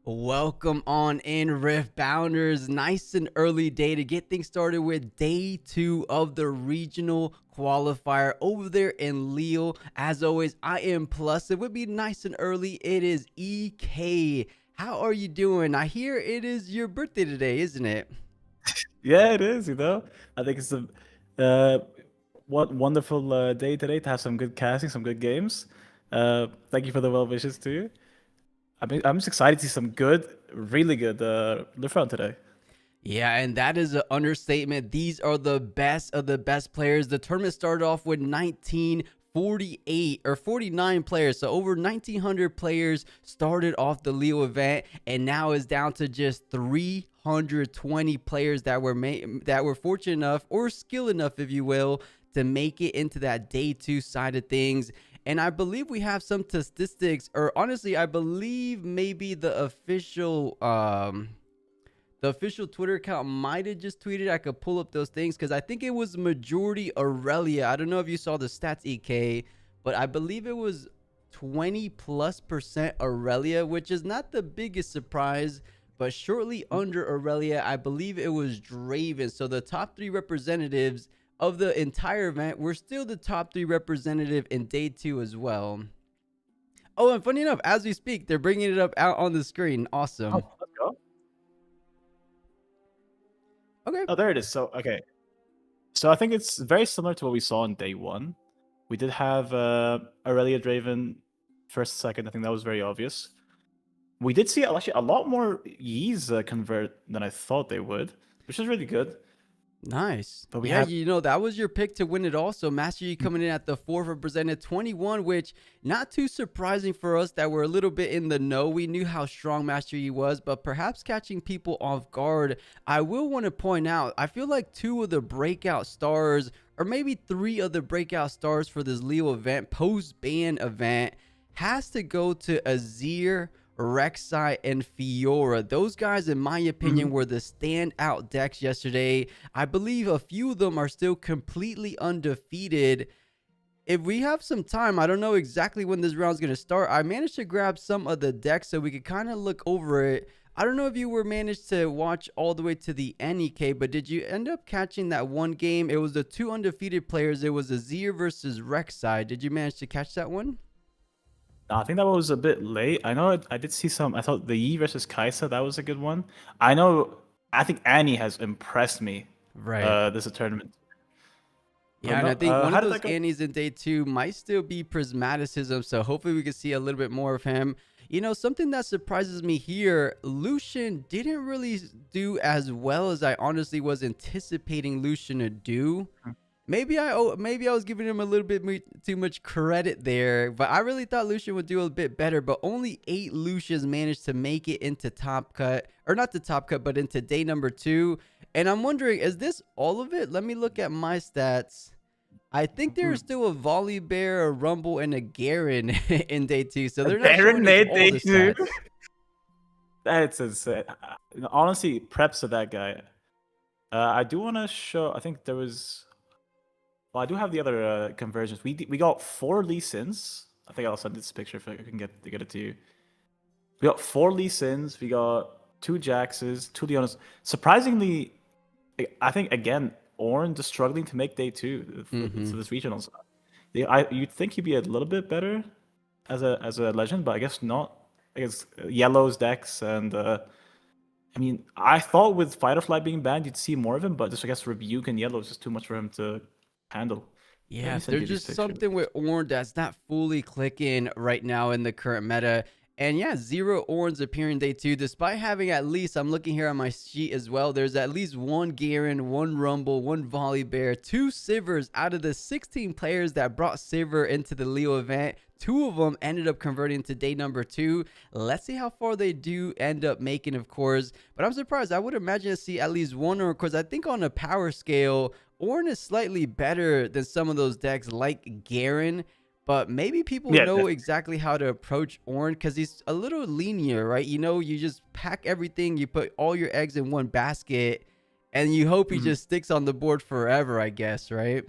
Welcome on in, Riftbounders. Nice and early day to get things started with day 2 of the regional qualifier over there in Lille. As always, I am Plus. It would be nice and early. It is EK. How are you doing? I hear it is your birthday today, isn't it? Yeah, it is, I think it's a uh, what wonderful day today to have some good casting, some good games. Thank you for the well wishes too. I'm just excited to see some good, really good lift round today. Yeah, and that is an understatement. These are the best of the best players. The tournament started off with 1948 or 49 players. So over 1900 players started off the Lille event, and now is down to just 320 players that were fortunate enough or skilled enough, if you will, to make it into that day 2 side of things. And I believe we have some statistics, or honestly, I believe maybe the official Twitter account might have just tweeted. I could pull up those things because I think it was majority Aurelia. I don't know if you saw the stats, EK, but I believe it was 20+% Aurelia, which is not the biggest surprise. But shortly under Aurelia, I believe it was Draven. So the top 3 representatives of the entire event were still the top 3 representative in day 2 as well. Oh, and funny enough, as we speak, they're bringing it up out on the screen. Awesome. Oh, let's go. Okay. Oh, there it is. So I think it's very similar to what we saw in day 1. We did have Aurelia Draven first, second. I think that was very obvious. We did see actually a lot more Yees convert than I thought they would, which is really good. Nice. But we Yeah, have that was your pick to win it also. Master Yi coming in at the 4th, represented 21, which not too surprising for us that we're a little bit in the know. We knew how strong Master Yi was, but perhaps catching people off guard. I will want to point out, I feel like 2 of the breakout stars, or maybe 3 of the breakout stars for this Lille event, post-ban event, has to go to Azir, Rek'Sai, and Fiora. Those guys, in my opinion, were the standout decks yesterday. I believe a few of them are still completely undefeated. If we have some time, I don't know exactly when this round's going to start. I managed to grab some of the decks so we could kind of look over it. I don't know if you were managed to watch all the way to the NEK, but did you end up catching that one game? It was the 2 undefeated players. It was Azir versus Rek'Sai. Did you manage to catch that one? I think that was a bit late. I know I did see some. I thought the Yi versus Kaisa, that was a good one. I think Annie has impressed me Right. this tournament. Yeah, But and no, I think one how of did those that go? Annies in day 2 might still be Prismaticism, so hopefully we can see a little bit more of him. Something that surprises me here, Lucian didn't really do as well as I honestly was anticipating Lucian to do. Maybe I was giving him a little bit too much credit there, but I really thought Lucian would do a bit better. But only 8 Lucians managed to make it into top cut, or not the top cut, but into day number 2. And I'm wondering, is this all of it? Let me look at my stats. I think there's still a Volibear, a Rumble, and a Garen in day 2, so they're not showing us Baronet all the Day2. stats. That's insane. Honestly, preps to that guy. I do want to show. I think there was. Well, I do have the other conversions. We got 4 Lee Sins. I think I'll send this picture if I can get it to you. We got 4 Lee Sins. We got 2 Jaxes, 2 Leonas. Surprisingly, I think again, Ornn just struggling to make day 2 for this regional stuff. You'd think he'd be a little bit better as a legend, but I guess not. I guess Yellow's decks and I mean, I thought with Fighterfly being banned, you'd see more of him, but just I guess Rebuke and Yellow is just too much for him to handle. Let Yeah, me send there's you these just pictures. something with Ornn that's not fully clicking right now in the current meta. And yeah, 0 Ornns appearing day 2, despite having at least, I'm looking here on my sheet as well, there's at least 1 Garen, 1 Rumble, 1 Volibear, 2 Sivers out of the 16 players that brought Sivir into the Leo event. 2 of them ended up converting to day number 2. Let's see how far they do end up making, of course. But I'm surprised. I would imagine to see at least 1, or because I think on a power scale, Ornn is slightly better than some of those decks like Garen, but maybe people Yeah, know definitely. exactly how to approach Ornn because he's a little linear, right? You just pack everything, you put all your eggs in one basket, and you hope he just sticks on the board forever, I guess, right?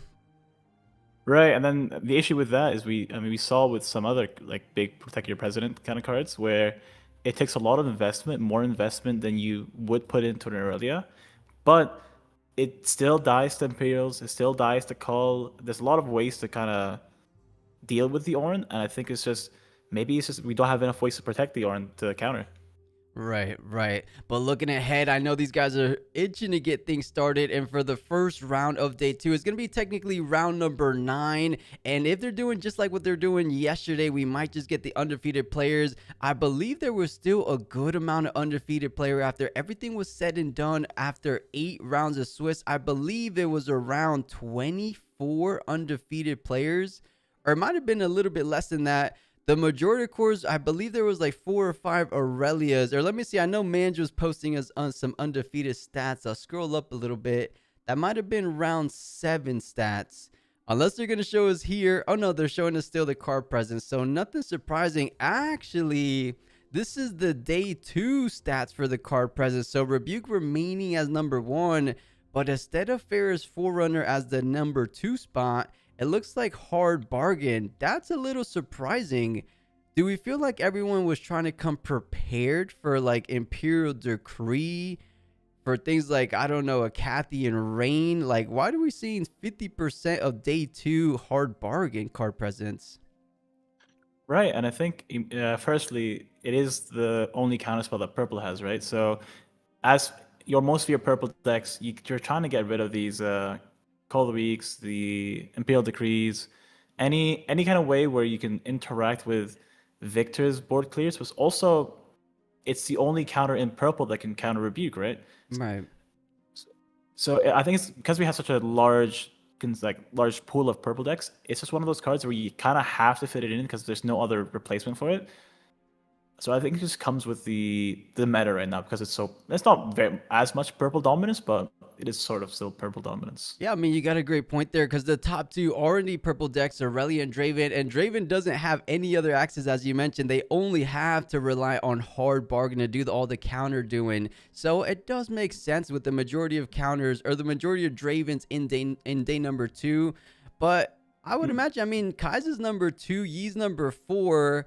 Right, and then the issue with that is we saw with some other like big protect your president kind of cards where it takes a lot of investment, more investment than you would put into an Aurelia, but it still dies to Imperials, it still dies to Cull. There's a lot of ways to kind of deal with the Ornn, and I think it's just maybe it's just we don't have enough ways to protect the Ornn to counter. Right, right. But looking ahead, I know these guys are itching to get things started. And for the first round of day 2, it's going to be technically round number 9. And if they're doing just like what they're doing yesterday, we might just get the undefeated players. I believe there was still a good amount of undefeated player after everything was said and done. After 8 rounds of Swiss, I believe it was around 24 undefeated players, or it might have been a little bit less than that. The majority of cores, I believe there was like 4 or 5 Aurelias. Or let me see. I know Manj was posting us on some undefeated stats. I'll scroll up a little bit. That might have been round 7 stats. Unless they're going to show us here. Oh, no, they're showing us still the card presence. So nothing surprising. Actually, this is the day 2 stats for the card presence. So Rebuke remaining as number 1. But instead of Ferris Forerunner as the number 2 spot, it looks like Hard Bargain. That's a little surprising. Do we feel like everyone was trying to come prepared for like Imperial Decree, for things like, I don't know, a Kathy and Rain? Like, why are we seeing 50% of day 2 Hard Bargain card presence? Right, and I think firstly, it is the only counterspell that purple has, right? So as most of your purple decks, you're trying to get rid of these Call the Weeks, the Imperial Decrees, any kind of way where you can interact with Victor's board clears. Was also, it's the only counter in purple that can counter Rebuke, right? Right. So I think it's because we have such a large pool of purple decks. It's just one of those cards where you kind of have to fit it in because there's no other replacement for it. So I think it just comes with the meta right now because it's not as much purple dominance, but it is sort of still purple dominance. Yeah, I mean, you got a great point there because the top 2 already purple decks are Aurelia and Draven, and Draven doesn't have any other axes, as you mentioned. They only have to rely on Hard Bargain to do all the counter doing. So it does make sense with the majority of counters, or the majority of Dravens in day number 2. But I would imagine, I mean, Kai's number 2, Yi's number 4.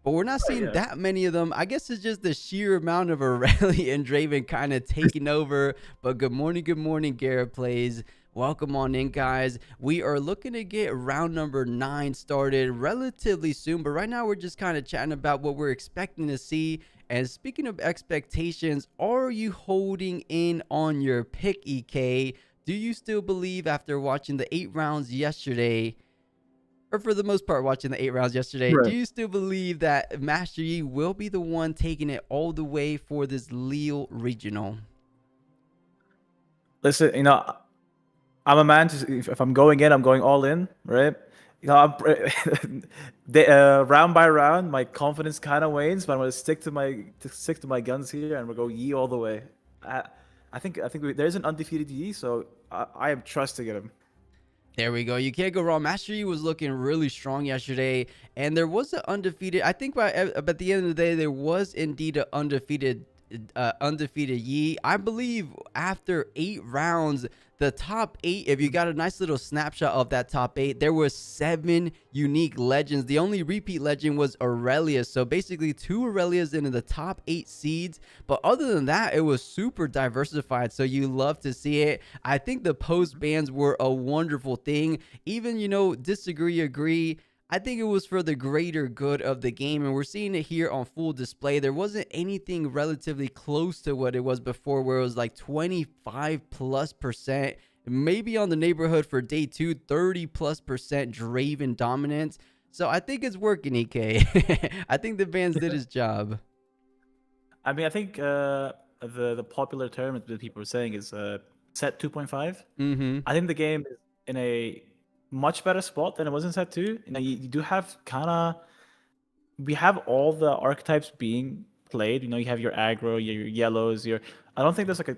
But we're not seeing that many of them. I guess it's just the sheer amount of Aurelia and Draven kind of taking over. But good morning, Garrett Plays. Welcome on in, guys. We are looking to get round number 9 started relatively soon. But right now, we're just kind of chatting about what we're expecting to see. And speaking of expectations, are you holding in on your pick, EK? Do you still believe after watching the 8 rounds yesterday, or for the most part watching the 8 rounds yesterday, Right. do you still believe that Master Yi will be the one taking it all the way for this Lille Regional? Listen, I'm a man. If I'm going in, I'm going all in, right? Round by round, my confidence kind of wanes, but I'm gonna stick to my guns here, and we'll go Yi all the way. I think there's an undefeated Yi, so I am trusting in him. There we go. You can't go wrong. Master Yi was looking really strong yesterday, and there was an undefeated. I think at the end of the day, there was indeed an undefeated Yi. I believe after 8 rounds, the top 8, if you got a nice little snapshot of that top 8, there were 7 unique legends. The only repeat legend was Aurelia. So basically 2 Aurelias in the top 8 seeds. But other than that, it was super diversified. So you love to see it. I think the post bans were a wonderful thing. Even, disagree, agree, I think it was for the greater good of the game, and we're seeing it here on full display. There wasn't anything relatively close to what it was before, where it was like 25+%, maybe on the neighborhood for day 2, 30+% Draven dominance. So I think it's working, EK. I think the bans did his job. I mean, I think the popular term that people are saying is set 2.5. I think the game is in a much better spot than it was in set 2. You do have we have all the archetypes being played. You have your aggro, your yellows, I don't think there's like a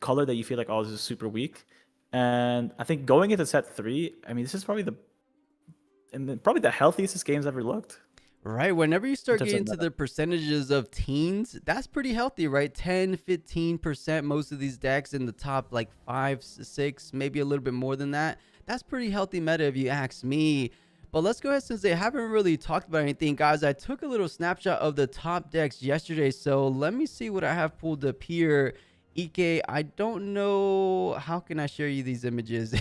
color that you feel like, oh, this is super weak. And I think going into set 3, I mean, this is probably the healthiest this game's ever looked. Right. Whenever you start getting to the percentages of teens, that's pretty healthy, right? 10, 15%, most of these decks in the top like 5, 6, maybe a little bit more than that. That's pretty healthy meta if you ask me. But let's go ahead, since they haven't really talked about anything, guys. I took a little snapshot of the top decks yesterday, so let me see what I have pulled up here. EK, I don't know, how can I share you these images?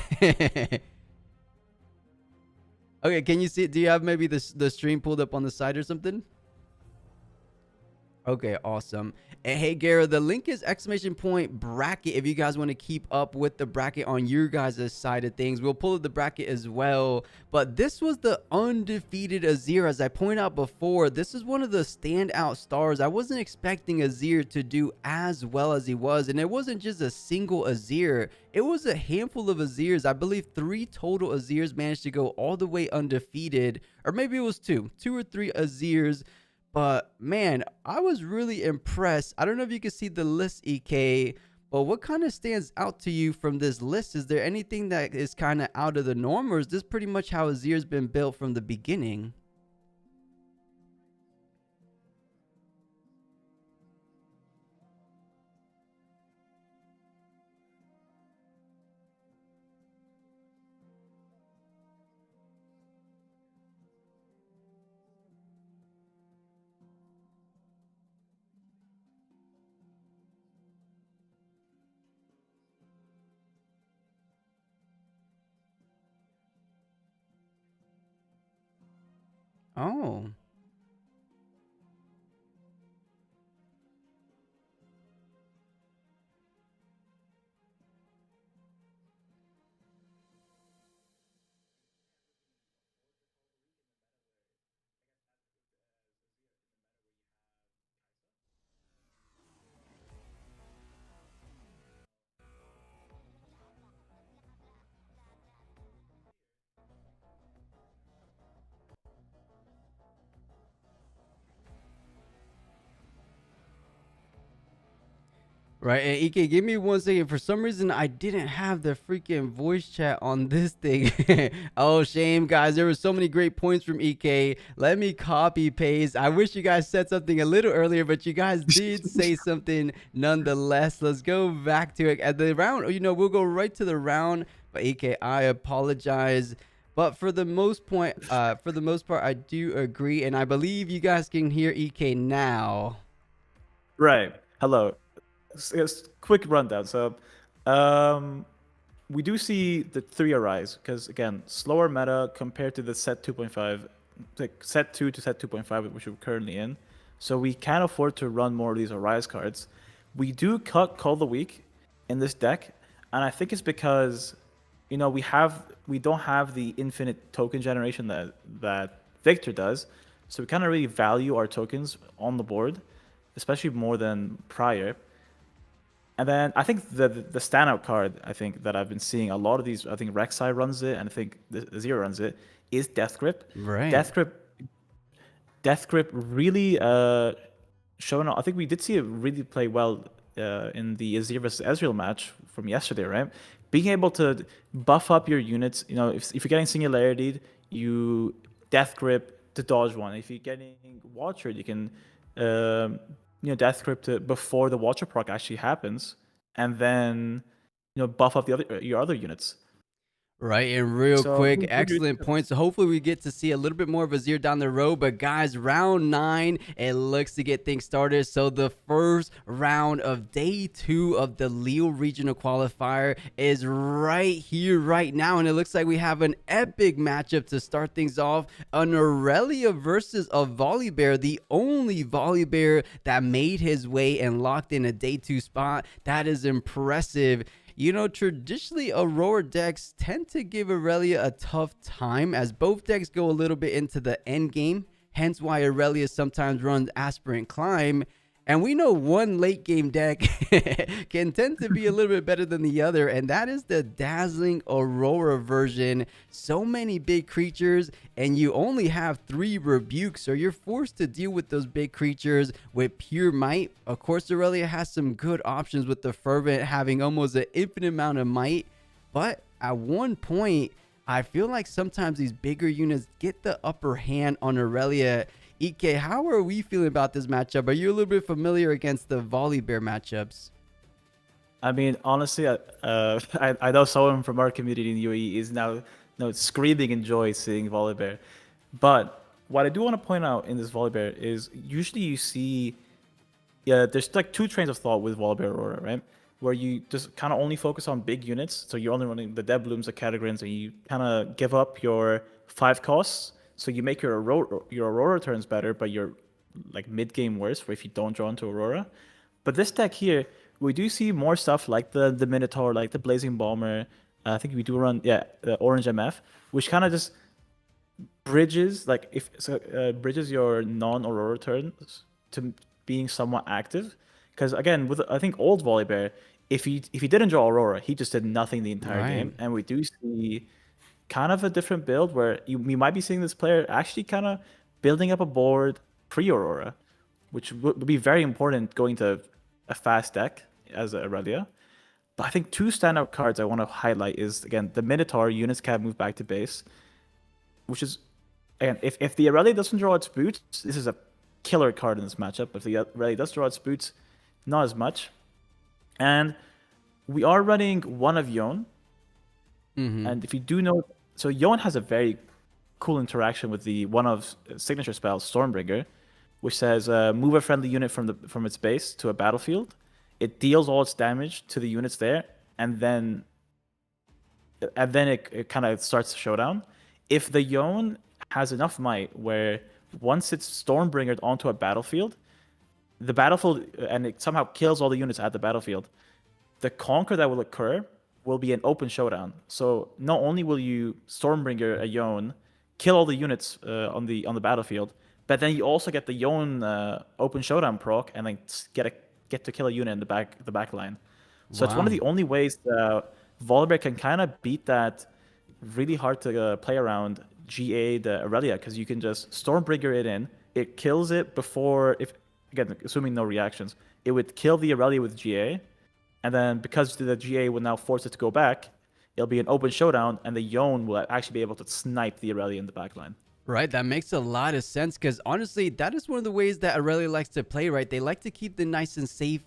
Okay, can you see it? Do you have maybe the stream pulled up on the side or something? Okay, awesome. And hey, Gara, the link is !bracket if you guys want to keep up with the bracket on your guys' side of things. We'll pull up the bracket as well. But this was the undefeated Azir. As I pointed out before, this is one of the standout stars. I wasn't expecting Azir to do as well as he was. And it wasn't just a single Azir. It was a handful of Azirs. I believe 3 total Azirs managed to go all the way undefeated. Or maybe it was 2 or 3 Azirs. But man, I was really impressed. I don't know if you can see the list, EK, but what kind of stands out to you from this list? Is there anything that is kind of out of the norm, or is this pretty much how Azir's been built from the beginning? Oh. Right, and EK, give me 1 second. For some reason, I didn't have the freaking voice chat on this thing. Oh, shame, guys. There were so many great points from EK. Let me copy paste. I wish you guys said something a little earlier, but you guys did say something nonetheless. Let's go back to it. At the round, we'll go right to the round. But EK, I apologize. But for the most part, I do agree, and I believe you guys can hear EK now. Right. Hello. Quick rundown. So, we do see the 3 arise because again, slower meta compared to the set 2.5, like set 2 to set 2.5, which we're currently in. So we can afford to run more of these arise cards. We do cut Call the Weak in this deck, and I think it's because we don't have the infinite token generation that Victor does. So we kind of really value our tokens on the board, especially more than prior. And then I think the standout card I think that I've been seeing a lot of these, I think Rek'Sai runs it, and I think Azir runs it, is Death Grip. Right. Death Grip really showing up. I think we did see it really play well in the Azir versus Ezreal match from yesterday, right? Being able to buff up your units, if you're getting Singularity, you Death Grip to dodge one. If you're getting Watcher, you can Death Grip before the Watcher proc actually happens, and then buff up your other units. Right, and real quick, excellent point. So hopefully we get to see a little bit more of Azir down the road. But guys, round 9, it looks to get things started. So the first round of day 2 of the Lille Regional Qualifier is right here, right now. And it looks like we have an epic matchup to start things off. An Aurelia versus a Volibear, the only Volibear that made his way and locked in a day 2 spot. That is impressive. Traditionally, Aurora decks tend to give Aurelia a tough time as both decks go a little bit into the end game. Hence why Aurelia sometimes runs Aspirant Climb. And we know one late game deck can tend to be a little bit better than the other, and that is the Dazzling Aurora version. So many big creatures, and you only have 3 rebukes, so you're forced to deal with those big creatures with pure might. Of course, Aurelia has some good options with the Fervent having almost an infinite amount of might, but at one point, I feel like sometimes these bigger units get the upper hand on Aurelia. EK, how are we feeling about this matchup? Are you a little bit familiar against the Volibear matchups? I mean, honestly, I know someone from our community in UAE is now screaming in joy seeing Volibear. But what I do want to point out in this Volibear is usually you see, yeah, there's like two trains of thought with Volibear Aurora, right? Where you just kind of only focus on big units, so you're only running the Dead Blooms, the Catagrins, and you kind of give up your 5 costs, so you make your Aurora turns better, but your like mid game worse, for if you don't draw into Aurora. But this deck here, we do see more stuff like the Minotaur, like the Blazing Bomber. I think we do run the Orange MF, which kind of just bridges like if so, bridges your non-Aurora turns to being somewhat active. Because again, with I think old Volibear, if he didn't draw Aurora, he just did nothing the entire game, and we do see kind of a different build where we might be seeing this player actually kind of building up a board pre-Aurora, which would be very important going to a fast deck as a Aurelia. But I think two standout cards I want to highlight is, again, the Minotaur. Units can move back to base, which is, again, if the Aurelia doesn't draw its boots, this is a killer card in this matchup. If the Aurelia does draw its boots, not as much. And we are running one of Yone. And if you do know, so Yone has a very cool interaction with the one of signature spell Stormbringer, which says move a friendly unit from its base to a battlefield. It deals all its damage to the units there, and then it kind of starts the showdown. If the Yone has enough might where once it's Stormbringered onto a battlefield, the battlefield, and it somehow kills all the units at the battlefield, the conquer that will occur will be an open showdown. So not only will you Stormbringer a Yone, kill all the units on the battlefield, but then you also get the Yone open showdown proc, and then get to kill a unit in the back line. So it's one of the only ways that Volibear can kind of beat that really hard to play around GA the Aurelia, because you can just Stormbringer it in. It kills it before, if again assuming no reactions, it would kill the Aurelia with GA, and then because the GA would now force it to go back, it'll be an open showdown, and the Yone will actually be able to snipe the Aurelia in the back line. Right, that makes a lot of sense, because honestly, that is one of the ways that Aurelia likes to play, right? They like to keep the nice and safe,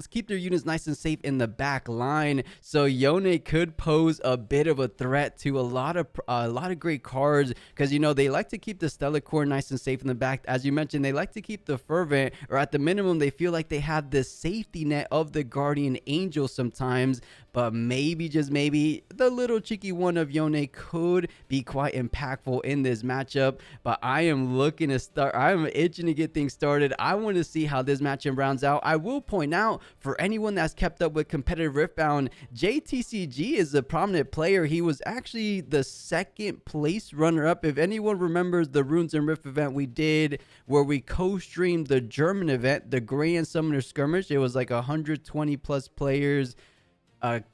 keep their units nice and safe in the back line. So Yone could pose a bit of a threat to a lot of great cards, because they like to keep the Stellar Core nice and safe in the back. As you mentioned, they like to keep the Fervent, or at the minimum, they feel like they have the safety net of the Guardian Angel sometimes. But maybe, just maybe, the little cheeky one of Yone could be quite impactful in this matchup. But I am looking to start. I'm itching to get things started. I want to see how this matchup rounds out. I will point out, for anyone that's kept up with competitive Riftbound, JTCG is a prominent player. He was actually the second place runner-up. If anyone remembers the Runes and Rift event we did, where we co-streamed the German event, the Grand Summoner Skirmish, it was like 120 plus players.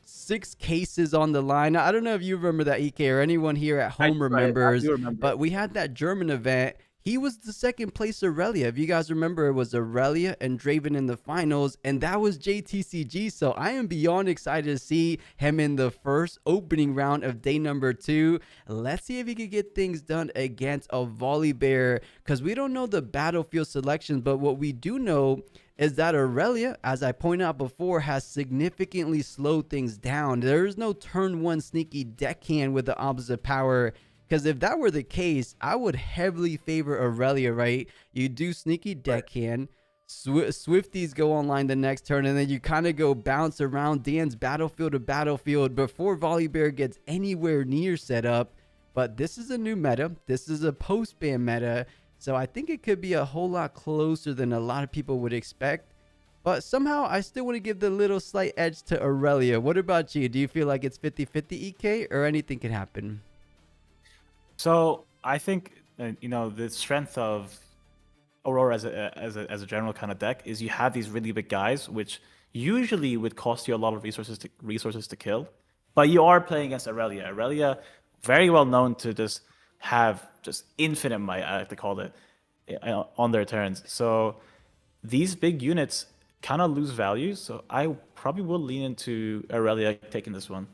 6 cases on the line. I don't know if you remember that, EK, or anyone here at home remembers, I do remember. but we had that German event. He was the second place Aurelia. If you guys remember, it was Aurelia and Draven in the finals, and that was JTCG. So I am beyond excited to see him in the first opening round of day number 2. Let's see if he could get things done against a Volibear, because we don't know the battlefield selections, but what we do know is that Aurelia, as I pointed out before, has significantly slowed things down. There is no turn 1 sneaky deckhand with the opposite power, because if that were the case, I would heavily favor Aurelia, right? You do sneaky deckhand, Swifties go online the next turn, and then you kind of go bounce around, dance battlefield to battlefield before Volibear gets anywhere near set up. But this is a new meta. This is a post-ban meta. So I think it could be a whole lot closer than a lot of people would expect. But somehow I still want to give the little slight edge to Aurelia. What about you? Do you feel like it's 50-50 EK, or anything can happen? So I think the strength of Aurora as a general kind of deck is you have these really big guys, which usually would cost you a lot of resources to kill. But you are playing against Aurelia. Aurelia, very well known to just have just infinite might, I like to call it, on their turns. So these big units kind of lose value. So I probably will lean into Aurelia taking this one.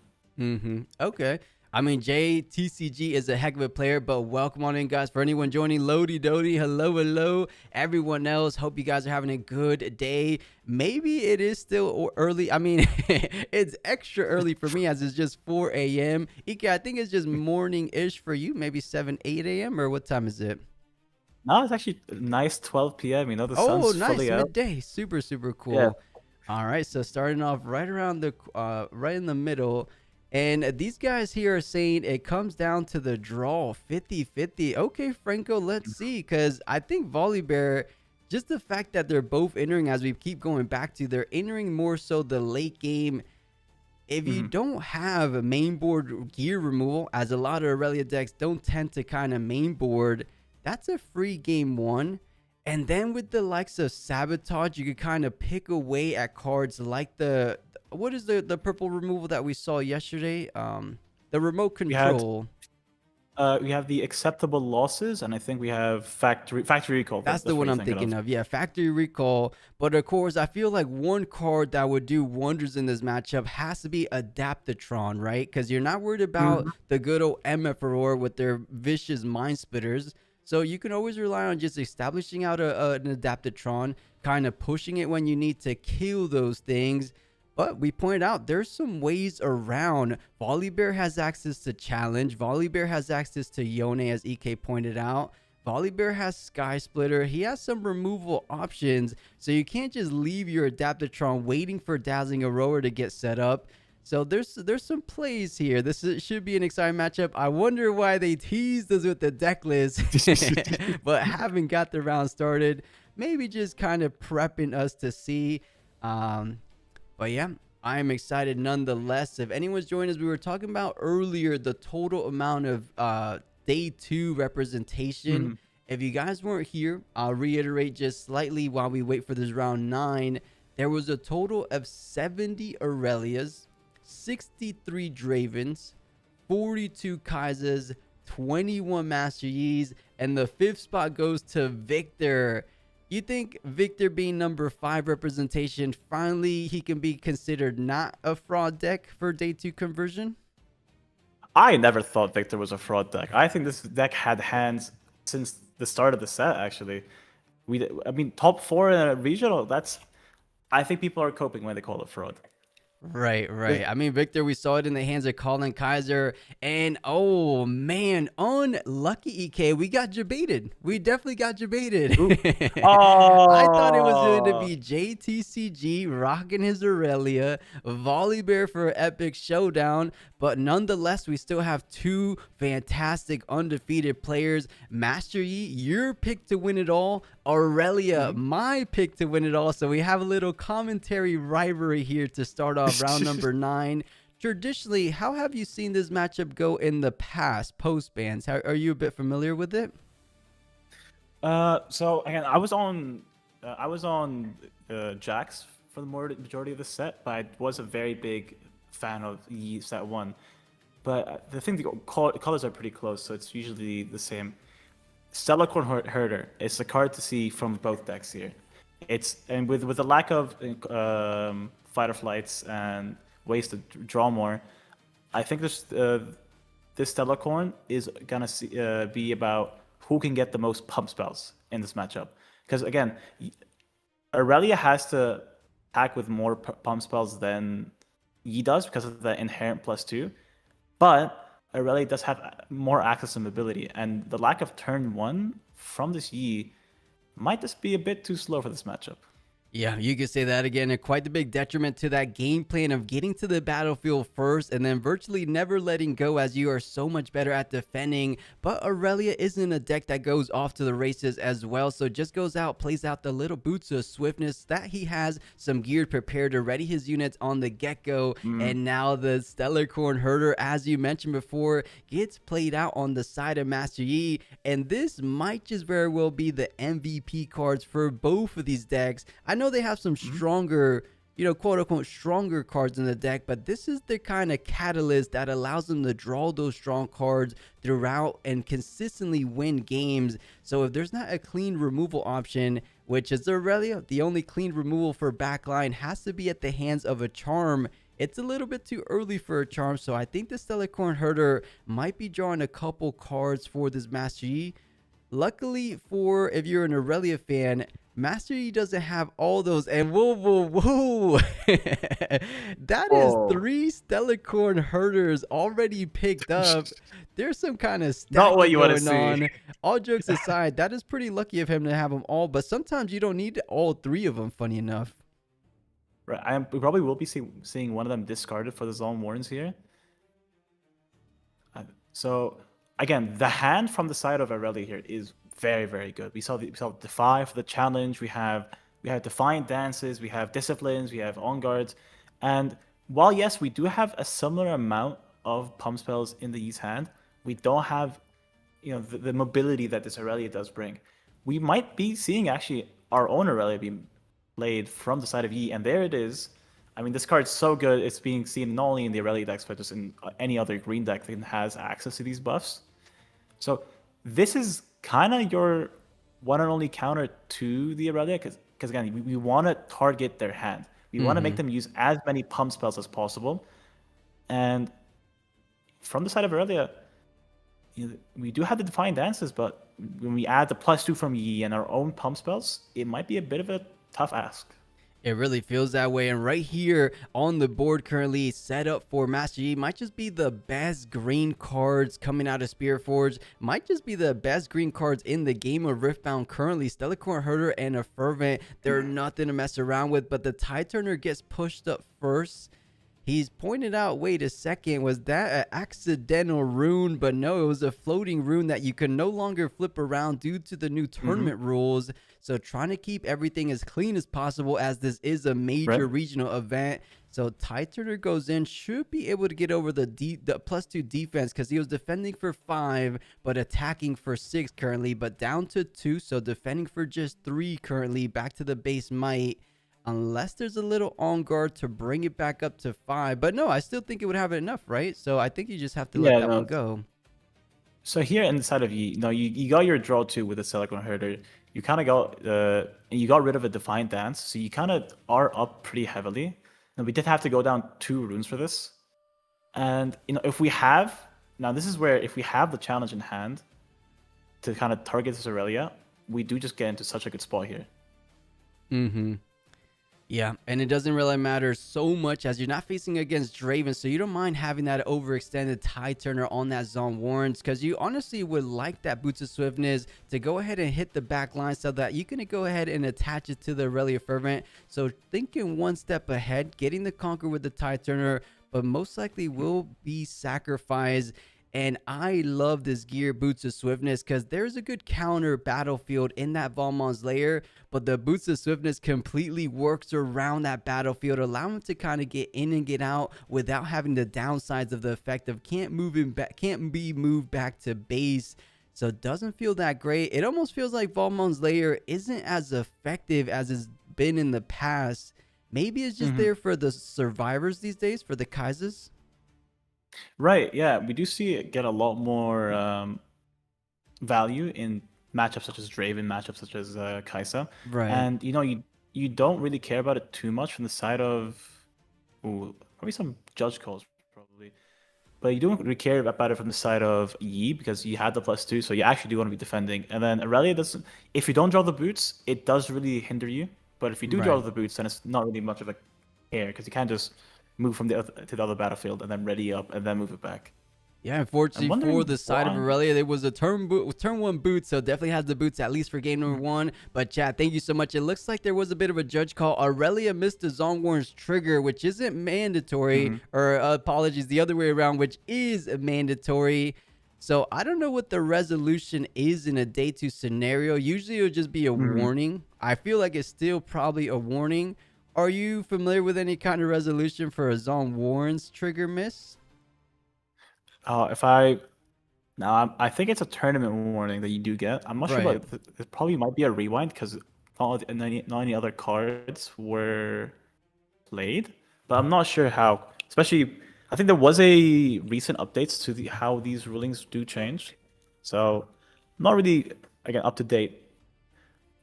Okay. I mean, JTCG is a heck of a player, but welcome on in, guys. For anyone joining, Lodi Dodi, hello, hello. Everyone else, hope you guys are having a good day. Maybe it is still early. I mean, it's extra early for me as it's just 4 a.m. Ike, I think it's just morning-ish for you, maybe 7, 8 a.m. or what time is it? No, it's actually a nice 12 p.m. You know, the sun's Nice, fully out. midday. Super, super cool. Yeah. All right, so starting off right around the right in the middle, and these guys here are saying it comes down to the draw 50-50. Okay, Franco, let's see, because I think Volibear, just the fact that they're both entering, as we keep going back to, they're entering more so the late game. If you don't have a main board gear removal, as a lot of Aurelia decks don't tend to kind of main board, that's a free game one. And then with the likes of Sabotage, you could kind of pick away at cards like what is the purple removal that we saw yesterday? The remote control. We have the acceptable losses, and I think we have factory recall. That's the one I'm thinking of. Yeah, factory recall. But of course, I feel like one card that would do wonders in this matchup has to be Adaptatron, right? Because you're not worried about the good old MF with their vicious Mind Splitters. So you can always rely on just establishing out an Adaptatron, kind of pushing it when you need to kill those things. But we pointed out there's some ways around. Volibear has access to Challenge. Volibear has access to Yone, as EK pointed out. Volibear has Sky Splitter. He has some removal options. So you can't just leave your Adaptatron waiting for Dazzling Aurora to get set up. So there's some plays here. Should be an exciting matchup. I wonder why they teased us with the deck list, but haven't got the round started. Maybe just kind of prepping us to see. But yeah, I am excited nonetheless. If anyone's joined us, we were talking about earlier the total amount of day 2 representation. If you guys weren't here, I'll reiterate just slightly while we wait for this round 9. There was a total of 70 Aurelias, 63 Dravens, 42 Kaisers, 21 Master Yis, and the 5th spot goes to Victor. You think Victor being number 5 representation, finally he can be considered not a fraud deck for day 2 conversion? I never thought Victor was a fraud deck. I think this deck had hands since the start of the set, actually. I mean, top 4 in a regional, I think people are coping when they call it fraud. Right. I mean, Victor, we saw it in the hands of Colin Kaiser, and oh man, unlucky EK, we got jebaited. We definitely got jebaited. Oh. I thought it was going to be JTCG rocking his Aurelia, Volibear for Epic Showdown, but nonetheless, we still have 2 fantastic undefeated players. Master Yi, your pick to win it all. Aurelia, my pick to win it all. So we have a little commentary rivalry here to start off round number 9. Traditionally, how have you seen this matchup go in the past, post-bans? Are you a bit familiar with it? So again, I was on Jax for the majority of the set, but I was a very big fan of Yi set 1. But the thing, the colors are pretty close, so it's usually the same. Stellarcorn Herder is a card to see from both decks here. And with the lack of fight or flights and ways to draw more, I think this Stellarcorn is gonna be about who can get the most pump spells in this matchup. Because again, Aurelia has to attack with more pump spells than Yi does because of the inherent +2, but Aurelia does have more access to mobility, and the lack of turn 1 from this Yi might just be a bit too slow for this matchup. Yeah, you could say that again. And quite the big detriment to that game plan of getting to the battlefield first and then virtually never letting go, as you are so much better at defending. But Aurelia isn't a deck that goes off to the races as well. So just goes out, plays out the little boots of swiftness that he has, some gear prepared to ready his units on the get-go. And now the Stellarcorn Herder, as you mentioned before, gets played out on the side of Master Yi. And this might just very well be the MVP cards for both of these decks. I know they have some stronger, quote unquote stronger cards in the deck, but this is the kind of catalyst that allows them to draw those strong cards throughout and consistently win games. So if there's not a clean removal option, which is Aurelia, the only clean removal for backline has to be at the hands of a charm. It's a little bit too early for a charm, so I think the Stellarcorn Herder might be drawing a couple cards for this Master Yi. Luckily for if you're an Aurelia fan, Master Yi doesn't have all those. And whoa. That is Whoa. 3 Stellarcorn Herders already picked up. There's some kind of Not what stacking you want to going see. on. All jokes aside, that is pretty lucky of him to have them all, but sometimes you don't need all 3 of them, funny enough. Right, we probably will be seeing one of them discarded for the Zone Warrens here. So again, the hand from the side of Aurelia here is very, very good. We saw Defy for the challenge. We have Defiant Dances. We have Disciplines. We have On Guards. And while yes, we do have a similar amount of pump spells in the Yi's hand, we don't have the mobility that this Aurelia does bring. We might be seeing actually our own Aurelia being played from the side of Yi, and there it is. I mean, this card's so good, it's being seen not only in the Aurelia decks, but just in any other green deck that has access to these buffs. So this is kind of your one and only counter to the Aurelia, because again, we want to target their hand. We want to make them use as many pump spells as possible. And from the side of Aurelia, we do have the Defiant Dances, but when we add the +2 from Yi and our own pump spells, it might be a bit of a tough ask. It really feels that way. And right here on the board currently set up for Master Yi might just be the best green cards coming out of Spiritforged. Might just be the best green cards in the game of Riftbound currently. Stellarcorn Herder and a Fervent, they're nothing to mess around with. But the Tide Turner gets pushed up first. He's pointed out, wait a second, was that an accidental rune? But no, it was a floating rune that you can no longer flip around due to the new tournament rules. So trying to keep everything as clean as possible, as this is a major regional event. So Tide Turner goes in, should be able to get over the +2 defense, because he was defending for 5, but attacking for 6 currently, but down to 2. So defending for just 3 currently, back to the base might. Unless there's a little on guard to bring it back up to 5. But no, I still think it would have enough, right? So I think you just have to let that one go. So here inside of you got your draw 2 with the Stellarcorn Herder. You kind of got you got rid of a Defiant Dance, so you kind of are up pretty heavily. And we did have to go down 2 runes for this. And if we have this is where if we have the challenge in hand to kind of target this Aurelia, we do just get into such a good spot here. Yeah, and it doesn't really matter so much as you're not facing against Draven, so you don't mind having that overextended Tide Turner on that Zone Warrens, because you honestly would like that Boots of Swiftness to go ahead and hit the back line so that you can go ahead and attach it to the Aurelia Fervent. So thinking one step ahead, getting the Conquer with the Tide Turner, but most likely will be sacrificed. And I love this gear, Boots of Swiftness, because there's a good counter battlefield in that Valmon's lair, but the Boots of Swiftness completely works around that battlefield, allowing him to kind of get in and get out without having the downsides of the effect of can't be moved back to base. So it doesn't feel that great. It almost feels like Valmon's lair isn't as effective as it's been in the past. Maybe it's just there for the survivors these days, for the Kaisers. Right, yeah, we do see it get a lot more value in matchups such as Draven, matchups such as Kaisa. Right. And you don't really care about it too much from the side of probably some judge calls probably. But you don't really care about it from the side of Yi, because you had the +2, so you actually do want to be defending. And then Aurelia doesn't, if you don't draw the boots, it does really hinder you. But if you do draw the boots, then it's not really much of a care, because you can't just move from the other battlefield and then ready up and then move it back. Yeah, unfortunately for the side of Aurelia, there was a turn 1 boot, so definitely has the boots at least for game number 1. But chat, thank you so much. It looks like there was a bit of a judge call. Aurelia missed the Zone Warren's trigger, which isn't mandatory, or apologies, the other way around, which is mandatory. So I don't know what the resolution is in a day 2 scenario. Usually it would just be a warning. I feel like it's still probably a warning. Are you familiar with any kind of resolution for a Zone Warren's trigger miss? I think it's a tournament warning that you do get. I'm not sure, but it probably might be a rewind, because not any other cards were played. But I'm not sure how. Especially, I think there was a recent updates to how these rulings do change. So, not really again up to date.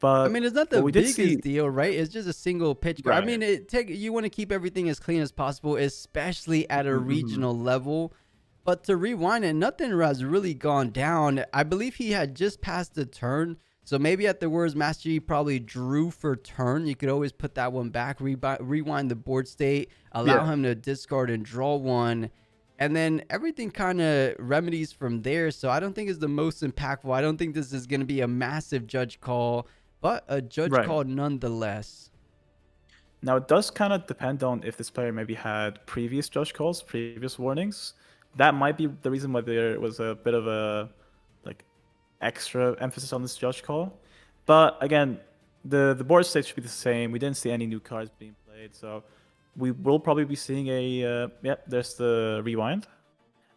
I But mean, it's not what the we did see, biggest deal, right? It's just a single pitch card. I right? mean, you want to keep everything as clean as possible, especially at a Mm-hmm. regional level. But to rewind it, nothing has really gone down. I believe he had just passed the turn. So maybe at the words Master Yi probably drew for turn. You could always put that one back, rewind the board state, allow Yeah, him to discard and draw one. And then everything kind of remedies from there. So I don't think it's the most impactful. I don't think this is going to be a massive judge call, but a judge right. call nonetheless. Now it does kind of depend on if this player maybe had previous judge calls, previous warnings. That might be the reason why there was a bit of a like extra emphasis on this judge call. But again, the board state should be the same. We didn't see any new cards being played, so we will probably be seeing a yeah. There's the rewind,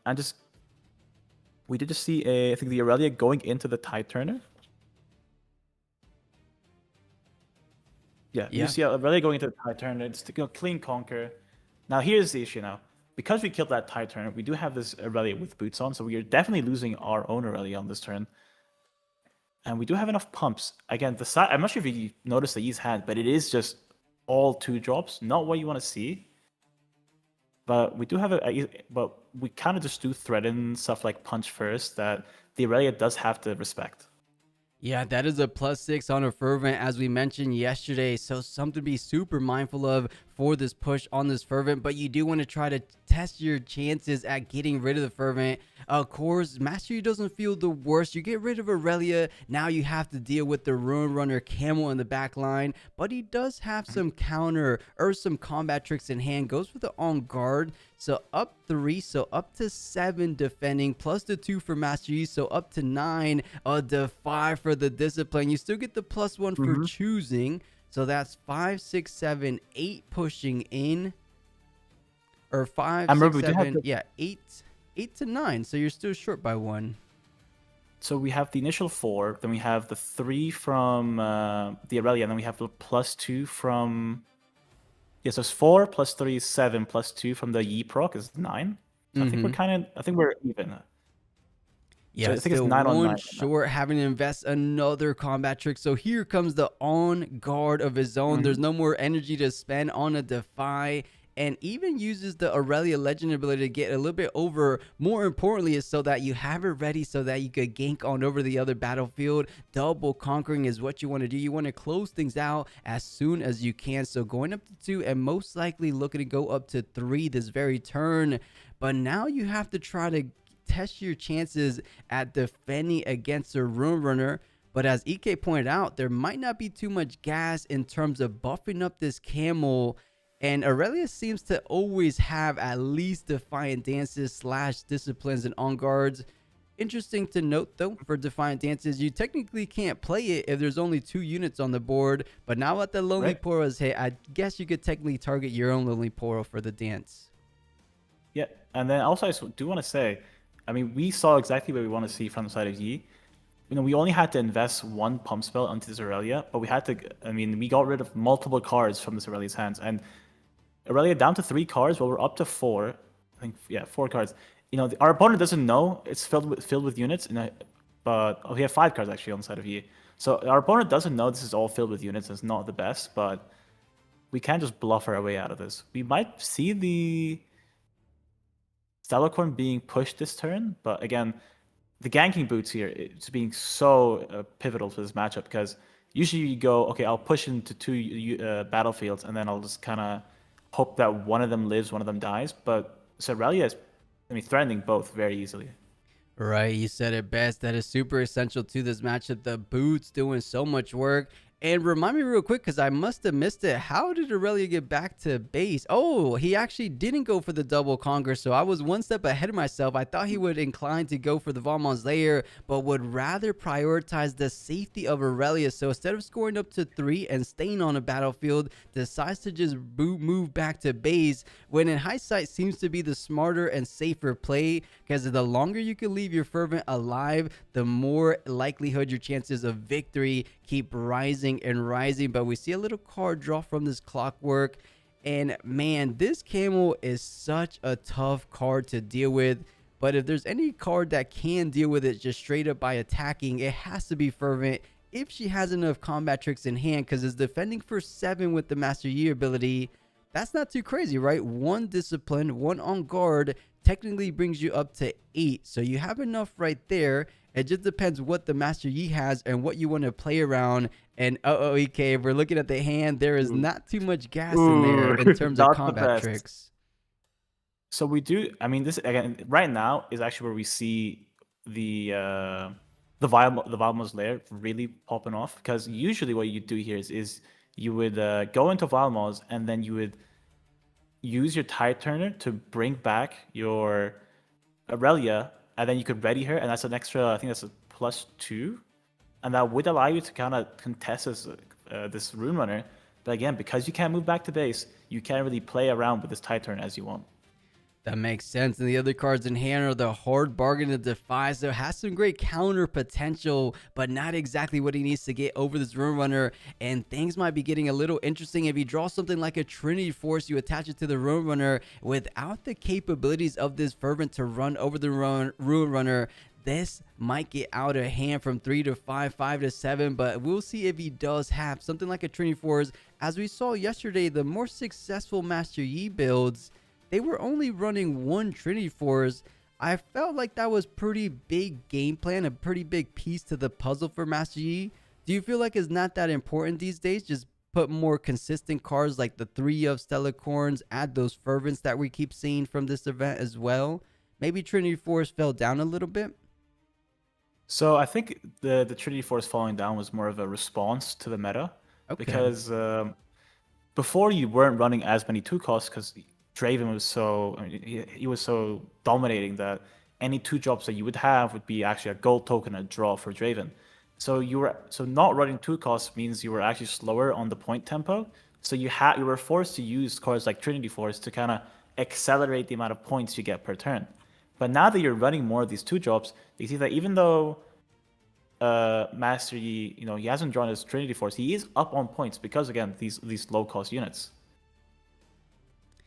and just we did just see a I think the Aurelia going into the tide turner. Yeah, you Yeah. see Aurelia going into the tide turner. It's clean conquer. Now here's the issue now. Because we killed that tide turner, we do have this Aurelia with boots on, so we are definitely losing our own Aurelia on this turn. And we do have enough pumps. Again, the side, I'm not sure if you noticed the E's hand, but it is just all 2 drops. Not what you want to see. But we do have but we kind of just do threaten stuff like punch first that the Aurelia does have to respect. Yeah, that is a +6 on a fervent, as we mentioned yesterday. So something to be super mindful of for this push on this fervent. But you do want to try to test your chances at getting rid of the fervent. Of course, Mastery doesn't feel the worst. You get rid of Aurelia. Now you have to deal with the Ruin Runner Camel in the back line. But he does have some counter or some combat tricks in hand. Goes for the on guard. So up 3, so up to 7 defending, plus the 2 for Master Yi, so up to 9. The 5 for the discipline. You still get the +1 for choosing. So that's 5, 6, 7, 8 pushing in. Or 5, And 6, remember, we do have 7, yeah, 8 to 9. So you're still short by 1. So we have the initial 4, then we have the 3 from the Aurelia, and then we have the +2 from. Yes, so it's 4 plus 3 is 7 plus 2 from the Yi proc is 9. So I think I think we're even. Yeah, So I think it's still 9 on 9 one right now. short, having to invest another combat trick. So here comes the on guard of his own. There's no more energy to spend on a defy. And even uses the Aurelia legend ability to get a little bit over. More importantly, is so that you have it ready so that you could gank on over the other battlefield. Double conquering is what you want to do. You want to close things out as soon as you can. So going up to 2 and most likely looking to go up to 3 this very turn. But now you have to try to test your chances at defending against a Ruin Runner. But as EK pointed out, there might not be too much gas in terms of buffing up this camel. And Aurelia seems to always have at least Defiant Dances / disciplines and on guards. Interesting to note though, for Defiant Dances, you technically can't play it if there's only 2 units on the board. But now that the Lonely Right. Poro is hit, I guess you could technically target your own Lonely Poro for the dance. Yeah, and then also I do want to say, I mean, we saw exactly what we want to see from the side of Yi. You know, we only had to invest 1 pump spell onto this Aurelia, but we had to, I mean, we got rid of multiple cards from this Aurelia's hands. And Aurelia down to 3 cards, well, we're up to 4. I think, yeah, 4 cards. You know, our opponent doesn't know it's filled with units, but we have 5 cards actually on the side of Yi. So our opponent doesn't know this is all filled with units. It's not the best, but we can't just bluff our way out of this. We might see the Stalacorn being pushed this turn, but again, the ganking boots here, it's being so pivotal for this matchup because usually you go, okay, I'll push into 2 battlefields and then I'll just kind of hope that one of them lives, one of them dies. But Aurelia is, I mean, threatening both very easily. Right, you said it best. That is super essential to this matchup. The boots doing so much work. And remind me real quick, because I must have missed it. How did Aurelia get back to base? Oh, he actually didn't go for the double conquer. So I was one step ahead of myself. I thought he would incline to go for the Valmon's lair, but would rather prioritize the safety of Aurelia. So instead of scoring up to 3 and staying on a battlefield, decides to just move back to base, when in hindsight seems to be the smarter and safer play, because the longer you can leave your fervent alive, the more likelihood your chances of victory keep rising and rising. But we see a little card draw from this clockwork, and man, this camel is such a tough card to deal with. But if there's any card that can deal with it just straight up by attacking, it has to be fervent. if she has enough combat tricks in hand, because it's defending for 7 with the Master Yi ability. That's not too crazy, right? 1 discipline, 1 on guard technically brings you up to 8. So you have enough right there. It just depends what the Master Yi has and what you want to play around. And EK, if we're looking at the hand, there is not too much gas in there in terms of Not the combat best. tricks. So we do. I mean, this again right now is actually where we see the Valmos layer really popping off, because usually what you do here is you would go into Valmos and then you would use your Tide Turner to bring back your Aurelia, and then you could ready her, and that's an extra, I think that's a +2, and that would allow you to kind of contest this Rune Runner. But again, because you can't move back to base, you can't really play around with this Tide Turner as you want. That makes sense. And the other cards in hand are the Hard Bargain to Defy. So it has some great counter potential, but not exactly what he needs to get over this Rune Runner. And things might be getting a little interesting. If you draw something like a Trinity Force, you attach it to the Rune Runner without the capabilities of this Fervent to run over the Rune Runner. This might get out of hand from 3 to 5, 5 to 7, but we'll see if he does have something like a Trinity Force. As we saw yesterday, the more successful Master Yi builds, they were only running 1 Trinity Force. I felt like that was pretty big game plan, a pretty big piece to the puzzle for Master Yi. Do you feel like it's not that important these days? Just put more consistent cards like the 3 of Stellacorns, add those Fervents that we keep seeing from this event as well. Maybe Trinity Force fell down a little bit. So I think the Trinity Force falling down was more of a response to the meta. Okay. Because before you weren't running as many 2 costs because Draven was so, I mean, he was so dominating that any 2 drops that you would have would be actually a gold token, a draw for Draven. So not running 2 costs means you were actually slower on the point tempo. So you were forced to use cards like Trinity Force to kind of accelerate the amount of points you get per turn. But now that you're running more of these 2 drops, you see that even though Master Yi, he hasn't drawn his Trinity Force, he is up on points because, again, these low cost units.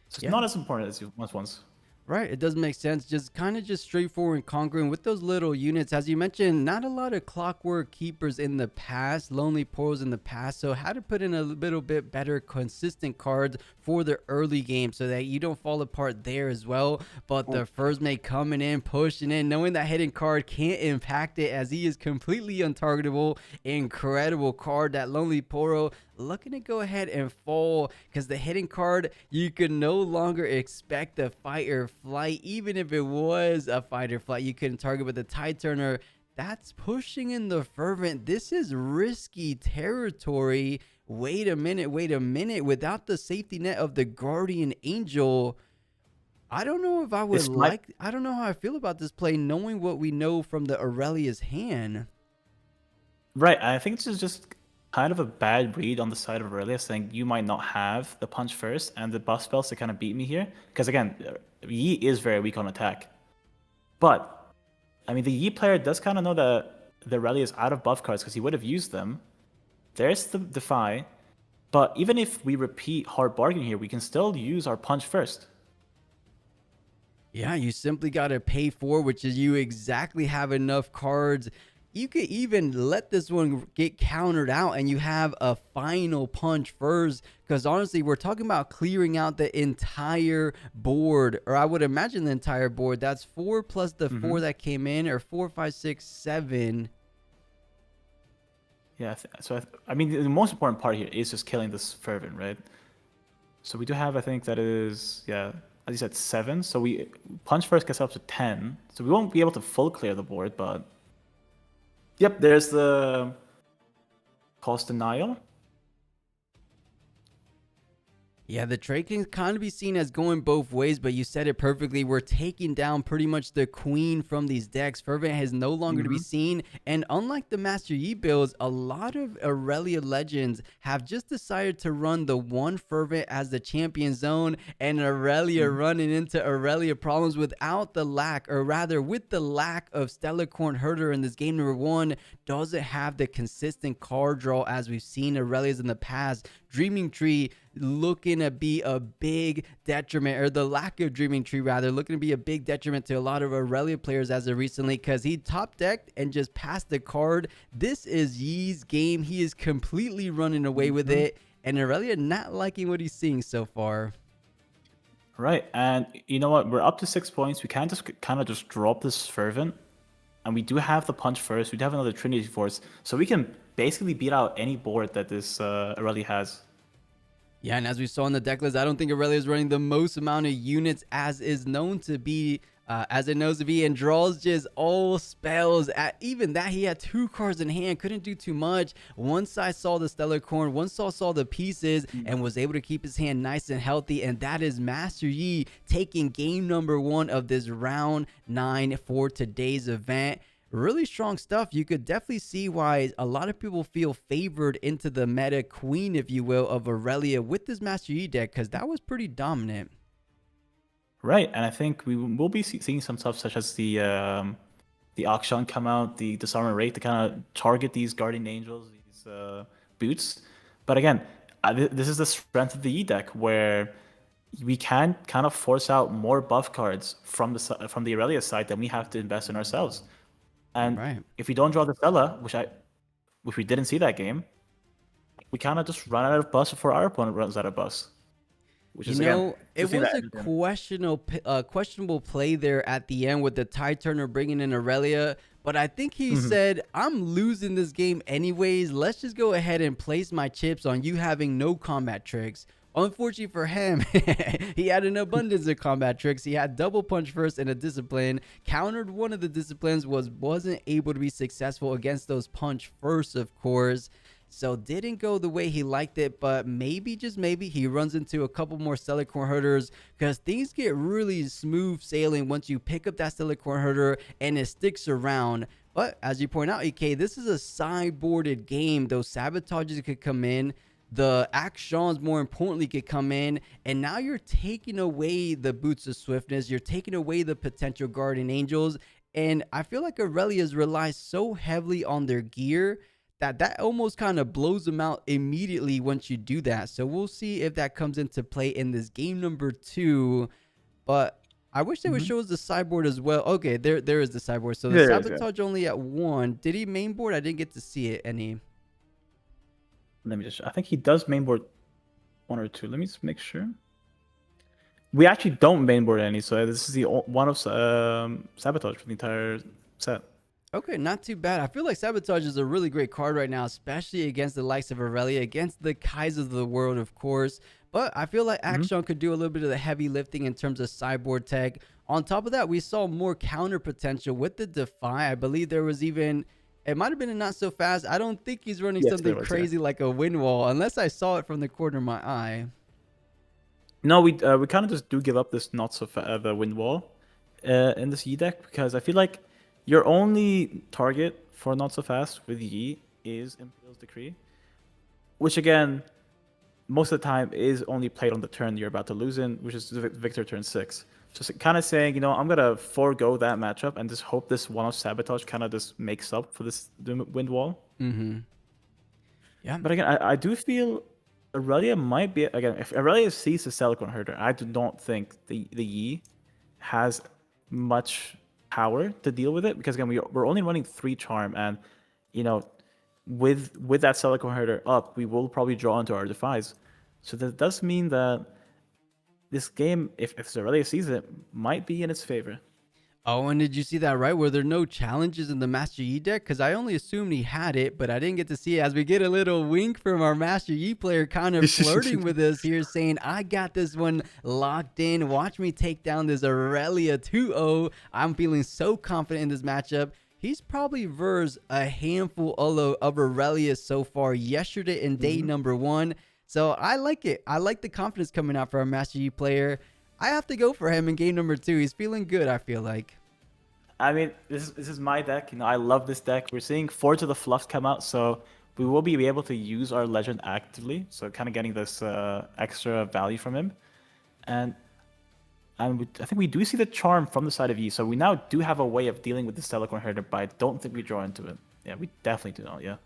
So it's not as important as you once. Right, it does make sense. Just straightforward and conquering with those little units. As you mentioned, not a lot of Clockwork Keepers in the past, Lonely Portals in the past. So how to put in a little bit better consistent cards for the early game so that you don't fall apart there as well. But the first mate coming in, pushing in, knowing that hidden card can't impact it as he is completely untargetable. Incredible card, that Lonely Portal. Looking to go ahead and fall because the hidden card, you could no longer expect a fight or flight. Even if it was a fight or flight, you couldn't target with the Tide Turner. That's pushing in the Fervent. This is risky territory. Wait a minute. Without the safety net of the Guardian Angel, I don't know if I would I don't know how I feel about this play knowing what we know from the Aurelia's hand. Right, I think this is just kind of a bad read on the side of Aurelia, saying you might not have the punch first and the buff spells to kind of beat me here. Because again, Yi is very weak on attack. But, I mean, the Yi player does kind of know that the Aurelia is out of buff cards because he would have used them. There's the Defy. But even if we repeat Hard Bargain here, we can still use our punch first. Yeah, you simply got to pay for, which is you exactly have enough cards. You could even let this one get countered out and you have a final punch first, because honestly, we're talking about clearing out the entire board, or I would imagine the entire board. That's 4 plus the 4 that came in, or 4, 5, 6, 7. Yeah, I mean, the most important part here is just killing this Fervent, right? So we do have, I think that is, yeah, as you said, 7. So we punch first gets up to 10. So we won't be able to full clear the board, but yep, there's the cost denial. Yeah, the trade can kind of be seen as going both ways, but you said it perfectly. We're taking down pretty much the queen from these decks. Fervent has no longer to be seen, and unlike the Master Yi builds, a lot of Aurelia Legends have just decided to run the 1 Fervent as the champion zone, and Aurelia running into Aurelia problems without the lack, or rather with the lack of Stellacorn Herder in this game number 1. doesn't have the consistent card draw as we've seen Aurelia's in the past. Dreaming Tree looking to be a big detriment, or the lack of Dreaming Tree rather, looking to be a big detriment to a lot of Aurelia players as of recently, because he top decked and just passed the card. This is Yi's game. He is completely running away with it, and Aurelia not liking what he's seeing so far. Right, and you know what? We're up to 6 points. We can't just kind of just drop this Fervent, and we do have the Punch first. We do have another Trinity Force, so we can basically beat out any board that this Aurelia has. Yeah, and as we saw in the deck list, I don't think Aurelia is running the most amount of units as is known to be, as it knows to be, and draws just all spells. At even that, he had 2 cards in hand, couldn't do too much. One side saw the Stellar Corn, one saw the pieces, and was able to keep his hand nice and healthy. And that is Master Yi taking game number 1 of this round 9 for today's event. Really strong stuff. You could definitely see why a lot of people feel favored into the meta queen, if you will, of Aurelia with this Master Yi deck, because that was pretty dominant. Right, and I think we will be seeing some stuff such as the Akshan come out, the Disarmor Rate to kind of target these Guardian Angels, these boots. But again, this is the strength of the E deck, where we can kind of force out more buff cards from the Aurelia side than we have to invest in ourselves. And if we don't draw the Stella, which we didn't see that game, we kind of just run out of buffs before our opponent runs out of buffs. Which is, again, it was a questionable play there at the end with the Tide Turner bringing in Aurelia. But I think he said, I'm losing this game anyways. Let's just go ahead and place my chips on you having no combat tricks. Unfortunately for him, he had an abundance of combat tricks. He had double punch first and a discipline. Countered one of the disciplines, wasn't able to be successful against those punch first, of course. So didn't go the way he liked it, but maybe, just maybe, he runs into a couple more Stellar Corn Herders, because things get really smooth sailing once you pick up that Stellar Corn Herder and it sticks around. But as you point out, EK, this is a sideboarded game. Those sabotages could come in. The actions, more importantly, could come in, and now you're taking away the Boots of Swiftness. You're taking away the potential Guardian Angels, and I feel like Aurelia's relies so heavily on their gear that almost kind of blows them out immediately once you do that. So we'll see if that comes into play in this game number 2. But I wish they would show us the sideboard as well. Okay, there is the sideboard. So the sabotage only at 1. Did he mainboard? I didn't get to see it any. Let me just, I think he does mainboard 1 or 2. Let me just make sure. We actually don't mainboard any, so this is the one of sabotage for the entire set. Okay, not too bad. I feel like Sabotage is a really great card right now, especially against the likes of Aurelia, against the Kaisers of the world, of course. But I feel like Action could do a little bit of the heavy lifting in terms of sideboard tech. On top of that, we saw more counter potential with the Defy. I believe there was even... It might have been a not so fast. I don't think he's running something crazy like a wind wall, unless I saw it from the corner of my eye. No, we kind of just do give up this not so the wind wall in this Yi deck, because I feel like your only target for not so fast with Yi is Imperial's Decree, which again, most of the time is only played on the turn you're about to lose in, which is Victor turn 6. Just kind of saying, you know, I'm going to forego that matchup and just hope this one of Sabotage kind of just makes up for this wind wall. Yeah. But again, I do feel Aurelia might be, again, if Aurelia sees the Stellar Corn Herder, I do not think the Yi has much power to deal with it, because again, we're only running 3 Charm, and, you know, with that Stellar Corn Herder up, we will probably draw into our Defies. So that does mean that this game, if Aurelia sees it, might be in its favor. Oh, and did you see that right? Were there no challenges in the Master Yi deck? Because I only assumed he had it, but I didn't get to see it. As we get a little wink from our Master Yi player kind of flirting with us here, saying, I got this one locked in. Watch me take down this Aurelia 2-0. I'm feeling so confident in this matchup. He's probably versed a handful of Aurelia so far yesterday in day number 1. So I like it. I like the confidence coming out for our Master Yi player. I have to go for him in game number 2. He's feeling good, I feel like. I mean, this is my deck. You know, I love this deck. We're seeing Forge of the Fluff come out, so we will be able to use our Legend actively. So kind of getting this extra value from him. And I think we do see the Charm from the side of Yi. So we now do have a way of dealing with the Stellar Corn Herder, but I don't think we draw into it. Yeah, we definitely do not. Yeah.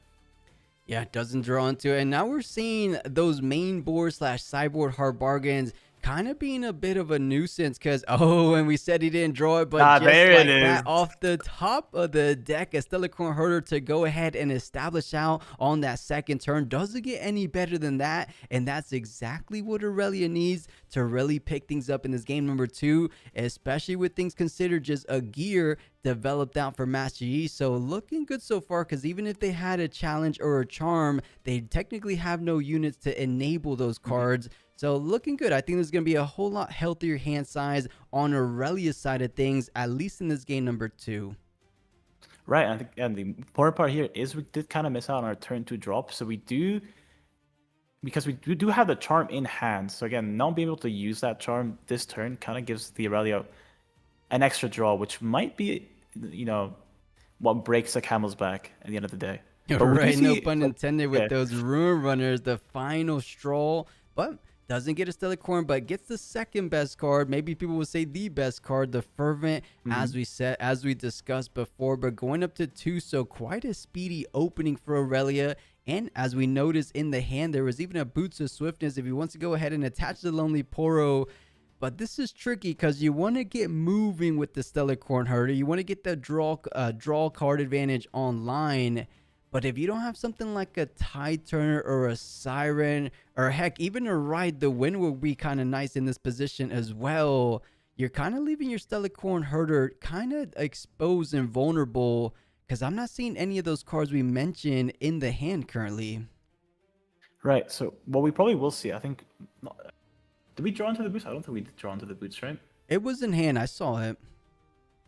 Yeah, it doesn't draw into it. And now we're seeing those main board slash sideboard hard bargains kind of being a bit of a nuisance because, oh, and we said he didn't draw it, but just There it like that, is. off the top of the deck, a Stellarcorn Herder to go ahead and establish out on that second turn. Doesn't get any better than that. And that's exactly what Aurelia needs to really pick things up in this game number 2, especially with things considered just a gear developed out for Master Yi. So looking good so far, because even if they had a challenge or a charm, they technically have no units to enable those cards. So looking good. I think there's going to be a whole lot healthier hand size on Aurelia's side of things, at least in this game number 2. Right, and the important part here is we did kind of miss out on our turn 2 drop. So we do, because we do have the charm in hand. So again, not being able to use that charm this turn kind of gives the Aurelia an extra draw, which might be, what breaks the camel's back at the end of the day. But right, no pun intended with those Ruin Runners, the final straw, but doesn't get a Stellarcorn, but gets the second best card. Maybe people would say the best card, the Fervent, as we discussed before, but going up to 2, so quite a speedy opening for Aurelia. And as we noticed in the hand, there was even a Boots of Swiftness if he wants to go ahead and attach the Lonely Poro. But this is tricky because you want to get moving with the Stellarcorn Herder. You want to get the draw card advantage online. But if you don't have something like a Tide Turner or a Siren, or heck, even a Ride the Wind will be kind of nice in this position as well, you're kind of leaving your Stellarcorn Herder kind of exposed and vulnerable, because I'm not seeing any of those cards we mentioned in the hand currently. Right, so what we probably will see, I think... Did we draw into the boots? I don't think we did draw into the boots, right? It was in hand. I saw it.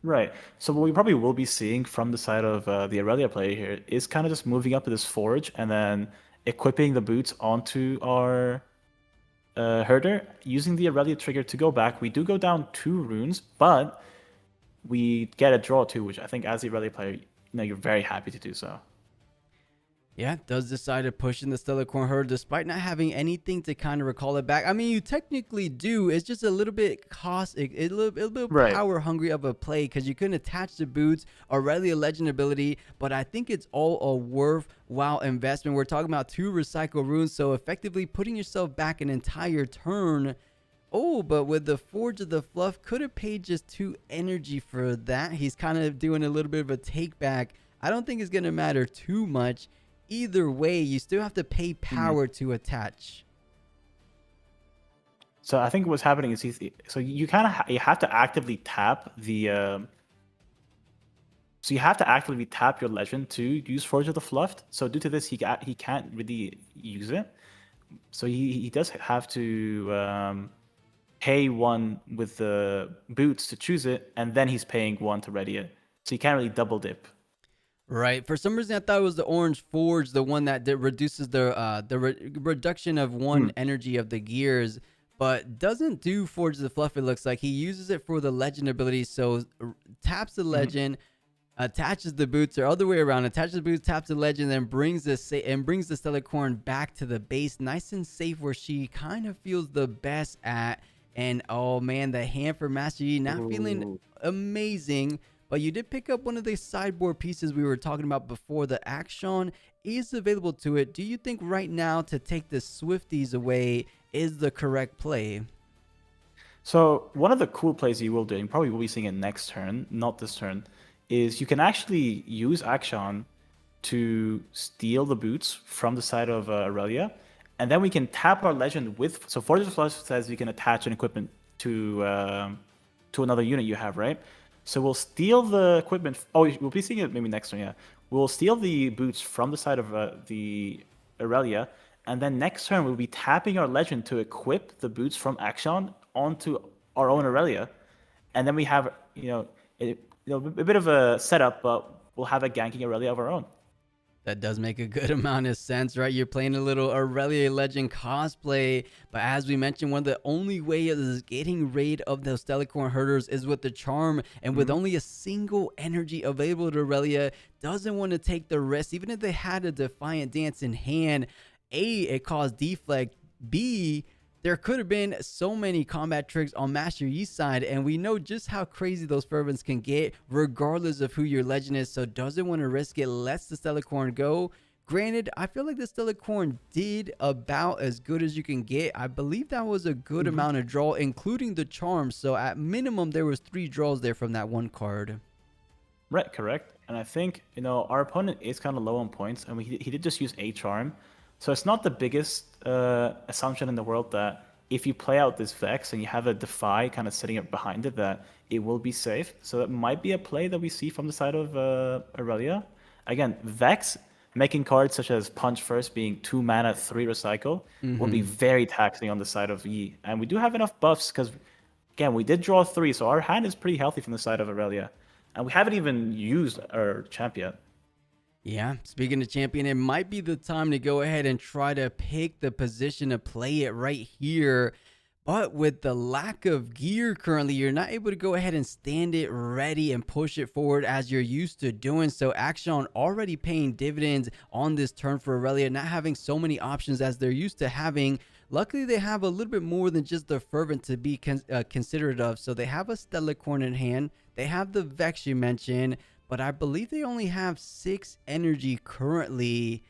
Right. So what we probably will be seeing from the side of the Aurelia player here is kind of just moving up to this forge and then equipping the boots onto our herder, using the Aurelia trigger to go back. We do go down 2 runes, but we get a draw too, which I think as the Aurelia player, you're very happy to do so. Yeah, does decide to push in the Stellarcorn Herder despite not having anything to kind of recall it back. I mean, you technically do. It's just a little bit a little bit power hungry of a play because you couldn't attach the boots, Aurelia Legend ability, but I think it's all a worthwhile investment. We're talking about 2 recycle runes, so effectively putting yourself back an entire turn. Oh, but with the Forge of the Fluff, could have paid just 2 energy for that. He's kind of doing a little bit of a take back. I don't think it's going to matter too much. Either way, you still have to pay power to attach. So I think what's happening is so you kind of you have to actively tap the so you have to actively tap your legend to use Forge of the Fluff. So due to this, he can't really use it. So he does have to pay 1 with the boots to choose it, and then he's paying 1 to ready it. So you can't really double dip. Right. For some reason, I thought it was the Orange Forge, the one that reduces the reduction of 1 energy of the gears, but doesn't do Forge of the Fluff. It looks like he uses it for the legend ability. So taps the legend, attaches the boots, or other way around. Attaches the boots, taps the legend, then brings the Stellarcorn back to the base, nice and safe, where she kind of feels the best at. And oh man, the hand for Master Yi not feeling amazing. But you did pick up one of the sideboard pieces we were talking about before. The Action is available to it. Do you think right now to take the Swifties away is the correct play? So one of the cool plays you will do, and probably will be seeing it next turn, not this turn, is you can actually use Action to steal the boots from the side of Aurelia, and then we can tap our legend with... So Forge of the Flush says you can attach an equipment to another unit you have, right? So we'll steal the equipment. Oh, we'll be seeing it maybe next turn, yeah. We'll steal the boots from the side of the Aurelia, and then next turn we'll be tapping our legend to equip the boots from Action onto our own Aurelia, and then we have a bit of a setup, but we'll have a ganking Aurelia of our own. That does make a good amount of sense, right? You're playing a little Aurelia Legend cosplay, but as we mentioned, one of the only ways is getting rid of those Stellarcorn Herders is with the charm, and with only a single energy available to Aurelia, doesn't want to take the risk, even if they had a Defiant Dance in hand. A, it caused deflect. B, There could have been so many combat tricks on Master Yi's side, and we know just how crazy those fervents can get regardless of who your legend is, so doesn't want to risk it, lets the Stellarcorn go. Granted, I feel like the Stellarcorn did about as good as you can get. I believe that was a good amount of draw, including the charms, so at minimum there was 3 draws there from that one card. Right, correct. And I think, our opponent is kind of low on points, and he did just use a charm. So it's not the biggest assumption in the world that if you play out this Vex and you have a Defy kind of sitting up behind it, that it will be safe. So that might be a play that we see from the side of Aurelia. Again, Vex making cards such as Punch First being 2 mana, 3 recycle will be very taxing on the side of Yi. And we do have enough buffs because, again, we did draw 3, so our hand is pretty healthy from the side of Aurelia. And we haven't even used our champ yet. Yeah, speaking of champion, it might be the time to go ahead and try to pick the position to play it right here. But with the lack of gear currently, you're not able to go ahead and stand it ready and push it forward as you're used to doing. So Action already paying dividends on this turn for Aurelia, not having so many options as they're used to having. Luckily, they have a little bit more than just the Fervent to be considerate of. So they have a Stellarcorn in hand. They have the Vex you mentioned. But I believe they only have 6 energy currently.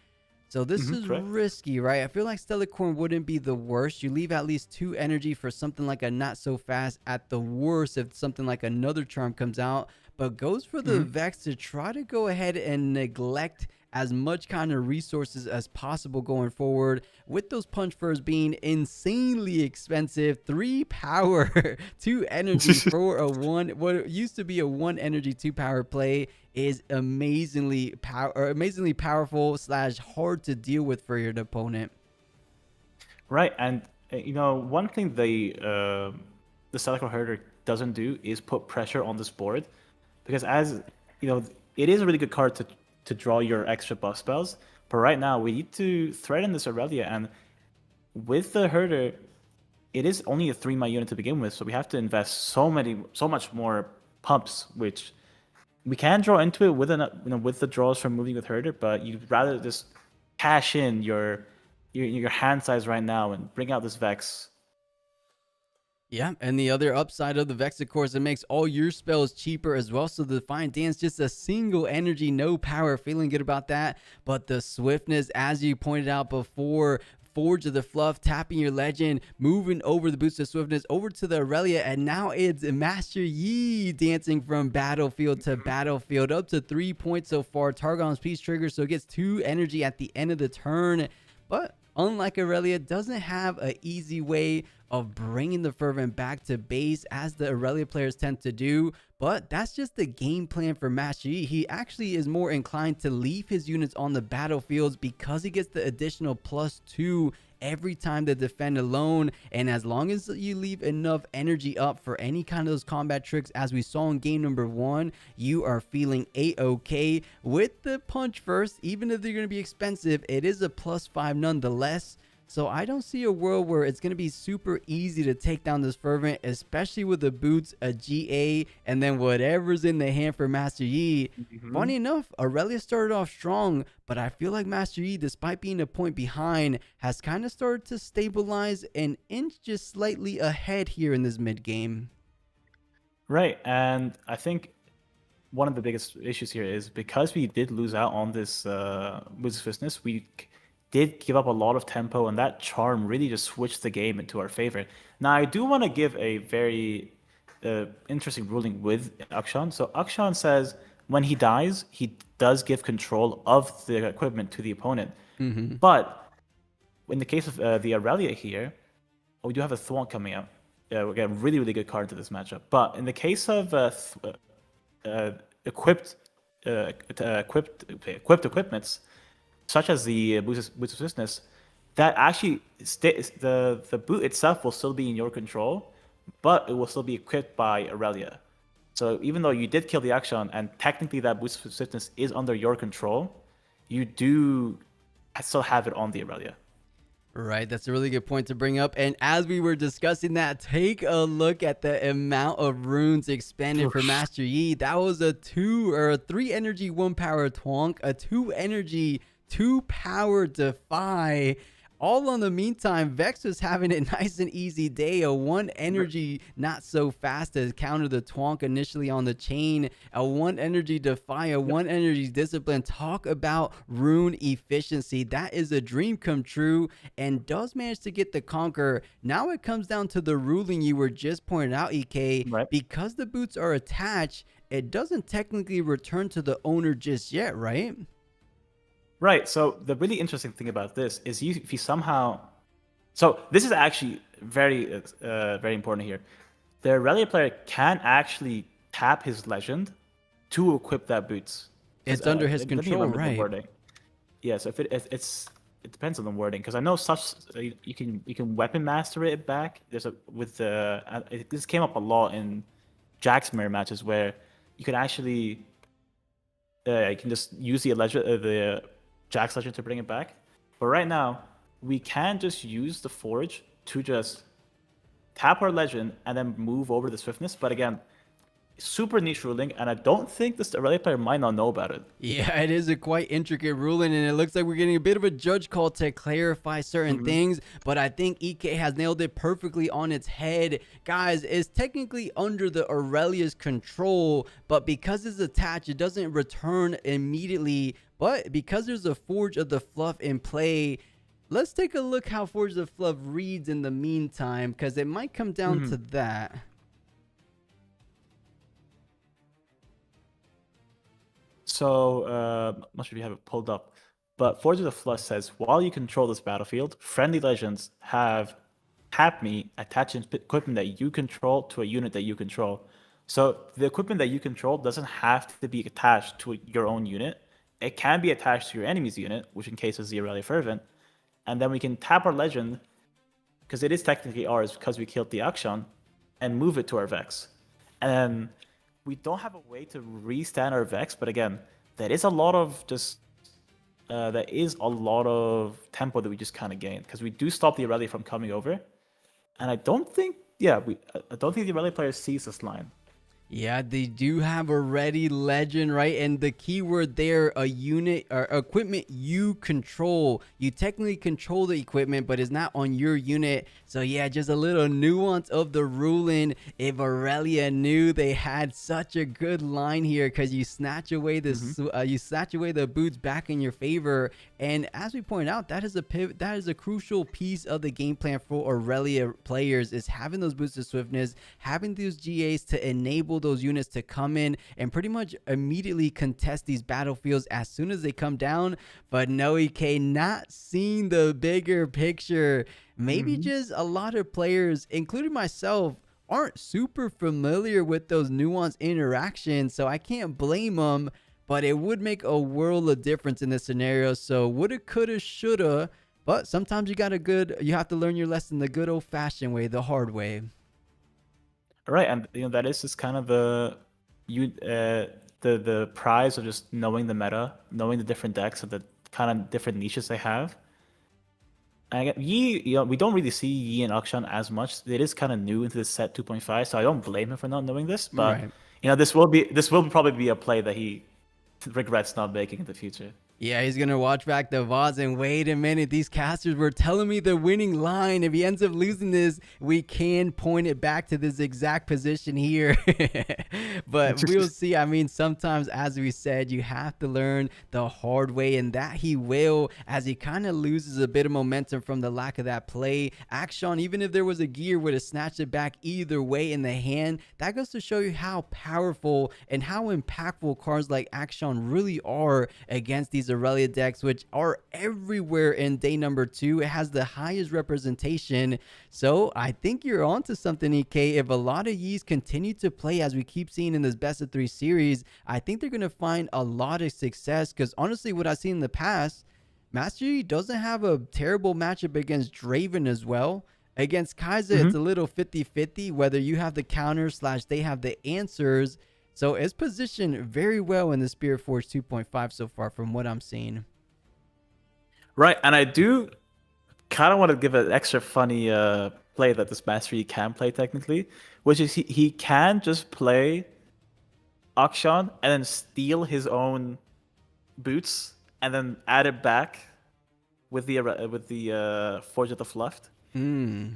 So this is risky, right? I feel like Stellarcorn wouldn't be the worst. You leave at least 2 energy for something like a not so fast at the worst if something like another charm comes out. But goes for the Vex to try to go ahead and neglect as much kind of resources as possible going forward, with those punch furs being insanely expensive. 3 power 2 energy for a what used to be a 1 energy 2 power play is amazingly powerful / hard to deal with for your opponent. Right, and one thing the Stellarcorn Herder doesn't do is put pressure on this board, because as it is a really good card to draw your extra buff spells. But right now, we need to threaten this Aurelia, and with the Herder, it is only a 3 mana unit to begin with, so we have to invest so much more pumps, which we can draw into it with with the draws from moving with Herder, but you'd rather just cash in your hand size right now and bring out this Vex. Yeah, and the other upside of the Vex, of course, it makes all your spells cheaper as well. So the Defiant Dance, just a single energy, no power, feeling good about that. But the swiftness, as you pointed out before, Forge of the Fluff, tapping your legend, moving over the boost of swiftness over to the Aurelia, and now it's Master Yi dancing from battlefield to battlefield, up to 3 points so far. Targon's Peace trigger, so it gets 2 energy at the end of the turn. But unlike Aurelia, doesn't have an easy way of bringing the Fervent back to base as the Aurelia players tend to do. But that's just the game plan for Master Yi. He actually is more inclined to leave his units on the battlefields because he gets the additional +2 every time they defend alone. And as long as you leave enough energy up for any kind of those combat tricks, as we saw in game number 1, you are feeling a-okay. With the punch first, even if they're going to be expensive, it is a +5 nonetheless. So I don't see a world where it's going to be super easy to take down this Fervent, especially with the boots, a GA, and then whatever's in the hand for Master Yi. Funny enough, Aurelia started off strong, but I feel like Master Yi, despite being a point behind, has kind of started to stabilize and inch just slightly ahead here in this mid game. Right, and I think one of the biggest issues here is because we did lose out on this Wizard's Fistness, we did give up a lot of tempo, and that charm really just switched the game into our favor. Now, I do want to give a very interesting ruling with Akshan. So Akshan says when he dies, he does give control of the equipment to the opponent. But in the case of the Aurelia here, we do have a Thwomp coming out. We get a really, really good card to this matchup. But in the case of equipped equipments, such as the boost of swiftness, that actually the boot itself will still be in your control, but it will still be equipped by Aurelia. So even though you did kill the action and technically that boost of swiftness is under your control, you do still have it on the Aurelia. Right, that's a really good point to bring up. And as we were discussing that, take a look at the amount of runes expanded for Master Yi. That was a 2 or a 3 energy 1 power Twonk, a 2 energy 2 power Defy, All on the meantime, Vex was having a nice and easy day. A 1 energy not so fast to counter the Twonk initially on the chain. A 1 energy Defy, a 1 energy Discipline. Talk about rune efficiency. That is a dream come true, and does manage to get the Conquer. Now it comes down to the ruling you were just pointing out, EK. Right. Because the boots are attached, it doesn't technically return to the owner just yet, right? Right. So the really interesting thing about this is if you somehow, so this is actually very important here. The Aurelia player can actually tap his legend to equip that boots. It's under his control, right? Yeah. So if it depends on the wording, because I know you can weapon master it back. This came up a lot in Jack's mirror matches where you can actually you can just use the Jack's legend to bring it back. But right now, we can just use the Forge to just tap our legend and then move over the swiftness. But again, super niche ruling, and I don't think this Aurelia player might not know about it. Yeah, it is a quite intricate ruling, and it looks like we're getting a bit of a judge call to clarify certain things, but I think EK has nailed it perfectly on its head. Guys, it's technically under the Aurelia's control, but because it's attached, it doesn't return immediately. But because there's a Forge of the Fluff in play, let's take a look how Forge of the Fluff reads in the meantime, because it might come down to that. So, I'm not sure if you have it pulled up, but Forge of the Fluff says, while you control this battlefield, friendly legends have tap me, attach equipment that you control to a unit that you control. So the equipment that you control doesn't have to be attached to your own unit. It can be attached to your enemy's unit, which in case is the Aurelia Fervent. And then we can tap our legend, because it is technically ours because we killed the Akshan, and move it to our Vex. And then we don't have a way to restand our Vex, but again, there is a lot of tempo that we just kind of gain, because we do stop the Aurelia from coming over. And I don't think the Aurelia player sees this line. Yeah, they do have a ready legend, right? And the keyword there, a unit or equipment you control. You technically control the equipment, but it's not on your unit. So yeah, just a little nuance of the ruling. If Aurelia knew they had such a good line here, because you snatch away the boots back in your favor. And as we point out, that is a crucial piece of the game plan for Aurelia players, is having those boots of swiftness, having those GAs to enable those units to come in and pretty much immediately contest these battlefields as soon as they come down. But no, EK, not seeing the bigger picture. Maybe just a lot of players, including myself, aren't super familiar with those nuanced interactions, so I can't blame them, but it would make a world of difference in this scenario. So woulda, coulda, shoulda, but sometimes you have to learn your lesson the good old-fashioned way, the hard way. Right, and that is just kind of the prize of just knowing the meta, knowing the different decks and the kind of different niches they have. And Yi, we don't really see Yi and Akshan as much. It is kind of new into the set 2.5, so I don't blame him for not knowing this. But this will probably be a play that he regrets not making in the future. Yeah, he's going to watch back the VODs and wait a minute. These casters were telling me the winning line. If he ends up losing this, we can point it back to this exact position here. But we'll see. I mean, sometimes, as we said, you have to learn the hard way, and that he will, as he kind of loses a bit of momentum from the lack of that play. Akshan, even if there was a gear, would have snatched it back either way in the hand. That goes to show you how powerful and how impactful cards like Akshan really are against these Aurelia decks, which are everywhere in day number 2. It has the highest representation. So I think you're onto something, EK. If a lot of Yis continue to play as we keep seeing in this best of 3 series, I think they're going to find a lot of success, because honestly, what I've seen in the past, Master Yi doesn't have a terrible matchup against Draven as well. Against Kai'Sa, it's a little 50-50, whether you have the counter / they have the answers. So it's positioned very well in the Spiritforged 2.5 so far from what I'm seeing. Right, and I do kind of want to give an extra funny play that this Master Yi can play technically, which is he can just play Akshan and then steal his own boots and then add it back with the Forge of the Left. Hmm.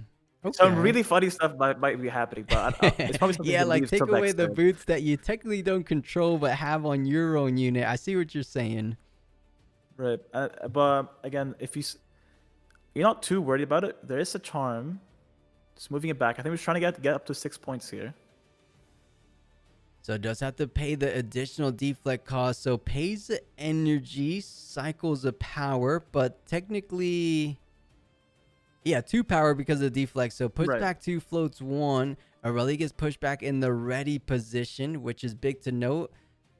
Some Okay. really funny stuff might be happening, but it's probably something Yeah, to like leave take till away next the time. boots that you technically don't control but have on your own unit. I see what you're saying. Right. But again, you're not too worried about it, there is a charm. Just moving it back. I think we're trying to get up to 6 points here. So it does have to pay the additional deflect cost. So pays the energy, cycles of power, but technically, yeah, 2 power because of deflect. So push Right. back 2, floats 1. Aurelia gets pushed back in the ready position, which is big to note.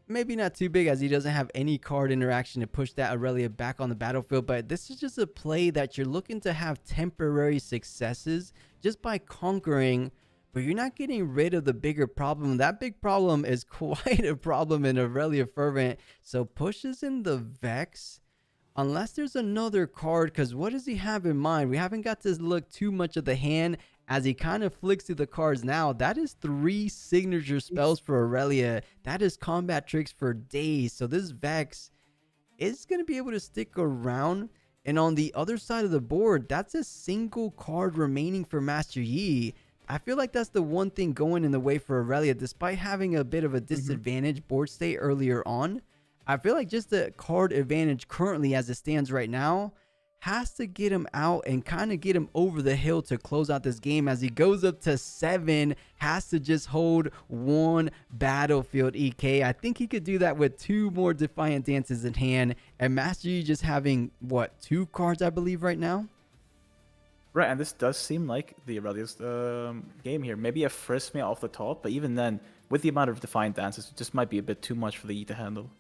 Maybe not too big as he doesn't have any card interaction to push that Aurelia back on the battlefield, but this is just a play that you're looking to have temporary successes just by conquering, but you're not getting rid of the bigger problem. That big problem is quite a problem in Aurelia Fervent. So pushes in the Vex. Unless there's another card, because what does he have in mind? We haven't got to look too much of the hand as he kind of flicks through the cards now. That is 3 signature spells for Aurelia. That is combat tricks for days. So this Vex is going to be able to stick around. And on the other side of the board, that's a single card remaining for Master Yi. I feel like that's the one thing going in the way for Aurelia, despite having a bit of a disadvantage board state earlier on. I feel like just the card advantage currently as it stands right now has to get him out and kind of get him over the hill to close out this game. As he goes up to 7, has to just hold 1 battlefield EK. I think he could do that with 2 more Defiant Dances in hand, and Master Yi just having what, 2 cards I believe right now. Right, and this does seem like the Aurelia's game here. Maybe a Frisk me off the top, but even then, with the amount of Defiant Dances, it just might be a bit too much for the E to handle.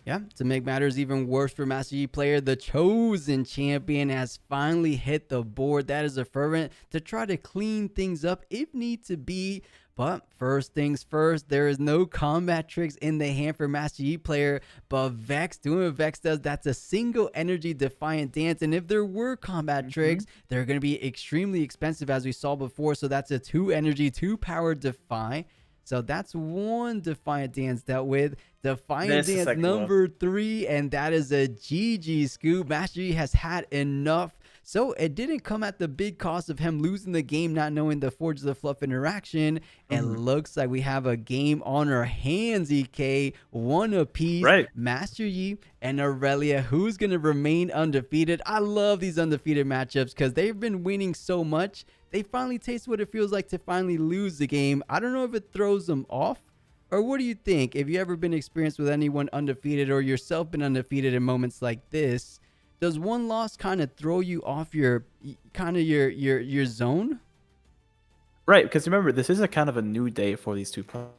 Yeah, to make matters even worse for Master Yi player, the Chosen Champion has finally hit the board. That is a Fervent to try to clean things up if need to be. But first things first, there is no combat tricks in the hand for Master Yi player. But Vex, doing what Vex does, that's a single energy Defiant Dance. And if there were combat tricks, they're going to be extremely expensive as we saw before. So that's a 2 energy, 2 power Defy. So that's 1 Defiant Dance dealt with. Defiant Dance number 3, and that is a GG scoop. Master Yi has had enough. So it didn't come at the big cost of him losing the game, not knowing the Forge of the Fluff interaction. It looks like we have a game on our hands, EK. 1 apiece. Right. Master Yi and Aurelia, who's going to remain undefeated. I love these undefeated matchups because they've been winning so much. They finally taste what it feels like to finally lose the game. I don't know if it throws them off, or what do you think? Have you ever been experienced with anyone undefeated or yourself been undefeated in moments like this? Does one loss kind of throw you off your zone? Right, because remember, this is a kind of a new day for these two players.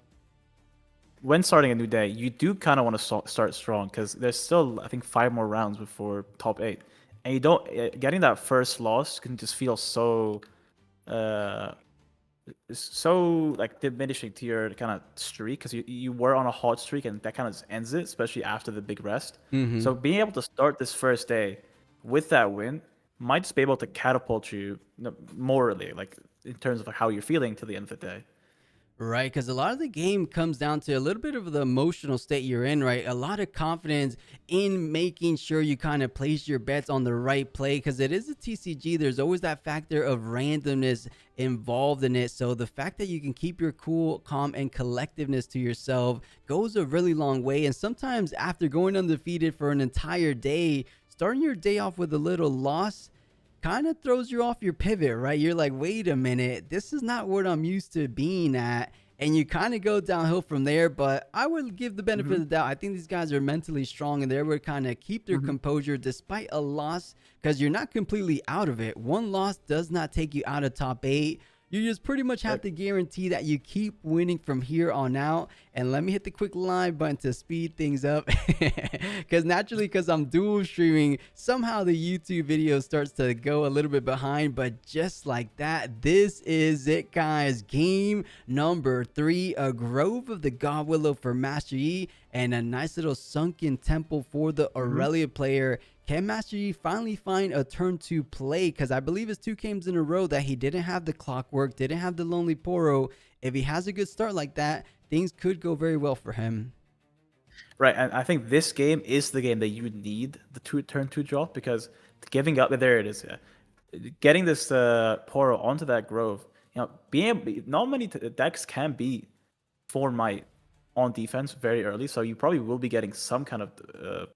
When starting a new day, you do kind of want to start strong because there's still, I think, 5 more rounds before top 8, and you don't getting that first loss can just feel so like diminishing to your kind of streak because you were on a hot streak and that kind of ends it, especially after the big rest. So being able to start this first day with that win might just be able to catapult you morally, like in terms of how you're feeling to the end of the day. Right, because a lot of the game comes down to a little bit of the emotional state you're in, right? A lot of confidence in making sure you kind of place your bets on the right play because it is a TCG. There's always that factor of randomness involved in it. So the fact that you can keep your cool, calm, and collectiveness to yourself goes a really long way. And sometimes after going undefeated for an entire day, starting your day off with a little loss kind of throws you off your pivot, right? You're like, wait a minute, this is not what I'm used to being at. And you kind of go downhill from there. But I would give the benefit of the doubt. I think these guys are mentally strong and they're able to kind of keep their composure despite a loss because you're not completely out of it. 1 loss does not take you out of top 8. You just pretty much have to guarantee that you keep winning from here on out. And let me hit the quick live button to speed things up. Because naturally, because I'm dual streaming, somehow the YouTube video starts to go a little bit behind. But just like that, this is it, guys. Game number 3, a Grove of the God Willow for Master Yi and a nice little Sunken Temple for the Aurelia player. Can Master Yi finally find a turn to play? Because I believe it's 2 games in a row that he didn't have the Clockwork, didn't have the Lonely Poro. If he has a good start like that, things could go very well for him. Right, and I think this game is the game that you need the turn 2 drop, because giving up, there it is, yeah. Getting this Poro onto that Grove, not many decks can beat 4 Might on defense very early, so you probably will be getting some kind of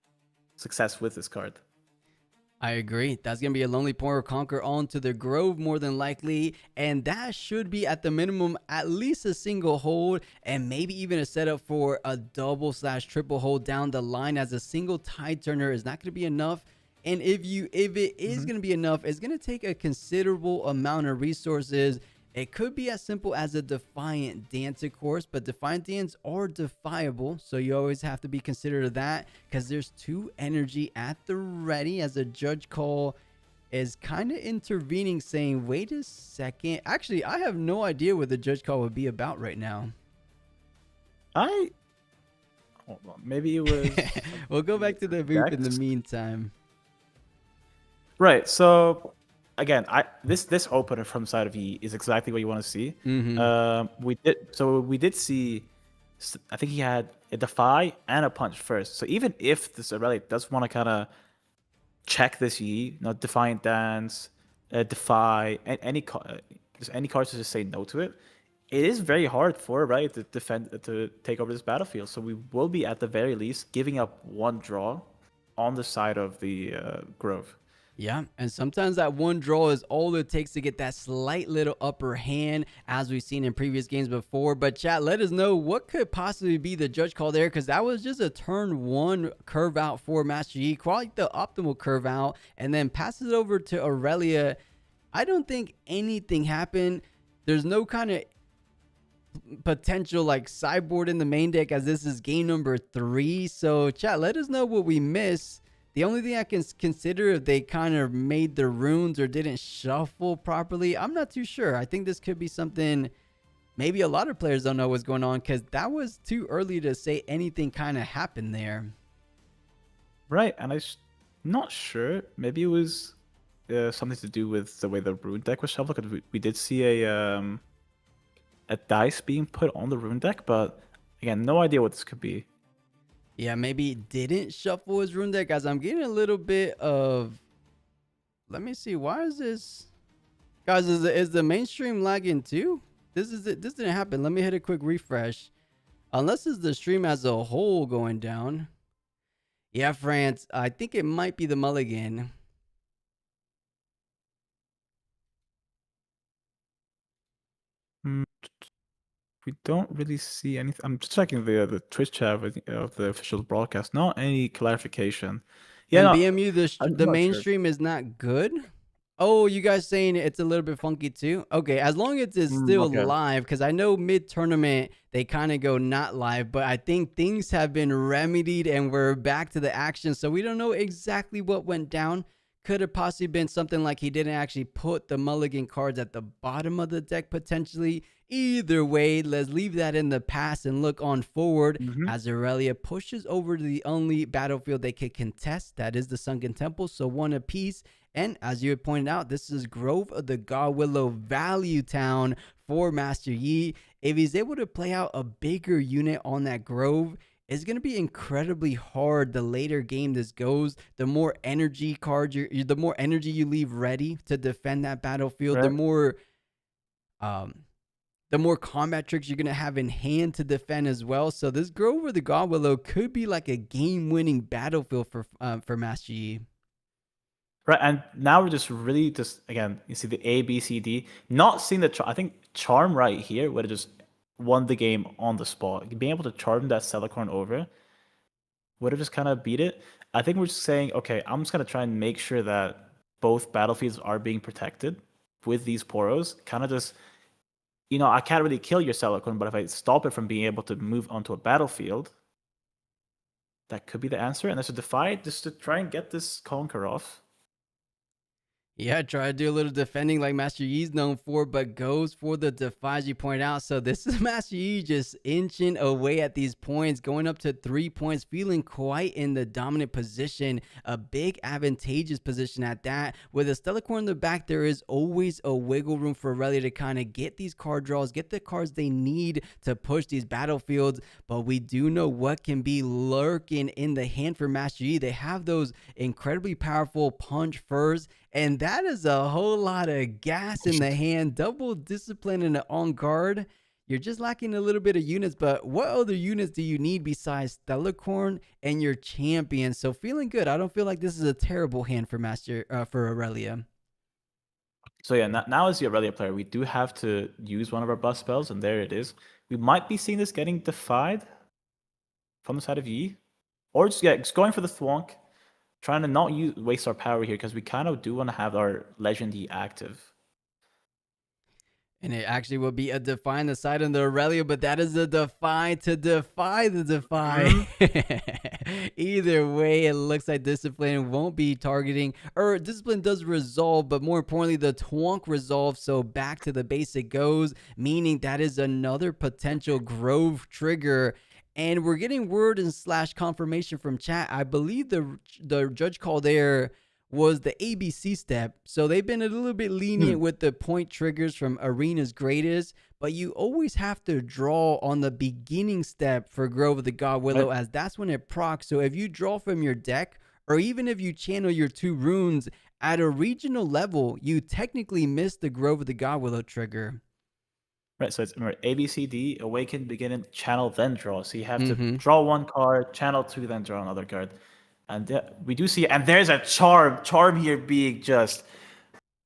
success with this card. I agree. That's going to be a Lonely Poro Conquer onto the Grove more than likely. And that should be at the minimum at least a single hold, and maybe even a setup for a double/triple hold down the line, as a single Tide Turner is not going to be enough. And if it is going to be enough, it's going to take a considerable amount of resources. It could be as simple as a Defiant Dance, of course, but Defiant Dance are defiable, so you always have to be considerate of that, because there's 2 energy at the ready, as a Judge Call is kind of intervening, saying, wait a second. Actually, I have no idea what the Judge Call would be about right now. Hold on, maybe it was... We'll go back to the booth in the meantime. Right, so... Again, this opener from side of E is exactly what you want to see. We did see, I think he had a Defy and a Punch first. So even if this Aurelia does want to kind of check this E, Defiant Dance, Defy, any cards to just say no to it, it is very hard for Aurelia to take over this battlefield. So we will be at the very least giving up 1 draw on the side of the Grove. Yeah, and sometimes that 1 draw is all it takes to get that slight little upper hand, as we've seen in previous games before. But chat, let us know what could possibly be the Judge Call there, because that was just a turn 1 curve out for Master Yi, quite the optimal curve out, and then passes it over to Aurelia. I don't think anything happened. There's no kind of potential like sideboard in the main deck, as this is game number 3. So chat, let us know what we missed. The only thing I can consider, if they kind of made the runes or didn't shuffle properly, I'm not too sure. I think this could be something maybe a lot of players don't know what's going on, because that was too early to say anything kind of happened there. Right, and I'm not sure. Maybe it was something to do with the way the rune deck was shuffled, because we did see a dice being put on the rune deck, but again, no idea what this could be. Yeah, maybe he didn't shuffle his rune deck, guys. I'm getting a little bit of... Let me see. Why is this... Guys, is the mainstream lagging too? This didn't happen. Let me hit a quick refresh. Unless it's the stream as a whole going down. Yeah, France. I think it might be the mulligan. We don't really see anything. I'm just checking the Twitch chat of the official broadcast. Not any clarification. Yeah, BMU, the mainstream is not good. Oh, you guys saying it's a little bit funky too? Okay, as long as it's still live, because I know mid-tournament they kind of go not live, but I think things have been remedied and we're back to the action, so we don't know exactly what went down. Could have possibly been something like he didn't actually put the mulligan cards at the bottom of the deck potentially. Either way, let's leave that in the past and look on forward as Aurelia pushes over to the only battlefield they could contest. That is the Sunken Temple, so 1 apiece. And as you had pointed out, this is Grove of the Godwillow Value Town for Master Yi. If he's able to play out a bigger unit on that Grove, it's going to be incredibly hard the later game this goes. The more energy cards, the more energy you leave ready to defend that battlefield, right, the more combat tricks you're going to have in hand to defend as well. So this Grove of the Godwillow could be like a game-winning battlefield for Master Yi. Right, and now we're just really again, you see the A, B, C, D. Not seeing the I think Charm right here would have just won the game on the spot. Being able to charm that Celicorn over would have just kind of beat it. I think we're just saying, okay, I'm just going to try and make sure that both battlefields are being protected with these Poros. Kind of just, I can't really kill your Celicorn, but if I stop it from being able to move onto a battlefield, that could be the answer. And there's a Defy just to try and get this Conquer off. Yeah, try to do a little defending like Master Yi's known for, but goes for the defy, as you pointed out. So this is Master Yi just inching away at these points, going up to 3 points, feeling quite in the dominant position, a big advantageous position at that. With a Stellar Core in the back, there is always a wiggle room for Aurelia to kind of get these card draws, get the cards they need to push these battlefields. But we do know what can be lurking in the hand for Master Yi. They have those incredibly powerful punch furs, and that is a whole lot of gas in the hand, double discipline and on guard. You're just lacking a little bit of units, but what other units do you need besides Stellarcorn and your champion? So feeling good. I don't feel like this is a terrible hand for for Aurelia. So yeah, now as the Aurelia player, we do have to use one of our buff spells, and there it is. We might be seeing this getting defied from the side of Yi, or just going for the thwonk, trying to not waste our power here because we kind of do want to have our Legend Yi active. And it actually will be a defy on the side of the Aurelia, but that is a defy to defy the defy. Either way, it looks like Discipline won't be targeting, or Discipline does resolve, but more importantly, the Twonk resolves, so back to the basic goes, meaning that is another potential Grove trigger. And we're getting word and slash confirmation from chat. I believe the judge call there was the ABC step. So they've been a little bit lenient with the point triggers from Arena's Greatest, but you always have to draw on the beginning step for Grove of the God Willow, as that's when it procs. So if you draw from your deck, or even if you channel your 2 runes at a regional level, you technically miss the Grove of the God Willow trigger. Right, so it's remember, A, B, C, D, awaken, begin, channel, then draw. So you have to draw 1 card, channel 2, then draw another card. And we do see, and there's a charm here being just,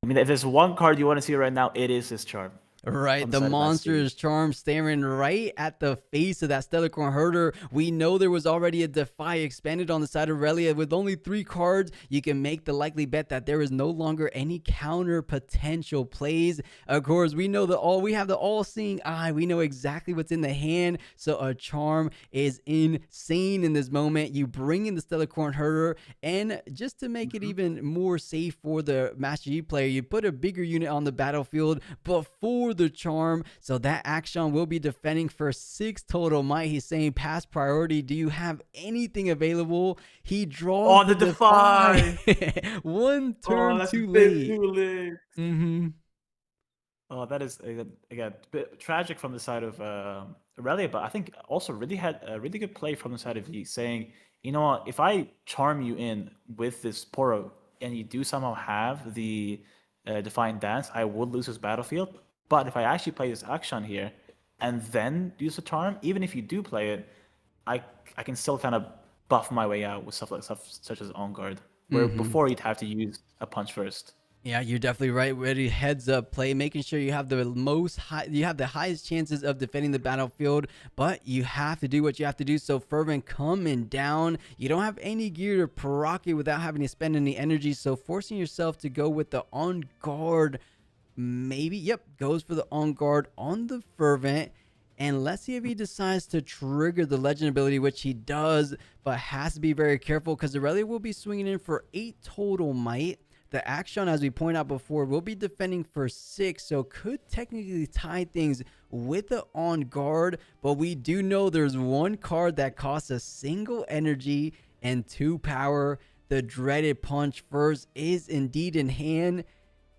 I mean, if there's one card you want to see right now, it is this charm. Right, the monster's charm staring right at the face of that Stellarcorn herder. We know there was already a defy expanded on the side of Aurelia. With only 3 cards, you can make the likely bet that there is no longer any counter potential plays. Of course, we know we have the all-seeing eye. We know exactly what's in the hand, so a charm is insane in this moment. You bring in the Stellarcorn herder, and just to make it even more safe for the Master Yi player, you put a bigger unit on the battlefield before the charm, so that Action will be defending for 6 total might. He's saying pass priority. Do you have anything available? He draws the defy. 1 turn too late. Oh, that is again a bit tragic from the side of Aurelia, but I think also really had a really good play from the side of Yi, saying, you know what, if I charm you in with this Poro and you do somehow have the Defiant Dance, I would lose this battlefield. But if I actually play this action here and then use the charm, even if you do play it, I can still kind of buff my way out with stuff such as On Guard, where before you'd have to use a punch first. Yeah, you're definitely right. Ready heads up play, making sure you have the highest chances of defending the battlefield, but you have to do what you have to do. So Fervent coming down. You don't have any gear to proc it without having to spend any energy, so forcing yourself to go with the On Guard. Maybe, yep, goes for the On Guard on the Fervent. And let's see if he decides to trigger the Legend ability, which he does, but has to be very careful because Aurelia will be swinging in for 8 total might. The Action, as we pointed out before, will be defending for 6, so could technically tie things with the On Guard, but we do know there's 1 card that costs a single energy and 2 power. The dreaded Punch First is indeed in hand.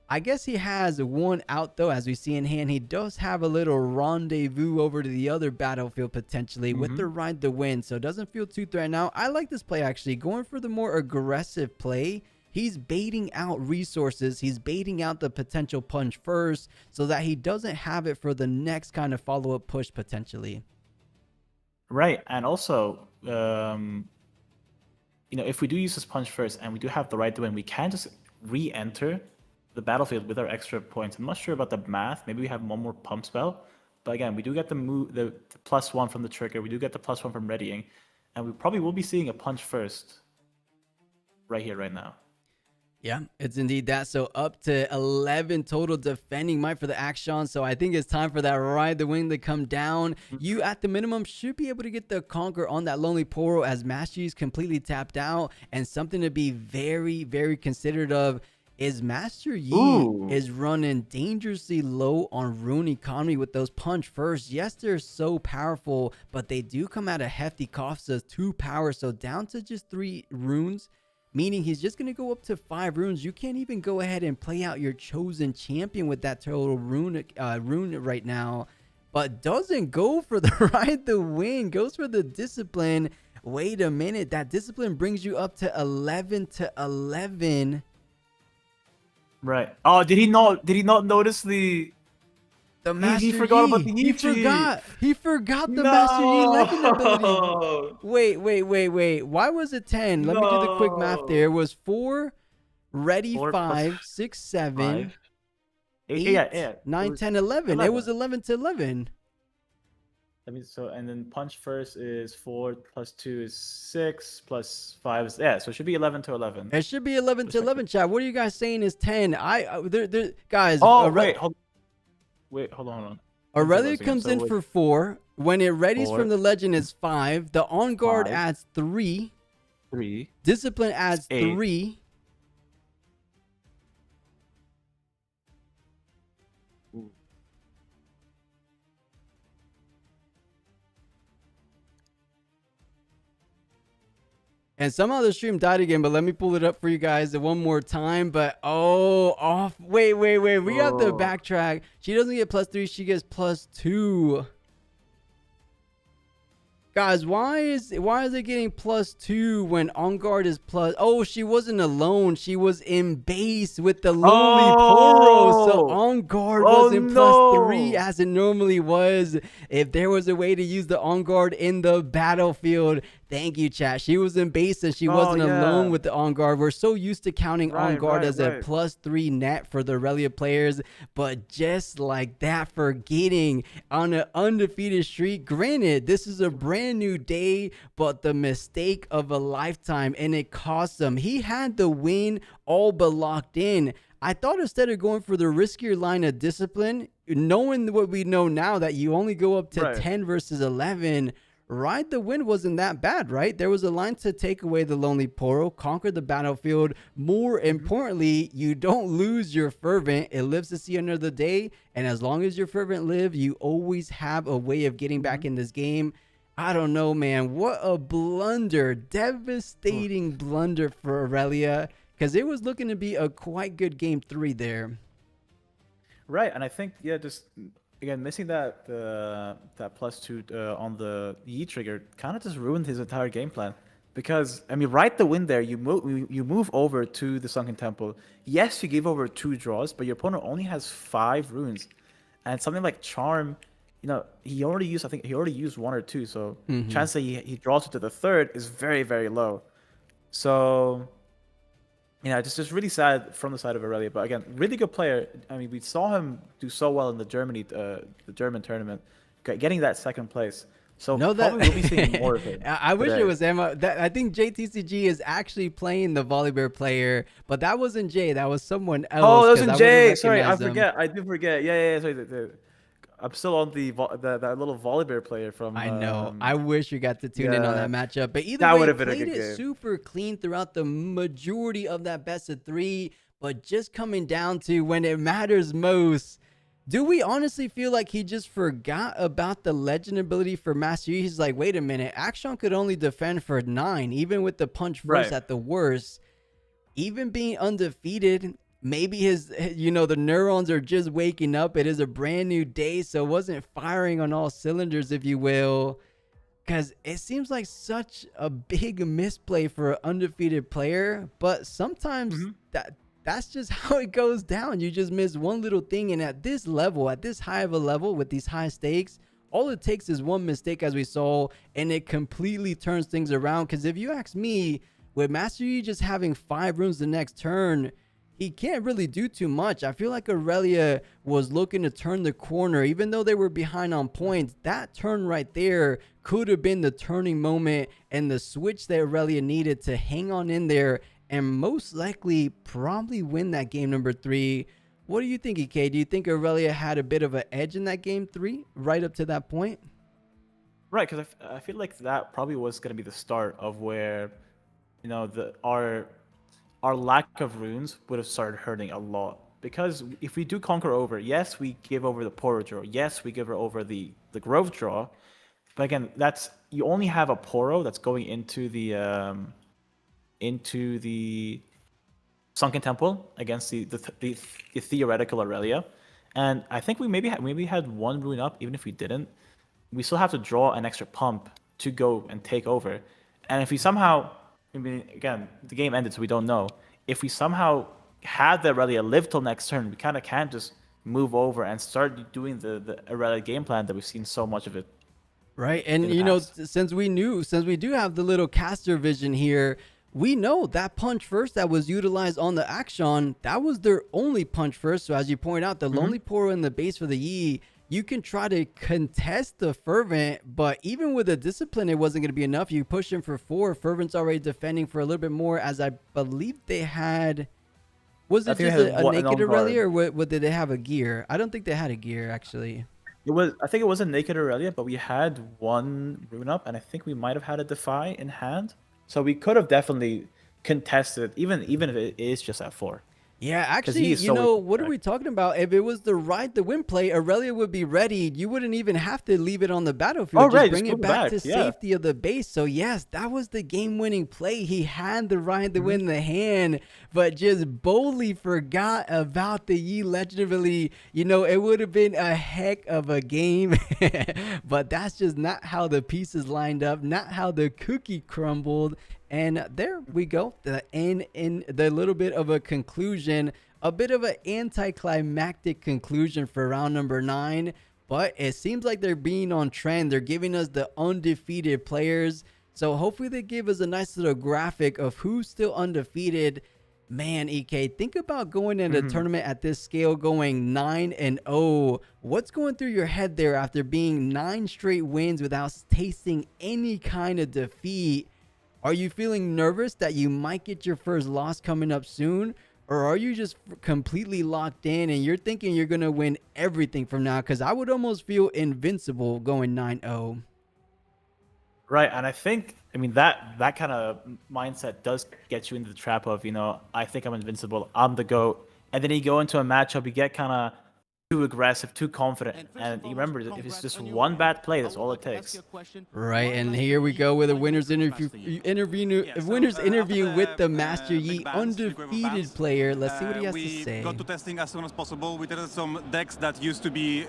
I guess he has 1 out though, as we see in hand. He does have a little rendezvous over to the other battlefield potentially with the Ride the Wind, so it doesn't feel too threatened now. I like this play actually, going for the more aggressive play. He's baiting out resources. He's baiting out the potential punch first so that he doesn't have it for the next kind of follow-up push potentially. Right, and also, you know, if we do use this punch first and we do have the right to win, we can just re-enter the battlefield with our extra points. I'm not sure about the math. Maybe we have 1 more pump spell, but again, we do get the +1 from the trigger. We do get the +1 from readying, and we probably will be seeing a punch first right here, right now. Yeah, it's indeed that. So up to 11 total defending might for the Action. So I think it's time for that Ride the Wind to come down. You at the minimum should be able to get the Conquer on that Lonely Poro, as Master Yi's completely tapped out, and something to be very, very considerate of. is Master Yi Ooh. is running dangerously low on rune economy with those punch first. Yes, they're so powerful, but they do come at a hefty cost of 2 power. So down to just 3 runes, meaning he's just going to go up to 5 runes. You can't even go ahead and play out your chosen champion with that total rune right now, but doesn't go for the ride the win, goes for the discipline. Wait a minute, that discipline brings you up to 11 to 11. Right. Oh, did he not notice the Master he forgot about the Yi. Yi. He forgot the No. Master Yi legend ability. Wait. Why was it 10? Let me do the quick math there. It was 4, ready 4 5, 6, 7, 5. 8, Yeah. 9, 10, 11. It was 11 to 11. I mean, so, and then punch first is 4 plus 2 is 6 plus 5 is, yeah, so it should be 11 to 11. It should be 11 to 11, chat. What are you guys saying is 10? Guys. Oh, wait, hold on. Aurelia comes in for 4. When it readies 4. from the legend is 5. The on guard 5. adds 3. 3. Discipline adds 8. 3. Ooh. And somehow the stream died again, but let me pull it up for you guys one more time. But wait. We have to backtrack. She doesn't get +3, she gets +2. Guys, why is it getting +2 when on guard is plus? Oh, she wasn't alone. She was in base with the lonely Poro. So on guard wasn't +3 as it normally was. If there was a way to use the on guard in the battlefield, thank you, chat. She was in base and she wasn't alone with the on guard. We're so used to counting on guard as a +3 net for the Aurelia players, but just like that, forgetting on an undefeated streak. Granted, this is a brand new day, but the mistake of a lifetime, and it cost him. He had the win all but locked in. I thought instead of going for the riskier line of discipline, knowing what we know now that you only go up to 10 versus 11, ride the win wasn't that bad, right? There was a line to take away the lonely Poro, conquer the battlefield. More importantly, you don't lose your fervent. It lives to see another day, and as long as your fervent live, you always have a way of getting back in this game. I don't know, man. What a blunder. Devastating blunder for Aurelia, because it was looking to be a quite good game 3 there. Right, and I think, just again, missing that +2 on the Yi trigger kind of just ruined his entire game plan. Because, I mean, right the win there, you move over to the Sunken Temple. Yes, you give over 2 draws, but your opponent only has 5 runes. And something like Charm, he already used 1 or 2, so chance that he draws it to the 3rd is very, very low. So, it's just really sad from the side of Aurelia. But again, really good player. I mean, we saw him do so well in the German tournament, getting that 2nd place. So probably we'll be seeing more of him. I wish it was Emma. I think JTCG is actually playing the volleyball player, but that wasn't Jay. That was someone else. Oh, that wasn't Jay. Sorry, I forget. I do forget. Yeah. Sorry. I'm still on that little volleyball player from. I know. I wish we got to tune in on that matchup. But either way, played it super clean throughout the majority of that best of 3. But just coming down to when it matters most, do we honestly feel like he just forgot about the legend ability for Master Yi? He's like, wait a minute, Action could only defend for 9, even with the punch first at the worst. Even being undefeated, maybe his, the neurons are just waking up. It is a brand new day, so it wasn't firing on all cylinders, if you will. Because it seems like such a big misplay for an undefeated player, but sometimes that's just how it goes down. You just miss one little thing, and at this level, at this high of a level with these high stakes, all it takes is one mistake, as we saw, and it completely turns things around. Because if you ask me, with Master Yi just having 5 runes the next turn, he can't really do too much. I feel like Aurelia was looking to turn the corner. Even though they were behind on points, that turn right there could have been the turning moment and the switch that Aurelia needed to hang on in there and most likely probably win that game number 3. What do you think, EK? Do you think Aurelia had a bit of an edge in that game 3 right up to that point? Right, because I feel like that probably was going to be the start of where, our our lack of runes would have started hurting a lot. Because if we do conquer over, yes, we give over the Poro draw. Yes, we give over the Grove draw. But again, that's you only have a Poro that's going into the Sunken Temple against the theoretical Aurelia. And I think we maybe had one rune up, even if we didn't. We still have to draw an extra pump to go and take over. And if we somehow, I mean, again, the game ended, so we don't know. If we somehow had the Aurelia live till next turn, we kind of can't just move over and start doing the Aurelia game plan that we've seen so much of it. Right. And, you know, since we do have the little caster vision here, we know that punch first that was utilized on the Action, that was their only punch first. So as you point out, the Lonely Poro in the base for the Yi, you can try to contest the Fervent, but even with the Discipline, it wasn't going to be enough. You push him for 4. Fervent's already defending for a little bit more, as I believe they had... Was it just a naked Aurelia, or what did they have a gear? I don't think they had a gear, actually. I think it was a naked Aurelia, but we had one rune up, and I think we might have had a Defy in hand. So we could have definitely contested, even if it is just at 4. Yeah, actually, you know, what are we talking about? If it was the Ride the Wind play, Aurelia would be ready. You wouldn't even have to leave it on the battlefield. Just bring it back to safety of the base. So, yes, that was the game-winning play. He had the Ride the Wind in the hand, but just boldly forgot about the Yi Legend ability. You know, it would have been a heck of a game, but that's just not how the pieces lined up, not how the cookie crumbled. And there we go, the end in the little bit of a conclusion, a bit of an anticlimactic conclusion for round number 9. But it seems like they're being on trend. They're giving us the undefeated players. So hopefully they give us a nice little graphic of who's still undefeated. Man, EK, think about going into a tournament at this scale, going 9-0. What's going through your head there after being 9 straight wins without tasting any kind of defeat? Are you feeling nervous that you might get your first loss coming up soon? Or are you just completely locked in and you're thinking you're going to win everything from now? Because I would almost feel invincible going 9-0. Right, and I think, I mean, that kind of mindset does get you into the trap of, you know, I think I'm invincible, I'm the GOAT. And then you go into a matchup, you get kind of too aggressive, too confident, and you remember, if it's just one bad play, that's all it takes. Right, and here we go with a winner's interview with the Master Yi undefeated player. Let's see what he has to say. We got to testing as soon as possible. We tested some decks that used to be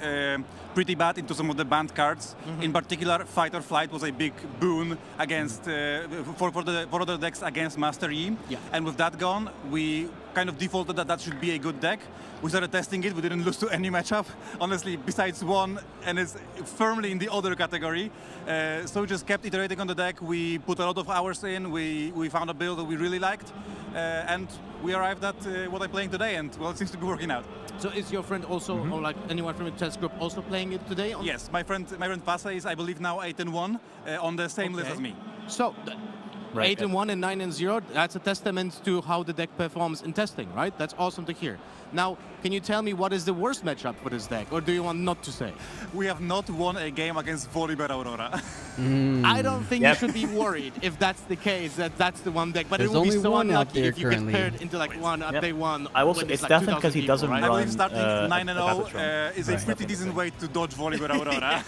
pretty bad into some of the banned cards. In particular, Fight or Flight was a big boon against for other decks against Master Yi. And with that gone, we kind of defaulted that should be a good deck. We started testing it. We didn't lose to any matchup, honestly, besides one, and it's firmly in the other category. So we just kept iterating on the deck. We put a lot of hours in. We found a build that we really liked, and we arrived at what I'm playing today, and well, it seems to be working out. So is your friend also, or like anyone from the test group, also playing it today? Yes, my friend Pasa is, I believe, now 8-1 on the same list as me. So. 8-1 and 9-0, that's a testament to how the deck performs in testing, right? That's awesome to hear. Now, can you tell me what is the worst matchup for this deck, or do you want not to say? We have not won a game against Volibear Aurora. I don't think you should be worried if that's the case, that's the one deck, but there's it would be so one unlucky if you currently. get paired into like one at day one. I also, it's like definitely because he doesn't run. I believe starting 9-0 is a pretty decent way to dodge Volibear Aurora.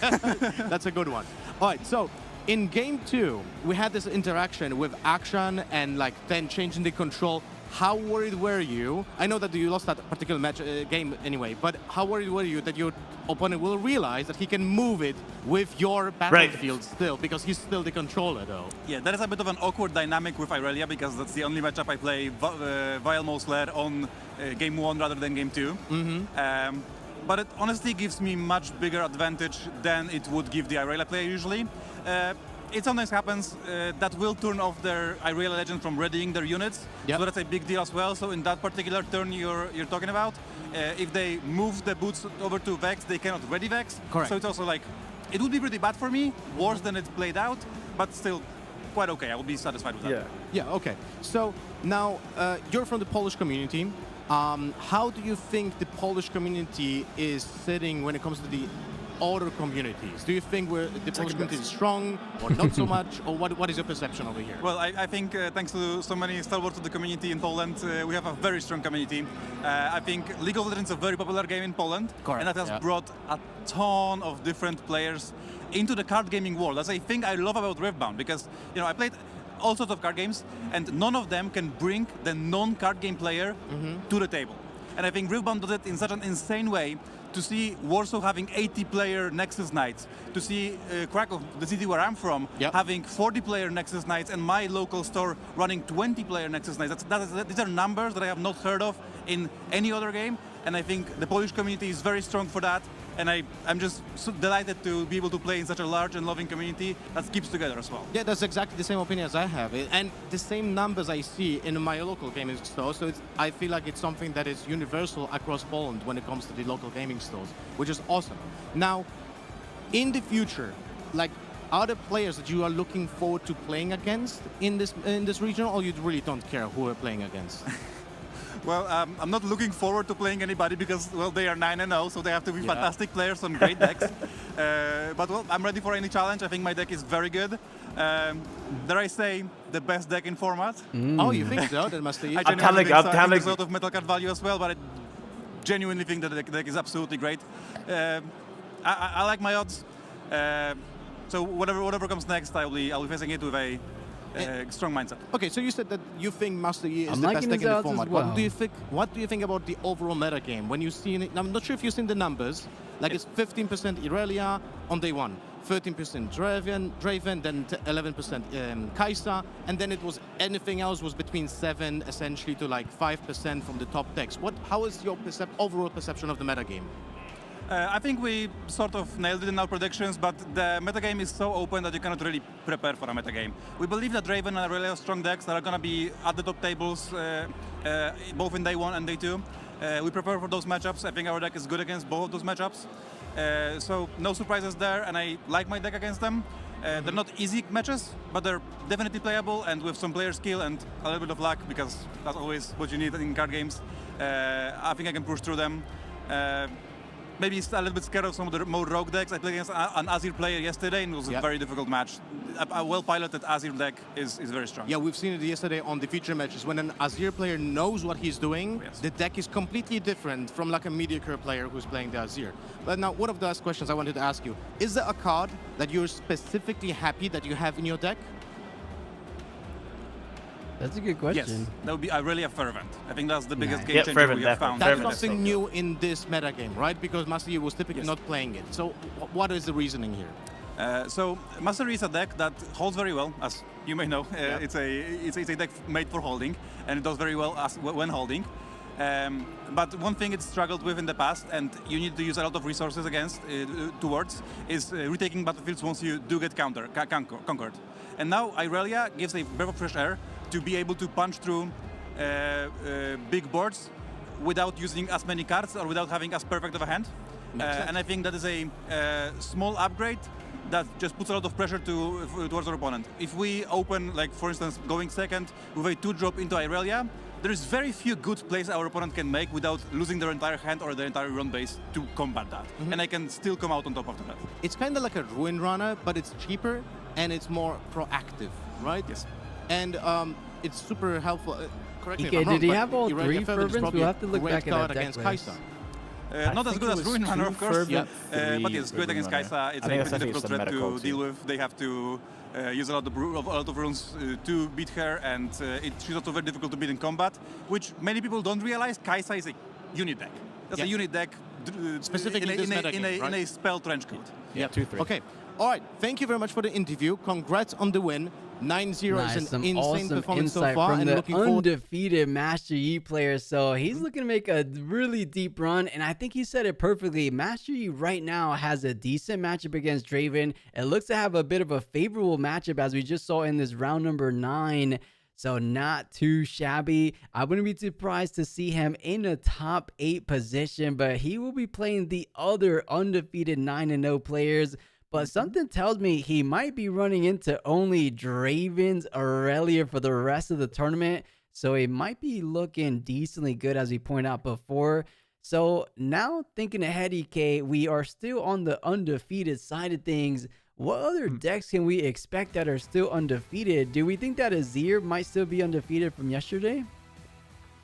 That's a good one. All right, so in game 2, we had this interaction with Action and like then changing the control. How worried were you? I know that you lost that particular match game anyway, but how worried were you that your opponent will realize that he can move it with your battlefield still, because he's still the controller though? Yeah, that is a bit of an awkward dynamic with Irelia, because that's the only matchup I play Vile Mosler on game 1 rather than game 2. But it honestly gives me much bigger advantage than it would give the Irelia player usually. It sometimes happens that will turn off their Irelia Legend from readying their units, so that's a big deal as well. So in that particular turn you're talking about, if they move the boots over to Vex, they cannot ready Vex. Correct. So it's also like, it would be pretty bad for me, worse than it played out, but still quite okay. I will be satisfied with that. Yeah, okay. So now you're from the Polish community. How do you think the Polish community is sitting when it comes to the other communities? Do you think the Polish community is strong or not so much? Or what is your perception over here? Well, I think thanks to so many stalwarts of the community in Poland, we have a very strong community. I think League of Legends is a very popular game in Poland, Correct, and that has yeah. brought a ton of different players into the card gaming world. That's a thing I love about Riftbound, because I played all sorts of card games, and none of them can bring the non-card game player to the table. And I think Riftbound does it in such an insane way. To see Warsaw having 80-player Nexus nights, to see Krakow, the city where I'm from, Yep. having 40-player Nexus nights, and my local store running 20-player Nexus nights. These are numbers that I have not heard of in any other game, and I think the Polish community is very strong for that. And I'm just so delighted to be able to play in such a large and loving community that keeps together as well. Yeah, that's exactly the same opinion as I have, and the same numbers I see in my local gaming store. So I feel like it's something that is universal across Poland when it comes to the local gaming stores, which is awesome. Now, in the future, like, are there players that you are looking forward to playing against in this region, or you really don't care who we're playing against? Well, I'm not looking forward to playing anybody because, well, they are 9-0, so they have to be Yeah. fantastic players on great decks. But, well, I'm ready for any challenge. I think my deck is very good. Dare I say, the best deck in format. Oh, you think so? That must be. I I'm genuinely telling- think so. I think I'm there's a telling- lot of metal card value as well, but I genuinely think that the deck is absolutely great. I like my odds. So whatever comes next, I'll be facing it with a strong mindset. Okay, so you said that you think Master Yi is I'm the liking best deck his in the odds as format. well. What do you think about the overall meta game? When you see it, I'm not sure if you've seen the numbers. Like, it's 15% Irelia on day one, 13% Draven, then 11% Kai'Sa, and then it was anything else was between 7 essentially to like 5% from the top decks. How is your overall perception of the meta game? I think we sort of nailed it in our predictions, but the metagame is so open that you cannot really prepare for a metagame. We believe that Draven and Irelia are strong decks that are going to be at the top tables both in day one and day two. We prepare for those matchups. I think our deck is good against both of those matchups. So no surprises there, and I like my deck against them. They're not easy matches, but they're definitely playable, and with some player skill and a little bit of luck, because that's always what you need in card games. I think I can push through them. Maybe a little bit scared of some of the more rogue decks. I played against an Azir player yesterday, and it was a very difficult match. A well-piloted Azir deck is very strong. Yeah, we've seen it yesterday on the feature matches. When an Azir player knows what he's doing, Yes. the deck is completely different from like a mediocre player who's playing the Azir. But now, one of the last questions I wanted to ask you, is there a card that you're specifically happy that you have in your deck? That's a good question. Yes, that would be really a Fervent. I think that's the biggest Nice. game Yeah, changer Fervent, we have definitely. found. That's Fervent is something so new in this meta game, right? Because Master Yi was typically Yes. not playing it. So what is the reasoning here? So Master Yi is a deck that holds very well, as you may know. It's a deck made for holding, and it does very well when holding. But one thing it struggled with in the past, and you need to use a lot of resources towards, is retaking battlefields once you do get conquered. And now Irelia gives a breath of fresh air to be able to punch through big boards without using as many cards or without having as perfect of a hand. And I think that is a small upgrade that just puts a lot of pressure towards our opponent. If we open, like for instance, going second with a 2-drop into Irelia, there is very few good plays our opponent can make without losing their entire hand or their entire run base to combat that. And I can still come out on top of that. It's kind of like a Ruin Runner, but it's cheaper and it's more proactive, right? Yes. And it's super helpful. Correct me if Ike, I'm wrong, did he but have all Irelia three Fervent is fervents? probably We'll have to look a great back at card that deck against list. Kai'Sa. Not as think good it as was Ruin Runner, two of course. Fervent, But three yes, great against Ruin Runner. Kai'Sa. It's I think a that's pretty actually difficult some threat medical to too. deal with. They have to use a lot of runes to beat her, and she's also very difficult to beat in combat, which many people don't realize. Kai'Sa is a unit deck. That's a unit deck Specifically in, this meta in, game, in a right? spell trench coat. Yeah, 2-3. Okay. All right. Thank you very much for the interview. Congrats on the win. 9-0 Nice, is an some insane awesome performance so insight far, from and the looking forward. undefeated Master Yi player. So he's looking to make a really deep run, and I think he said it perfectly. Master Yi right now has a decent matchup against Draven. It looks to have a bit of a favorable matchup, as we just saw in this round number 9. So not too shabby. I wouldn't be surprised to see him in a top 8 position, but he will be playing the other undefeated 9-0 players. But something tells me he might be running into only Draven's Aurelia for the rest of the tournament. So it might be looking decently good, as we pointed out before. So now thinking ahead, EK, we are still on the undefeated side of things. What other decks can we expect that are still undefeated? Do we think that Azir might still be undefeated from yesterday?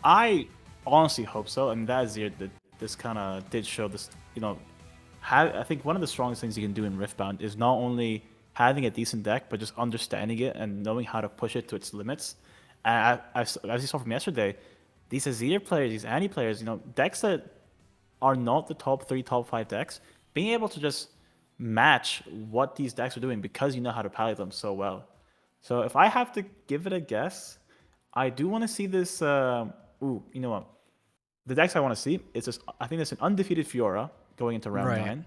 I honestly hope so. And that Azir this kind of did show this, I think one of the strongest things you can do in Riftbound is not only having a decent deck, but just understanding it and knowing how to push it to its limits. And as you saw from yesterday, these Azir players, these Annie players, decks that are not the top 3, top 5 decks, being able to just match what these decks are doing because you know how to parry them so well. So if I have to give it a guess, I do want to see this. You know what? The decks I want to see is this. I think there's an undefeated Fiora going into round 9,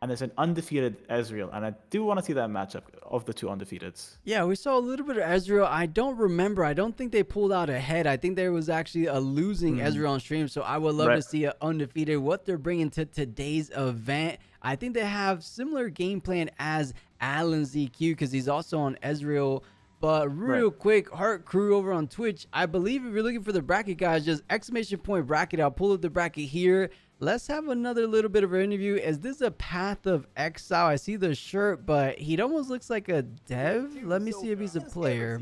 and there's an undefeated Ezreal, and I do want to see that matchup of the two undefeateds. Yeah, we saw a little bit of Ezreal. I don't remember. I don't think they pulled out ahead. I think there was actually a losing Ezreal on stream, so I would love to see an undefeated. What they're bringing to today's event, I think they have similar game plan as Alan ZQ because he's also on Ezreal. But real quick, Heart Crew over on Twitch, I believe if you're looking for the bracket, guys, just exclamation point bracket. I'll pull up the bracket here. Let's have another little bit of an interview. Is this a Path of Exile? I see the shirt, but he almost looks like a dev. Let me see if he's a player.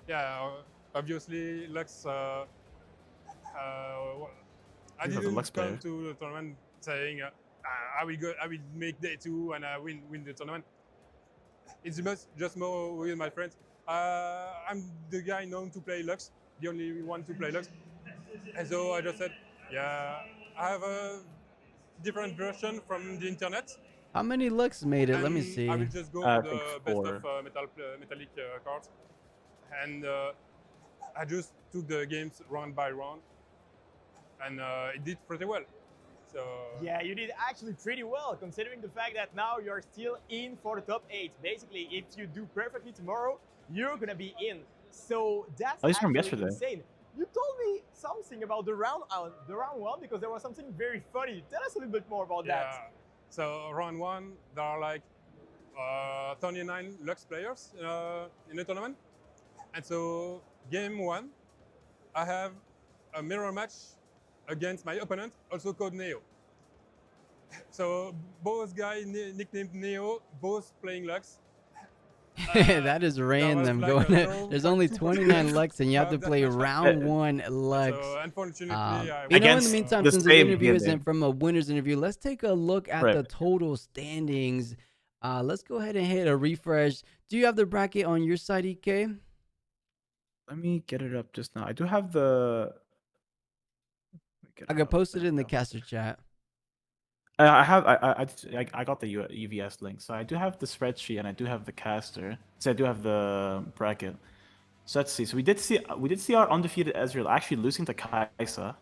Yeah, obviously, Lux. I didn't come to the tournament saying I will make day 2 and I will win the tournament. It's just more with my friends. I'm the guy known to play Lux, the only one to play Lux. And so I just said, yeah, I have a different version from the internet. How many Lux made it? Let me see. I will just go for the best of metallic cards. And I just took the games round by round. And it did pretty well. So yeah, you did actually pretty well, considering the fact that now you're still in for the top 8. Basically, if you do perfectly tomorrow, you're gonna be in. So that's actually insane. You told me something about the round 1 because there was something very funny. Tell us a little bit more about that. So round 1, there are like 29 Lux players in the tournament, and so game 1, I have a mirror match against my opponent, also called Neo. So both guys nicknamed Neo, both playing Lux. That is random. Like There's only 29 Lux, and you have to play round 1 Lux. So unfortunately, in the meantime, since the interview isn't from a winner's interview, let's take a look at the total standings. Let's go ahead and hit a refresh. Do you have the bracket on your side, EK? Let me get it up just now. I do have the. I could post it in the caster chat. I got the UVS link, so I do have the spreadsheet and I do have the caster. So I do have the bracket. So let's see. So we did see our undefeated Ezreal actually losing to Kaisa,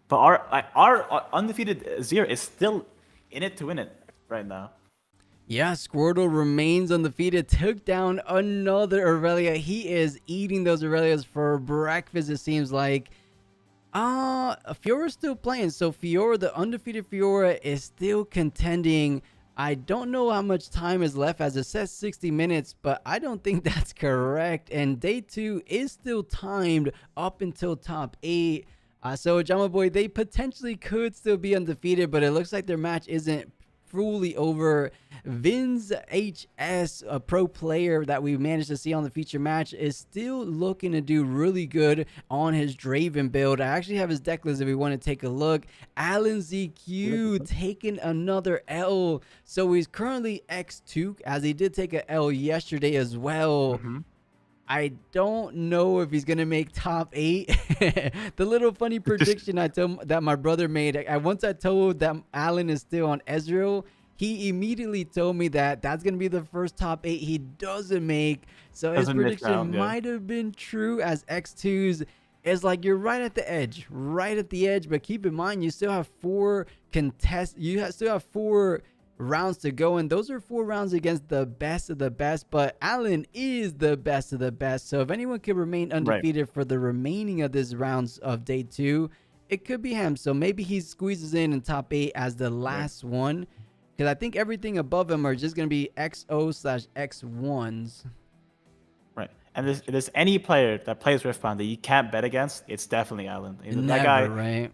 but our undefeated Azir is still in it to win it right now. Yeah, Squirtle remains undefeated. Took down another Aurelia. He is eating those Aurelias for breakfast, it seems like. Fiora's still playing. So Fiora, the undefeated Fiora, is still contending. I don't know how much time is left, as it says 60 minutes, but I don't think that's correct. And day 2 is still timed up until top 8. So Jama Boy, they potentially could still be undefeated, but it looks like their match isn't fully over. Vin's HS, a pro player that we managed to see on the feature match, is still looking to do really good on his Draven build. I actually have his deck list if we want to take a look. Alan ZQ taking another L. So he's currently X2, as he did take an L yesterday as well. I don't know if he's gonna make top 8. The little funny prediction that my brother made. Once I told that Alan is still on Ezreal, he immediately told me that that's gonna be the first top 8 he doesn't make. So his prediction might have been true, as X2's is like, you're right at the edge, But keep in mind, you still have 4 contests. Still have 4 rounds to go, and those are 4 rounds against the best of the best, but Alan is the best of the best. So if anyone can remain undefeated for the remaining of this rounds of day 2, it could be him. So maybe he squeezes in top 8 as the last one, because I think everything above him are just going to be XO/X1s. Right. And if there's any player that plays Riftbound that you can't bet against, it's definitely Alan. Never, that guy, right?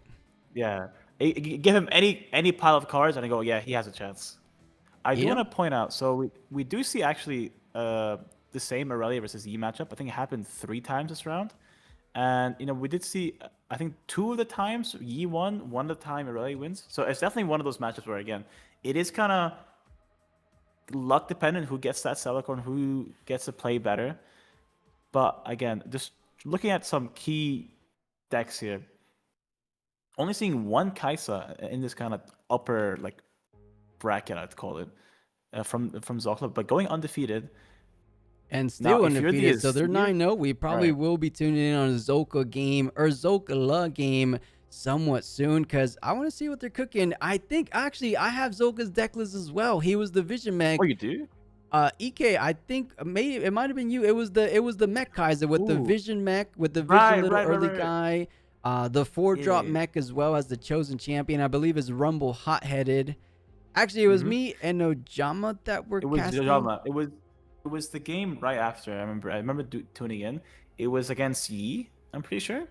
Yeah. Give him any pile of cards, and I go, yeah, he has a chance. I do want to point out, so we do see actually the same Aurelia versus Yi matchup. I think it happened 3 times this round. And, we did see, I think 2 of the times Yi won, 1 of the time Aurelia wins. So it's definitely one of those matchups where, again, it is kind of luck dependent who gets that Celicorn, who gets to play better. But, again, just looking at some key decks here, only seeing 1 Kaisa in this kind of upper, like, bracket, I'd call it, from Zockler, but going undefeated. And still undefeated, so they're 9-0. We probably will be tuning in on a Zoka game or Zokala game somewhat soon, because I want to see what they're cooking. I think actually I have Zoka's deck list as well. He was the Vision Mech. Oh, you do? EK, I think maybe it might have been you. It was the Mech Kaiser with the Vision Mech, with the Vision early guy. The 4-drop mech as well as the chosen champion. I believe is Rumble Hot-Headed. Actually, it was me and Ojama that were casting. Ojama. It was the game right after. I remember tuning in. It was against Yi, I'm pretty sure.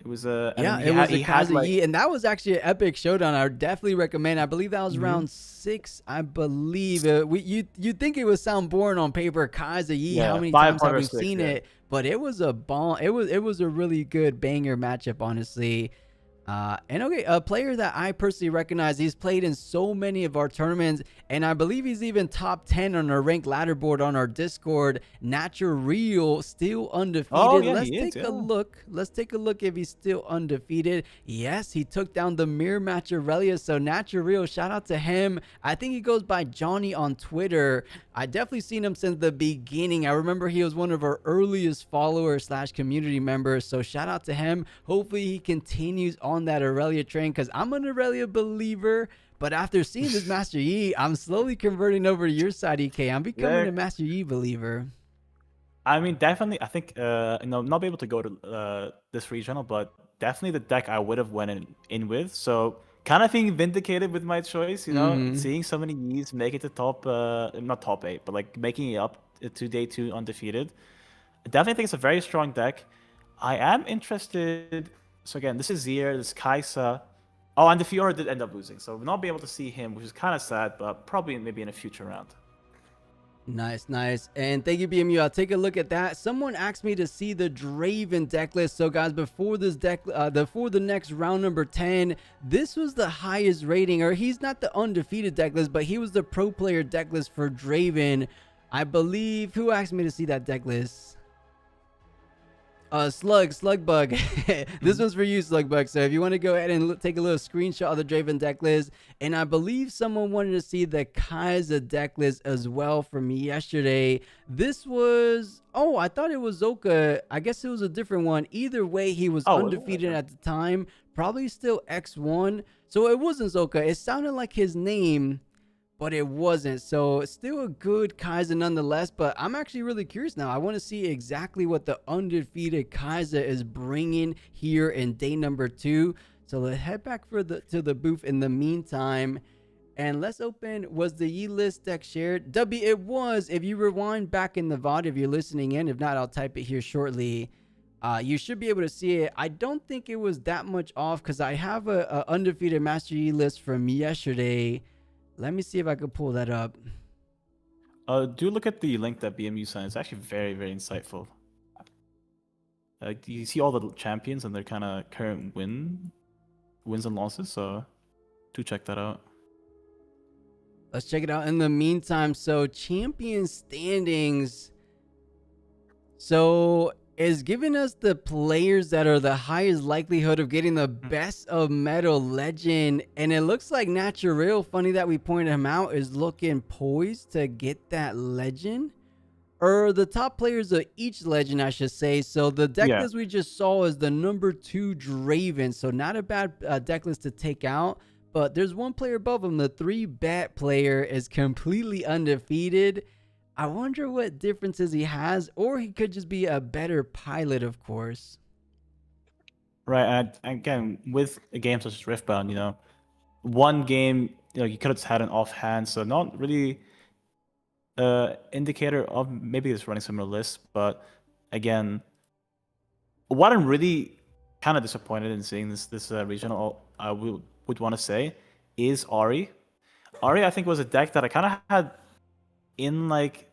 It was a it was a Kaza Yi, and that was actually an epic showdown. I would definitely recommend. I believe that was round 6. I believe you think it would sound boring on paper, Kaza Yi. How many times have we seen it? But it was a ball. It was a really good banger matchup, honestly. And okay, a player that I personally recognize, he's played in so many of our tournaments, and I believe he's even top 10 on our ranked ladder board on our Discord. Natural, still undefeated. Let's take a look. Let's take a look if he's still undefeated. Yes, he took down the mirror match Aurelia. So Natural, shout out to him. I think he goes by Johnny on Twitter. I definitely seen him since the beginning. I remember he was one of our earliest followers / community members. So shout out to him. Hopefully he continues on that Aurelia train, because I'm an Aurelia believer. But after seeing this Master Yi, I'm slowly converting over to your side, EK. I'm becoming a Master Yi believer. I mean, definitely. I think not be able to go to this regional, but definitely the deck I would have went in with. So kind of feeling vindicated with my choice. Seeing so many Yis make it to top, not top 8, but like making it up to day 2 undefeated. I definitely think it's a very strong deck. I am interested. So again, this is Azir, this is Kaisa. Oh, and the Fiora did end up losing, so we'll not be able to see him, which is kind of sad, but probably maybe in a future round. Nice. And thank you, BMU. I'll take a look at that. Someone asked me to see the Draven deck list. So guys, before this deck, before the next round number 10, this was the highest rating, or he's not the undefeated deck list, but he was the pro player deck list for Draven. I believe, who asked me to see that deck list? Slugbug. This one's for you, Slugbug. So if you want to go ahead and take a little screenshot of the Draven deck list, and I believe someone wanted to see the Kaiser deck list as well from yesterday. This was, I thought it was Zoka. I guess it was a different one. Either way, he was undefeated at the time, probably still X1. So it wasn't Zoka. It sounded like his name, but it wasn't. So still a good Kaiser nonetheless, but I'm actually really curious now. I want to see exactly what the undefeated Kaiser is bringing here in day number 2. So let's head back to the booth in the meantime, and let's open, was the Yi list deck shared? W, it was. If you rewind back in the VOD, if you're listening in, if not, I'll type it here shortly. You should be able to see it. I don't think it was that much off, because I have a undefeated Master Yi list from yesterday. Let me see if I could pull that up. Do look at the link that BMU sent. It's actually very, very insightful. You see all the champions and their kind of current wins and losses, so do check that out. Let's check it out in the meantime. So champion standings. So is giving us the players that are the highest likelihood of getting the best of metal legend, and it looks like Natural, funny that we pointed him out, is looking poised to get that legend, or the top players of each legend, I should say. So the deck list we just saw is the number 2 Draven, so not a bad deck list to take out, but there's one player above him. The 3-bat player is completely undefeated. I wonder what differences he has, or he could just be a better pilot, of course. Right, and again, with a game such as Riftbound, one game, you could have had an offhand, so not really indicator of maybe it's running similar lists, but again, what I'm really kind of disappointed in seeing this regional. I would want to say is Ahri. Ahri, I think, was a deck that I kind of had in like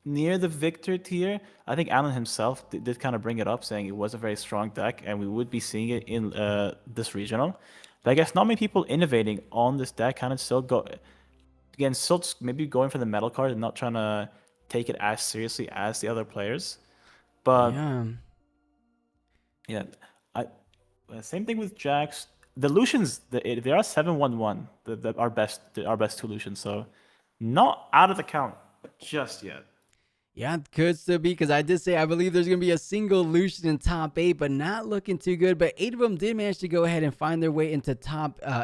near the victor tier. I think Alan himself did kind of bring it up, saying it was a very strong deck, and we would be seeing it in this regional. But I guess not many people innovating on this deck, kind of still still maybe going for the metal card and not trying to take it as seriously as the other players. But yeah, same thing with Jax. The Lucians, they are 7-1-1. Our best two Lucians. So not out of the count just yet. Yeah, it could still be, because I did say I believe there's going to be a single Lucian in top 8, but not looking too good. But 8 of them did manage to go ahead and find their way into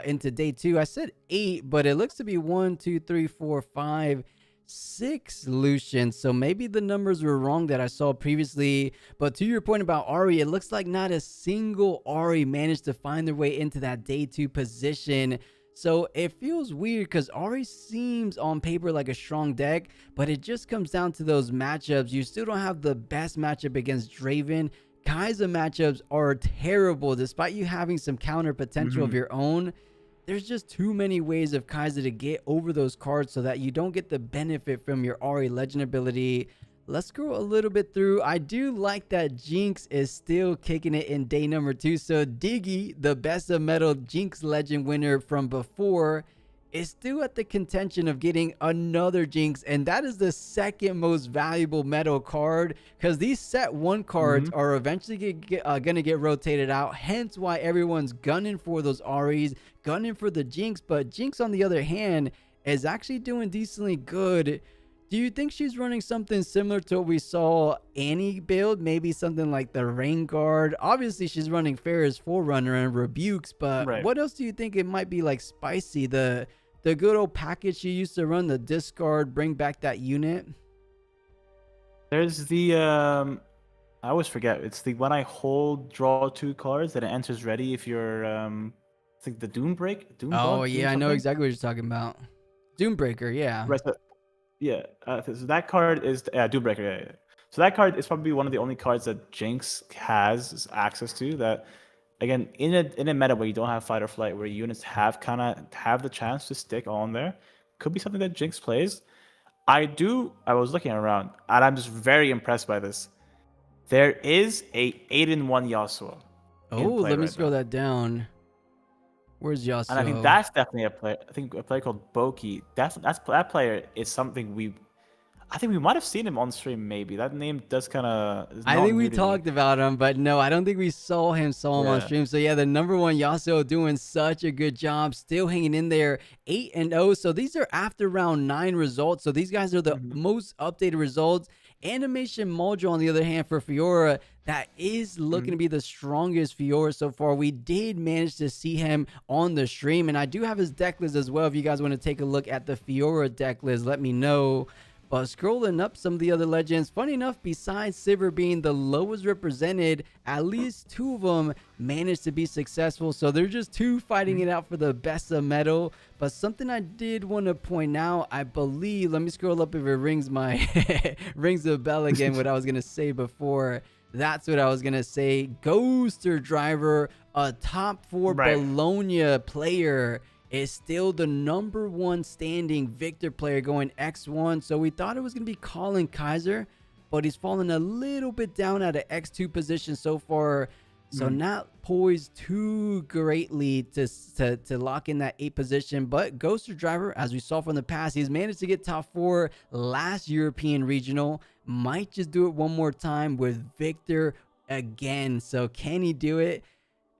into day 2. I said 8, but it looks to be 1, 2, 3, 4, 5, 6 Lucians. So maybe the numbers were wrong that I saw previously. But to your point about Ahri, it looks like not a single Ahri managed to find their way into that day 2 position. So it feels weird because Ahri seems on paper like a strong deck, but it just comes down to those matchups. You still don't have the best matchup against Draven. Kai'Sa matchups are terrible despite you having some counter potential of your own. There's just too many ways of Kai'Sa to get over those cards so that you don't get the benefit from your Ahri legend ability. Let's go a little bit through. I do like that Jinx is still kicking it in day number 2. So Diggy, the best of metal Jinx legend winner from before, is still at the contention of getting another Jinx. And that is the second most valuable metal card, because these set 1 cards are eventually going to get rotated out. Hence why everyone's gunning for those Ahris, gunning for the Jinx. But Jinx, on the other hand, is actually doing decently good. Do you think she's running something similar to what we saw Annie build? Maybe something like the Rain Guard. Obviously, she's running Pharah's Forerunner and Rebukes, but what else do you think it might be like spicy? The good old package she used to run, the discard, bring back that unit? There's the, I always forget. It's the when I hold, draw 2 cards, that it enters ready if you're, I think the Doombreak? Oh, yeah, I know exactly what you're talking about. Doombreaker, yeah. Right, yeah, so that card is Doombreaker. Yeah. So that card is probably one of the only cards that Jinx has access to. That, again, in a meta where you don't have fight or flight, where units have the chance to stick on there, could be something that Jinx plays. I was looking around, and I'm just very impressed by this. There is a 8-in-1 Yasuo. Oh, let me scroll that down. Where's Yasuo? And I think that's definitely a player. I think a player called Boki. That player is something I think we might have seen him on stream. Maybe that name does kind of. I think we talked about him, but no, I don't think we saw him on stream. So yeah, the number 1 Yasuo doing such a good job, still hanging in there, 8-0. So these are after round 9 results. So these guys are the most updated results. Animation Mojo, on the other hand, for Fiora, that is looking to be the strongest Fiora so far. We did manage to see him on the stream, and I do have his deck list as well. If you guys want to take a look at the Fiora deck list, let me know. But scrolling up some of the other legends, funny enough, besides Sivir being the lowest represented, at least 2 of them managed to be successful. So they're just 2 fighting it out for the best of metal. But something I did want to point out, I believe, let me scroll up if it rings the bell again, what I was going to say before. That's what I was going to say. Ghoster Driver, a top 4 Bologna player, is still the number 1 standing Victor player going X1. So we thought it was going to be Colin Kai'Sa, but he's fallen a little bit down at an X2 position so far. So not poised too greatly to lock in that 8 position. But Ghoster Driver, as we saw from the past, he's managed to get top 4 last European regional. Might just do it one more time with Victor again. So can he do it?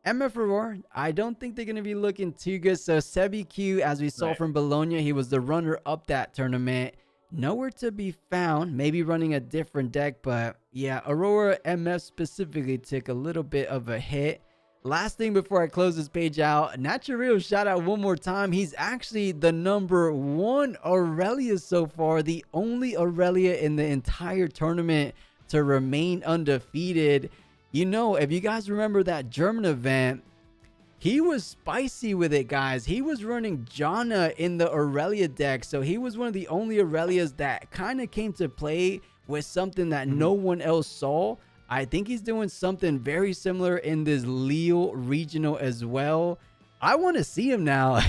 MF Aurora, I don't think they're going to be looking too good. So Sebi Q, as we saw from Bologna, he was the runner-up that tournament. Nowhere to be found. Maybe running a different deck. But yeah, Aurora MF specifically took a little bit of a hit. Last thing before I close this page out, Natural shout out one more time. He's actually the number 1 Aurelia so far. The only Aurelia in the entire tournament to remain undefeated. You know, if you guys remember that German event, he was spicy with it, guys. He was running Janna in the Aurelia deck. So he was one of the only Aurelias that kind of came to play with something that no one else saw. I think he's doing something very similar in this Lille Regional as well. I want to see him now.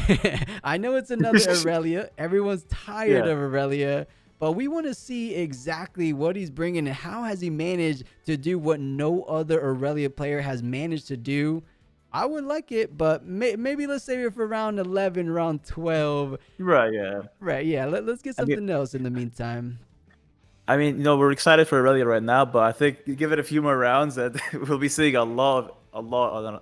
I know it's another Aurelia. Everyone's tired of Aurelia, but we want to see exactly what he's bringing and how has he managed to do what no other Aurelia player has managed to do. I would like it, but maybe let's save it for round 11, round 12. Right, yeah. Right, yeah. Let's get something else in the meantime. I mean, we're excited for Aurelia right now, but I think you give it a few more rounds and we'll be seeing a lot of Aurelia.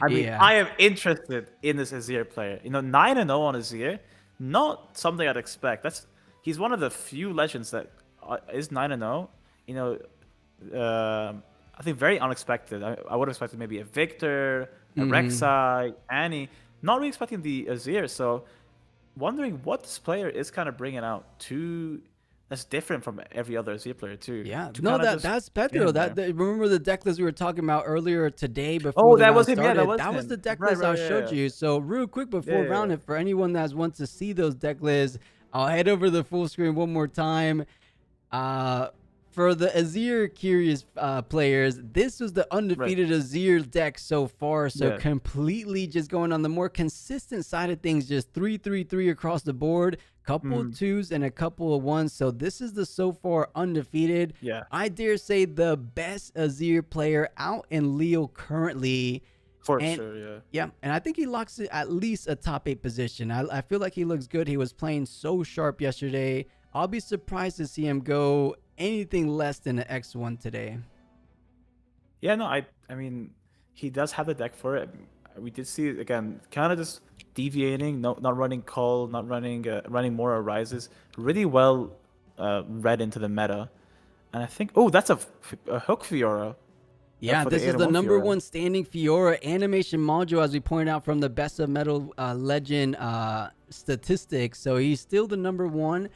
I mean, I am interested in this Azir player. 9-0 on Azir, not something I'd expect. He's one of the few legends that is 9-0. I think very unexpected. I would have expected maybe a Victor, a Rek'Sai, Annie. Not really expecting the Azir. So wondering what this player is kind of bringing out that's different from every other Azir player too. Yeah, no, that's Pedro. Remember the deck list we were talking about earlier today before. Oh, that was him. Yeah, that was the deck list I showed you. So real quick before round it, for anyone that wants to see those deck lists, I'll head over to the full screen one more time. For the Azir curious players, this was the undefeated Azir deck so far. So completely just going on the more consistent side of things, just 3-3-3 across the board, couple twos and a couple of ones. So this is the so far undefeated. Yeah, I dare say the best Azir player out in Lille currently. For sure, yeah. Yeah, and I think he locks at least a top 8 position. I feel like he looks good. He was playing so sharp yesterday. I'll be surprised to see him go anything less than an X1 today. Yeah, no, I mean, he does have the deck for it. We did see it again, kind of just deviating, not running Call, not running more Arises. Really well read into the meta. And I think, that's a Hook Fiora. Yeah, this is the number one standing Fiora animation module, as we pointed out from the Best of Metal Legend statistics. So he's still the number one.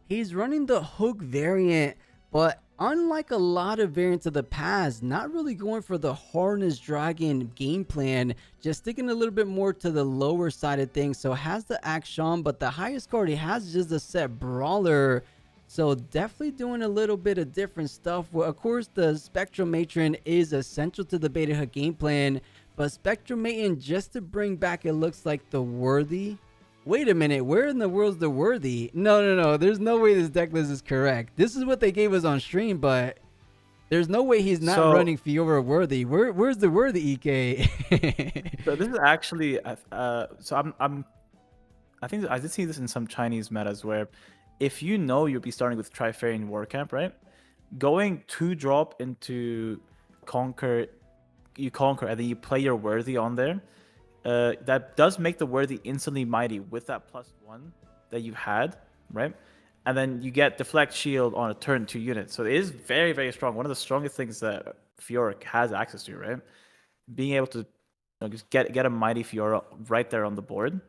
He's running the Hook variant, but unlike a lot of variants of the past, not really going for the Harness Dragon game plan, just sticking a little bit more to the lower side of things. So has the Action, but the highest card he has is just a set Brawler. So definitely doing a little bit of different stuff. Well, of course, the Spectral Matron is essential to the Beta Hook game plan, but Spectral Matron, just to bring back, it looks like the Worthy. Wait a minute, where in the world's the Worthy? No. There's no way this deck list is correct. This is what they gave us on stream, but there's no way he's not running Fiora Worthy. Where's the Worthy, EK? So this is actually, I think I did see this in some Chinese metas where if you'll be starting with Trifarian Warcamp, right? Going 2-drop into Conquer, you Conquer, and then you play your Worthy on there. That does make the Worthy instantly mighty with that +1 that you had, right? And then you get Deflect Shield on a turn 2 unit. So it is very, very strong. One of the strongest things that Fiora has access to, right? Being able to just get a mighty Fiora right there on the board.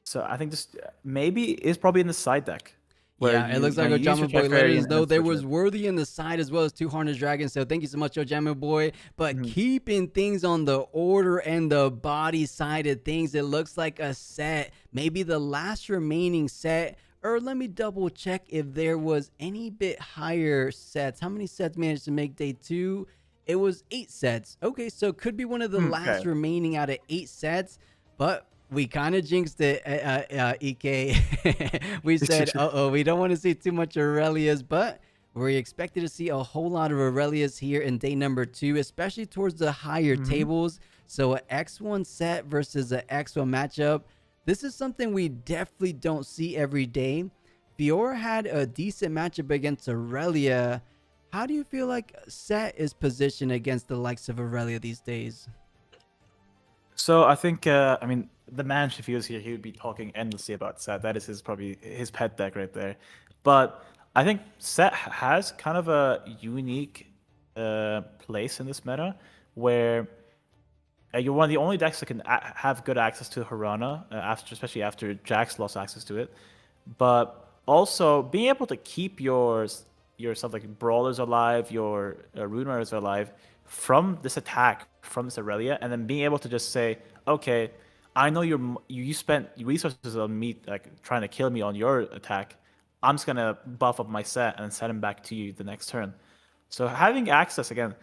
So I think this maybe is probably in the side deck. Yeah, it looks like Ojama Boy letting us know there was Worthy in the side as well as 2 Harness Dragons. So thank you so much, Ojama Boy. But keeping things on the order and the body side of things, it looks like a set, maybe the last remaining set. Or let me double check if there was any bit higher sets. How many sets managed to make day 2? It was 8 sets. Okay, so it could be one of the last remaining out of 8 sets. But we kind of jinxed it, EK. We said, we don't want to see too much Aurelias, but we expected to see a whole lot of Aurelias here in day number 2, especially towards the higher tables. So an X1 set versus an X1 matchup. This is something we definitely don't see every day. Fiora had a decent matchup against Aurelia. How do you feel like Set is positioned against the likes of Aurelia these days? So I think, I mean, the man, if he was here, he would be talking endlessly about Set. That is probably his pet deck right there. But I think Set has kind of a unique place in this meta where you're one of the only decks that can have good access to Harana, especially after Jax lost access to it. But also being able to keep your stuff like Brawlers alive, your Rune Riders alive from this attack, from this Aurelia, and then being able to just say, okay, I know you spent resources on me, like trying to kill me on your attack. I'm just gonna buff up my set and send him back to you the next turn. So having access again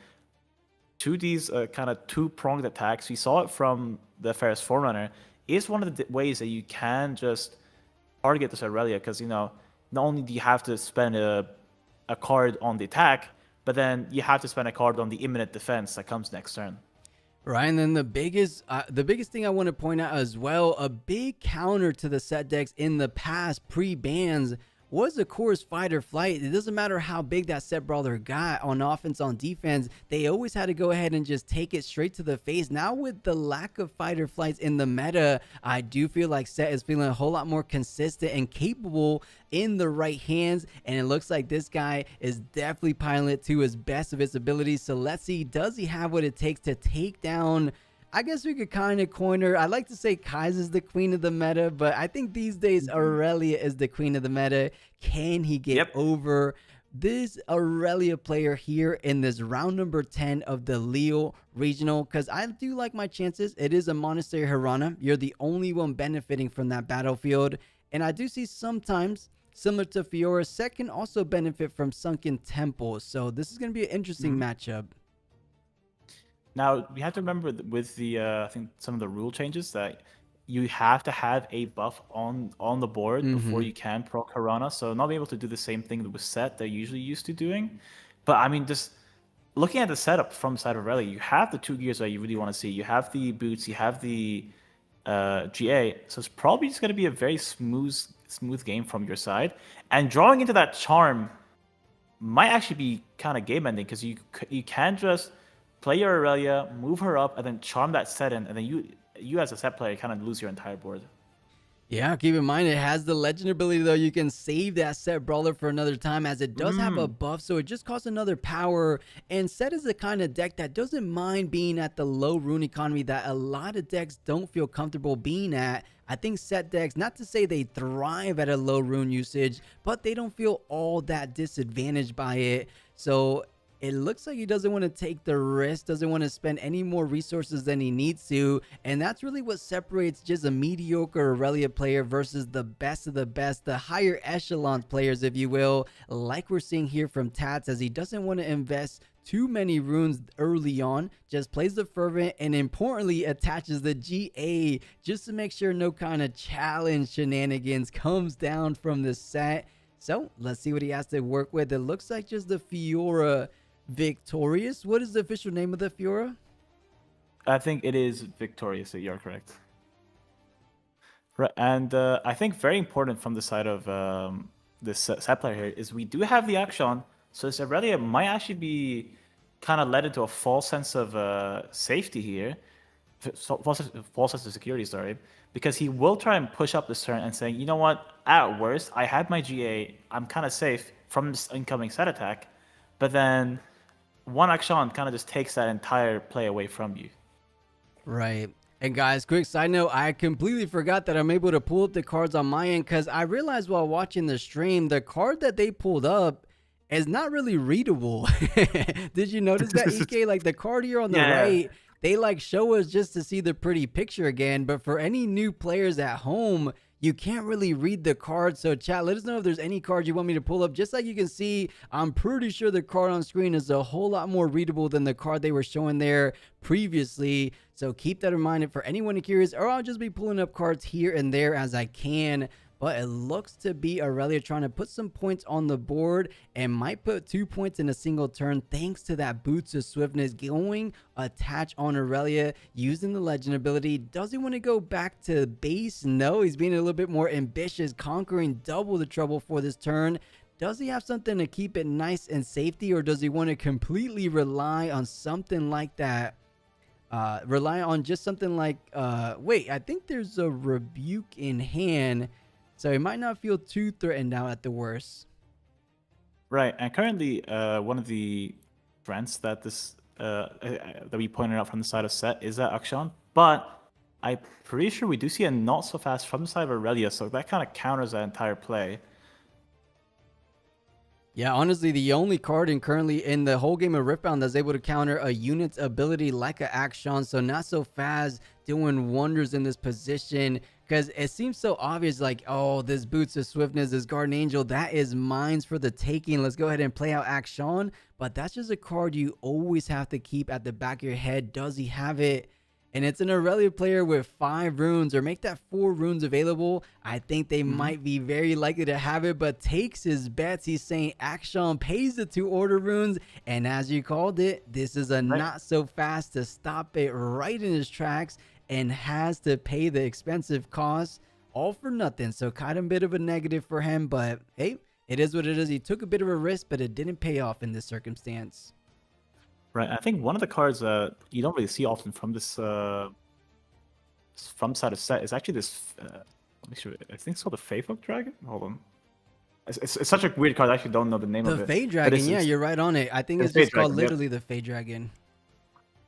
to these kind of two-pronged attacks, we saw it from the Ferris Forerunner, is one of the ways that you can just target this Aurelia, because not only do you have to spend a card on the attack, but then you have to spend a card on the imminent defense that comes next turn. Right, and then the biggest thing I want to point out as well, a big counter to the set decks in the past pre-bans was, of course, fight or flight. It doesn't matter how big that set brawler got on offense, on defense, they always had to go ahead and just take it straight to the face. Now with the lack of fight or flights in the meta, I do feel like set is feeling a whole lot more consistent and capable in the right hands, and it looks like this guy is definitely piling it to his best of his abilities. So let's see, does he have what it takes to take down, I guess we could kind of coin her. I like to say Kai's the queen of the meta, but I think these days Aurelia is the queen of the meta. Can he get over this Aurelia player here in this round number 10 of the Lille Regional? Because I do like my chances. It is a Monastery Hirana. You're the only one benefiting from that battlefield. And I do see sometimes, similar to Fiora, Set can also benefit from Sunken Temple. So this is going to be an interesting matchup. Now, we have to remember with the, I think some of the rule changes that you have to have a buff on the board before you can proc Hirana. So not being able to do the same thing with Set they're usually used to doing. But I mean, just looking at the setup from side of Rally, you have the two gears that you really want to see. You have the boots, you have the GA. So it's probably just going to be a very smooth game from your side. And drawing into that charm might actually be kind of game ending, because you can just play your Aurelia, move her up, and then charm that set in, and then you as a set player kind of lose your entire board. Yeah, keep in mind it has the legend ability though. You can save that set brawler for another time, as it does have a buff, so it just costs another power. And Set is the kind of deck that doesn't mind being at the low rune economy that a lot of decks don't feel comfortable being at. I think Set decks, not to say they thrive at a low rune usage, but they don't feel all that disadvantaged by it. So it looks like he doesn't want to take the risk, doesn't want to spend any more resources than he needs to. And that's really what separates just a mediocre Aurelia player versus the best of the best, the higher echelon players, if you will, like we're seeing here from Tats, as he doesn't want to invest too many runes early on, just plays the Fervent, and importantly attaches the GA just to make sure no kind of challenge shenanigans comes down from the set. So let's see what he has to work with. It looks like just the Fiora Victorious. What is the official name of the Fiora? I think it is Victorious. You're correct. Right, and I think very important from the side of this set player here is we do have the action. So this Aurelia might actually be kind of led into a false sense of safety here, false sense of security, sorry, because he will try and push up this turn and saying, you know what, at worst, I have my GA, I'm kind of safe from this incoming set attack, but then one action kind of just takes that entire play away from you. Right. And guys, quick side note, I completely forgot that I'm able to pull up the cards on my end, because I realized while watching the stream, the card that they pulled up is not really readable. Did you notice that, EK? Like the card here on the right, they like show us just to see the pretty picture again, but for any new players at home, you can't really read the card. So chat, let us know if there's any cards you want me to pull up. Just like you can see, I'm pretty sure the card on screen is a whole lot more readable than the card they were showing there previously. So keep that in mind for anyone curious, or I'll just be pulling up cards here and there as I can. But it looks to be Aurelia trying to put some points on the board, and might put 2 points in a single turn thanks to that Boots of Swiftness going attach on Aurelia using the legend ability. Does he want to go back to base? No, he's being a little bit more ambitious, conquering double the trouble for this turn. Does he have something to keep it nice and safety, or does he want to completely rely on something like that? Rely on just something like, wait, I think there's a Rebuke in hand. So he might not feel too threatened now at the worst. Right, and currently one of the trends that that we pointed out from the side of Set is that Akshan, but I'm pretty sure we do see a not so fast from the side of Aurelia, so that kind of counters that entire play. Yeah, honestly, the only card currently in the whole game of Riftbound that's able to counter a unit's ability like a Akshan, so not so fast, doing wonders in this position. because it seems so obvious, like, oh, this Boots of Swiftness, this Guardian Angel, that is mine for the taking. Let's go ahead and play out Action. But that's just a card you always have to keep at the back of your head. Does he have it? And it's an Aurelia player with 5 runes, or make that 4 runes available. I think they might be very likely to have it, but takes his bets. He's saying Action pays the 2 order runes, and as you called it, this is a not so fast to stop it right in his tracks, and has to pay the expensive cost, all for nothing. So kind of a bit of a negative for him, but hey, it is what it is. He took a bit of a risk, but it didn't pay off in this circumstance. Right, I think one of the cards you don't really see often from this from side of set is actually this. Make sure, I think it's called the Faithfolk Dragon. Hold on, it's such a weird card. I actually don't know the name of it. The Fey Dragon, yeah, you're right on it. I think it's just called literally the Fey Dragon.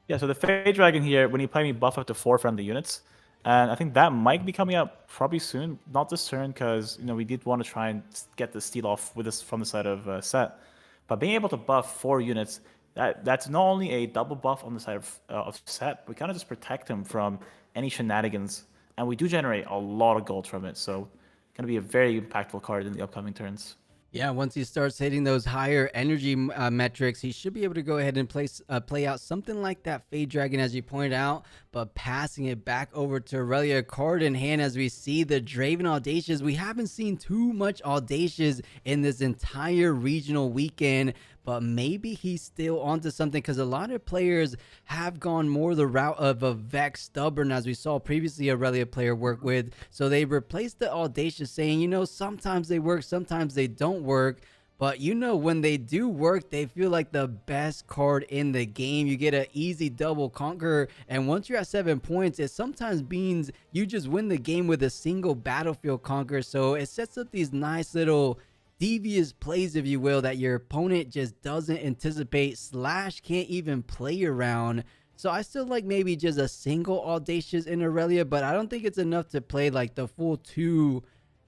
Yeah, so the Fey Dragon here, when you play me, buff up to 4 friendly units, and I think that might be coming out probably soon. Not this turn, because we did want to try and get the steal off with this from the side of set, but being able to buff 4 units. That's not only a double buff on the side of set, we kind of just protect him from any shenanigans, and we do generate a lot of gold from it. So, going to be a very impactful card in the upcoming turns. Yeah, once he starts hitting those higher energy metrics, he should be able to go ahead and play out something like that Fey Dragon, as you pointed out, but passing it back over to Aurelia, card in hand, as we see the Draven Audacious. We haven't seen too much Audacious in this entire regional weekend, but maybe he's still onto something, because a lot of players have gone more the route of a Vex Stubborn, as we saw previously Aurelia player work with. So they replaced the Audacious, saying, sometimes they work, sometimes they don't work. But when they do work, they feel like the best card in the game. You get an easy double conquer, and once you're at 7 points, it sometimes means you just win the game with a single battlefield conquer. So it sets up these nice little devious plays, if you will, that your opponent just doesn't anticipate / can't even play around. So I still like maybe just a single Audacious in Aurelia, but I don't think it's enough to play like the full 2.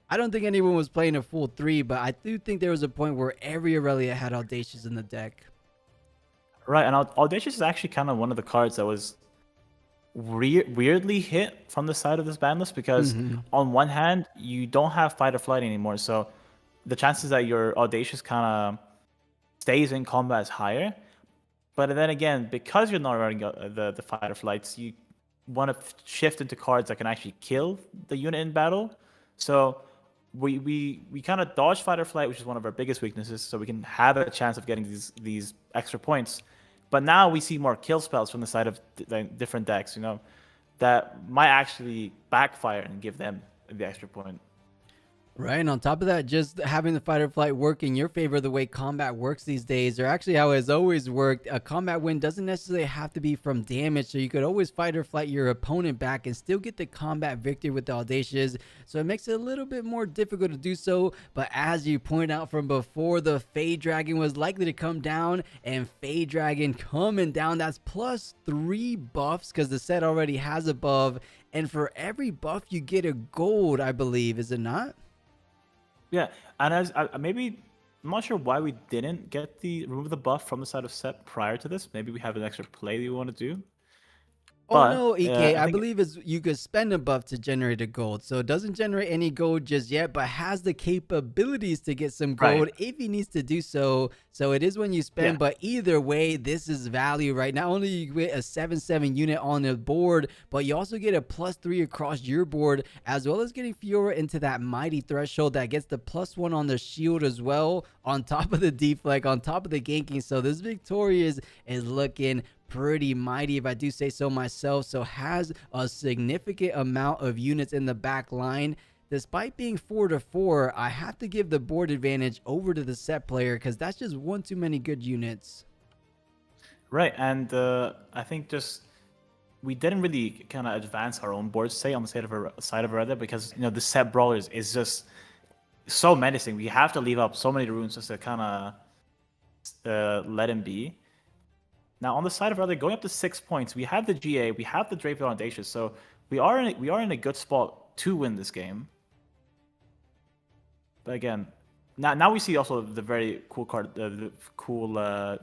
I don't think anyone was playing a full 3, but I do think there was a point where every Aurelia had Audacious in the deck. Right, and Audacious is actually kind of one of the cards that was weirdly hit from the side of this ban list, because on one hand, you don't have fight or flight anymore, so the chances that your Audacious kind of stays in combat is higher. But then again, because you're not running the fight or flights, you want to shift into cards that can actually kill the unit in battle. So we kind of dodge fight or flight, which is one of our biggest weaknesses, so we can have a chance of getting these extra points. But now we see more kill spells from the side of different decks, that might actually backfire and give them the extra point. Right, and on top of that, just having the fight or flight work in your favor, the way combat works these days, or actually how it's always worked, a combat win doesn't necessarily have to be from damage, so you could always fight or flight your opponent back and still get the combat victory with the Audacious. So it makes it a little bit more difficult to do so, but as you pointed out from before, the Fey Dragon was likely to come down, and Fey Dragon coming down, that's +3 buffs, because the set already has a buff, and for every buff you get a gold, I believe, is it not? Yeah, and as maybe, I'm not sure why we didn't get remove the buff from the side of set prior to this. Maybe we have an extra play that we want to do. Oh no, EK, I believe you could spend a buff to generate a gold. So it doesn't generate any gold just yet, but has the capabilities to get some gold if he needs to do so. So it is when you spend, but either way, this is value, right? Not only you get a 7/7 unit on the board, but you also get a +3 across your board, as well as getting Fiora into that mighty threshold that gets the +1 on the shield as well, on top of the deflect, on top of the ganking. So this Victorious is looking pretty mighty, if I do say so myself. So has a significant amount of units in the back line. Despite being 4-4, I have to give the board advantage over to the set player, because that's just one too many good units. Right, and I think just we didn't really kind of advance our own board state on the side of Aurelia, because the set brawlers is just so menacing. We have to leave up so many runes just to kind of let him be. Now on the side of Aurelia, going up to 6 points, we have the GA, we have the Draven Audacious, so we are in a good spot to win this game. But again, now we see also the very cool card, the cool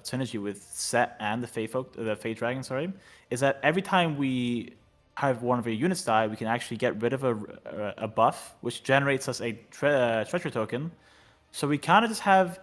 synergy with Set and the Fey Dragon. Sorry, is that every time we have one of your units die, we can actually get rid of a buff, which generates us a treasure token. So we kind of just have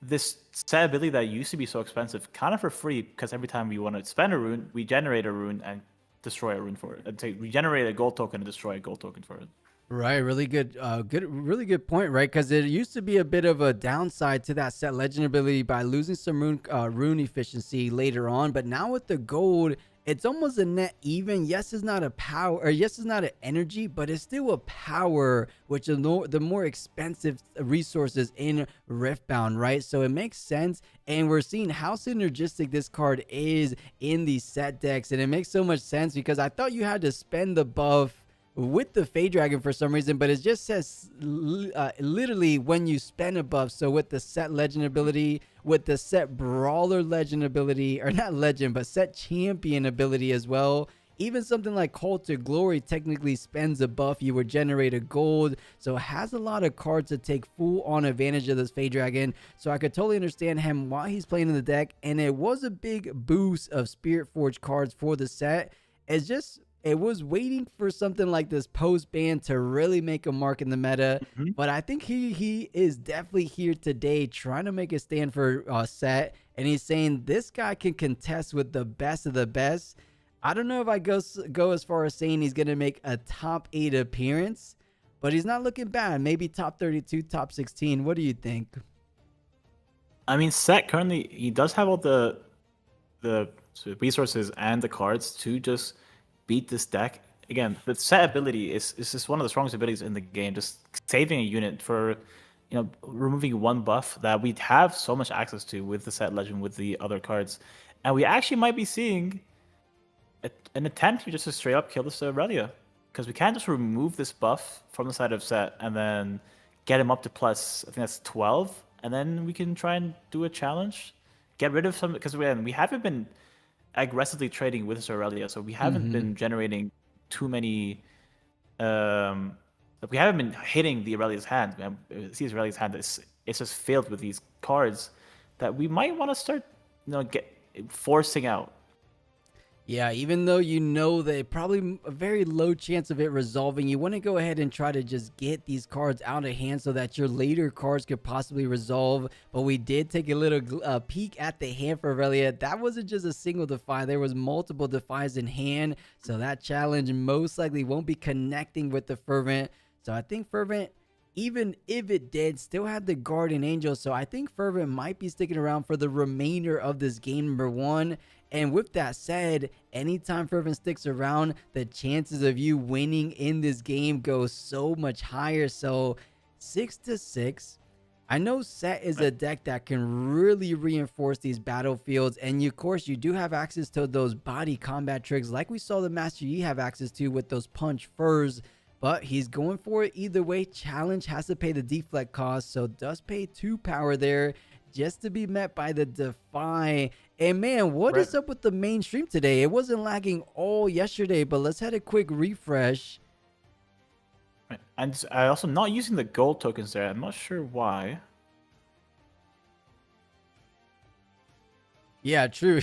this set ability that used to be so expensive kind of for free, because every time we want to spend a rune, we generate a rune and destroy a rune for it. We generate a gold token and destroy a gold token for it. Right, really good, really good point, right? Because it used to be a bit of a downside to that set legend ability by losing some rune efficiency later on, but now with the gold, it's almost a net even. Yes, it's not a power, or yes, it's not an energy, but it's still a power, which is the more expensive resources in Riftbound, right? So it makes sense, and we're seeing how synergistic this card is in these set decks, and it makes so much sense because I thought you had to spend the buff with the Fey Dragon for some reason, but it just says literally when you spend a buff. So with the set legend ability, with the set brawler legend ability, or not legend, but set champion ability as well, even something like Call to Glory technically spends a buff, you would generate a gold. So it has a lot of cards to take full on advantage of this Fey Dragon. So I could totally understand him why he's playing in the deck, and it was a big boost of Spiritforged cards for the set. It's just, it was waiting for something like this post-ban to really make a mark in the meta. But I think he is definitely here today trying to make a stand for set. And he's saying this guy can contest with the best of the best. I don't know if I go as far as saying he's going to make a top 8 appearance, but he's not looking bad. Maybe top 32, top 16. What do you think? I mean, Set currently, he does have all the resources and the cards to just beat this deck. Again, the Set ability is just one of the strongest abilities in the game. Just saving a unit for, removing one buff that we have so much access to with the Set legend, with the other cards. And we actually might be seeing an attempt here just to straight up kill this Aurelia, because we can't just remove this buff from the side of Set and then get him up to plus, I think that's 12, and then we can try and do a challenge, get rid of some, because we haven't been aggressively trading with this Aurelia, so we haven't been generating too many, we haven't been hitting the Aurelia's hand. See, Aurelia's hand it's just filled with these cards that we might want to start, forcing out. Yeah, even though that probably a very low chance of it resolving, you want to go ahead and try to just get these cards out of hand so that your later cards could possibly resolve. But we did take a little peek at the hand for Aurelia. That wasn't just a single Defy. There was multiple Defies in hand. So that challenge most likely won't be connecting with the Fervent. So I think Fervent, even if it did, still had the Guardian Angel. So I think Fervent might be sticking around for the remainder of this game, number one. And with that said, anytime Fervent sticks around, the chances of you winning in this game go so much higher. So 6-6. I know Set is a deck that can really reinforce these battlefields. And of course, you do have access to those body combat tricks like we saw the Master Yi have access to with those punch furs. But he's going for it either way. Challenge has to pay the deflect cost, so does pay 2 power there just to be met by the Defy. And man, what is up with the mainstream today? It wasn't lagging all yesterday, but let's have a quick refresh. And I also not using the gold tokens there. I'm not sure why. Yeah, true.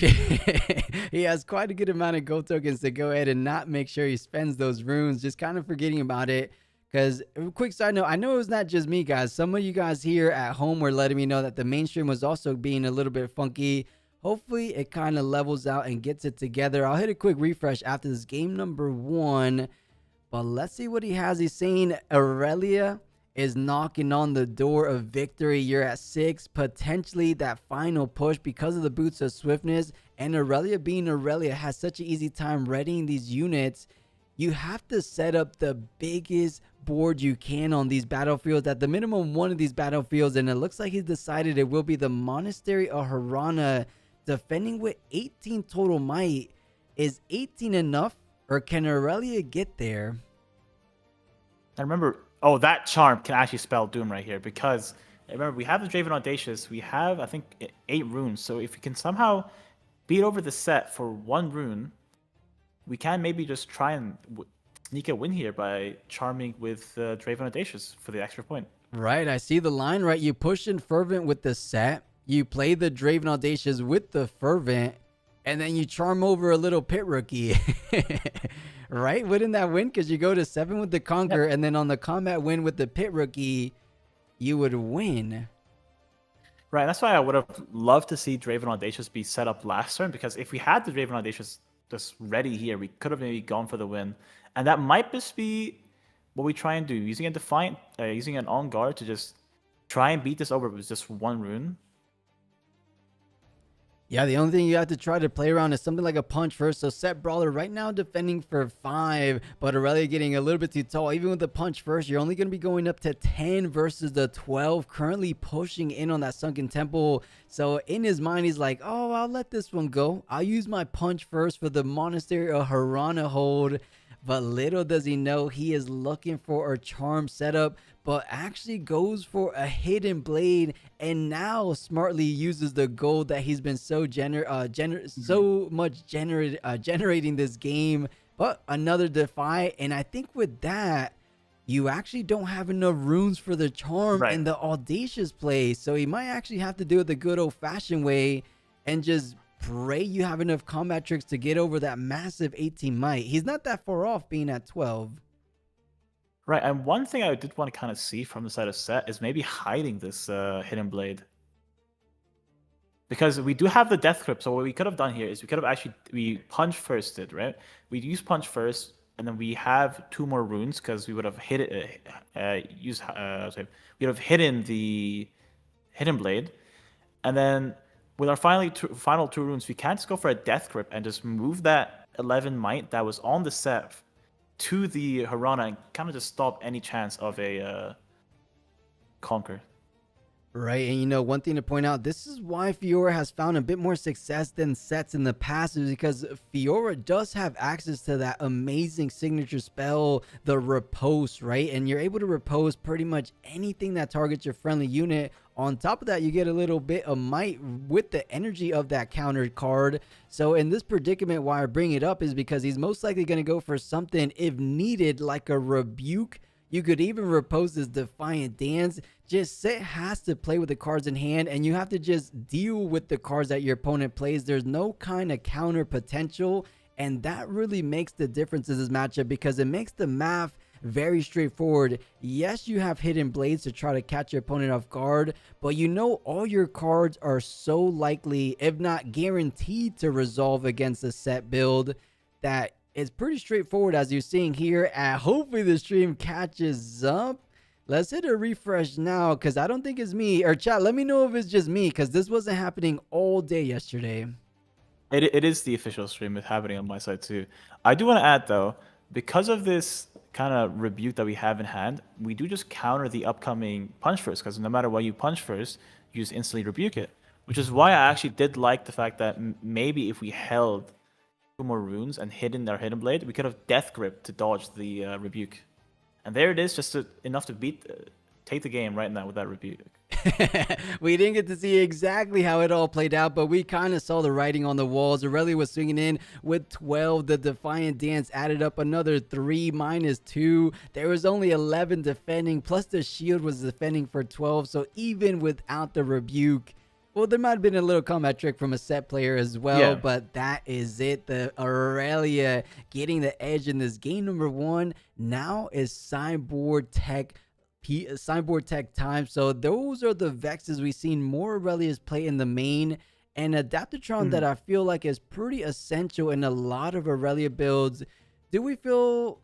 He has quite a good amount of gold tokens to go ahead and not make sure he spends those runes, just kind of forgetting about it. Because, quick side note, I know it was not just me, guys. Some of you guys here at home were letting me know that the mainstream was also being a little bit funky. Hopefully, it kind of levels out and gets it together. I'll hit a quick refresh after this game number 1. But let's see what he has. He's saying Aurelia is knocking on the door of victory. You're at 6, potentially that final push because of the boots of swiftness. And Aurelia being Aurelia has such an easy time readying these units. You have to set up the biggest board you can on these battlefields, at the minimum one of these battlefields, and it looks like he's decided it will be the Monastery of Harana, defending with 18 total might. Is 18 enough, or can Aurelia get there? I remember, that charm can actually spell doom right here, because remember, we have the Draven Audacious, we have, I think, 8 runes, so if we can somehow beat over the Set for 1 rune, we can maybe just try and sneak a win here by charming with Draven Audacious for the extra point. Right, I see the line, right? You push in Fervent with the Set, you play the Draven Audacious with the Fervent, and then you charm over a little pit rookie. Right? Wouldn't that win? Because you go to 7 with the Conquer, and then on the combat win with the Pit Rookie, you would win. Right, that's why I would have loved to see Draven Audacious be set up last turn, because if we had the Draven Audacious just ready here, we could have maybe gone for the win. And that might just be what we try and do, using a Defiant, using an On Guard to just try and beat this over with just one rune. Yeah, the only thing you have to try to play around is something like a punch first. So Set Brawler right now defending for 5, but Aurelia getting a little bit too tall. Even with the punch first, you're only going to be going up to 10 versus the 12, currently pushing in on that Sunken Temple. So in his mind, he's like, oh, I'll let this one go. I'll use my punch first for the Monastery of Harana hold. But little does he know he is looking for a charm setup, but actually goes for a hidden blade, and now smartly uses the gold that he's been so generating this game. But another Defy, and I think with that, you actually don't have enough runes for the charm in the Audacious play, so he might actually have to do it the good old-fashioned way and just pray you have enough combat tricks to get over that massive 18 might. He's not that far off being at 12. Right, and one thing I did want to kind of see from the side of Set is maybe hiding this hidden blade. Because we do have the death grip, so what we could have done here is we could have we punch firsted, right? We use punch first, and then we have 2 more runes because we would have we would have hidden the hidden blade, and then with our final 2 runes, we can't just go for a death grip and just move that 11 might that was on the set to the Harana and kind of just stop any chance of a conquer. Right, and you know, one thing to point out, this is why Fiora has found a bit more success than Sets in the past, is because Fiora does have access to that amazing signature spell, the Repose, right? And you're able to repose pretty much anything that targets your friendly unit. On top of that, you get a little bit of might with the energy of that countered card. So in this predicament, why I bring it up is because he's most likely going to go for something, if needed, like a Rebuke. You could even repose this Defiant Dance. Just Set has to play with the cards in hand, and you have to just deal with the cards that your opponent plays. There's no kind of counter potential, and that really makes the difference in this matchup, because it makes the math very straightforward. Yes, you have hidden blades to try to catch your opponent off guard, but you know all your cards are so likely, if not guaranteed, to resolve against a Set build that it's pretty straightforward, as you're seeing here. And hopefully the stream catches up. Let's hit a refresh now, because I don't think it's me. Or chat, let me know if it's just me, because this wasn't happening all day yesterday. It is the official stream. It's happening on my side too. I do want to add though, because of this kind of rebuke that we have in hand, we do just counter the upcoming punch first, because no matter what you punch first, you just instantly rebuke it. Which is why I actually did like the fact that maybe if we held 2 more runes and hidden our hidden blade, we could have death grip to dodge the rebuke. And there it is, just enough to take the game right now with that rebuke. We didn't get to see exactly how it all played out, but we kind of saw the writing on the walls. Aurelia was swinging in with 12. The Defiant Dance added up another 3 minus 2. There was only 11 defending, plus the shield was defending for 12. So even without the rebuke, well, there might have been a little combat trick from a Set player as well, but that is it. The Aurelia getting the edge in this game. Number 1 now is sideboard tech time. So those are the Vexes we've seen more Aurelia's play in the main, and Adaptatron that I feel like is pretty essential in a lot of Aurelia builds. Do we feel,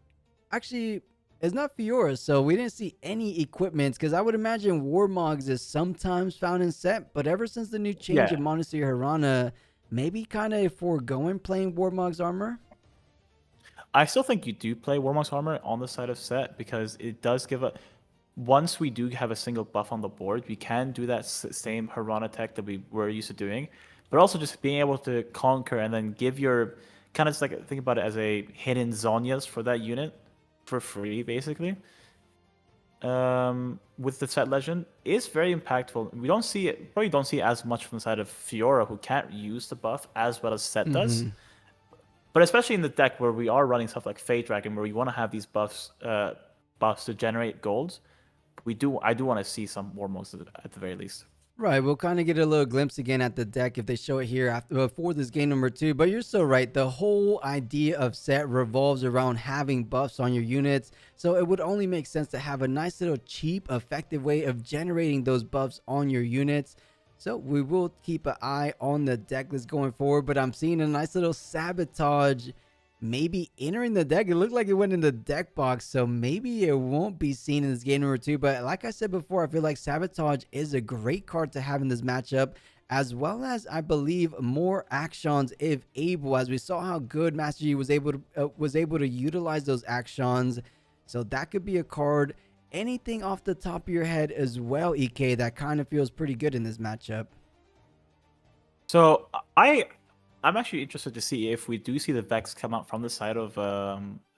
actually, it's not Fiora, so we didn't see any equipments, because I would imagine Warmogs is sometimes found in Set, but ever since the new change in Monastery Harana, maybe kind of foregoing playing Warmogs armor. I still think you do play Warmogs armor on the side of Set, because it does give once we do have a single buff on the board, we can do that same Harana tech that we were used to doing, but also just being able to conquer and then give your, kind of just like, think about it as a hidden Zonias for that unit for free, basically. With the Set legend is very impactful. We don't see it, probably don't see it as much from the side of Fiora, who can't use the buff as well as Set does. But especially in the deck where we are running stuff like Fate Dragon, where we want to have these buffs to generate golds, I do want to see some Warmogs at the very least. Right, we'll kind of get a little glimpse again at the deck if they show it here after before this game number 2. But you're so right. The whole idea of set revolves around having buffs on your units. So it would only make sense to have a nice little cheap, effective way of generating those buffs on your units. So we will keep an eye on the deck list going forward. But I'm seeing a nice little sabotage maybe entering the deck. It looked like it went in the deck box, so maybe it won't be seen in this game number 2. But like I said before, I feel like sabotage is a great card to have in this matchup, as well as I believe more actions if able, as we saw how good Master Yi was able to utilize those actions. So that could be a card. Anything off the top of your head as well, EK, that kind of feels pretty good in this matchup? So I'm actually interested to see if we do see the Vex come out from the side of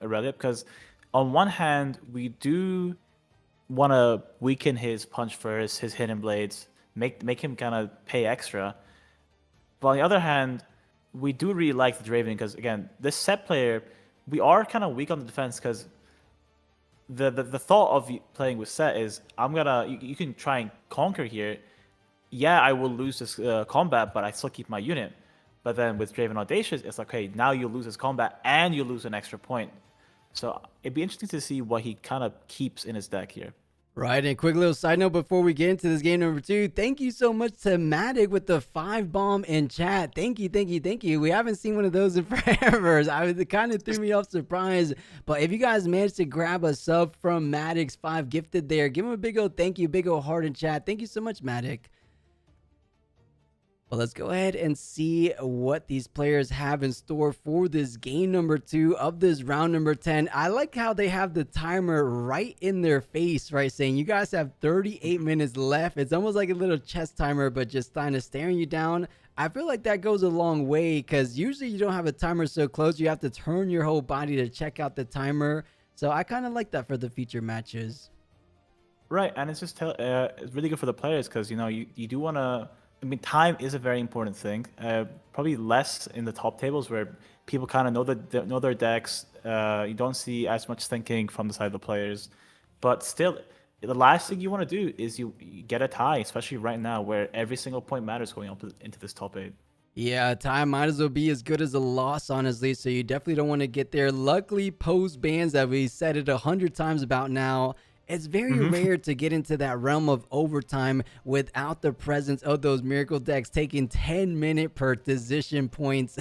Aurelia, because on one hand, we do want to weaken his punch first, his hidden blades, make him kind of pay extra. But on the other hand, we do really like the Draven, because again, this set player, we are kind of weak on the defense, because the thought of playing with set is you can try and conquer here. Yeah, I will lose this combat, but I still keep my unit. But then with Draven Audacious, it's like, okay, now you lose his combat and you lose an extra point. So it'd be interesting to see what he kind of keeps in his deck here. Right, and quick little side note before we get into this game number 2, thank you so much to Matic with the 5 bomb in chat. Thank you, thank you, thank you. We haven't seen one of those in forever. It kind of threw me off surprise. But if you guys managed to grab a sub from Matic's 5 gifted there, give him a big old thank you, big old heart in chat. Thank you so much, Matic. Well, let's go ahead and see what these players have in store for this game number 2 of this round number 10. I like how they have the timer right in their face, right? Saying you guys have 38 minutes left. It's almost like a little chess timer, but just kind of staring you down. I feel like that goes a long way, because usually you don't have a timer so close. You have to turn your whole body to check out the timer. So I kind of like that for the feature matches. Right, and it's just it's really good for the players, because you do want to. I mean, time is a very important thing. Probably less in the top tables where people kind of know their decks. You don't see as much thinking from the side of the players. But still, the last thing you want to do is you get a tie, especially right now where every single point matters going up into this top 8. Yeah, time might as well be as good as a loss, honestly. So you definitely don't want to get there. Luckily, post-bans, that we said it 100 times about now, it's very rare to get into that realm of overtime without the presence of those miracle decks taking 10-minute per decision points.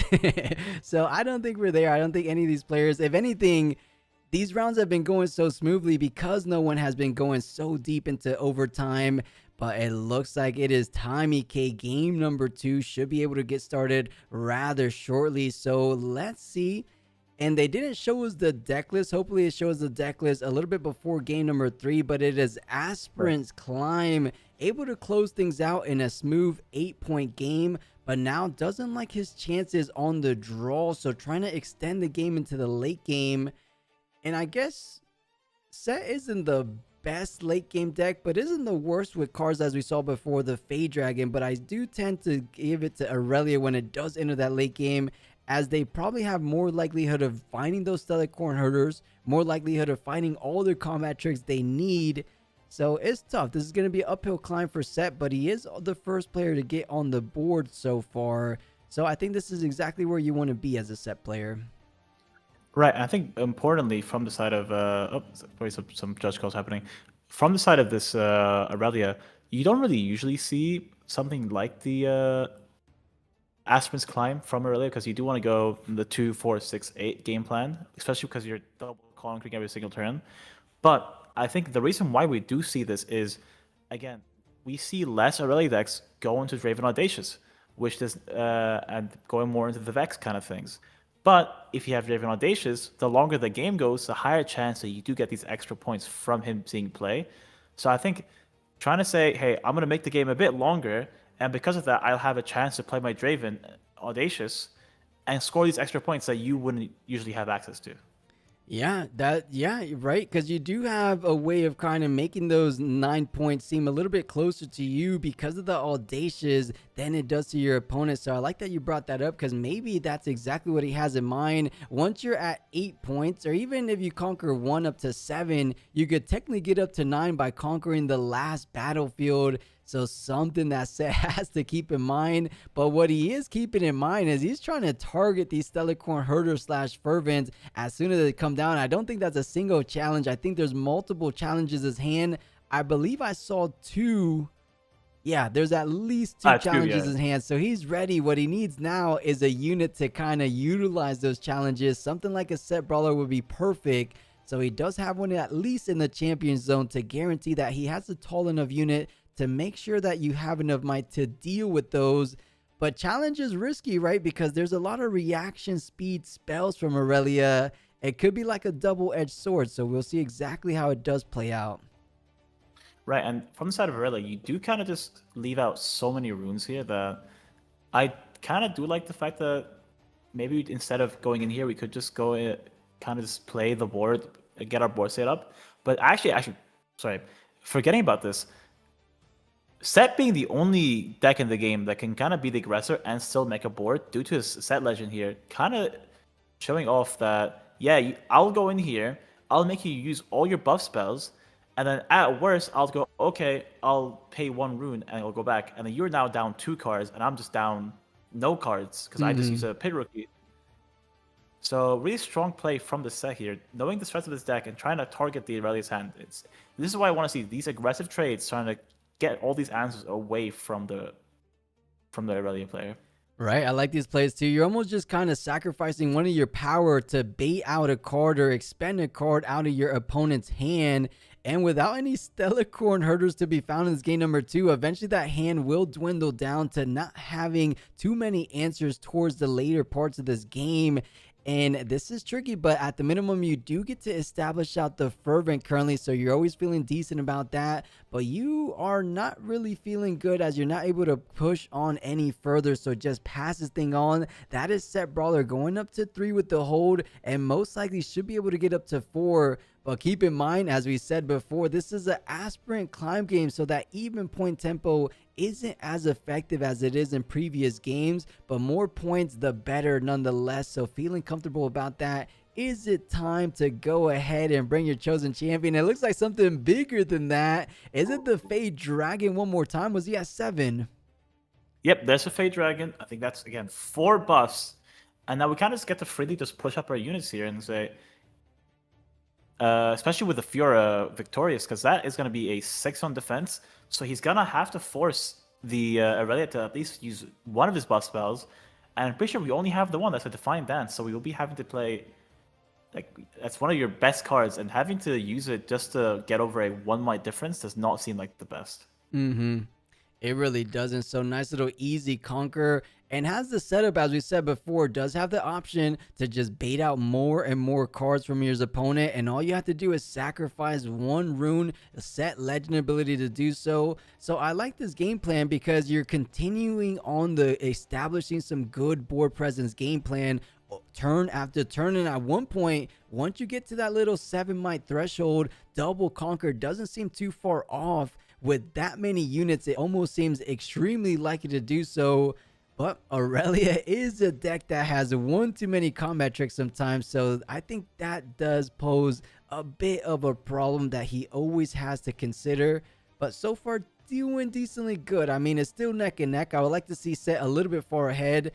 So I don't think we're there. I don't think any of these players, if anything, these rounds have been going so smoothly because no one has been going so deep into overtime. But it looks like it is time, EK. Game number 2 should be able to get started rather shortly. So let's see. And they didn't show us the deck list. Hopefully it shows the deck list a little bit before game number 3, but it is Aspirant's Climb, able to close things out in a smooth 8-point game, but now doesn't like his chances on the draw, so trying to extend the game into the late game. And I guess Set isn't the best late game deck, but isn't the worst with cards as we saw before, the Fade Dragon, but I do tend to give it to Aurelia when it does enter that late game, as they probably have more likelihood of finding those Stellar Corn Herders, more likelihood of finding all their combat tricks they need. So it's tough. This is going to be an uphill climb for Set, but he is the first player to get on the board so far. So I think this is exactly where you want to be as a Set player. Right, I think importantly from the side of some judge calls happening. From the side of this Aurelia, you don't really usually see something like the Aspirant's Climb from Aurelia, because you do want to go the 2, 4, 6, 8 game plan, especially because you're double conquering every single turn. But I think the reason why we do see this is, again, we see less Aurelia decks go into Draven Audacious, which is and going more into the Vex kind of things. But if you have Draven Audacious, the longer the game goes, the higher chance that you do get these extra points from him seeing play. So I think trying to say, hey, I'm going to make the game a bit longer, and because of that, I'll have a chance to play my Draven Audacious and score these extra points that you wouldn't usually have access to. Yeah, right, because you do have a way of kind of making those 9 points seem a little bit closer to you because of the Audacious. than it does to your opponent. So I like that you brought that up, because maybe that's exactly what he has in mind. Once you're at 8 points, or even if you conquer 1 up to 7, you could technically get up to 9 by conquering the last battlefield. So something that Set has to keep in mind. But what he is keeping in mind is he's trying to target these Stellarcorn Herders / Fervents as soon as they come down. I don't think that's a single challenge. I think there's multiple challenges in his hand. I believe I saw 2. Yeah, there's at least 2 challenges in his hand. So he's ready. What he needs now is a unit to kind of utilize those challenges. Something like a Set Brawler would be perfect. So he does have one at least in the champion zone to guarantee that he has a tall enough unit to make sure that you have enough might to deal with those. But challenge is risky, right? Because there's a lot of reaction speed spells from Aurelia. It could be like a double-edged sword. So we'll see exactly how it does play out. Right, and from the side of Aurelia, you do kind of just leave out so many runes here that I kind of do like the fact that maybe instead of going in here, we could just go in, kind of just play the board, get our board set up. But actually, sorry, forgetting about this, Set being the only deck in the game that can kind of be the aggressor and still make a board due to his Set legend here, kind of showing off that, yeah, I'll go in here, I'll make you use all your buff spells, and then at worst, I'll go, okay, I'll pay 1 rune and I'll go back. And then you're now down 2 cards and I'm just down no cards because I just use a pit rookie. So really strong play from the Set here, knowing the strength of this deck and trying to target the Aurelia's hand. This is why I want to see these aggressive trades, trying to get all these answers away from the Aurelia player. Right, I like these plays too. You're almost just kind of sacrificing one of your power to bait out a card or expend a card out of your opponent's hand. And without any Stellarcorn Herders to be found in this game number 2, eventually that hand will dwindle down to not having too many answers towards the later parts of this game. And this is tricky, but at the minimum, you do get to establish out the Fervent currently, so you're always feeling decent about that. But you are not really feeling good as you're not able to push on any further, so just pass this thing on. That is Set Brawler going up to 3 with the hold, and most likely should be able to get up to 4. But keep in mind, as we said before, this is an aspirant climb game, so that even point tempo isn't as effective as it is in previous games, but more points the better nonetheless. So feeling comfortable about that. Is it time to go ahead and bring your chosen champion? It looks like something bigger than that. Is it the Fade Dragon one more time? Was he at 7? Yep, there's a Fade Dragon. I think that's, again, 4 buffs. And now we kind of just get to freely just push up our units here and say, especially with the Fiora Victorious, because that is going to be a 6 on defense. So he's going to have to force the Aurelia to at least use one of his buff spells. And I'm pretty sure we only have the one that's a Defiant Dance. So we will be having to play, like, that's one of your best cards. And having to use it just to get over a 1 might difference does not seem like the best. It really doesn't. So nice little easy conquer, and has the setup, as we said before, does have the option to just bait out more and more cards from your opponent, and all you have to do is sacrifice 1 rune, a Set legend ability to do so. So I like this game plan because you're continuing on the establishing some good board presence game plan turn after turn, and at one point, once you get to that little 7 might threshold, double conquer doesn't seem too far off. With that many units, it almost seems extremely likely to do so. But Aurelia is a deck that has one too many combat tricks sometimes, so I think that does pose a bit of a problem that he always has to consider. But so far, doing decently good. I mean, it's still neck and neck. I would like to see Set a little bit far ahead,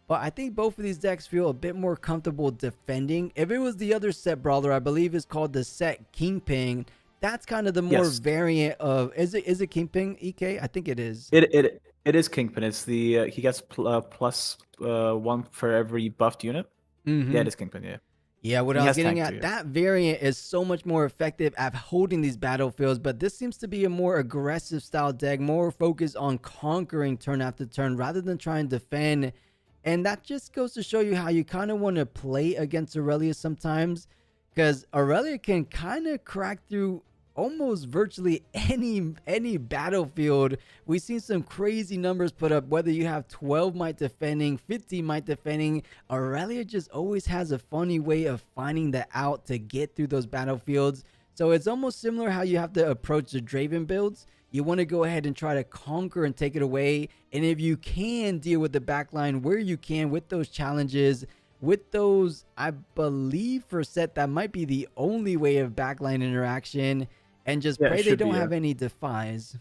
but I think both of these decks feel a bit more comfortable defending. If it was the other Set Brawler, I believe it's called the Set Kingpin. That's kind of the more variant of, is it Kingpin, EK? I think it is. It is Kingpin. It's the he gets plus 1 for every buffed unit. Yeah, it is Kingpin. Yeah, what I was getting at, that variant is so much more effective at holding these battlefields, but this seems to be a more aggressive style deck, more focused on conquering turn after turn rather than trying to defend. And that just goes to show you how you kind of want to play against Aurelia sometimes, because Aurelia can kind of crack through almost virtually any battlefield. We've seen some crazy numbers put up, whether you have 12 might defending, 15 might defending. Aurelia just always has a funny way of finding the out to get through those battlefields. So it's almost similar how you have to approach the Draven builds. You want to go ahead and try to conquer and take it away. And if you can deal with the backline where you can with those challenges, with those, I believe for Set, that might be the only way of backline interaction. And just pray they don't have any defies.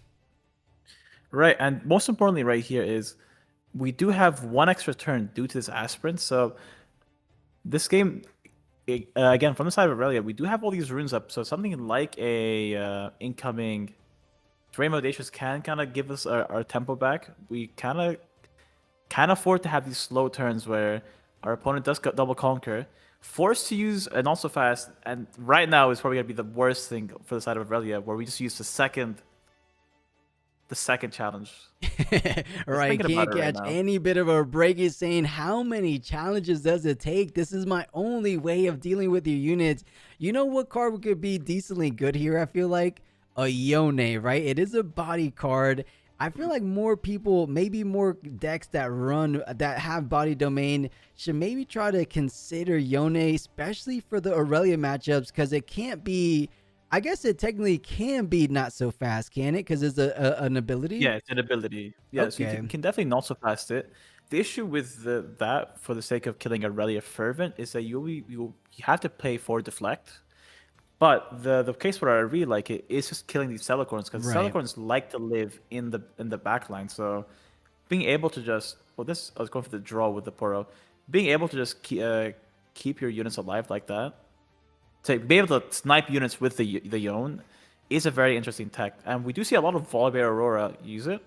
Right, and most importantly right here is we do have one extra turn due to this aspirant. So this game, again, from the side of Aurelia, we do have all these runes up. So something like a incoming Drain Audacious can kind of give us our tempo back. We kind of can afford to have these slow turns where our opponent does double conquer, forced to use an also fast, and right now is probably gonna be the worst thing for the side of Aurelia, where we just use the second challenge. Right, can't catch any bit of a break. Is saying, how many challenges does it take? This is my only way of dealing with your units. You know what card could be decently good here? I feel like a Yone, right? It is a body card. I feel like more people, maybe more decks that have body domain, should maybe try to consider Yone, especially for the Aurelia matchups, because it can't be, I guess it technically can be not so fast, can it? Because it's an ability? Yeah, it's an ability. Yeah, so you can definitely not so fast it. The issue with that, for the sake of killing Aurelia Fervent, is that you have to play for deflect. But the case where I really like it is just killing these Celicorns, because Celicorns like to live in the back line. So being able to just, I was going for the draw with the Poro, being able to just keep your units alive like that, to be able to snipe units with the Yone, is a very interesting tech. And we do see a lot of Volibear Aurora use it.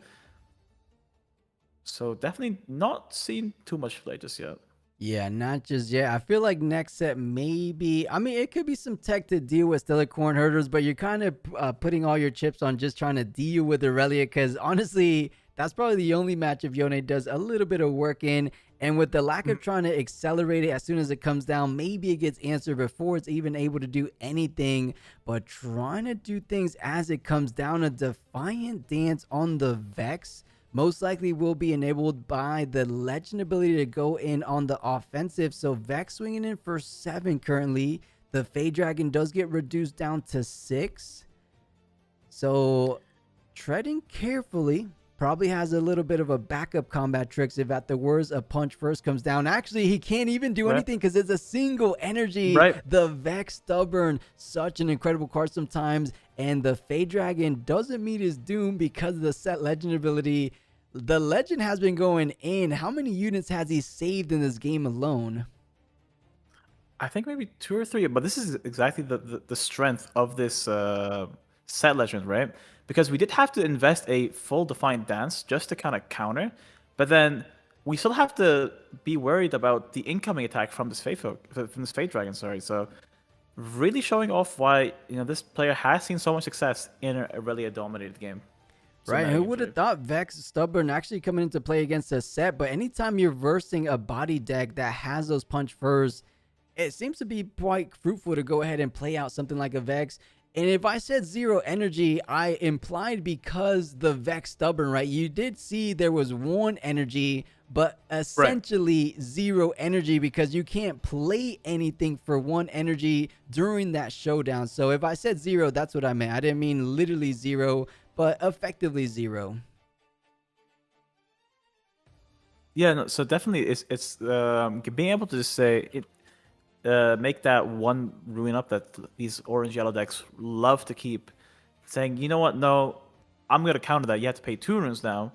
So definitely not seen too much play just yet. Yeah, not just yet. I feel like next set maybe, I mean, it could be some tech to deal with Stellarcorn Herders, but you're kind of putting all your chips on just trying to deal with Aurelia, because honestly, that's probably the only matchup Yone does a little bit of work in. And with the lack of trying to accelerate it as soon as it comes down, maybe it gets answered before it's even able to do anything. But trying to do things as it comes down, a Defiant Dance on the Vex most likely will be enabled by the Legend ability to go in on the offensive. So Vex swinging in for 7 currently. The Fade Dragon does get reduced down to 6. So treading carefully. Probably has a little bit of a backup combat tricks if at the worst a punch first comes down. Actually, he can't even do anything because it's a single energy. The Vex Stubborn, such an incredible card sometimes. And the Fade Dragon doesn't meet his doom because of the Set Legend ability. The Legend has been going in. How many units has he saved in this game alone? I think maybe 2 or 3, but this is exactly the strength of this Set Legend, right? Because we did have to invest a full Defiant Dance just to kind of counter, but then we still have to be worried about the incoming attack from this Fade Dragon. Sorry, so really showing off why this player has seen so much success in a Aurelia dominated game. Right, who would have thought Vex Stubborn actually coming into play against a Set? But anytime you're versing a body deck that has those punch first, it seems to be quite fruitful to go ahead and play out something like a Vex. And if I said 0 energy, I implied because the Vex Stubborn, right? You did see there was 1 energy, but essentially 0 energy, because you can't play anything for 1 energy during that showdown. So if I said 0, that's what I meant. I didn't mean literally 0, but effectively 0. Yeah, no, so definitely it's being able to just say it. Make that one ruin up that these orange-yellow decks love to keep, saying, you know what, no, I'm going to counter that. You have to pay 2 runes now.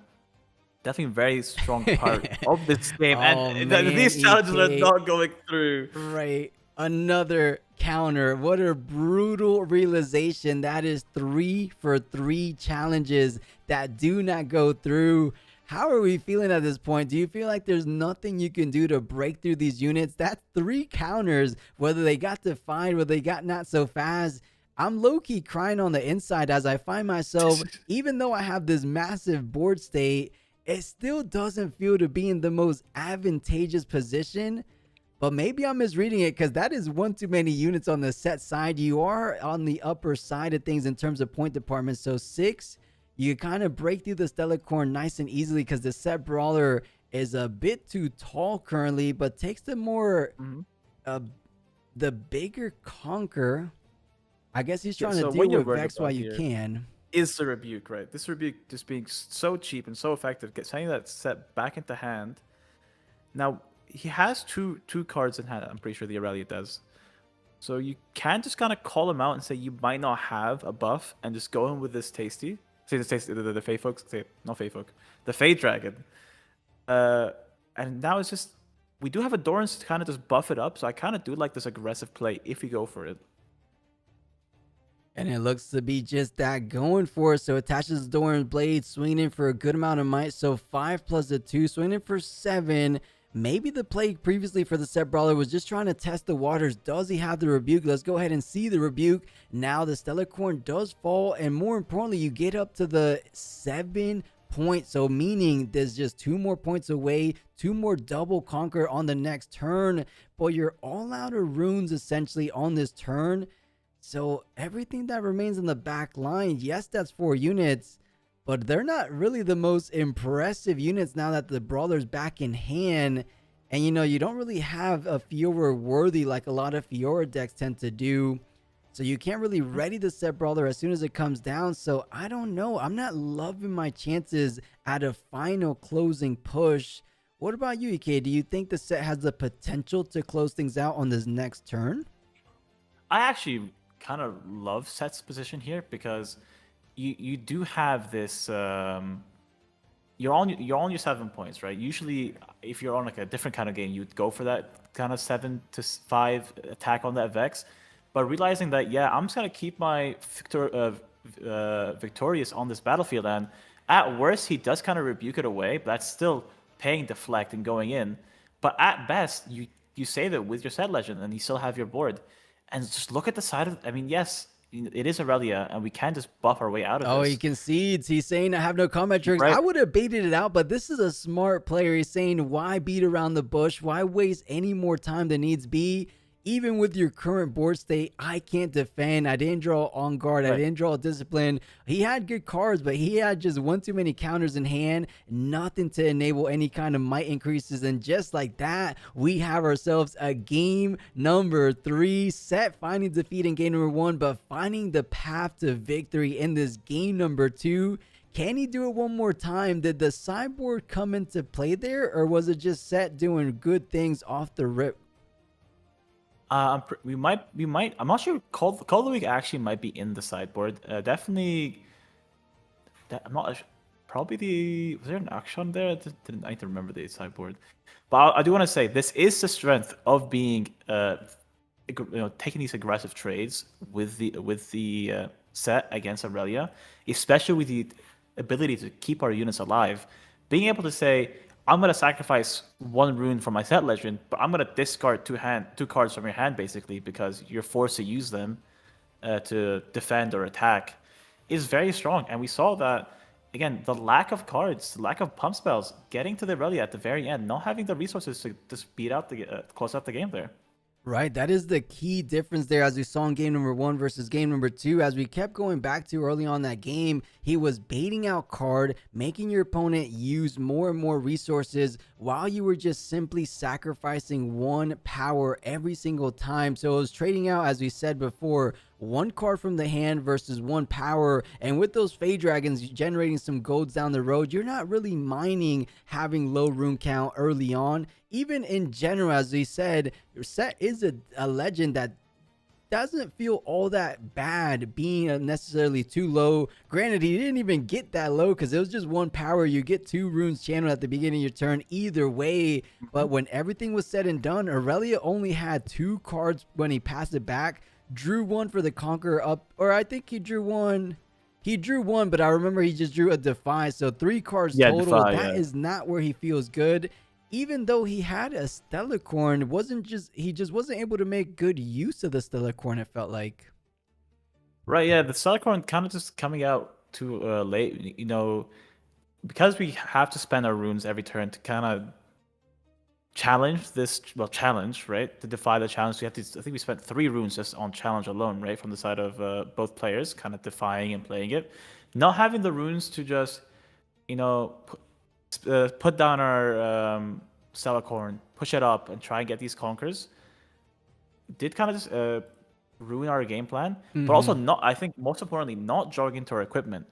Definitely a very strong part of this game. And these challenges are not going through. Right. Another counter. What a brutal realization. That is 3 for 3 challenges that do not go through. How are we feeling at this point? Do you feel like there's nothing you can do to break through these units? That's 3 counters, whether they got defined, whether they got not so fast. I'm low-key crying on the inside as I find myself, even though I have this massive board state, it still doesn't feel to be in the most advantageous position. But maybe I'm misreading it, because that is 1 too many units on the Set side. You are on the upper side of things in terms of point department. So 6. You kind of break through the Stellarcorn nice and easily, because the Set Brawler is a bit too tall currently, but takes the more, the bigger conquer. I guess he's trying to deal with Vex while you can. is the rebuke, right? This rebuke just being so cheap and so effective, sending that set back into hand. Now he has two cards in hand. I'm pretty sure the Aurelia does. So you can just kind of call him out and say you might not have a buff, and just go in with this tasty. Say the tasty, the Fey Folk, say not Fey Folk, the Fey Dragon. And now it's just we do have a Doran's to kind of just buff it up. So I kind of do like this aggressive play if you go for it. And it looks to be just that, going for it. So attaches the Doran's blade, swinging in for a good amount of might. So 5 plus the 2, swinging in for 7. Maybe the play previously for the Set Brawler was just trying to test the waters. Does he have the rebuke? Let's go ahead and see the rebuke. Now the Stellar Corn does fall, and more importantly, you get up to the 7 points. So meaning there's just 2 more points away, 2 more double conquer on the next turn. But you're all out of runes essentially on this turn. So everything that remains in the back line, yes, that's 4 units. But they're not really the most impressive units now that the Brawler's back in hand. And, you know, you don't really have a Fiora worthy like a lot of Fiora decks tend to do. So you can't really ready the Set Brawler as soon as it comes down. So I don't know. I'm not loving my chances at a final closing push. What about you, EK? Do you think the set has the potential to close things out on this next turn? I actually kind of love Set's position here because you do have this you're on your 7 points, right? Usually if you're on like a different kind of game, you'd go for that kind of 7 to 5 attack on that Vex, but realizing that I'm just gonna keep my victorious on this battlefield, and at worst he does kind of rebuke it away, but that's still paying deflect and going in. But at best you save it with your Set Legend and you still have your board. And just look at the side of I mean, yes, it is Aurelia, and we can just buff our way out of this. Oh, he concedes. He's saying, I have no combat triggers. Right. I would have baited it out, but this is a smart player. He's saying, why beat around the bush? Why waste any more time than needs be? Even with your current board state, I can't defend. I didn't draw On Guard. I didn't draw Discipline. He had good cards, but he had just one too many counters in hand. Nothing to enable any kind of might increases. And just like that, we have ourselves a game number 3. Set finding defeat in game number 1, but finding the path to victory in this game number 2. Can he do it one more time? Did the sideboard come into play there, or was it just Set doing good things off the rip? We might. I'm not sure. Call of the Week actually might be in the sideboard. Definitely. I'm not. Probably was there an action there? I need to remember the sideboard. But I do want to say this is the strength of being, taking these aggressive trades with the set against Aurelia, especially with the ability to keep our units alive. Being able to say, I'm going to sacrifice 1 rune for my Set Legend, but I'm going to discard 2 cards from your hand, basically, because you're forced to use them to defend or attack, is very strong. And we saw that, again, the lack of cards, the lack of pump spells, getting to the Aurelia at the very end, not having the resources to just close out the game there. Right, that is the key difference there, as we saw in game number 1 versus game number 2. As we kept going back to early on that game, he was baiting out card, making your opponent use more and more resources while you were just simply sacrificing 1 power every single time. So it was trading out, as we said before, 1 card from the hand versus 1 power. And with those Fey Dragons generating some golds down the road, you're not really minding having low rune count early on. Even in general, as we said, your set is a legend that doesn't feel all that bad being necessarily too low. Granted, he didn't even get that low because it was just 1 power. You get 2 runes channeled at the beginning of your turn either way. But when everything was said and done, Aurelia only had 2 cards when he passed it back. Drew 1 for the Conqueror up, or I think he drew 1. He drew 1, but I remember he just drew a Defy. So 3 cards total. Defy, that is not where he feels good. Even though he had a Stellar Corn, he just wasn't able to make good use of the Stellar Corn, it felt like. Right, yeah, the Stellar Corn kind of just coming out too late, because we have to spend our runes every turn to kind of challenge this, right? To defy the challenge, I think we spent 3 runes just on challenge alone, right? From the side of both players, kind of defying and playing it. Not having the runes to just, put down our Stellar Corn, push it up, and try and get these conquers, did kind of just ruin our game plan, but also not, I think most importantly, not drawing into our equipment,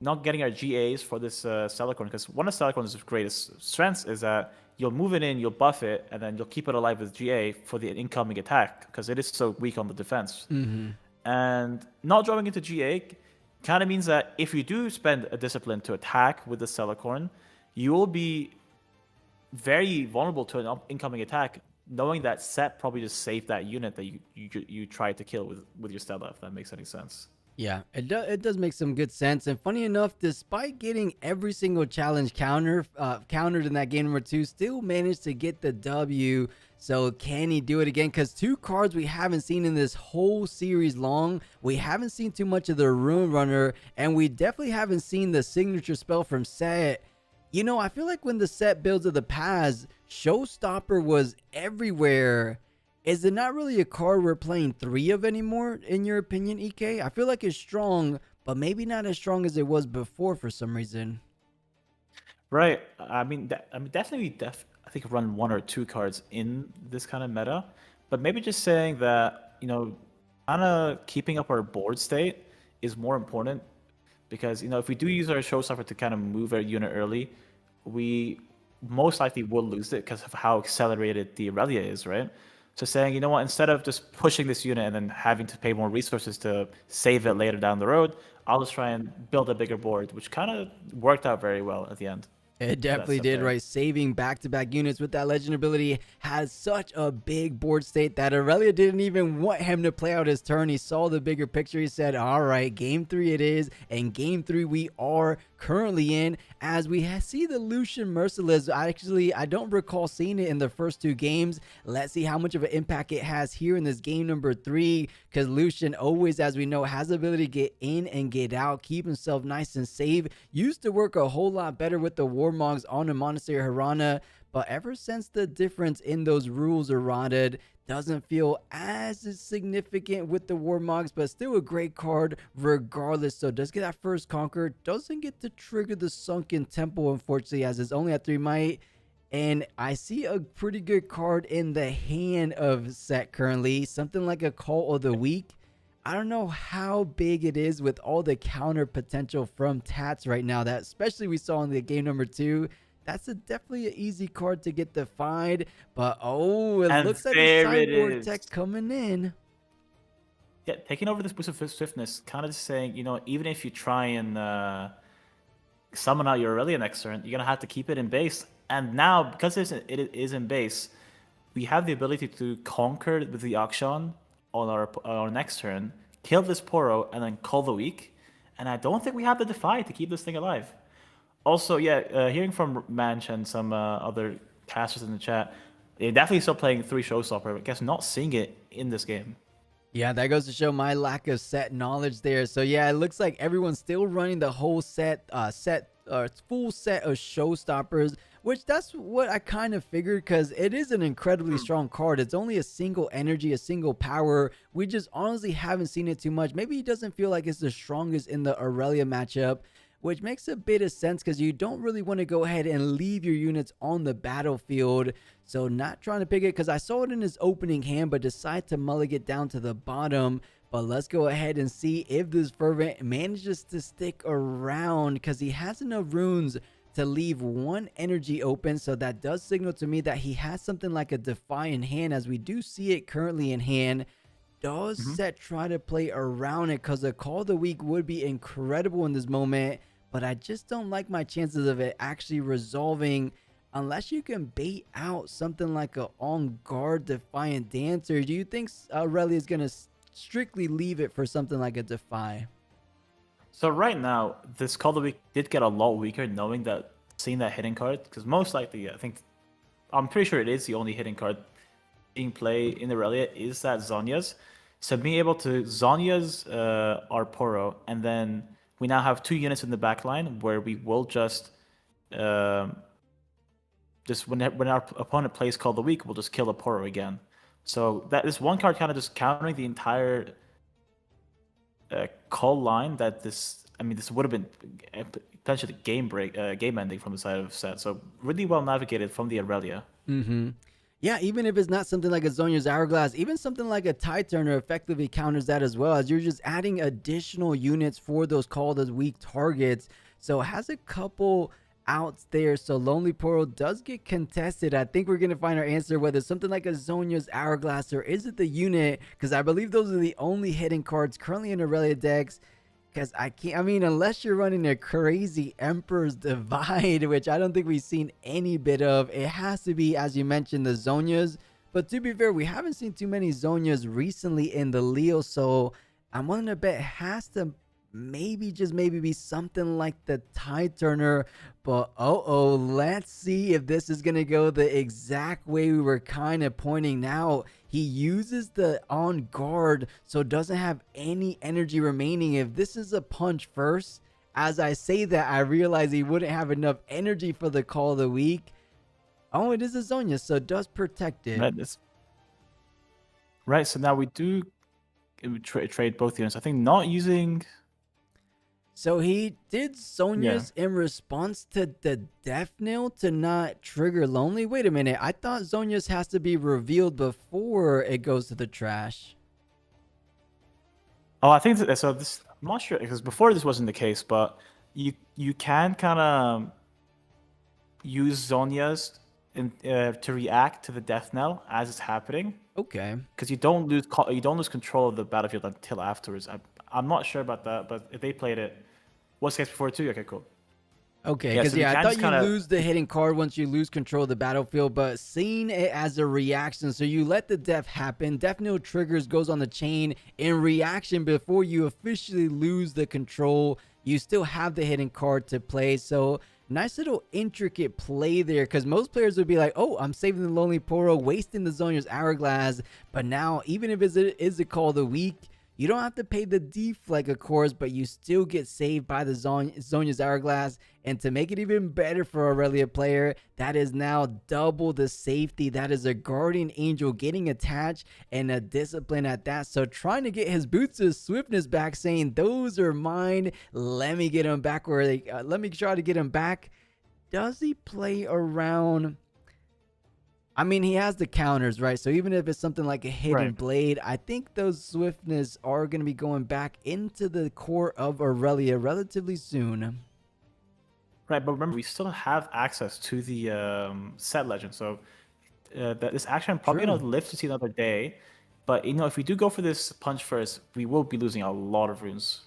not getting our GAs for this Celicorn, because one of Celicorn's greatest strengths is that you'll move it in, you'll buff it, and then you'll keep it alive with GA for the incoming attack, because it is so weak on the defense. And not drawing into GA kind of means that if you do spend a discipline to attack with the Celicorn, you will be very vulnerable to an incoming attack, knowing that Set probably just saved that unit that you tried to kill with your Stella, if that makes any sense. Yeah, it does make some good sense. And funny enough, despite getting every single challenge countered in that game number 2, still managed to get the W. So can he do it again? Because 2 cards we haven't seen in this whole series long. We haven't seen too much of the Rune Runner, and we definitely haven't seen the signature spell from Set. You know, I feel like when the Set builds of the past, Showstopper was everywhere. Is it not really a card we're playing 3 of anymore, in your opinion, EK? I feel like it's strong, but maybe not as strong as it was before for some reason. Right. I mean, definitely, I think run 1 or 2 cards in this kind of meta, but maybe just saying that, you know, kind of keeping up our board state is more important, because, you know, if we do use our Showstopper to kind of move our unit early, we most likely will lose it because of how accelerated the Aurelia is, right? So saying, you know what, instead of just pushing this unit and then having to pay more resources to save it later down the road, I'll just try and build a bigger board, which kind of worked out very well at the end. It definitely did, right? Saving back-to-back units with that legend ability has such a big board state that Aurelia didn't even want him to play out his turn. He saw the bigger picture. He said, all right, game 3 it is, and game 3 we are currently in, as we see the Lucian Merciless. Actually, I don't recall seeing it in the first 2 games. Let's see how much of an impact it has here in this game number 3, because Lucian always, as we know, has the ability to get in and get out, keep himself nice and safe. Used to work a whole lot better with the Warmogs on the Monastery Hirana, but ever since the difference in those rules eroded, doesn't feel as significant with the Warmogs, but still a great card regardless. So does get that first conquer, doesn't get to trigger the Sunken Temple, unfortunately, as it's only at 3 might. And I see a pretty good card in the hand of Set currently, something like a Call of the Week. I don't know how big it is with all the counter potential from Tats right now, that especially we saw in the game number 2. That's definitely an easy card to get defined, but oh, it looks like a sideboard tech coming in. Yeah, taking over this boost of swiftness, kind of just saying, you know, even if you try and summon out your Aurelia next turn, you're gonna have to keep it in base. And now, because it is in base, we have the ability to conquer with the Akshan on our next turn, kill this Poro, and then call the week. And I don't think we have the Defy to keep this thing alive. Also, yeah, hearing from Manch and some other casters in the chat, they're definitely still playing 3 Showstopper, but I guess not seeing it in this game. Yeah, that goes to show my lack of Set knowledge there. So yeah, it looks like everyone's still running the whole full set of Showstoppers, which that's what I kind of figured, because it is an incredibly strong card. It's only a single energy, a single power. We just honestly haven't seen it too much. Maybe he doesn't feel like it's the strongest in the Aurelia matchup, which makes a bit of sense because you don't really want to go ahead and leave your units on the battlefield. So not trying to pick it, because I saw it in his opening hand, but decide to mulligan it down to the bottom. But let's go ahead and see if this Fervent manages to stick around, because he has enough runes to leave 1 energy open. So that does signal to me that he has something like a Defy in hand, as we do see it currently in hand. Does Set try to play around it, because a Call of the Week would be incredible in this moment, but I just don't like my chances of it actually resolving unless you can bait out something like a On Guard Defiant Dancer. Do you think Aurelia is going to strictly leave it for something like a Defy? So right now, this Call of the Week did get a lot weaker, knowing that, seeing that hitting card, because most likely, I'm pretty sure it is the only hitting card being played in Aurelia is that Zhonya's. So being able to Zhonya's our Poro, and then we now have 2 units in the back line where we will just when our opponent plays Call of the Week, we'll just kill a Poro again. So that is one card kind of just countering the entire call line that this would have been potentially game ending from the side of Set. So really well navigated from the Aurelia. Yeah, even if it's not something like a Zonya's Hourglass, even something like a Tide Turner effectively counters that as well, as you're just adding additional units for those called as weak targets. So it has a couple outs there. So Lonely Portal does get contested. I think we're going to find our answer, whether it's something like a Zonya's Hourglass or is it the unit, because I believe those are the only hidden cards currently in Aurelia decks. Because I can't, I mean, unless you're running a crazy Emperor's Divide, which I don't think we've seen any bit of, it has to be, as you mentioned, the Zonias. But to be fair, we haven't seen too many Zonias recently in the Lille, so I'm willing to bet it has to just maybe be something like the Tide Turner. But let's see if this is going to go the exact way we were kind of pointing out. He uses the on guard, so doesn't have any energy remaining. If this is a punch first, as I say that, I realize he wouldn't have enough energy for the call of the week. Oh, it is a Zonya, so it does protect it. Right, so now we do trade both units. I think not using... So he did Zonya's in response to the death knell to not trigger Lonely. Wait a minute. I thought Zonya's has to be revealed before it goes to the trash. Oh, I think so. This, I'm not sure, because before this wasn't the case, but you can kind of use Zonya's to react to the death knell as it's happening. Okay. Because you don't lose control of the battlefield until afterwards. I'm not sure about that, but if they played it, what's the case before too? Okay, cool. Okay, because so I thought you lose the hidden card once you lose control of the battlefield, but seeing it as a reaction, so you let the death happen, death knell triggers, goes on the chain in reaction before you officially lose the control. You still have the hidden card to play, so nice little intricate play there, because most players would be like, oh, I'm saving the Lonely Portal, wasting the Zonya's Hourglass, but now, even if it is a call of the week, you don't have to pay the deflag, of course, but you still get saved by the Zonya's Hourglass. And to make it even better for Aurelia player, that is now double the safety. That is a Guardian Angel getting attached and a Discipline at that. So trying to get his Boots of Swiftness back, saying, those are mine. Let me get him back where they, let me try to get him back. Does he play around? I mean, he has the counters, right? So even if it's something like a hidden blade, I think those swiftness are going to be going back into the core of Aurelia relatively soon. Right, but remember, we still have access to the set legend. So this action probably going to live to see another day. But, you know, if we do go for this punch first, we will be losing a lot of runes.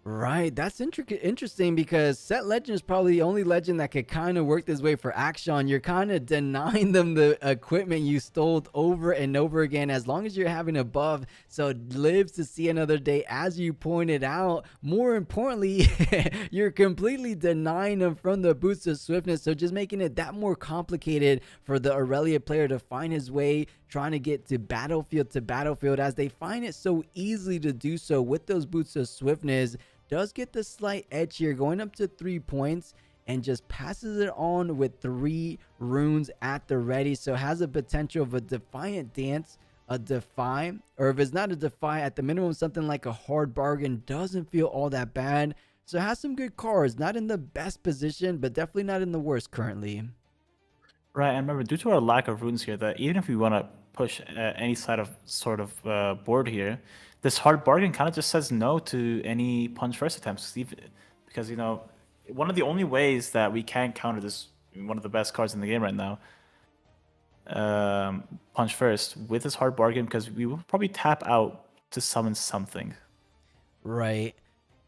Right, that's interesting because Set Legend is probably the only legend that could kind of work this way for Action. You're kind of denying them the equipment you stole over and over again as long as you're having a buff. So it lives to see another day, as you pointed out. More importantly, you're completely denying them from the boost of swiftness. So just making it that more complicated for the Aurelia player to find his way, trying to get to battlefield as they find it so easily to do so with those boots of swiftness. Does get the slight edge here, going up to 3 points, and just passes it on with 3 runes at the ready. So has a potential of a Defiant Dance, a Defy, or if it's not a Defy, at the minimum something like a Hard Bargain. Doesn't feel all that bad. So has some good cards, not in the best position, but definitely not in the worst currently. Right, and remember, due to our lack of runes here, that even if we want to push any side of board here, this Hard Bargain kind of just says no to any punch first attempts, because, you know, one of the only ways that we can counter this, one of the best cards in the game right now, punch first, with this Hard Bargain, because we will probably tap out to summon something. Right.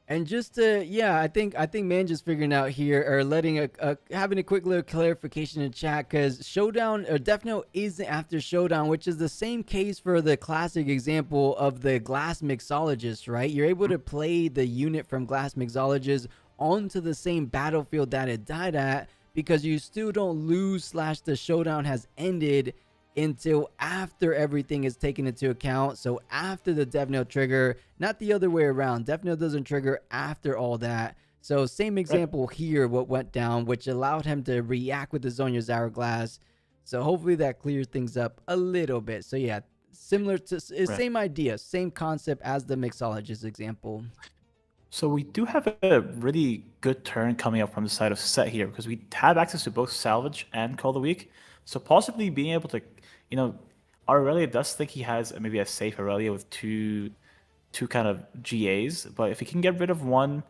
And just to, I think man just figuring out here, or letting having a quick little clarification in chat, because Showdown or Death Note isn't after Showdown, which is the same case for the classic example of the Glass Mixologist, right? You're able to play the unit from Glass Mixologist onto the same battlefield that it died at, because you still don't lose / the Showdown has ended until after everything is taken into account. So after the Death Knell trigger, not the other way around. Death Knell doesn't trigger after all that. So same example here, what went down, which allowed him to react with the Zonya's Hourglass. So hopefully that clears things up a little bit. So yeah, similar to same idea, same concept as the Mixologist example. So we do have a really good turn coming up from the side of Set here, because we have access to both Salvage and Call of the Week. So possibly being able to, Aurelia does think he has maybe a safe Aurelia with two kind of GAs, but if he can get rid of one,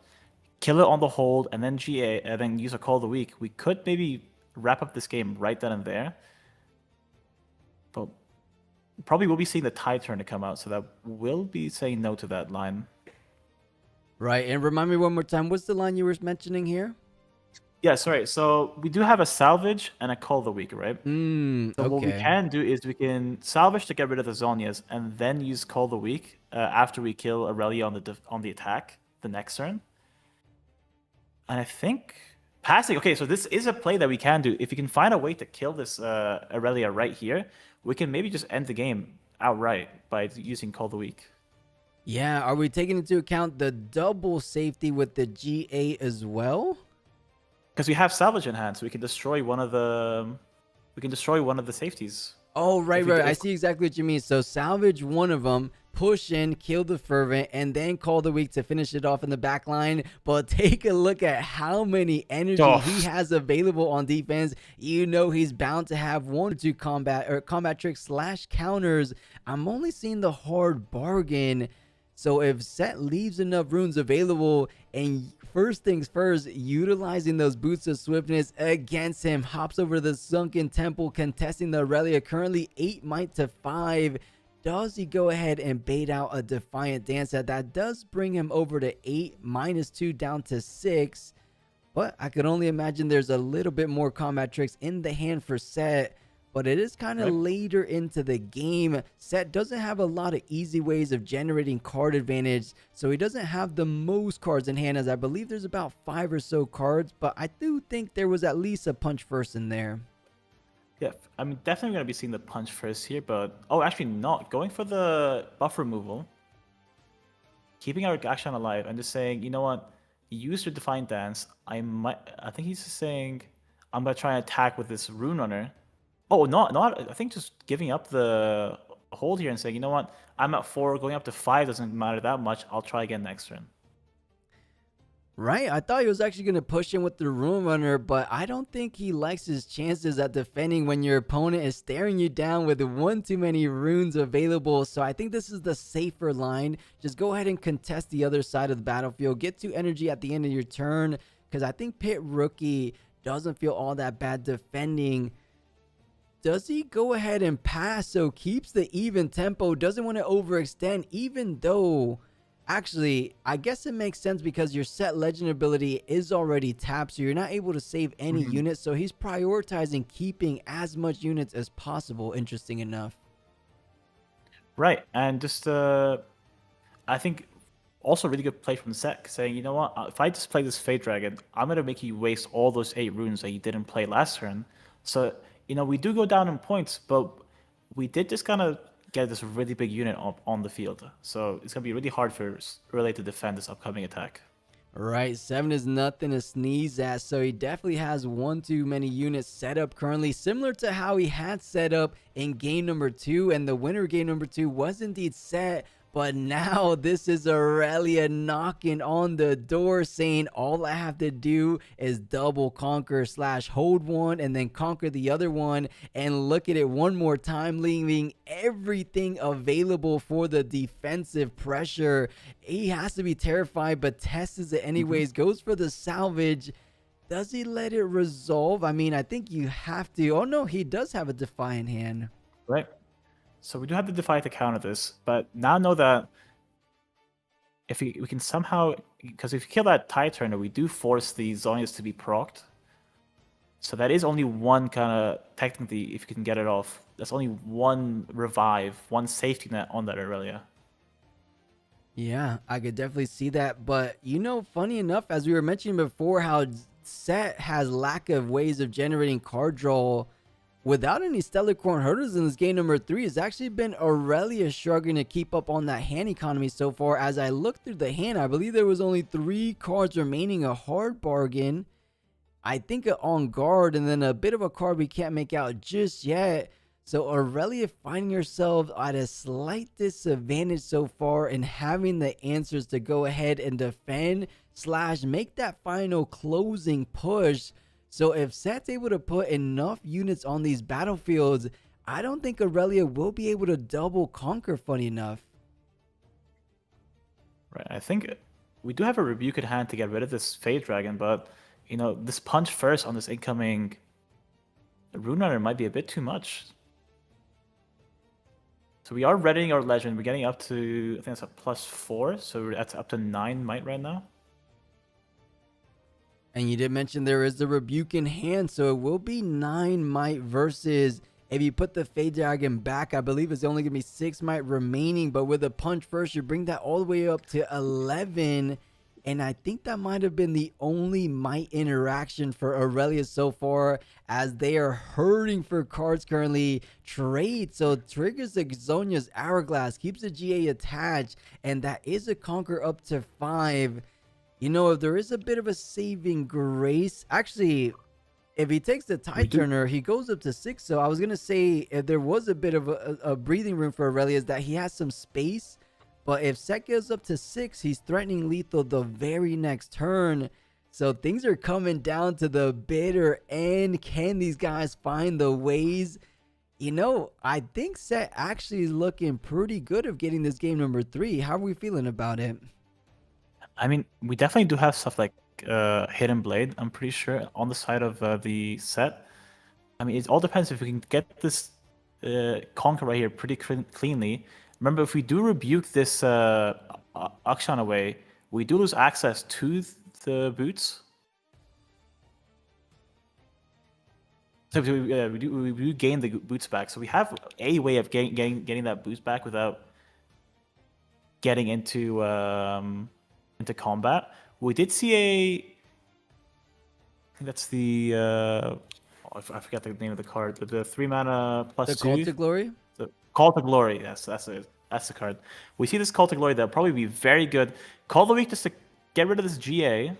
kill it on the hold, and then GA, and then use a Call of the Week, we could maybe wrap up this game right then and there. But probably we'll be seeing the tide turn to come out, so that we'll be saying no to that line. Right, and remind me one more time, what's the line you were mentioning here? Yeah, sorry. So we do have a salvage and a Call of the Week, right? So Okay. what we can do is we can salvage to get rid of the Zhonya's, and then use Call of the Week after we kill Aurelia on the attack the next turn. And I think passing. Okay, so this is a play that we can do. If you can find a way to kill this Aurelia right here, we can maybe just end the game outright by using Call of the Week. Yeah, are we taking into account the double safety with the GA as well? Because we have salvage in hand, so we can destroy one of the safeties. Oh, right. I see exactly what you mean. So salvage one of them, push in, kill the Fervent, and then Call the Week to finish it off in the back line. But take a look at how many energy he has available on defense. You know he's bound to have 1 or 2 combat tricks / counters. I'm only seeing the hard bargain. So if Set leaves enough runes available, and first things first, utilizing those boots of swiftness against him, hops over the Sunken Temple, contesting the Aurelia, currently 8 might to 5. Does he go ahead and bait out a Defiant Dance? That does bring him over to 8, -2 down to 6. But I could only imagine there's a little bit more combat tricks in the hand for Set. But it is kind of later into the game. Set doesn't have a lot of easy ways of generating card advantage, so he doesn't have the most cards in hand, as I believe there's about 5 or so cards, but I do think there was at least a punch first in there. Yeah, I'm definitely going to be seeing the punch first here, but... Oh, actually not. Going for the buff removal. Keeping our action alive and just saying, you know what? Use your Defiant Dance. I think he's just saying, I'm going to try and attack with this Rune Runner. Oh, not. I think just giving up the hold here and saying, you know what, I'm at 4, going up to 5 doesn't matter that much. I'll try again next turn. Right, I thought he was actually going to push in with the Rune Runner, but I don't think he likes his chances at defending when your opponent is staring you down with 1 too many runes available. So I think this is the safer line. Just go ahead and contest the other side of the battlefield. Get 2 energy at the end of your turn, because I think Pit Rookie doesn't feel all that bad defending. Does he go ahead and pass? So keeps the even tempo, doesn't want to overextend, even though actually I guess it makes sense because your Set legend ability is already tapped, so you're not able to save any units. So he's prioritizing keeping as much units as possible, interesting enough. Right, and just I think also really good play from Set, saying, you know what, if I just play this Fate Dragon, I'm going to make you waste all those 8 runes that you didn't play last turn. So we do go down in points, but we did just kind of get this really big unit on the field. So it's going to be really hard for Relay to defend this upcoming attack. Right, 7 is nothing to sneeze at, so he definitely has 1 too many units set up currently, similar to how he had set up in game number 2, and the winner game number 2 was indeed Set. But now this is Aurelia knocking on the door saying all I have to do is double conquer / hold one and then conquer the other one and look at it one more time, leaving everything available for the defensive pressure. He has to be terrified, but tests it anyways, goes for the salvage. Does he let it resolve? I mean, I think you have to. Oh no, he does have a Defiant hand. Right. So we do have the Defy to counter this, but now know that if we can somehow, because if you kill that Tide Turner, we do force the Zhonya's to be procced. So that is only one kind of, technically, if you can get it off, that's only 1 revive, 1 safety net on that Aurelia. Yeah, I could definitely see that. But, funny enough, as we were mentioning before, how Set has lack of ways of generating card draw without any Stellar Corn Herders in this game number 3. It's actually been Aurelia struggling to keep up on that hand economy so far. As I look through the hand, I believe there was only 3 cards remaining, a hard bargain, I think an On Guard, and then a bit of a card we can't make out just yet. So Aurelia finding herself at a slight disadvantage so far and having the answers to go ahead and defend / make that final closing push. So if Set's able to put enough units on these battlefields, I don't think Aurelia will be able to double conquer, funny enough. Right, I think we do have a Rebuke at hand to get rid of this Fade Dragon, but, you know, this punch first on this incoming Rune Runner might be a bit too much. So we are readying our Legend. We're getting up to, I think that's a +4, so that's up to 9 might right now. And you did mention there is the Rebuke in hand, so it will be 9 might versus, if you put the Fade Dragon back, I believe it's only going to be 6 might remaining, but with a punch first, you bring that all the way up to 11. And I think that might have been the only might interaction for Aurelia so far, as they are hurting for cards currently. Trade, so triggers the Zhonya's Hourglass, keeps the GA attached, and that is a conquer up to 5. You know, if there is a bit of a saving grace, actually, if he takes the Tide Turner, he goes up to 6. So I was going to say, if there was a bit of a breathing room for Aurelia, is that he has some space. But if Set goes up to 6, he's threatening lethal the very next turn. So things are coming down to the bitter end. Can these guys find the ways? You know, I think Set actually is looking pretty good of getting this game number 3. How are we feeling about it? I mean, we definitely do have stuff like Hidden Blade, I'm pretty sure, on the side of the Set. I mean, it all depends if we can get this Conquer right here pretty cleanly. Remember, if we do rebuke this Akshan away, we do lose access to the boots. So we do gain the boots back. So we have a way of getting that boost back without getting into combat. We did see I think that's the I forgot the name of the card. The 3 mana +2. The Call to Glory? The Call to Glory, yes, that's it. That's the card. We see this Call to Glory that'll probably be very good. Call the Week just to get rid of this GA.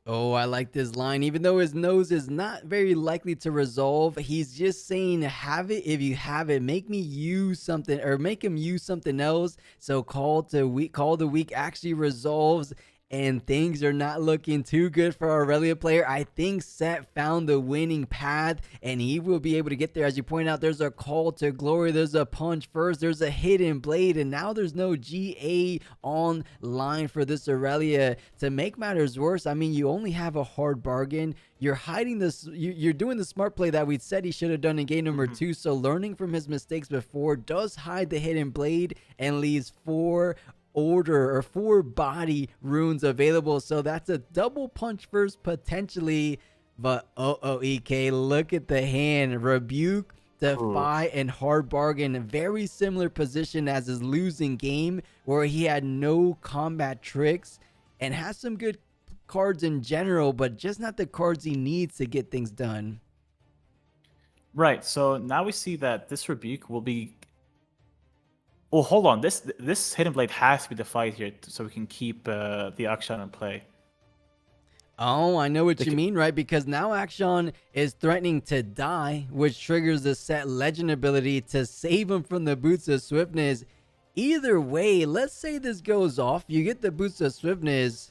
Oh, I like this line. Even though his nose is not very likely to resolve, he's just saying, have it if you have it. Make me use something, or make him use something else. So Call the Week actually resolves, and things are not looking too good for our Aurelia player. I think Set found the winning path, and he will be able to get there. As you point out, there's a Call to Glory, there's a punch first, there's a Hidden Blade, and now there's no GA on line for this Aurelia. To make matters worse, I mean, you only have a hard bargain. You're hiding this, you're doing the smart play that we said he should have done in game number 2. So learning from his mistakes before, does hide the Hidden Blade and leaves 4 body runes available. So that's a double punch first potentially. But EK, look at the hand. Rebuke, Defy, and Hard Bargain. Very similar position as his losing game, where he had no combat tricks and has some good cards in general, but just not the cards he needs to get things done. Right, so now we see that this Rebuke will be... Oh, hold on. This Hidden Blade has to be defied here so we can keep the Akshan in play. Oh, I know what you mean, right? Because now Akshan is threatening to die, which triggers the Set Legend ability to save him from the Boots of Swiftness. Either way, let's say this goes off. You get the Boots of Swiftness.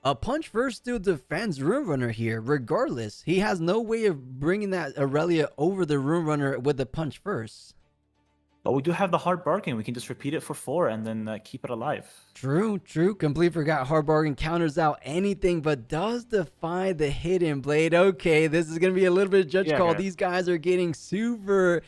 A punch first still defends Rune Runner here, regardless. He has no way of bringing that Aurelia over the Rune Runner with the punch first. But we do have the Hard Bargain. We can just repeat it for 4 and then keep it alive. True. Completely forgot Hard Bargain counters out anything, but does defy the Hidden Blade. Okay, this is going to be a little bit of judge call. These guys are getting super,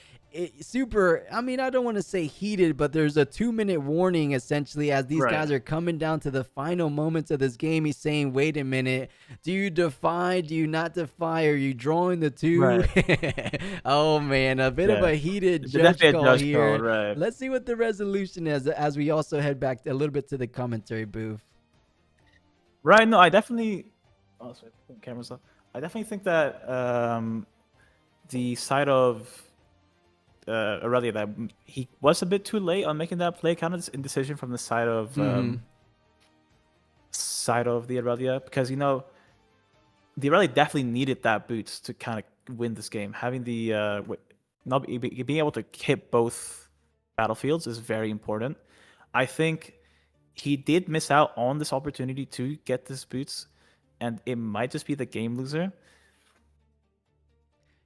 I mean, I don't want to say heated, but there's a 2-minute warning essentially as these guys are coming down to the final moments of this game. He's saying, wait a minute, do you defy? Do you not defy? Are you drawing the 2? Oh man, a bit of a heated judge call here. Let's see what the resolution is as we also head back a little bit to the commentary booth. Right, no, I definitely... Oh, sorry, camera's off. I definitely think that the side of Aurelia, that he was a bit too late on making that play, kind of indecision from the side of the Aurelia, because, you know, the Aurelia definitely needed that boots to kind of win this game. Having the being able to hit both battlefields is very important. I think he did miss out on this opportunity to get this boots. and it might just be the game loser.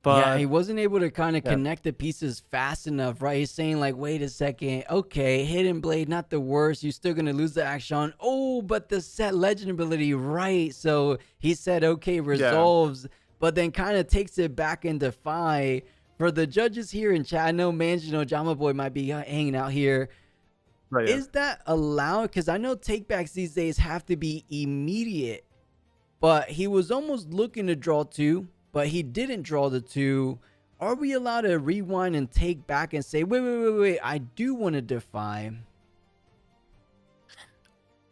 Yeah, he wasn't able to kind of connect the pieces fast enough, right? He's saying like, wait a second, okay, Hidden Blade, not the worst. You're still going to lose the action. Oh, but the Set Legend ability, right? So he said, okay, resolves, but then kind of takes it back into Defy. For the judges here in chat, I know Jama Boy might be hanging out here. Right, is that allowed? Because I know takebacks these days have to be immediate, but he was almost looking to draw 2. But he didn't draw the 2. Are we allowed to rewind and take back and say, wait, I do want to Defy?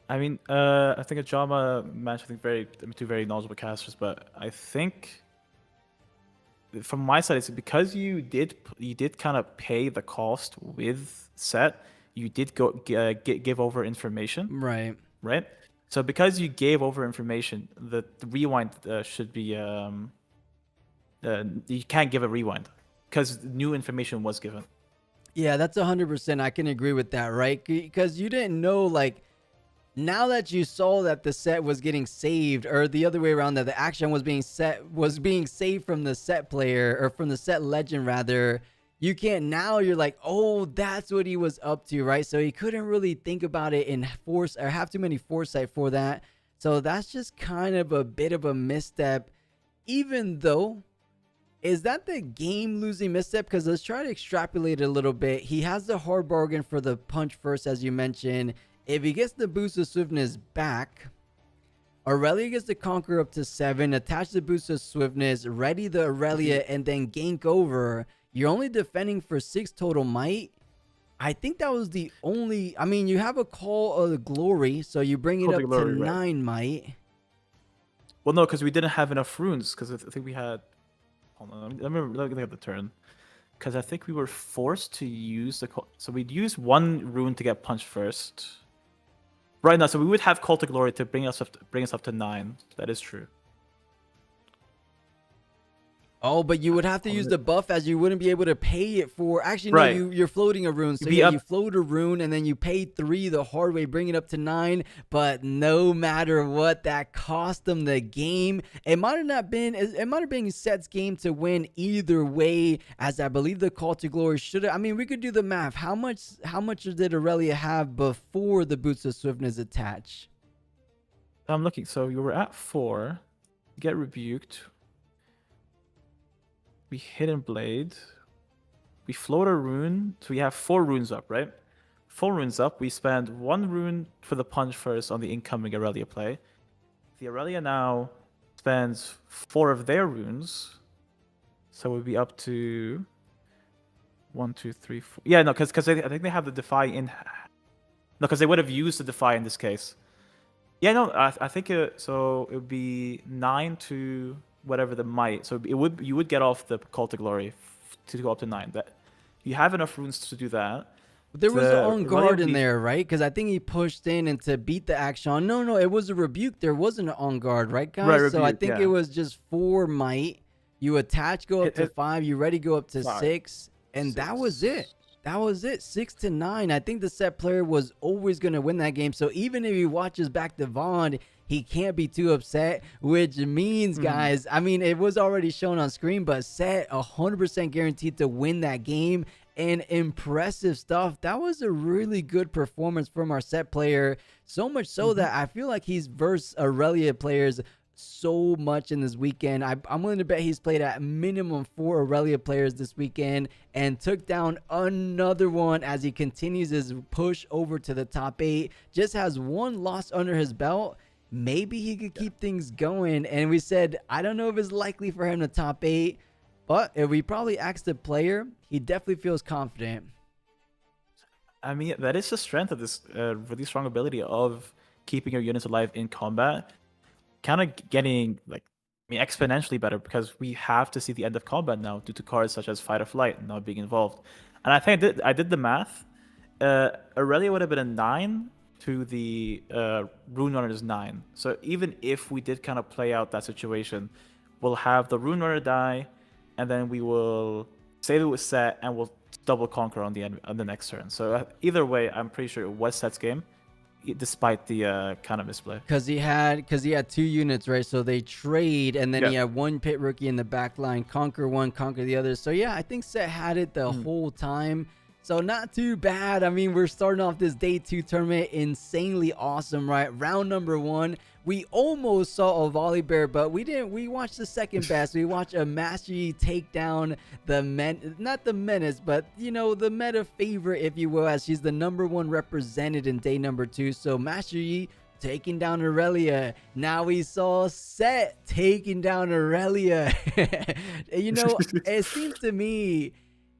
I mean, I think a Jama match, I think two very knowledgeable casters, but I think from my side, it's because you did kind of pay the cost with Set, you did give over information. Right? So because you gave over information, the rewind should be... you can't give a rewind because new information was given. Yeah, that's 100%. I can agree with that, right? Because you didn't know, like, now that you saw that the set was getting saved, or the other way around, that the action was being saved from the set player, or from the set legend rather, you can't, now you're like, oh, that's what he was up to, right? So he couldn't really think about it and have too many foresight for that. So that's just kind of a bit of a misstep, even though... Is that the game-losing misstep? Because let's try to extrapolate it a little bit. He has the hard bargain for the punch first, as you mentioned. If he gets the boost of swiftness back, Aurelia gets the conquer up to 7, attach the boost of swiftness, ready the Aurelia, and then gank over. You're only defending for 6 total might. I think that was the only... I mean, you have a call of the glory, so you bring it up to 9 might. Well, no, because we didn't have enough runes, because I think we had... Let me look at the turn, because I think we were forced to use so we'd use 1 rune to get punched first. Right now, so we would have Call to Glory to bring us up to 9. That is true. Oh, but you would have to use the buff, as you wouldn't be able to pay it for... Actually, no, you're floating a rune. So yeah, you float a rune, and then you pay 3 the hard way, bring it up to 9. But no matter what, that cost them the game. It might have been Set's game to win either way, as I believe the Call to Glory should have... I mean, we could do the math. How much did Aurelia have before the Boots of Swiftness attach? I'm looking. So you were at 4. Get rebuked. We Hidden Blade. We float a rune. So we have 4 runes up, right? 4 runes up. We spend 1 rune for the punch first on the incoming Aurelia play. The Aurelia now spends 4 of their runes. So we'll be up to 1, 2, 3, 4. Yeah, no, because I think they have the Defy in... No, because they would have used the Defy in this case. Yeah, no, I think so it would be 9 to... whatever the might, so you would get off the Call to Glory to go up to 9. That you have enough runes to do that. There was an on guard in there, right? Because I think he pushed in and to beat the action. No, it was a rebuke. There wasn't an on guard, right, guys? Right, so I think it was just 4 might. You attach, go up to 5. You ready, go up to 6, and that was it. That was it. 6 to 9. I think the set player was always going to win that game. So even if he watches back to Vaughn, he can't be too upset, which means, guys, I mean, it was already shown on screen, but Set 100% guaranteed to win that game. And impressive stuff. That was a really good performance from our Set player. So much so that I feel like he's versed Aurelia players so much in this weekend. I'm willing to bet he's played at minimum 4 Aurelia players this weekend and took down another one as he continues his push over to the top 8. Just has 1 loss under his belt. Maybe he could keep things going. And we said, I don't know if it's likely for him to top 8, but if we probably asked the player, he definitely feels confident. I mean, that is the strength of this really strong ability of keeping your units alive in combat. Kind of getting, like, I mean, exponentially better because we have to see the end of combat now due to cards such as Fight or Flight now being involved. And I think I did the math. Aurelia would have been a 9 to the Rune Runner's 9. So even if we did kind of play out that situation, we'll have the Rune Runner die, and then we will save it with Set, and we'll double conquer on the end on the next turn. So either way, I'm pretty sure it was Set's game. despite the kind of misplay. Because he had 2 units, right? So they trade, and then he had 1 pit rookie in the back line, conquer one, conquer the other. So yeah, I think Set had it the whole time. So not too bad. I mean, we're starting off this day 2 tournament insanely awesome, right? Round number 1, we almost saw a volley bear, but we didn't. We watched the second best. We watched a Master Yi take down not the menace, but you know, the meta favorite, if you will, as she's the #1 represented in day number 2. So Master Yi taking down Aurelia. Now we saw Set taking down Aurelia. You know, it seems to me,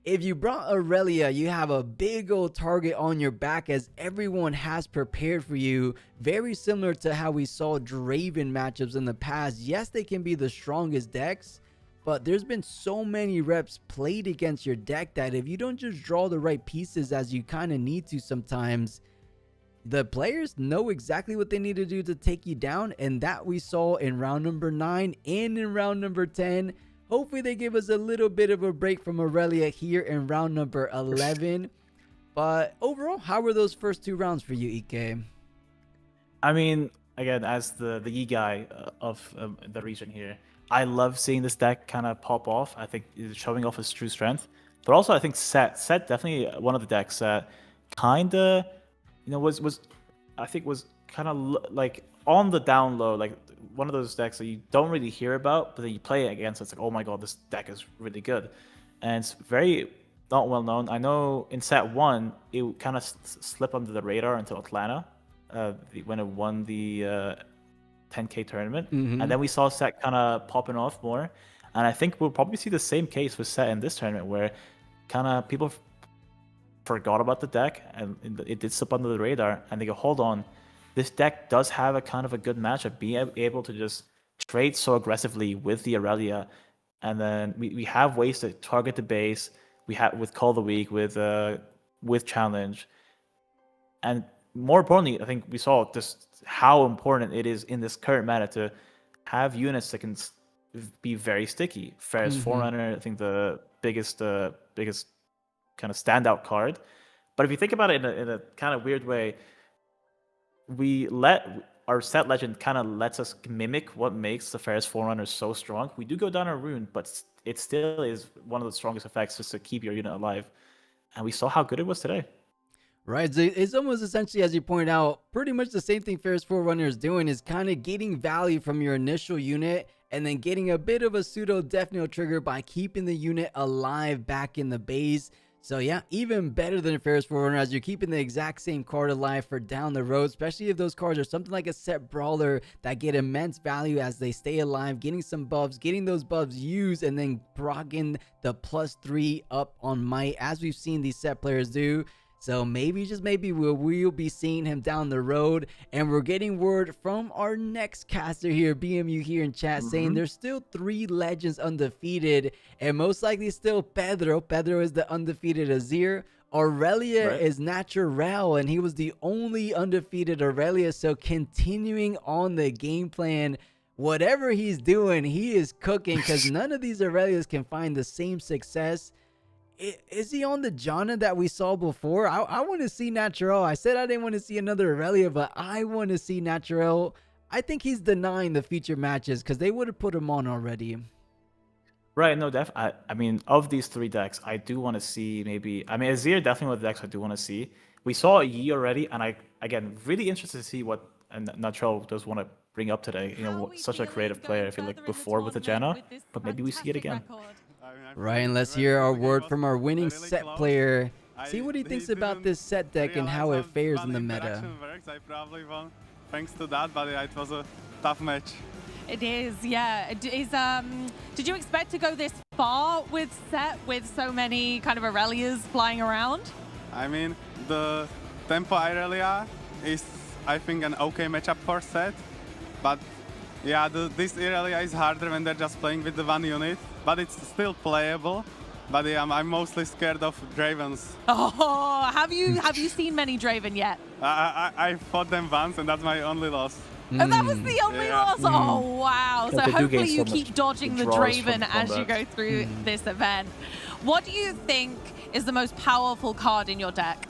if you brought Aurelia, you have a big old target on your back, as everyone has prepared for you. Very similar to how we saw Draven matchups in the past. Yes, they can be the strongest decks, but there's been so many reps played against your deck that if you don't just draw the right pieces, as you kind of need to sometimes, the players know exactly what they need to do to take you down. And that we saw in round number 9 and in round number 10. Hopefully they give us a little bit of a break from Aurelia here in round number 11. But overall, how were those first 2 rounds for you, EK? I mean, again, as the Yi guy of the region here, I love seeing this deck kind of pop off. I think it's showing off its true strength. But also, I think Set definitely one of the decks that kind of, you know, was kind of like on the down low, like one of those decks that you don't really hear about, but then you play it against, it's like, oh my god, this deck is really good. And it's very not well known. I know in Set 1, it kind of slipped under the radar until Atlanta, when it won the 10K tournament. And then we saw Set kind of popping off more. And I think we'll probably see the same case with Set in this tournament, where kind of people forgot about the deck and it did slip under the radar, and they go, hold on, this deck does have a kind of a good matchup, being able to just trade so aggressively with the Aurelia, and then we have ways to target the base. We have with Call of the Week, with Challenge, and more importantly, I think we saw just how important it is in this current meta to have units that can be very sticky. Ferris Forerunner, I think the biggest kind of standout card. But if you think about it in a kind of weird way, we let our Set legend kind of lets us mimic what makes the Ferris Forerunner so strong. We do go down a rune, but it still is one of the strongest effects just to keep your unit alive. And we saw how good it was today. Right, it's almost essentially, as you point out, pretty much the same thing Ferris Forerunner is doing, is kind of getting value from your initial unit and then getting a bit of a pseudo death knell trigger by keeping the unit alive back in the base. So yeah, even better than Ferris Forerunner, as you're keeping the exact same card alive for down the road, especially if those cards are something like a Set Brawler that get immense value as they stay alive, getting some buffs, getting those buffs used, and then proccing the +3 up on might, as we've seen these Set players do. So maybe, just maybe, we'll be seeing him down the road. And we're getting word from our next caster here, BMU here in chat, saying there's still 3 legends undefeated, and most likely still Pedro. Pedro is the undefeated Azir. Aurelia is Natural, and he was the only undefeated Aurelia. So continuing on the game plan, whatever he's doing, he is cooking, because none of these Aurelias can find the same success. Is he on the Janna that we saw before? I want to see Natural. I said I didn't want to see another Aurelia, but I want to see Natural. I think he's denying the feature matches, because they would have put him on already. Right, no, I mean, of these 3 decks, I do want to see maybe... I mean, Azir definitely one of the decks I do want to see. We saw a Yi already, and again, really interested to see what Natural does want to bring up today. You know, such a creative player, I feel like, before with the Janna, but maybe we see it again. Right, and let's hear our word from our winning Set player. See what he thinks about this Set deck and how it fares in the meta. I probably won thanks to that, but yeah, it was a tough match. It is, yeah. Did you expect to go this far with Set, with so many kind of Aurelias flying around? I mean, the Tempo Aurelia is, I think, an okay matchup for Set, but yeah, this Aurelia is harder when they're just playing with the 1 unit, but it's still playable. But yeah, I'm mostly scared of Dravens. Oh, have you seen many Draven yet? I fought them once, and that's my only loss. And that was the only loss? Oh, wow. So hopefully you keep dodging the Draven as you go through this event. What do you think is the most powerful card in your deck?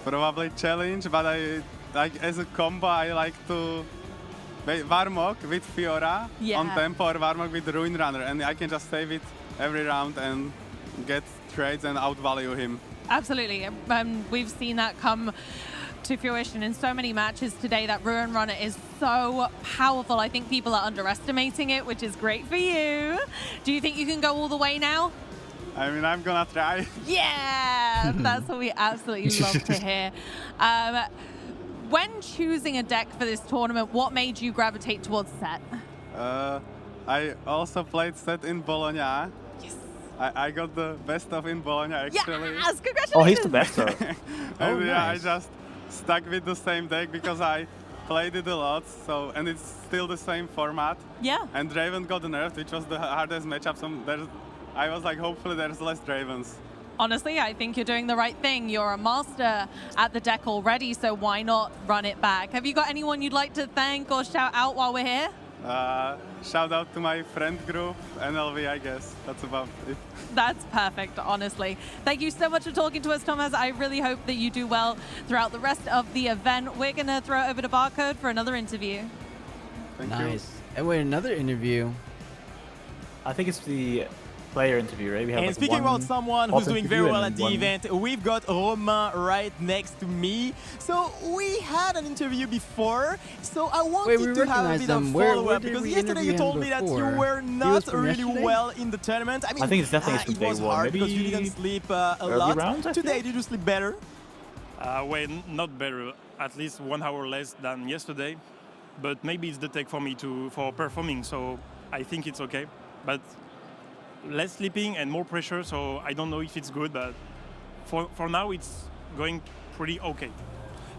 probably challenge, but I like as a combo I like to Warmog with Fiora on tempo or Warmog with Ruin Runner, and I can just save it every round and get trades and outvalue him. Absolutely. We've seen that come to fruition in so many matches today. That Ruin Runner is so powerful. I think people are underestimating it, which is great for you. Do you think you can go all the way now? I mean, I'm gonna try. Yeah, that's what we absolutely love to hear. When choosing a deck for this tournament, what made you gravitate towards Set? I also played Set in Bologna. Yes. I got the best of in Bologna, actually. Yes, congratulations. Oh, he's the best of. And I just stuck with the same deck because I played it a lot, so and it's still the same format. Yeah. And Draven got nerfed, which was the hardest matchup. I was like, hopefully there's less Dravens. Honestly, I think you're doing the right thing. You're a master at the deck already, so why not run it back? Have you got anyone you'd like to thank or shout out while we're here? Shout out to my friend group, NLV, I guess. That's about it. That's perfect, honestly. Thank you so much for talking to us, Thomas. I really hope that you do well throughout the rest of the event. We're going to throw it over to Barcode for another interview. Thank you. Nice. And wait, another interview. I think it's the player interview, right? We have and speaking about someone who's doing very well at the event, we've got Romain right next to me. So we had an interview before, so I wanted to have a bit of follow-up because yesterday you told me that you were not really well in the tournament. I mean, I think it's definitely it was hard because you didn't sleep a lot. Rounds, today, did you sleep better? Well, not better. At least 1 hour less than yesterday. But maybe it's the tech for me for performing, so I think it's okay. But less sleeping and more pressure, so I don't know if it's good, but for now it's going pretty okay.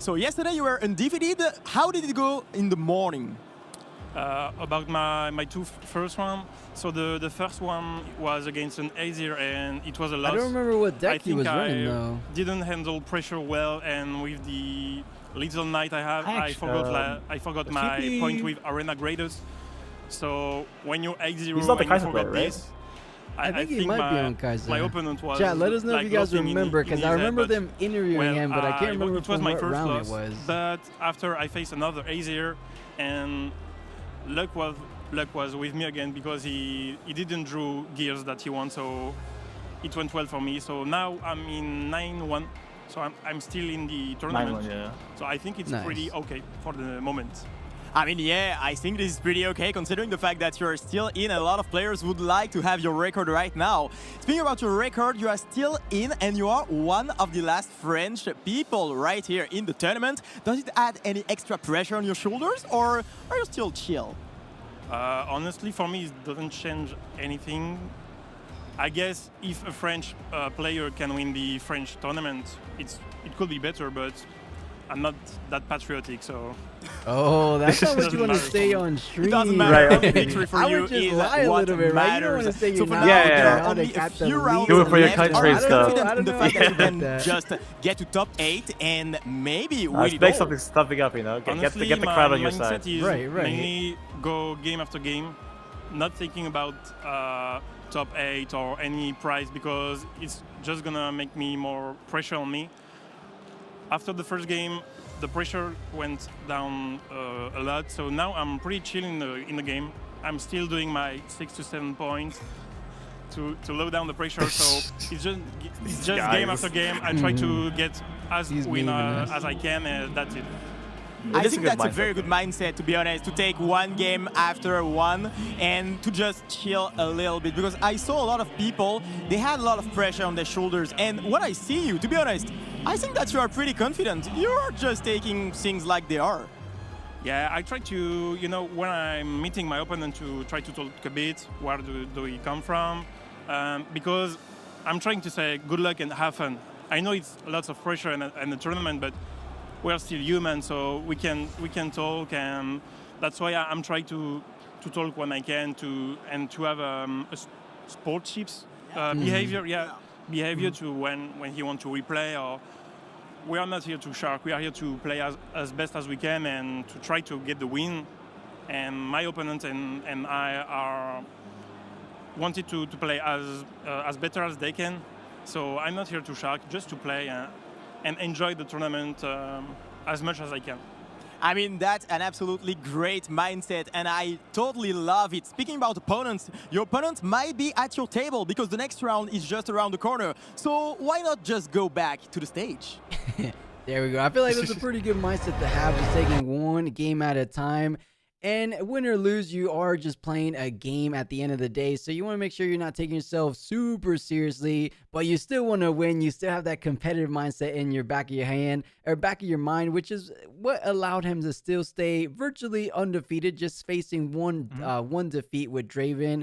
So yesterday you were undefeated. How did it go in the morning? About my two first one. So the first one was against an Azir and it was a loss. I don't remember what deck he was running though. I think I didn't handle pressure well, and with the little knight I have, I forgot my point with Arena Graders. So when you're 8-0 and you forgot this, I think he might be on Kaiser. My opponent was. Chat, let us know if you guys remember, because I remember them well, interviewing him, but I can't remember it was my first round loss, it was. But after I faced another Azir, and luck was with me again because he didn't draw gears that he wants, so it went well for me. So now I'm in 9-1, so I'm still in the tournament. 9-1, yeah. So I think it's pretty okay for the moment. I mean, yeah, I think this is pretty okay considering the fact that you're still in. A lot of players would like to have your record right now. Speaking about your record, you are still in and you are one of the last French people right here in the tournament. Does it add any extra pressure on your shoulders or are you still chill? Honestly, for me, it doesn't change anything. I guess if a French player can win the French tournament, it could be better, but I'm not that patriotic, so... Oh, that's not what you want to say on stream. It doesn't matter. Right. Victory for you is lie what a little bit, right? You don't want to matters. say So for you're now, not there are only a few rounds Do it for your left. country Are you stuff. confident in the fact that you can just get to top 8 and maybe win Let's it make all? something up, you know? Honestly, get the crowd on your my side. mindset is Right. mainly go game after game, not thinking about top 8 or any prize because it's just gonna make me more pressure on me. After the first game, the pressure went down a lot, so now I'm pretty chill in the game. I'm still doing my 6 to 7 points to low down the pressure. So it's just game after game. I try to get as win as I can, and that's it. I think that's a very good mindset, to be honest, to take one game after one and to just chill a little bit. Because I saw a lot of people, they had a lot of pressure on their shoulders. And when I see you, to be honest, I think that you are pretty confident. You're just taking things like they are. Yeah, I try to, you know, when I'm meeting my opponent to try to talk a bit, where do we come from? Because I'm trying to say good luck and have fun. I know it's lots of pressure in the tournament, but we're still human, so we can talk, and that's why I'm trying to talk when I can and to have a sportships behavior, behavior to when he wants to replay. Or we are not here to shark. We are here to play as best as we can and to try to get the win. And my opponent and I are wanted to play as better as they can. So I'm not here to shark, just to play. and enjoy the tournament as much as I can. I mean, that's an absolutely great mindset, and I totally love it. Speaking about opponents, your opponent might be at your table because the next round is just around the corner. So why not just go back to the stage? There we go. I feel like that's a pretty good mindset to have, just taking one game at a time. And win or lose, you are just playing a game at the end of the day. So you want to make sure you're not taking yourself super seriously, but you still want to win. You still have that competitive mindset in your back of your hand or back of your mind, which is what allowed him to still stay virtually undefeated, just facing one defeat with Draven.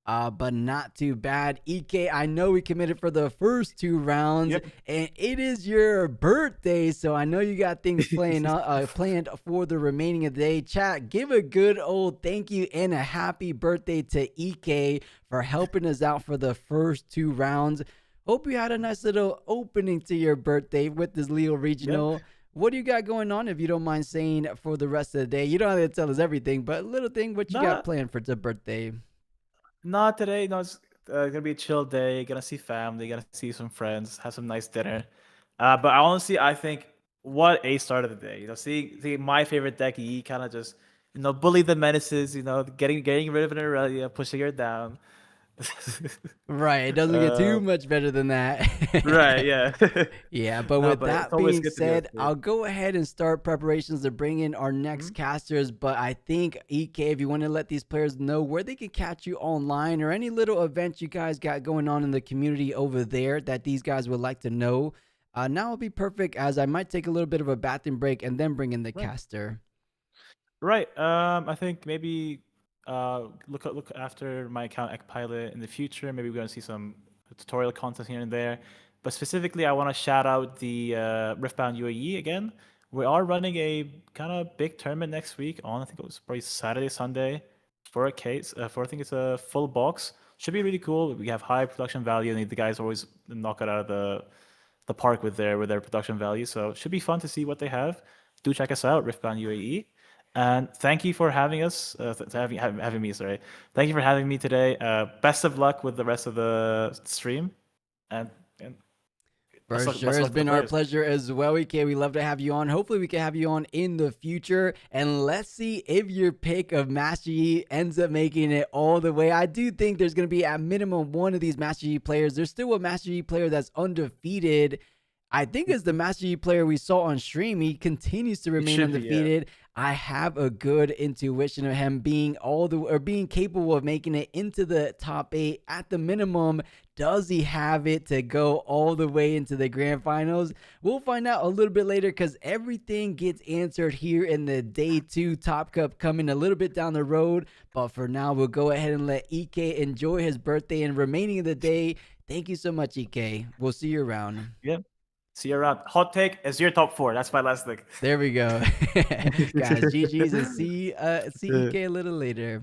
But not too bad. EK, I know we committed for the first 2 rounds, and it is your birthday, so I know you got things planned for the remaining of the day. Chat, give a good old thank you and a happy birthday to EK for helping us out for the first 2 rounds. Hope you had a nice little opening to your birthday with this Lille Regional. What do you got going on, if you don't mind saying, for the rest of the day? You don't have to tell us everything, but a little thing, what you got planned for the birthday? Not today. No, it's gonna be a chill day. Gonna see family. Gonna see some friends. Have some nice dinner. But honestly, I think what a start of the day. See my favorite deck. He kind of just bully the menaces. Getting rid of an Aurelia, pushing her down. Right, it doesn't get too much better than that. Right, yeah. Yeah, but with that being said, I'll go ahead and start preparations to bring in our next casters. But I think, EK, if you want to let these players know where they can catch you online or any little events you guys got going on in the community over there that these guys would like to know, now will be perfect, as I might take a little bit of a bathroom break and then bring in the caster. Right. I think maybe look after my account Ekpilot in the future. Maybe we're going to see some tutorial content here and there. But specifically, I want to shout out the Riftbound UAE again. We are running a kind of big tournament next week on, I think it was probably Saturday, Sunday, for a case. I think it's a full box. Should be really cool. We have high production value, and the guys always knock it out of the park with their production value. So it should be fun to see what they have. Do check us out, Riftbound UAE. And thank you for having us, having me, sorry. Thank you for having me today. Best of luck with the rest of the stream. And for sure, it's been our pleasure as well, EK. We love to have you on. Hopefully, we can have you on in the future. And let's see if your pick of Master Yi ends up making it all the way. I do think there's going to be at minimum one of these Master Yi players. There's still a Master Yi player that's undefeated. I think it's the Master Yi player we saw on stream. He continues to remain undefeated. I have a good intuition of him being being capable of making it into the top 8 at the minimum. Does he have it to go all the way into the grand finals? We'll find out a little bit later, because everything gets answered here in the Day 2 Top Cup coming a little bit down the road. But for now, we'll go ahead and let EK enjoy his birthday and remaining of the day. Thank you so much, EK. We'll see you around. Yep. See you around. Hot take is your top 4. That's my last thing. There we go. Guys, GG's, and see EK a little later.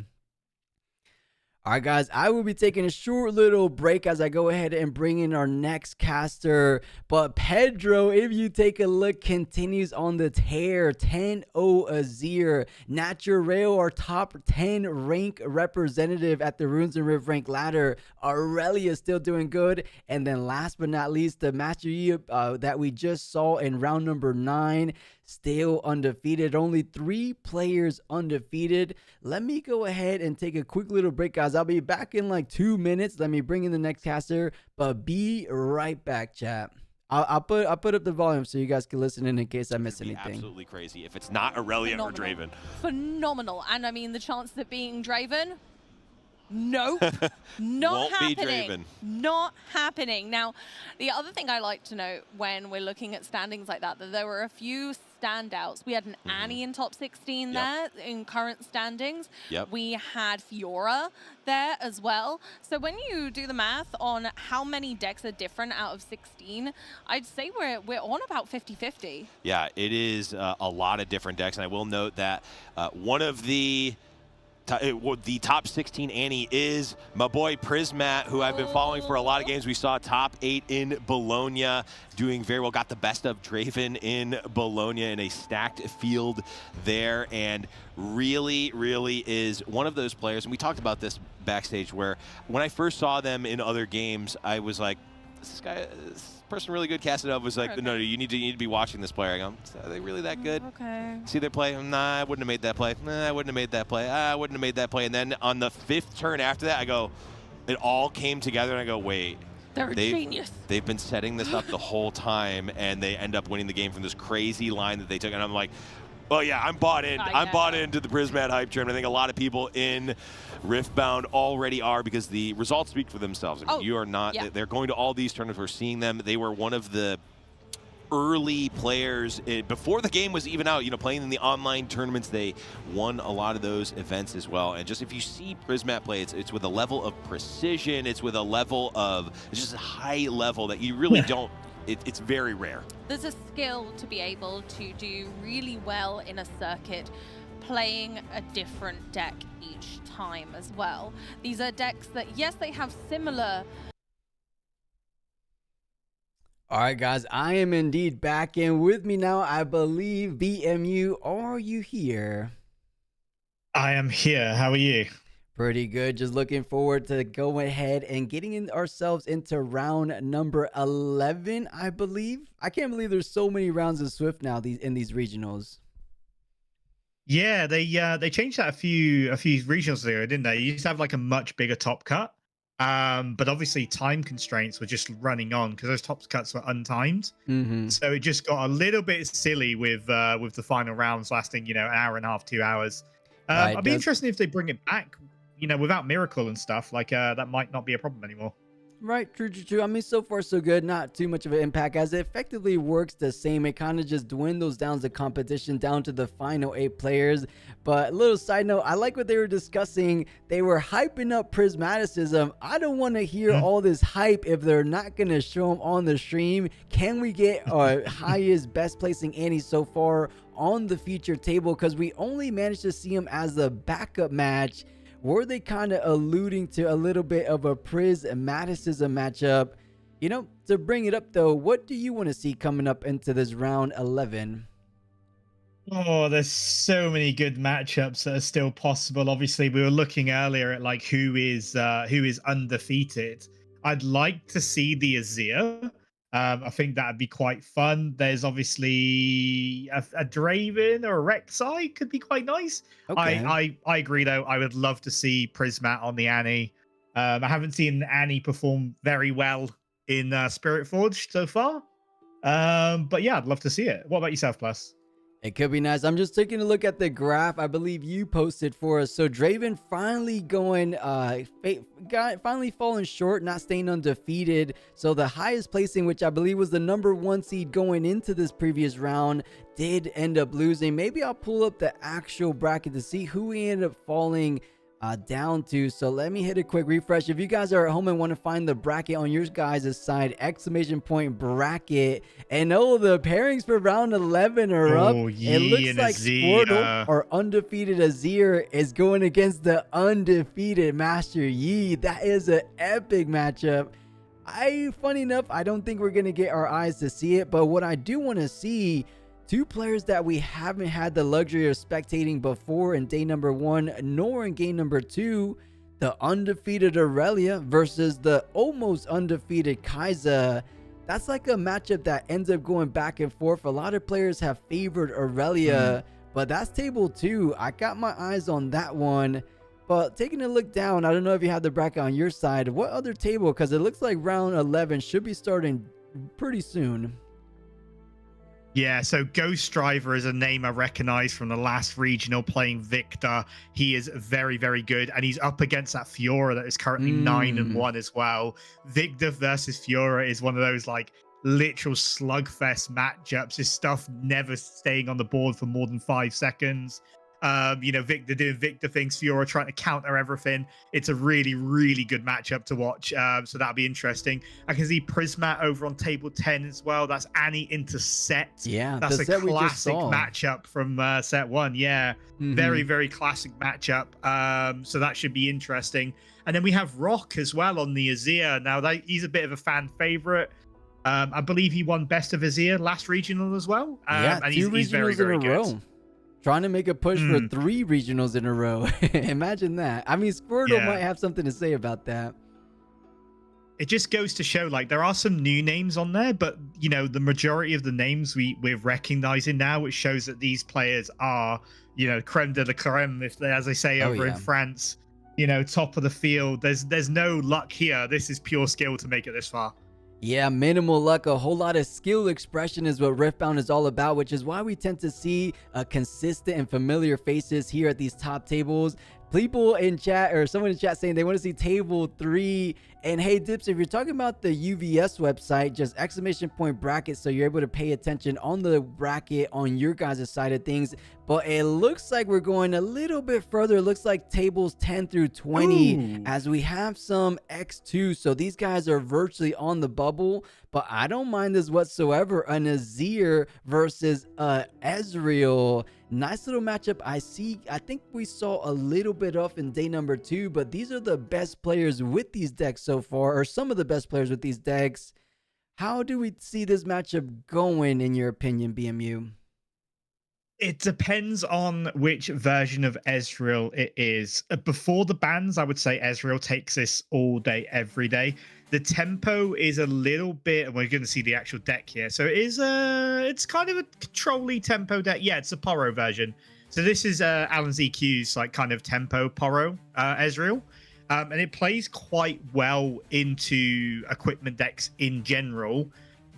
All right, guys, I will be taking a short little break as I go ahead and bring in our next caster. But Pedro, if you take a look, continues on the tear. 10-0 Azir. Naturel, our top 10 rank representative at the Runes and Rift rank ladder. Aurelia still doing good. And then last but not least, the Master Yi that we just saw in round number 9. Still undefeated. Only 3 players undefeated. Let me go ahead and take a quick little break, guys. I'll be back in like 2 minutes. Let me bring in the next caster, but be right back, chat. I'll put up the volume so you guys can listen in case I miss anything. Absolutely crazy if it's not Aurelia or Draven. Phenomenal. And I mean, the chance of it being Draven, nope, not Won't happening. be Draven. Not happening. Now, the other thing I like to note when we're looking at standings like that there were a few standouts. We had an Annie in top 16 there in current standings. We had Fiora there as well. So when you do the math on how many decks are different out of 16, I'd say we're on about 50-50. Yeah, it is a lot of different decks, and I will note that one of the top 16 Annie is my boy Prismat, who I've been following for a lot of games. We saw top 8 in Bologna, doing very well. Got the best of Draven in Bologna in a stacked field there, and really, really is one of those players. And we talked about this backstage, where when I first saw them in other games, I was like, this person really good. Casanova was like, no, you need to be watching this player. I go, are they really that good? Okay. See their play? Nah, I wouldn't have made that play. Nah, I wouldn't have made that play. I wouldn't have made that play. And then on the 5th turn after that, I go, it all came together, and I go, wait. They're a genius. They've been setting this up the whole time, and they end up winning the game from this crazy line that they took. And I'm like, oh yeah, I'm bought in. I'm bought into the Prismat hype train. I think a lot of people in Riftbound already are, because the results speak for themselves. I mean, you are not. Yeah. They're going to all these tournaments. We're seeing them. They were one of the early players before the game was even out, playing in the online tournaments. They won a lot of those events as well. And just if you see Prismat play, it's with a level of precision. It's with a level of, it's just a high level that you really don't, it's very rare. There's a skill to be able to do really well in a circuit, playing a different deck each time as well. These are decks that, yes, they have similar. All right, guys, I am indeed back, and with me now, I believe, BMU, are you here? I am here. How are you? Pretty good. Just looking forward to go ahead and getting ourselves into round number 11, I believe. I can't believe there's so many rounds of Swift now in these regionals. Yeah, they changed that a few regionals ago, didn't they? You used to have like a much bigger top cut. But obviously time constraints were just running on because those top cuts were untimed. So it just got a little bit silly with the final rounds lasting, an hour and a half, 2 hours. I'd be interested if they bring it back, without Miracle and stuff. Like that might not be a problem anymore. Right, true. I mean, so far so good. Not too much of an impact, as it effectively works the same. It kind of just dwindles down the competition down to the final 8 players. But little side note, I like what they were discussing. They were hyping up prismaticism. I don't want to hear all this hype if they're not going to show them on the stream. Can we get our highest best placing Annie so far on the feature table? Because we only managed to see him as the backup match. Were they kind of alluding to a little bit of a prismaticism matchup? To bring it up though, what do you want to see coming up into this round 11? Oh, there's so many good matchups that are still possible. Obviously, we were looking earlier at like who is undefeated. I'd like to see the Azir. I think that'd be quite fun. There's obviously a Draven or a Rek'Sai could be quite nice. Okay. I agree though. I would love to see Prismat on the Annie. I haven't seen Annie perform very well in Spiritforged so far. But yeah, I'd love to see it. What about yourself, Plus? It could be nice. I'm just taking a look at the graph I believe you posted for us. So Draven finally going, finally falling short, not staying undefeated. So the highest placing, which I believe was the #1 seed going into this previous round, did end up losing. Maybe I'll pull up the actual bracket to see who he ended up falling down to. So let me hit a quick refresh. If you guys are at home and want to find the bracket on your guys' side, !bracket, and the pairings for round 11 are up. It looks like Squirtle or undefeated Azir is going against the undefeated Master Yi. That is an epic matchup. Funny enough, I don't think we're gonna get our eyes to see it, but what I do want to see, 2 players that we haven't had the luxury of spectating before in day #1 nor in game #2, the undefeated Aurelia versus the almost undefeated Kai'Sa. That's like a matchup that ends up going back and forth. A lot of players have favored Aurelia, but that's table 2. I got my eyes on that one. But taking a look down, I don't know if you have the bracket on your side. What other table? Because it looks like round 11 should be starting pretty soon. Yeah, so Ghost Driver is a name I recognize from the last regional playing Victor. He is very, very good, and he's up against that Fiora that is currently 9-1 as well. Victor versus Fiora is one of those like literal slugfest matchups. His stuff never staying on the board for more than 5 seconds. Victor doing Victor things, Fiora trying to counter everything. It's a really, really good matchup to watch. So that'll be interesting. I can see Prismat over on table 10 as well. That's Annie into Set. Yeah, that's a classic matchup from set 1. Yeah, very, very classic matchup. So that should be interesting. And then we have Rock as well on the Azir. Now he's a bit of a fan favorite. I believe he won Best of Azir last regional as well. Yeah, and 2 he's very, very good. Row. Trying to make a push for 3 regionals in a row. Imagine that. I mean, Squirtle might have something to say about that. it just goes to show, like, there are some new names on there, but you know, the majority of the names we're recognizing now, which shows that these players are, you know, creme de la creme, if they, as they say over in France, you know, top of the field. There's no luck here. This is pure skill to make it this far. Yeah, minimal luck, a whole lot of skill expression is what Riftbound is all about, which is why we tend to see consistent and familiar faces here at these top tables. People in chat, or someone in chat saying they want to see table 3. And hey, Dips, if you're talking about the UVS website, just ! bracket, so you're able to pay attention on the bracket on your guys' side of things. But it looks like we're going a little bit further. It looks like tables 10 through 20, as we have some X2. So these guys are virtually on the bubble, but I don't mind this whatsoever. An Azir versus Ezreal. Nice little matchup. I think we saw a little bit off in day number 2, but these are the best players with these decks so far, or some of the best players with these decks. How do we see this matchup going, in your opinion, BMU? It depends on which version of Ezreal it is. Before the bans, I would say Ezreal takes this all day, every day. The tempo is a little bit, and we're going to see the actual deck here. So it is it's kind of a control-y tempo deck. Yeah, it's a Poro version. So this is Alan ZQ's like kind of tempo Poro Ezreal. And it plays quite well into equipment decks in general.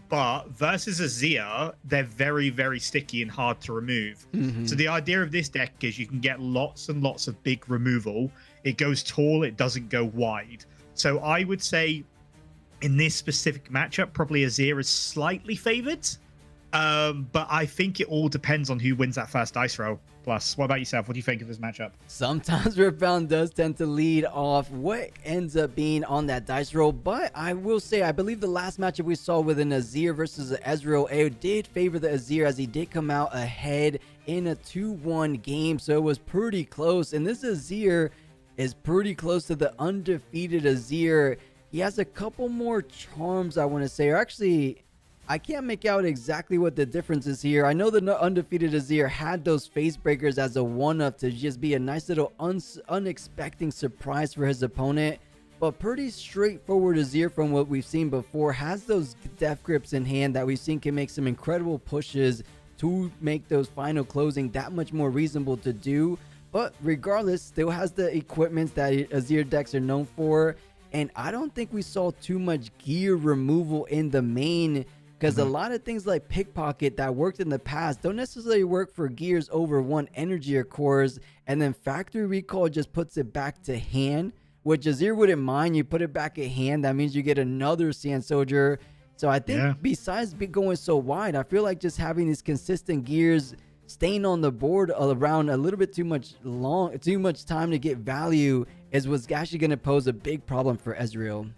But versus Azir, they're very, very sticky and hard to remove. So the idea of this deck is you can get lots and lots of big removal. It goes tall, it doesn't go wide. So I would say in this specific matchup, probably Azir is slightly favored. But I think it all depends on who wins that first dice roll. Plus, what about yourself? What do you think of this matchup? Sometimes Riftbound does tend to lead off what ends up being on that dice roll, but I will say, I believe the last matchup we saw with an Azir versus an Ezreal, it did favor the Azir, as he did come out ahead in a 2-1 game, so it was pretty close. And this Azir is pretty close to the undefeated Azir. He has a couple more charms, I want to say, or actually, I can't make out exactly what the difference is here. I know the undefeated Azir had those face breakers as a one-up to just be a nice little unexpected surprise for his opponent. But pretty straightforward Azir from what we've seen before. Has those death grips in hand that we've seen can make some incredible pushes to make those final closing that much more reasonable to do. But regardless, still has the equipment that Azir decks are known for. And I don't think we saw too much gear removal in the main, because a lot of things like pickpocket that worked in the past don't necessarily work for gears over 1 energy or cores. And then factory recall just puts it back to hand, which Azir wouldn't mind. You put it back at hand, that means you get another Sand Soldier. So I think besides going so wide, I feel like just having these consistent gears staying on the board around a little bit too much time to get value is what's actually going to pose a big problem for Ezreal.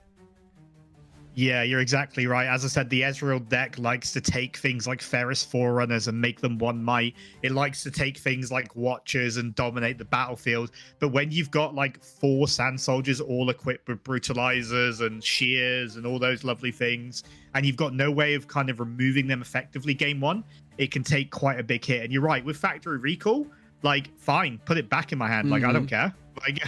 Yeah, you're exactly right. As I said, the Ezreal deck likes to take things like Ferris Forerunners and make them 1 might. It likes to take things like Watchers and dominate the battlefield. But when you've got like 4 Sand Soldiers all equipped with Brutalizers and Shears and all those lovely things, and you've got no way of kind of removing them effectively game 1, it can take quite a big hit. And you're right, with Factory Recall, like, fine, put it back in my hand. Like, I don't care. Like,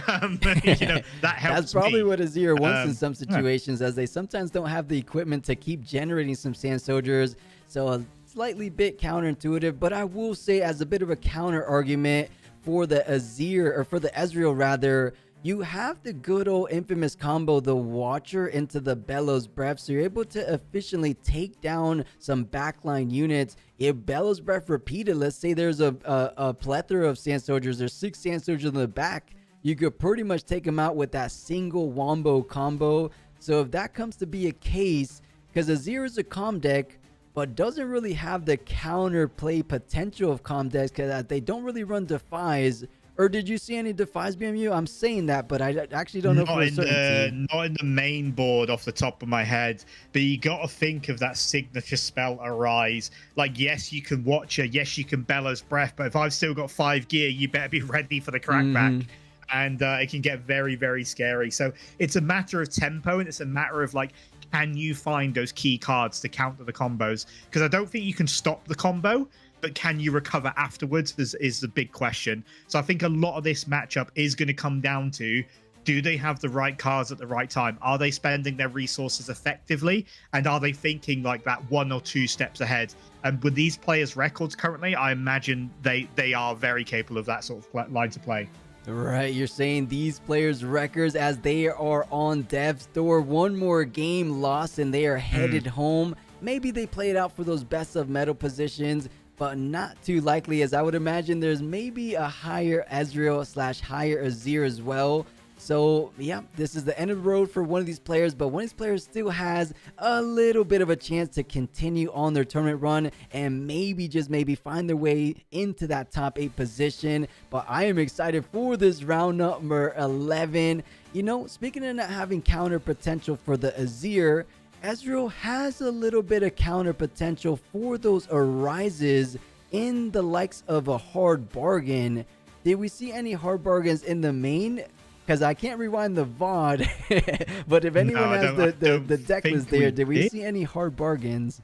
you know, that helps. That's probably what Azir wants in some situations, as they sometimes don't have the equipment to keep generating some Sand Soldiers. So a slightly bit counterintuitive, but I will say, as a bit of a counter argument for the Azir, or for the Ezreal rather, you have the good old infamous combo, the Watcher into the Bellows Breath, so you're able to efficiently take down some backline units. If Bellows Breath repeated, let's say there's a plethora of Sand Soldiers, there's 6 Sand Soldiers in the back, you could pretty much take them out with that single wombo combo. So if that comes to be a case, because Azir is a calm deck, but doesn't really have the counter play potential of calm decks, because they don't really run Defies. Or did you see any Defies, BMU? I'm saying that, but I actually don't know for certainty. Not in the main board off the top of my head, but you got to think of that signature spell Arise. Like, yes, you can Watcher, yes, you can Bellows Breath, but if I've still got 5 gear, you better be ready for the crackback. And it can get very, very scary. So it's a matter of tempo, and it's a matter of, like, can you find those key cards to counter the combos? Because I don't think you can stop the combo, but can you recover afterwards is the big question. So I think a lot of this matchup is going to come down to, do they have the right cards at the right time? Are they spending their resources effectively? And are they thinking like that 1 or 2 steps ahead? And with these players' records currently, I imagine they are very capable of that sort of line to play. Right, you're saying these players' records as they are on death's door. One more game lost and they are headed home. Maybe they play it out for those best of medal positions, but not too likely, as I would imagine there's maybe a higher Ezreal / higher Azir as well. So yeah, this is the end of the road for one of these players, but one of these players still has a little bit of a chance to continue on their tournament run and maybe, just maybe, find their way into that top 8 position. But I am excited for this round number 11. You know, speaking of not having counter potential for the Azir, Ezreal has a little bit of counter potential for those arises in the likes of a hard bargain. Did we see any hard bargains in the main? Because I can't rewind the VOD, but if anyone has the deck list there, did we see any hard bargains?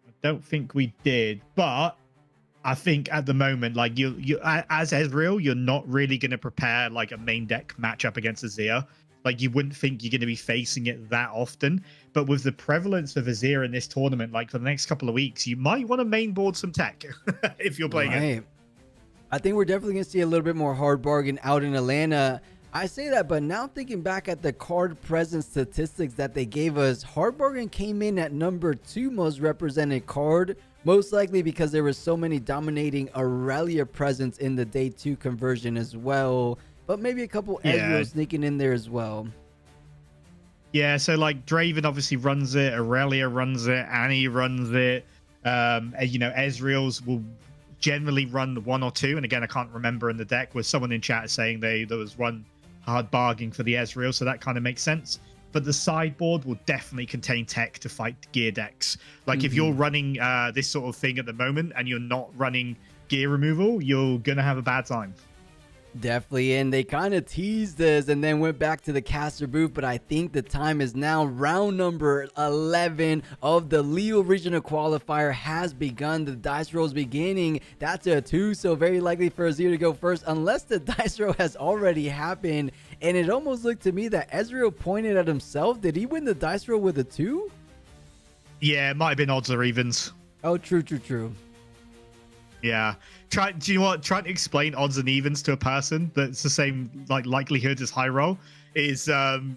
I don't think we did, but I think at the moment, like you as Ezreal, you're not really going to prepare like a main deck matchup against Azir. Like you wouldn't think you're going to be facing it that often, but with the prevalence of Azir in this tournament, like for the next couple of weeks, you might want to mainboard some tech if you're playing it. I think we're definitely going to see a little bit more hard bargain out in Atlanta. I say that, but now thinking back at the card presence statistics that they gave us, hard bargain came in at number 2 most represented card, most likely because there were so many dominating Aurelia presence in the day 2 conversion as well, but maybe a couple Ezreal sneaking in there as well. Yeah, so like Draven obviously runs it, Aurelia runs it, Annie runs it, you know, Ezreal's will generally run the 1 or 2, and again I can't remember in the deck, with someone in chat saying there was one hard bargain for the Ezreal, so that kind of makes sense. But the sideboard will definitely contain tech to fight gear decks. Like if you're running this sort of thing at the moment and you're not running gear removal, you're gonna have a bad time. Definitely, and they kind of teased us and then went back to the caster booth, but I think the time is now. Round number 11 of the Lille Regional Qualifier has begun. The dice roll is beginning. That's a 2, so very likely for Azir to go first, unless the dice roll has already happened. And it almost looked to me that Ezreal pointed at himself. Did he win the dice roll with a 2? Yeah, it might have been odds or evens. Oh, true. Yeah. Do you know what? Trying to explain odds and evens to a person that's the same like likelihood as high roll is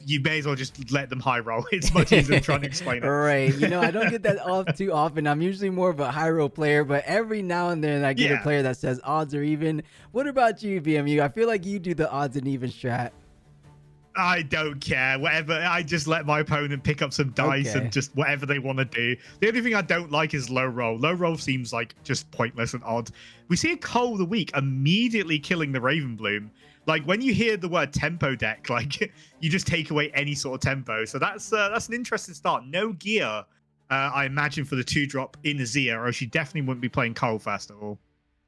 you may as well just let them high roll. It's much easier than trying to explain it. Right. You know, I don't get that off too often. I'm usually more of a high roll player, but every now and then I get a player that says odds or even. What about you, BMU? I feel like you do the odds and even strat. I don't care. Whatever. I just let my opponent pick up some dice and just whatever they want to do. The only thing I don't like is low roll. Low roll seems like just pointless and odd. We see a Cole of the week immediately killing the Ravenbloom. Like when you hear the word tempo deck, like you just take away any sort of tempo. So that's an interesting start. No gear, I imagine, for the 2-drop in Azir, or she definitely wouldn't be playing Cole first of all.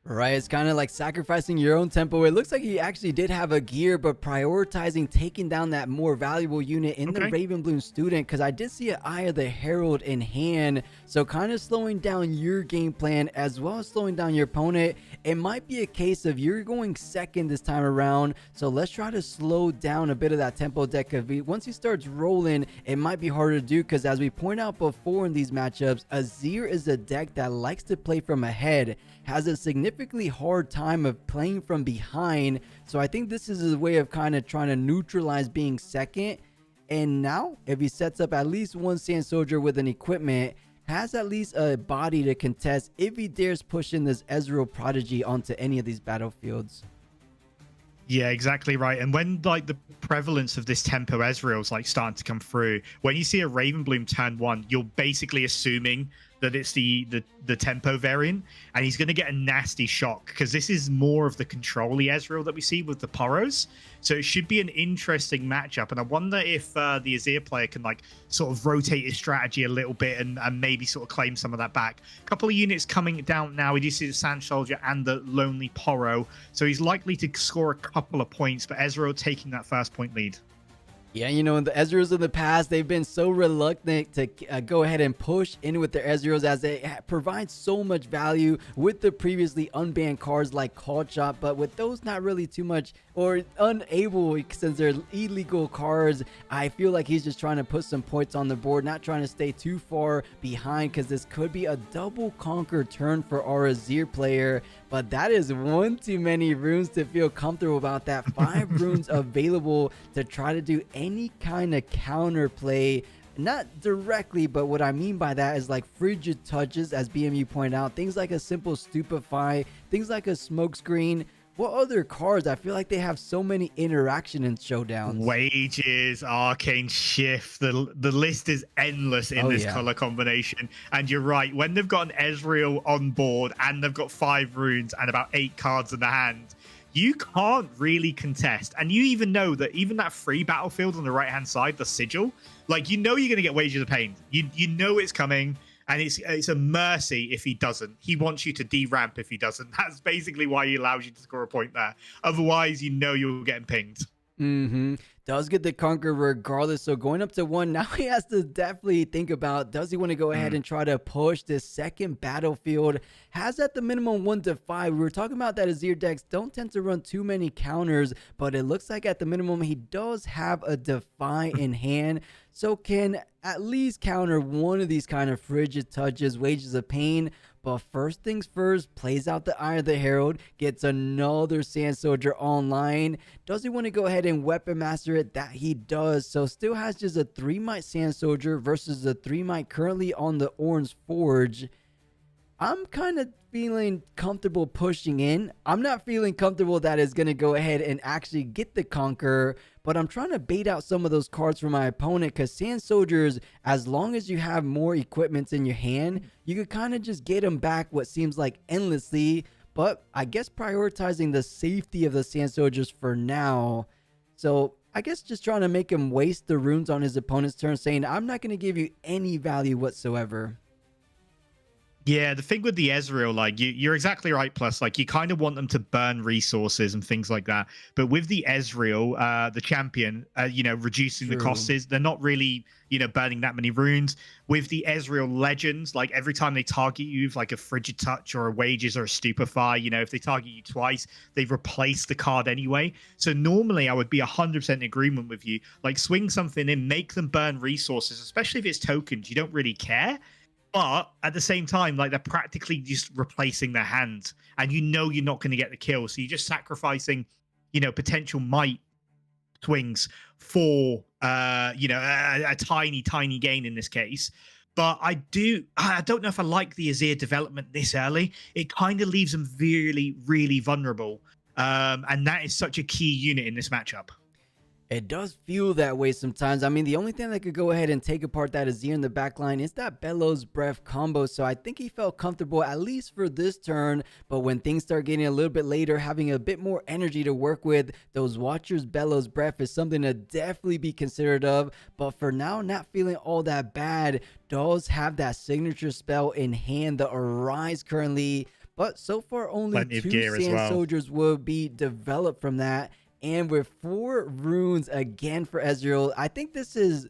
Right, it's kind of like sacrificing your own tempo. It looks like he actually did have a gear, but prioritizing taking down that more valuable unit in the Ravenbloom student, because I did see an Eye of the Herald in hand. So kind of slowing down your game plan as well as slowing down your opponent. It might be a case of you're going second this time around, so let's try to slow down a bit of that tempo deck. Once he starts rolling, it might be harder to do, because as we point out before in these matchups, Azir is a deck that likes to play from ahead, has a significantly hard time of playing from behind. So I think this is a way of kind of trying to neutralize being second. And now if he sets up at least one Sand Soldier with an equipment, has at least a body to contest if he dares push in this Ezreal Prodigy onto any of these battlefields. Yeah, exactly right. And when like the prevalence of this tempo Ezreal is like starting to come through, when you see a Ravenbloom turn 1, you're basically assuming that it's the tempo variant, and he's going to get a nasty shock, because this is more of the control-y Ezreal that we see with the Poros. So it should be an interesting matchup, and I wonder if the Azir player can like sort of rotate his strategy a little bit and maybe sort of claim some of that back. A couple of units coming down now. We do see the Sand Soldier and the Lonely Poro, so he's likely to score a couple of points, but Ezreal taking that first point lead. Yeah, you know, the Ezreals in the past, they've been so reluctant to go ahead and push in with their Ezreals as they provide so much value with the previously unbanned cards like Call Shot, but with those not really too much or unable since they're illegal cards. I feel like he's just trying to put some points on the board, not trying to stay too far behind because this could be a double conquer turn for our Azir player. But that is one too many runes to feel comfortable about that. 5 runes available to try to do any kind of counter play. Not directly, but what I mean by that is like frigid touches, as BMU pointed out. Things like a simple stupefy, things like a smoke screen. What other cards? I feel like they have so many interaction in showdowns. Wages, Arcane Shift. The list is endless in this color combination. And you're right. When they've got an Ezreal on board and they've got 5 runes and about 8 cards in the hand, you can't really contest. And you even know that even that free battlefield on the right-hand side, the sigil, like, you know you're going to get Wages of Pain. You know it's coming. And it's a mercy if he doesn't. He wants you to de-ramp if he doesn't. That's basically why he allows you to score a point there. Otherwise, you know you're getting pinged. Does get the conquer regardless. So going up to 1, now he has to definitely think about, does he want to go ahead and try to push this second battlefield? Has at the minimum 1 to 5. We were talking about that Azir decks don't tend to run too many counters, but it looks like at the minimum he does have a Defy in hand. So can at least counter one of these kind of frigid touches, Wages of Pain. But first things first, plays out the Eye of the Herald, gets another Sand Soldier online. Does he want to go ahead and Weapon Master it? That he does. So still has just a 3-might Sand Soldier versus the 3-might currently on the Orange Forge. I'm kind of feeling comfortable pushing in. I'm not feeling comfortable that it's going to go ahead and actually get the Conqueror, but I'm trying to bait out some of those cards from my opponent because Sand Soldiers, as long as you have more equipments in your hand, you could kind of just get them back what seems like endlessly, but I guess prioritizing the safety of the Sand Soldiers for now. So I guess just trying to make him waste the runes on his opponent's turn, saying, I'm not going to give you any value whatsoever. Yeah, the thing with the Ezreal, like, you're exactly right, Plus. Like, you kind of want them to burn resources and things like that. But with the Ezreal, the champion, you know, reducing the costs, they're not really, you know, burning that many runes. With the Ezreal Legends, like, every time they target you with, like, a Frigid Touch or a Wages or a Stupefy, you know, if they target you twice, they've replaced the card anyway. So normally I would be 100% in agreement with you. Like, swing something in, make them burn resources, especially if it's tokens. You don't really care. But at the same time, like, they're practically just replacing their hand, and you know you're not going to get the kill. So you're just sacrificing, you know, potential might swings for, you know, a tiny gain in this case. But I don't know if I like the Azir development this early. It kind of leaves them really vulnerable. And that is such a key unit in this matchup. It does feel that way sometimes. I mean, the only thing that could go ahead and take apart that Azir in the backline is that Bellows Breath combo. So I think he felt comfortable, at least for this turn. But when things start getting a little bit later, having a bit more energy to work with, those Watchers Bellows Breath is something to definitely be considered of. But for now, not feeling all that bad. Does have that signature spell in hand, the Arise currently. But so far, only 2 Sand Soldiers will be developed from that. And with 4 runes again for Ezreal, I think this is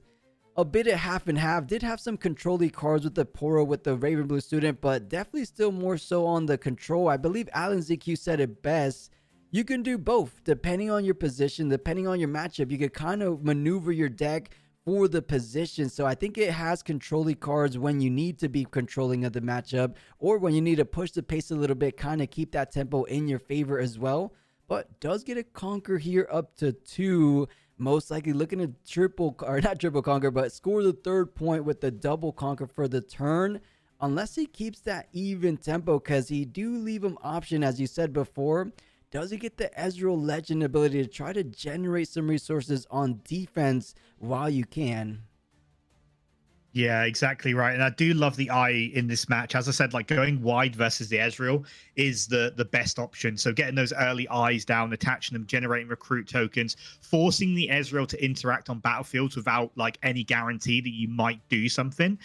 a bit of half and half. Did have some control-y cards with the Poro, with the Raven Blue Student, but definitely still more so on the control. I believe Alan ZQ said it best. You can do both, depending on your position, depending on your matchup. You could kind of maneuver your deck for the position. So I think it has control-y cards when you need to be controlling of the matchup, or when you need to push the pace a little bit, kind of keep that tempo in your favor as well. But does get a conquer here up to 2. Most likely looking to not triple conquer, but score the 3rd point with the double conquer for the turn. Unless he keeps that even tempo, because he do leave him option, as you said before. Does he get the Ezreal Legend ability to try to generate some resources on defense while you can? Yeah, exactly right. And I do love the eye in this match. As I said, like going wide versus the Ezreal is the best option. So getting those early eyes down, attaching them, generating recruit tokens, forcing the Ezreal to interact on battlefields without like any guarantee that you might do something.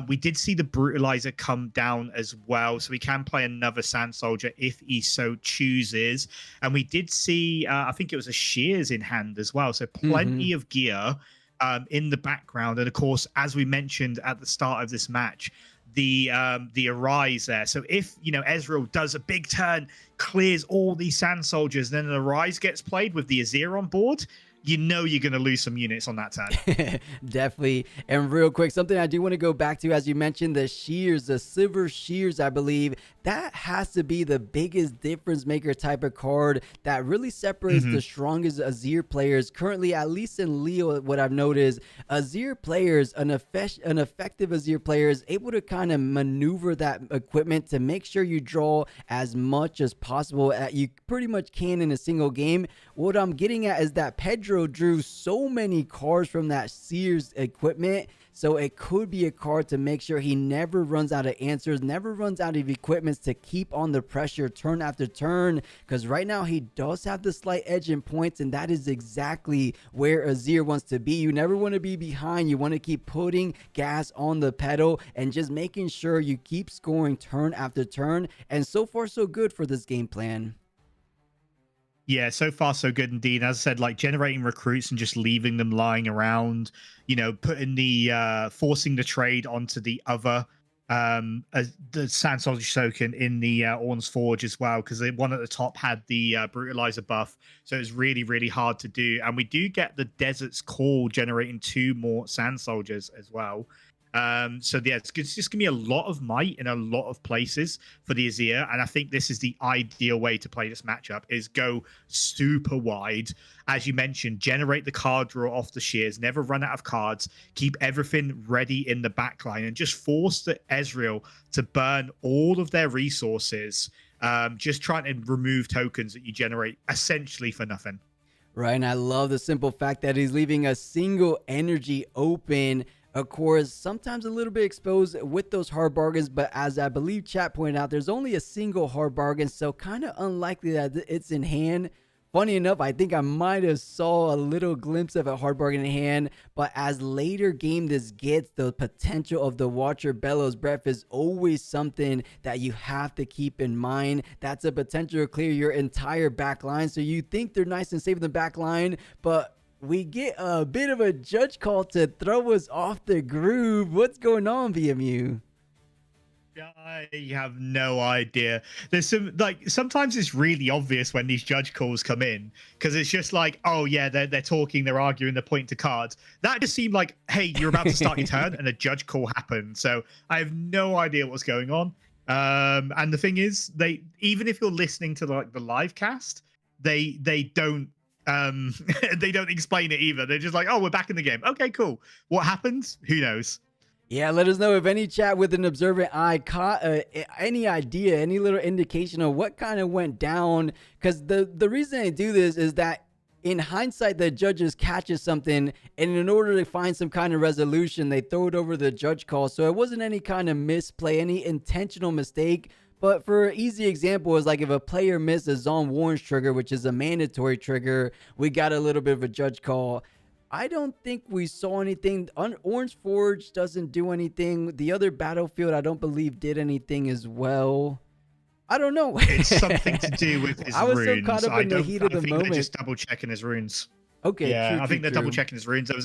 We did see the Brutalizer come down as well. So we can play another Sand Soldier if he so chooses. And we did see, I think it was a Shears in hand as well. So plenty of gear in the background. And of course, as we mentioned at the start of this match, the Arise there. So if, you know, Ezreal does a big turn, clears all these Sand Soldiers, then an Arise gets played with the Azir on board, you know you're going to lose some units on that turn. Definitely. And real quick, something I do want to go back to, as you mentioned, the Shears, the Silver Shears, I believe, that has to be the biggest difference maker type of card that really separates the strongest Azir players. Currently, at least in Lille, what I've noticed, Azir players, an effective Azir player is able to kind of maneuver that equipment to make sure you draw as much as possible that you pretty much can in a single game. What I'm getting at is that Pedro drew so many cards from that Sears equipment, so it could be a card to make sure he never runs out of answers, never runs out of equipments to keep on the pressure turn after turn, because right now he does have the slight edge in points, and that is exactly where Azir wants to be. You never want to be behind. You want to keep putting gas on the pedal and just making sure you keep scoring turn after turn, and so far so good for this game plan. Yeah, so far so good indeed. As I said, like generating recruits and just leaving them lying around, you know, putting the forcing the trade onto the other the Sand Soldier token in the Orn's Forge as well, because the one at the top had the Brutalizer buff, so it's really, really hard to do. And we do get the Desert's Call generating 2 more Sand Soldiers as well. So yeah, it's just gonna be a lot of might in a lot of places for the Azir, and I think this is the ideal way to play this matchup, is go super wide. As you mentioned, generate the card draw off the Shears, never run out of cards, keep everything ready in the backline, and just force the Ezreal to burn all of their resources, just trying to remove tokens that you generate essentially for nothing. Right, and I love the simple fact that he's leaving a single energy open. Of course, sometimes a little bit exposed with those hard bargains, but as I believe chat pointed out, there's only a single hard bargain, so kind of unlikely that it's in hand. Funny enough, I think I might have saw a little glimpse of a hard bargain in hand, but as later game this gets, the potential of the Watcher Bellows Breath is always something that you have to keep in mind. That's a potential to clear your entire back line, so you think they're nice and safe in the back line, but we get a bit of a judge call to throw us off the groove. What's going on, VMU? I have no idea. There's some, like, sometimes it's really obvious when these judge calls come in, because it's just like, oh yeah, they're talking, they're arguing, they're pointing to cards. That just seemed like, hey, you're about to start your turn, and a judge call happened. So I have no idea what's going on. And the thing is, they, even if you're listening to like the live cast, they don't they don't explain it either. They're just like, oh, we're back in the game. Okay, cool. What happened? Who knows? Yeah, let us know if any chat with an observant eye caught any idea, any little indication of what kind of went down. Because the reason they do this is that in hindsight, the judges catches something, and in order to find some kind of resolution, they throw it over the judge call. So it wasn't any kind of misplay, any intentional mistake. But for an easy example, is like if a player missed a Zon Warren's trigger, which is a mandatory trigger, we got a little bit of a judge call. I don't think we saw anything. Orange Forge doesn't do anything. The other battlefield, I don't believe, did anything as well. I don't know. It's something to do with his runes. I was so caught up in the heat of the moment. They're just double checking his runes. Okay. Yeah, true, I think they're true. double checking his runes. There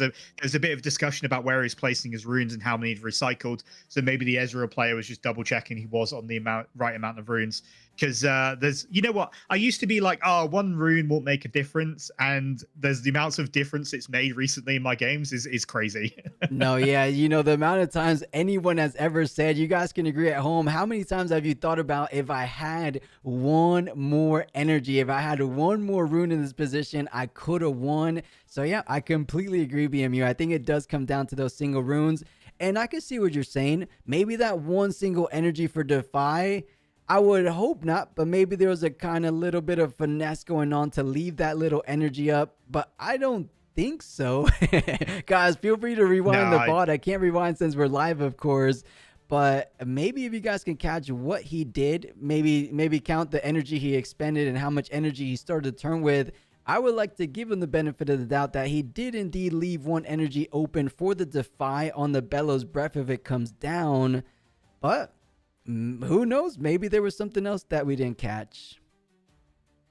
was a bit of discussion about where he's placing his runes and how many he'd recycled. So maybe the Ezreal player was just double checking he was on the right amount of runes. Because there's, you know what? I used to be like, oh, 1 rune won't make a difference, and there's the amounts of difference it's made recently in my games is crazy. No, yeah, you know, the amount of times anyone has ever said, you guys can agree at home, how many times have you thought about, if I had 1 more energy, if I had 1 more rune in this position, I could have won. So yeah, I completely agree, BMU. I think it does come down to those single runes, and I can see what you're saying. Maybe that 1 single energy for Defy, I would hope not, but maybe there was a kind of little bit of finesse going on to leave that little energy up. But I don't think so. Guys, feel free to rewind the VOD. I can't rewind since we're live, of course. But maybe if you guys can catch what he did, maybe count the energy he expended and how much energy he started to turn with, I would like to give him the benefit of the doubt that he did indeed leave one energy open for the Defy on the Bellows Breath if it comes down. But who knows? Maybe there was something else that we didn't catch.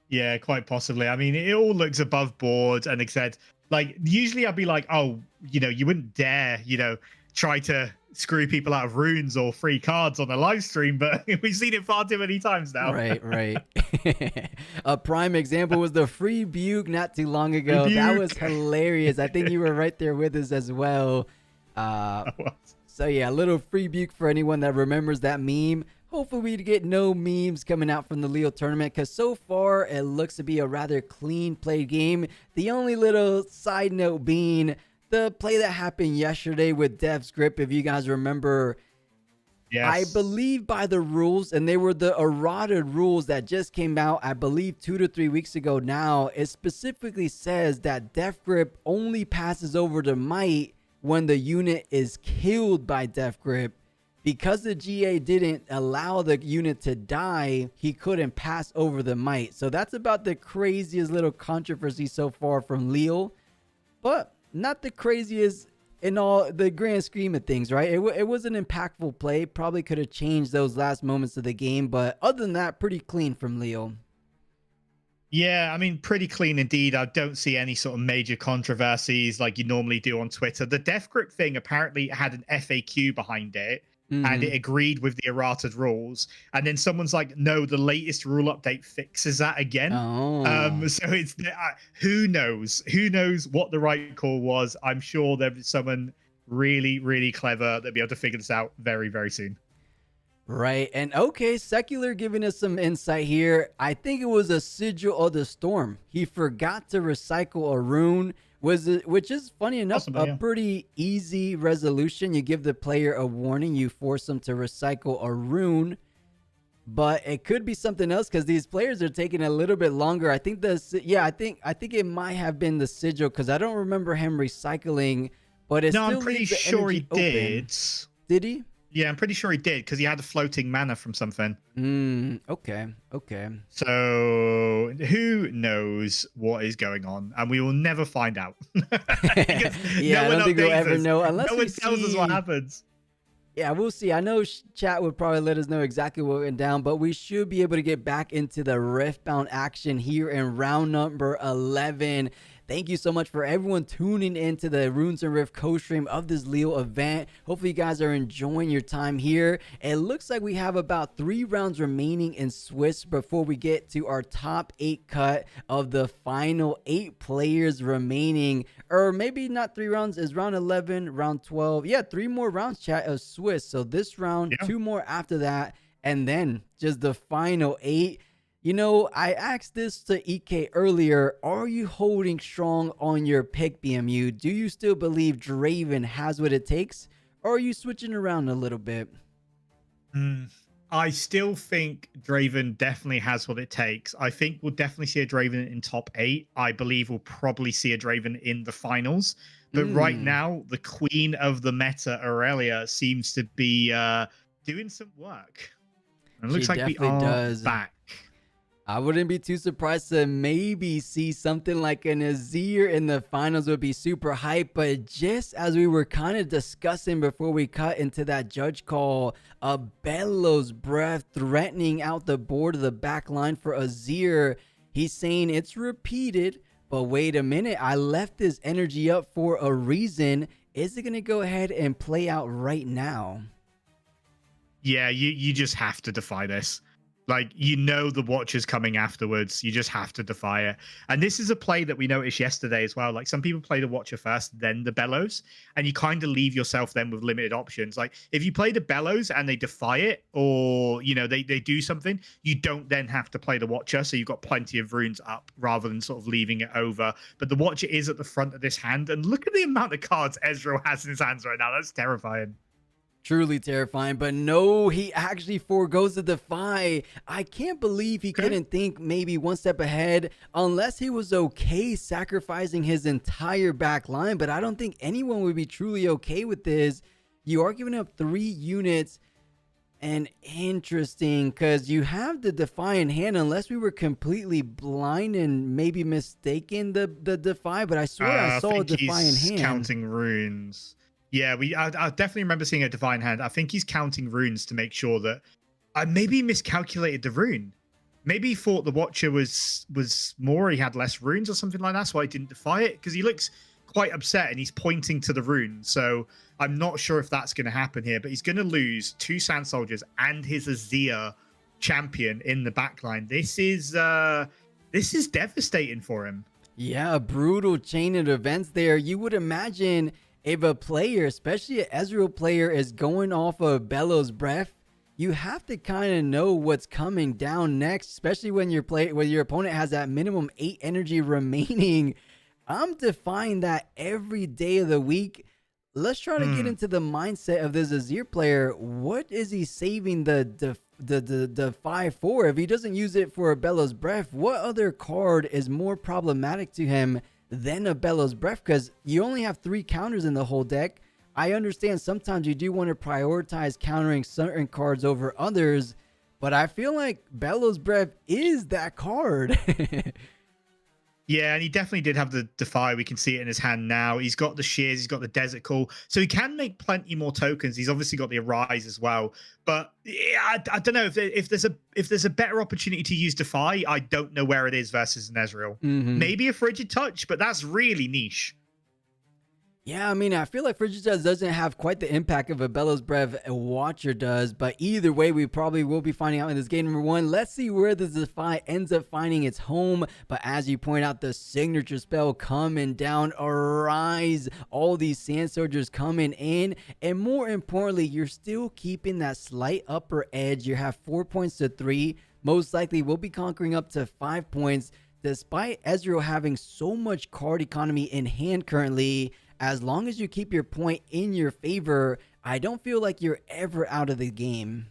Yeah, quite possibly. I mean, it all looks above board, and except, like, usually I'd be like, oh, you know, you wouldn't dare, you know, try to screw people out of runes or free cards on a live stream, but we've seen it far too many times now. Right. A prime example was the free Buke not too long ago. That was hilarious. I think you were right there with us as well. So yeah, a little free Buke for anyone that remembers that meme. Hopefully we get no memes coming out from the Lille tournament, because so far it looks to be a rather clean played game. The only little side note being the play that happened yesterday with Dev's Grip, if you guys remember. Yes. I believe by the rules, and they were the errata rules that just came out, I believe 2 to 3 weeks ago now, it specifically says that Death Grip only passes over to Might when the unit is killed by Death Grip. Because the GA didn't allow the unit to die, he couldn't pass over the Might. So that's about the craziest little controversy so far from Lille. But not the craziest in all the grand scheme of things, right? It was an impactful play. Probably could have changed those last moments of the game. But other than that, pretty clean from Lille. Yeah, I mean, pretty clean indeed. I don't see any sort of major controversies like you normally do on Twitter. The Death Grip thing apparently had an FAQ behind it. And it agreed with the errated rules, and then someone's like, no, the latest rule update fixes that again. So it's who knows what the right call was. I'm sure there's someone really clever that'll be able to figure this out very soon. Right. And okay, Secular giving us some insight here. I think it was a Sigil of the Storm. He forgot to recycle a rune, which is funny enough, a pretty easy resolution. You give the player a warning, you force them to recycle a rune, but it could be something else because these players are taking a little bit longer. I think I think it might have been the Sigil, because I don't remember him recycling, but it's I'm pretty sure he did. Did he? Yeah, I'm pretty sure he did, because he had a floating mana from something. Okay. So who knows what is going on, and we will never find out. Yeah, I don't think we'll ever know unless no one tells us what happens. Yeah, we'll see. I know chat would probably let us know exactly what went down, but we should be able to get back into the Riftbound action here in round number 11. Thank you so much for everyone tuning into the Runes and Rift co-stream of this Lille event. Hopefully you guys are enjoying your time here. It looks like we have about 3 rounds remaining in Swiss before we get to our top 8 cut of the final 8 players remaining. Or maybe not 3 rounds. Is round 11, round 12. Yeah, 3 more rounds, chat, of Swiss. So this round, 2 more after that, and then just the final 8. You know, I asked this to EK earlier. Are you holding strong on your pick, BMU? Do you still believe Draven has what it takes? Or are you switching around a little bit? I still think Draven definitely has what it takes. I think we'll definitely see a Draven in top 8. I believe we'll probably see a Draven in the finals. But right now, the queen of the meta, Aurelia, seems to be doing some work. It looks like we are back. I wouldn't be too surprised to maybe see something like an Azir in the finals. Would be super hype. But just as we were kind of discussing before we cut into that judge call, a Bellows Breath threatening out the board of the back line for Azir. He's saying it's repeated, but wait a minute, I left this energy up for a reason. Is it going to go ahead and play out right now? Yeah, you just have to defy this. Like, you know, the Watcher's coming afterwards. You just have to defy it. And this is a play that we noticed yesterday as well. Like, some people play the Watcher first, then the Bellows. And you kind of leave yourself then with limited options. Like, if you play the Bellows and they defy it, or, you know, they do something, you don't then have to play the Watcher. So you've got plenty of runes up rather than sort of leaving it over. But the Watcher is at the front of this hand. And look at the amount of cards Ezreal has in his hands right now. That's terrifying. Truly terrifying, but no, he actually forgoes the defy. I can't believe he couldn't think maybe one step ahead, unless he was okay sacrificing his entire back line, but I don't think anyone would be truly okay with this. You are giving up 3 units, and interesting, because you have the defy in hand, unless we were completely blind and maybe mistaken the defy, but I swear I saw a defy in hand. Counting runes. Yeah, I definitely remember seeing a divine hand. I think he's counting runes to make sure that maybe he miscalculated the rune. Maybe he thought the Watcher was more, he had less runes or something like that, so I didn't defy it, because he looks quite upset and he's pointing to the rune. So I'm not sure if that's going to happen here, but he's going to lose 2 Sand Soldiers and his Azir champion in the backline. This is devastating for him. Yeah, a brutal chain of events there. You would imagine if a player, especially an Ezreal player, is going off of Bellows Breath, you have to kind of know what's coming down next, especially when your opponent has that minimum 8 energy remaining. I'm defying that every day of the week. Let's try to get into the mindset of this Azir player. What is he saving the defy for? If he doesn't use it for a Bellows Breath, what other card is more problematic to him than a Bellows Breath? Because you only have 3 counters in the whole deck. I understand sometimes you do want to prioritize countering certain cards over others, but I feel like Bellows Breath is that card. Yeah, and he definitely did have the Defy. We can see it in his hand now. He's got the Shears, he's got the Desert Call. So he can make plenty more tokens. He's obviously got the Arise as well. But yeah, I don't know if there's a better opportunity to use Defy. I don't know where it is versus an Ezreal. Maybe a Frigid Touch, but that's really niche. Yeah, I mean, I feel like Frigid Touch doesn't have quite the impact of a Bellows Breath a Watcher does, but either way, we probably will be finding out in this game number 1. Let's see where the Defy ends up finding its home, but as you point out, the signature spell coming down, Arise, all these Sand Soldiers coming in, and more importantly, you're still keeping that slight upper edge. You have 4 points to 3, most likely we'll be conquering up to 5 points, despite Ezreal having so much card economy in hand currently. As long as you keep your point in your favor, I don't feel like you're ever out of the game.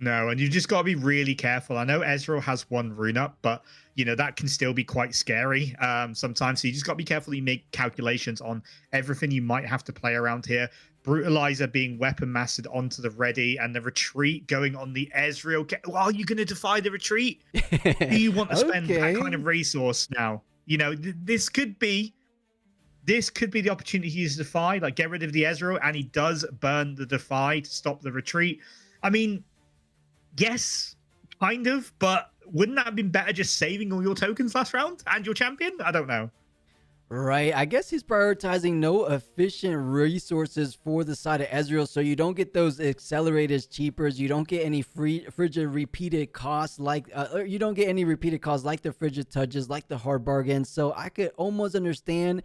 No, and you just got to be really careful. I know Ezreal has 1 rune up, but you know that can still be quite scary sometimes. So you just got to be careful. You make calculations on everything you might have to play around here. Brutalizer being weapon mastered onto the ready, and the retreat going on the Ezreal. Are you going to defy the retreat? Do you want to spend that kind of resource now? You know, this could be the opportunity to use Defy, like get rid of the Ezreal, and he does burn the Defy to stop the retreat. I mean, yes, kind of, but wouldn't that have been better just saving all your tokens last round and your champion? I don't know. Right, I guess he's prioritizing no efficient resources for the side of Ezreal, so you don't get those accelerators cheapers, you don't get any frigid repeated costs like you don't get any repeated costs like the Frigid Touches, like the hard bargains. So I could almost understand,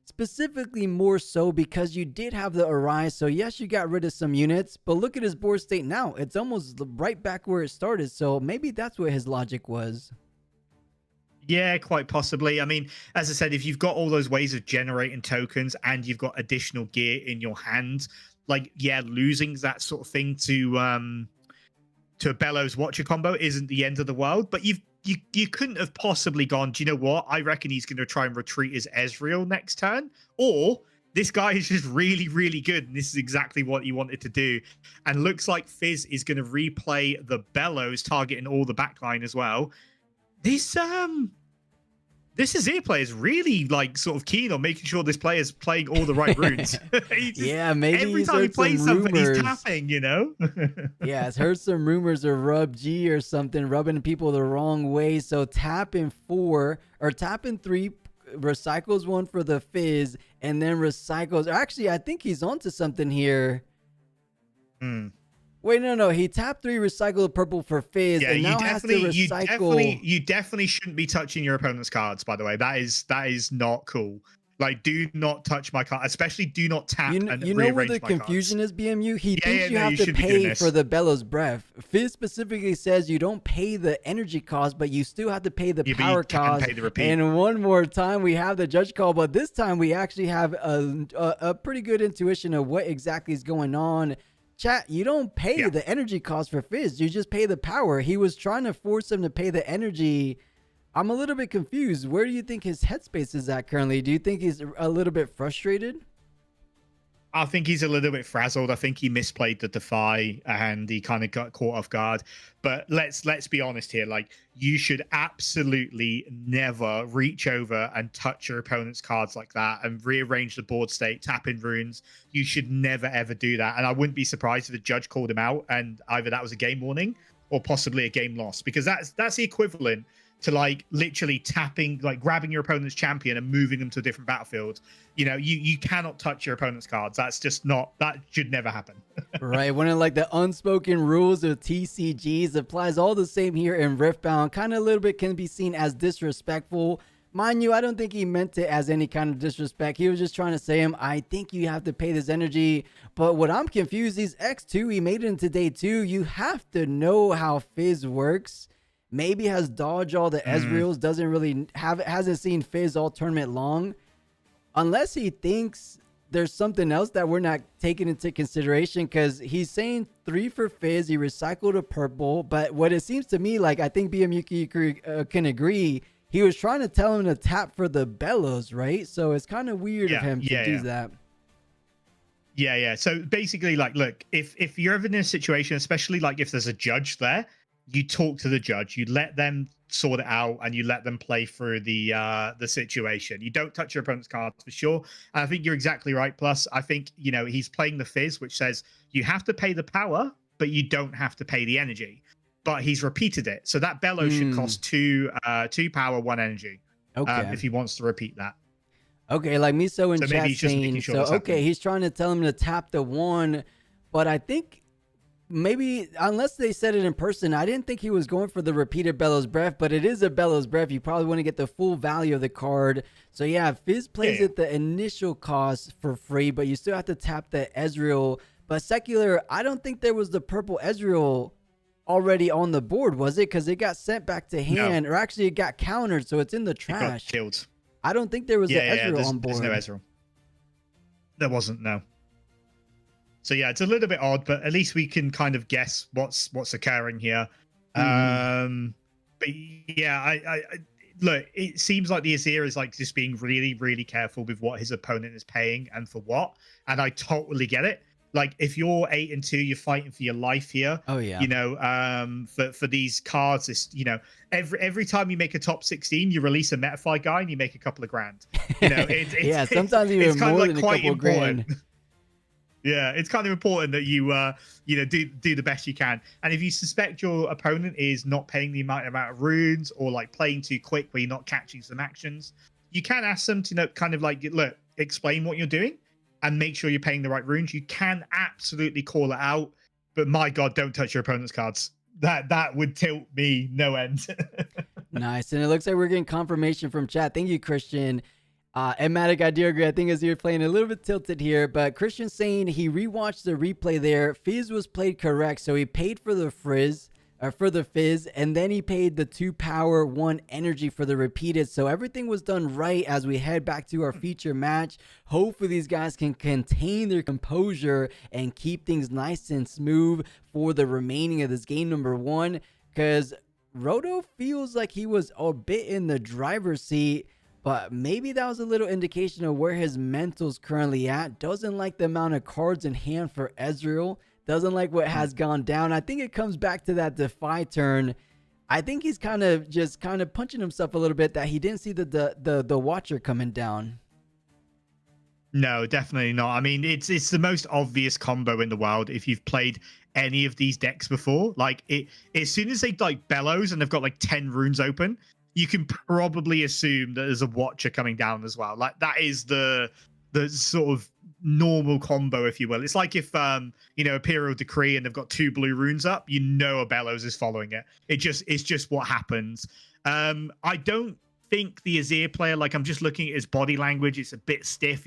specifically more so because you did have the Arise. So yes, you got rid of some units, but look at his board state now. It's almost right back where it started. So maybe that's what his logic was. Yeah, quite possibly. I mean, as I said, if you've got all those ways of generating tokens and you've got additional gear in your hand, like, yeah, losing that sort of thing to a Bellows Watcher combo isn't the end of the world, but you couldn't have possibly gone, do you know what? I reckon he's going to try and retreat his Ezreal next turn. Or this guy is just really, really good, and this is exactly what he wanted to do. And looks like Fizz is going to replay the Bellows, targeting all the backline as well. This Azir player is really, like, sort of keen on making sure this player is playing all the right runes. Yeah, maybe every time he plays something, he's tapping, you know? Yeah, I've heard some rumors of Rub G or something, rubbing people the wrong way. So tap in 4 or tap in 3, recycles 1 for the Fizz, and then recycles. Actually, I think he's onto something here. Wait, no. He tapped 3, recycled purple for Fizz, and now has to recycle. You definitely shouldn't be touching your opponent's cards, by the way. That is not cool. Like, do not touch my card, especially do not tap you and know where rearrange the my confusion cards. is, BMU? He thinks you no, have to should be doing pay this. for the Bellows Breath. Fizz specifically says you don't pay the energy cost, but you still have to pay the power cost. Pay the repeat. And one more time, we have the judge call, but this time we actually have a pretty good intuition of what exactly is going on. Chat, you don't pay the energy cost for Fizz. You just pay the power. He was trying to force him to pay the energy. I'm a little bit confused. Where do you think his headspace is at currently? Do you think he's a little bit frustrated? I think he's a little bit frazzled. I think he misplayed the defy and he kind of got caught off guard. But let's be honest here. Like, you should absolutely never reach over and touch your opponent's cards like that and rearrange the board state, tap in runes. You should never ever do that. And I wouldn't be surprised if the judge called him out and either that was a game warning or possibly a game loss, because that's the equivalent to like literally tapping, like grabbing your opponent's champion and moving them to a different battlefield. You know, you cannot touch your opponent's cards. That's just not, that should never happen. Right. One of like the unspoken rules of TCGs applies all the same here in Riftbound. Kind of a little bit can be seen as disrespectful. Mind you, I don't think he meant it as any kind of disrespect. He was just trying to say I think you have to pay this energy. But what I'm confused is X2, he made it into day 2. You have to know how Fizz works. Maybe has dodged all the Ezreals, doesn't really hasn't seen Fizz all tournament long. Unless he thinks there's something else that we're not taking into consideration, because he's saying 3 for Fizz, he recycled a purple, but what it seems to me like, I think BMU can agree, he was trying to tell him to tap for the Bellows, right? So it's kind of weird of him to do that. Yeah. So basically, like, look, if you're ever in a situation, especially like if there's a judge there, you talk to the judge, you let them sort it out, and you let them play through the situation. You don't touch your opponent's cards for sure. And I think you're exactly right. Plus, I think, you know, he's playing the Fizz, which says you have to pay the power, but you don't have to pay the energy. But he's repeated it, so that Bellow should cost 2 power, 1 energy. Okay. If he wants to repeat that. Okay, like Miso in chat saying, so okay, he's trying to tell him to tap the 1, but I think maybe, unless they said it in person, I didn't think he was going for the repeated Bellows Breath, but it is a Bellows Breath. You probably want to get the full value of the card. So yeah, Fizz plays it the initial cost for free, but you still have to tap the Ezreal. But Secular, I don't think there was the purple Ezreal already on the board, was it? Because it got sent back to hand, or actually it got countered, so it's in the trash. It got killed. I don't think there was an Ezreal on board. There's no Ezreal. There wasn't, no. So yeah, it's a little bit odd, but at least we can kind of guess what's occurring here. But yeah, I look, it seems like the Azir is like just being really, really careful with what his opponent is paying and for what. And I totally get it. Like, if you're 8-2, you're fighting for your life here. Oh yeah. You know, for these cards, it's, you know, every time you make a top 16, you release a Metafy guy and you make a couple of grand. You know, yeah, sometimes even more than a couple of grand. Yeah, it's kind of important that you you know, do the best you can. And if you suspect your opponent is not paying the amount of runes, or like playing too quick where you're not catching some actions, you can ask them to, you know, kind of like, look, explain what you're doing and make sure you're paying the right runes. You can absolutely call it out, but my God, don't touch your opponent's cards. That would tilt me no end. Nice. And it looks like we're getting confirmation from chat. Thank you, Christian. Matic, I do agree. I think Azir playing a little bit tilted here, but Christian saying he rewatched the replay there. Fizz was played correct, so he paid for the Fizz, and then he paid the 2 power, 1 energy for the repeated. So everything was done right as we head back to our feature match. Hopefully these guys can contain their composure and keep things nice and smooth for the remaining of this game number 1, because Roto feels like he was a bit in the driver's seat. But maybe that was a little indication of where his mental's currently at. Doesn't like the amount of cards in hand for Ezreal. Doesn't like what has gone down. I think it comes back to that Defy turn. I think he's kind of punching himself a little bit that he didn't see the Watcher coming down. No, definitely not. I mean, it's the most obvious combo in the world if you've played any of these decks before. Like, as soon as they like Bellows and they've got like 10 runes open, you can probably assume that there's a Watcher coming down as well. Like, that is the sort of normal combo, if you will. It's like if you know, Imperial Decree and they've got 2 blue runes up, you know a Bellows is following it. It's just what happens. I don't think the Azir player, like I'm just looking at his body language, it's a bit stiff.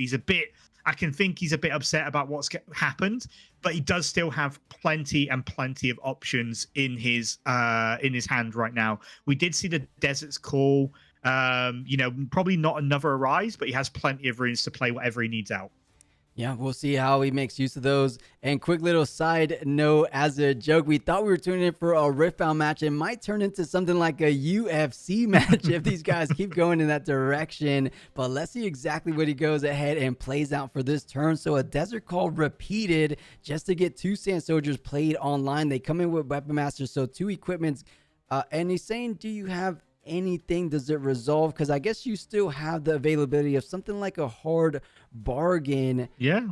I can think he's a bit upset about what's happened, but he does still have plenty and plenty of options in his hand right now. We did see the Desert's Call, probably not another Arise, but he has plenty of runes to play whatever he needs out. Yeah, we'll see how he makes use of those. And quick little side note, as a joke, we thought we were tuning in for a Riftbound match. It might turn into something like a UFC match if these guys keep going in that direction. But let's see exactly what he goes ahead and plays out for this turn. So a Desert Call repeated just to get 2 Sand Soldiers played online. They come in with Weapon Masters, so 2 equipments. And he's saying, do you have anything? Does it resolve? Because I guess you still have the availability of something like a hard bargain. Yeah.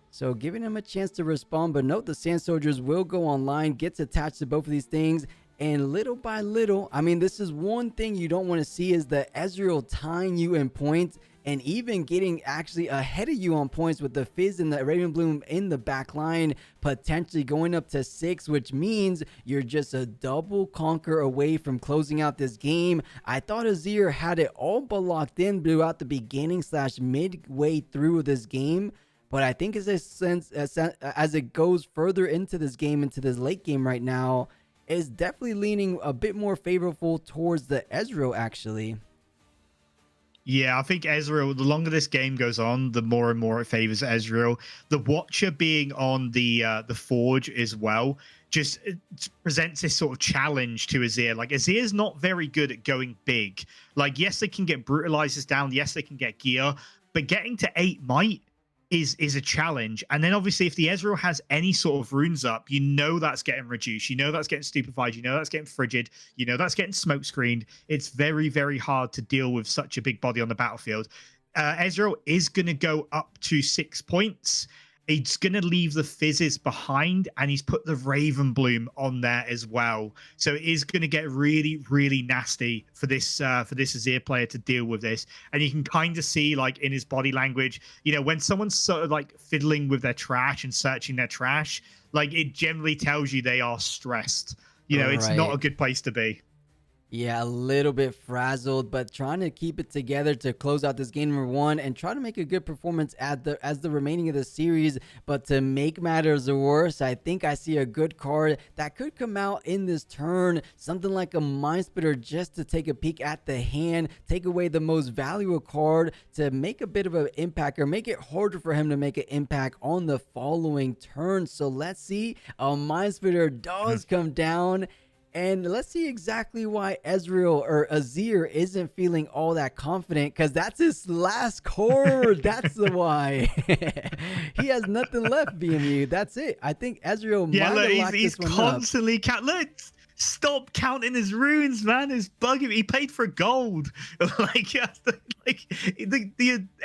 So giving him a chance to respond, but note the Sand Soldiers will go online, gets attached to both of these things, and little by little, I mean, this is one thing you don't want to see is the Ezreal tying you in points and even getting actually ahead of you on points with the Fizz and the Raven Bloom in the back line, potentially going up to 6, which means you're just a double conquer away from closing out this game. I thought Azir had it all but locked in throughout the beginning / midway through this game. But I think as it goes further into this game, into this late game right now, is definitely leaning a bit more favorable towards the Ezreal, actually. Yeah, I think Ezreal, the longer this game goes on, the more and more it favors Ezreal. The Watcher being on the Forge as well just presents this sort of challenge to Azir. Like, Azir's not very good at going big. Like, yes, they can get Brutalizers down. Yes, they can get gear. But getting to 8 might is a challenge. And then obviously if the Ezreal has any sort of runes up, you know that's getting reduced, you know that's getting stupefied, you know that's getting frigid, you know that's getting smoke screened. It's very, very hard to deal with such a big body on the battlefield. Ezreal is going to go up to 6 points. He's going to leave the Fizzes behind, and he's put the Raven Bloom on there as well. So it is going to get really, really nasty for this Azir player to deal with this. And you can kind of see, like, in his body language, when someone's sort of like fiddling with their trash and searching their trash, like, it generally tells you they are stressed. It's not a good place to be. Yeah, a little bit frazzled, but trying to keep it together to close out this game number 1 and try to make a good performance as the remaining of the series. But to make matters worse, I think I see a good card that could come out in this turn. Something like a Mind Splitter just to take a peek at the hand, take away the most valuable card to make a bit of an impact or make it harder for him to make an impact on the following turn. So let's see. A Mind Splitter does come down. And let's see exactly why Ezreal or Azir isn't feeling all that confident, because that's his last card. That's the why. He has nothing left, BMU. That's it. I think Ezreal might have locked he's this one constantly look, stop counting his runes, man. It's bugging me. He paid for gold. the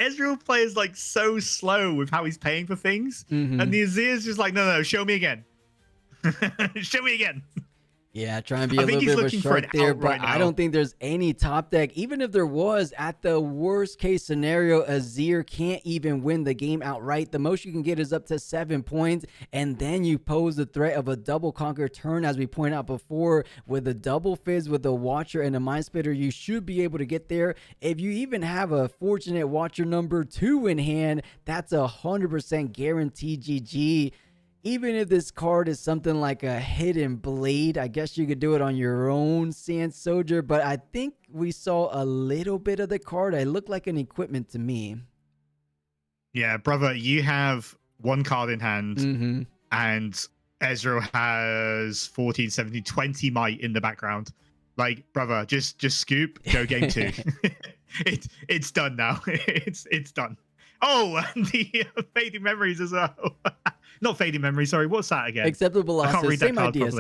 Ezreal player is like so slow with how he's paying for things. And the Azir is just like, no, show me again. Show me again. Yeah, trying to be a little bit of a shark there, but I don't think there's any top deck. Even if there was, at the worst case scenario, Azir can't even win the game outright. The most you can get is up to 7 points, and then you pose the threat of a double conquer turn, as we pointed out before, with a double Fizz, with a Watcher and a Mind Splitter. You should be able to get there. If you even have a Fortunate Watcher number 2 in hand, that's 100% guaranteed GG. Even if this card is something like a Hidden Blade, I guess you could do it on your own Sand Soldier, but I think we saw a little bit of the card. It looked like an equipment to me. Yeah, brother, you have 1 card in hand, and Ezreal has 14, 17, 20 might in the background. Like, brother, just scoop, go game 2. It's done now. It's done. Oh, and the Fading Memories as well. Not Fading Memories, sorry. What's that again? Acceptable losses. Same idea.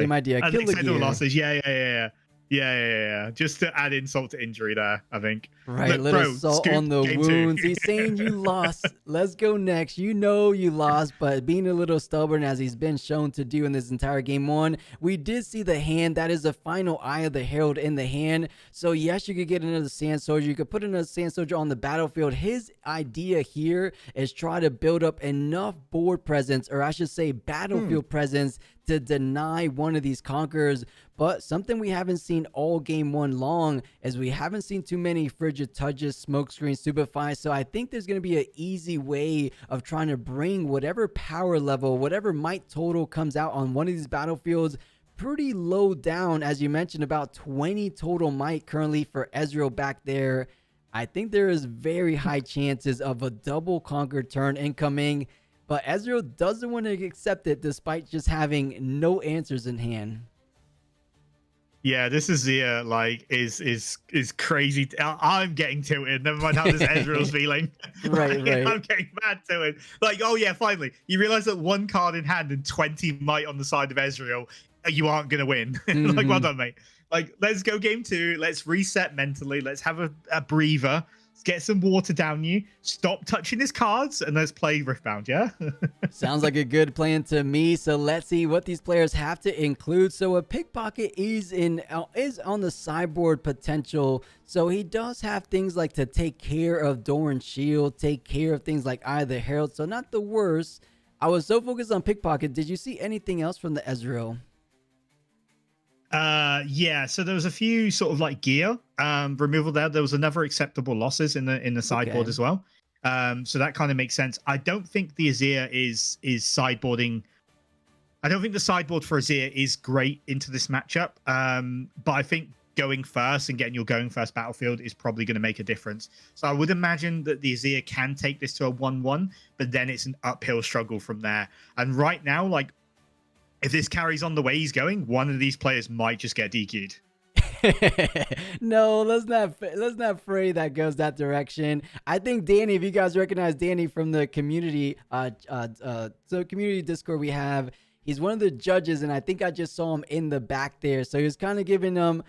Kill the gear. Losses. Yeah. Just to add insult to injury there, I think. Right, little salt on the wounds. He's saying you lost. Let's go next. You know you lost, but being a little stubborn, as he's been shown to do in this entire game 1. We did see the hand. That is the final Eye of the Herald in the hand. So yes, you could get another Sand Soldier. You could put another Sand Soldier on the battlefield. His idea here is try to build up enough board presence, or I should say battlefield presence, to deny one of these conquerors. But something we haven't seen all game one long is we haven't seen too many frigid touches, smokescreen, stupefy. So I think there's going to be an easy way of trying to bring whatever power level, whatever might total comes out on one of these battlefields pretty low down. As you mentioned, about 20 total might currently for Ezreal back there. I think there is very high chances of a double conquer turn incoming, but Ezreal doesn't want to accept it despite just having no answers in hand. Yeah, this Azir like is crazy. I'm getting tilted. Never mind how this Ezreal's feeling. Right. I'm getting mad to it. Like, oh yeah, finally, you realize that one card in hand and 20 might on the side of Ezreal, you aren't gonna win. Like, well done, mate. Like, let's go game 2. Let's reset mentally. Let's have a breather. Let's get some water down you. Stop touching his cards and let's play Riftbound, yeah? Sounds like a good plan to me. So let's see what these players have to include. So a pickpocket is on the sideboard potential. So he does have things like to take care of Doran's shield, take care of things like Eye of the Herald. So not the worst. I was so focused on pickpocket. Did you see anything else from the Ezreal? Yeah, so there was a few sort of like gear removal there. There was another acceptable losses in the sideboard as well. So that kind of makes sense. I don't think the Azir is sideboarding. I don't think the sideboard for Azir is great into this matchup. But I think going first and getting your going first battlefield is probably going to make a difference. So I would imagine that the Azir can take this to a 1-1, but then it's an uphill struggle from there. And right now, like, if this carries on the way he's going, one of these players might just get DQ'd. No, let's not pray that goes that direction. I think Danny, if you guys recognize Danny from the community, community Discord we have, he's one of the judges, and I think I just saw him in the back there. So he was kind of giving them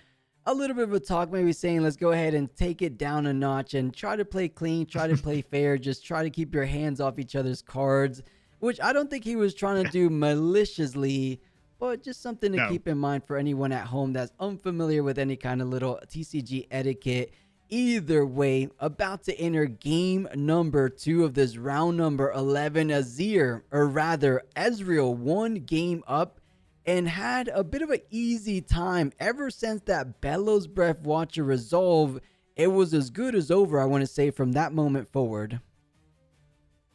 a little bit of a talk, maybe saying, let's go ahead and take it down a notch and try to play clean, try to play fair, just try to keep your hands off each other's cards. Which I don't think he was trying to do maliciously, but just something to keep in mind for anyone at home that's unfamiliar with any kind of little TCG etiquette. Either way, about to enter game number 2 of this round number 11. Azir, or rather Ezreal, 1 game up and had a bit of an easy time ever since that Bellows Breath Watcher resolve. It was as good as over, I want to say, from that moment forward.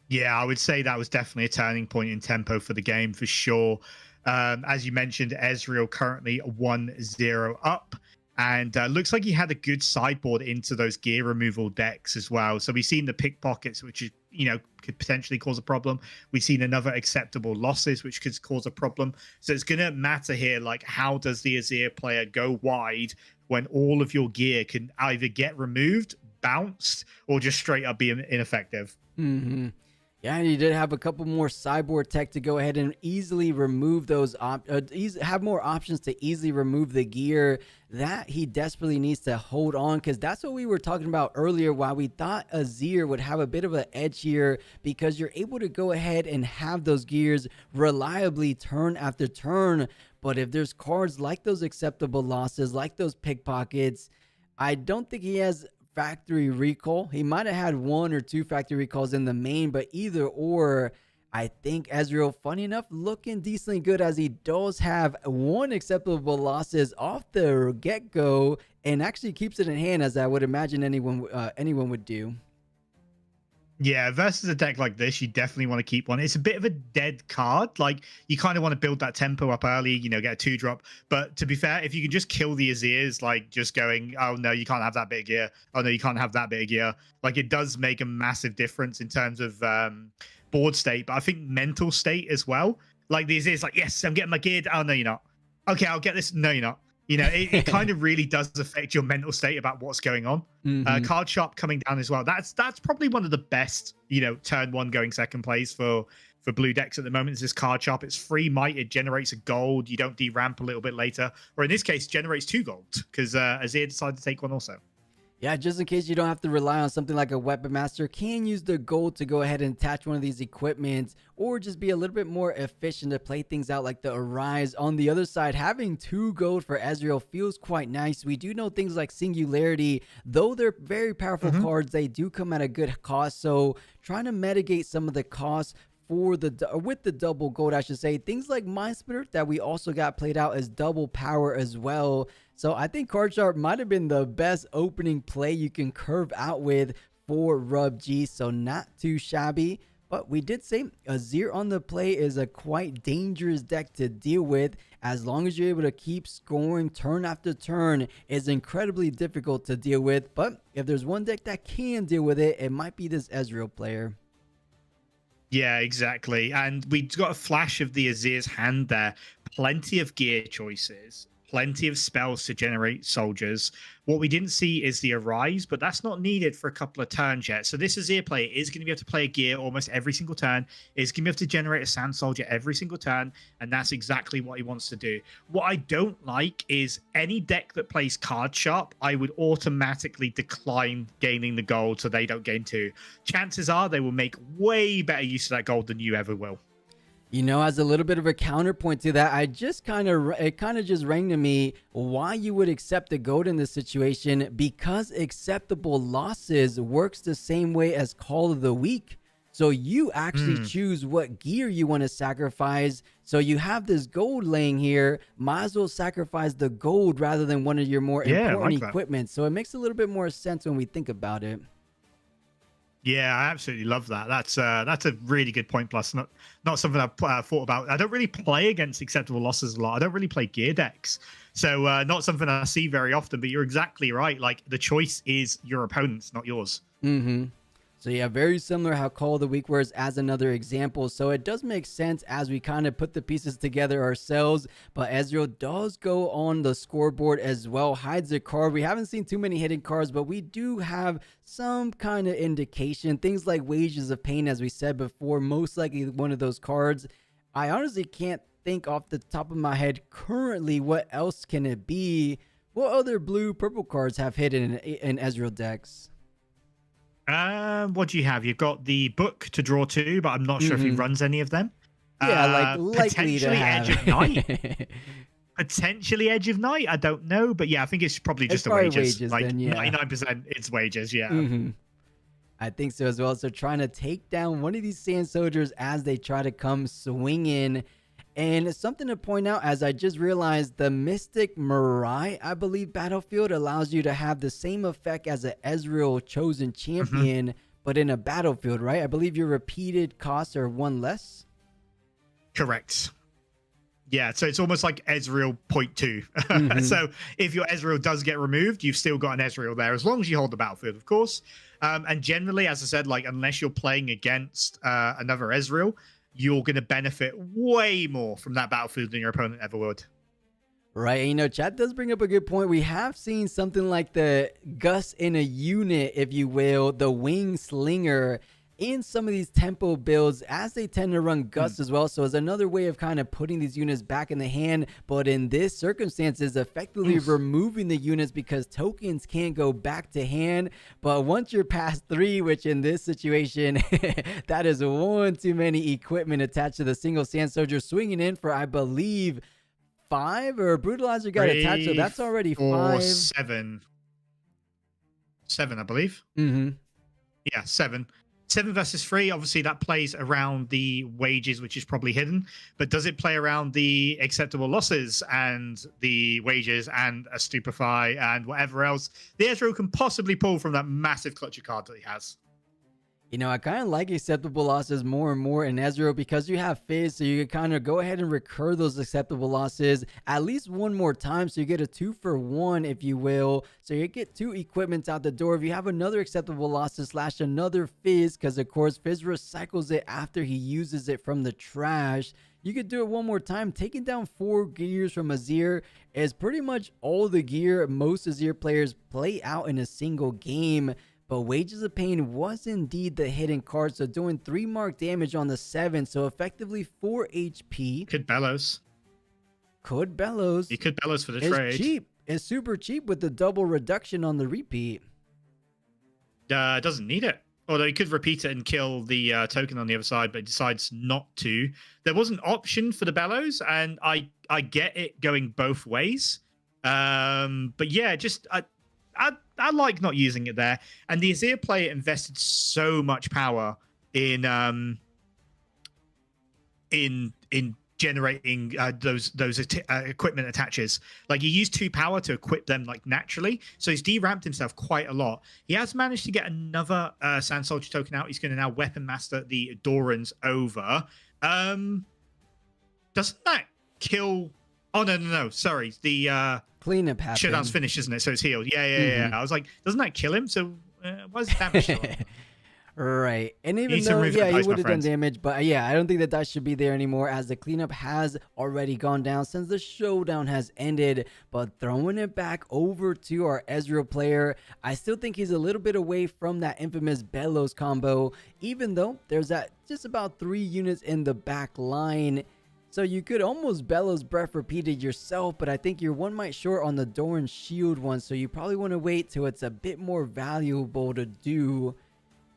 Yeah, I would say that was definitely a turning point in tempo for the game, for sure. As you mentioned, Ezreal currently 1-0 up. And looks like he had a good sideboard into those gear removal decks as well. So we've seen the pickpockets, which is, could potentially cause a problem. We've seen another acceptable losses, which could cause a problem. So it's going to matter here, like, how does the Azir player go wide when all of your gear can either get removed, bounced, or just straight up be ineffective? Yeah, and you did have a couple more sideboard tech to go ahead and easily remove those, have more options to easily remove the gear that he desperately needs to hold on, because that's what we were talking about earlier, why we thought Azir would have a bit of an edge here, because you're able to go ahead and have those gears reliably turn after turn. But if there's cards like those acceptable losses, like those pickpockets, I don't think he has factory recall. He might have had 1 or 2 factory recalls in the main, but either or, I think Ezreal, funny enough, looking decently good, as he does have 1 acceptable losses off the get-go and actually keeps it in hand, as I would imagine anyone would do. Yeah, versus a deck like this, you definitely want to keep one. It's a bit of a dead card. Like, you kind of want to build that tempo up early, get a 2-drop. But to be fair, if you can just kill the Azirs, like just going, oh no, you can't have that bit of gear. Oh no, you can't have that bit of gear. Like, it does make a massive difference in terms of board state, but I think mental state as well. Like, the Azirs, like, yes, I'm getting my gear. Oh no, you're not. Okay, I'll get this. No, you're not. It kind of really does affect your mental state about what's going on. Card Sharp coming down as well. That's probably one of the best, turn 1 going second plays for blue decks at the moment is this Card Sharp. It's free might. It generates a gold. You don't deramp a little bit later. Or in this case, generates 2 gold because Azir decided to take 1 also. Yeah, just in case you don't have to rely on something like a Weapon Master, can use the gold to go ahead and attach one of these equipments, or just be a little bit more efficient to play things out like the Arise. On the other side, having 2 gold for Ezreal feels quite nice. We do know things like Singularity, though they're very powerful cards, they do come at a good cost. So trying to mitigate some of the costs with the double gold, I should say. Things like Mind Splitter that we also got played out as double power as well. So I think Card Sharp might have been the best opening play you can curve out with for Rub G. So not too shabby. But we did say Azir on the play is a quite dangerous deck to deal with. As long as you're able to keep scoring turn after turn, it's incredibly difficult to deal with. But if there's one deck that can deal with it, it might be this Ezreal player. Yeah, exactly. And we got a flash of the Azir's hand there. Plenty of gear choices. Plenty of spells to generate soldiers. What we didn't see is the Arise, but that's not needed for a couple of turns yet. So this Azir player is going to be able to play a gear almost every single turn, is going to be able to generate a Sand Soldier every single turn, and that's exactly what he wants to do. What I don't like is any deck that plays Card Sharp, I would automatically decline gaining the gold so they don't gain 2. Chances are they will make way better use of that gold than you ever will. You know, as a little bit of a counterpoint to that, it kind of just rang to me why you would accept the gold in this situation, because acceptable losses works the same way as Call of the Week. So you actually choose what gear you want to sacrifice. So you have this gold laying here, might as well sacrifice the gold rather than one of your more important equipment. So it makes a little bit more sense when we think about it. Yeah, I absolutely love that. That's a really good point. Plus, not something I've thought about. I don't really play against acceptable losses a lot. I don't really play gear decks, so not something I see very often. But you're exactly right. Like, the choice is your opponent's, not yours. So yeah, very similar how Call of the Week was as another example. So it does make sense as we kind of put the pieces together ourselves. But Ezreal does go on the scoreboard as well, hides a card. We haven't seen too many hidden cards, but we do have some kind of indication. Things like Wages of Pain, as we said before, most likely one of those cards. I honestly can't think off the top of my head currently what else can it be. What other blue, purple cards have hidden in Ezreal decks? What do you have? You've got the book to draw 2, but I'm not sure if he runs any of them. Yeah, likely to have. Edge of Night. Potentially Edge of Night. I don't know, but yeah, I think it's probably just wages. Like then, yeah. 99%, it's wages. Yeah. I think so as well. So trying to take down one of these Sand Soldiers as they try to come swing in. And something to point out, as I just realized, the Mystic Mirai, I believe, battlefield allows you to have the same effect as an Ezreal chosen champion, but in a battlefield, right? I believe your repeated costs are 1 less. Correct. Yeah, so it's almost like Ezreal 0.2. So if your Ezreal does get removed, you've still got an Ezreal there, as long as you hold the battlefield, of course. And generally, as I said, like, unless you're playing against another Ezreal, you're going to benefit way more from that battlefield than your opponent ever would. Right. And, you know, chat does bring up a good point. We have seen something like the Gus in a unit, if you will, the Wing Slinger in some of these tempo builds, as they tend to run Gus as well. So it's another way of kind of putting these units back in the hand. But in this circumstances, effectively removing the units because tokens can't go back to hand. But once you're past 3, which in this situation, that is one too many equipment attached to the single Sand Soldier, swinging in for, I believe, 5, or Brutalizer got attached. So that's already 5. 7, I believe. Yeah, 7. 7 versus 3, obviously that plays around the wages, which is probably hidden, but does it play around the acceptable losses and the wages and a Stupefy and whatever else the Ezreal can possibly pull from that massive clutch of cards that he has? You know, I kind of like acceptable losses more and more in Ezreal because you have Fizz, so you can kind of go ahead and recur those acceptable losses at least one more time, so you get a 2-for-1, if you will. So you get 2 equipments out the door. If you have another acceptable losses / another Fizz, because of course Fizz recycles it after he uses it from the trash, you could do it one more time. Taking down 4 gears from Azir is pretty much all the gear most Azir players play out in a single game. But Wages of Pain was indeed the hidden card, so doing 3 mark damage on the 7, so effectively 4 HP. Could Bellows. Could Bellows. You could Bellows for the trade. It's cheap. It's super cheap with the double reduction on the repeat. Doesn't need it. Although he could repeat it and kill the token on the other side, but he decides not to. There was an option for the Bellows, and I get it going both ways. But yeah, just... I like not using it there. And the Azir player invested so much power in in generating those equipment attaches. Like, he used 2 power to equip them like naturally, so he's deramped himself quite a lot. He has managed to get another Sand Soldier token out. He's going to now weapon master the Dorans over. Doesn't that kill? Oh no, sorry, the cleanup happened. Shutdown's finished, isn't it? So it's healed. Yeah. I was like, doesn't that kill him? So why is the damage still on? Right. And even though, he would have done damage, but I don't think that dice should be there anymore, as the cleanup has already gone down since the showdown has ended. But throwing it back over to our Ezreal player, I still think he's a little bit away from that infamous Bellows combo, even though there's that just about 3 units in the back line. So you could almost Bellows Breath repeated yourself, but I think you're 1 might short on the Doran Shield one, so you probably want to wait till it's a bit more valuable to do.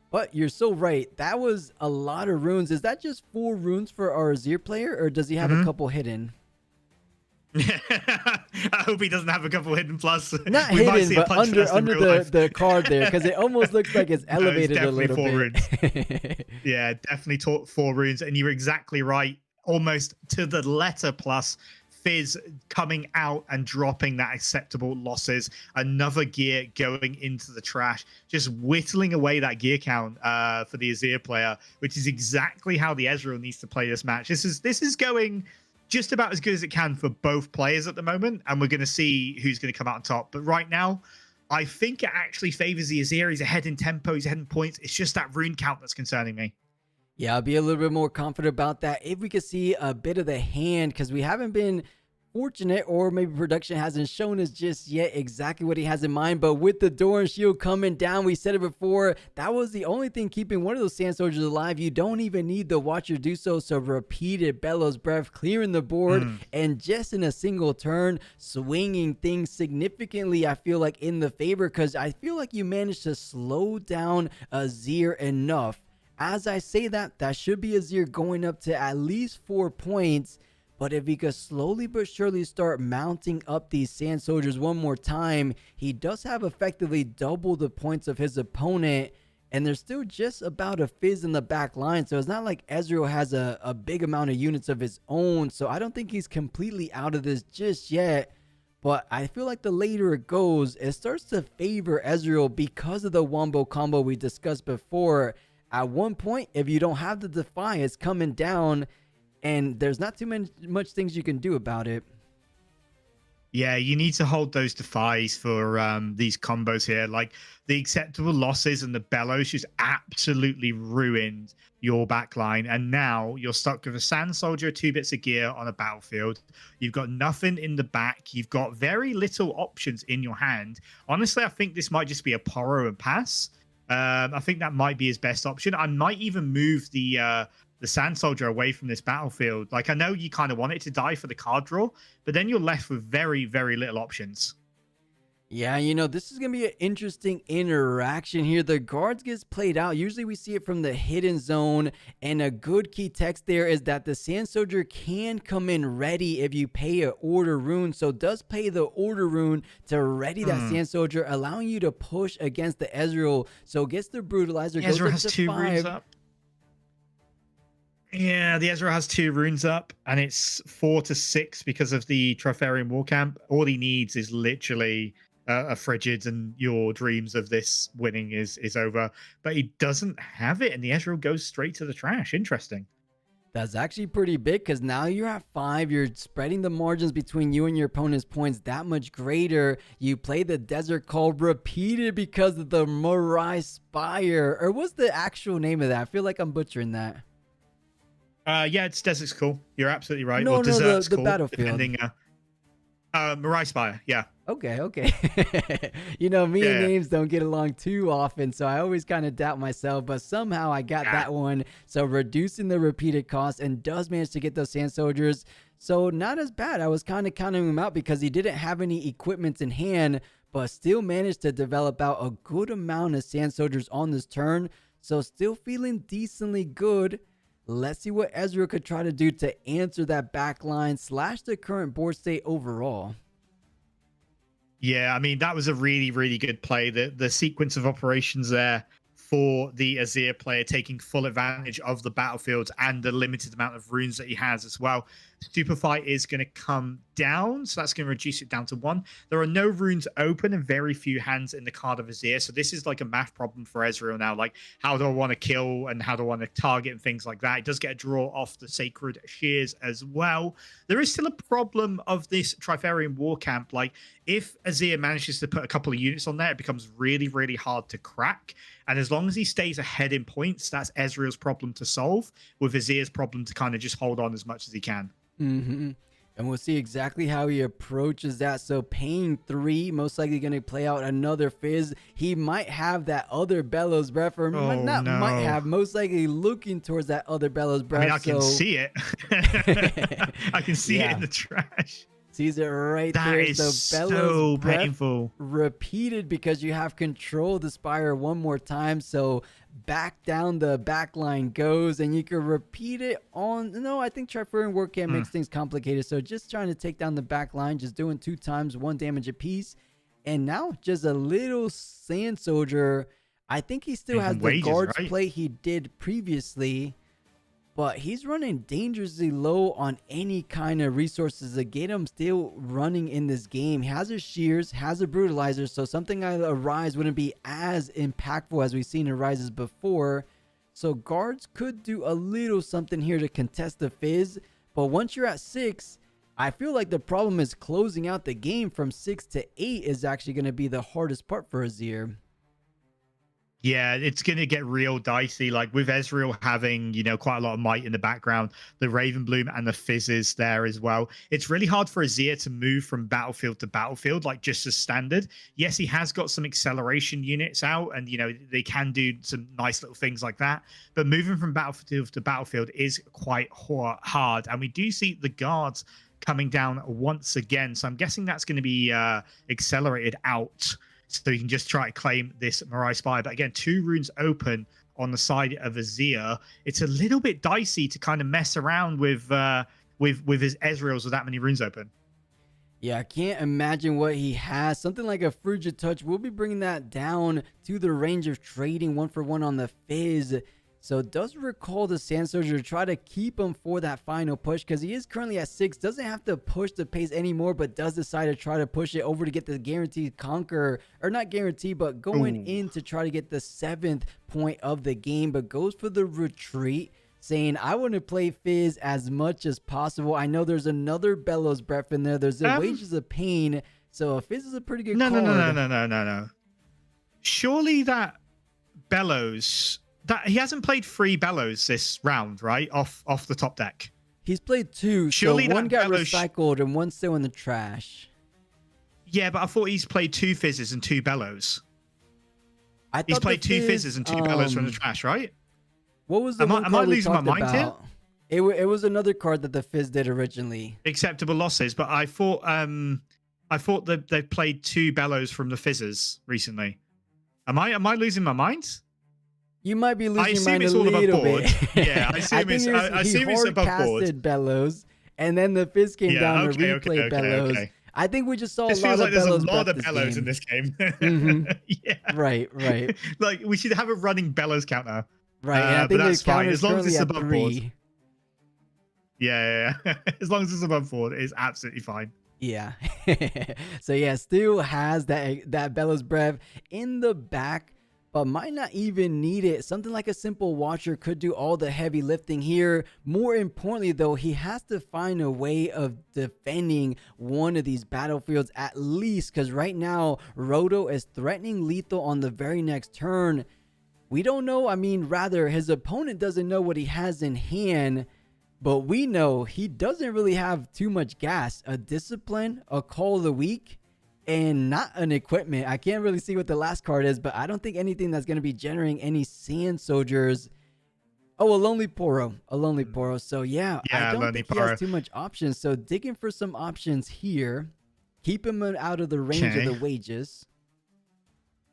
But you're so right. That was a lot of runes. Is that just 4 runes for our Azir player, or does he have a couple hidden? I hope he doesn't have a couple hidden plus. Not hidden, but under the card there, because it almost looks like it's elevated a little 4 bit. Runes. Yeah, definitely 4 runes. And you're exactly right. Almost to the letter plus. Fizz coming out and dropping that acceptable losses. Another gear going into the trash, just whittling away that gear count for the Azir player, which is exactly how the Ezreal needs to play this match. This is going just about as good as it can for both players at the moment, and we're going to see who's going to come out on top. But right now, I think it actually favors the Azir. He's ahead in tempo, he's ahead in points. It's just that rune count that's concerning me. Yeah, I'll be a little bit more confident about that if we could see a bit of the hand, because we haven't been fortunate, or maybe production hasn't shown us just yet exactly what he has in mind. But with the Doran Shield coming down, we said it before, that was the only thing keeping one of those Sand Soldiers alive. You don't even need the Watcher do so. So repeated Bellows Breath, clearing the board, and just in a single turn, swinging things significantly, I feel like, in the favor, because I feel like you managed to slow down Azir enough. As I say that, that should be Azir going up to at least 4 points. But if he could slowly but surely start mounting up these Sand Soldiers one more time, he does have effectively double the points of his opponent. And there's still just about a Fizz in the back line. So it's not like Ezreal has a big amount of units of his own. So I don't think he's completely out of this just yet. But I feel like the later it goes, it starts to favor Ezreal because of the Wombo combo we discussed before. At one point, if you don't have the Defy, it's coming down, and there's not too much things you can do about it. Yeah, you need to hold those Defies for these combos here. Like, the acceptable losses and the Bellows just absolutely ruined your backline. And now you're stuck with a Sand Soldier, 2 bits of gear on a battlefield. You've got nothing in the back. You've got very little options in your hand. Honestly, I think this might just be a Poro and pass. I think that might be his best option. I might even move the Sand Soldier away from this battlefield. Like, I know you kind of want it to die for the card draw, but then you're left with very, very little options. Yeah, you know, this is going to be an interesting interaction here. The guards gets played out. Usually we see it from the hidden zone, and a good key text there is that the Sand Soldier can come in ready if you pay an order rune. So does pay the order rune to ready that Sand Soldier, allowing you to push against the Ezreal. So gets the Brutalizer. Ezreal has 2 runes up. Yeah, the Ezreal has 2 runes up, and it's 4 to 6 because of the Trifarian Warcamp. All he needs is literally a Frigid, and your dreams of this winning is over. But he doesn't have it, and the Ezreal goes straight to the trash. Interesting. That's actually pretty big, because now you're at 5. You're spreading the margins between you and your opponent's points that much greater. You play the Desert Call repeated because of the Mirai Spire. Or what's the actual name of that? I feel like I'm butchering that. Yeah, it's Desert's Call. You're absolutely right. No, or Desert's the Call, battlefield. Depending, Mirai Spire, yeah. Okay. You know, me and names don't get along too often, so I always kind of doubt myself, but somehow I got that one. So reducing the repeated cost, and does manage to get those Sand Soldiers. So not as bad. I was kind of counting him out because he didn't have any equipment in hand, but still managed to develop out a good amount of Sand Soldiers on this turn. So still feeling decently good. Let's see what Ezreal could try to do to answer that backline / the current board state overall. Yeah, I mean, that was a really, really good play. The sequence of operations there for the Azir player, taking full advantage of the battlefields and the limited amount of runes that he has as well. Stupefy is going to come down, so that's going to reduce it down to 1. There are no runes open and very few hands in the card of Azir, so this is like a math problem for Ezreal now. Like, how do I want to kill and how do I want to target and things like that. It does get a draw off the Sacred Shears as well. There is still a problem of this Trifarian War Camp. Like, if Azir manages to put a couple of units on there, it becomes really, really hard to crack. And as long as he stays ahead in points, that's Ezreal's problem to solve, with Azir's problem to kind of just hold on as much as he can. And we'll see exactly how he approaches that. So paying 3, most likely going to play out another Fizz. He might have that other Bellows Breath, or might have, most likely looking towards that other Bellows Breath. I mean, I can see it. I can see it in the trash. Sees it right that there. Is so painful. Repeated because you have control of the Spire one more time. So back down the back line goes, and you can repeat it on. No, I think Trifarian War Camp makes things complicated. So just trying to take down the back line, just doing 2 times, 1 damage apiece. And now just a little Sand Soldier. I think he still has the guards play he did previously. But he's running dangerously low on any kind of resources to get him still running in this game. He has a Shears, has a Brutalizer, so something like a Rise wouldn't be as impactful as we've seen in Rises before. So guards could do a little something here to contest the Fizz. But once you're at 6, I feel like the problem is closing out the game from 6 to 8 is actually going to be the hardest part for Azir. Yeah, it's going to get real dicey. Like with Ezreal having, you know, quite a lot of might in the background, the Ravenbloom and the Fizzes there as well. It's really hard for Azir to move from battlefield to battlefield, like just as standard. Yes, he has got some acceleration units out and, you know, they can do some nice little things like that. But moving from battlefield to battlefield is quite hard. And we do see the guards coming down once again. So I'm guessing that's going to be accelerated out. So you can just try to claim this Mirai Spire. But again, 2 runes open on the side of Azir. It's a little bit dicey to kind of mess around with his Ezreals with that many runes open. Yeah, I can't imagine what he has. Something like a Frigid Touch. We'll be bringing that down to the range of trading 1-for-1 on the Fizz. So it does recall the Sand Soldier to try to keep him for that final push, because he is currently at 6. Doesn't have to push the pace anymore, but does decide to try to push it over to get the guaranteed conquer, or not guaranteed, but going in to try to get the 7th point of the game, but goes for the retreat, saying, I want to play Fizz as much as possible. I know there's another Bellows Breath in there. There's the Wages of Pain. So Fizz is a pretty good card. No. Surely that Bellows... That he hasn't played 3 Bellows this round, right? Off the top deck. He's played 2. Surely so one got recycled and one's still in the trash. Yeah, but I thought he's played 2 Fizzes and 2 Bellows. He's played 2 Fizzes and 2 Bellows from the trash, right? What was the am I losing my mind here? It was another card that the Fizz did originally. Acceptable losses, but I thought that they played 2 Bellows from the Fizzes recently. Am I losing my mind? You might be losing your mind a little bit. Yeah, I assume it's above board. Bellows, and then the Fizz came down to replay Bellows. Okay. I think we just saw this a lot feels like of Bellows. There's a lot of Bellows in this game. Yeah. Right. Like we should have a running Bellows counter. Right. And I think but that's fine as long as it's above board. Yeah. As long as it's above board, it's absolutely fine. Yeah. So yeah, still has that Bellows Breath in the back, but might not even need it. Something like a simple Watcher could do all the heavy lifting here. More importantly, though, he has to find a way of defending one of these battlefields at least, because right now, Roto is threatening lethal on the very next turn. We don't know. I mean, rather, his opponent doesn't know what he has in hand, but we know he doesn't really have too much gas. A Discipline, a Call of the Week, and not an equipment. I can't really see what the last card is, but I don't think anything that's going to be generating any Sand Soldiers. Oh, a Lonely Poro. So yeah, I don't think he has too much options. So digging for some options here. Keep him out of the range of the wages.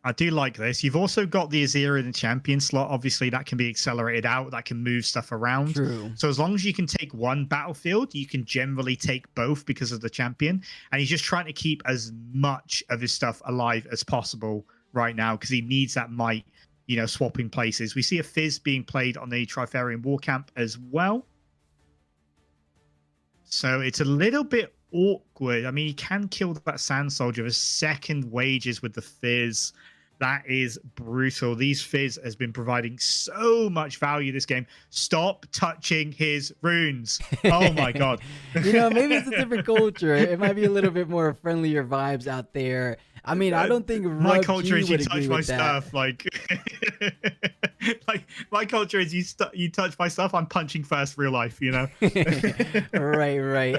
I do like this. You've also got the Azir in the champion slot. Obviously, that can be accelerated out. That can move stuff around. True. So as long as you can take one battlefield, you can generally take both because of the champion. And he's just trying to keep as much of his stuff alive as possible right now because he needs that might swapping places. We see a Fizz being played on the Trifarian War Camp as well. So it's a little bit awkward. I mean, he can kill that Sand Soldier. A second wages with the Fizz. That is brutal. These Fizz has been providing so much value this game. Stop touching his runes. Oh my god. Maybe it's a different culture. It might be a little bit more friendlier vibes out there. I mean, I don't think my culture is you touch my stuff. Like my culture is you touch my stuff. I'm punching first, real life. Right.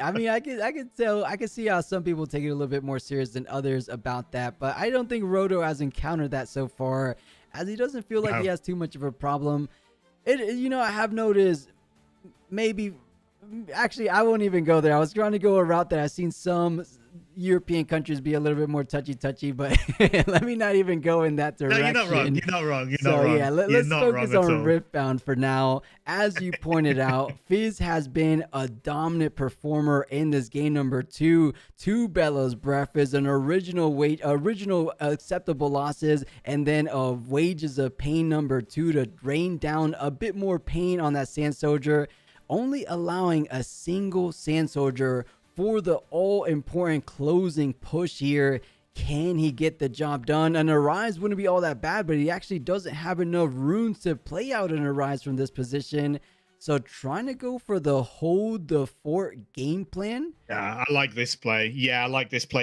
I mean, I can see how some people take it a little bit more serious than others about that. But I don't think Roto has encountered that so far, as he doesn't feel like he has too much of a problem. I have noticed actually, I won't even go there. I was trying to go a route that I've seen some European countries be a little bit more touchy, but let me not even go in that direction. No, you're not wrong. Yeah, let's focus on Riftbound for now. As you pointed out, Fizz has been a dominant performer in this game number 2. 2 Bellows Breath is an original acceptable losses, and then Wages of Pain number 2 to rain down a bit more pain on that Sand Soldier, only allowing a single Sand Soldier for the all-important closing push here. Can he get the job done? An Arise wouldn't be all that bad, but he actually doesn't have enough runes to play out an Arise from this position. So trying to go for the hold the fort game plan. Yeah, I like this play.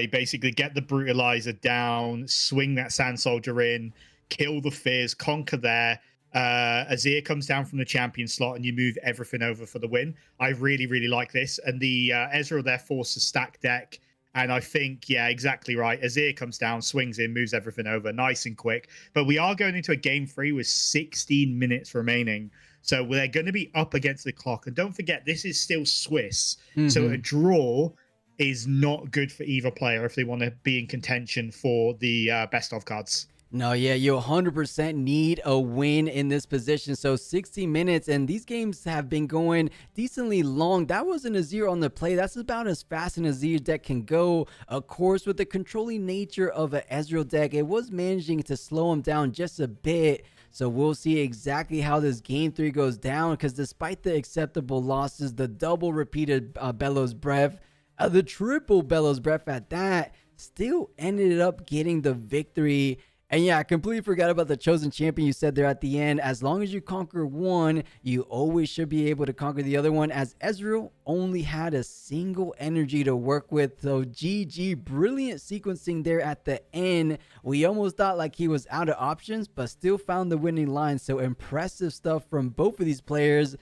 Basically get the Brutalizer down, swing that Sand Soldier in, kill the Fizz, conquer there. Azir comes down from the champion slot and you move everything over for the win. I really like this. And the Ezreal there forces stack deck. And I think, yeah, exactly right. Azir comes down, swings in, moves everything over nice and quick. But we are going into a game 3 with 16 minutes remaining. So they're going to be up against the clock. And don't forget, this is still Swiss. So a draw is not good for either player if they want to be in contention for the best of cards. No, yeah, you 100% need a win in this position. So 60 minutes, and these games have been going decently long. That was an Azir on the play. That's about as fast an Azir deck can go. Of course, with the controlling nature of an Ezreal deck, it was managing to slow him down just a bit. So we'll see exactly how this game 3 goes down, because despite the acceptable losses, the double repeated Bellows Breath, the triple Bellows Breath at that, still ended up getting the victory. And yeah, I completely forgot about the chosen champion you said there at the end. As long as you conquer one, you always should be able to conquer the other one, as Ezreal only had a single energy to work with. So GG, brilliant sequencing there at the end. We almost thought like he was out of options, but still found the winning line. So impressive stuff from both of these players.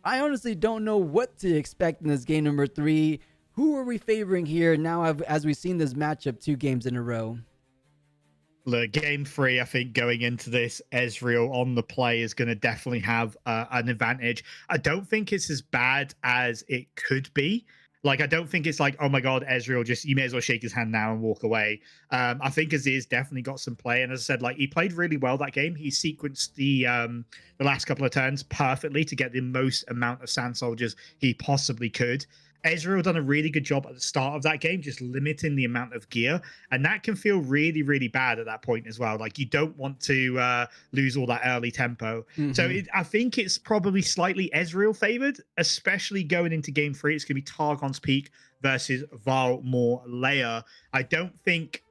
I honestly don't know what to expect in this game number 3. Who are we favoring here now as we've seen this matchup 2 games in a row? Look, game 3, I think going into this, Ezreal on the play is going to definitely have an advantage. I don't think it's as bad as it could be. Like, I don't think it's like, oh my god, Ezreal, you may as well shake his hand now and walk away. I think Azir's definitely got some play. And as I said, like, he played really well that game. He sequenced the last couple of turns perfectly to get the most amount of Sand Soldiers he possibly could. Ezreal done a really good job at the start of that game, just limiting the amount of gear. And that can feel really bad at that point as well. Like, you don't want to lose all that early tempo. So I think it's probably slightly Ezreal favored, especially going into game 3. It's going to be Targon's Peak versus Valmore Layer. I don't think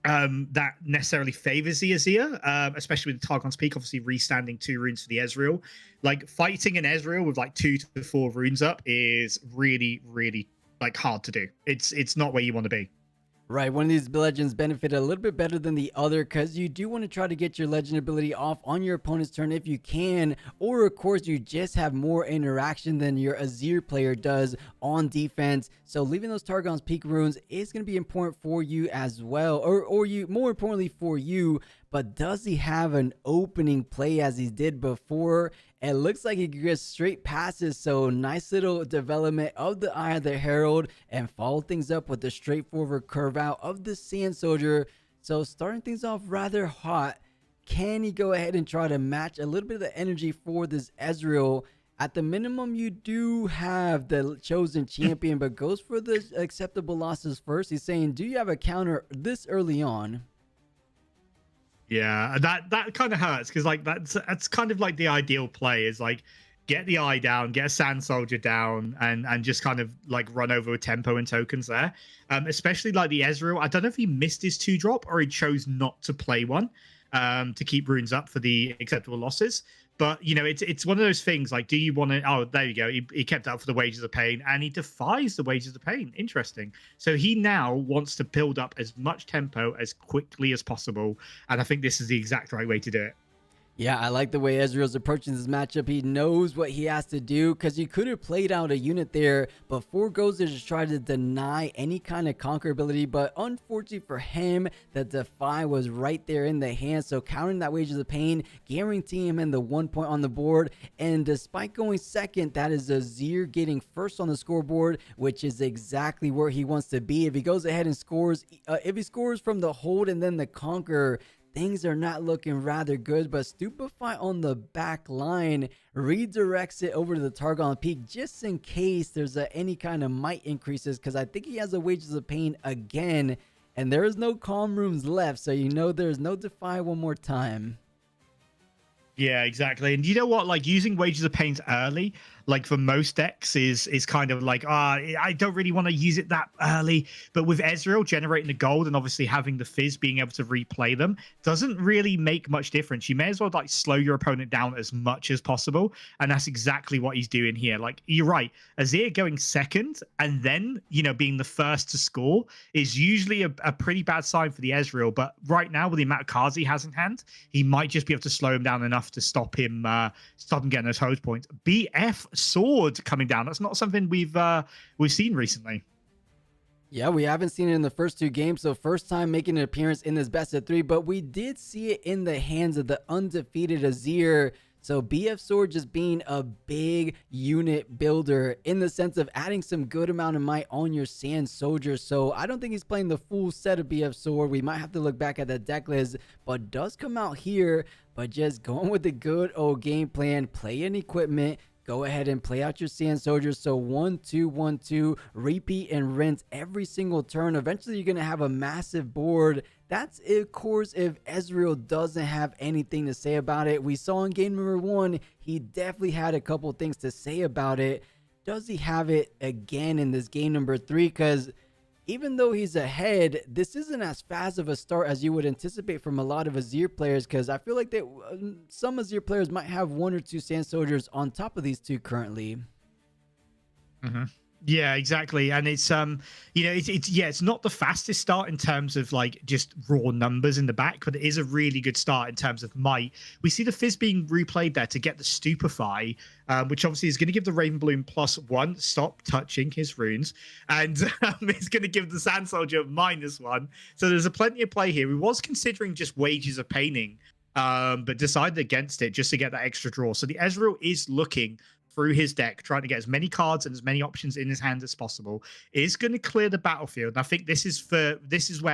that necessarily favors the Azir, especially with the Targon's Peak, obviously restanding 2 runes for the Ezreal. Like, fighting an Ezreal with like 2 to 4 runes up is really like hard to do. It's not where you want to be. Right, one of these legends benefited a little bit better than the other, because you do want to try to get your legend ability off on your opponent's turn if you can, or of course you just have more interaction than your Azir player does on defense. So leaving those Targon's Peak runes is going to be important for you as well, or you, more importantly for you. But does he have an opening play as he did before? It looks like he gets straight passes, so nice little development of the Eye of the Herald, and follow things up with the straightforward curve out of the Sand Soldier. So starting things off rather hot. Can he go ahead and try to match a little bit of the energy for this Ezreal? At the minimum, you do have the chosen champion, but goes for the acceptable losses first. He's saying, do you have a counter this early on? Yeah, that kind of hurts because like that's kind of like the ideal play is like get the eye down, get a Sand Soldier down, and just kind of like run over with tempo and tokens there. Especially like the Ezreal. I don't know if he missed his 2-drop or he chose not to play one to keep runes up for the acceptable losses. But, you know, it's one of those things like, do you want to... Oh, there you go. He kept up for the Wages of Pain and he defies the Wages of Pain. Interesting. So he now wants to build up as much tempo as quickly as possible. And I think this is the exact right way to do it. Yeah, I like the way Ezreal's approaching this matchup. He knows what he has to do because he could have played out a unit there, but goes to just try to deny any kind of conquerability. But unfortunately for him, the Defy was right there in the hand. So countering that Wages of Pain, guaranteeing him in the 1 point on the board. And despite going second, that is Azir getting first on the scoreboard, which is exactly where he wants to be. If he goes ahead and scores, if he scores from the hold and then the conquer, things are not looking rather good, but Stupefy on the back line redirects it over to the Targon Peak just in case there's any kind of might increases, because I think he has a Wages of Pain again, and there is no calm rooms left, so you know there's no Defy one more time. Yeah, exactly. And you know what? Like using Wages of Pains early, like for most decks is kind of like, I don't really want to use it that early. But with Ezreal generating the gold and obviously having the Fizz being able to replay them doesn't really make much difference. You may as well like slow your opponent down as much as possible. And that's exactly what he's doing here. Like you're right. Azir going second and then, you know, being the first to score is usually a pretty bad sign for the Ezreal. But right now with the amount of cards he has in hand, he might just be able to slow him down enough to stop him getting those hose points. BF Sword coming down. That's not something we've seen recently. Yeah, we haven't seen it in the first 2 games, so first time making an appearance in this best of 3, but we did see it in the hands of the undefeated Azir. So BF Sword just being a big unit builder in the sense of adding some good amount of might on your Sand Soldier. So I don't think he's playing the full set of BF Sword. We might have to look back at the deck list, but does come out here, but just going with the good old game plan, play an equipment, go ahead and play out your Sand Soldiers. So 1-2, 1-2, repeat and rinse every single turn. Eventually, you're going to have a massive board. That's, of course, if Ezreal doesn't have anything to say about it. We saw in game number 1, he definitely had a couple things to say about it. Does he have it again in this game number 3? Because even though he's ahead, this isn't as fast of a start as you would anticipate from a lot of Azir players, because I feel like that some Azir players might have 1 or 2 Sand Soldiers on top of these 2 currently. Mm-hmm. Yeah, exactly. And it's you know, it's not the fastest start in terms of like just raw numbers in the back, but it is a really good start in terms of might. We see the Fizz being replayed there to get the Stupefy, which obviously is going to give the Ravenbloom +1, stop touching his runes, and it's going to give the Sand Soldier -1. So there's a plenty of play here. We was considering just Wages of Paining, but decided against it just to get that extra draw. So the Ezreal is looking through his deck, trying to get as many cards and as many options in his hand as possible, is going to clear the battlefield. And I think this is where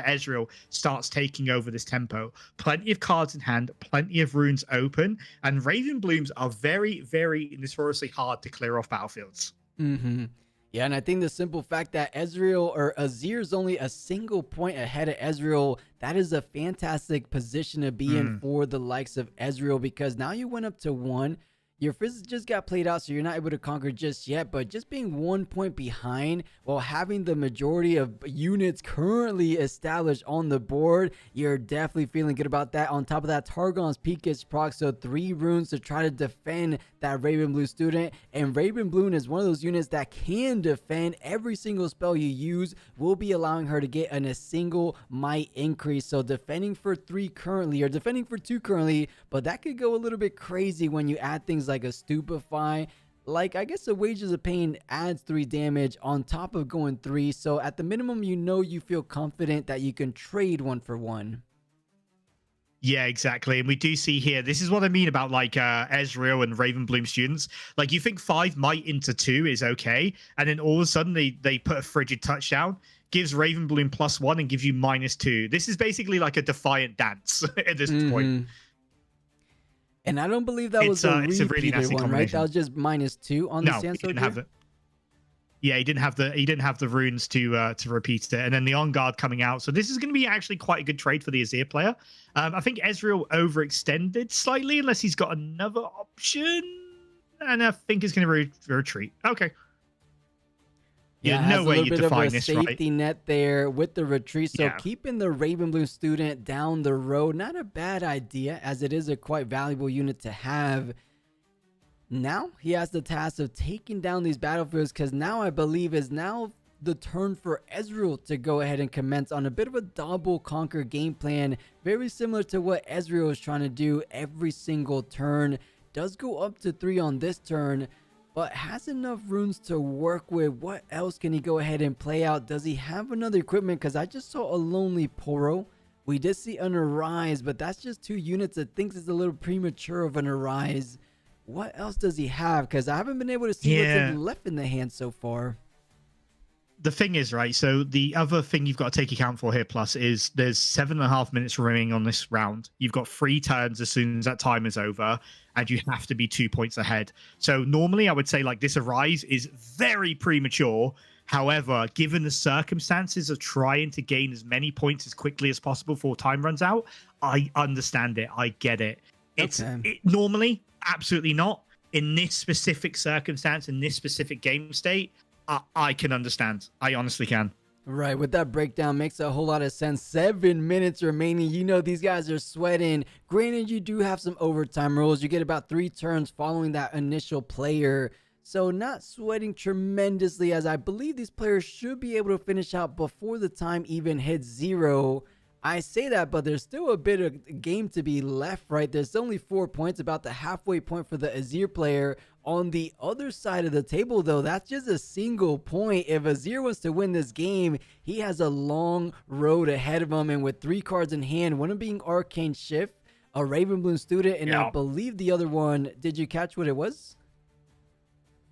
Ezreal starts taking over this tempo. Plenty of cards in hand, plenty of runes open, and Ravenblooms are very, very notoriously hard to clear off battlefields. Mm-hmm. Yeah, and I think the simple fact that Azir is only a single point ahead of Ezreal, that is a fantastic position to be in for the likes of Ezreal, because now you went up to 1. Your Fizz just got played out, so you're not able to conquer just yet, but just being 1 point behind while having the majority of units currently established on the board, you're definitely feeling good about that. On top of that, Targon's Peak gets proc, so 3 runes to try to defend that Ravenblue student, and Ravenblue is one of those units that can defend. Every single spell you use will be allowing her to get a single might increase, so defending for 3 currently, or defending for 2 currently, but that could go a little bit crazy when you add things like a Stupefy. Like, I guess the Wages of Pain adds 3 damage on top of going 3, so at the minimum, you know, you feel confident that you can trade 1 for 1. Yeah, exactly. And we do see here, this is what I mean about like Ezreal and Ravenbloom students. Like, you think 5 might into 2 is okay, and then all of a sudden they put a frigid touchdown, gives Ravenbloom +1 and gives you -2. This is basically like a defiant dance at this point. And I don't believe that was a repeated really one, right? That was just -2 on the Sand Soldier? Didn't have it. Yeah, he didn't have the runes to repeat it, and then the on guard coming out. So this is going to be actually quite a good trade for the Azir player. I think Ezreal overextended slightly, unless he's got another option, and I think he's going to retreat. Okay. Yeah, no way you define a this, safety right? net there with the retreat. So Yeah. keeping the Ravenbloom student down the road, not a bad idea, as it is a quite valuable unit to have. Now he has the task of taking down these battlefields, because now I believe is now the turn for Ezreal to go ahead and commence on a bit of a double conquer game plan, very similar to what Ezreal is trying to do every single turn. Does go up to 3 on this turn, but has enough runes to work with. What else can he go ahead and play out? Does he have another equipment? Because I just saw a Lonely Poro. We did see an Arise, but that's just 2 units. I think it's a little premature of an Arise. What else does he have? Because I haven't been able to see what's left in the hand so far. The thing is, right, so the other thing you've got to take account for here, plus, is there's 7.5 minutes remaining on this round. You've got 3 turns as soon as that time is over, and you have to be 2 points ahead. So normally I would say like this Arise is very premature. However, given the circumstances of trying to gain as many points as quickly as possible before time runs out, I understand it. I get it. Normally, absolutely not. In this specific circumstance, in this specific game state, I can understand. I honestly can. Right, with that breakdown makes a whole lot of sense. 7 minutes remaining. You know these guys are sweating. Granted, you do have some overtime rules. You get about 3 turns following that initial player. So not sweating tremendously, as I believe these players should be able to finish out before the time even hits 0. I say that, but there's still a bit of game to be left, right? There's only 4 points, about the halfway point for the Azir player. On the other side of the table, though, that's just a single point. If Azir wants to win this game, he has a long road ahead of him. And with 3 cards in hand, one of being Arcane Shift, a Ravenbloom student, and I believe the other one, did you catch what it was?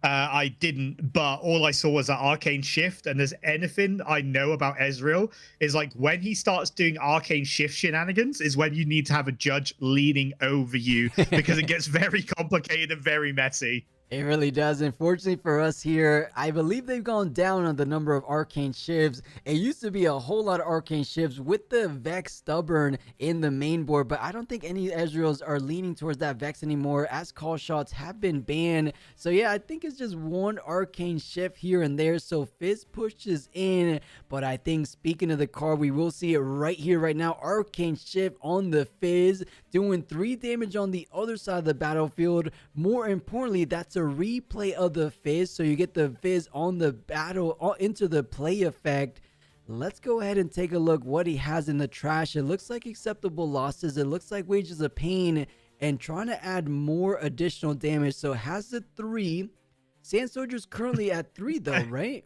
I didn't, but all I saw was that Arcane Shift, and there's anything I know about Ezreal is like when he starts doing Arcane Shift shenanigans is when you need to have a judge leaning over you, because it gets very complicated and very messy. It really does. Unfortunately for us here, I believe they've gone down on the number of Arcane Shifts. It used to be a whole lot of Arcane Shifts with the Vex Stubborn in the main board, but I don't think any Ezreals are leaning towards that Vex anymore, as call shots have been banned. So yeah, I think it's just 1 Arcane Shift here and there. So Fizz pushes in, but I think speaking of the card, we will see it right here, right now. Arcane Shift on the Fizz, doing 3 damage on the other side of the battlefield. More importantly, that's a replay of the Fizz, so you get the Fizz on the battle into the play effect. Let's go ahead and take a look what he has in the trash. It looks like acceptable losses. It looks like Wages of Pain, and trying to add more additional damage. So has the 3. Sand Soldier's currently at 3 though, right?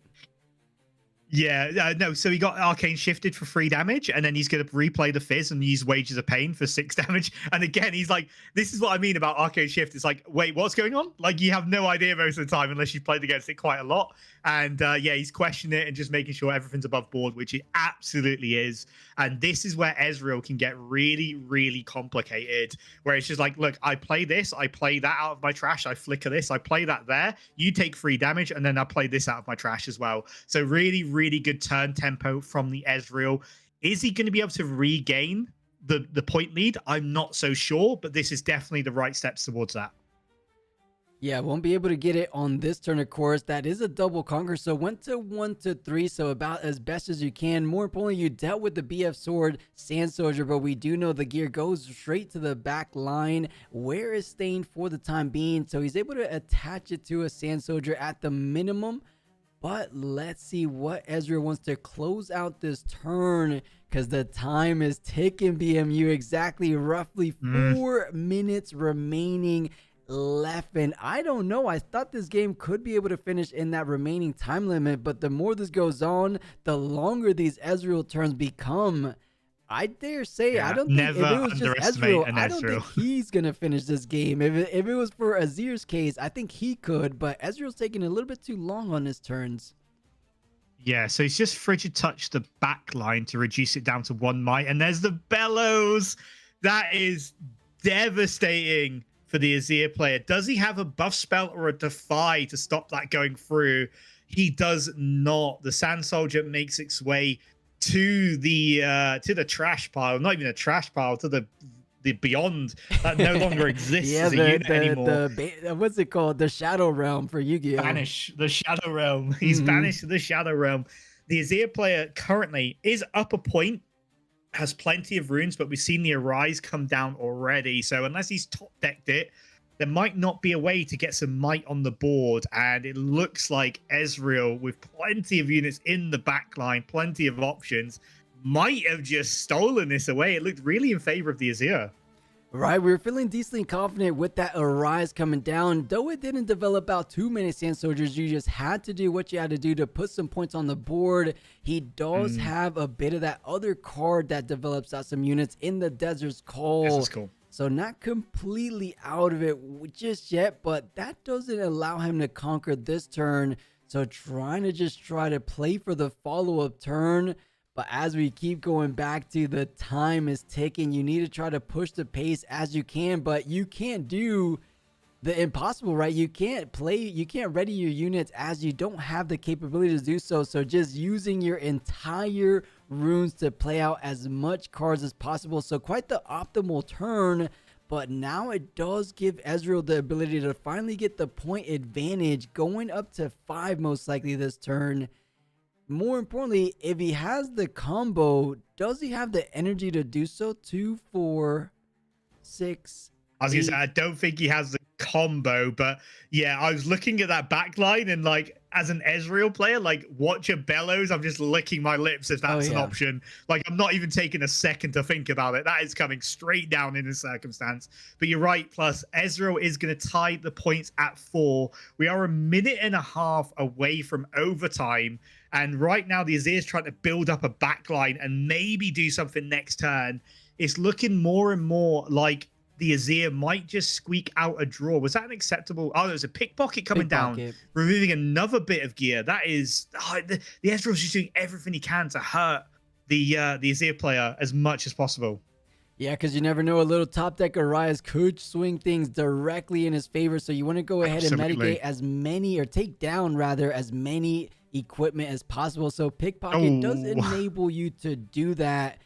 Yeah, no, so he got Arcane Shifted for 3 damage, and then he's going to replay the Fizz and use Wages of Pain for 6 damage. And again, he's like, this is what I mean about Arcane Shift. It's like, wait, what's going on? Like, you have no idea most of the time unless you've played against it quite a lot. And yeah, he's questioning it and just making sure everything's above board, which it absolutely is. And this is where Ezreal can get really, really complicated, where it's just like, look, I play this, I play that out of my trash, I flicker this, I play that there, you take 3 damage, and then I play this out of my trash as well. So really, really good turn tempo from the Ezreal. Is he going to be able to regain the point lead? I'm not so sure, but this is definitely the right steps towards that. Yeah, won't be able to get it on this turn, of course. That is a double conquer, so went to 1 to 3, so about as best as you can. More importantly, you dealt with the BF Sword Sand Soldier, but we do know the gear goes straight to the back line, where is staying for the time being, so he's able to attach it to a Sand Soldier at the minimum. But let's see what Ezreal wants to close out this turn, because the time is ticking, BMU. Exactly, roughly 4 minutes remaining left, and I don't know, I thought this game could be able to finish in that remaining time limit, but the more this goes on, the longer these Ezreal turns become. I dare say, I don't think if it was just Ezreal, I don't think he's gonna finish this game. If it was for Azir's case, I think he could, but Ezreal's taking a little bit too long on his turns. Yeah, so he's just Frigid Touch the back line to reduce it down to 1 might, and there's the Bellows. That is devastating for the Azir player. Does he have a buff spell or a defy to stop that going through? He does not. The Sand Soldier makes its way to the trash pile. Not even a trash pile, to the beyond that no longer exists as a unit anymore. What's it called? The Shadow Realm for Yu-Gi-Oh! Banish the Shadow Realm. He's banished to the Shadow Realm. The Azir player currently is up a point, has plenty of runes, but we've seen the Arise come down already. So unless he's top decked it, there might not be a way to get some might on the board. And it looks like Ezreal, with plenty of units in the backline, plenty of options, might have just stolen this away. It looked really in favor of the Azir. Right, we were feeling decently confident with that Arise coming down. Though it didn't develop out too many Sand Soldiers, you just had to do what you had to do to put some points on the board. He does have a bit of that other card that develops out some units in the Desert's Call. This is cool. So not completely out of it just yet, but that doesn't allow him to conquer this turn. So trying to play for the follow-up turn. But as we keep going back to the time is ticking, you need to try to push the pace as you can, but you can't do the impossible, right? You can't ready your units as you don't have the capability to do so. So just using your entire runes to play out as much cards as possible. So quite the optimal turn, but now it does give Ezreal the ability to finally get the point advantage, going up to 5 most likely this turn. More importantly, if he has the combo, does he have the energy to do so? 2, 4, 6. I was gonna say, I don't think he has the combo, but yeah, I was looking at that backline and like, as an Ezreal player, like watch your bellows. I'm just licking my lips if that's an option. Like, I'm not even taking a second to think about it. That is coming straight down in this circumstance. But you're right. Plus, Ezreal is going to tie the points at 4. We are a minute and a half away from overtime. And right now, the Azir is trying to build up a backline and maybe do something next turn. It's looking more and more like the Azir might just squeak out a draw. Was that an acceptable? Oh, there's a pickpocket coming down, removing another bit of gear. That is, the Ezreal's just doing everything he can to hurt the Azir player as much as possible. Yeah, because you never know. A little top deck Arise could swing things directly in his favor. So you want to go ahead and mitigate as many, or take down rather, as many equipment as possible. So pickpocket does enable you to do that.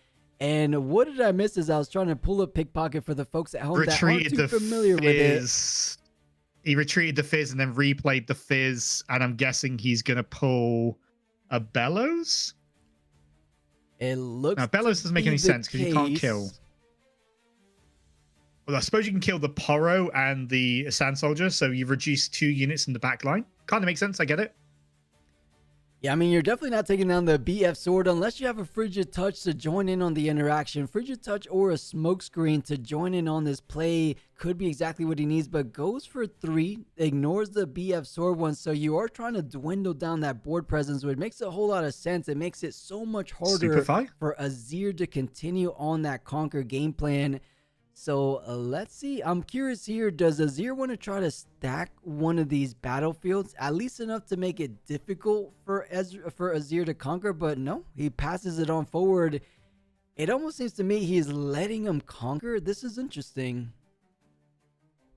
And what did I miss as I was trying to pull up pickpocket for the folks at home that aren't too familiar with it? He retreated the Fizz and then replayed the Fizz, and I'm guessing he's going to pull a Bellows? It looks now, Bellows doesn't make any sense because you can't kill. Well, I suppose you can kill the Poro and the Sand Soldier, so you reduce 2 units in the back line. Kind of makes sense, I get it. Yeah, I mean, you're definitely not taking down the BF Sword unless you have a Frigid Touch to join in on the interaction. Frigid Touch or a Smokescreen to join in on this play could be exactly what he needs, but goes for 3, ignores the BF Sword one, so you are trying to dwindle down that board presence, which makes a whole lot of sense. It makes it so much harder for Azir to continue on that Conquer game plan. So let's see. I'm curious here. Does Azir want to try to stack one of these battlefields, at least enough to make it difficult for Azir to conquer? But no, he passes it on forward. It almost seems to me he's letting him conquer. This is interesting.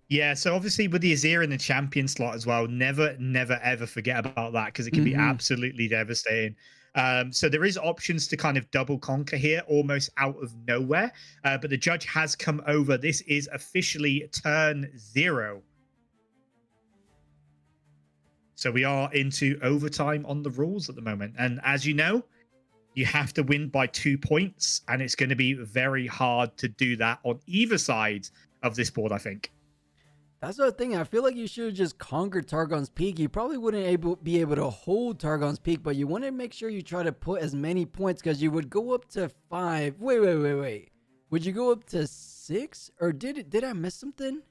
Yeah, so obviously with the Azir in the champion slot as well, never ever forget about that, because it can be absolutely devastating. So there is options to kind of double conquer here, almost out of nowhere. But the judge has come over. This is officially turn 0. So we are into overtime on the rules at the moment. And as you know, you have to win by 2 points. And it's going to be very hard to do that on either side of this board, I think. That's the thing. I feel like you should have just conquered Targon's Peak. You probably wouldn't be able to hold Targon's Peak, but you want to make sure you try to put as many points, because you would go up to 5. Wait. Would you go up to 6? Or did I miss something?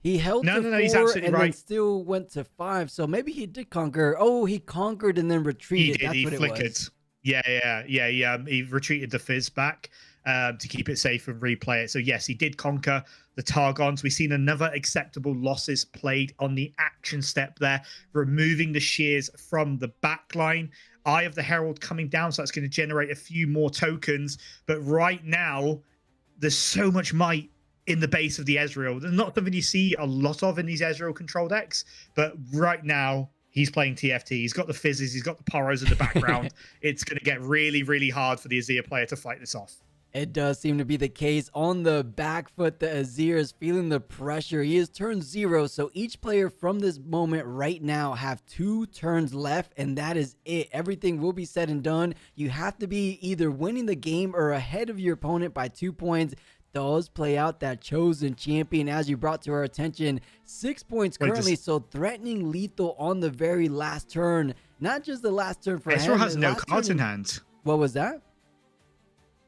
He held to 4 he's absolutely and right. then still went to 5. So maybe he did conquer. Oh, he conquered and then retreated. He did. He flickered. Yeah. He retreated the Fizz back to keep it safe and replay it. So yes, he did conquer the Targons. We've seen another acceptable losses played on the action step there, removing the shears from the back line. Eye of the Herald coming down, so that's going to generate a few more tokens. But right now, there's so much might in the base of the Ezreal. There's not something you see a lot of in these Ezreal control decks, but right now, He's playing TFT. He's got the fizzes. He's got the Poros in the background. It's going to get really, really hard for the Azir player to fight this off. It does seem to be the case. On the back foot, the Azir is feeling the pressure. He is turn 0, so each player from this moment right now have 2 turns left, and that is it. Everything will be said and done. You have to be either winning the game or ahead of your opponent by 2 points. Does play out that chosen champion, as you brought to our attention. 6 points currently, so threatening lethal on the very last turn. Not just the last turn for him. Ezreal has no cards in hand. What was that?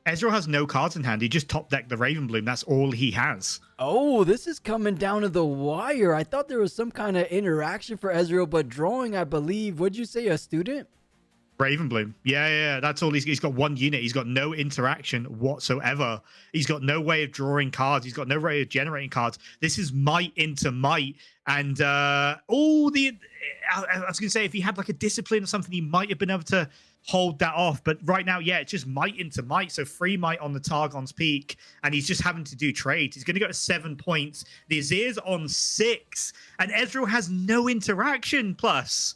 Ezreal has no cards in hand. He just top decked the Raven Bloom. That's all he has. Oh, this is coming down to the wire. I thought there was some kind of interaction for Ezreal, but drawing, I believe. Would you say a student? Raven Bloom. Yeah. That's all. He's got 1 unit. He's got no interaction whatsoever. He's got no way of drawing cards. He's got no way of generating cards. This is might into might. And I was going to say, if he had like a discipline or something, he might have been able to hold that off. But right now, yeah, it's just might into might. So 3 might on the Targon's peak, and he's just having to do trades. He's going to go to 7 points. The Azir's on 6, and Ezreal has no interaction plus.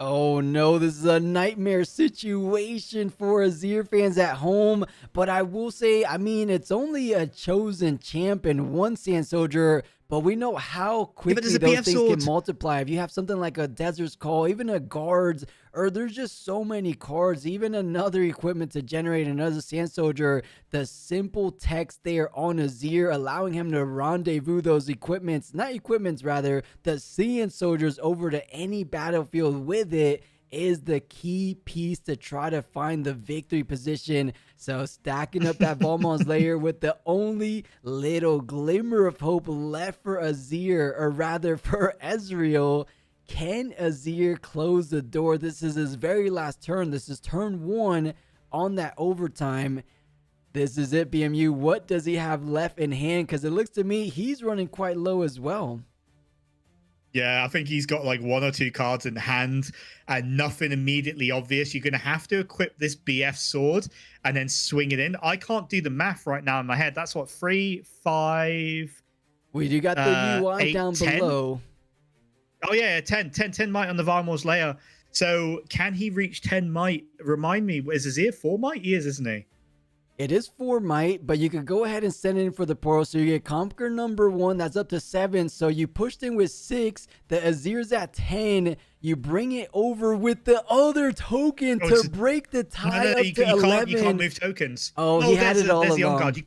Oh no, this is a nightmare situation for Azir fans at home. But I will say, I mean, it's only a chosen champ and 1 Sand Soldier, but we know how quickly those things can multiply. If you have something like a Desert's Call, even a Guards, or there's just so many cards, even another equipment to generate another Sand Soldier, the simple text there on Azir, allowing him to rendezvous those the Sand Soldiers over to any battlefield with it, is the key piece to try to find the victory position. So stacking up that Valmon's layer with the only little glimmer of hope left for Azir, or rather for Ezreal. Can Azir close the door? This is his very last turn. This is turn 1 on that overtime. This is it, BMU. What does he have left in hand? Because it looks to me he's running quite low as well. Yeah, I think he's got like 1 or 2 cards in hand and nothing immediately obvious. You're going to have to equip this BF sword and then swing it in. I can't do the math right now in my head. That's what, 3, 5... Well, you got the UI 8, down 10? below. Oh, yeah, 10 might on the Varmor's layer. So can he reach 10 might? Remind me, is Azir 4 might? He is, isn't he? It is 4 might, but you could go ahead and send it in for the portal. So you get Conquer number 1, that's up to 7. So you pushed in with 6. The Azir's at 10. You bring it over with the other token to break the tie up to 11. You can't move tokens. Oh, he had it all along. The on guard.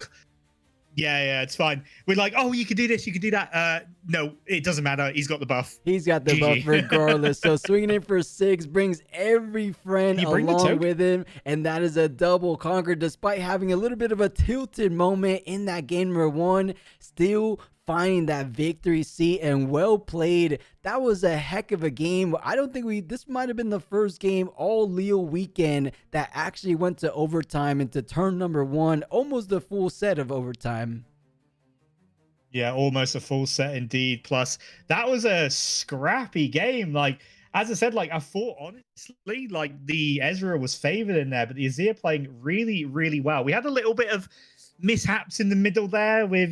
Yeah, it's fine. We're like, oh, you could do this, you could do that. No, it doesn't matter. He's got the buff. He's got the buff regardless. So swinging in for 6 brings every friend along with him, and that is a double conquer. Despite having a little bit of a tilted moment in that game number 1, still finding that victory seat, and well played. That was a heck of a game. I don't think this might have been the first game all Lille weekend that actually went to overtime into turn number 1, almost the full set of overtime. Yeah, almost a full set indeed. Plus, that was a scrappy game. Like, as I said, like, I thought, honestly, like, the Ezreal was favored in there, but the Azir playing really, really well. We had a little bit of mishaps in the middle there with,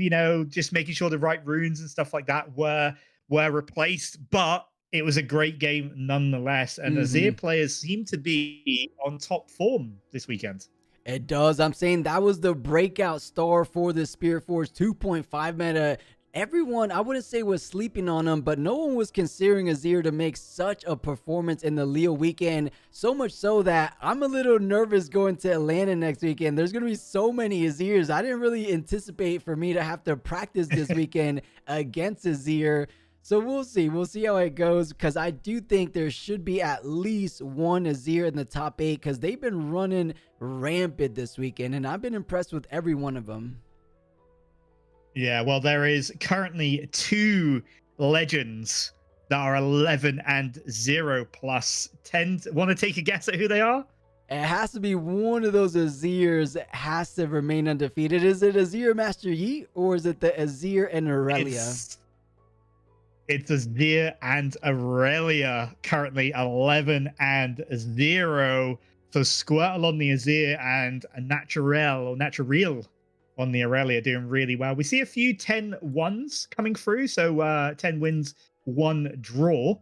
just making sure the right runes and stuff like that were replaced, but it was a great game nonetheless. And Azir players seem to be on top form this weekend. It does. I'm saying that was the breakout star for the Spiritforged 2.5 meta. Everyone, I wouldn't say was sleeping on him, but no one was considering Azir to make such a performance in the Lille weekend. So much so that I'm a little nervous going to Atlanta next weekend. There's going to be so many Azirs. I didn't really anticipate for me to have to practice this weekend against Azir. So we'll see. We'll see how it goes, because I do think there should be at least 1 Azir in the top 8, because they've been running rampant this weekend, and I've been impressed with every one of them. Yeah, well, there is currently 2 legends that are 11-0 plus 10. Want to take a guess at who they are? It has to be one of those Azirs that has to remain undefeated. Is it Azir Master Yi, or is it the Azir and Aurelia? It's Azir and Aurelia, currently 11-0. So Squirtle on the Azir and a Naturel on the Aurelia doing really well. We see a few 10-1s coming through. So 10 wins, 1 draw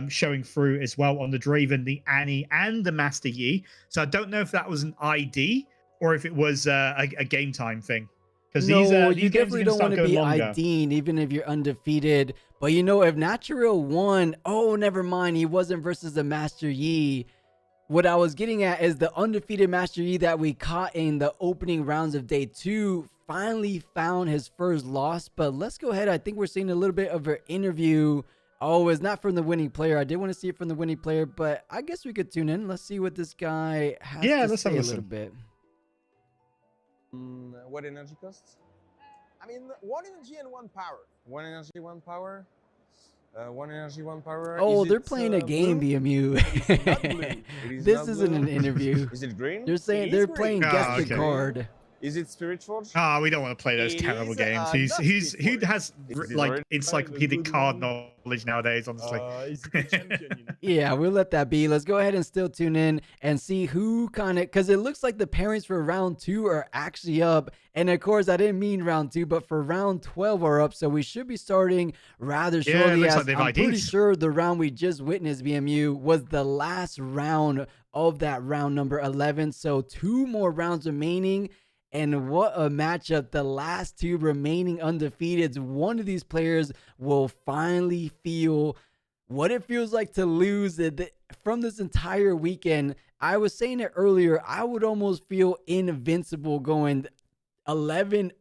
showing through as well on the Draven, the Annie, and the Master Yi. So I don't know if that was an ID or if it was a game time thing. Because no, these you games definitely are don't going want to to be longer. ID'ing even if you're undefeated. But you know, if Natural won, oh, never mind, he wasn't versus the Master Yi. What I was getting at is the undefeated Master Yi that we caught in the opening rounds of day 2 finally found his first loss. But let's go ahead. I think we're seeing a little bit of an interview. Oh, it's not from the winning player. I did want to see it from the winning player, but I guess we could tune in. Let's see what this guy has to say a little bit. What energy costs? I mean, 1 energy and 1 power. 1 energy, 1 power. 1 energy, 1 power. Oh, they're playing a game, BMU. This isn't an interview. Is it green? They're saying they're playing guess the card. Is it Spiritforged? Oh, we don't want to play those terrible games. Who has like encyclopedic card knowledge nowadays? Honestly. Yeah, we'll let that be. Let's go ahead and still tune in and see who kind of, because it looks like the pairings for round 2 are actually up. And of course, I didn't mean round 2, but for round 12 are up. So we should be starting rather shortly. Yeah, like I'm pretty sure the round we just witnessed, BMU, was the last round of that round number 11. So 2 more rounds remaining. And what a matchup. The last 2 remaining undefeateds. One of these players will finally feel what it feels like to lose from this entire weekend. I was saying it earlier. I would almost feel invincible going 11-0.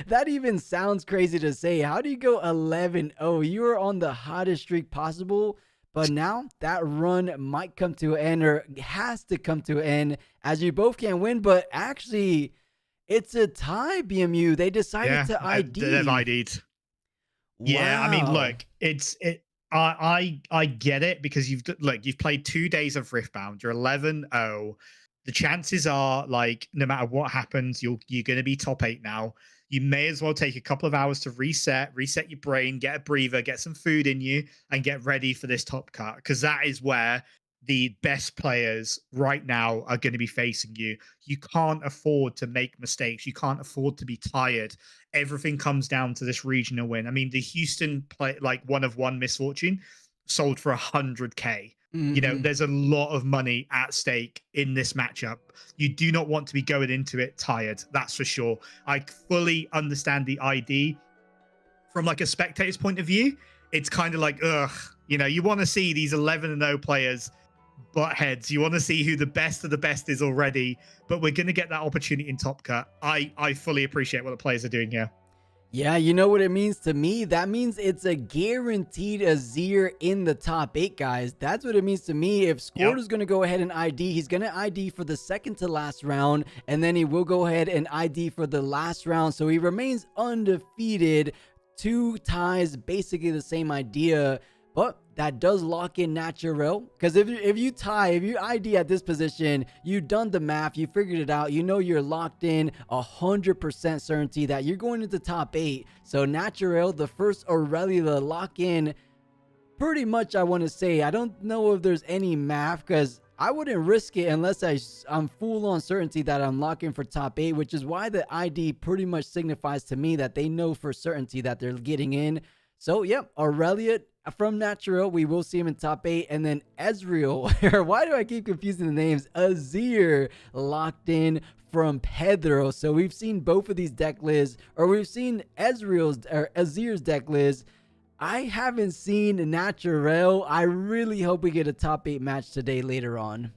That even sounds crazy to say. How do you go 11-0? You are on the hottest streak possible. But now that run might come to an end, or has to come to an end, as you both can win. But actually, it's a tie, BMU. They decided to ID. They've ID'd. Wow. Yeah, I mean, look, I get it, because you've played 2 days of Riftbound. You're 11-0. The chances are, like, no matter what happens, you're going to be top 8 now. You may as well take a couple of hours to reset your brain, get a breather, get some food in you, and get ready for this top cut, because that is where the best players right now are going to be facing you. You can't afford to make mistakes. You can't afford to be tired. Everything comes down to this regional win. I mean, the Houston play, like, 1 of 1 misfortune, sold for 100K. Mm-hmm. You know, there's a lot of money at stake in this matchup. You do not want to be going into it tired, that's for sure. I fully understand the ID. From like a spectator's point of view, it's kind of like, ugh, you know, you want to see these 11-0 players butt heads. You want to see who the best of the best is already, but we're going to get that opportunity in Top Cut. I fully appreciate what the players are doing here. Yeah, you know what it means to me? That means it's a guaranteed Azir in the top 8, guys. That's what it means to me. If Scored is going to go ahead and ID, he's going to ID for the second to last round, and then he will go ahead and ID for the last round. So he remains undefeated. 2 ties, basically the same idea. But that does lock in Natural, because if you ID at this position, you've done the math, you figured it out, you know you're locked in 100% certainty that you're going into top 8. So Natural, the first Aurelia to lock in, pretty much, I want to say, I don't know if there's any math, because I wouldn't risk it unless I'm full on certainty that I'm locking for top 8, which is why the ID pretty much signifies to me that they know for certainty that they're getting in. So, yep, Aurelia from Natural, we will see him in top 8. And then Ezreal, why do I keep confusing the names? Azir locked in from Pedro. So we've seen both of these deck lists, or we've seen Azir's deck list. I haven't seen Natural. I really hope we get a top 8 match today later on.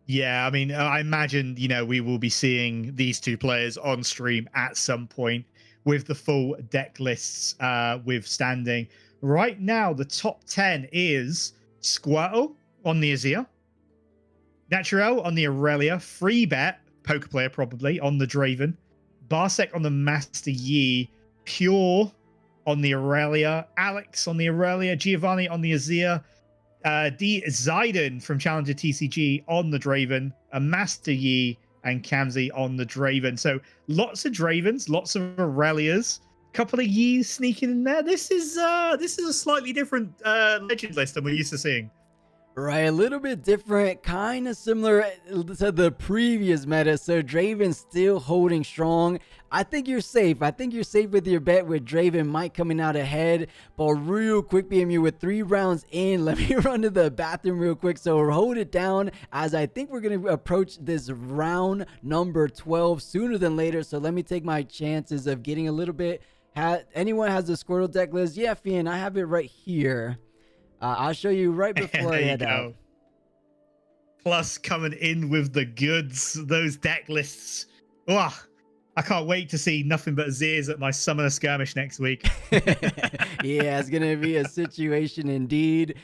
Yeah, I mean, I imagine, you know, we will be seeing these 2 players on stream at some point with the full deck lists with standing. Right now, the top 10 is Squirtle on the Azir, Natural on the Aurelia, Free Bet, poker player probably, on the Draven, Barsec on the Master Yi, Pure on the Aurelia, Alex on the Aurelia, Giovanni on the Azir, D. Ziden from Challenger TCG on the Draven, a Master Yi, and Kamzi on the Draven. So lots of Dravens, lots of Aurelias, couple of Yis sneaking in there. This is a slightly different legend list than we're used to seeing. Right, a little bit different, kind of similar to the previous meta. So Draven still holding strong. I think you're safe. I think you're safe with your bet with Draven might coming out ahead. But real quick, BMU, with 3 rounds in, let me run to the bathroom real quick. So hold it down, as I think we're going to approach this round number 12 sooner than later. So let me take my chances of getting a little bit. Anyone has the Squirtle deck list? Yeah, Fian, I have it right here. I'll show you right before I head out. Plus coming in with the goods, those deck lists. Oh, I can't wait to see nothing but Azirs at my Summoner Skirmish next week. Yeah, it's going to be a situation indeed.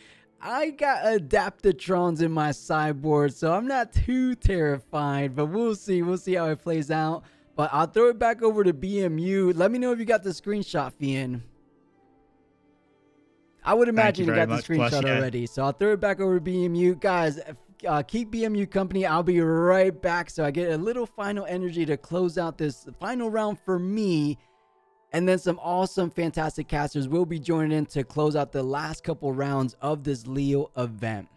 I got Adaptatrons in my sideboard, so I'm not too terrified, but we'll see. We'll see how it plays out. But I'll throw it back over to BMU. Let me know if you got the screenshot, Fian. I would imagine you got the screenshot already. So I'll throw it back over to BMU. Guys, keep BMU company. I'll be right back so I get a little final energy to close out this final round for me. And then some awesome, fantastic casters will be joining in to close out the last couple rounds of this Lille event.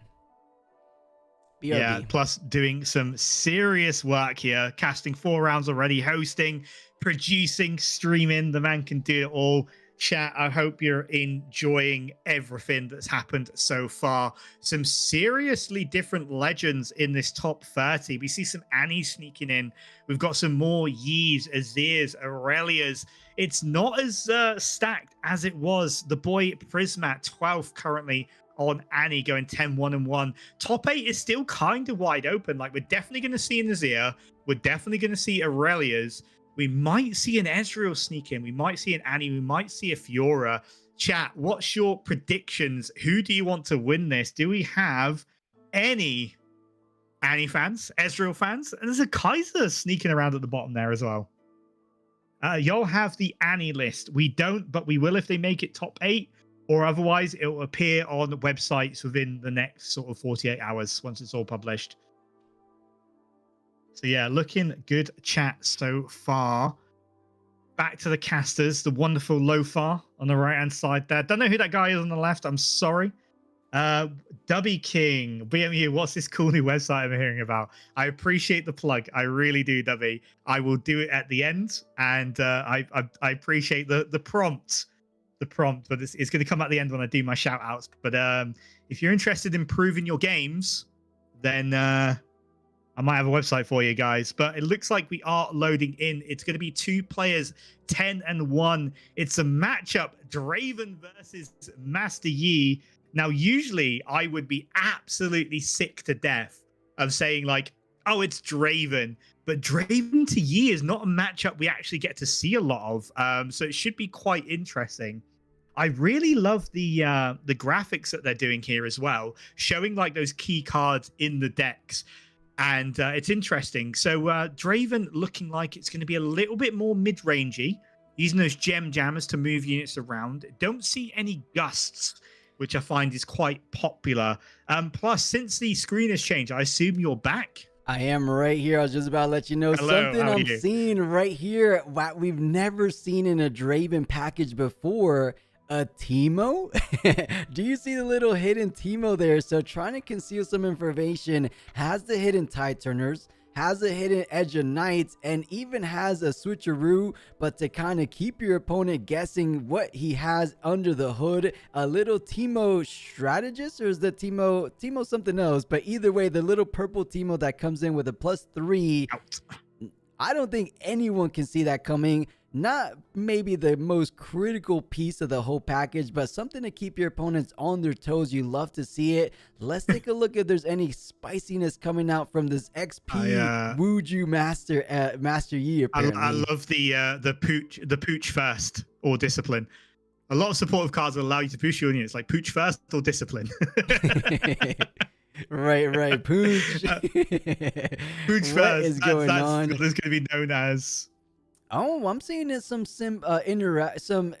BRB. Yeah, plus doing some serious work here. Casting 4 rounds already, hosting, producing, streaming. The man can do it all. Chat, I hope you're enjoying everything that's happened so far. Some seriously different legends in this top 30. We see some Annies sneaking in. We've got some more Yees, Azirs, Aurelias. It's not as stacked as it was. The boy Prismat, 12th currently on Annie, going 10-1-1. Top 8 is still kind of wide open. Like, we're definitely going to see an Azir. We're definitely going to see Aurelias. We might see an Ezreal sneak in. We might see an Annie. We might see a Fiora. Chat, what's your predictions? Who do you want to win this? Do we have any Annie fans, Ezreal fans? And there's a Kaiser sneaking around at the bottom there as well. Y'all have the Annie list. We don't, but we will if they make it top 8. Or otherwise, it will appear on the websites within the next sort of 48 hours once it's all published. So yeah, looking good chat so far. Back to the casters, the wonderful Lofar on the right-hand side there. Don't know who that guy is on the left. I'm sorry. Dubby King, BMU, what's this cool new website I'm hearing about? I appreciate the plug. I really do, Dubby. I will do it at the end. And I appreciate the prompt. The prompt, but it's going to come at the end when I do my shout outs. But if you're interested in improving your games, then I might have a website for you guys. But it looks like we are loading in. It's going to be 2 players, 10-1. It's a matchup, Draven versus Master Yi. Now, usually I would be absolutely sick to death of saying like, oh, it's Draven. But Draven to Yi is not a matchup we actually get to see a lot of. So it should be quite interesting. I really love the graphics that they're doing here as well, showing like those key cards in the decks. And it's interesting. So Draven looking like it's going to be a little bit more mid-rangey, using those gem jammers to move units around. Don't see any gusts, which I find is quite popular. Plus, since the screen has changed, I assume you're back. I am right here. I was just about to let you know something I'm seeing right here. What we've never seen in a Draven package before. A Teemo? Do you see the little hidden Teemo there? So trying to conceal some information, has the hidden Tide Turners, has a hidden Edge of Knights, and even has a switcheroo, but to kind of keep your opponent guessing what he has under the hood. A little Teemo strategist, or is the Teemo something else? But either way, the little purple Teemo that comes in with a +3. I don't think anyone can see that coming. Not maybe the most critical piece of the whole package, but something to keep your opponents on their toes. You love to see it. Let's take a look if there's any spiciness coming out from this XP Wuju Master Yi. Apparently. I love the pooch first or discipline. A lot of supportive cards will allow you to push your units, like pooch first or discipline. right. Pooch. Pooch first. What is going on? That's going to be known as. Oh, I'm seeing some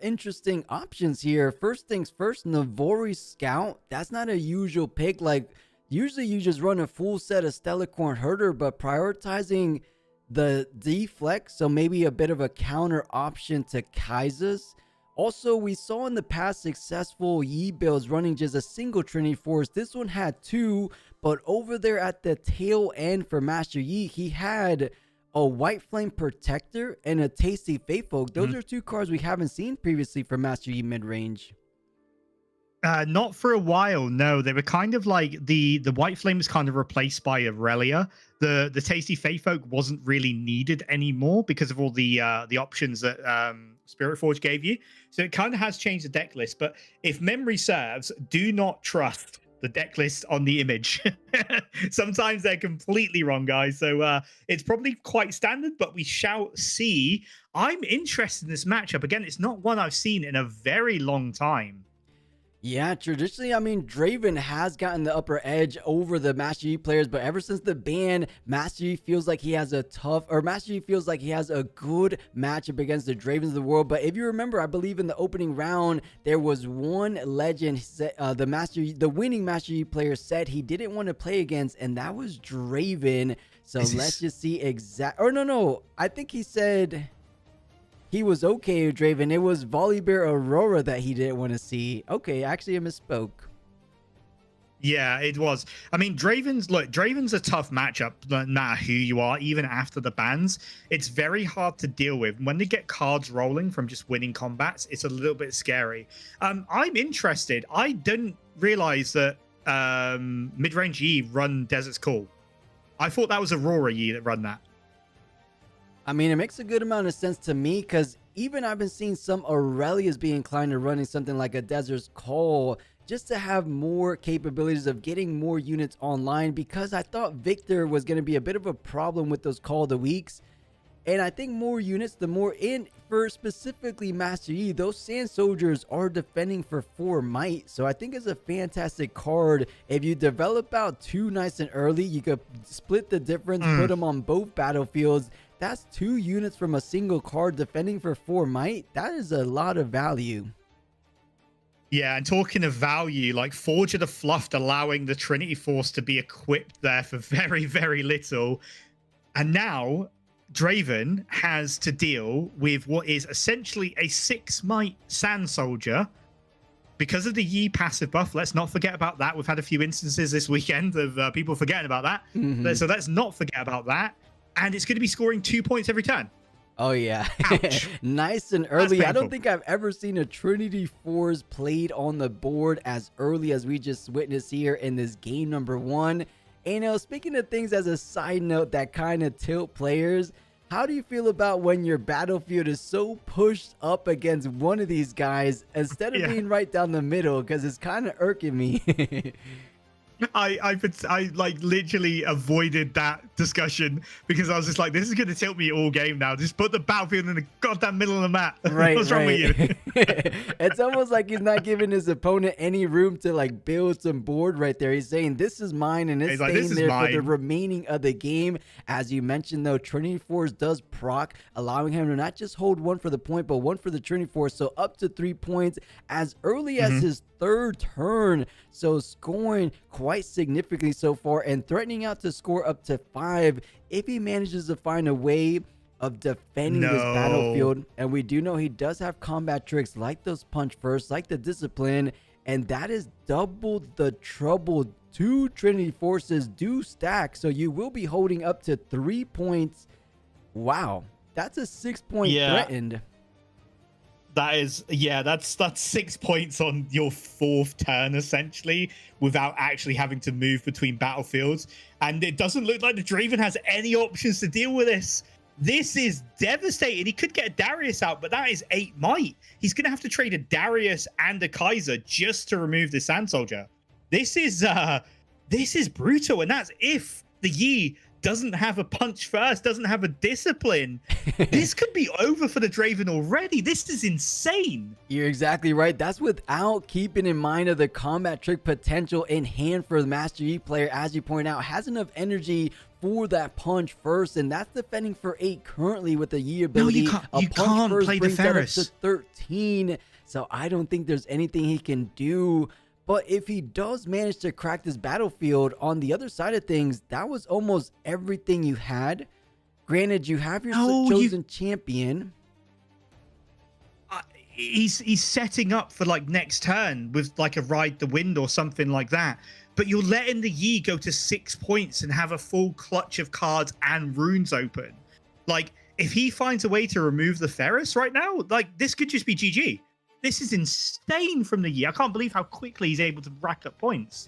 interesting options here. First things first, Navori Scout. That's not a usual pick. Like, usually you just run a full set of Stellarcorn Herder, but prioritizing the deflex, so maybe a bit of a counter option to Kaiser's. Also, we saw in the past successful Yi builds running just a single Trinity Force. This one had 2, but over there at the tail end for Master Yi, he had a White Flame Protector and a Tasty Fatefolk. Those are 2 cards we haven't seen previously from Master Yi mid-range. Not for a while, no. They were kind of like the White Flame was kind of replaced by Aurelia. The Tasty Fatefolk wasn't really needed anymore because of all the options that Spiritforged gave you. So it kind of has changed the deck list. But if memory serves, do not trust the deck list on the image. Sometimes they're completely wrong, guys. So it's probably quite standard, but we shall see. I'm interested in this matchup. Again, it's not one I've seen in a very long time. Yeah, traditionally, I mean, Draven has gotten the upper edge over the Master Yi players, but ever since the ban, Master Yi feels like he has a good matchup against the Dravens of the world. But if you remember, I believe in the opening round, there was one legend, the winning Master Yi player said he didn't want to play against, and that was Draven. So let's just see I think he said he was okay with Draven. It was Volibear Aurora that he didn't want to see. Okay, actually I misspoke. Yeah, it was. I mean, Draven's a tough matchup, no matter who you are, even after the bans. It's very hard to deal with. When they get cards rolling from just winning combats, it's a little bit scary. I'm interested. I didn't realize that mid-range Yi run Desert's Call. I thought that was Aurora Yi that run that. I mean, it makes a good amount of sense to me because even I've been seeing some Aurelias be inclined to running something like a Desert's Call just to have more capabilities of getting more units online, because I thought Victor was going to be a bit of a problem with those Call of the Weeks. And I think more units, the more in for specifically Master Yi, those Sand Soldiers are defending for 4 might. So I think it's a fantastic card. If you develop out 2 nice and early, you could split the difference, put them on both battlefields. That's 2 units from a single card defending for 4 might. That is a lot of value. Yeah, and talking of value, like Forge of the Fluffed allowing the Trinity Force to be equipped there for very, very little. And now Draven has to deal with what is essentially a 6 might Sand Soldier. Because of the Yi passive buff, let's not forget about that. We've had a few instances this weekend of people forgetting about that. So let's not forget about that. And it's going to be scoring 2 points every turn. Oh, yeah. Nice and early. I don't think I've ever seen a Trinity Force played on the board as early as we just witnessed here in this game number 1. And speaking of things as a side note that kind of tilt players, how do you feel about when your battlefield is so pushed up against one of these guys instead of being right down the middle? Because it's kind of irking me. I like literally avoided that discussion because I was just like, this is going to tilt me all game now. Just put the battlefield in the goddamn middle of the map. Right, What's wrong with you? It's almost like he's not giving his opponent any room to like build some board right there. He's saying, this is mine, and it's staying there for the remaining of the game. As you mentioned, though, Trinity Force does proc, allowing him to not just hold 1 for the point, but 1 for the Trinity Force. So up to 3 points as early as his 3rd turn. So scoring quite significantly so far and threatening out to score up to 5 if he manages to find a way of defending this battlefield. And we do know he does have combat tricks like those punch first, like the discipline, and that is double the trouble. 2 Trinity Forces do stack, so you will be holding up to 3 points. Wow, that's a 6-point threatened. That is, that's 6 points on your 4th turn, essentially, without actually having to move between battlefields. And it doesn't look like the Draven has any options to deal with this. This is devastating. He could get a Darius out, but that is 8 might. He's going to have to trade a Darius and a Kaiser just to remove the Sand Soldier. This is brutal, and that's if the Yi doesn't have a punch first, doesn't have a discipline. This could be over for the Draven already. This is insane. You're exactly right. That's without keeping in mind of the combat trick potential in hand for the Master Yi player. As you point out, has enough energy for that punch first, and that's defending for 8 currently with the Yi ability. No, you can't play the Ferris. To 13, so I don't think there's anything he can do. But if he does manage to crack this battlefield, on the other side of things, that was almost everything you had. Granted, you have your chosen champion. he's setting up for like next turn with like a ride the wind or something like that. But you're letting the Yi go to 6 points and have a full clutch of cards and runes open. Like, if he finds a way to remove the Ferris right now, like, this could just be GG. This is insane from the Yi. I can't believe how quickly he's able to rack up points.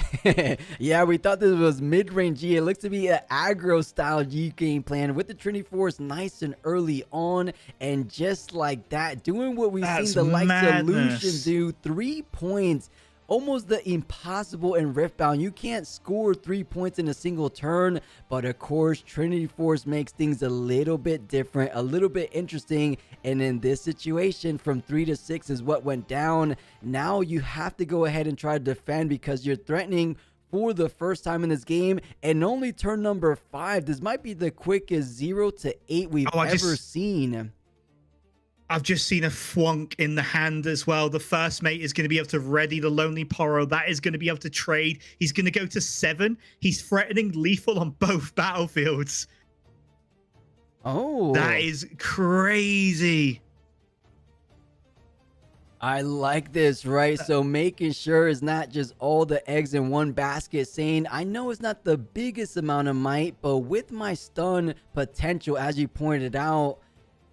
Yeah, we thought this was mid-range Yi. It looks to be an aggro-style Yi game plan with the Trinity Force nice and early on. And just like that, doing what we've seen the likes of Lucian do, 3 points. Almost the impossible in Riftbound. You can't score 3 points in a single turn, but of course Trinity Force makes things a little bit different, a little bit interesting, and in this situation from 3 to 6 is what went down. Now you have to go ahead and try to defend because you're threatening for the first time in this game, and only turn number 5. This might be the quickest 0 to 8 we've ever seen. I've just seen a Thwonk in the hand as well. The first mate is going to be able to ready the Lonely Poro. That is going to be able to trade. He's going to go to 7. He's threatening lethal on both battlefields. Oh. That is crazy. I like this, right? So making sure it's not just all the eggs in one basket, saying, I know it's not the biggest amount of might, but with my stun potential, as you pointed out.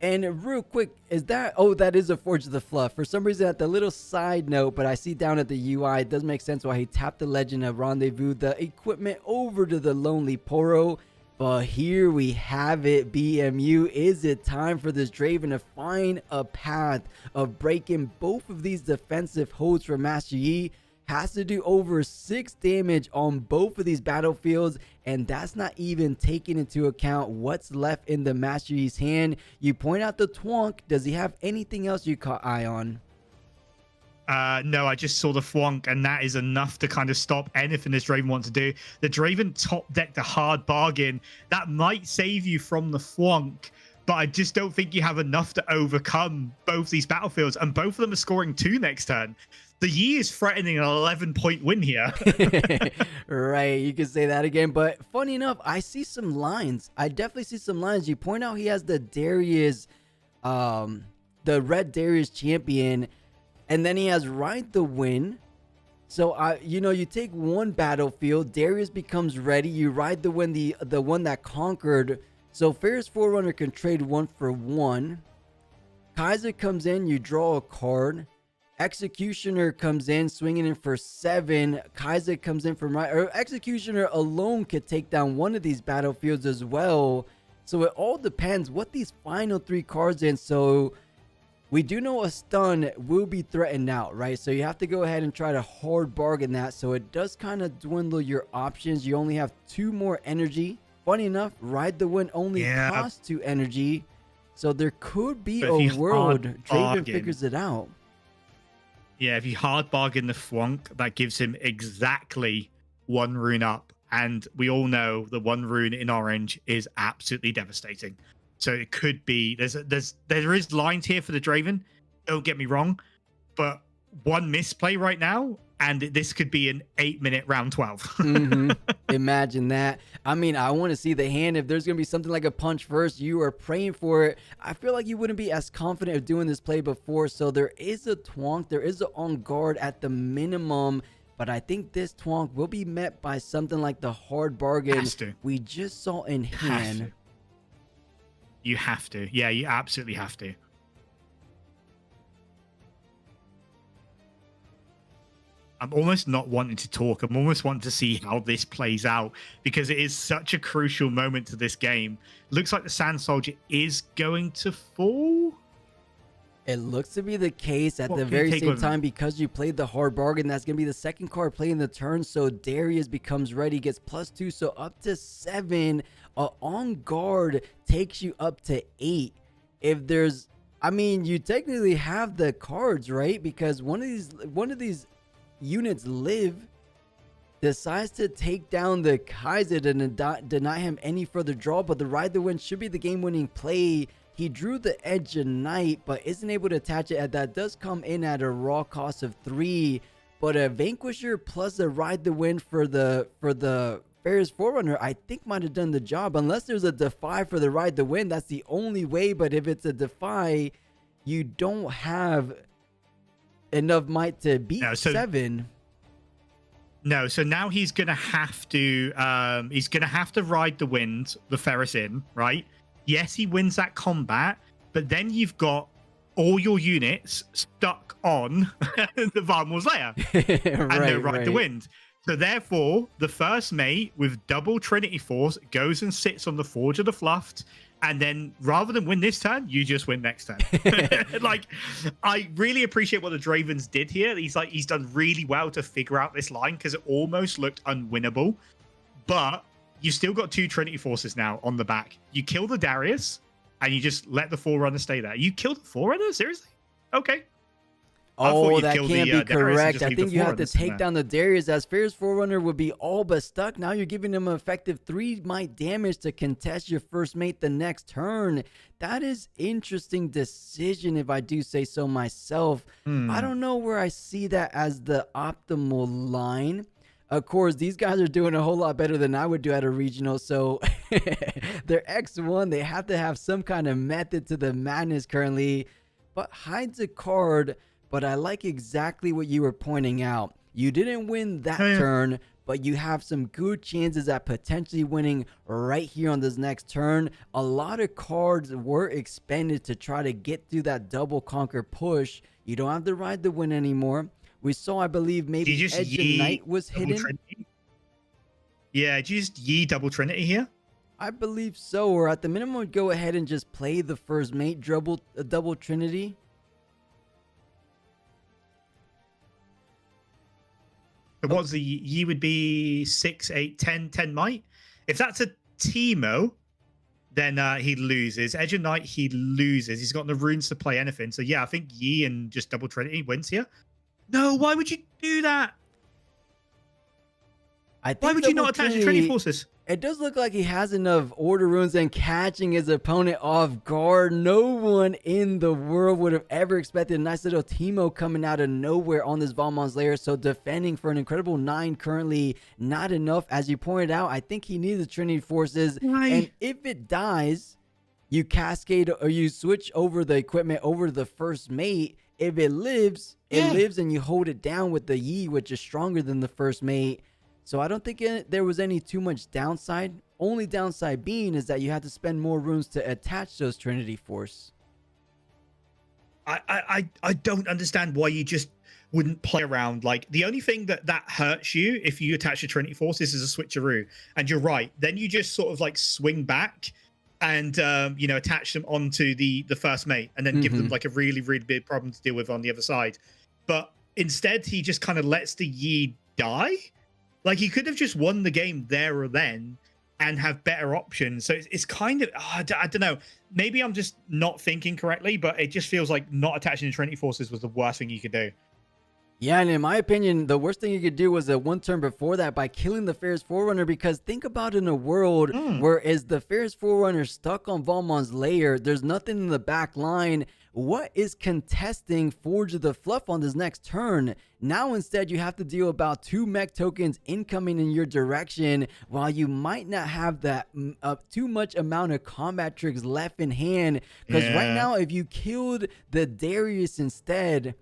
And real quick, is that, oh, that is a Forge of the Fluff. For some reason, at the little side note, but I see down at the UI, it does make sense why he tapped the Legend of Rendezvous, the equipment over to the Lonely Poro. But here we have it, BMU. Is it time for this Draven to find a path of breaking both of these defensive holds for Master Yi? Has to do over 6 damage on both of these battlefields, and that's not even taking into account what's left in the Master Yi's hand. You point out the Thwonk. Does he have anything else you caught eye on? No, I just saw the Thwonk, and that is enough to kind of stop anything this Draven wants to do. The Draven top decked a hard bargain. That might save you from the Thwonk, but I just don't think you have enough to overcome both these battlefields, and both of them are scoring 2 next turn. The Yi is threatening an 11-point win here. Right, you can say that again. But funny enough, I see some lines. I definitely see some lines. You point out he has the Darius, the red Darius champion, and then he has Ride the Wind. So, you know, you take one battlefield, Darius becomes ready. You ride the wind, the one that conquered. So, Ferris Forerunner can trade 1 for 1. Kaiser comes in, you draw a card. Executioner comes in, swinging in for 7. Kaiser comes in for Executioner alone could take down one of these battlefields as well. So it all depends what these final 3 cards in. So we do know a stun will be threatened out, right? So you have to go ahead and try to hard bargain that. So it does kind of dwindle your options. You only have 2 more energy. Funny enough, Ride the Wind only costs 2 energy. So there could be a world Draven figures it out. Yeah, if you hard bargain the Thwonk, that gives him exactly 1 rune up. And we all know the 1 rune in orange is absolutely devastating. So it could be, there is lines here for the Draven, don't get me wrong, but 1 misplay right now, and this could be an 8-minute round 12. Imagine that. I mean, I want to see the hand. If there's going to be something like a punch first, you are praying for it. I feel like you wouldn't be as confident of doing this play before. So there is a Thwonk. There is an on guard at the minimum. But I think this Thwonk will be met by something like the hard bargain we just saw in hand. You have to. Yeah, you absolutely have to. I'm almost not wanting to talk. I'm almost wanting to see how this plays out because it is such a crucial moment to this game. Looks like the Sand Soldier is going to fall. It looks to be the case at the very same time because you played the hard bargain. That's going to be the second card playing the turn. So Darius becomes ready, gets +2. So up to 7. On guard takes you up to 8. If there's, I mean, you technically have the cards, right? Because one of these units live, decides to take down the Kaiser to deny him any further draw, but the Ride the Wind should be the game-winning play. He drew the Edge of Night, but isn't able to attach it, and that does come in at a raw cost of 3. But a Vanquisher plus a Ride the Wind for the Ferris Forerunner, I think might have done the job. Unless there's a Defy for the Ride the Wind, that's the only way. But if it's a Defy, you don't have enough might to beat 7. No, so now he's gonna have to ride the wind, the Ferris in, right? Yes, he wins that combat, but then you've got all your units stuck on the Varmor's lair, and they ride the wind. So therefore, the first mate with double Trinity Force goes and sits on the Forge of the Fluffed, and then rather than win this turn, you just win next turn. Like, I really appreciate what the Dravens did here. He's done really well to figure out this line because it almost looked unwinnable. But you still got 2 Trinity Forces now on the back. You kill the Darius, and you just let the Forerunner stay there. You killed the Forerunner? Seriously? Okay. Oh, that can't be correct. I think you have to take down the Darius, as Fierce Forerunner would be all but stuck. Now you're giving him an effective 3 might damage to contest your first mate the next turn. That is interesting decision, if I do say so myself. I don't know where I see that as the optimal line. Of course, these guys are doing a whole lot better than I would do at a regional, so they're X1. They have to have some kind of method to the madness currently, but hides a card. But I like exactly what you were pointing out. You didn't win that turn, but you have some good chances at potentially winning right here on this next turn. A lot of cards were expended to try to get through that double conquer push. You don't have to ride the win anymore. We saw, I believe, maybe Edge of Night was hidden. Trinity? Yeah, did you just Yi double Trinity here? I believe so, or at the minimum, go ahead and just play the first mate double Trinity. So what's the Yi would be 6, 8, 10, 10 might? If that's a Teemo, then he loses. Edge of Night, he loses. He's got the runes to play anything. So yeah, I think Yi and just double Trinity wins here. No, why would you do that? Why would you not attach the Trinity Forces? It does look like he has enough order runes and catching his opponent off guard. No one in the world would have ever expected a nice little Teemo coming out of nowhere on this Valmon's lair. So defending for an incredible 9 currently not enough. As you pointed out, I think he needs the Trinity Forces. Right. And if it dies, you cascade or you switch over the equipment over to the first mate. If it lives, it lives, and you hold it down with the Yi, which is stronger than the first mate. So I don't think there was any too much downside. Only downside being is that you had to spend more runes to attach those Trinity Force. I don't understand why you just wouldn't play around. Like, the only thing that hurts you if you attach a Trinity Force is a switcheroo. And you're right. Then you just sort of like swing back and attach them onto the first mate, and then give them like a really, really big problem to deal with on the other side. But instead, he just kind of lets the Yi die. Like, he could have just won the game there or then and have better options. So it's kind of, I don't know. Maybe I'm just not thinking correctly, but it just feels like not attaching the Trinity Forces was the worst thing you could do. Yeah, and in my opinion, the worst thing you could do was the one turn before that by killing the Fierce Forerunner, because think about in a world where is the Fierce Forerunner stuck on Valmon's lair, there's nothing in the back line. What is contesting Forge of the Fluff on this next turn? Now instead you have to deal about 2 mech tokens incoming in your direction, while you might not have that too much amount of combat tricks left in hand. Because right now, if you killed the Darius instead,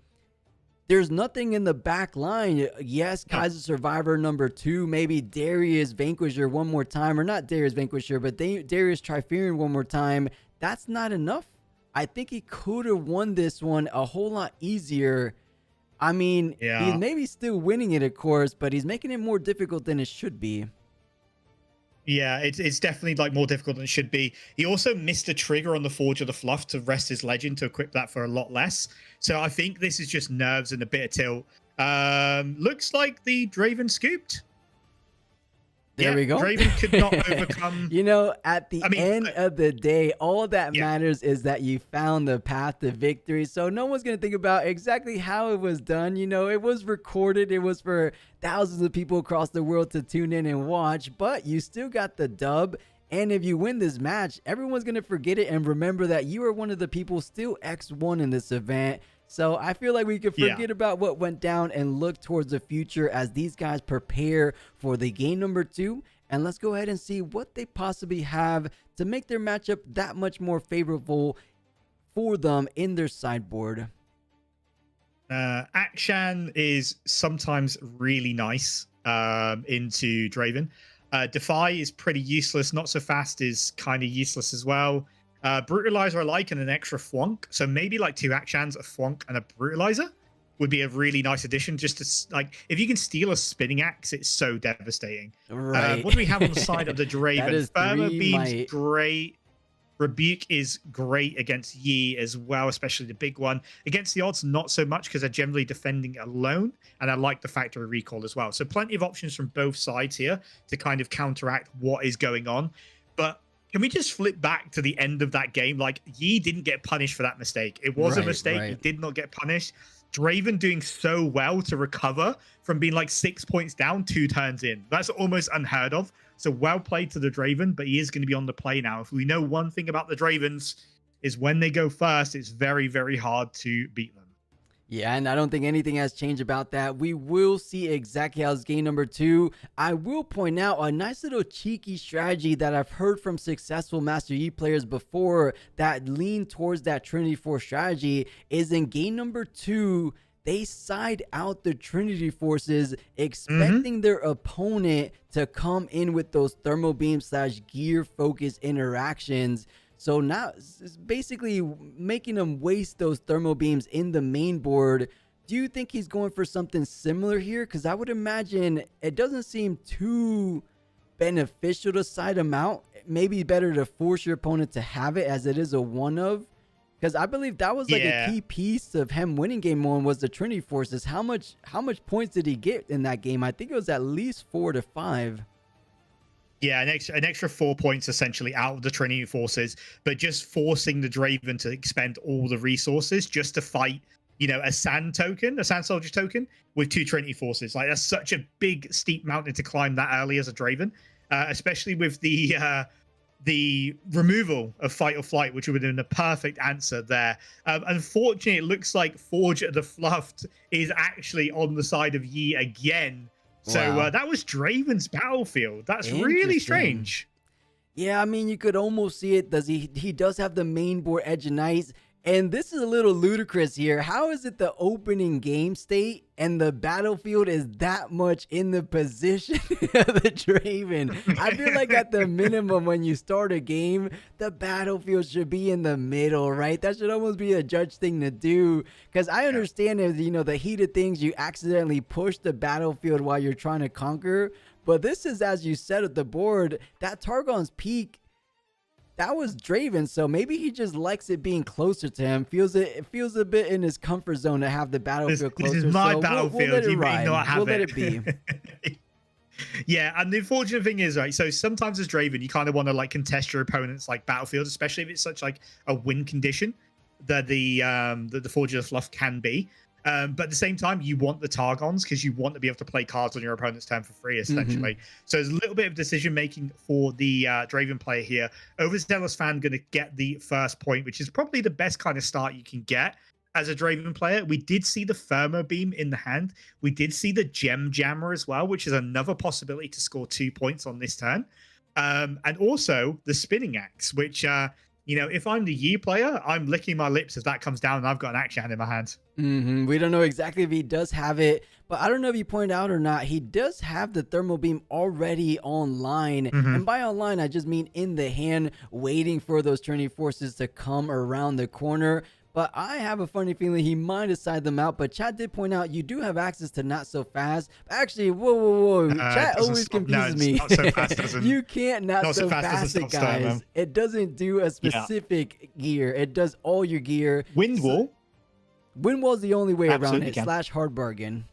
there's nothing in the back line. Yes, Kaiser Survivor number 2, maybe Darius Vanquisher one more time, or not Darius Vanquisher, but Darius Triferian one more time. That's not enough. I think he could have won this one a whole lot easier. I mean, he's maybe still winning it, of course, but he's making it more difficult than it should be. Yeah, it's definitely like more difficult than it should be. He also missed a trigger on the Forge of the Fluff to rest his legend to equip that for a lot less. So I think this is just nerves and a bit of tilt. Looks like the Draven scooped. There we go. Draven could not overcome. At the end of the day, all that matters is that you found the path to victory. So no one's going to think about exactly how it was done. It was recorded. It was for thousands of people across the world to tune in and watch, but you still got the dub. And if you win this match, everyone's going to forget it and remember that you are one of the people still X1 in this event. So I feel like we could forget about what went down and look towards the future as these guys prepare for the game number 2. And let's go ahead and see what they possibly have to make their matchup that much more favorable for them in their sideboard. Akshan is sometimes really nice into Draven. Defy is pretty useless. Not so fast is kind of useless as well. Brutalizer I like, and an extra Thwonk. So maybe like 2 Akshans, a Thwonk, and a Brutalizer would be a really nice addition. Just to like, if you can steal a spinning axe, it's so devastating. Right. What do we have on the side of the Draven? Thermo Beam's might. great. Rebuke is great against Yi as well, especially the big one. Against the odds, not so much because they're generally defending alone, and I like the factory recall as well. So plenty of options from both sides here to kind of counteract what is going on. But can we just flip back to the end of that game? Like, Yi didn't get punished for that mistake. It was a mistake. He did not get punished. Draven doing so well to recover from being like 6 points down 2 turns in. That's almost unheard of. So well played to the Draven, but he is going to be on the play now. If we know one thing about the Dravens, is when they go first, it's very, very hard to beat them. Yeah, and I don't think anything has changed about that. We will see exactly how's game number 2. I will point out a nice little cheeky strategy that I've heard from successful Master Yi players before that lean towards that Trinity Force strategy is in game number 2. They side out the Trinity Forces, expecting their opponent to come in with those thermal beam / gear focus interactions. So now it's basically making them waste those thermal beams in the main board. Do you think he's going for something similar here? Because I would imagine it doesn't seem too beneficial to side them out. Maybe better to force your opponent to have it, as it is a one of. Because I believe that was like a key piece of him winning game 1 was the Trinity Forces. How much points did he get in that game? I think it was at least 4 to 5. Yeah, an extra 4 points essentially out of the Trinity Forces, but just forcing the Draven to expend all the resources just to fight, you know, a Sand Soldier token with 2 Trinity Forces. Like, that's such a big, steep mountain to climb that early as a Draven, especially with the removal of Fight or Flight, which would have been a perfect answer there. Unfortunately, it looks like Forge the Fluffed is actually on the side of Yi again. So that was Draven's battlefield. That's really strange. Yeah, I mean, you could almost see it. He does have the main board Edge of Nights. And this is a little ludicrous here. How is it the opening game state and the battlefield is that much in the position of the Draven? I feel like at the minimum when you start a game, the battlefield should be in the middle, right? That should almost be a judge thing to do. Because I understand if, you know, the heated things, you accidentally push the battlefield while you're trying to conquer. But this is, as you said at the board, that Targon's Peak, that was Draven, so maybe he just likes it being closer to him. It feels a bit in his comfort zone to have the battlefield closer. This is my battlefield. We'll let it you may not have let it be. Yeah, and the unfortunate thing is, right, so sometimes as Draven, you kind of want to like contest your opponent's like battlefield, especially if it's such like a win condition that the Forge of the Fluff can be. But at the same time, you want the Targons because you want to be able to play cards on your opponent's turn for free, essentially. So there's a little bit of decision making for the Draven player here. Overzealous fan going to get the first point, which is probably the best kind of start you can get as a Draven player. We did see the Thermo Beam in the hand. We did see the Gem Jammer as well, which is another possibility to score 2 points on this turn. And also the Spinning Axe, which... you know, if I'm the Yi player, I'm licking my lips as that comes down and I've got an action in my hand. We don't know exactly if he does have it, but I don't know if you point out or not, he does have the Thermal Beam already online. And by online, I just mean in the hand, waiting for those Trinity Forces to come around the corner. But I have a funny feeling he might have sided them out. But Chad did point out you do have access to Not So Fast. Actually, whoa. Chat always confuses me. Not so fast you can't not so fast it, guys. It doesn't do a specific gear. It does all your gear. Wind Wall. Wind Wall's the only way around it. / hard bargain.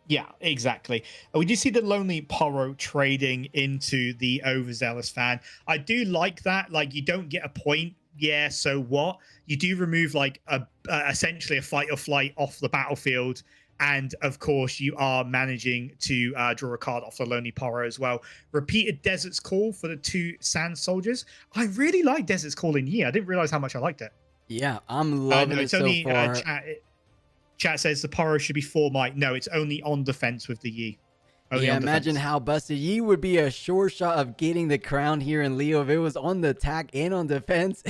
Yeah, exactly. We do see the Lonely Poro trading into the Overzealous fan. I do like that. Like, you don't get a point. Yeah, so what? You do remove like essentially a Fight or Flight off the battlefield, and of course you are managing to draw a card off the Lonely Poro as well. Repeated Desert's Call for the 2 Sand Soldiers. I really like Desert's Call in Yi. I didn't realize how much I liked it. Yeah, I'm loving it so far. Chat says the Poro should be 4 might. No, it's only on defense with the Yi. Yeah, imagine how busted. Yi would be a sure shot of getting the crown here in Leo if it was on the attack and on defense.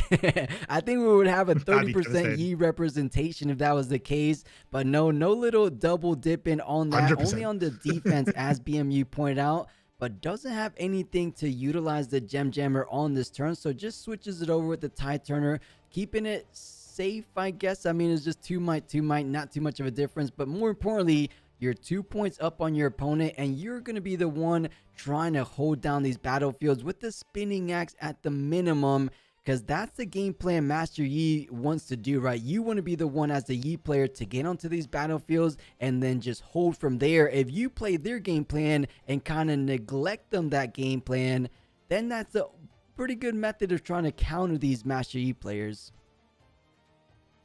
I think we would have a 30% Yi representation if that was the case. But no little double dipping on that. 100%. Only on the defense, as BMU pointed out. But doesn't have anything to utilize the Gem Jammer on this turn. So just switches it over with the Tide Turner, keeping it safe, I guess. I mean, it's just 2 might, not too much of a difference. But more importantly, you're 2 points up on your opponent, and you're going to be the one trying to hold down these battlefields with the spinning axe at the minimum, because that's the game plan Master Yi wants to do, right? You want to be the one as the Yi player to get onto these battlefields and then just hold from there. If you play their game plan and kind of neglect them that game plan, then that's a pretty good method of trying to counter these Master Yi players.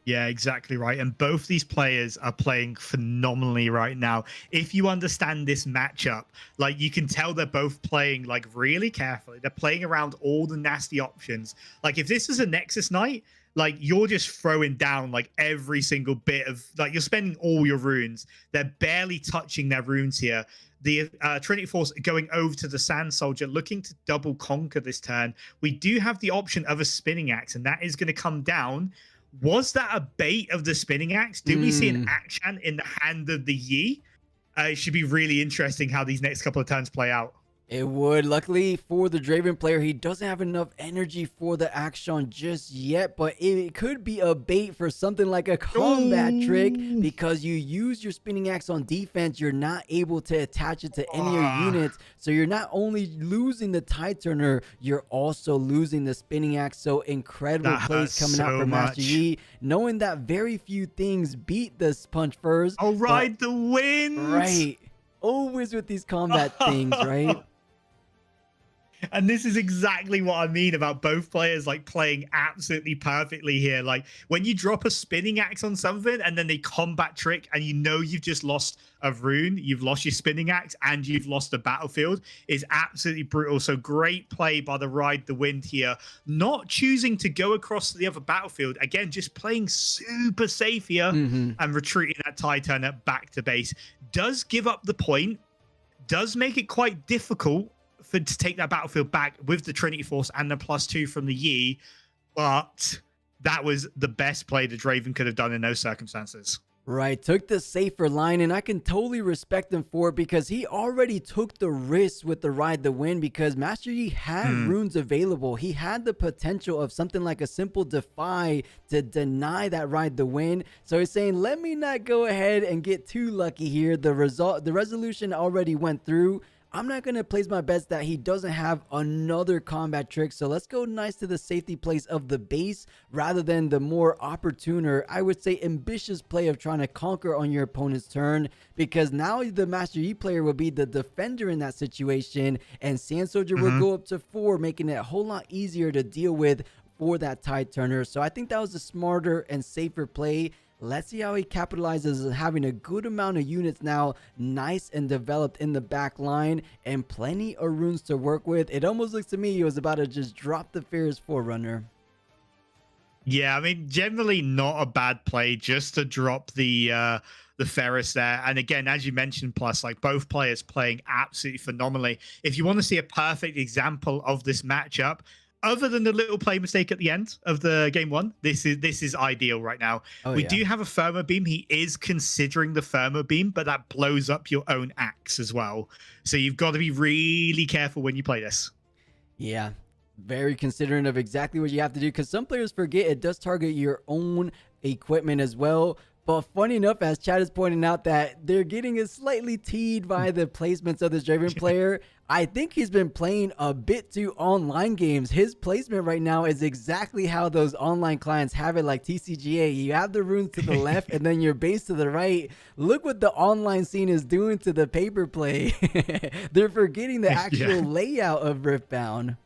Yeah, exactly right. And both these players are playing phenomenally right now. If you understand this matchup, like you can tell they're both playing like really carefully. They're playing around all the nasty options. Like if this is a Nexus night, like you're just throwing down like every single bit of, like you're spending all your runes. They're barely touching their runes here. The Trinity Force going over to the Sand Soldier, looking to double conquer this turn. We do have the option of a spinning axe, and that is going to come down. Was that a bait of the spinning axe? Do we see an action in the hand of the Yi? It should be really interesting how these next couple of turns play out. It would. Luckily for the Draven player, he doesn't have enough energy for the action just yet, but it could be a bait for something like a combat trick, because you use your spinning axe on defense, you're not able to attach it to any of your units, so you're not only losing the Tide Turner, you're also losing the spinning axe. So incredible plays coming out from Master Yi, knowing that very few things beat the Punch Furs. Oh, ride the wind! Right. Always with these combat things, right? And this is exactly what I mean about both players like playing absolutely perfectly here. Like when you drop a spinning axe on something and then they combat trick and you know you've just lost a rune, you've lost your spinning axe and you've lost the battlefield, is absolutely brutal. So great play by the Ride the Wind here. Not choosing to go across to the other battlefield. Again, just playing super safe here and retreating that Tide Turner back to base. Does give up the point, does make it quite difficult to take that battlefield back with the Trinity Force and the +2 from the Yi, but that was the best play the Draven could have done in those circumstances. Right, took the safer line, and I can totally respect him for it because he already took the risk with the Ride the Wind, because Master Yi had runes available. He had the potential of something like a simple Defy to deny that Ride the Wind. So he's saying, let me not go ahead and get too lucky here. The resolution already went through. I'm not going to place my bets that he doesn't have another combat trick. So let's go nice to the safety place of the base rather than the more opportune, or I would say ambitious play of trying to conquer on your opponent's turn, because now the Master Yi player will be the defender in that situation, and Sand Soldier will go up to 4, making it a whole lot easier to deal with for that Tide Turner. So I think that was a smarter and safer play. Let's see how he capitalizes on having a good amount of units now, nice and developed in the back line, and plenty of runes to work with. It almost looks to me he was about to just drop the Ferris Forerunner. Yeah, I mean, generally not a bad play just to drop the Ferris there. And again, as you mentioned, plus like both players playing absolutely phenomenally. If you want to see a perfect example of this matchup, other than the little play mistake at the end of the game one, this is ideal right now. We do have a Firma Beam. He is considering the Firma Beam, but that blows up your own axe as well. So you've got to be really careful when you play this. Yeah, very considerate of exactly what you have to do, because some players forget it does target your own equipment as well. But funny enough, as Chad is pointing out, that they're getting slightly teed by the placements of this Draven player. I think he's been playing a bit too online games. His placement right now is exactly how those online clients have it, like TCGA. You have the runes to the left and then your base to the right. Look what the online scene is doing to the paper play. They're forgetting the actual layout of Riftbound.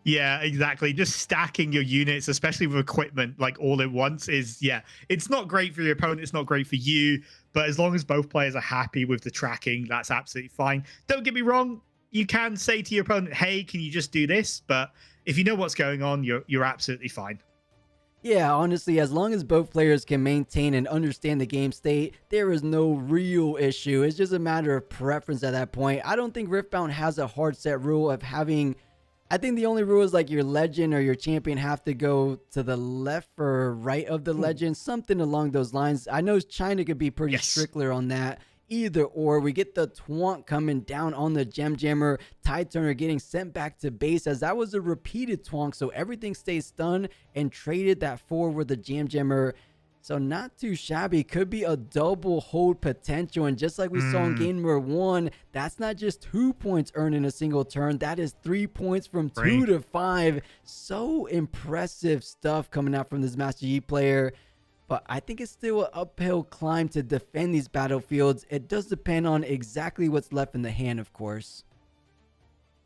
Yeah, exactly. Just stacking your units, especially with equipment, like all at once is, it's not great for your opponent. It's not great for you. But as long as both players are happy with the tracking, that's absolutely fine. Don't get me wrong. You can say to your opponent, hey, can you just do this? But if you know what's going on, you're absolutely fine. Yeah, honestly, as long as both players can maintain and understand the game state, there is no real issue. It's just a matter of preference at that point. I don't think Riftbound has a hard set rule of having... I think the only rule is like your legend or your champion have to go to the left or right of the legend, something along those lines. I know China could be pretty strickler on that. Either or, we get the twonk coming down on the Gem Jammer, Tide Turner getting sent back to base as that was a repeated twonk, so everything stays stunned and traded that forward with the Gem Jammer. So not too shabby, could be a double hold potential, and just like we saw in game number 1, that's not just 2 points earned in a single turn, that is 3 points from 2 to 5. So impressive stuff coming out from this Master Yi player. But I think it's still an uphill climb to defend these battlefields. It does depend on exactly what's left in the hand, of course.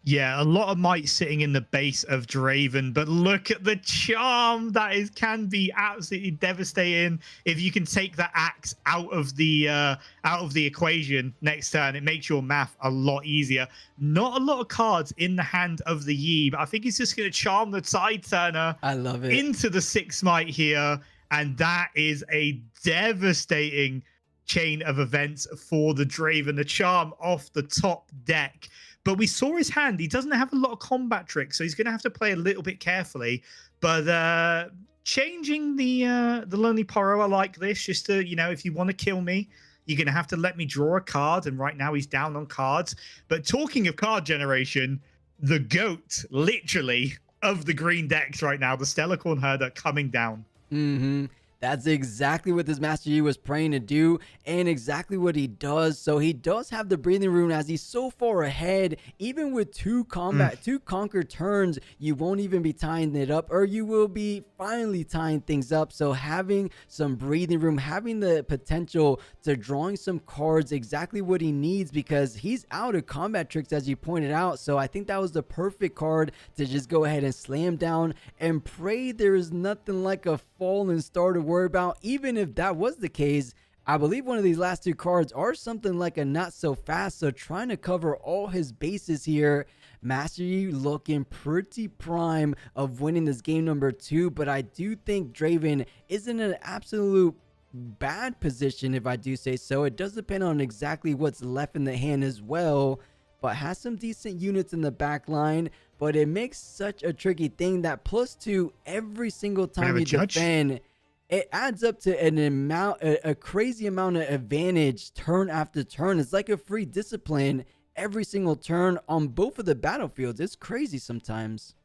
Yeah, a lot of might sitting in the base of Draven, but look at the charm that can be absolutely devastating. If you can take the axe out of the equation next turn, it makes your math a lot easier. Not a lot of cards in the hand of the Yi, but I think he's just going to charm the Tide Turner. I love it. Into the 6 might here. And that is a devastating chain of events for the Draven. The charm off the top deck. But we saw his hand. He doesn't have a lot of combat tricks, so he's going to have to play a little bit carefully. But changing the Lonely Poro like this, just to, you know, if you want to kill me, you're going to have to let me draw a card. And right now he's down on cards. But talking of card generation, the GOAT, literally, of the green decks right now, the Stellarcorn Herder coming down. That's exactly what this Master Yi was praying to do, and exactly what he does. So he does have the breathing room as he's so far ahead. Even with 2 conquer turns, you won't even be tying it up, or you will be finally tying things up. So having some breathing room, having the potential to drawing some cards, exactly what he needs, because he's out of combat tricks, as you pointed out. So I think that was the perfect card to just go ahead and slam down and pray there is nothing like a fallen star to worry about. Even if that was the case, I believe one of these last 2 cards are something like a not so fast, so trying to cover all his bases here. Master Yi looking pretty prime of winning this game number 2, but I do think Draven is in an absolute bad position, if I do say so. It does depend on exactly what's left in the hand as well, but has some decent units in the back line. But it makes such a tricky thing that +2 every single time you defend, it adds up to a crazy amount of advantage turn after turn. It's like a free discipline every single turn on both of the battlefields. It's crazy sometimes.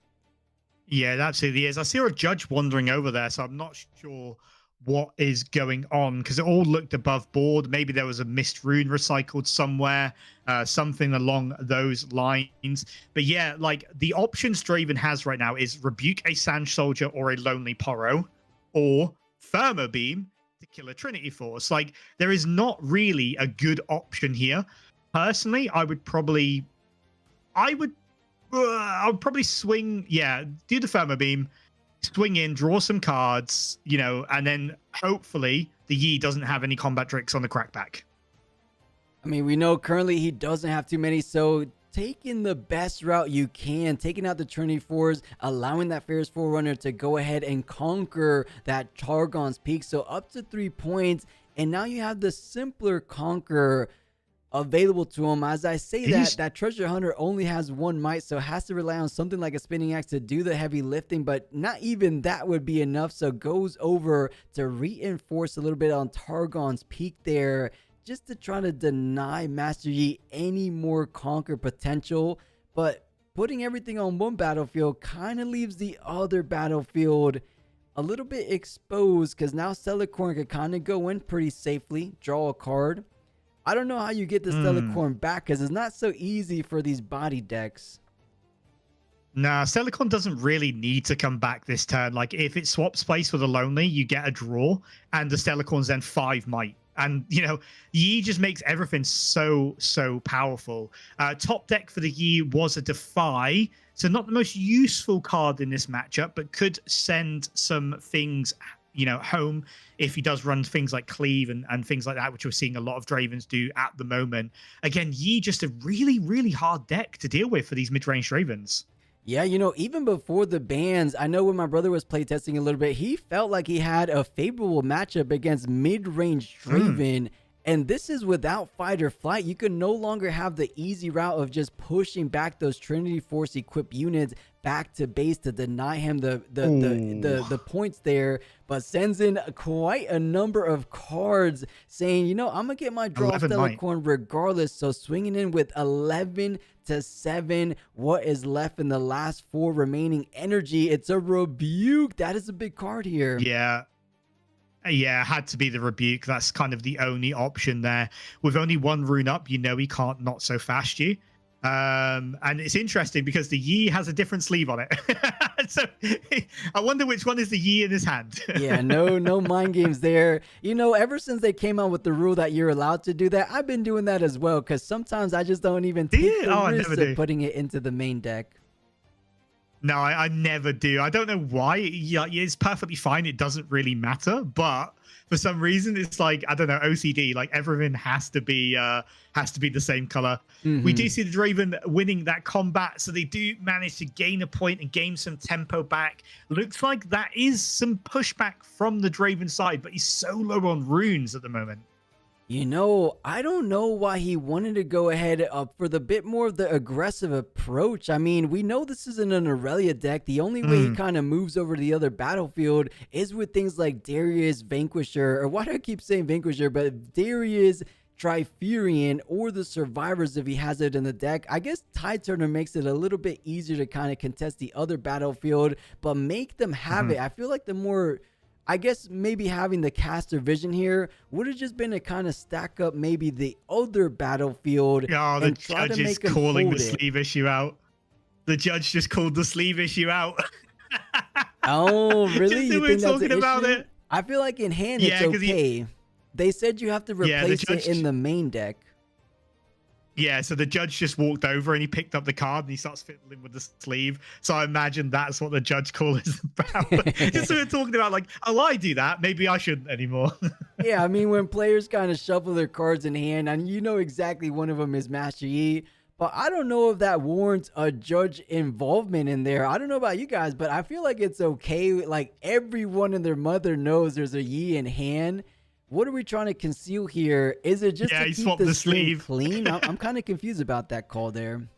Yeah, it absolutely is. I see a judge wandering over there, so I'm not sure what is going on, because it all looked above board. Maybe there was a missed rune recycled somewhere, something along those lines. But yeah, like the options Draven has right now is rebuke a Sand Soldier or a Lonely Poro, or Thermo Beam to kill a Trinity Force. Like, there is not really a good option here. Personally, I would probably swing, do the Thermo Beam, swing in, draw some cards, you know, and then hopefully the Yi doesn't have any combat tricks on the crackback. I mean, we know currently he doesn't have too many, so taking the best route you can, taking out the Trinity Force, allowing that Fierce Forerunner to go ahead and conquer that Targon's Peak, so up to 3 points, and now you have the simpler conquer available to him. As I say that Treasure Hunter only has 1 might, so has to rely on something like a Spinning Axe to do the heavy lifting, but not even that would be enough, so goes over to reinforce a little bit on Targon's Peak there, just to try to deny Master Yi any more conquer potential. But putting everything on one battlefield kind of leaves the other battlefield a little bit exposed, because now Stellarcorn can kind of go in pretty safely, draw a card. I don't know how you get the Stellarcorn back, because it's not so easy for these body decks. Nah, Stellarcorn doesn't really need to come back this turn. Like, if it swaps place with a Lonely, you get a draw, and the Stellarcorn's then 5 might. And, you know, Yi just makes everything so powerful. Top deck for the Yi was a Defy, so not the most useful card in this matchup, but could send some things, you know, home if he does run things like Cleave and things like that, which we're seeing a lot of Dravens do at the moment. Again, Yi just a really hard deck to deal with for these mid-range Dravens. Yeah, you know, even before the bans, I know when my brother was playtesting a little bit, he felt like he had a favorable matchup against mid-range Draven. And this is without fight or flight. You can no longer have the easy route of just pushing back those Trinity Force equipped units back to base to deny him the points there, but sends in quite a number of cards saying, you know, I'm gonna get my draw Stellarcorn regardless. So swinging in with 11-7, what is left in the last 4 remaining energy? It's a Rebuke. That is a big card here. Yeah, had to be the Rebuke. That's kind of the only option there. With only 1 rune up, you know he can't not so fast you. And it's interesting because the Yi has a different sleeve on it. So I wonder which one is the Yi in his hand. Yeah, no mind games there. You know, ever since they came out with the rule that you're allowed to do that, I've been doing that as well, because sometimes I just don't even take the risk of putting it into the main deck. No, I never do. I don't know why. Yeah, it's perfectly fine. It doesn't really matter. But for some reason, it's like, I don't know, OCD. Like everything has to be the same color. We do see the Draven winning that combat, so they do manage to gain a point and gain some tempo back. Looks like that is some pushback from the Draven side, but he's so low on runes at the moment. You know, I don't know why he wanted to go ahead for the bit more of the aggressive approach. I mean, we know this isn't an Aurelia deck. The only way he kind of moves over to the other battlefield is with things like Darius Vanquisher, or why do I keep saying Vanquisher, but Darius Trifurian, or the Survivors if he has it in the deck. I guess Tide Turner makes it a little bit easier to kind of contest the other battlefield, but make them have it. I feel like the more... I guess maybe having the caster vision here would have just been to kind of stack up maybe the other battlefield. Oh, the judge is calling the sleeve issue out. The judge just called the sleeve issue out. Oh, really? You think that's an about issue? it? I feel like in hand it's okay. They said you have to replace it in the main deck. Yeah, so the judge just walked over and he picked up the card and he starts fiddling with the sleeve. So I imagine that's what the judge call is about. Just so we're talking about like, oh, I do that. Maybe I shouldn't anymore. Yeah, I mean, when players kind of shuffle their cards in hand, and you know exactly one of them is Master Yi, but I don't know if that warrants a judge involvement in there. I don't know about you guys, but I feel like it's okay. Like everyone and their mother knows there's a Yi in hand. What are we trying to conceal here? Is it just to keep the sleeve clean? I'm kind of confused about that call there.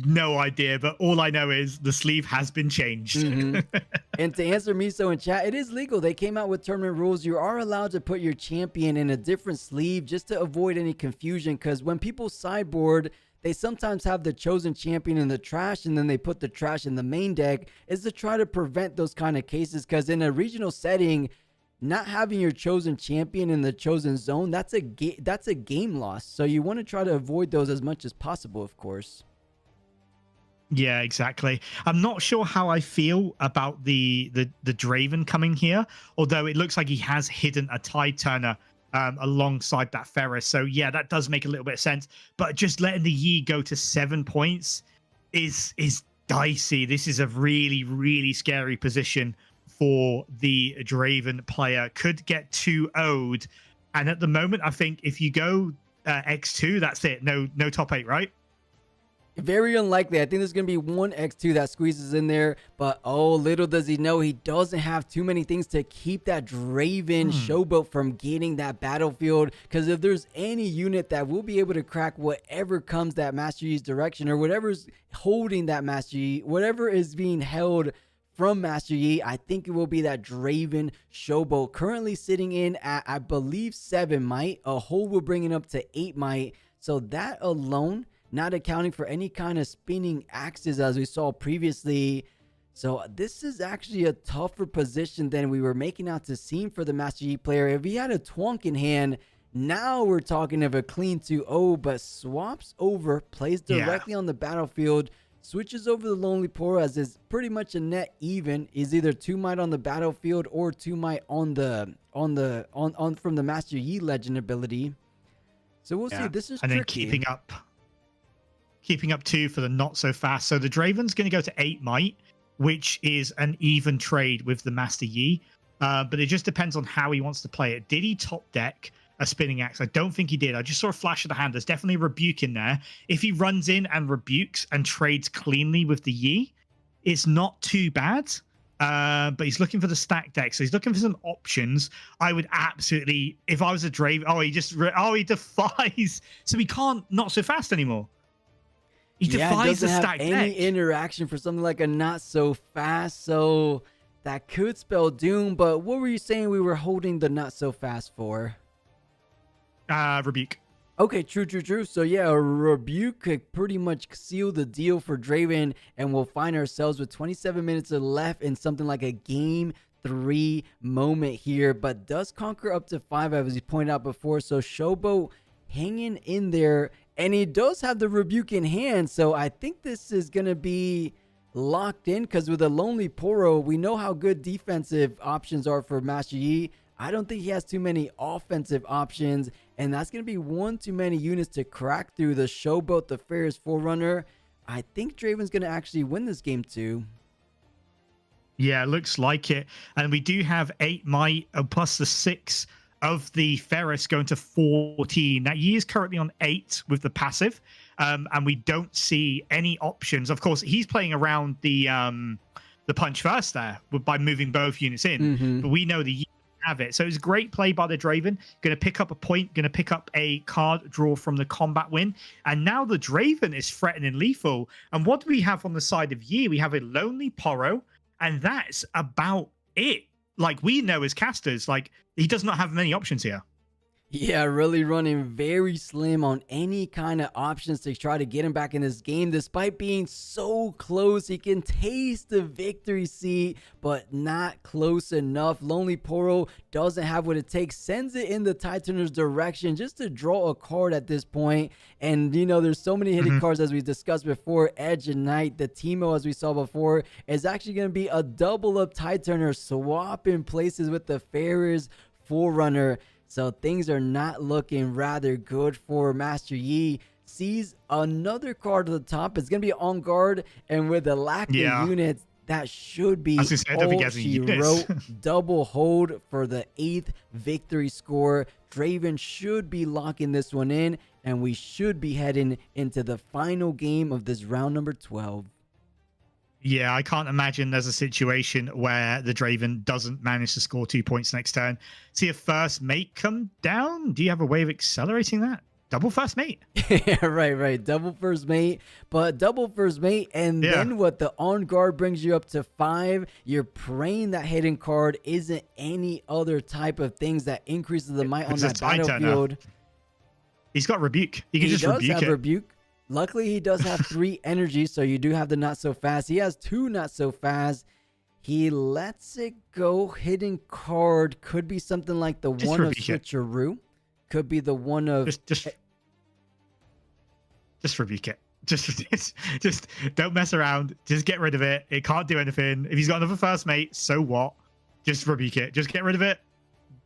No idea, but all I know is the sleeve has been changed. And to answer Miso in chat, it is legal. They came out with tournament rules. You are allowed to put your champion in a different sleeve just to avoid any confusion, because when people sideboard, they sometimes have the chosen champion in the trash and then they put the trash in the main deck, is to try to prevent those kind of cases, because in a regional setting, not having your chosen champion in the chosen zone, that's a game loss. So you want to try to avoid those as much as possible, of course. Yeah, exactly. I'm not sure how I feel about the Draven coming here, although it looks like he has hidden a Tide Turner alongside that Ferris. So yeah, that does make a little bit of sense. But just letting the Yi go to 7 points is dicey. This is a really, really scary position for the Draven player. Could get 2-0'd, and at the moment I think if you go X2, that's it. No top 8, right? Very unlikely. I think there's going to be one X2 that squeezes in there, but oh, little does he know he doesn't have too many things to keep that Draven showboat from getting that battlefield, because if there's any unit that will be able to crack whatever comes that Master Yi's direction, or whatever's holding that Master Yi, whatever is being held from Master Yi, I think it will be that Draven showboat, currently sitting in at, I believe, 7 might. A hole will bring it up to 8 might. So that alone, not accounting for any kind of spinning axes as we saw previously. So this is actually a tougher position than we were making out to seem for the Master Yi player. If he had a Twonk in hand, now we're talking of a clean 2-0, but swaps over, plays directly on the battlefield, switches over the Lonely Poor as is pretty much a net even. Is either 2 might on the battlefield or 2 might on from the Master Yi legend ability. So we'll see. This is and tricky. Then keeping up 2 for the not so fast. So the Draven's going to go to 8 might, which is an even trade with the Master Yi. But it just depends on how he wants to play it. Did he top deck a spinning axe. I don't think he did. I just saw a flash of the hand. There's definitely a rebuke in there. If he runs in and rebukes and trades cleanly with the Yi, it's not too bad. But he's looking for the stack deck, so he's looking for some options. I would absolutely, if I was a Draven, he defies, so he can't not so fast anymore. He defies the stack deck. Any interaction for something like a not so fast, so that could spell doom. But what were you saying we were holding the not so fast for? Rebuke. Okay, true. So yeah, a rebuke could pretty much seal the deal for Draven, and we'll find ourselves with 27 minutes left in something like a game 3 moment here. But does conquer up to 5, as we pointed out before. So Showboat hanging in there, and he does have the rebuke in hand. So I think this is gonna be locked in, because with a Lonely Poro, we know how good defensive options are for Master Yi. I don't think he has too many offensive options, and that's going to be one too many units to crack through the Showboat, the Fairest Forerunner. I think Draven's going to actually win this game too. Yeah, looks like it. And we do have 8 might plus the 6 of the Ferris going to 14. Now, Yi is currently on 8 with the passive, and we don't see any options. Of course, he's playing around the punch first there by moving both units in, but we know the Yi have it. So it's a great play by the Draven. Going to pick up a point, going to pick up a card draw from the combat win. And now the Draven is threatening lethal. And what do we have on the side of Yi? We have a Lonely Poro, and that's about it. Like, we know as casters, like, he does not have many options here. Yeah, really running very slim on any kind of options to try to get him back in this game. Despite being so close, he can taste the victory seat, but not close enough. Lonely Poro doesn't have what it takes, sends it in the Titan's direction just to draw a card at this point. And, you know, there's so many hitting cards, as we discussed before. Edge and Knight, the Teemo, as we saw before, is actually going to be a double up Titan, swapping places with the Fairest Forerunner. So things are not looking rather good for Master Yi. Sees another card at the top. It's going to be on guard, and with the lack of units, that should be all she wrote. Double hold for the 8th victory score. Draven should be locking this one in, and we should be heading into the final game of this round number 12. Yeah, I can't imagine there's a situation where the Draven doesn't manage to score 2 points next turn. See a first mate come down? Do you have a way of accelerating that? Double first mate. Yeah, right. Double first mate, but double first mate, and then what? The on guard brings you up to 5. You're praying that hidden card isn't any other type of things that increases the might on that battlefield. He's got rebuke. He can just rebuke it. Rebuke. Luckily, he does have 3 energy, so you do have the not so fast. He has 2 not so fast. He lets it go. Hidden card could be something like the one of Switcheroo. Could be the one of just rebuke it. Just don't mess around. Just get rid of it. It can't do anything. If he's got another first mate, so what? Just rebuke it. Just get rid of it.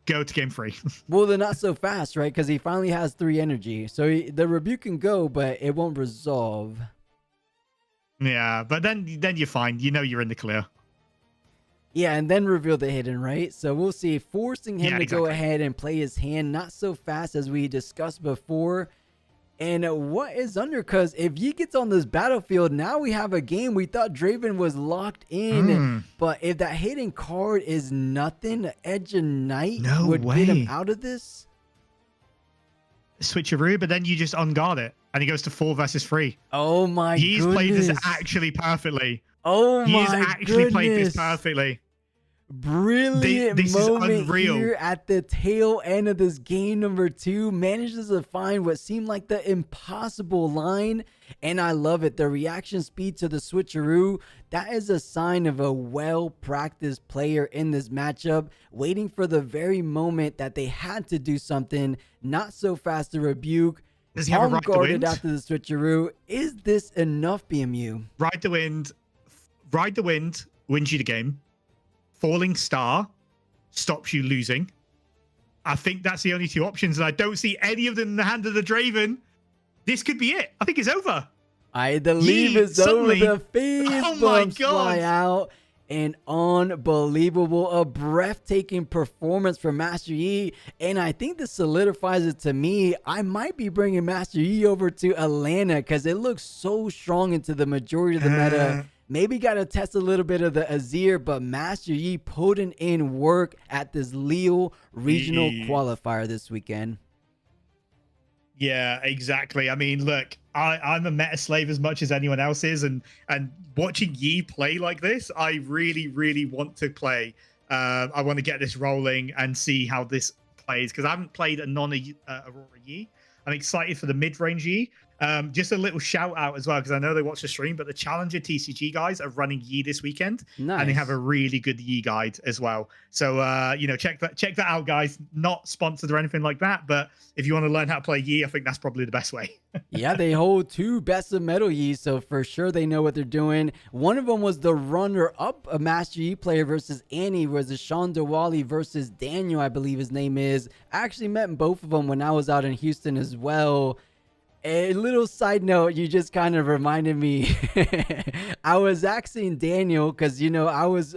Go to game 3. Well, they're not so fast, right? Because he finally has 3 energy. So the rebuke can go, but it won't resolve. Yeah, but then you're fine. You know you're in the clear. Yeah, and then reveal the hidden, right? So we'll see. Forcing him to go ahead and play his hand not so fast as we discussed before. And what is under? Because if he gets on this battlefield, now we have a game. We thought Draven was locked in. But if that hidden card is nothing, Edge and Knight would get him out of this. Switcheroo, but then you just unguard it. And he goes to 4 versus 3. Oh my goodness. He's played this actually perfectly. Oh my goodness. He's actually played this perfectly. Brilliant this moment here at the tail end of this game number 2. Manages to find what seemed like the impossible line, and I love it. The reaction speed to the switcheroo, that is a sign of a well-practiced player in this matchup, waiting for the very moment that they had to do something. Not so fast to rebuke. Does he have a ride the wind? After the switcheroo. Is this enough, BMU? Ride the wind wins you the game. Falling Star stops you losing. I think that's the only 2 options, and I don't see any of them in the hand of the Draven. This could be it. I think it's over. I believe it's over. The phase bumps fly out, an unbelievable, a breathtaking performance from Master Yi. And I think this solidifies it to me. I might be bringing Master Yi over to Atlanta because it looks so strong into the majority of the meta. Maybe got to test a little bit of the Azir, but Master Yi putting in work at this Lille Regional Qualifier this weekend. Yeah, exactly. I mean, look, I'm a meta slave as much as anyone else is, and watching Yi play like this, I really, really want to play. I want to get this rolling and see how this plays, because I haven't played a non-Aurora Yi. I'm excited for the mid-range Yi. Just a little shout out as well, because I know they watch the stream, but the Challenger TCG guys are running Yi this weekend. Nice. And they have a really good Yi guide as well. So, you know, check that out, guys. Not sponsored or anything like that, but if you want to learn how to play Yi, I think that's probably the best way. Yeah, they hold 2 best of metal Yi, so for sure they know what they're doing. One of them was the runner-up, a Master Yi player versus Annie, was the Sean Dewali versus Daniel, I believe his name is. I actually met both of them when I was out in Houston as well. A little side note, you just kind of reminded me. I was asking Daniel because, you know, I was,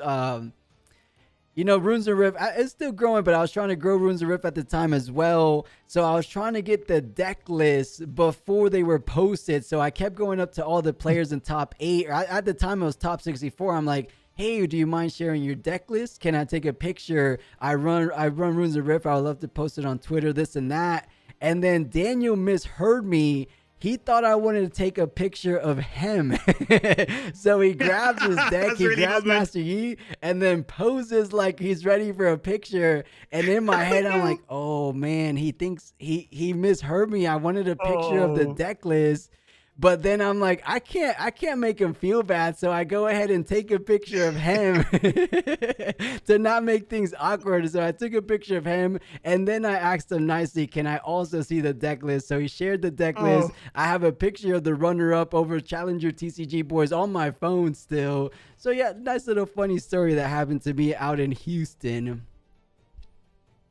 you know, Runes of Rift, it's still growing, but I was trying to grow Runes of Rift at the time as well. So I was trying to get the deck list before they were posted. So I kept going up to all the players in top 8. At the time, it was top 64. I'm like, hey, do you mind sharing your deck list? Can I take a picture? I run Runes of Rift. I would love to post it on Twitter, this and that. And then Daniel misheard me. He thought I wanted to take a picture of him. So he grabs his deck, he grabs Master Yi, and then poses like he's ready for a picture. And in my head, I'm like, oh man, he thinks he misheard me. I wanted a picture of the deck list. But then I'm like, I can't make him feel bad. So I go ahead and take a picture of him to not make things awkward. So I took a picture of him, and then I asked him nicely, can I also see the deck list? So he shared the deck list. I have a picture of the runner-up over Challenger TCG boys on my phone still. So yeah, nice little funny story that happened to me out in Houston.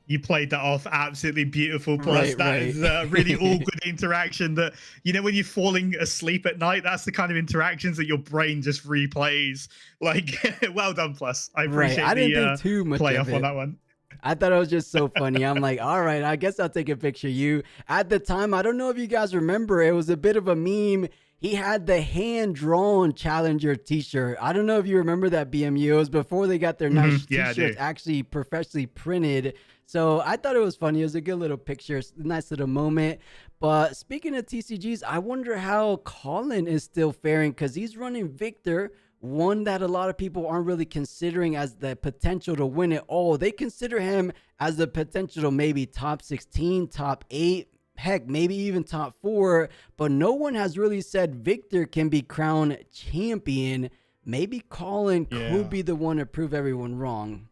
You played that off absolutely beautiful. Plus, that is really all good interaction that, you know, when you're falling asleep at night, that's the kind of interactions that your brain just replays. Like, well done, Plus. I appreciate I didn't think too much play of off on that one. I thought it was just so funny. I'm like, all right, I guess I'll take a picture of you. At the time, I don't know if you guys remember, it was a bit of a meme. He had the hand-drawn Challenger t-shirt. I don't know if you remember that, BMU. It was before they got their nice t-shirts actually professionally printed. So I thought it was funny. It was a good little picture, nice little moment. But speaking of TCGs, I wonder how Colin is still faring, because he's running Victor, one that a lot of people aren't really considering as the potential to win it all. They consider him as the potential to maybe top 16, top 8, heck, maybe even top 4. But no one has really said Victor can be crowned champion. Maybe Colin could be the one to prove everyone wrong.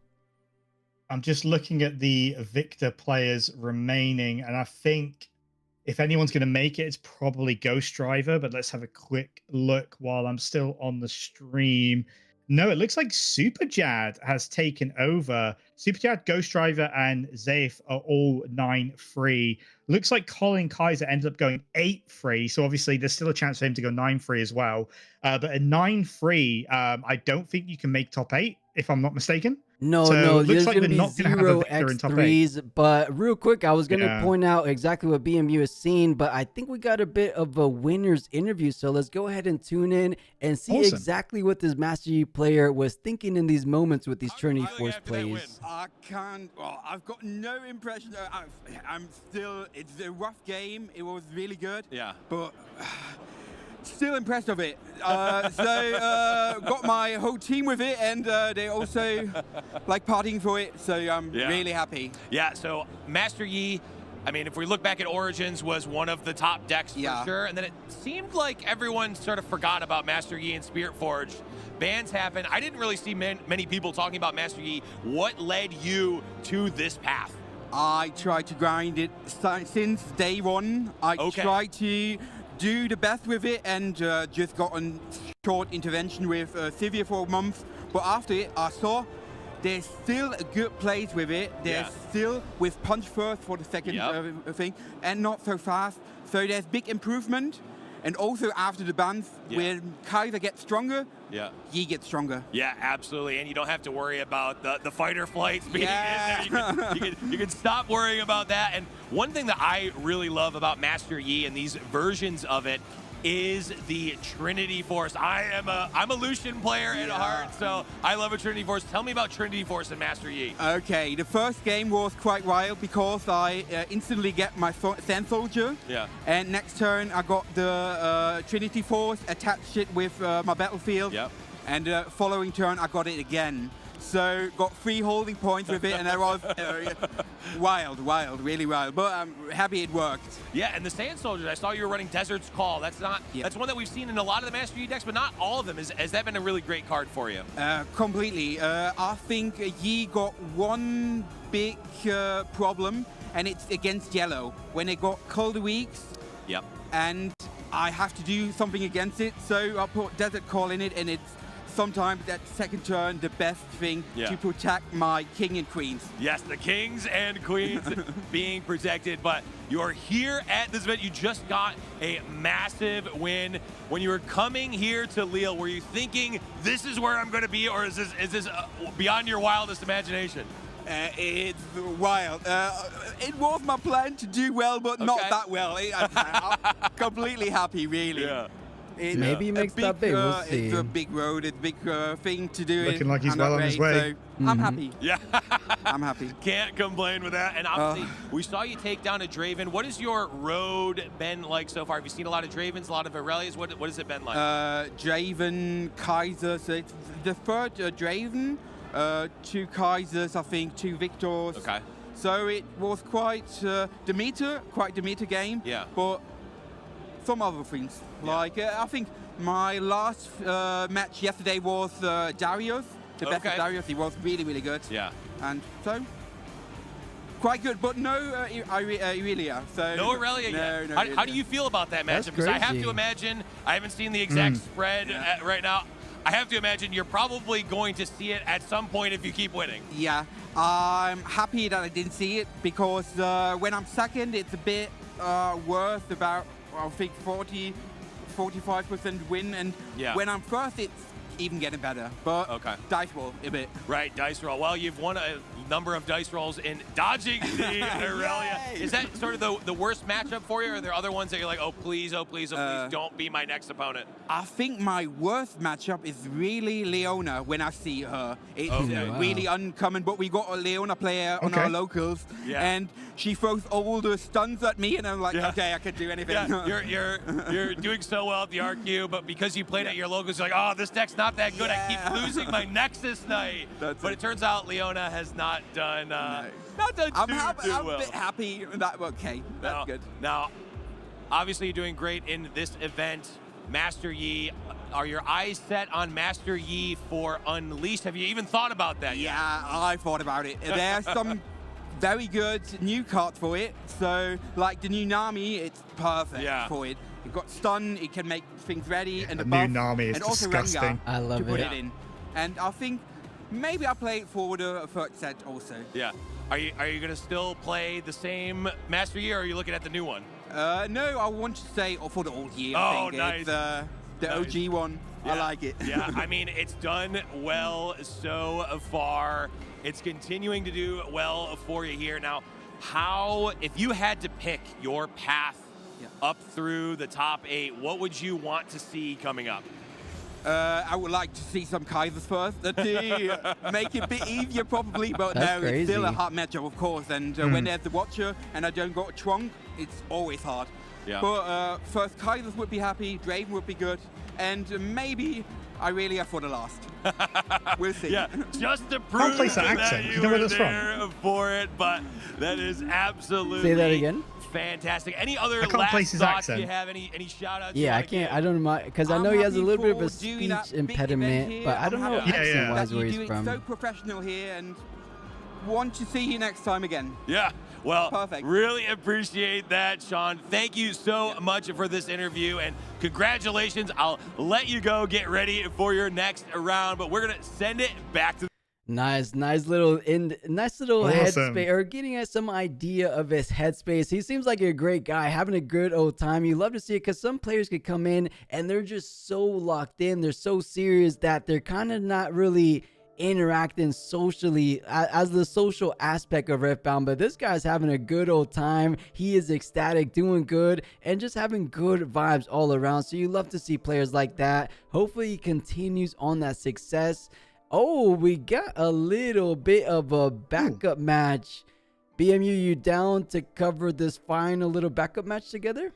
I'm just looking at the Victor players remaining, and I think if anyone's going to make it, it's probably Ghost Driver, but let's have a quick look while I'm still on the stream. No, it looks like Super Jad has taken over. Super Jad, Ghost Driver, and Zaif are all 9-3. Looks like Colin Kaiser ended up going 8-3, so obviously there's still a chance for him to go 9-3 as well. But at 9-3, I don't think you can make top 8, if I'm not mistaken. No, there's going to be 0 X3s. But real quick, I was going to point out exactly what BMU is seeing, but I think we got a bit of a winner's interview. So let's go ahead and tune in and see exactly what this Master Yi player was thinking in these moments with these Trinity Force plays. I've got no impression. I'm still, it's a rough game. It was really good. Yeah. But still impressed of it. Got my whole team with it, and they also like partying for it, so I'm really happy. Yeah, so Master Yi, I mean, if we look back at Origins, was one of the top decks for sure, and then it seemed like everyone sort of forgot about Master Yi and Spiritforged. Bans happened. I didn't really see many people talking about Master Yi. What led you to this path? I tried to grind it since day one. I tried to do the best with it, and just got a short intervention with Sivir for a month. But after it, I saw there's still a good place with it. There's still with punch first for the second thing, and not so fast. So there's big improvement. And also after the bans, when Kaiser gets stronger, Yi gets stronger. Yeah, absolutely. And you don't have to worry about the fight or flights being in there. You can stop worrying about that. And one thing that I really love about Master Yi and these versions of it is the Trinity Force. I'm a Lucian player at heart, so I love a Trinity Force. Tell me about Trinity Force and Master Yi. Okay, the first game was quite wild because I instantly get my Sand Soldier. Yeah. And next turn I got the Trinity Force, attached it with my battlefield. Yep. And following turn I got it again. So got 3 holding points with it, and that was wild, really wild. But I'm happy it worked. Yeah, and the Sand Soldiers, I saw you were running Desert's Call. That's one that we've seen in a lot of the Master Yi decks, but not all of them. Has that been a really great card for you? Completely. I think Yi got one big problem, and it's against yellow. When it got Colder Weeks, and I have to do something against it, so I put Desert Call in it, and it's sometimes that second turn the best thing to protect my king and queens. Yes, the kings and queens being protected, but you're here at this event. You just got a massive win. When you were coming here to Lille, were you thinking this is where I'm going to be, or is this beyond your wildest imagination? It's wild. It was my plan to do well, but not that well. I'm completely happy, really. Yeah. Maybe he makes that big. We'll see. It's a big road. It's a big thing to do. Looking like he's well on his way. So I'm happy. Yeah. I'm happy. Can't complain with that. And obviously, we saw you take down a Draven. What has your road been like so far? Have you seen a lot of Dravens, a lot of Aurelias? What has it been like? Draven, Kaiser. So it's the third Draven, 2 Kaisers, I think, 2 Victors. Okay. So it was quite Demeter game. Yeah. But some other things. Like, I think my last match yesterday was Darius. The best of Darius. He was really, really good. Yeah. And so, quite good. But no Aurelia. So, no Aurelia yet. How do you feel about that matchup? Because I have to imagine, I haven't seen the exact spread right now. I have to imagine you're probably going to see it at some point if you keep winning. Yeah. I'm happy that I didn't see it because when I'm second, it's a bit worth about, I think, 45% win, and when I'm first, it's even getting better. But dice roll a bit. Right, dice roll. Well, you've won a number of dice rolls in dodging the Aurelia. Is that sort of the worst matchup for you, or are there other ones that you're like, oh please, don't be my next opponent? I think my worst matchup is really Leona when I see her. It's really uncommon, but we got a Leona player on our locals, and she throws all the stuns at me, and I'm like, okay, I can do anything. Yeah, you're doing so well at the RQ, but because you played at your locals, you're like, oh, this deck's not that good. I keep losing my Nexus Knight. But it turns out Leona has not done too well. I'm a bit happy that that's good. Now, obviously you're doing great in this event. Master Yi, are your eyes set on Master Yi for Unleashed? Have you even thought about that yet? Yeah, I thought about it. There's some very good new cards for it. So, like the new Nami, it's perfect for it. You've got stun, it can make things ready, and the new Nami is and also disgusting. Rengar I love to put it. it in. And I think maybe I'll play it for the third set also. Yeah. Are you going to still play the same Master Yi, or are you looking at the new one? No, I want to stay for the old year. Oh, I think. nice. It's, the OG one. I like it. Yeah, I mean, it's done well so far. It's continuing to do well for you here. Now, if you had to pick your path up through the top 8, what would you want to see coming up? I would like to see some Kaisers first to make it a bit easier probably, but it's still a hard matchup, of course. And when there's the Watcher and I don't got a Trunk, it's always hard. Yeah. But first Kaisers would be happy, Draven would be good, and maybe Aurelia for the last. We'll see. Yeah, just to prove that you were there for it, but that is absolutely Say that again. Fantastic. Any other can't place his thoughts accent. you have? Any shout outs? Yeah, I can't. I don't mind because I know he has a little bit of a speech impediment, but I don't know accent-wise where he's from. So professional here, and want to see you next time again. Yeah. Well, perfect. Really appreciate that, Sean. Thank you so much for this interview, and congratulations. I'll let you go get ready for your next round, but we're going to send it back to Nice little headspace, or getting at some idea of his headspace. He seems like a great guy, having a good old time. You love to see it because some players could come in and they're just so locked in, they're so serious that they're kind of not really interacting socially as the social aspect of Riftbound. But this guy's having a good old time. He is ecstatic, doing good, and just having good vibes all around. So you love to see players like that. Hopefully he continues on that success. Oh, we got a little bit of a backup match. BMU, you down to cover this final little backup match together?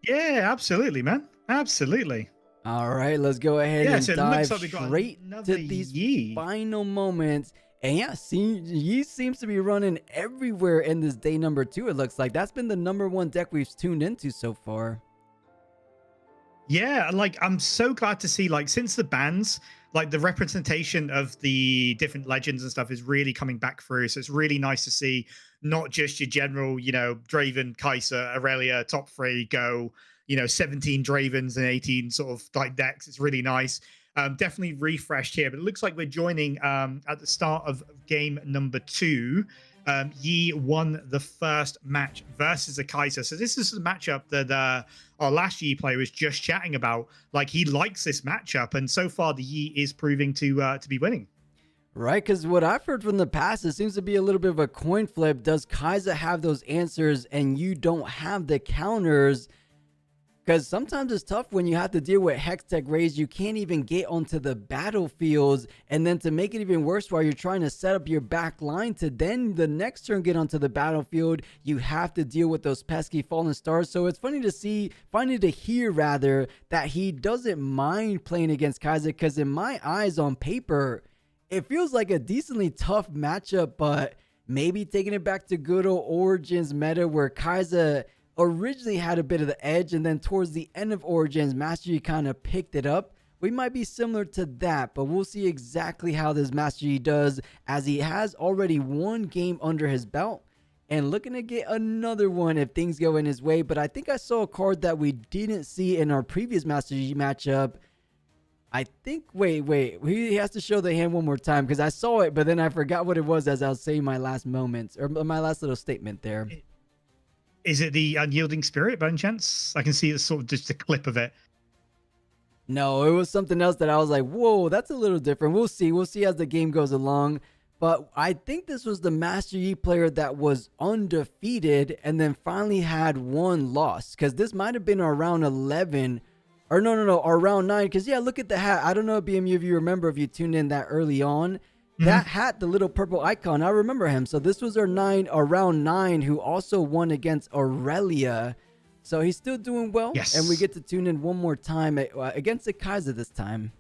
Yeah, absolutely, man. Absolutely. All right, let's go ahead and dive like straight to these final moments. And yeah, Yi seems to be running everywhere in this day number 2, it looks like. That's been the #1 deck we've tuned into so far. Yeah, like I'm so glad to see, like, since the bans, like the representation of the different legends and stuff is really coming back through. So it's really nice to see not just your general, you know, Draven, Kai'Sa, Aurelia, top 3 go, you know, 17 Dravens and 18 sort of like decks. It's really nice. Definitely refreshed here, but it looks like we're joining at the start of game number 2. Yi won the first match versus a Kai'Sa. So this is a matchup that our last Yi player was just chatting about. Like, he likes this matchup, and so far the Yi is proving to be winning. Right, because what I've heard from the past, it seems to be a little bit of a coin flip. Does Kai'Sa have those answers and you don't have the counters? Because sometimes it's tough when you have to deal with Hextech raids. You can't even get onto the battlefields. And then to make it even worse, while you're trying to set up your back line to then the next turn get onto the battlefield, you have to deal with those pesky fallen stars. So it's funny to hear rather, that he doesn't mind playing against Kai'Sa. Because in my eyes, on paper, it feels like a decently tough matchup. But maybe taking it back to good old Origins meta, where Kai'Sa originally had a bit of the edge, and then towards the end of Origins, Master Yi kind of picked it up. We might be similar to that, but we'll see exactly how this Master Yi does, as he has already one game under his belt and looking to get another one if things go in his way. But I think I saw a card that we didn't see in our previous Master Yi matchup. I think, wait, he has to show the hand one more time, because I saw it, but then I forgot what it was as I was saying my last moments, or my last little statement there. Is it the Unyielding Spirit by any chance? I can see it's sort of just a clip of it. No, it was something else that I was like, whoa, that's a little different. We'll see as the game goes along. But I think this was the Master Yi player that was undefeated and then finally had one loss. Because this might have been around 11. Or no, around 9. Because, yeah, look at the hat. I don't know, BMU, if you remember, if you tuned in that early on. That hat, the little purple icon, I remember him. So this was our round 9, who also won against Aurelia. So he's still doing well. Yes. And we get to tune in one more time against the Kai'Sa this time.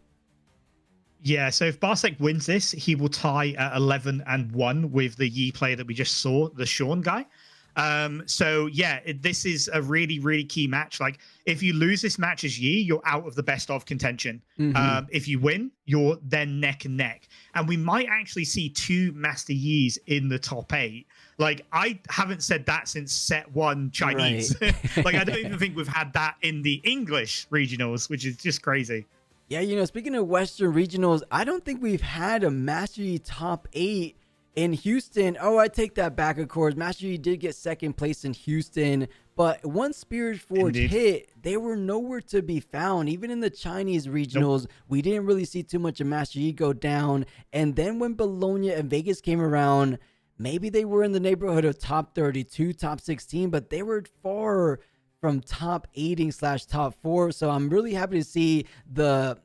Yeah, so if Barsek wins this, he will tie at 11-1 with the Yi player that we just saw, the Sean guy. So yeah, this is a really, really key match. Like, if you lose this match as Yi, you're out of the best of contention. If you win, you're then neck and neck. And we might actually see 2 Master Yis in the top 8. Like, I haven't said that since set 1 Chinese. Right. Like, I don't even think we've had that in the English regionals, which is just crazy. Yeah, you know, speaking of Western regionals, I don't think we've had a Master Yi top 8 in Houston. Oh, I take that back, of course. Master Yi did get second place in Houston, but once Spiritforged hit, they were nowhere to be found. Even in the Chinese regionals, we didn't really see too much of Master Yi go down. And then when Bologna and Vegas came around, maybe they were in the neighborhood of top 32, top 16, but they were far from top 8/top 4. So I'm really happy to see the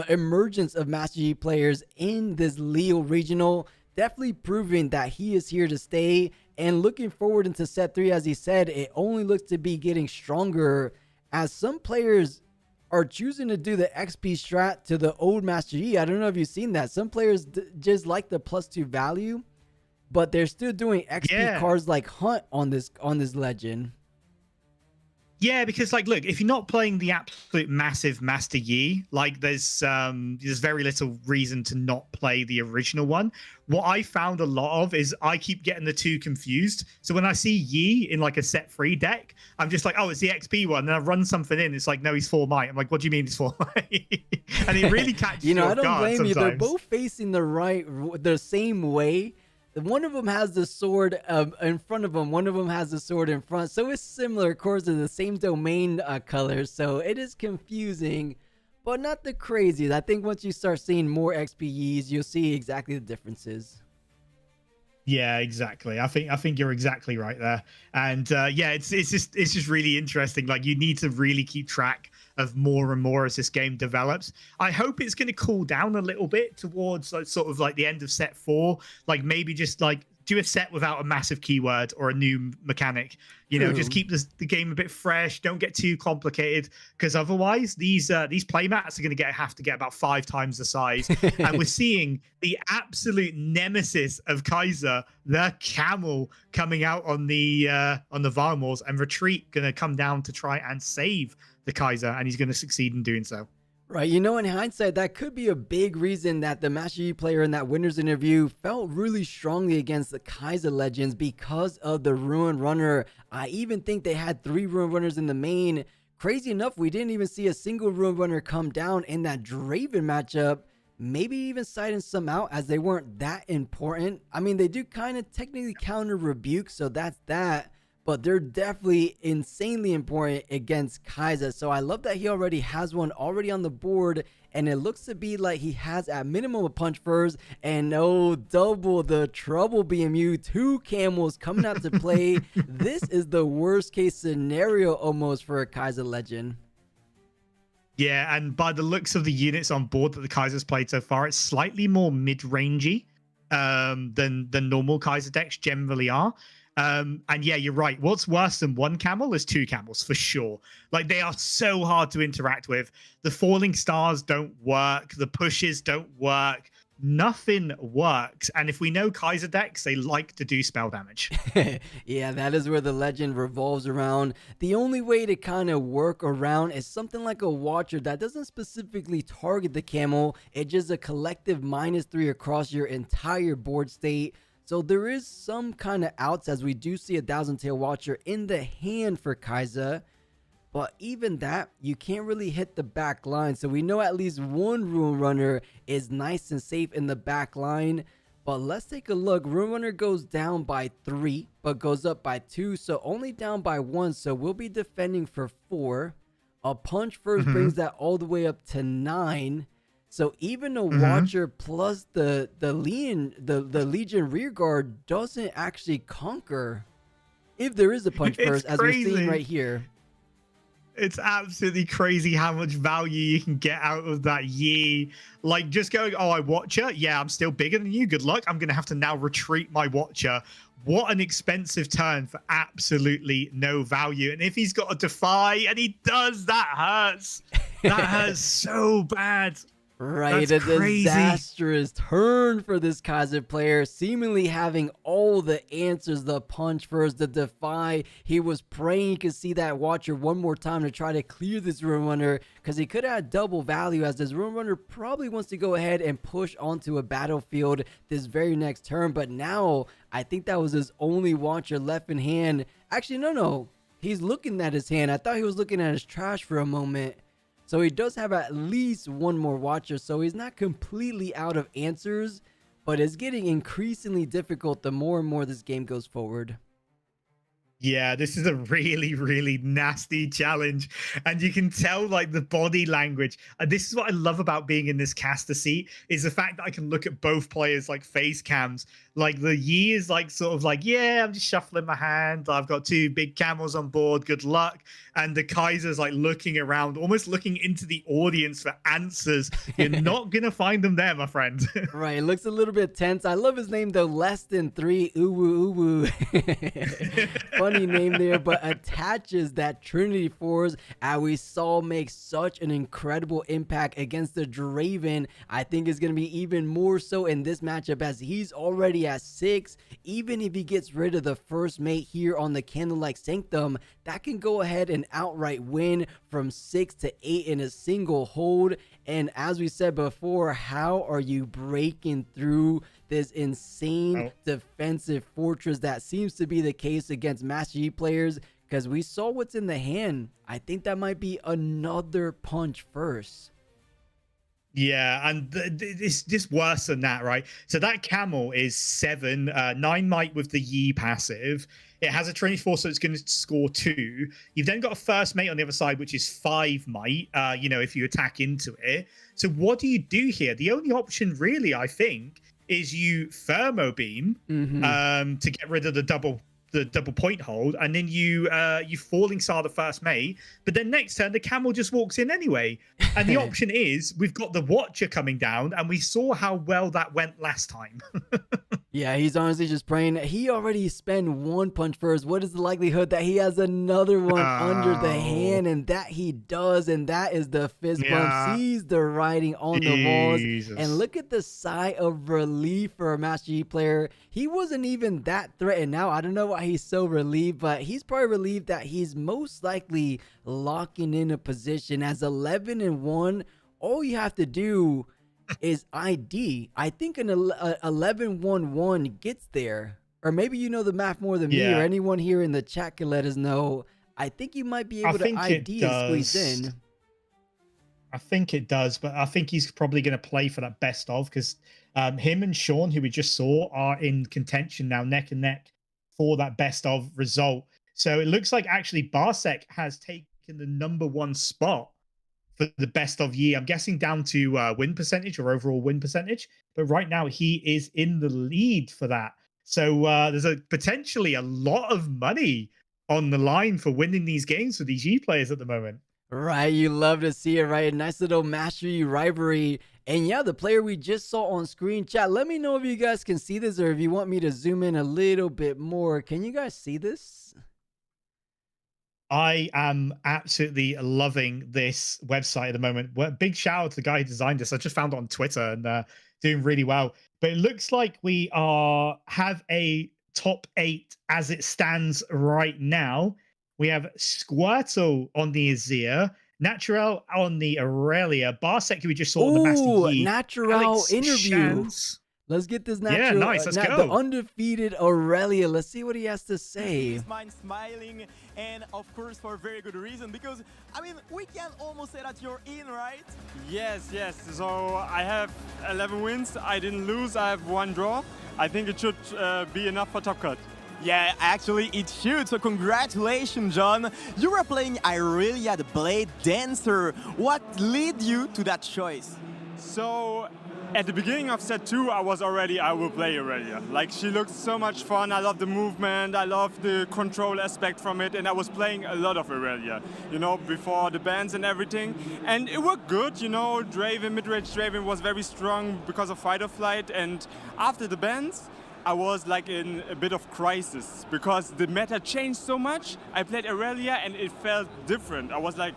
emergence of Master Yi players in this Lille regional. Definitely proving that he is here to stay, and looking forward into set 3. As he said, it only looks to be getting stronger, as some players are choosing to do the XP strat to the old Master Yi. I don't know if you've seen that. Some players just like the +2 value, but they're still doing XP cards like Hunt on this legend. Yeah, because like, look, if you're not playing the absolute massive Master Yi, like there's very little reason to not play the original one. What I found a lot of is I keep getting the two confused. So when I see Yi in like a set 3 deck, I'm just like, oh, it's the XP one. And I run something in. It's like, no, he's 4 might. I'm like, what do you mean he's 4 might? And it really catches you know, I don't guard blame you. sometimes. They're both facing the same way. One of them has the sword in front of them. One of them has the sword in front. So it's similar, of course, to the same domain colors. So it is confusing, but not the craziest. I think once you start seeing more XPEs, you'll see exactly the differences. Yeah, exactly. I think you're exactly right there. And yeah, it's just really interesting. Like, you need to really keep track of more and more as this game develops. I hope it's going to cool down a little bit towards like, sort of like the end of set 4. Like maybe just like do a set without a massive keyword or a new mechanic. You know, just keep the game a bit fresh. Don't get too complicated, because otherwise these playmats are going to have to get about 5 times the size. And we're seeing the absolute nemesis of Kaiser, the camel, coming out on the Varmors, and Retreat going to come down to try and save the Kaiser, and he's going to succeed in doing so. Right, you know, in hindsight, that could be a big reason that the Master Yi player in that winner's interview felt really strongly against the Kaiser Legends, because of the Ruin Runner. I even think they had 3 Ruin Runners in the main. Crazy enough, we didn't even see a single Ruin Runner come down in that Draven matchup. Maybe even citing some out as they weren't that important. I mean, they do kind of technically counter Rebuke, so that's that. But they're definitely insanely important against Kaiser. So I love that he already has one already on the board. And it looks to be like he has at minimum a Punch First. And no, double the trouble BMU. 2 camels coming out to play. This is the worst case scenario almost for a Kaiser Legend. Yeah, and by the looks of the units on board that the Kaiser's played so far, it's slightly more mid-rangey than normal Kaiser decks generally are. And yeah, you're right. What's worse than 1 camel is 2 camels for sure. Like, they are so hard to interact with. The falling stars don't work. The pushes don't work. Nothing works. And if we know Kaiser decks, they like to do spell damage. Yeah, that is where the legend revolves around. The only way to kind of work around is something like a Watcher that doesn't specifically target the camel. It's just a collective -3 across your entire board state. So there is some kind of outs, as we do see a Thousand Tail Watcher in the hand for Kaiser. But even that, you can't really hit the back line. So we know at least 1 Ruin Runner is nice and safe in the back line. But let's take a look. Ruin Runner goes down by 3, but goes up by 2. So only down by 1. So we'll be defending for 4. A Punch First brings that all the way up to 9. So even a Watcher plus the Legion Rearguard doesn't actually conquer, if there is a Punch First, as we're seeing right here. It's absolutely crazy how much value you can get out of that Yi. Like, just going, oh, I Watcher? Yeah, I'm still bigger than you. Good luck. I'm going to have to now retreat my Watcher. What an expensive turn for absolutely no value. And if he's got a Defy, and he does, that hurts. That hurts so bad. Right, a disastrous turn for this Kaiser player, seemingly having all the answers, the Punch First, the Defy. He was praying he could see that Watcher one more time to try to clear this Ruin Runner, because he could have had double value, as this Ruin Runner probably wants to go ahead and push onto a battlefield this very next turn. But now, I think that was his only Watcher left in hand. Actually, no. He's looking at his hand. I thought he was looking at his trash for a moment. So he does have at least 1 more Watcher, so he's not completely out of answers, but it's getting increasingly difficult the more and more this game goes forward. Yeah, this is a really, really nasty challenge. And you can tell, like, the body language. And this is what I love about being in this caster seat, is the fact that I can look at both players, like, face cams. Like, the Yi is, like, sort of like, yeah, I'm just shuffling my hand. I've got 2 big camels on board. Good luck. And the Kaiser's, like, looking around, almost looking into the audience for answers. You're not going to find them there, my friend. Right, it looks a little bit tense. I love his name, though. Less than 3. Uwu, uwu. Funny funny name there, but attaches that Trinity Force, as we saw, make such an incredible impact against the Draven. I think is going to be even more so in this matchup, as he's already at 6. Even if he gets rid of the first mate here on the Candlelight Sanctum, that can go ahead and outright win from 6 to 8 in a single hold. And as we said before, how are you breaking through this insane defensive fortress that seems to be the case against Master Yi players? Because we saw what's in the hand. I think that might be another punch first. Yeah, and it's just worse than that, right? So that camel is 7, 9 might with the Yi passive. It has a Trinity Force, so it's going to score 2. You've then got a first mate on the other side, which is 5 might, if you attack into it. So what do you do here? The only option really, I think, is you Thermo Beam to get rid of the double point hold, and then you Falling Star the first mate, but then next turn the camel just walks in anyway. And the option is we've got the Watcher coming down, and we saw how well that went last time. Yeah, he's honestly just praying. He already spent 1 punch first. What is the likelihood that he has another one under the hand? And that he does, and that is the fist bump. Sees the writing on the walls. And look at the sigh of relief for a Master Yi player. He wasn't even that threatened. Now, I don't know why he's so relieved, but he's probably relieved that he's most likely locking in a position. As 11-1, all you have to do is ID. I think an 11-1-1 gets there. Or maybe you know the math more than me, or anyone here in the chat can let us know. I think you might be able to ID and squeeze in. I think it does, but I think he's probably going to play for that best of, because him and Sean, who we just saw, are in contention now, neck and neck, for that best of result. So it looks like actually Barsek has taken the #1 spot for the best of Yi. I'm guessing down to win percentage or overall win percentage, but right now he is in the lead for that. So there's potentially a lot of money on the line for winning these games for these Yi players at the moment. Right, you love to see it, right? A nice little Master Yi rivalry. And yeah, the player we just saw on screen, chat, let me know if you guys can see this, or if you want me to zoom in a little bit more. Can you guys see this? I am absolutely loving this website at the moment. Big shout out to the guy who designed this. I just found it on Twitter and doing really well. But it looks like we have a top 8 as it stands right now. We have Squirtle on the Azir, Natural on the Aurelia, Barsek, who we just saw on the Master Yi. Natural interview. Let's get this Natural. Yeah, nice. Let's go. The undefeated Aurelia. Let's see what he has to say. His mind smiling, and of course for a very good reason, because I mean we can almost say that you're in, right? Yes. So I have 11 wins. I didn't lose. I have 1 draw. I think it should be enough for top cut. Yeah, actually it should. So congratulations, John. You were playing Aurelia, the Blade Dancer. What led you to that choice? So at the beginning of set 2, I will play Aurelia. Like, she looked so much fun. I love the movement. I love the control aspect from it. And I was playing a lot of Aurelia, before the bans and everything. And it worked good, Draven, mid-range Draven was very strong because of fight or flight. And after the bans, I was like in a bit of crisis because the meta changed so much. I played Aurelia and it felt different. I was like,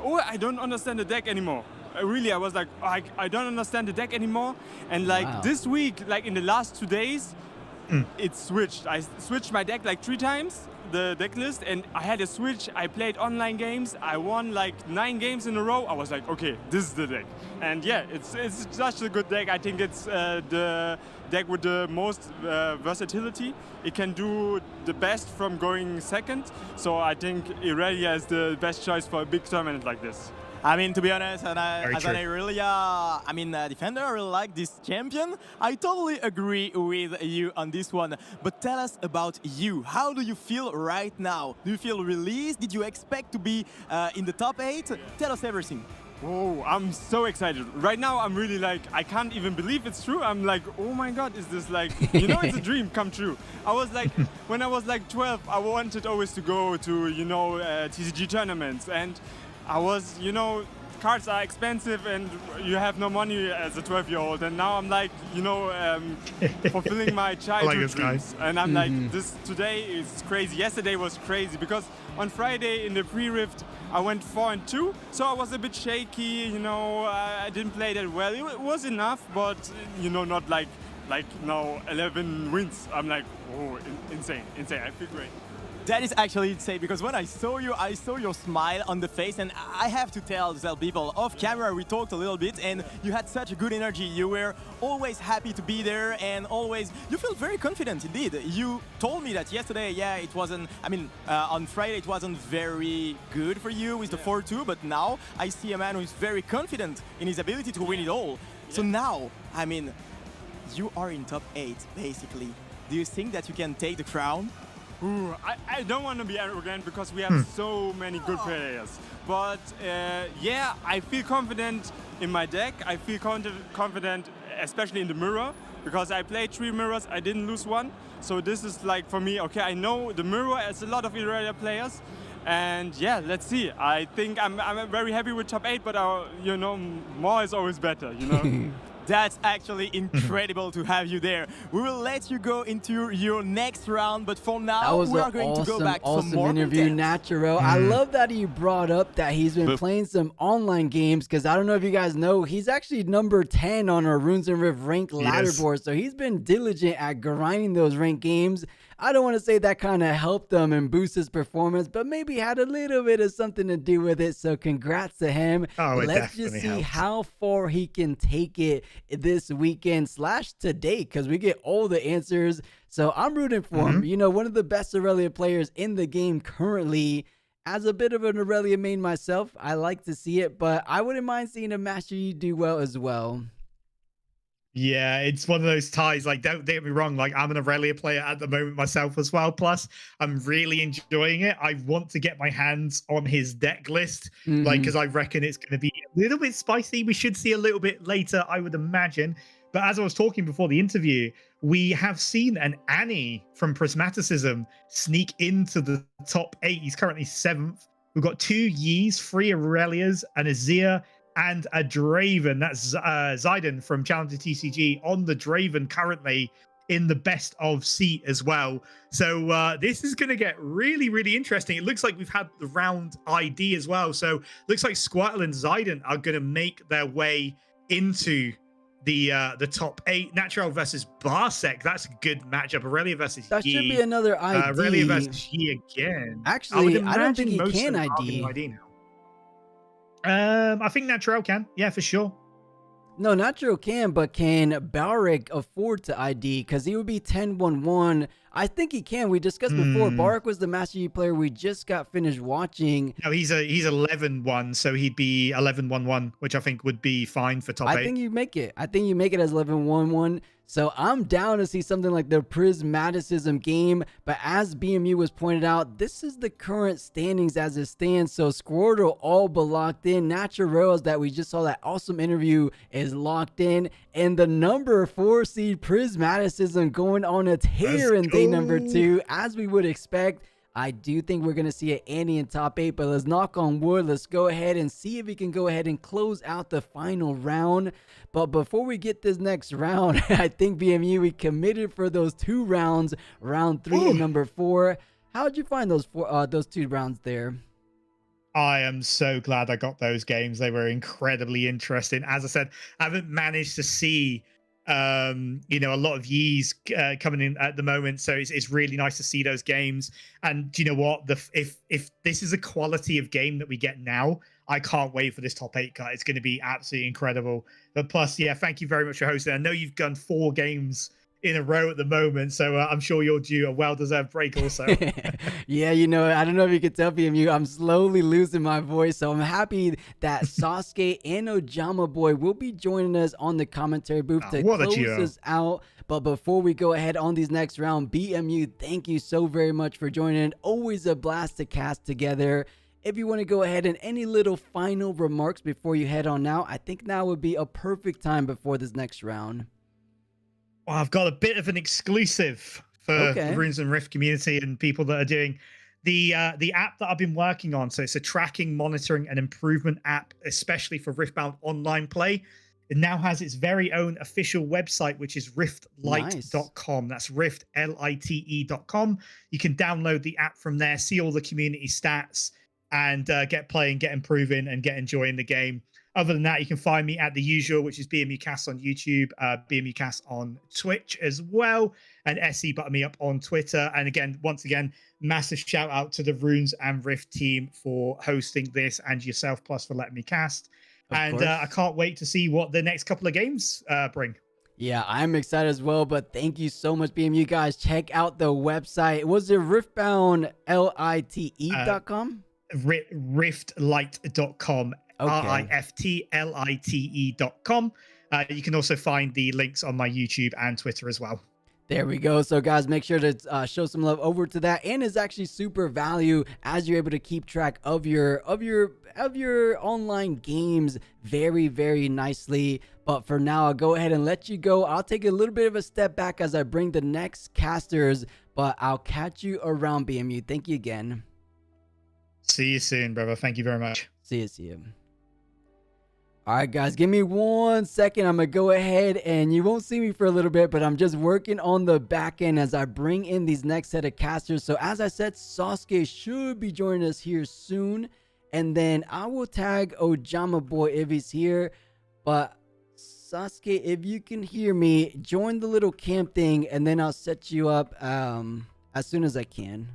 oh, I don't understand the deck anymore. Really, I was like, I don't understand the deck anymore. And this week, like in the last 2 days, it switched. I switched my deck like 3 times, the deck list, and I had a switch. I played online games. I won like 9 games in a row. I was like, okay, this is the deck. And yeah, it's such a good deck. I think it's the deck with the most versatility. It can do the best from going second. So I think Aurelia is the best choice for a big tournament like this. I mean, to be honest, as an Aurelia, defender, I really like this champion. I totally agree with you on this one. But tell us about you. How do you feel right now? Do you feel released? Did you expect to be in the top 8? Tell us everything. Oh, I'm so excited. Right now, I'm really like, I can't even believe it's true. I'm like, oh my God, is this like, it's a dream come true. I was like, when I was like 12, I wanted always to go to, TCG tournaments. And I was, cards are expensive and you have no money as a 12-year-old. And now I'm like, you know, fulfilling my childhood dreams. And I'm like, this today is crazy. Yesterday was crazy because on Friday in the pre-rift, I went 4-2. So I was a bit shaky, you know, I didn't play that well. It was enough, but, you know, not like now 11 wins. I'm like, oh, insane. I feel great. That is actually insane because when I saw you, I saw your smile on the face, and I have to tell people off camera we talked a little bit, and you had such a good energy. You were always happy to be there, and always you feel very confident indeed. You told me that yesterday, yeah, it wasn't. I mean, on Friday it wasn't very good for you with the 4-2, but now I see a man who is very confident in his ability to win it all. Yeah. So now, I mean, you are in top 8 basically. Do you think that you can take the crown? Ooh, I don't want to be arrogant because we have so many good players. But yeah, I feel confident in my deck. I feel confident, especially in the mirror, because I played 3 mirrors, I didn't lose one. So this is like for me, okay, I know the mirror has a lot of irregular players. And yeah, let's see. I think I'm very happy with top 8, but you know, more is always better, you know? That's actually incredible to have you there. We will let you go into your next round, but for now, we are going to go back to some more interview, Natural. I love that he brought up that he's been playing some online games, because I don't know if you guys know, he's actually number 10 on our Runes and Rift rank ladder board, so he's been diligent at grinding those ranked games. I don't want to say that kind of helped him and boost his performance, but maybe had a little bit of something to do with it. So congrats to him. Let's just see how far he can take it this weekend / today, because we get all the answers. So I'm rooting for him. You know, one of the best Aurelia players in the game currently. As a bit of an Aurelia main myself, I like to see it, but I wouldn't mind seeing a Master Yi do well as well. Yeah, it's one of those ties. Like, don't get me wrong. Like, I'm an Aurelia player at the moment myself as well. Plus, I'm really enjoying it. I want to get my hands on his deck list, like, because I reckon it's going to be a little bit spicy. We should see a little bit later, I would imagine. But as I was talking before the interview, we have seen an Annie from Prismaticism sneak into the top 8. He's currently 7th. We've got 2 Yis, 3 Aurelias, an Azir, and a Draven. That's Zidane from Challenger TCG on the Draven currently in the best of seat as well. So this is going to get really, really interesting. It looks like we've had the round ID as well. So looks like Squirtle and Zidane are going to make their way into the top 8. Natural versus Barsec. That's a good matchup. Aurelia versus That Yi. should be another ID. Aurelia versus Yi again. Actually, I don't think he can ID. Now. I think Natural can. Yeah, for sure. No, Natural can, but can Balric afford to ID? Because he would be 10-1-1. I think he can. We discussed before. Balric was the Master Yi player we just got finished watching. No, he's 11-1, so he'd be 11-1-1, which I think would be fine for top 8. I think you make it. I think you make it as 11-1-1. So I'm down to see something like the Prismaticism game. But as BMU was pointed out, this is the current standings as it stands. So Squirtle all but locked in. Naturals that we just saw that awesome interview is locked in. And the number 4 seed Prismaticism going on a tear in day number 2, as we would expect. I do think we're going to see an Annie in top 8, but let's knock on wood. Let's go ahead and see if we can go ahead and close out the final round. But before we get this next round, I think BMU, we committed for those 2 rounds, round 3 and number 4. How'd you find those 2 rounds there? I am so glad I got those games. They were incredibly interesting. As I said, I haven't managed to see you know, a lot of Yis coming in at the moment, so it's really nice to see those games. And do you know what, if this is a quality of game that we get now, I can't wait for this top 8 cut. It's going to be absolutely incredible. But plus, yeah, thank you very much for hosting. I know you've done 4 games in a row at the moment, so I'm sure you're due a well-deserved break also. Yeah, you know, I don't know if you could tell BMU, I'm slowly losing my voice, so I'm happy that Sasuke and Ojama Boy will be joining us on the commentary booth to close us out. But before we go ahead on these next round, BMU, thank you so very much for joining. Always a blast to cast together. If you want to go ahead and any little final remarks before you head on out, I think now would be a perfect time before this next round. Well, I've got a bit of an exclusive for the Runes and Rift community and people that are doing the app that I've been working on. So it's a tracking, monitoring, and improvement app, especially for Riftbound online play. It now has its very own official website, which is riftlight.com. That's rift, Lite.com. You can download the app from there, see all the community stats, and get playing, get improving, and get enjoying the game. Other than that, you can find me at the usual, which is BMUcast on YouTube, BMUcast on Twitch as well, and SE Button Me Up on Twitter. And again, once again, massive shout out to the Runes and Rift team for hosting this, and yourself, Plus, for letting me cast. And I can't wait to see what the next couple of games bring. Yeah, I'm excited as well, but thank you so much, BMU guys. Check out the website. Was it Riftbound, Lite.com? Riftlight.com. Okay. Riftlight.com. You can also find the links on my YouTube and Twitter as well. There we go. So guys, make sure to show some love over to that, and it's actually super value as you're able to keep track of your online games very, very nicely. But for now, I'll go ahead and let you go. I'll take a little bit of a step back as I bring the next casters, but I'll catch you around, BMU. Thank you again. See you soon, brother. Thank you very much. See you. All right, guys, give me 1 second. I'm going to go ahead, and you won't see me for a little bit, but I'm just working on the back end as I bring in these next set of casters. So as I said, Sasuke should be joining us here soon, and then I will tag Ojama Boy if he's here. But Sasuke, if you can hear me, join the little camp thing, and then I'll set you up as soon as I can.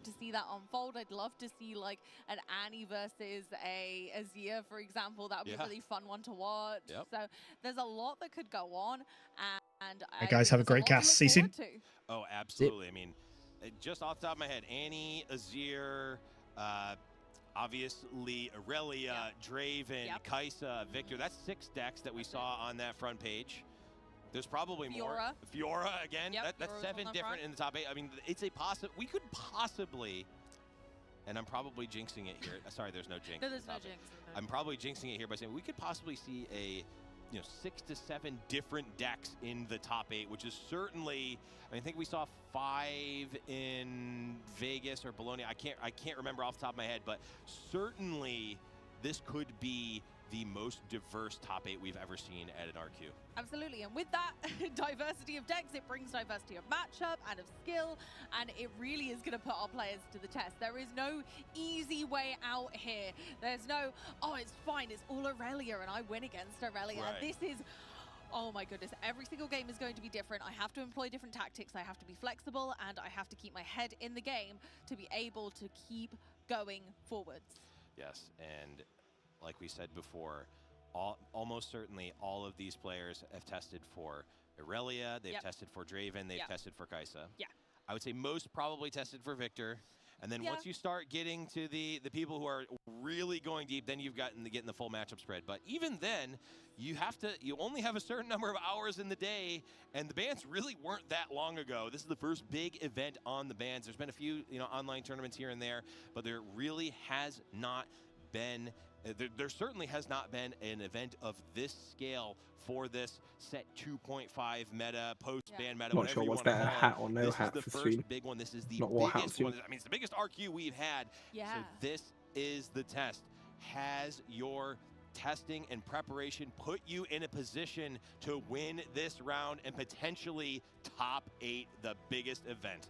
To see that unfold. I'd love to see like an Annie versus a Azir, for example. That would be a really fun one to watch. So there's a lot that could go on, and hey guys, have a great cast. See you soon. Oh, absolutely. I mean, just off the top of my head, Annie, Azir, obviously Aurelia, Draven, Kai'Sa, Victor. That's 6 decks that we saw on that front page. There's probably more. Fiora again. That's 7 different in the top 8. I mean, it's a possible. We could possibly, and I'm probably jinxing it here. Sorry, there's no jinx. No, there's no jinx. I'm probably jinxing it here by saying we could possibly see a, 6 to 7 different decks in the top 8, which is certainly. I think we saw 5 in Vegas or Bologna. I can't remember off the top of my head, but certainly this could be the most diverse top 8 we've ever seen at an RQ. Absolutely, and with that diversity of decks, it brings diversity of matchup and of skill, and it really is going to put our players to the test. There is no easy way out here. There's no, oh, it's fine, it's all Aurelia, and I win against Aurelia. Right. This is, oh my goodness, every single game is going to be different. I have to employ different tactics, I have to be flexible, and I have to keep my head in the game to be able to keep going forwards. Yes, and like we said before, almost certainly all of these players have tested for Aurelia, they've tested for Draven, they've tested for Kai'Sa. Yeah. I would say most probably tested for Victor. And then once you start getting to the people who are really going deep, then you've gotten getting the full matchup spread. But even then, you only have a certain number of hours in the day, and the bans really weren't that long ago. This is the first big event on the bans. There's been a few online tournaments here and there, but there really has not been. There certainly has not been an event of this scale for this set 2.5 meta, post-ban meta, Not sure what's better, hat or no hat for the first big one. This is the biggest one. I mean, it's the biggest RQ we've had. Yeah. So this is the test. Has your testing and preparation put you in a position to win this round and potentially top 8 the biggest event?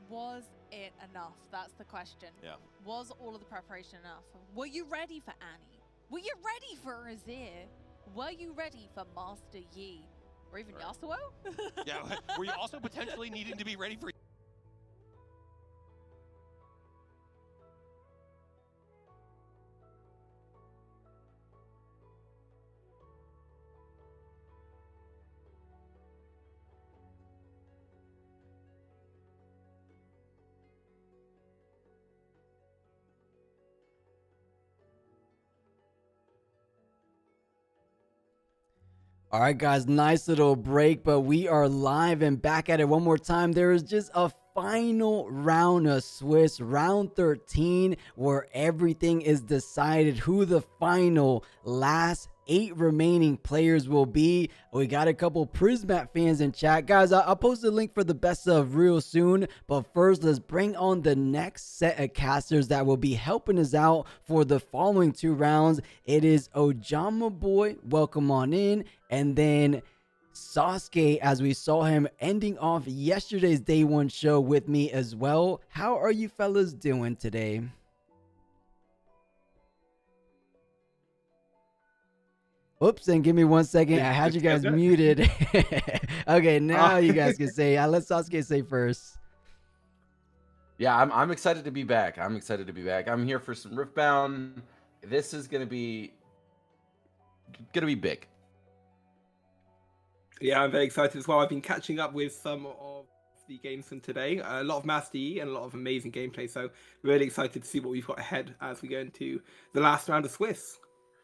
Was it enough? That's the question. Yeah. Was all of the preparation enough? Were you ready for Annie? Were you ready for Azir? Were you ready for Master Yi? Or even Yasuo? Yeah, were you also potentially needing to be ready for... All right, guys, nice little break, but we are live and back at it one more time. There is just a final round of Swiss, round 13, where everything is decided, who the final last 8 remaining players will be. We got a couple Prismat fans in chat. Guys, I'll post a link for the best of real soon, but first let's bring on the next set of casters that will be helping us out for the following 2 rounds. It is Ojama Boy, welcome on in, and then Sasuke, as we saw him ending off yesterday's day 1 show with me as well. How are you fellas doing today? Oops, and give me 1 second. I had you guys muted. Okay, now you guys can say. Let Sasuke say first. Yeah, I'm excited to be back. I'm here for some Riftbound. This is gonna be big. Yeah, I'm very excited as well. I've been catching up with some of the games from today. A lot of Master Yi and a lot of amazing gameplay. So really excited to see what we've got ahead as we go into the last round of Swiss.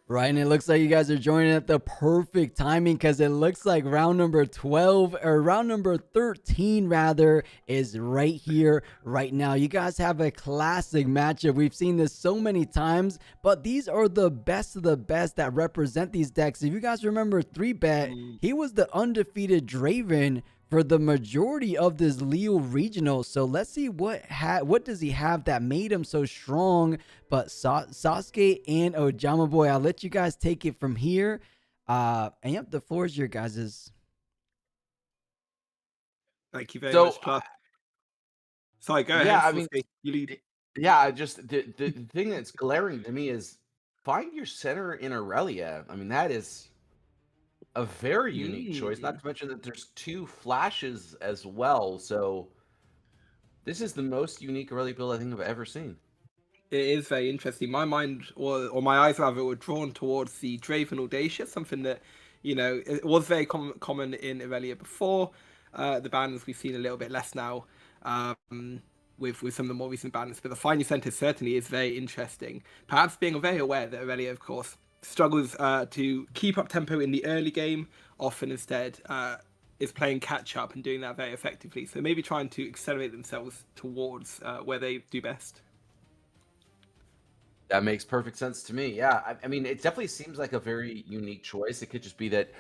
Right, and it looks like you guys are joining at the perfect timing, because it looks like round number 12, or round number 13 rather, is right here, right now. You guys have a classic matchup. We've seen this so many times, but these are the best of the best that represent these decks. If you guys remember 3-Bet, he was the undefeated Draven for the majority of this Lille Regional. So let's see what does he have that made him so strong. But Sasuke and Ojama Boy, I'll let you guys take it from here. And yep, the floor is your guys's. Thank you very much. Sorry, go ahead. Yeah, I mean, you lead. Yeah, just the thing that's glaring to me is find your center in Aurelia. I mean, that is a very unique choice, not to mention that there's 2 flashes as well. So this is the most unique Aurelia build I think I've ever seen. It is very interesting. My mind, or my eyes rather, were drawn towards the Draven Audacious, something that, you know, it was very common in Aurelia before. The bans we've seen a little bit less now with some of the more recent bans, but the Find Your Center certainly is very interesting. Perhaps being very aware that Aurelia, of course, struggles to keep up tempo in the early game, often instead is playing catch up and doing that very effectively. So maybe trying to accelerate themselves towards where they do best. That makes perfect sense to me. Yeah, I mean, it definitely seems like a very unique choice. It could just be that,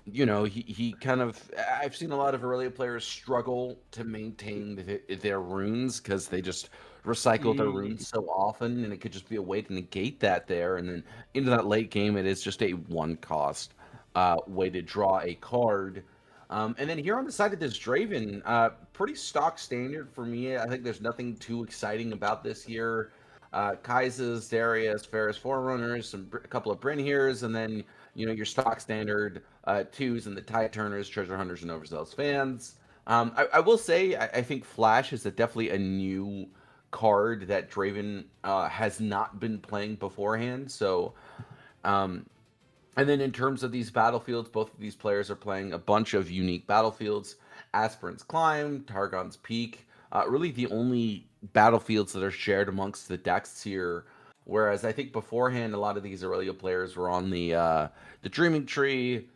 you know, he kind of. I've seen a lot of Aurelia players struggle to maintain their runes because they just recycle their runes so often, and it could just be a way to negate that there. And then into that late game, it is just a 1-cost way to draw a card. And then here on the side of this Draven, pretty stock standard for me. I think there's nothing too exciting about this here. Kaisas, Darius, Ferris Forerunners, a couple of Bryn Here's, and then, you know, your stock standard 2s and the Tide Turners, Treasure Hunters, and Overzealous Fans. I will say, I think Flash is definitely a new card that Draven has not been playing beforehand. So, and then in terms of these battlefields, both of these players are playing a bunch of unique battlefields. Aspirant's Climb, Targon's Peak, really the only battlefields that are shared amongst the decks here. Whereas I think beforehand, a lot of these Aurelia players were on the Dreaming Tree,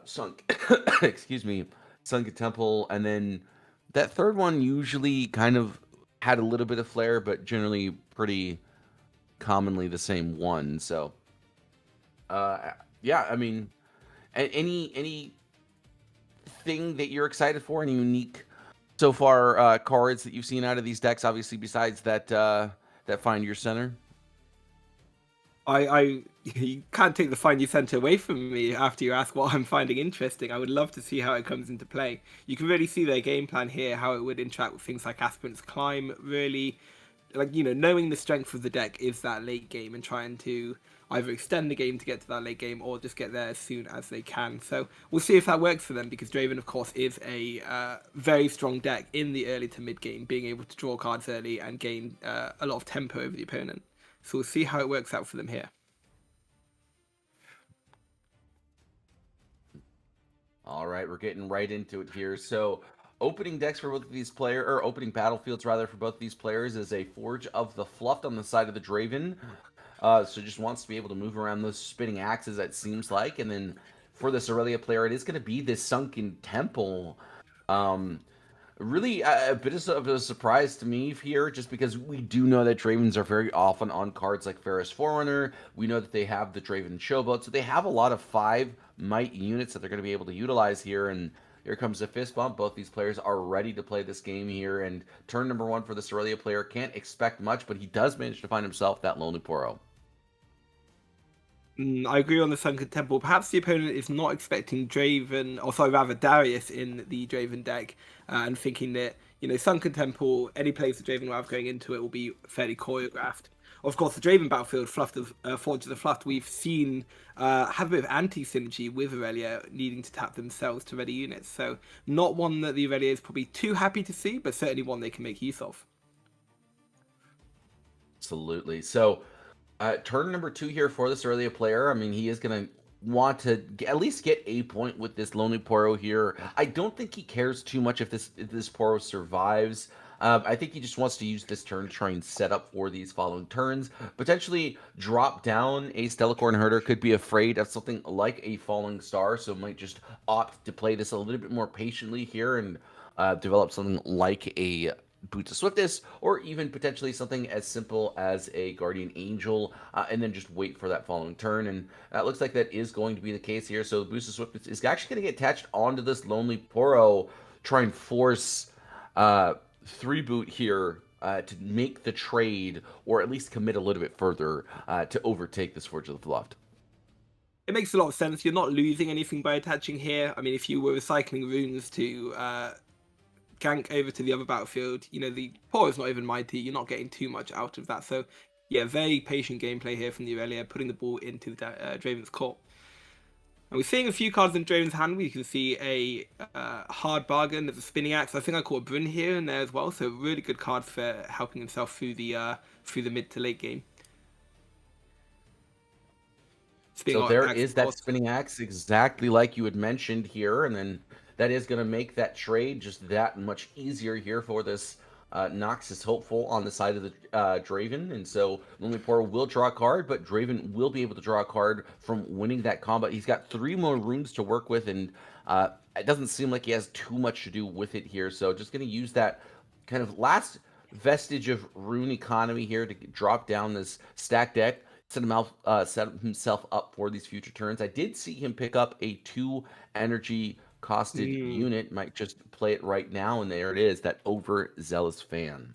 Sunk, excuse me, Sunken Temple, and then that third one usually kind of had a little bit of flair, but generally pretty commonly the same one. So, yeah, I mean, any thing that you're excited for, any unique so far cards that you've seen out of these decks, obviously besides that that Find Your Center? You can't take the Find Your Center away from me after you ask what I'm finding interesting. I would love to see how it comes into play. You can really see their game plan here, how it would interact with things like Aspirant's Climb. Really, like, you know, knowing the strength of the deck is that late game and trying to either extend the game to get to that late game or just get there as soon as they can. So we'll see if that works for them, because Draven, of course, is a very strong deck in the early to mid game, being able to draw cards early and gain a lot of tempo over the opponent. So we'll see how it works out for them here. All right, we're getting right into it here. So opening decks for both of these players, or opening battlefields rather, for both of these players is a Forge of the Fluffed on the side of the Draven. So just wants to be able to move around those spinning axes, it seems like. And then for this Aurelia player, it is going to be this Sunken Temple. really a bit of a surprise to me here, just because we do know that Dravens are very often on cards like Ferris Forerunner. We know that they have the Draven Showboat, so they have a lot of 5 might units that they're going to be able to utilize here. And here comes the fist bump. Both these players are ready to play this game here, and turn number 1 for the Aurelia player. Can't expect much, but he does manage to find himself that Lonely Poro. I agree on the Sunken Temple. Perhaps the opponent is not expecting Draven, or sorry, rather Darius in the Draven deck, and thinking that, you know, Sunken Temple, any place the Draven will have going into it will be fairly choreographed. Of course, the Draven battlefield, Forge of the Fluff, we've seen have a bit of anti-synergy with Aurelia needing to tap themselves to ready units. So not one that the Aurelia is probably too happy to see, but certainly one they can make use of. Absolutely. So turn number 2 here for this Aurelia player. I mean, he is going to want to at least get a point with this Lonely Poro here. I don't think he cares too much if this Poro survives. I think he just wants to use this turn to try and set up for these following turns. Potentially drop down a Stellacorn Herder. Could be afraid of something like a Falling Star, so might just opt to play this a little bit more patiently here and develop something like a Boots of Swiftness, or even potentially something as simple as a Guardian Angel, and then just wait for that following turn. And it looks like that is going to be the case here. So Boost of Swiftness is actually going to get attached onto this Lonely Poro, try and force 3-boot here to make the trade, or at least commit a little bit further to overtake this Forge of the Loft. It makes a lot of sense. You're not losing anything by attaching here. I mean, if you were recycling runes to gank over to the other battlefield, you know, the Poro is not even mighty. You're not getting too much out of that. So, yeah, very patient gameplay here from the Aurelia, putting the ball into the Draven's court. And we're seeing a few cards in Draven's hand. We can see a hard bargain. There's a spinning axe. I think I caught a Bryn here and there as well. So really good card for helping himself through the mid to late game. So there is that spinning axe, exactly like you had mentioned here, and then that is going to make that trade just that much easier here for this Noxus Hopeful on the side of the Draven. And so Lonely Poro will draw a card, but Draven will be able to draw a card from winning that combat. He's got 3 more runes to work with, and it doesn't seem like he has too much to do with it here. So just going to use that kind of last vestige of rune economy here to drop down this stack deck, set himself up for these future turns. I did see him pick up a 2 energy costed unit. Might just play it right now, and there it is, that Overzealous Fan.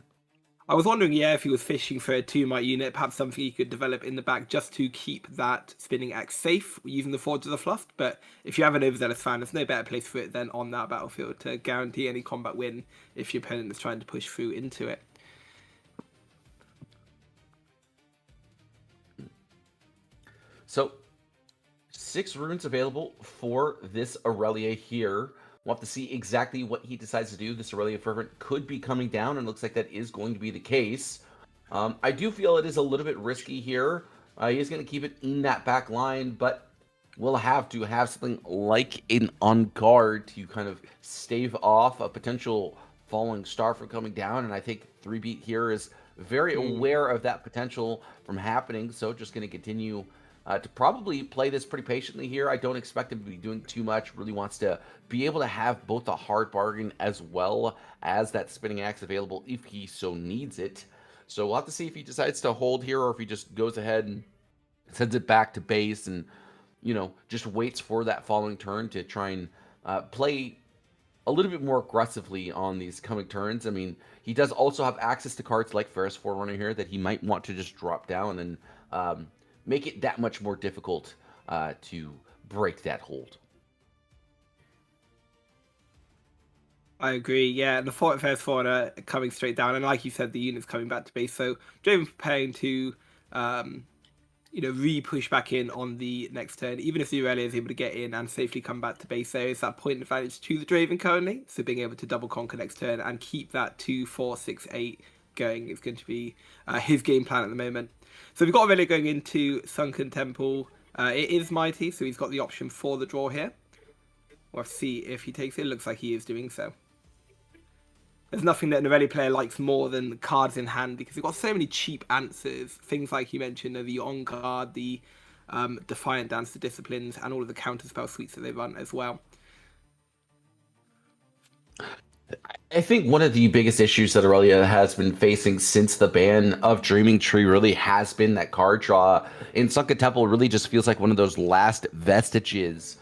I was wondering, yeah, if he was fishing for a 2 might unit, perhaps something he could develop in the back just to keep that spinning axe safe using the Forge of the Fluff. But if you have an Overzealous Fan, there's no better place for it than on that battlefield to guarantee any combat win if your opponent is trying to push through into it. So 6 runes available for this Aurelia here. We'll have to see exactly what he decides to do. This Aurelia Fervent could be coming down, and looks like that is going to be the case. I do feel it is a little bit risky here. He is going to keep it in that back line, but we'll have to have something like an On Guard to kind of stave off a potential Falling Star from coming down. And I think 3-beat here is very aware of that potential from happening. So just going to continue to probably play this pretty patiently here. I don't expect him to be doing too much. Really wants to be able to have both a hard bargain as well as that spinning axe available if he so needs it. So we'll have to see if he decides to hold here, or if he just goes ahead and sends it back to base and, you know, just waits for that following turn to try and play a little bit more aggressively on these coming turns. I mean, he does also have access to cards like Ferris Forerunner here that he might want to just drop down and make it that much more difficult to break that hold. I agree, yeah, and the Ferris Forerunner coming straight down, and like you said, the unit's coming back to base, so Draven preparing to, you know, re-push back in on the next turn. Even if the Aurelia is able to get in and safely come back to base, there is that point advantage to the Draven currently, so being able to double conquer next turn and keep that 2, 4, 6, 8 going is going to be his game plan at the moment. So we've got Aurelia going into Sunken Temple. It is mighty, so he's got the option for the draw here. We'll see if he takes it. It looks like he is doing so. There's nothing that an Aurelia player likes more than cards in hand, because they've got so many cheap answers. Things like you mentioned, the On Guard, the Defiant Dance, the Disciplines, and all of the counterspell suites that they run as well. I think one of the biggest issues that Aurelia has been facing since the ban of Dreaming Tree really has been that card draw. And Sunken Temple really just feels like one of those last vestiges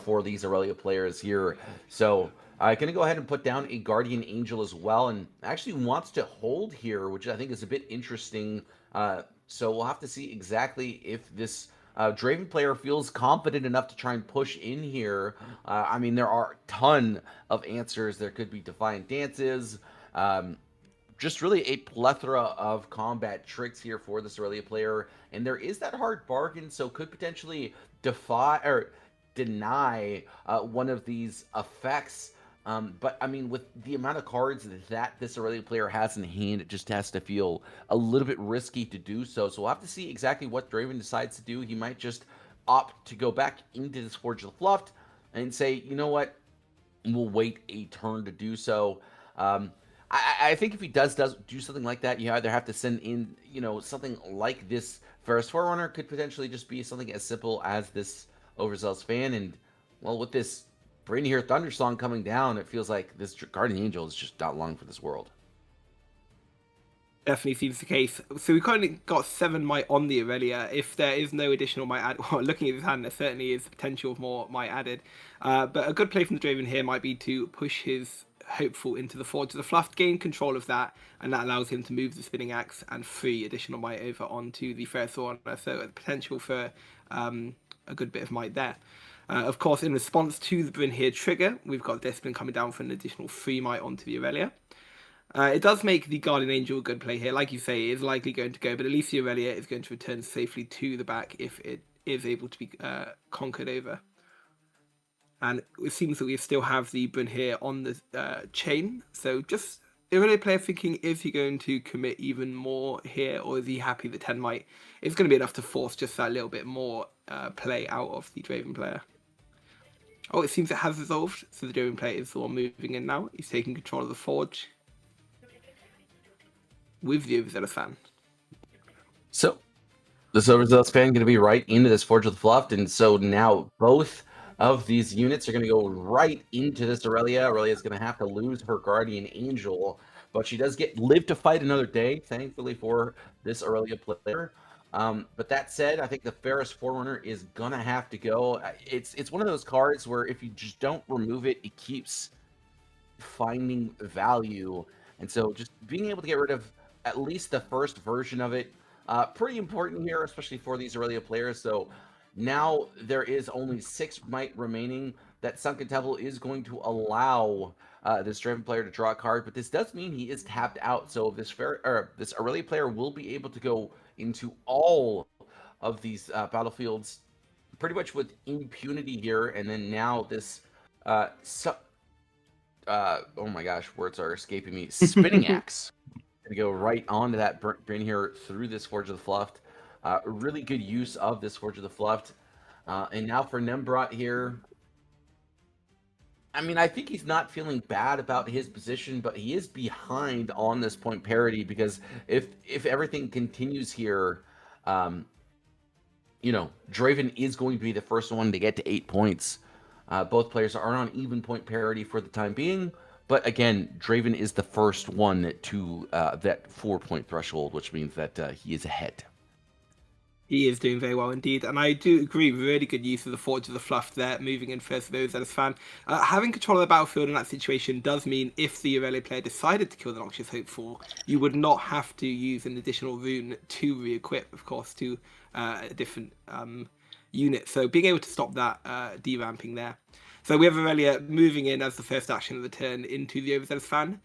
for these Aurelia players here. So I'm going to go ahead and put down a Guardian Angel as well, and actually wants to hold here, which I think is a bit interesting. So we'll have to see exactly if this Draven player feels confident enough to try and push in here. I mean, there are a ton of answers. There could be Defiant Dances, just really a plethora of combat tricks here for this Aurelia player. And there is that hard bargain, so could potentially defy or deny one of these effects. But I mean, with the amount of cards that this Aurelia player has in hand, it just has to feel a little bit risky to do so. So we'll have to see exactly what Draven decides to do. He might just opt to go back into this Forge of the Fluft and say, you know what, we'll wait a turn to do so. I think if he does do something like that, you either have to send in, you know, something like this Ferris Forerunner. Could potentially just be something as simple as this Overzealous Fan. And, well, with this Brain Here Thundersong coming down, it feels like this Guardian Angel is just not long for this world. Definitely seems the case. So we kind of got 7 might on the Aurelia. If there is no additional might added, well, looking at his hand, there certainly is potential of more might added. But a good play from the Draven here might be to push his Hopeful into the Forge of the Fluft, gain control of that, and that allows him to move the Spinning Axe and 3 additional might over onto the Ferris Forerunner. So the potential for a good bit of might there. Of course, in response to the Bryn here trigger, we've got Discipline coming down for an additional 3 might onto the Aurelia. It does make the Guardian Angel a good play here. Like you say, it is likely going to go, but at least the Aurelia is going to return safely to the back if it is able to be conquered over. And it seems that we still have the Bryn here on the chain. So just Aurelia player thinking, is he going to commit even more here, or is he happy that 10 might is going to be enough to force just that little bit more play out of the Draven player? Oh, it seems it has resolved, so the Draven player is the one moving in now. He's taking control of the Forge with the Overzealous Fan. So, this Overzealous Fan going to be right into this Forge of the Fluft, and so now both of these units are going to go right into this Aurelia. Aurelia is going to have to lose her Guardian Angel, but she does live to fight another day, thankfully for this Aurelia player. But that said, I think the Ferris Forerunner is gonna have to go. It's one of those cards where if you just don't remove it, it keeps finding value. And so just being able to get rid of at least the first version of it, pretty important here, especially for these Aurelia players. So now there is only 6 might remaining. That Sunken Temple is going to allow this Draven player to draw a card, but this does mean he is tapped out. So this Aurelia player will be able to go into all of these battlefields pretty much with impunity here. And then now this oh my gosh, words are escaping me, Spinning Axe gonna go right onto that Brain here through this Forge of the Fluft. Really good use of this Forge of the Fluft. And now for Nembrot here, I mean, I think he's not feeling bad about his position, but he is behind on this point parity, because if everything continues here, you know, Draven is going to be the first one to get to 8 points. Both players are on even point parity for the time being, but again, Draven is the first one to that 4-point threshold, which means that he is ahead. He is doing very well indeed, and I do agree, really good use of the Forge of the Fluft there, moving in first of Overzealous Fan. Having control of the battlefield in that situation does mean if the Aurelia player decided to kill the Noxious Hopeful, you would not have to use an additional rune to re-equip, of course, to a different unit. So being able to stop that deramping there. So we have Aurelia moving in as the first action of the turn into the Overzealous Fan.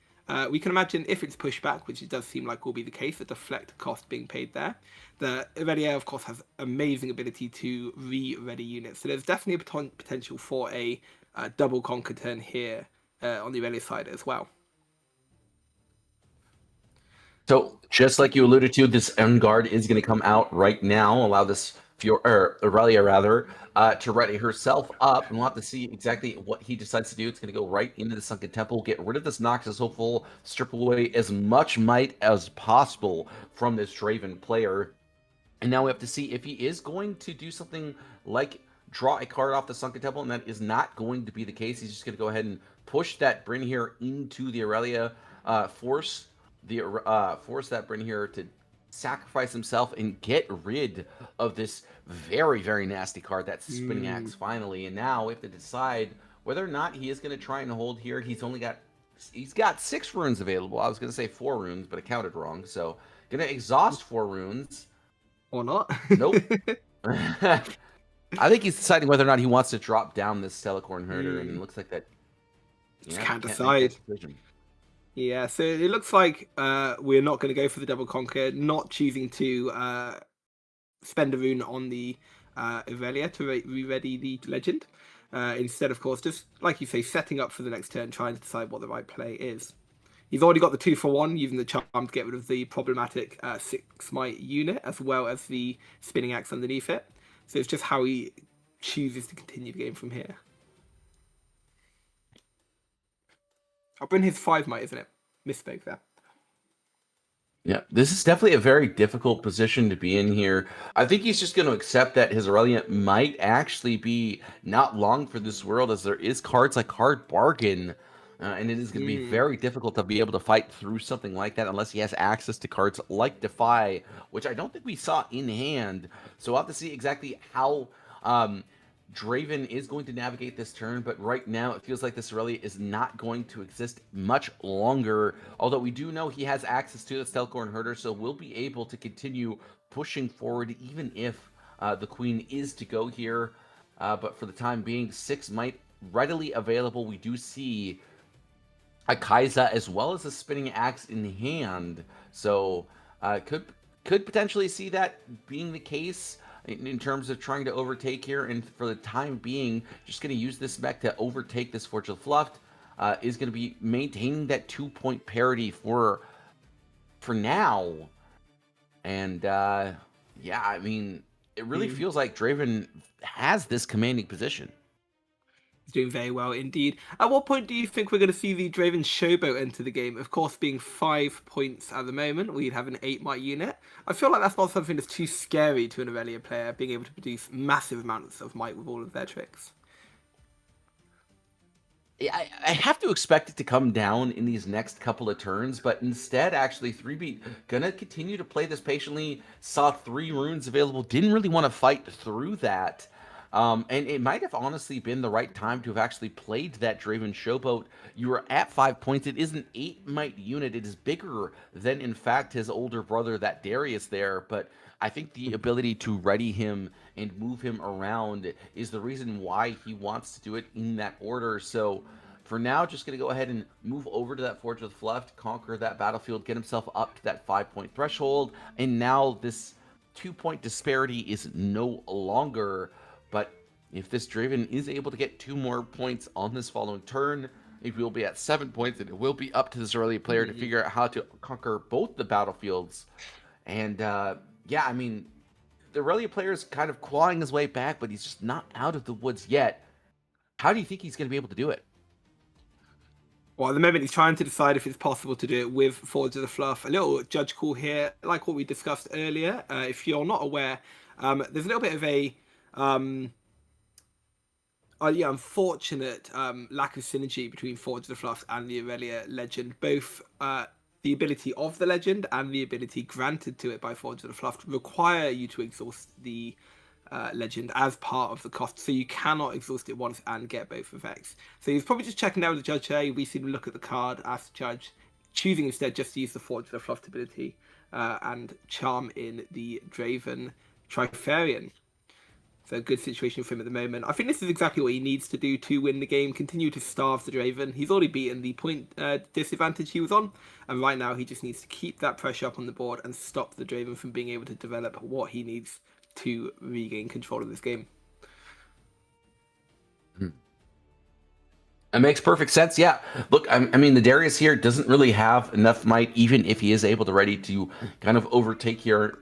We can imagine if it's pushed back, which it does seem like will be the case, a deflect cost being paid there. The Aurelia, of course, has amazing ability to re-ready units. So there's definitely a potential for a double conquer turn here on the Aurelia side as well. So just like you alluded to, this End Guard is going to come out right now, allow this Aurelia rather, to ready herself up, and we'll have to see exactly what he decides to do. It's going to go right into the Sunken Temple, get rid of this Noxious Hopeful, strip away as much might as possible from this Draven player. And now we have to see if he is going to do something like draw a card off the Sunken Temple, and that is not going to be the case. He's just going to go ahead and push that Bryn here into the Aurelia, force that Bryn here to sacrifice himself and get rid of this very, very nasty card, that Spinning Axe, finally. And now we have to decide whether or not he is going to try and hold here. He's got 6 runes available. I was going to say 4 runes, but I counted wrong. So going to exhaust 4 runes. Or not. Nope. I think he's deciding whether or not he wants to drop down this Telecorn Herder, and it looks like that. Just can't decide. Yeah, so it looks like we're not going to go for the double conquer, not choosing to spend a rune on the Aurelia to re-ready the legend. Instead, of course, just like you say, setting up for the next turn, trying to decide what the right play is. He's already got the 2-for-1, using the charm to get rid of the problematic 6 might unit, as well as the Spinning Axe underneath it. So it's just how he chooses to continue the game from here. I'll bring his 5 might, isn't it? Misspoke there. Yeah, this is definitely a very difficult position to be in here. I think he's just going to accept that his Aurelia might actually be not long for this world, as there is cards like Hard Bargain, and it is going to be very difficult to be able to fight through something like that unless he has access to cards like Defy, which I don't think we saw in hand. So we'll have to see exactly how Draven is going to navigate this turn, but right now it feels like this Aurelia is not going to exist much longer, although we do know he has access to the Stelcorn Herder, so we'll be able to continue pushing forward even if the Queen is to go here. But for the time being, 6 might readily available. We do see a Kai'Sa as well as a Spinning Axe in hand, so could potentially see that being the case in terms of trying to overtake here. And for the time being, just going to use this mech to overtake this Forge of the Fluft. Is going to be maintaining that 2-point parity for now. And yeah, I mean, it really feels like Draven has this commanding position. Doing very well indeed. At what point do you think we're going to see the Draven Showboat enter the game? Of course, being 5 points at the moment, we'd have an 8 might unit. I feel like that's not something that's too scary to an Aurelia player, being able to produce massive amounts of might with all of their tricks. I have to expect it to come down in these next couple of turns, but instead, actually, 3-beat gonna continue to play this patiently. Saw 3 runes available, didn't really want to fight through that. And it might have honestly been the right time to have actually played that Draven Showboat. You were at 5 points. It is an 8 might unit. It is bigger than, in fact, his older brother, that Darius there. But I think the ability to ready him and move him around is the reason why he wants to do it in that order. So for now, just going to go ahead and move over to that Forge of the Fluft, conquer that battlefield, get himself up to that 5-point threshold. And now this 2-point disparity is no longer. But if this Draven is able to get 2 more points on this following turn, it will be at 7 points, and it will be up to this early player to figure out how to conquer both the battlefields. And yeah, I mean, the Aurelia player is kind of clawing his way back, but he's just not out of the woods yet. How do you think he's going to be able to do it? Well, at the moment, he's trying to decide if it's possible to do it with Forge of the Fluff. A little judge call here, like what we discussed earlier. If you're not aware, there's a little bit of a unfortunate lack of synergy between Forge of the Fluff and the Aurelia Legend. Both the ability of the Legend and the ability granted to it by Forge of the Fluff require you to exhaust the Legend as part of the cost, so you cannot exhaust it once and get both effects. So he's probably just checking out with the judge here. We see him look at the card, ask the judge, choosing instead just to use the Forge of the Fluff ability and charm in the Draven Trifarian. So a good situation for him at the moment. I think this is exactly what he needs to do to win the game. Continue to starve the Draven. He's already beaten the point disadvantage he was on. And right now he just needs to keep that pressure up on the board and stop the Draven from being able to develop what he needs to regain control of this game. It makes perfect sense. Yeah. Look, I mean, the Darius here doesn't really have enough might, even if he is able to ready to kind of overtake here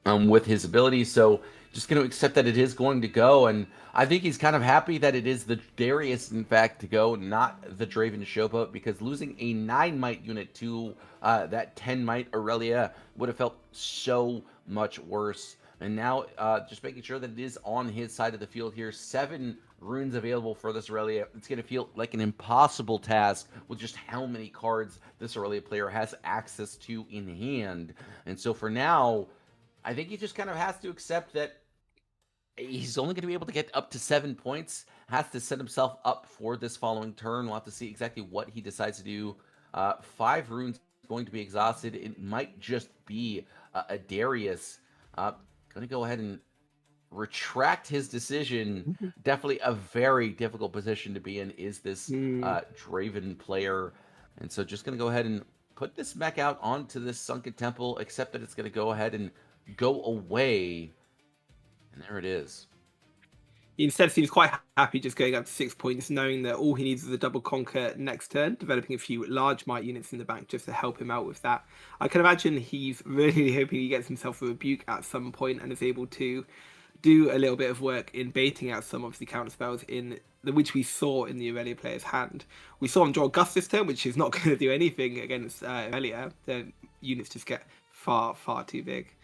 with his abilities. So just going to accept that it is going to go. And I think he's kind of happy that it is the Darius, in fact, to go, not the Draven Showboat, because losing a 9 might unit to that 10 might Aurelia would have felt so much worse. And now just making sure that it is on his side of the field here. 7 runes available for this Aurelia. It's going to feel like an impossible task with just how many cards this Aurelia player has access to in hand. And so for now, I think he just kind of has to accept that he's only going to be able to get up to 7 points, has to set himself up for this following turn. We'll have to see exactly what he decides to do. 5 runes going to be exhausted. It might just be a Darius. Going to go ahead and retract his decision. Definitely a very difficult position to be in is this Draven player. And so just going to go ahead and put this mech out onto this Sunken Temple, except that it's going to go ahead and go away. And there it is. He instead seems quite happy just going up to 6 points, knowing that all he needs is a double conquer next turn, developing a few large might units in the bank just to help him out with that. I can imagine he's really hoping he gets himself a rebuke at some point and is able to do a little bit of work in baiting out some of the counter spells which we saw in the Aurelia player's hand. We saw him draw Gust this turn, which is not going to do anything against Aurelia. The units just get far, far too big.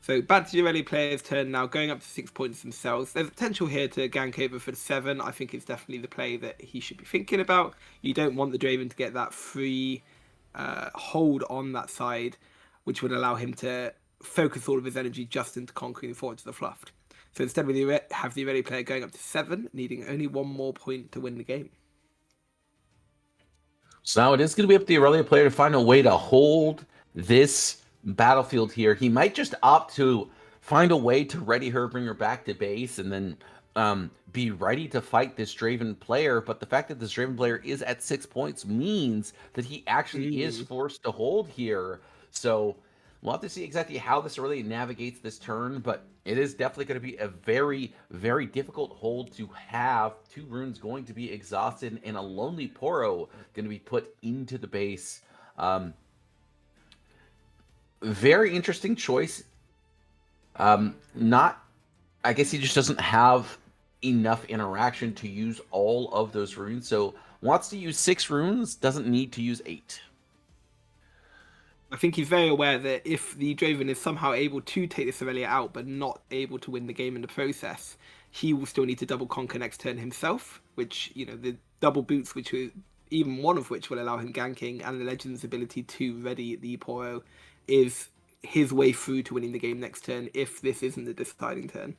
So back to the Aurelia player's turn now, going up to 6 points themselves. There's potential here to gank over for the 7. I think it's definitely the play that he should be thinking about. You don't want the Draven to get that free hold on that side, which would allow him to focus all of his energy just into conquering forward to the Fluffed. So instead we have the Aurelia player going up to 7, needing only 1 more point to win the game. So now it is going to be up to the Aurelia player to find a way to hold this battlefield here. He might just opt to find a way to ready her, bring her back to base, and then be ready to fight this Draven player. But the fact that this Draven player is at 6 points means that he actually is forced to hold here. So we'll have to see exactly how this really navigates this turn, but it is definitely going to be a very, very difficult hold to have. 2 runes going to be exhausted and a Lonely Poro going to be put into the base. Very interesting choice. I guess he just doesn't have enough interaction to use all of those runes. So wants to use 6 runes, doesn't need to use 8. I think he's very aware that if the Draven is somehow able to take this Aurelia out, but not able to win the game in the process, he will still need to double conquer next turn himself, which, you know, the double boots, which even one of which will allow him ganking, and the Legend's ability to ready the Poro is his way through to winning the game next turn if this isn't the deciding turn.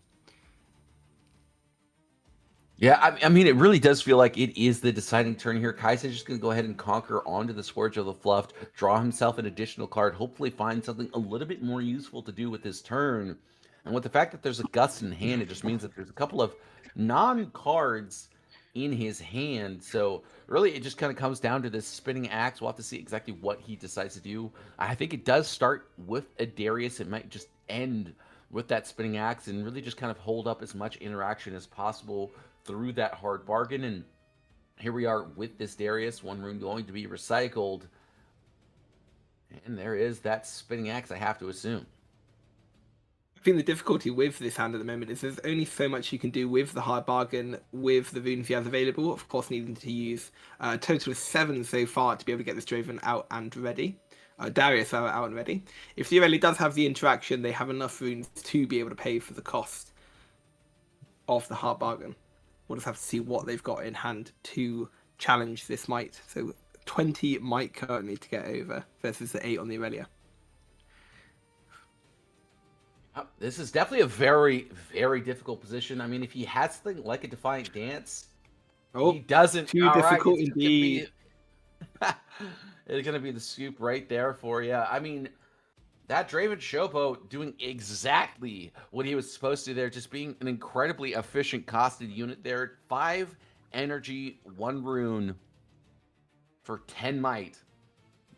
Yeah, I mean, it really does feel like it is the deciding turn here. Kai's just going to go ahead and conquer onto the Scourge of the Fluffed, draw himself an additional card, hopefully find something a little bit more useful to do with his turn. And with the fact that there's a Gust in hand, it just means that there's a couple of non-cards in his hand. So really, it just kind of comes down to this spinning axe. We'll have to see exactly what he decides to do. I think it does start with a Darius. It might just end with that spinning axe and really just kind of hold up as much interaction as possible through that hard bargain. And here we are with this Darius. 1 rune going to be recycled. And there is that spinning axe, I have to assume. I think the difficulty with this hand at the moment is there's only so much you can do with the hard bargain with the runes he has available. Of course, needing to use a total of 7 so far to be able to get this Draven out and ready. Darius out and ready. If the Aurelia does have the interaction, they have enough runes to be able to pay for the cost of the hard bargain. We'll just have to see what they've got in hand to challenge this might. So 20 might currently to get over versus the 8 on the Aurelia. This is definitely a very, very difficult position. I mean, if he has something like a Defiant Dance, he doesn't. Too difficult indeed. It's going to be the scoop right there for you. I mean, that Draven Shopo doing exactly what he was supposed to there, just being an incredibly efficient costed unit there. 5 energy, 1 rune for 10 might.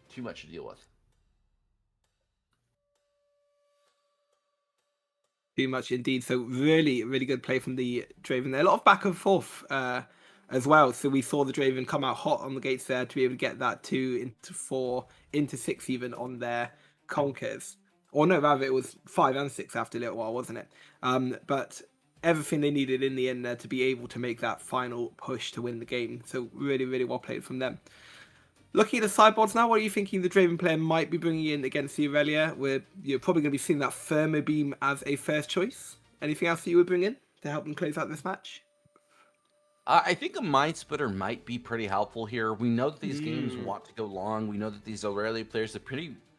Too much to deal with. Too much indeed. So really, really good play from the Draven there. A lot of back and forth as well. So we saw the Draven come out hot on the gates there to be able to get that 2 into 4, into 6 even on their conquers. Or no, rather it was 5 and 6 after a little while, wasn't it? But everything they needed in the end there to be able to make that final push to win the game. So really, really well played from them. Looking at the sideboards now, what are you thinking the Draven player might be bringing in against the Aurelia? Where you're probably going to be seeing that Thermo Beam as a first choice. Anything else that you would bring in to help them close out this match? I think a Mind Splitter might be pretty helpful here. We know that these games want to go long. We know that these Aurelia players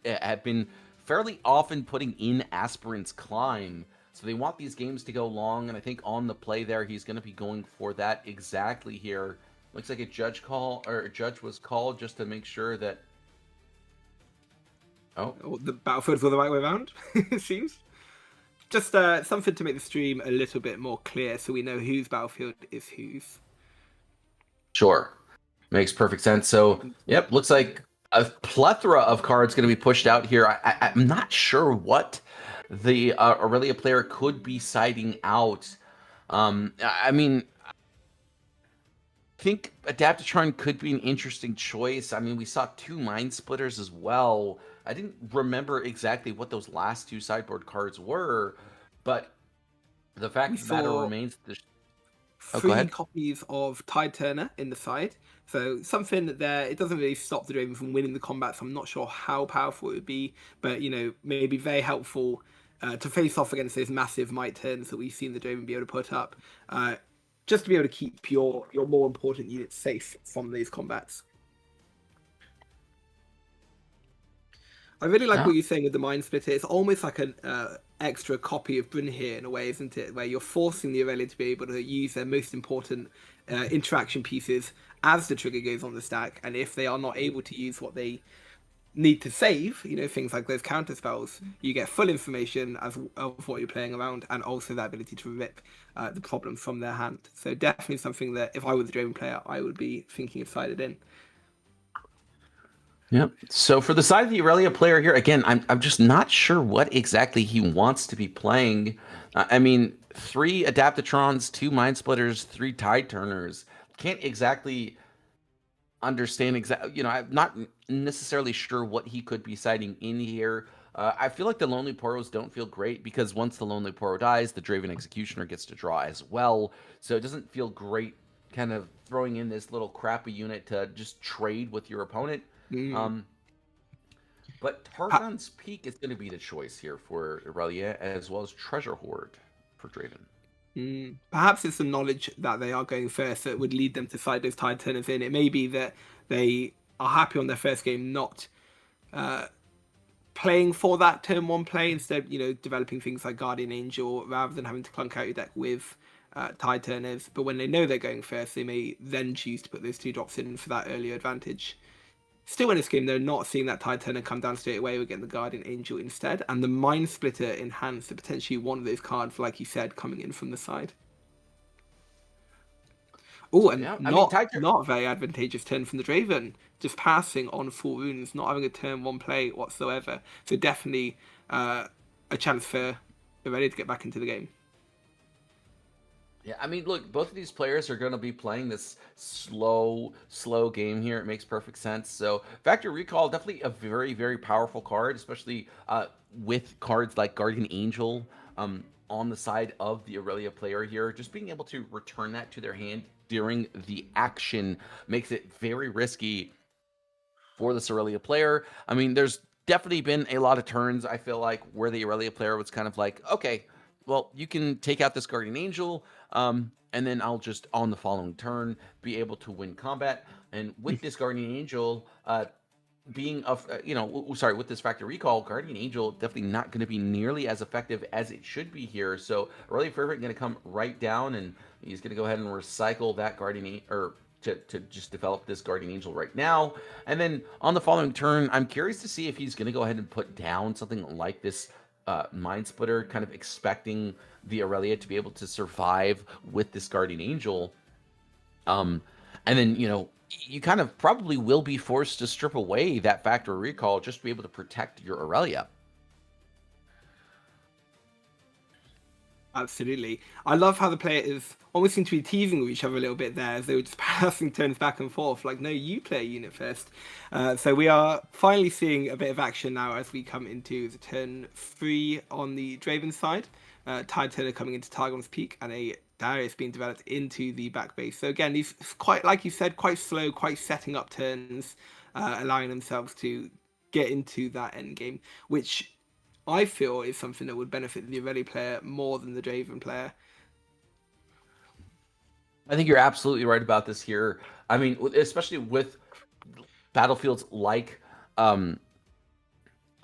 have been fairly often putting in Aspirant's Climb. So they want these games to go long, and I think on the play there, he's going to be going for that exactly here. Looks like a judge was called just to make sure that... Oh, the battlefield's all the right way around, it seems. Just something to make the stream a little bit more clear so we know whose battlefield is whose. Sure. Makes perfect sense. So, yep, looks like a plethora of cards going to be pushed out here. I'm not sure what the Aurelia player could be siding out. I mean, I think Adaptatron could be an interesting choice. I mean, we saw 2 Mind Splitters as well. I didn't remember exactly what those last 2 sideboard cards were, but the fact of the matter remains... 3 copies of Tide Turner in the side. So something there, it doesn't really stop the Draven from winning the combat, so I'm not sure how powerful it would be, but, you know, maybe very helpful to face off against those massive might turns that we've seen the Draven be able to put up, just to be able to keep your more important units safe from these combats. I really like what you're saying with the Mind Splitter. It's almost like an extra copy of Bryn here in a way, isn't it? Where you're forcing the Aurelia to be able to use their most important interaction pieces as the trigger goes on the stack. And if they are not able to use what they need to save, you know, things like those counter spells, you get full information of what you're playing around, and also the ability to rip the problem from their hand. So definitely something that if I was a Draven player, I would be thinking of sided in. Yep. So for the side of the Aurelia player here, again, I'm just not sure what exactly he wants to be playing. I mean, 3 Adaptatrons, 2 Mind Splitters, 3 Tide Turners. Can't exactly understand exactly. You know, I'm not necessarily sure what he could be siding in here. I feel like the Lonely Poros don't feel great because once the Lonely Poro dies, the Draven Executioner gets to draw as well. So it doesn't feel great kind of throwing in this little crappy unit to just trade with your opponent. But Targon's Peak is going to be the choice here for Aurelia, as well as Treasure Hoard for Draven. Perhaps it's the knowledge that they are going first that would lead them to side those Tide Turners in. It may be that they are happy on their first game not playing for that turn 1 play, instead, you know, developing things like Guardian Angel rather than having to clunk out your deck with Tide Turners. But when they know they're going first, they may then choose to put those 2 drops in for that earlier advantage. Still in this game, they're not seeing that Tide Turner come down straight away. We're getting the Guardian Angel instead. And the Mind Splitter in hand, so potentially one of those cards, like you said, coming in from the side. Oh, and not a very advantageous turn from the Draven. Just passing on full runes, not having a turn 1 play whatsoever. So definitely a chance for Aurelia to get back into the game. Yeah, I mean, look, both of these players are going to be playing this slow game here. It makes perfect sense. So Factory Recall, definitely a very, very powerful card, especially with cards like Guardian Angel on the side of the Aurelia player here. Just being able to return that to their hand during the action makes it very risky for this Aurelia player. I mean, there's definitely been a lot of turns, I feel like, where the Aurelia player was kind of like, okay, well, you can take out this Guardian Angel, and then I'll just, on the following turn, be able to win combat. And with this Guardian Angel being, with this Factor Recall, Guardian Angel definitely not going to be nearly as effective as it should be here. So Aurelia Fervent going to come right down, and he's going to go ahead and recycle that Guardian, or to just develop this Guardian Angel right now. And then on the following turn, I'm curious to see if he's going to go ahead and put down something like this Mind Splitter, kind of expecting the Aurelia to be able to survive with this Guardian Angel. And then, you know, you kind of probably will be forced to strip away that Factory Recall just to be able to protect your Aurelia. Absolutely. I love how the players almost seem to be teasing with each other a little bit there, as they were just passing turns back and forth, like, no, you play a unit first. So we are finally seeing a bit of action now as we come into the turn 3 on the Draven side. Tide Turner coming into Targon's Peak, and a Darius being developed into the back base. So again, these quite, like you said, quite slow, quite setting up turns. allowing themselves to get into that end game, which I feel is something that would benefit the Irelia player more than the Draven player. I think you're absolutely right about this here. I mean, especially with battlefields like, oh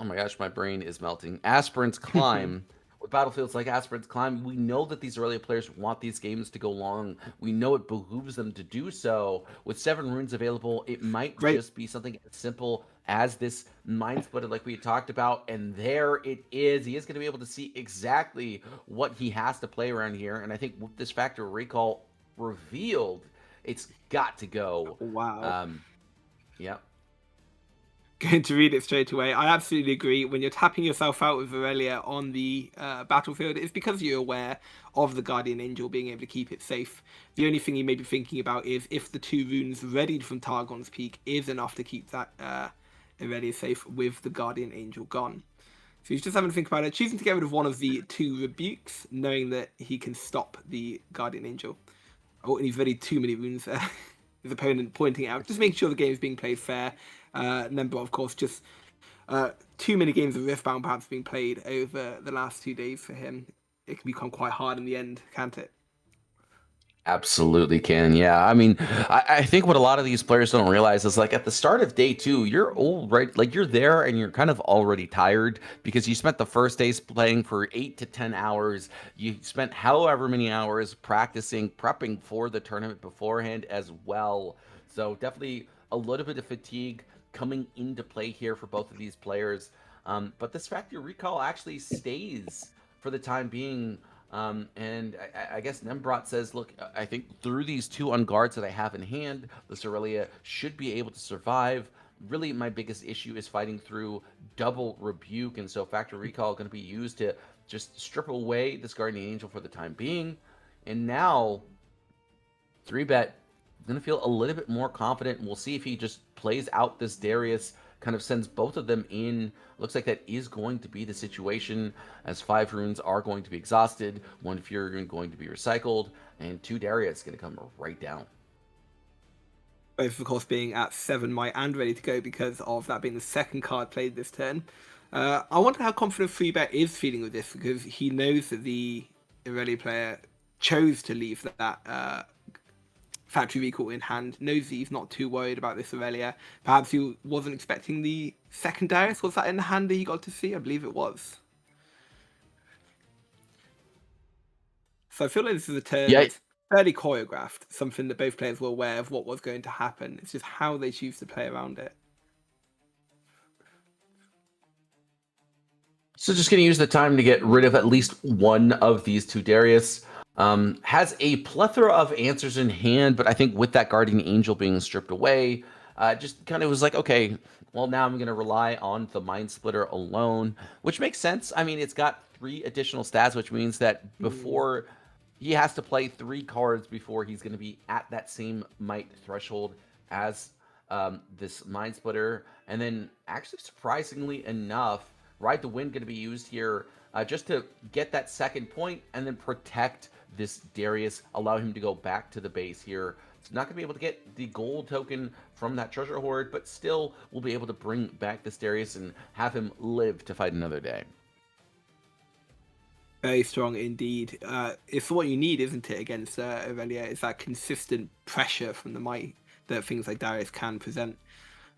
my gosh, my brain is melting. Aspirant's Climb. With battlefields like Aspirant's Climb, we know that these Irelia players want these games to go long. We know it behooves them to do so. With 7 runes available, it might just be something as simple as this Mind Splitter like we had talked about, and there it is. He is going to be able to see exactly what he has to play around here, and I think with this Factor Recall revealed, it's got to go. Wow. Yep. Going to read it straight away. I absolutely agree. When you're tapping yourself out with Irelia on the battlefield, it's because you're aware of the Guardian Angel being able to keep it safe. The only thing you may be thinking about is if the 2 runes readied from Targon's Peak is enough to keep that Irelia safe with the Guardian Angel gone. So he's just having to think about it, choosing to get rid of one of the 2 rebukes, knowing that he can stop the Guardian Angel. Oh, and he's readied too many runes there. His opponent pointing it out, just making sure the game is being played fair. But of course, just too many games of Riftbound perhaps being played over the last 2 days for him. It can become quite hard in the end, can't it? Absolutely can. Yeah. I mean, I think what a lot of these players don't realize is like at the start of day 2, you're old, right? Like you're there and you're kind of already tired because you spent the first days playing for 8 to 10 hours. You spent however many hours practicing, prepping for the tournament beforehand as well. So definitely a little bit of fatigue coming into play here for both of these players. But this Factory Recall actually stays for the time being. And I guess Nembrot says, look, I think through these 2 unguards that I have in hand, this Irelia should be able to survive. Really, my biggest issue is fighting through double rebuke, and so Factor Recall going to be used to just strip away this Guardian Angel for the time being. And now, 3-bet going to feel a little bit more confident, and we'll see if he just plays out this Darius, kind of sends both of them in. Looks like that is going to be the situation, as 5 runes are going to be exhausted, 1 Fury rune going to be recycled, and 2 Darius going to come right down. Both, of course, being at 7 might and ready to go because of that being the second card played this turn. I wonder how confident 3-bet is feeling with this, because he knows that the Irelia player chose to leave that Factory Recall in hand, knows that he's not too worried about this Irelia. Perhaps he wasn't expecting the second Darius. Was that in the hand that he got to see? I believe it was. So I feel like this is a turn that's fairly choreographed, something that both players were aware of what was going to happen. It's just how they choose to play around it. So just going to use the time to get rid of at least one of these 2 Darius. Has a plethora of answers in hand, but I think with that Guardian Angel being stripped away, just kind of was like, okay, well, now I'm going to rely on the Mind Splitter alone, which makes sense. I mean, it's got 3 additional stats, which means that before he has to play 3 cards before he's going to be at that same might threshold as this Mind Splitter. And then actually, surprisingly enough, Ride the Wind going to be used here just to get that second point and then protect this Darius, allow him to go back to the base here. It's not going to be able to get the gold token from that treasure hoard, but still we'll be able to bring back this Darius and have him live to fight another day. Very strong indeed. It's what you need, isn't it, against Irelia? It's that consistent pressure from the might that things like Darius can present.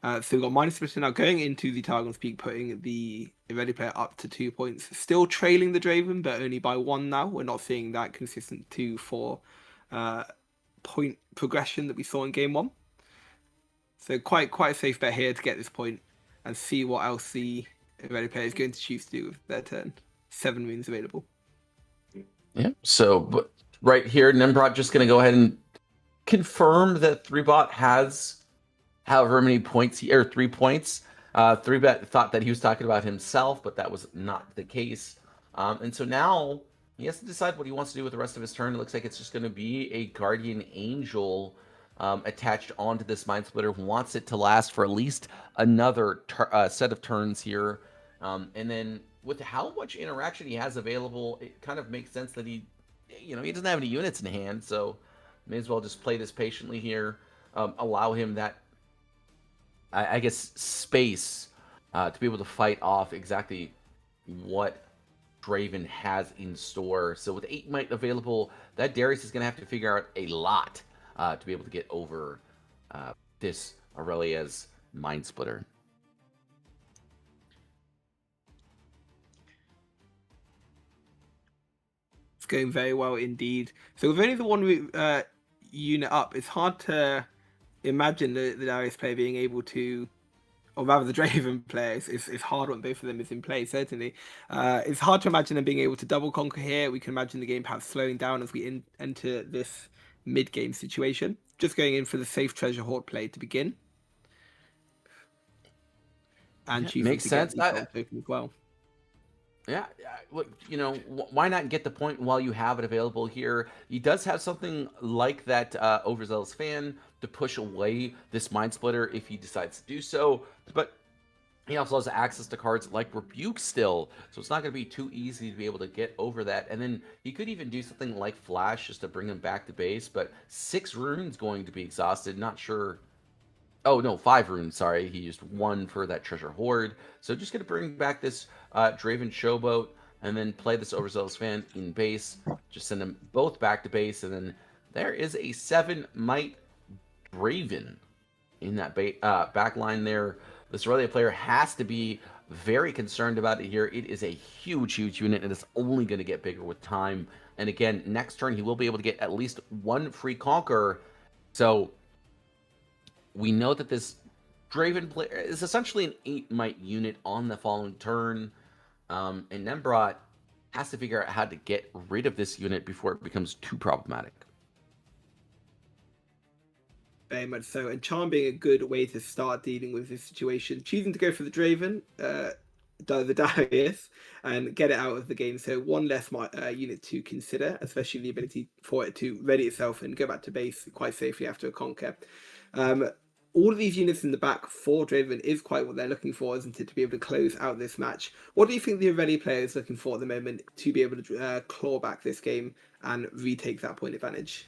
So we've got Mind Splitter now going into the Targon's Peak, putting the Irelia player up to 2 points. Still trailing the Draven, but only by 1 now. We're not seeing that consistent 2-4 point progression that we saw in game 1. So quite a safe bet here to get this point and see what else the Irelia player is going to choose to do with their turn. 7 runes available. Yeah, so right here, Nembrot just going to go ahead and confirm that 3-bot has however many points, 3 points. 3-bet thought that he was talking about himself, but that was not the case. And so now he has to decide what he wants to do with the rest of his turn. It looks like it's just going to be a Guardian Angel attached onto this Mind Splitter. Wants it to last for at least another set of turns here. And then with how much interaction he has available, it kind of makes sense that he doesn't have any units in hand, so may as well just play this patiently here. Allow him that I guess, space to be able to fight off exactly what Draven has in store. So with 8 might available, that Darius is going to have to figure out a lot to be able to get over this Aurelia's Mind Splitter. It's going very well indeed. So with only the one unit up, it's hard to imagine the Darius player being able to, or rather the Draven player, it's hard when both of them is in play, certainly. It's hard to imagine them being able to double conquer here. We can imagine the game perhaps slowing down as we enter this mid-game situation. Just going in for the safe treasure hoard play to begin. And choosing makes to sense. get the token as well. Yeah, look, you know, why not get the point while you have it available here? He does have something like that Overzealous Fan to push away this Mind Splitter if he decides to do so, but he also has access to cards like Rebuke still, so it's not going to be too easy to be able to get over that. And then he could even do something like Flash just to bring him back to base, but 6 runes going to be exhausted, not sure. Oh, no, 5 runes, sorry. He used 1 for that treasure hoard. So just going to bring back this Draven Showboat and then play this Overzealous Fan in base. Just send them both back to base. And then there is a 7 might Draven in that back line there. This Aurelia player has to be very concerned about it here. It is a huge, huge unit, and it's only going to get bigger with time. And again, next turn, he will be able to get at least 1 free conquer. So we know that this Draven player is essentially an 8 might unit on the following turn. And Nembrot has to figure out how to get rid of this unit before it becomes too problematic. Very much so. And Charm being a good way to start dealing with this situation. Choosing to go for the Draven, the Darius, and get it out of the game. So 1 less unit to consider, especially the ability for it to ready itself and go back to base quite safely after a conquer. All of these units in the back for Draven is quite what they're looking for, isn't it, to be able to close out this match? What do you think the Aurelia player is looking for at the moment to be able to claw back this game and retake that point advantage?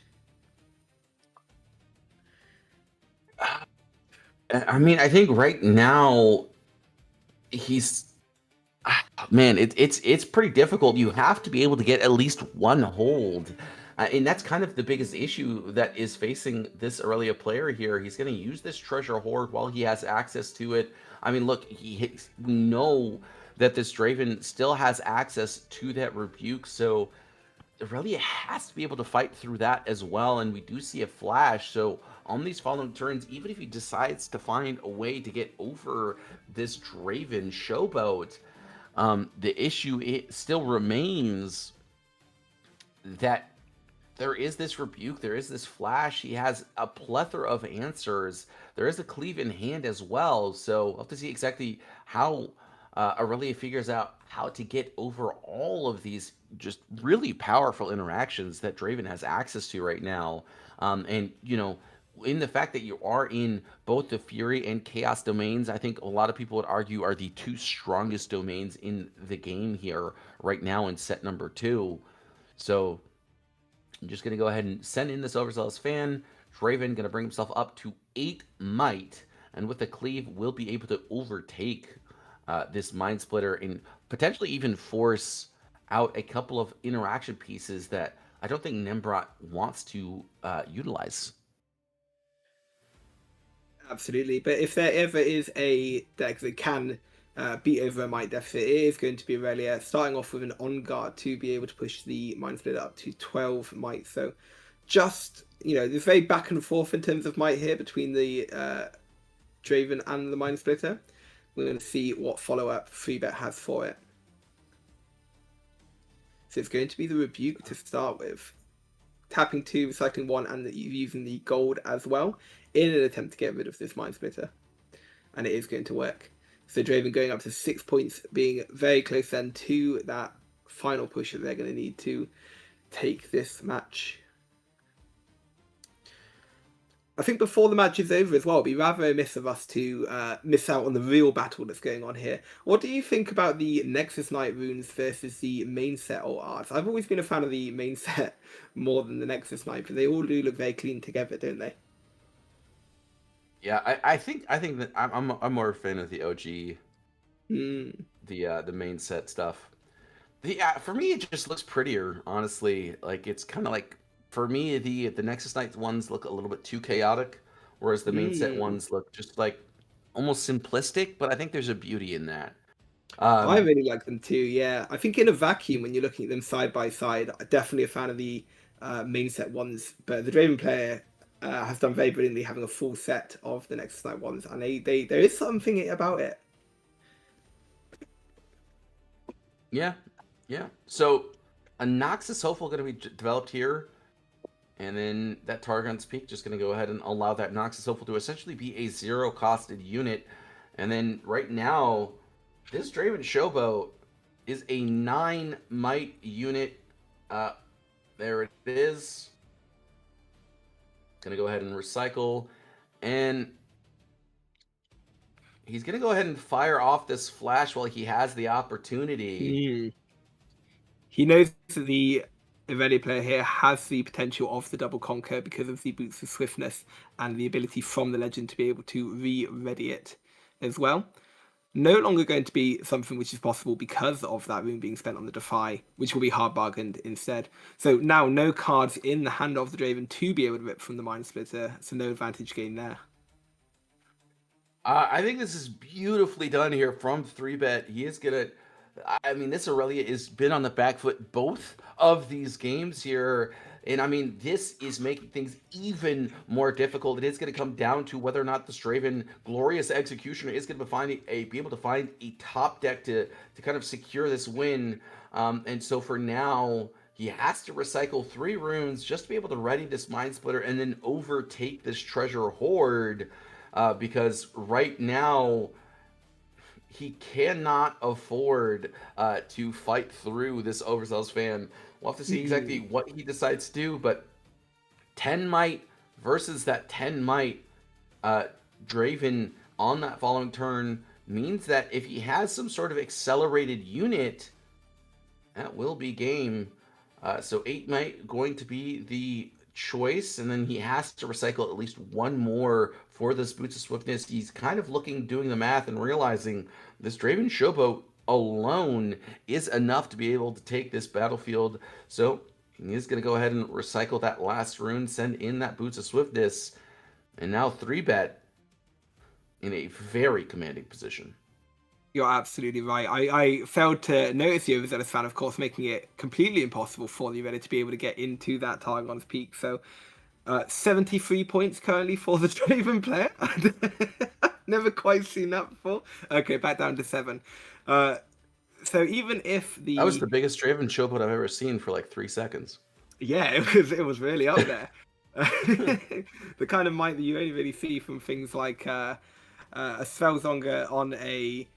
I mean, I think right now he's man, it's pretty difficult. You have to be able to get at least 1 hold. And that's kind of the biggest issue that is facing this Aurelia player here. He's going to use this treasure hoard while he has access to it. I mean, look, we know that this Draven still has access to that Rebuke, so Aurelia has to be able to fight through that as well. And we do see a Flash, so on these following turns, even if he decides to find a way to get over this Draven Showboat, the issue still remains that there is this Rebuke, there is this Flash, he has a plethora of answers, there is a Cleave in hand as well, so we'll have to see exactly how Aurelia figures out how to get over all of these just really powerful interactions that Draven has access to right now. And, you know, in the fact that you are in both the Fury and Chaos domains, I think a lot of people would argue are the 2 strongest domains in the game here right now in set number 2. So I'm just going to go ahead and send in this Overzealous Fan. Draven going to bring himself up to 8 might, and with the Cleave, will be able to overtake this Mind Splitter and potentially even force out a couple of interaction pieces that I don't think Nembrot wants to utilize. Absolutely, but if there ever is a deck that can beat over a might deficit, it is going to be Aurelia, starting off with an on guard to be able to push the Mind Splitter up to 12 might. So just, you know, there's very back and forth in terms of might here between the Draven and the Mind Splitter. We're going to see what follow-up 3-bet has for it. So it's going to be the Rebuke to start with. Tapping 2, recycling 1, and using the gold as well in an attempt to get rid of this Mind Splitter. And it is going to work. So Draven going up to 6 points, being very close then to that final push that they're going to need to take this match. I think before the match is over as well, it'd be rather remiss of us to miss out on the real battle that's going on here. What do you think about the Nexus Knight runes versus the main set alt arts? I've always been a fan of the main set more than the Nexus Knight, but they all do look very clean together, don't they? Yeah, I think that I'm more a fan of the OG, the main set stuff. For me, it just looks prettier, honestly. Like it's kind of like, for me, the Nexus Knight ones look a little bit too chaotic, whereas the main set ones look just like almost simplistic. But I think there's a beauty in that. I really like them too. Yeah, I think in a vacuum, when you're looking at them side by side, I'm definitely a fan of the main set ones. But the Draven player has done very brilliantly having a full set of the Nexus Knight ones, and there is something about it. Yeah, yeah. So a Noxus Hopeful going to be developed here, and then that Targon's Peak just going to go ahead and allow that Noxus Hopeful to essentially be a zero-costed unit. And then right now, this Draven Showboat is a 9 might unit. There it is. Going to go ahead and recycle, and he's going to go ahead and fire off this flash while he has the opportunity. He knows that the Irelia player here has the potential of the double conquer because of the boots of swiftness and the ability from the legend to be able to re-ready it as well. No longer going to be something which is possible because of that rune being spent on the Defy, which will be hard bargained instead. So now no cards in the hand of the Draven to be able to rip from the Mind Splitter, so no advantage gain there. I think this is beautifully done here from 3Bet. He is going to... I mean, this Irelia has been on the back foot both of these games here. And I mean, this is making things even more difficult. It is going to come down to whether or not the Draven Glorious Executioner is going to be able to find a top deck to kind of secure this win. And so for now, he has to recycle 3 runes just to be able to ready this Mind Splitter and then overtake this Treasure Hoard. Because right now, he cannot afford to fight through this Overzealous fan. We'll have to see exactly what he decides to do, but 10 might versus that 10 might Draven on that following turn means that if he has some sort of accelerated unit, that will be game. So 8 might going to be the choice, and then he has to recycle at least 1 more for this Boots of Swiftness. He's kind of doing the math and realizing this Draven Showboat alone is enough to be able to take this battlefield. So he is going to go ahead and recycle that last rune, send in that Boots of Swiftness, and now 3Bet in a very commanding position. You're absolutely right. I failed to notice the Overzealous fan, of course, making it completely impossible for the Irelia to be able to get into that Targon's Peak. So 73 points currently for the Draven player. Never quite seen that before. Okay, back down to 7. So even if that was the biggest Draven Showboat I've ever seen for like 3 seconds. Yeah, it was really up there. The kind of might that you only really see from things like a Spellzonger on a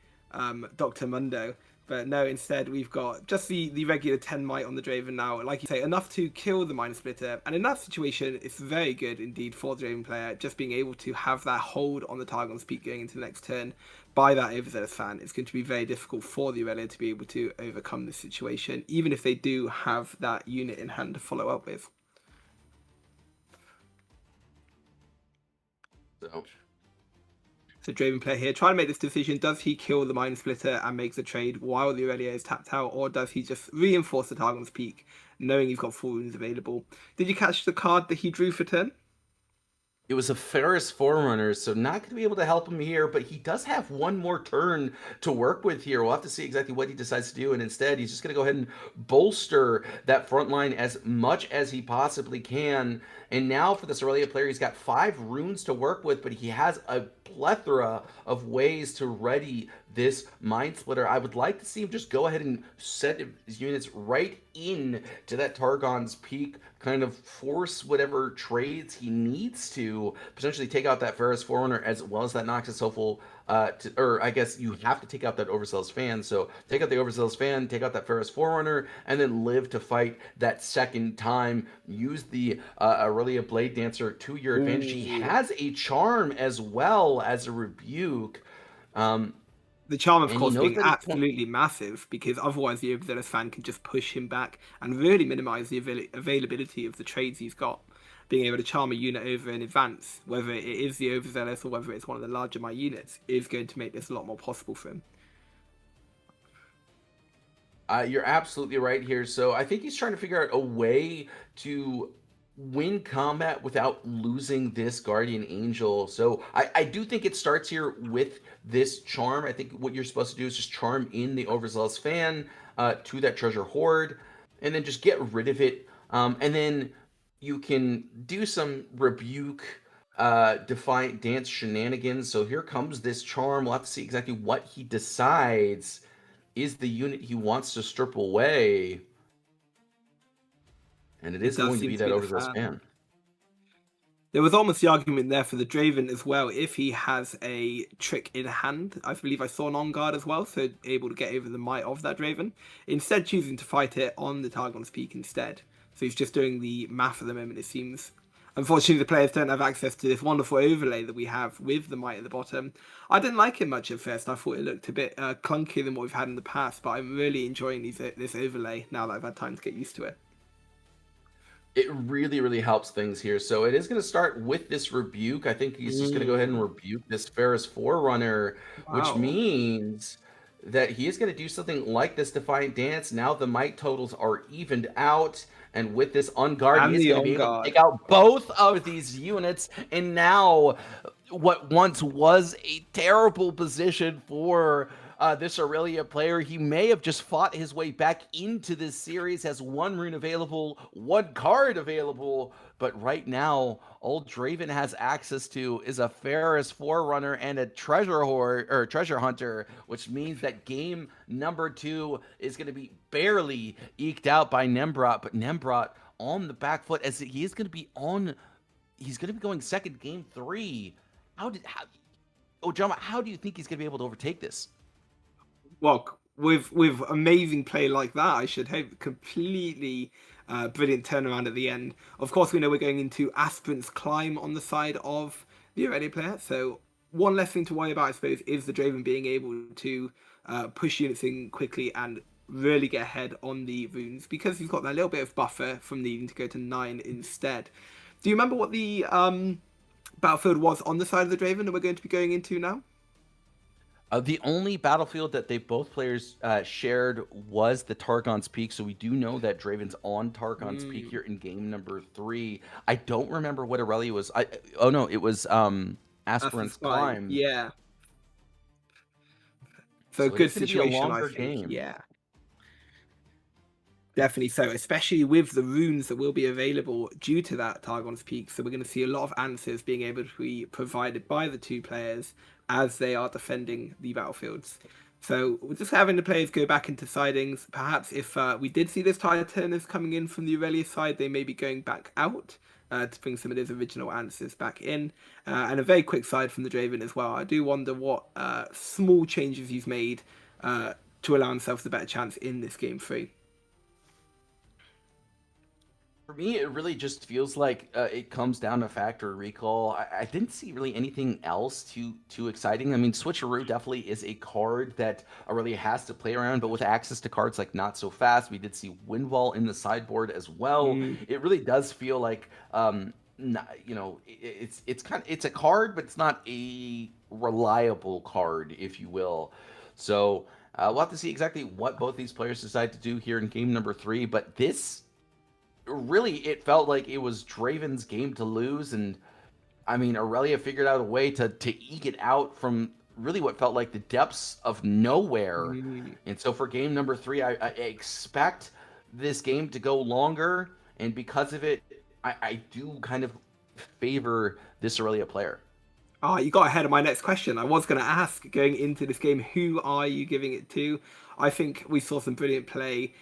Dr. Mundo. But no, instead we've got just the regular 10 might on the Draven now. Like you say, enough to kill the Mind Splitter. And in that situation, it's very good indeed for the Draven player, just being able to have that hold on the Targon's Peak going into the next turn by that Overzealous fan. It's going to be very difficult for the Irelia to be able to overcome this situation, even if they do have that unit in hand to follow up with. So Draven player here, trying to make this decision. Does he kill the Mind Splitter and makes a trade while the Irelia is tapped out, or does he just reinforce the Targon's Peak, knowing he's got 4 runes available? Did you catch the card that he drew for turn? It was a Ferris Forerunner, so not going to be able to help him here, but he does have 1 more turn to work with here. We'll have to see exactly what he decides to do, and instead he's just going to go ahead and bolster that front line as much as he possibly can. And now for this Irelia player, he's got 5 runes to work with, but he has a plethora of ways to ready this Mind Splitter. I would like to see him just go ahead and set his units right in to that Targon's Peak, kind of force whatever trades he needs to potentially take out that Ferris Forerunner as well as that Noxus Hopeful, or I guess you have to take out that Overzealous fan. So take out the Overzealous fan, take out that Ferris Forerunner, and then live to fight that second time. Use the Irelia Blade Dancer to your advantage. He has a charm as well as a rebuke. The charm, of course, being absolutely massive, because otherwise the Overzealous fan can just push him back and really minimize the availability of the trades he's got. being able to charm a unit over in advance, whether it is the Overzealous or whether it's one of the larger my units, is going to make this a lot more possible for him. You're absolutely right here. So I think he's trying to figure out a way to win combat without losing this Guardian Angel. So I do think it starts here with this charm. I think what you're supposed to do is just charm in the Overzealous fan to that treasure hoard, and then just get rid of it. And then you can do some rebuke, Defiant Dance shenanigans. So here comes this charm. We'll have to see exactly what he decides is the unit he wants to strip away. And it is going to be that Overzealous fan. There was almost the argument there for the Draven as well, if he has a trick in hand. I believe I saw an on guard as well, so able to get over the might of that Draven. Instead choosing to fight it on the Targon's Peak instead. So he's just doing the math at the moment, it seems. Unfortunately, the players don't have access to this wonderful overlay that we have with the might at the bottom. I didn't like it much at first. I thought it looked a bit clunkier than what we've had in the past, but I'm really enjoying this overlay now that I've had time to get used to it. It really, really helps things here. So it is going to start with this rebuke. I think he's just going to go ahead and rebuke this Ferris Forerunner, which means that he is going to do something like this Defiant Dance. Now the might totals are evened out. And with this on guard, he's going to be able to take out both of these units. And now what once was a terrible position for this Aurelia player, he may have just fought his way back into this series, has one rune available, one card available, but right now all Draven has access to is a Ferris Forerunner and a treasure hoard or treasure hunter, which means that game number 2 is going to be barely eked out by Nembrot, but Nembrot on the back foot as he is going to be on. He's going to be going second game 3. How do you think he's going to be able to overtake this? Well, with amazing play like that, I should hope completely brilliant turnaround at the end. Of course, we know we're going into Aspirant's Climb on the side of the Aurelia player, so one less thing to worry about, I suppose, is the Draven being able to push units in quickly and really get ahead on the runes, because he's got that little bit of buffer from needing to go to 9 instead. Do you remember what the battlefield was on the side of the Draven that we're going to be going into now? The only battlefield that both players shared was the Targon's Peak, so we do know that Draven's on Targon's Peak here in game number 3. I don't remember what Aurelia was. Oh no, it was Aspirant's Climb. Yeah. So good situation, I think. Yeah. Definitely so, especially with the runes that will be available due to that Targon's Peak. So we're going to see a lot of answers being able to be provided by the two players as they are defending the battlefields. So we're just having the players go back into sidings. Perhaps if we did see this tide turners coming in from the Aurelia side, they may be going back out to bring some of those original answers back in. And a very quick side from the Draven as well. I do wonder what small changes he's made to allow himself a better chance in this game 3. For me, it really just feels like it comes down to factory recall. I didn't see really anything else too exciting. I mean, Switcheroo definitely is a card that Aurelia has to play around, but with access to cards like Not So Fast, we did see Windwall in the sideboard as well. It really does feel like, it's a card, but it's not a reliable card, if you will. So we'll have to see exactly what both these players decide to do here in game number 3. But this, really, it felt like it was Draven's game to lose, and I mean, Aurelia figured out a way to eke it out from really what felt like the depths of nowhere. And so for game number 3, I expect this game to go longer, and because of it, I do kind of favor this Aurelia player. Oh, you got ahead of my next question. I was going to ask, going into this game, who are you giving it to? I think we saw some brilliant play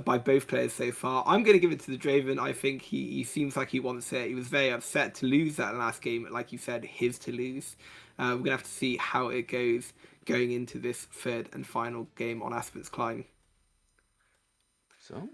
by both players so far. I'm going to give it to the Draven. I think he seems like he wants it. He was very upset to lose that last game. Like you said, his to lose. We're going to have to see how it goes going into this third and final game on Aspirant's Climb. So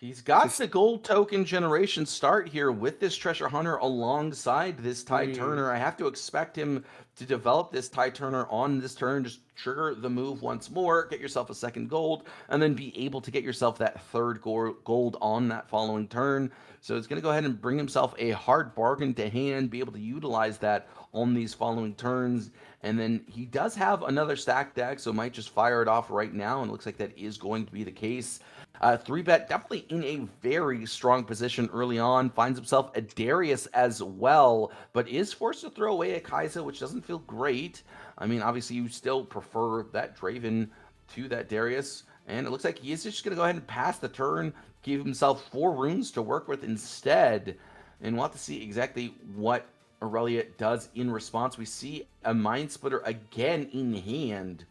He's got the gold token generation start here with this treasure hunter alongside this tide turner. I have to expect him to develop this tide turner on this turn, just trigger the move once more, get yourself a second gold, and then be able to get yourself that third gold on that following turn. So it's going to go ahead and bring himself a hard bargain to hand, be able to utilize that on these following turns. And then he does have another stack deck, so might just fire it off right now, and it looks like that is going to be the case. 3-bet definitely in a very strong position early on, finds himself a Darius as well, but is forced to throw away a Kai'Sa, which doesn't feel great. I mean, obviously you still prefer that Draven to that Darius, and it looks like he is just going to go ahead and pass the turn, give himself 4 runes to work with instead, and we'll have to see exactly what Aurelia does in response. We see a Mind Splitter again in hand,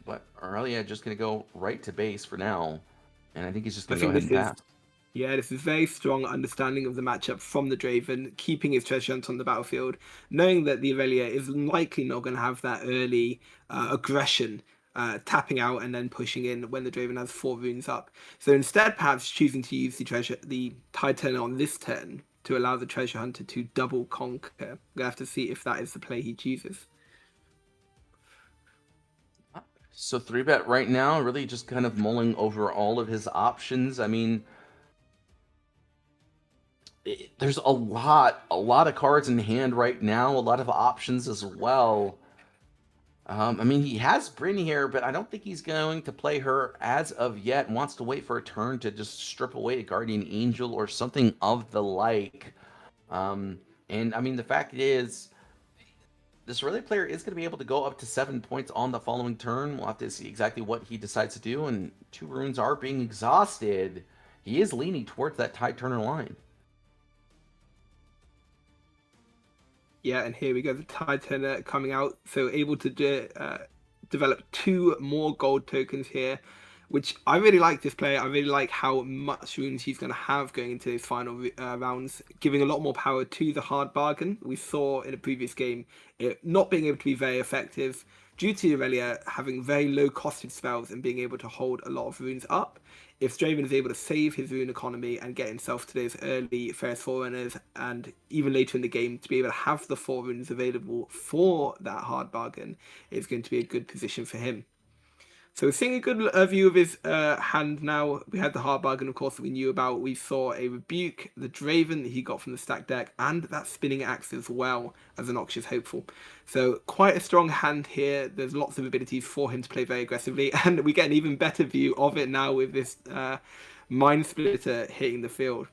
but Aurelia just going to go right to base for now. And I think he's just going to go ahead and pass. Yeah, this is very strong understanding of the matchup from the Draven, keeping his treasure hunt on the battlefield, knowing that the Aurelia is likely not going to have that early aggression, tapping out and then pushing in when the Draven has 4 runes up. So instead, perhaps choosing to use the tide turner on this turn to allow the treasure hunter to double conquer. We'll have to see if that is the play he chooses. So 3-bet right now, really just kind of mulling over all of his options. I mean, there's a lot of cards in hand right now, a lot of options as well. I mean, he has Brynn here, but I don't think he's going to play her as of yet. Wants to wait for a turn to just strip away a Guardian Angel or something of the like. And I mean, the fact is, this Aurelia player is going to be able to go up to 7 points on the following turn. We'll have to see exactly what he decides to do, and 2 runes are being exhausted. He is leaning towards that tide turner line. Yeah, and here we go, the tide turner coming out, so able to develop 2 more gold tokens here, which I really like this player. I really like how much runes he's going to have going into those final rounds, giving a lot more power to the hard bargain. We saw in a previous game it not being able to be very effective due to Aurelia having very low costed spells and being able to hold a lot of runes up. If Draven is able to save his rune economy and get himself to those early first forerunners, and even later in the game to be able to have the 4 runes available for that hard bargain, is going to be a good position for him. So we're seeing a good view of his hand now. We had the hard bargain, of course, that we knew about. We saw a Rebuke, the Draven that he got from the stack deck, and that Spinning Axe as well as a Noxious Hopeful. So quite a strong hand here. There's lots of abilities for him to play very aggressively, and we get an even better view of it now with this Mind Splitter hitting the field.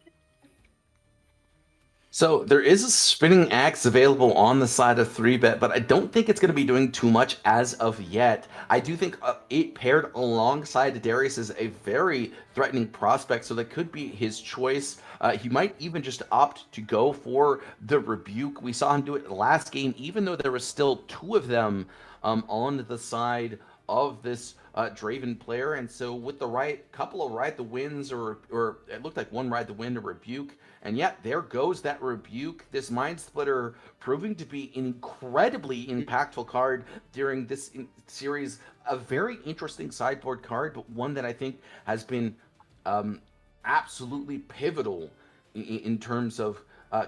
So there is a Spinning Axe available on the side of 3-bet, but I don't think it's going to be doing too much as of yet. I do think it paired alongside Darius is a very threatening prospect, so that could be his choice. He might even just opt to go for the Rebuke. We saw him do it last game, even though there was still 2 of them on the side of this Draven player. And so with the couple of Ride the Winds, or it looked like 1 Ride the Wind, a Rebuke, and yet there goes that Rebuke. This Mind Splitter proving to be an incredibly impactful card during this series. A very interesting sideboard card, but one that I think has been absolutely pivotal in terms of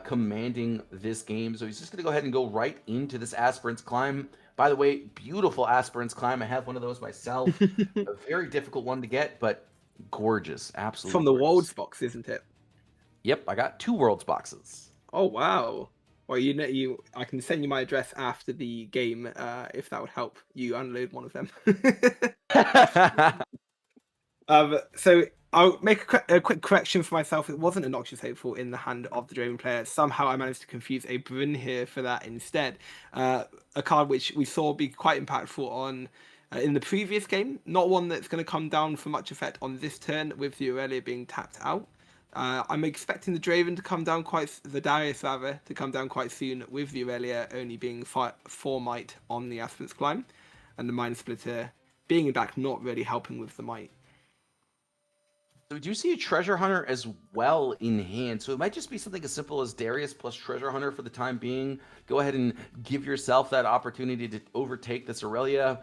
commanding this game. So he's just going to go ahead and go right into this Aspirant's Climb. By the way, beautiful Aspirant's Climb. I have one of those myself. A very difficult one to get, but gorgeous. Absolutely From the gorgeous. Worlds box, isn't it? Yep, I got 2 Worlds boxes. Oh, wow. Well, I can send you my address after the game if that would help you unload one of them. So I'll make a quick correction for myself. It wasn't a Noxious Hopeful in the hand of the Draven player. Somehow I managed to confuse a Brynn here for that instead. A card which we saw be quite impactful on in the previous game. Not one that's going to come down for much effect on this turn with the Aurelia being tapped out. I'm expecting the Draven to come down the Darius rather, to come down quite soon, with the Aurelia only being 4 might on the Aspirant's Climb, and the Mind Splitter being back not really helping with the might. So we do see a Treasure Hunter as well in hand. So it might just be something as simple as Darius plus Treasure Hunter for the time being. Go ahead and give yourself that opportunity to overtake this Aurelia.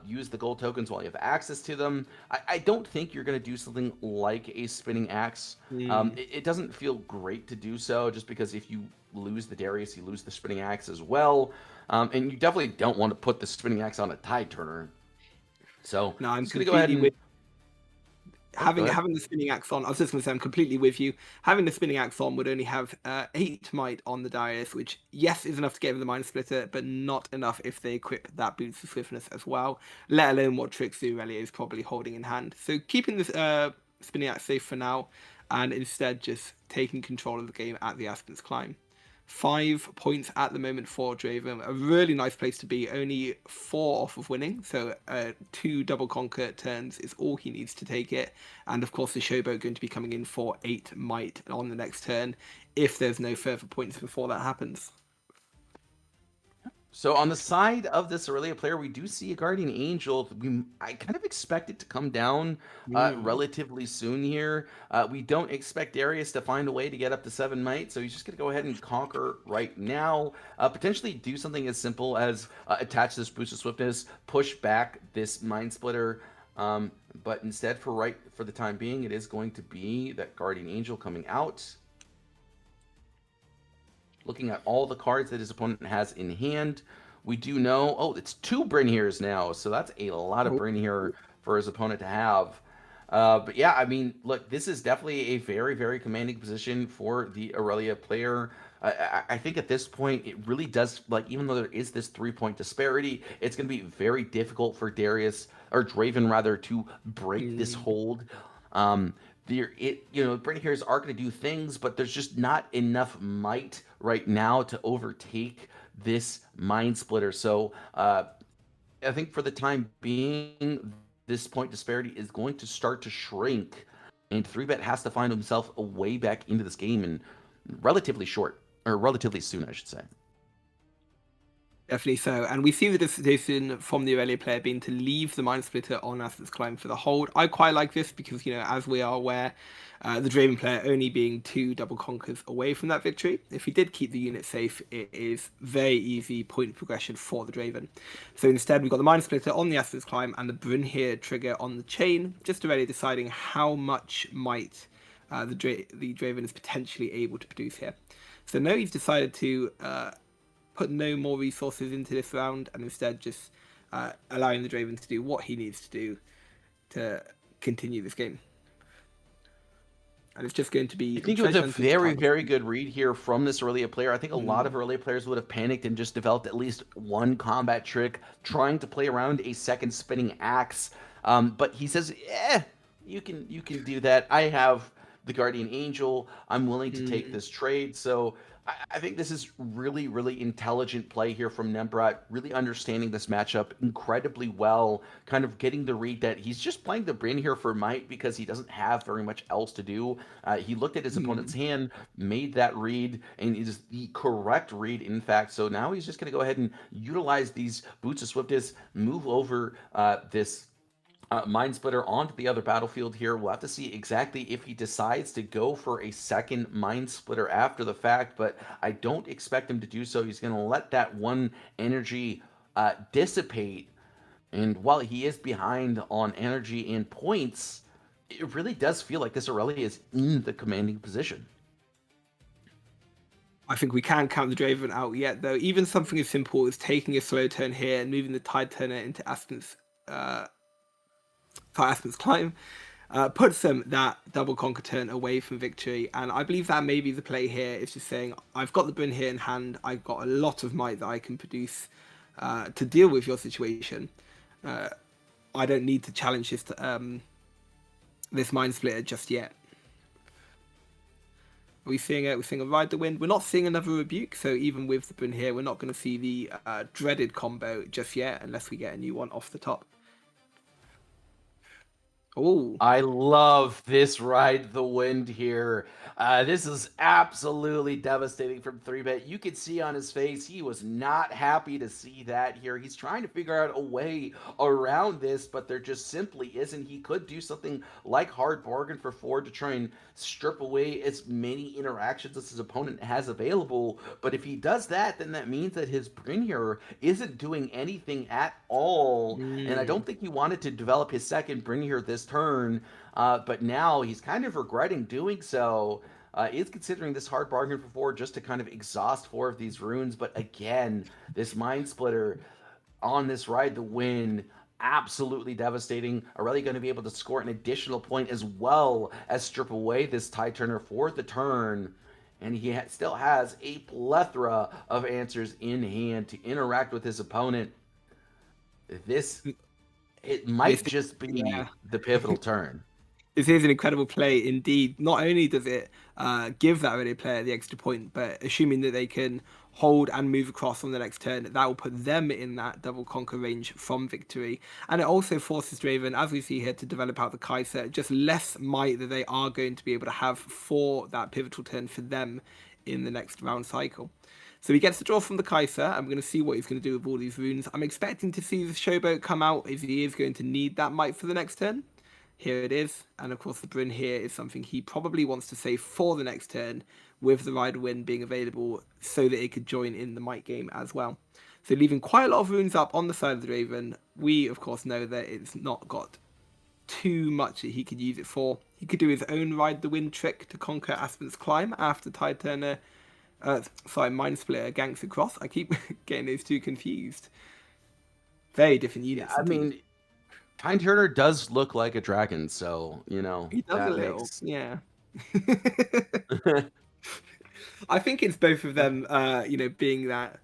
use the gold tokens while you have access to them. I don't think you're going to do something like a spinning axe. It doesn't feel great to do so, just because if you lose the Darius, you lose the spinning axe as well. And you definitely don't want to put the spinning axe on a tide turner. So no, I'm just going to go ahead and... with having the spinning axe on. I was just going to say, I'm completely with you. Having the spinning axe on would only have 8 might on the Darius, which, yes, is enough to get over the Mind Splitter, but not enough if they equip that boost of swiftness as well, let alone what tricks the Aurelia is probably holding in hand. So keeping this spinning axe safe for now, and instead just taking control of the game at the Aspen's Climb. 5 points at the moment for Draven. A really nice place to be. Only 4 off of winning. So 2 double conquer turns is all he needs to take it. And of course the Showboat going to be coming in for 8 might on the next turn if there's no further points before that happens. So on the side of this Aurelia player, we do see a Guardian Angel. I kind of expect it to come down relatively soon here. We don't expect Darius to find a way to get up to 7 might, so he's just going to go ahead and conquer right now. Potentially do something as simple as attach this boost of swiftness, push back this Mind Splitter. But instead, for the time being, it is going to be that Guardian Angel coming out. Looking at all the cards that his opponent has in hand, we do know, oh, it's 2 Brynheers now, so that's a lot of Brynheer for his opponent to have. But yeah, I mean, look, this is definitely a very, very commanding position for the Aurelia player. I think at this point, it really does, like, even though there is this 3-point disparity, it's going to be very difficult for Darius, or Draven rather, to break this hold. Brynheers are going to do things, but there's just not enough might right now to overtake this Mind Splitter. So I think for the time being, this point disparity is going to start to shrink, and 3-Bet has to find himself a way back into this game in relatively soon, I should say. Definitely so. And we see the decision from the Aurelia player being to leave the Mind Splitter on Aspen's Climb for the hold. I quite like this because, as we are aware, the Draven player only being 2 double conquers away from that victory. If he did keep the unit safe, it is very easy point progression for the Draven. So instead, we've got the Mind Splitter on the Aspen's Climb and the Brynheer trigger on the chain, just already deciding how much might the Draven is potentially able to produce here. So now he's decided to put no more resources into this round and instead just allowing the Draven to do what he needs to do to continue this game. And it's just going to be... I think it was a very, very good read here from this Aurelia player. I think a lot of Aurelia players would have panicked and just developed at least one combat trick, trying to play around a second spinning axe. But he says, you can do that. I have the Guardian Angel. I'm willing to take this trade. So I think this is really, really intelligent play here from Nembrat, really understanding this matchup incredibly well, kind of getting the read that he's just playing the Bryn here for might because he doesn't have very much else to do. He looked at his opponent's hand, made that read, and it is the correct read, in fact. So now he's just going to go ahead and utilize these Boots of Swiftness, move over this Mind Splitter onto the other battlefield here. We'll have to see exactly if he decides to go for a second Mind Splitter after the fact, but I don't expect him to do so. He's going to let that 1 energy dissipate, and while he is behind on energy and points, it really does feel like this Aurelia is in the commanding position. I think we can't count the Draven out yet, though. Even something as simple as taking a slow turn here and moving the Tide Turner into Aspen's Climb puts them that double conquer turn away from victory, and I believe that maybe the play here is just saying, I've got the Bryn here in hand, I've got a lot of might that I can produce to deal with your situation. I don't need to challenge this Mind Splitter just yet. Are we seeing a Ride the Wind? We're not seeing another Rebuke, so even with the Bryn here, we're not going to see the dreaded combo just yet, unless we get a new one off the top. Oh, I love this ride the wind here. This is absolutely devastating from 3-bit. You could see on his face he was not happy to see that here. He's trying to figure out a way around this, but there just simply isn't. He could do something like hard bargain for 4 to try and strip away as many interactions as his opponent has available. But if he does that, then that means that his Brynjar isn't doing anything at all. And I don't think he wanted to develop his second Brynjar this turn, but now he's kind of regretting doing so. Is considering this hard bargain for 4 just to kind of exhaust 4 of these runes, but again, this Mind Splitter on this ride the win, absolutely devastating. Aurelia going to be able to score an additional point as well as strip away this Tide Turner for the turn, and he still has a plethora of answers in hand to interact with his opponent. It might just be the pivotal turn. This is an incredible play indeed. Not only does it give that Aurelia player the extra point, but assuming that they can hold and move across on the next turn, that will put them in that double conquer range from victory. And it also forces Draven, as we see here, to develop out the Kai'Sa, just less might that they are going to be able to have for that pivotal turn for them in the next round cycle. So he gets the draw from the Kai'Sa, and we're going to see what he's going to do with all these runes. I'm expecting to see the Showboat come out, as he is going to need that might for the next turn. Here it is, and of course the Bryn here is something he probably wants to save for the next turn, with the Rider Wind being available so that it could join in the might game as well. So leaving quite a lot of runes up on the side of the Draven. We of course know that it's not got too much that he could use it for. He could do his own Ride the Wind trick to conquer Aspen's Climb after Tide Turner, Mind Splitter ganks across. I keep getting those two confused. Very different units. I mean, Tide Turner does look like a dragon, so, you know. He does a little, yeah. I think it's both of them, being that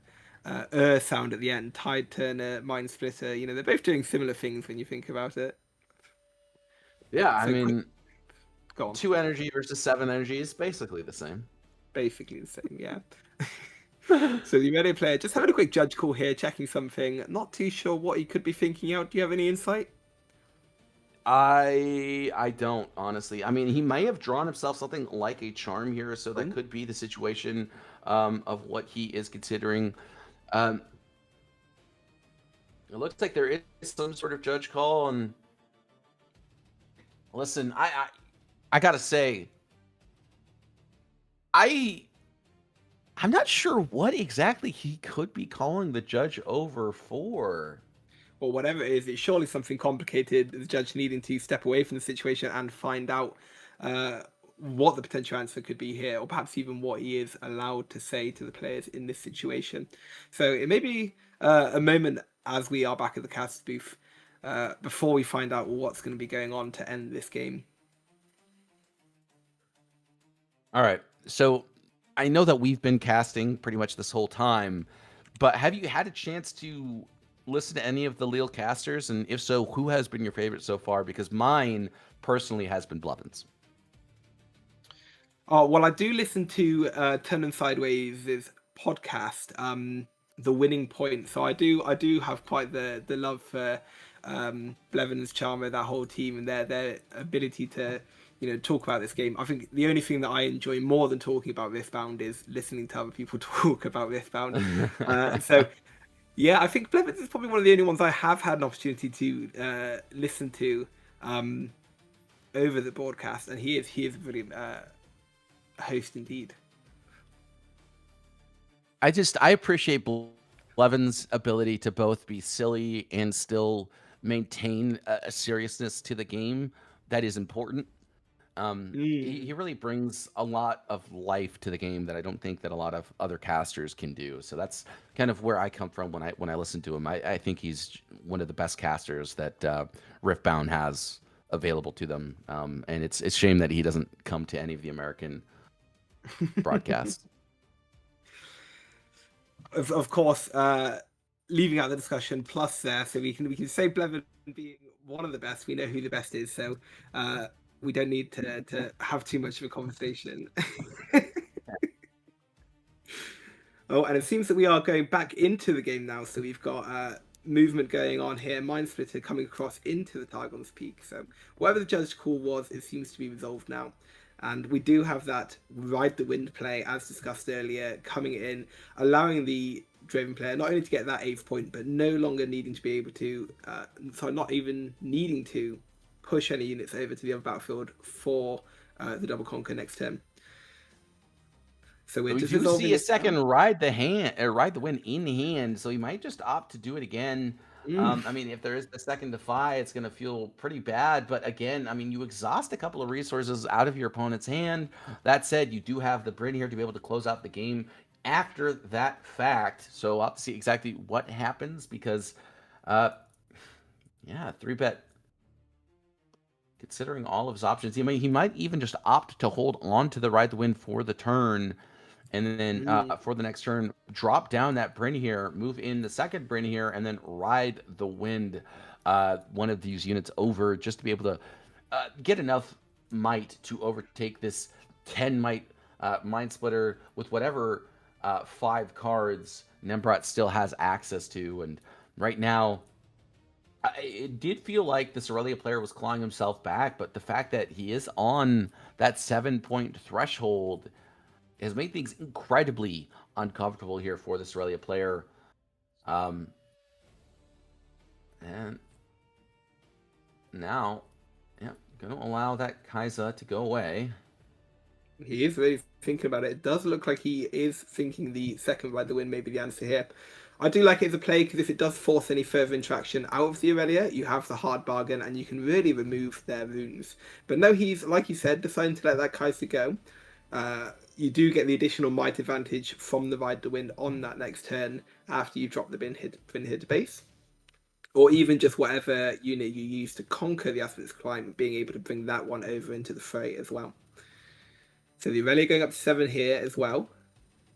sound at the end. Tide Turner, Mind Splitter, they're both doing similar things when you think about it. Yeah, So I mean, go on. 2 energy versus 7 energy is basically the same. Basically the same, yeah. So the Aurelia player just having a quick judge call here, checking something. Not too sure what he could be thinking out. Do you have any insight? I don't, honestly. I mean, he may have drawn himself something like a charm here, so that could be the situation of what he is considering. It looks like there is some sort of judge call, and listen, I gotta say, I'm not sure what exactly he could be calling the judge over for. Or whatever it is, it's surely something complicated, the judge needing to step away from the situation and find out what the potential answer could be here, or perhaps even what he is allowed to say to the players in this situation. So it may be a moment as we are back at the cast booth before we find out what's going to be going on to end this game. All right, so I know that we've been casting pretty much this whole time, but have you had a chance to listen to any of the Lille casters? And if so, who has been your favorite so far? Because mine personally has been Blevins. Oh, well, I do listen to Turn and Sideways' podcast, The Winning Point. So I do have quite the love for Blevins, Charmer, that whole team, and their ability to talk about this game. I think the only thing that I enjoy more than talking about Riftbound is listening to other people talk about Riftbound. So yeah, I think Blevins is probably one of the only ones I have had an opportunity to listen to over the broadcast, and he is a brilliant host indeed. I appreciate Blevins' ability to both be silly and still maintain a seriousness to the game that is important. He really brings a lot of life to the game that I don't think that a lot of other casters can do. So that's kind of where I come from when I listen to him. I think he's one of the best casters that Riftbound has available to them. And it's a shame that he doesn't come to any of the American broadcasts. Of course, leaving out the discussion plus there, so we can say Blevin being one of the best. We know who the best is, so we don't need to have too much of a conversation. Oh, and it seems that we are going back into the game now. So we've got movement going on here. Mind Splitter coming across into the Targon's Peak. So whatever the judge call was, it seems to be resolved now. And we do have that Ride the Wind play, as discussed earlier, coming in, allowing the Draven player not only to get that 8th point, but no longer needing to be able to, not even needing to push any units over to the other battlefield for the double conquer next turn. So we do see a second Ride the Wind in hand, so he might just opt to do it again. I mean, if there is a second Defy, it's going to feel pretty bad. But again, I mean, you exhaust a couple of resources out of your opponent's hand. That said, you do have the Bryn here to be able to close out the game after that fact. So I'll have to see exactly what happens because, yeah, 3-bet. Considering all of his options, he might even just opt to hold on to the Ride the Wind for the turn. And then for the next turn, drop down that Bryn here, move in the second Bryn here, and then Ride the Wind one of these units over just to be able to get enough might to overtake this 10 might Mind Splitter with whatever 5 cards Nembrot still has access to. And right now, it did feel like this Aurelia player was clawing himself back, but the fact that he is on that 7-point threshold has made things incredibly uncomfortable here for this Aurelia player. And now, yeah, going to allow that Kai'Sa to go away. He is really thinking about it. It does look like he is thinking the second Ride the Wind may be the answer here. I do like it as a play because if it does force any further interaction out of the Aurelia, you have the hard bargain and you can really remove their runes. But no, he's, like you said, deciding to let that Kai'Sa go. You do get the additional might advantage from the Ride the Wind on that next turn after you drop the Bryn here to base. Or even just whatever unit you use to conquer the Aspect's Climb, being able to bring that one over into the fray as well. So the Aurelia going up to 7 here as well,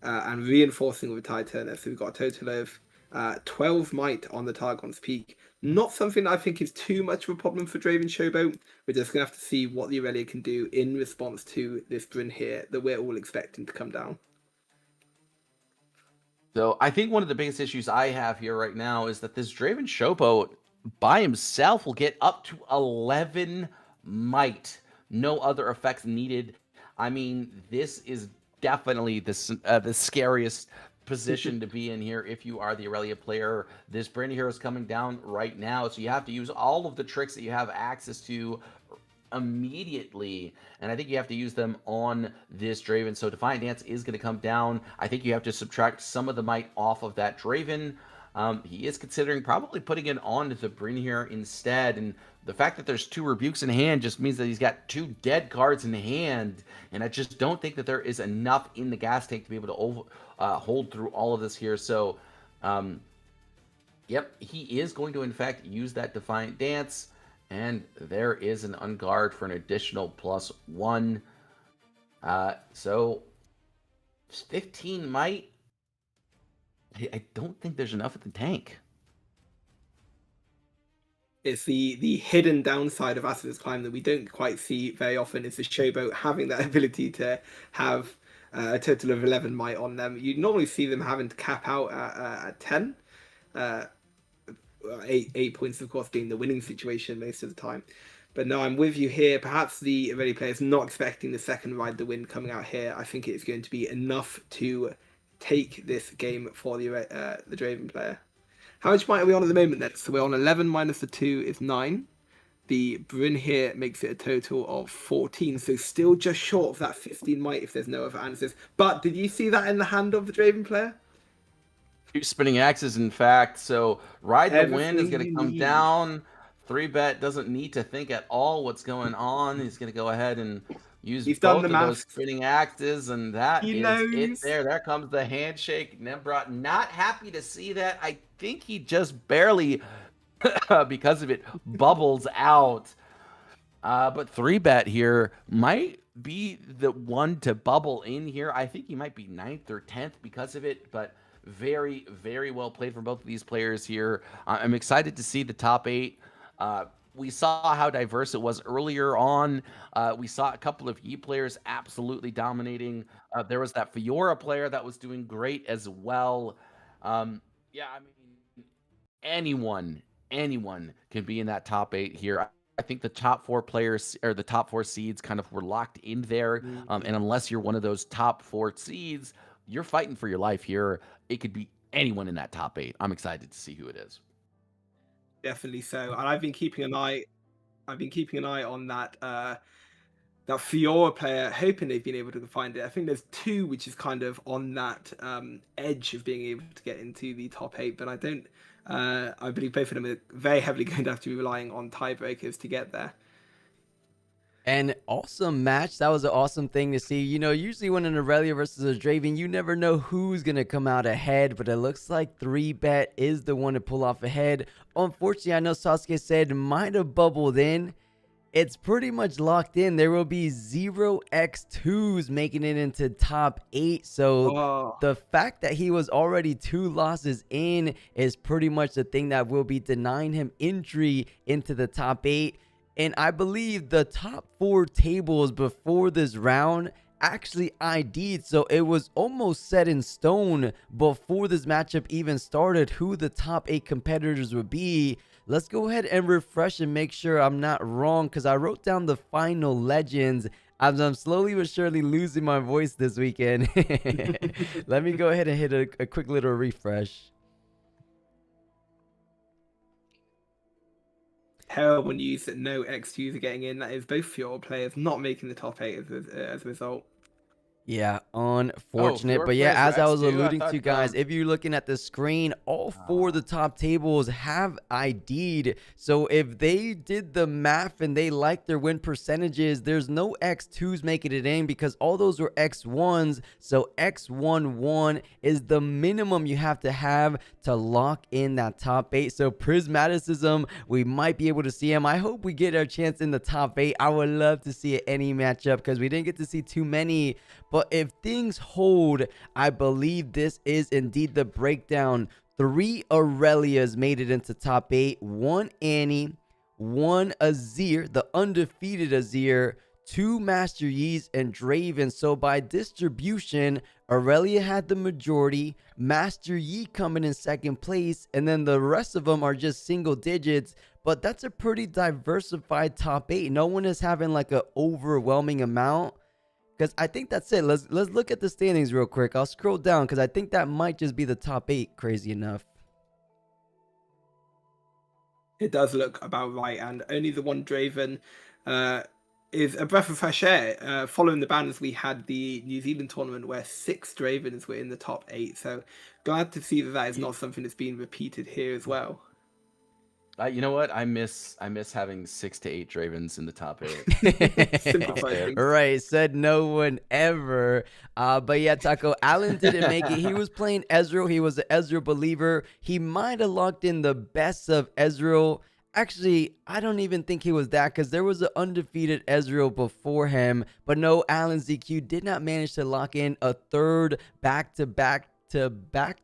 and reinforcing with a Tide Turner. So we've got a total of 12 might on the Targon's Peak. Not something that I think is too much of a problem for Draven Showboat. We're just going to have to see what the Aurelia can do in response to this Bryn here that we're all expecting to come down. So I think one of the biggest issues I have here right now is that this Draven Showboat by himself will get up to 11 might. No other effects needed. I mean, this is definitely the scariest position to be in here if you are the Aurelia player. This Bryn here is coming down right now, so you have to use all of the tricks that you have access to immediately, and I think you have to use them on this Draven. So Defiant Dance is going to come down. I think you have to subtract some of the might off of that Draven. He is considering probably putting it on the Bryn here instead, and the fact that there's 2 rebukes in hand just means that he's got 2 dead cards in hand, and I just don't think that there is enough in the gas tank to be able to hold through all of this here. So, yep, he is going to, in fact, use that Defiant Dance, and there is an Unguard for an additional +1. So, 15 might. I don't think there's enough at the tank. It's the hidden downside of Aspect's Climb that we don't quite see very often, is the Showboat having that ability to have a total of 11 might on them. You normally see them having to cap out at 10. 8 points, of course, being the winning situation most of the time. But no, I'm with you here. Perhaps the Aurelia player is not expecting the second Ride the Wind coming out here. I think it's going to be enough to take this game for the Draven player. How much might are we on at the moment then? So we're on 11 minus the 2 is 9. The Bryn here makes it a total of 14. So still just short of that 15 might if there's no other answers. But did you see that in the hand of the Draven player? 2 spinning axes, in fact. So Ride the Wind is going to come down. 3-bet doesn't need to think at all what's going on. He's going to go ahead and use both of those spinning axes, and that is it there. There comes the handshake. Nembrot not happy to see that. I think he just barely, because of it, bubbles out. But 3-bet here might be the one to bubble in here. I think he might be 9th or 10th because of it, but very, very well played from both of these players here. I'm excited to see the top 8. We saw how diverse it was earlier on. We saw a couple of Yi players absolutely dominating. There was that Fiora player that was doing great as well. Yeah, I mean, anyone can be in that top 8 here. I think the top 4 players or the top 4 seeds kind of were locked in there. And unless you're one of those top 4 seeds, you're fighting for your life here. It could be anyone in that top 8. I'm excited to see who it is. Definitely so. And I've been keeping an eye on that that Fiora player, hoping they've been able to find it. I think there's 2 which is kind of on that edge of being able to get into the top 8, but I don't. I believe both of them are very heavily going to have to be relying on tiebreakers to get there. An awesome match. That was an awesome thing to see. You know, usually when an Aurelia versus a Draven, you never know who's going to come out ahead, but it looks like 3Bet is the one to pull off ahead. Unfortunately, I know Sasuke said might have bubbled in. It's pretty much locked in. There will be 0x2s making it into top 8. So the fact that he was already 2 losses in is pretty much the thing that will be denying him entry into the top 8. And I believe the top 4 tables before this round actually ID'd. So it was almost set in stone before this matchup even started who the top 8 competitors would be. Let's go ahead and refresh and make sure I'm not wrong, because I wrote down the final legends as I'm slowly but surely losing my voice this weekend. Let me go ahead and hit a quick little refresh. Terrible news that no X2s are getting in. That is both Fiora players not making the top 8 as a result. Yeah, unfortunate. But yeah, as I was alluding to, guys, if you're looking at the screen, all 4 of the top tables have ID'd. So if they did the math and they like their win percentages, there's no X2s making it in because all those were X1s. So X11 is the minimum you have to lock in that top 8. So Prismaticism, we might be able to see him. I hope we get our chance in the top 8. I would love to see any matchup because we didn't get to see too many. But if things hold, I believe this is indeed the breakdown. 3 Aurelias made it into top 8. 1 Annie, 1 Azir, the undefeated Azir, 2 Master Yi's, and Draven. So by distribution, Aurelia had the majority, Master Yi coming in 2nd place, and then the rest of them are just single digits. But that's a pretty diversified top 8. No one is having like an overwhelming amount. Because I think that's it. Let's look at the standings real quick. I'll scroll down because I think that might just be the top 8, crazy enough. It does look about right, and only the 1 Draven is a breath of fresh air. Following the bans, we had the New Zealand tournament where 6 Dravens were in the top 8. So glad to see that is not something that's being repeated here as well. You know what? I miss having 6 to 8 Dravens in the top 8. Right, said no one ever. But yeah, Taco, Allen didn't make it. He was playing Ezreal. He was an Ezreal believer. He might have locked in the best of Ezreal. Actually, I don't even think he was that because there was an undefeated Ezreal before him. But no, Allen ZQ did not manage to lock in a 3rd back-to-back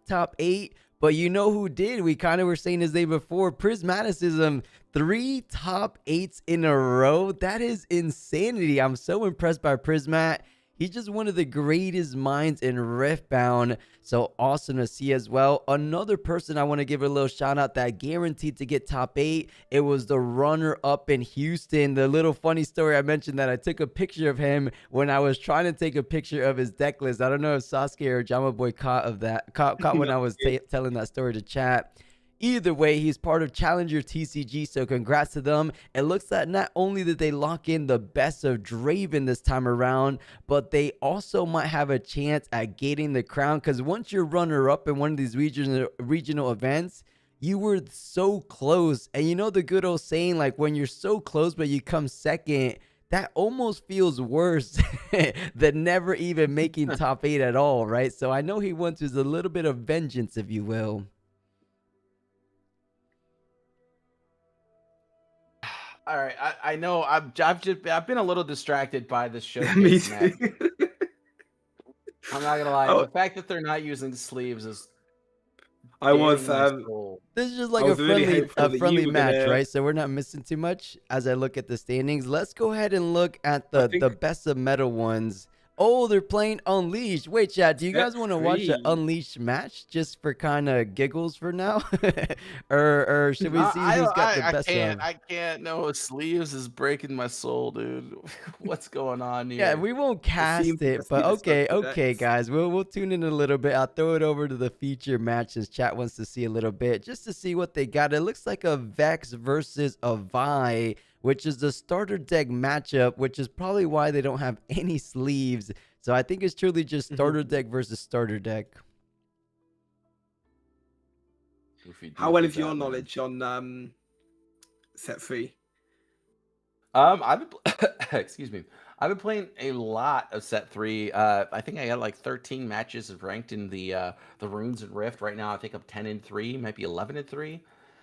top 8. But you know who did? We kind of were saying his name before. Prismaticism, 3 top 8s in a row. That is insanity. I'm so impressed by Prismat. He's just one of the greatest minds in Riftbound. So awesome to see as well. Another person I want to give a little shout out that guaranteed to get top 8. It was the runner up in Houston. The little funny story I mentioned that I took a picture of him when I was trying to take a picture of his deck list. I don't know if Sasuke or Jama Boy caught when I was telling that story to chat. Either way, he's part of Challenger TCG, so congrats to them. It looks like not only did they lock in the best of Draven this time around, but they also might have a chance at getting the crown, because once you're runner-up in one of these regional events, you were so close. And you know the good old saying, like when you're so close but you come second, that almost feels worse than never even making top 8 at all, right? So I know he wants a little bit of vengeance, if you will. All right, I know I've been a little distracted by this show. Me too. I'm not gonna lie. The fact that they're not using sleeves is. This is just like a friendly match, right? So we're not missing too much as I look at the standings. Let's go ahead and look at the best of meta ones. Oh, they're playing Unleashed. Wait, chat, do you guys want to watch an Set Unleashed match just for kind of giggles for now? or should we see who's got the best one? I can't. No, sleeves is breaking my soul, dude. What's going on here? Yeah, we won't cast it, but okay, guys. We'll tune in a little bit. I'll throw it over to the feature match as chat wants to see a little bit, just to see what they got. It looks like a Vex versus a Vi, which is the starter deck matchup, which is probably why they don't have any sleeves. So I think it's truly just starter deck versus starter deck. How well is your knowledge on set 3? I've been excuse me. I've been playing a lot of set 3. I think I got like 13 matches ranked in the runes and Rift. Right now I think I'm 10-3, might be 11-3.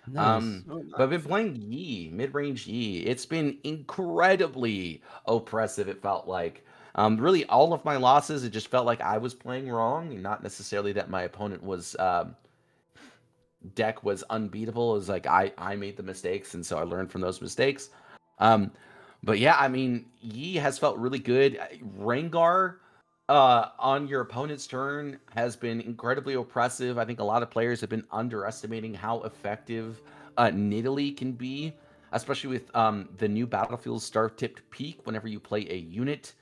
Nice. But I've been playing Yi, mid-range Yi. It's been incredibly oppressive, it felt like. Really, all of my losses, it just felt like I was playing wrong, not necessarily that my opponent was deck was unbeatable. It was like I made the mistakes, and so I learned from those mistakes. But yeah, I mean, Yi has felt really good. Rengar on your opponent's turn has been incredibly oppressive. I think a lot of players have been underestimating how effective Nidalee can be, especially with the new battlefield star-tipped peak. Whenever you play a unit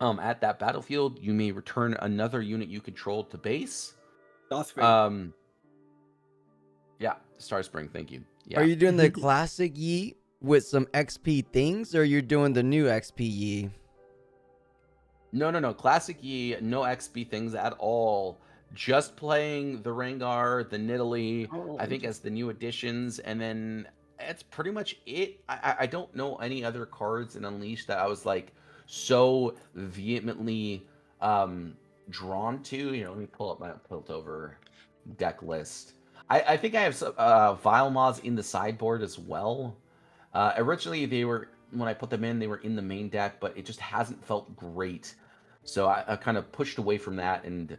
at that battlefield, you may return another unit you control to base. Starspring. Yeah, Starspring, thank you. Yeah. Are you doing the classic Yi with some XP things, or you're doing the new XP Yi? No. Classic Yi, no XP things at all. Just playing the Rengar, the Nidalee, I think as the new additions, and then that's pretty much it. I don't know any other cards in Unleashed that I was like so vehemently drawn to. You know, let me pull up my Piltover deck list. I think I have some Vile Moths in the sideboard as well. Originally, they were, when I put them in, they were in the main deck, but it just hasn't felt great. So I kind of pushed away from that, and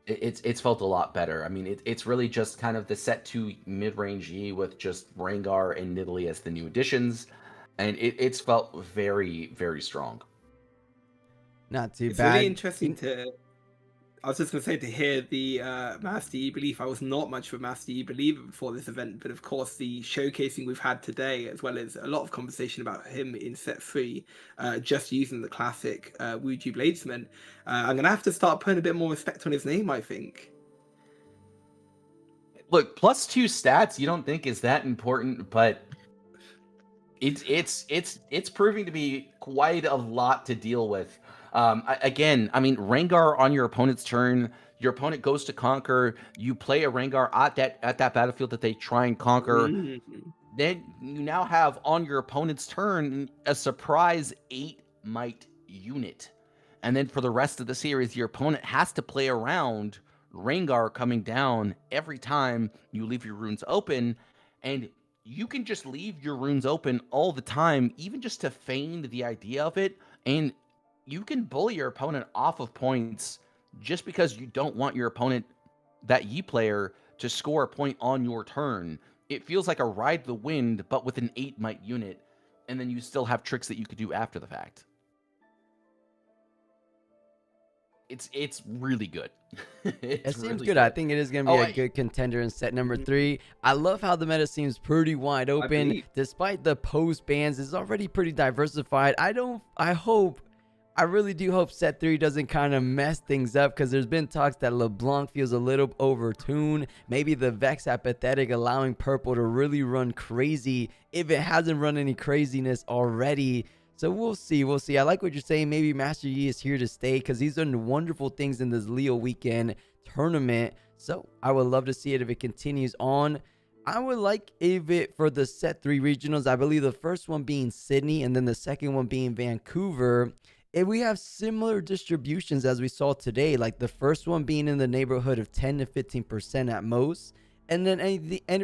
it's felt a lot better. I mean, it's really just kind of the set 2 mid-range Yi with just Rengar and Nidalee as the new additions, and it's felt very, very strong. Not too It's bad. really interesting to... I was just going to say, to hear the Master Yi belief. I was not much of a Master Yi believer before this event, but of course the showcasing we've had today, as well as a lot of conversation about him in set 3, just using the classic Wuju Bladesman, I'm going to have to start putting a bit more respect on his name, I think. Look, +2 stats you don't think is that important, but it's proving to be quite a lot to deal with. Again, I mean, Rengar on your opponent's turn, your opponent goes to conquer, you play a Rengar at that battlefield that they try and conquer. Then you now have on your opponent's turn a surprise 8 might unit. And then for the rest of the series, your opponent has to play around Rengar coming down every time you leave your runes open. And you can just leave your runes open all the time, even just to feign the idea of it. And you can bully your opponent off of points just because you don't want your opponent, that Yi player, to score a point on your turn. It feels like a ride the wind, but with an 8 might unit, and then you still have tricks that you could do after the fact. It's really good. It seems good. I think it is going to be a good contender in set number 3. I love how the meta seems pretty wide open. Despite the post-bans, it's already pretty diversified. I really do hope set 3 doesn't kind of mess things up, because there's been talks that LeBlanc feels a little overtuned. Maybe the Vex apathetic allowing purple to really run crazy if it hasn't run any craziness already. So we'll see. We'll see. I like what you're saying. Maybe Master Yi is here to stay, because he's done wonderful things in this Lille weekend tournament. So I would love to see it if it continues on. I would like it for the set 3 regionals. I believe the first one being Sydney and then the second one being Vancouver. If we have similar distributions as we saw today, like the first one being in the neighborhood of 10 to 15% at most, and then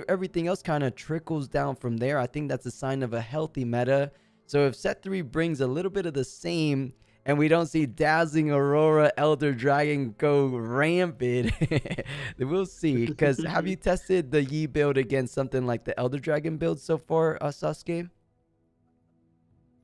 everything else kind of trickles down from there, I think that's a sign of a healthy meta. So if set 3 brings a little bit of the same, and we don't see Dazzling Aurora, Elder Dragon go rampant, then we'll see. Because have you tested the Yi build against something like the Elder Dragon build so far, Sasuke?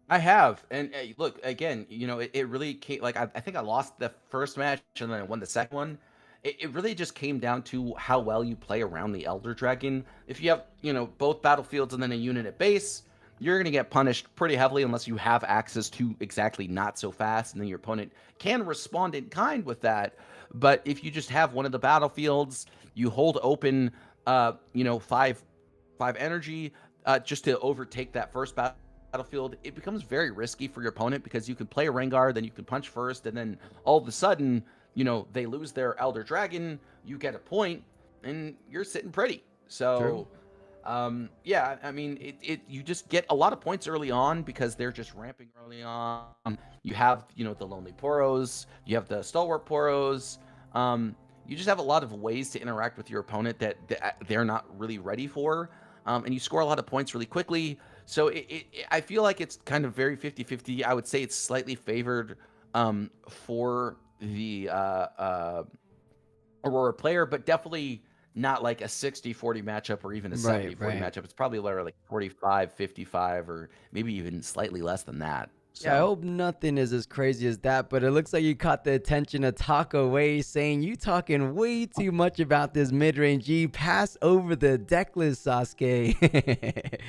I have, and look again. You know, it really came. Like I think I lost the first match and then I won the second one. It really just came down to how well you play around the Elder Dragon. If you have, you know, both battlefields and then a unit at base, you're going to get punished pretty heavily unless you have access to exactly not so fast, and then your opponent can respond in kind with that. But if you just have one of the battlefields, you hold open, you know, five energy just to overtake that first battlefield, it becomes very risky for your opponent because you can play a Rengar, then you can punch first, and then all of a sudden, you know, they lose their Elder Dragon, you get a point, and you're sitting pretty. So, yeah, I mean, you just get a lot of points early on because they're just ramping early on. You have, you know, the Lonely Poros, you have the Stalwart Poros. You just have a lot of ways to interact with your opponent that they're not really ready for. And you score a lot of points really quickly. So I feel like it's kind of very 50-50. I would say it's slightly favored for the Aurora player, but definitely not like a 60-40 matchup or even a 70-40 matchup. It's probably like 45-55 or maybe even slightly less than that. So. Yeah, I hope nothing is as crazy as that, but it looks like you caught the attention of Taco Way saying you talking way too much about this mid-range G. Pass over the deck list, Sasuke.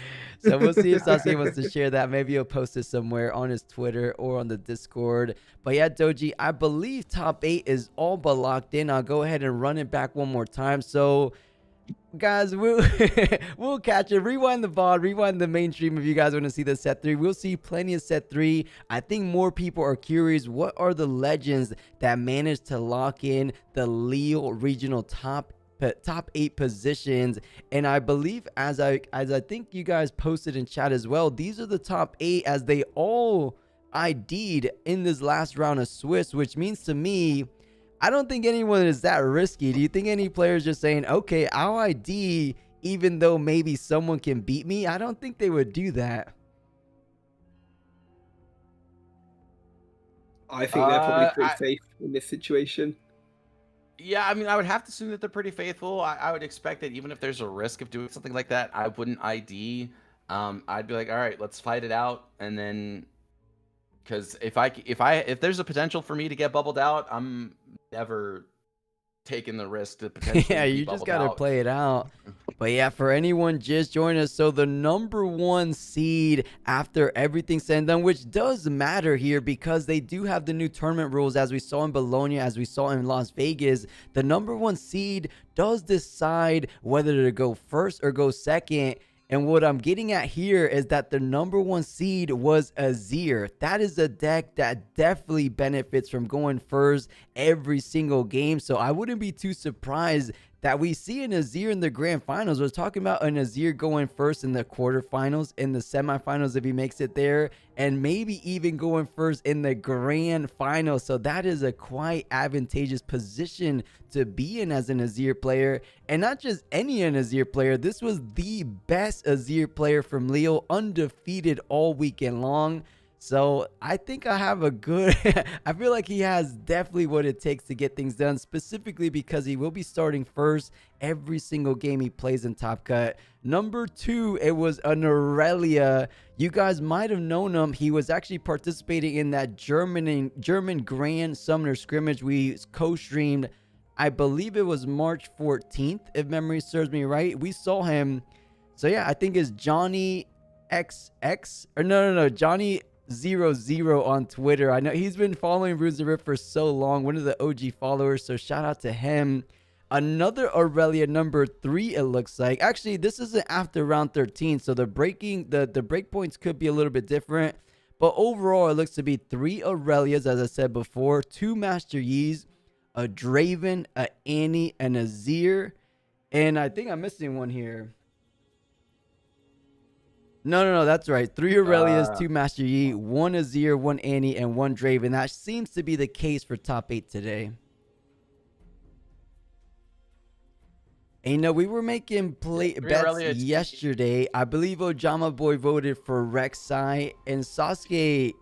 So we'll see if Sasuke wants to share that. Maybe he'll post it somewhere on his Twitter or on the Discord. But yeah, Doji, I believe top 8 is all but locked in. I'll go ahead and run it back one more time. So guys, we'll catch it. Rewind the VOD, rewind the main stream if you guys want to see the set 3. We'll see plenty of set 3. I think more people are curious, what are the legends that managed to lock in the Lille Regional top 8 positions? And I believe, as I think you guys posted in chat as well, these are the top 8 as they all ID'd in this last round of Swiss, which means to me, I don't think anyone is that risky. Do you think any players just saying, okay, I'll ID even though maybe someone can beat me? I don't think they would do that. I think they're probably pretty safe in this situation. Yeah, I mean, I would have to assume that they're pretty faithful. I would expect that even if there's a risk of doing something like that, I wouldn't ID. I'd be like, all right, let's fight it out, and then, because if there's a potential for me to get bubbled out, I'm never taking the risk to potentially yeah, you just gotta play it out. But yeah, for anyone just joining us, so the number 1 seed after everything's said and done, which does matter here because they do have the new tournament rules, as we saw in Bologna, as we saw in Las Vegas. The number 1 seed does decide whether to go first or go second. And what I'm getting at here is that the number 1 seed was Azir. That is a deck that definitely benefits from going first every single game. So I wouldn't be too surprised that we see an Azir in the grand finals. We're talking about an Azir going first in the quarterfinals, in the semifinals if he makes it there, and maybe even going first in the grand final. So that is a quite advantageous position to be in as an Azir player, and not just any Azir player. This was the best Azir player from Lille, undefeated all weekend long. So I think I have a good, I feel like he has definitely what it takes to get things done, specifically because he will be starting first every single game he plays in Top Cut. Number 2, it was an Aurelia. You guys might have known him. He was actually participating in that German Grand Summoner Scrimmage we co-streamed. I believe it was March 14th, if memory serves me right. We saw him. So yeah, I think it's Johnny XX, or no, Johnny 00 on Twitter. I know he's been following Runes of Rift for so long, one of the OG followers, so shout out to him. Another Aurelia, number 3, it looks like. Actually, this isn't after round 13, so the breakpoints could be a little bit different, but overall it looks to be 3 Aurelias, as I said before, 2 Master Yis, a Draven, a Annie, and a Azir, and I think I'm missing one here. No, that's right. 3 Aurelias, 2 Master Yi, 1 Azir, 1 Annie, and 1 Draven. That seems to be the case for top 8 today. And you know, we were making bets yesterday. I believe Ojama Boy voted for Rek'Sai, and Sasuke.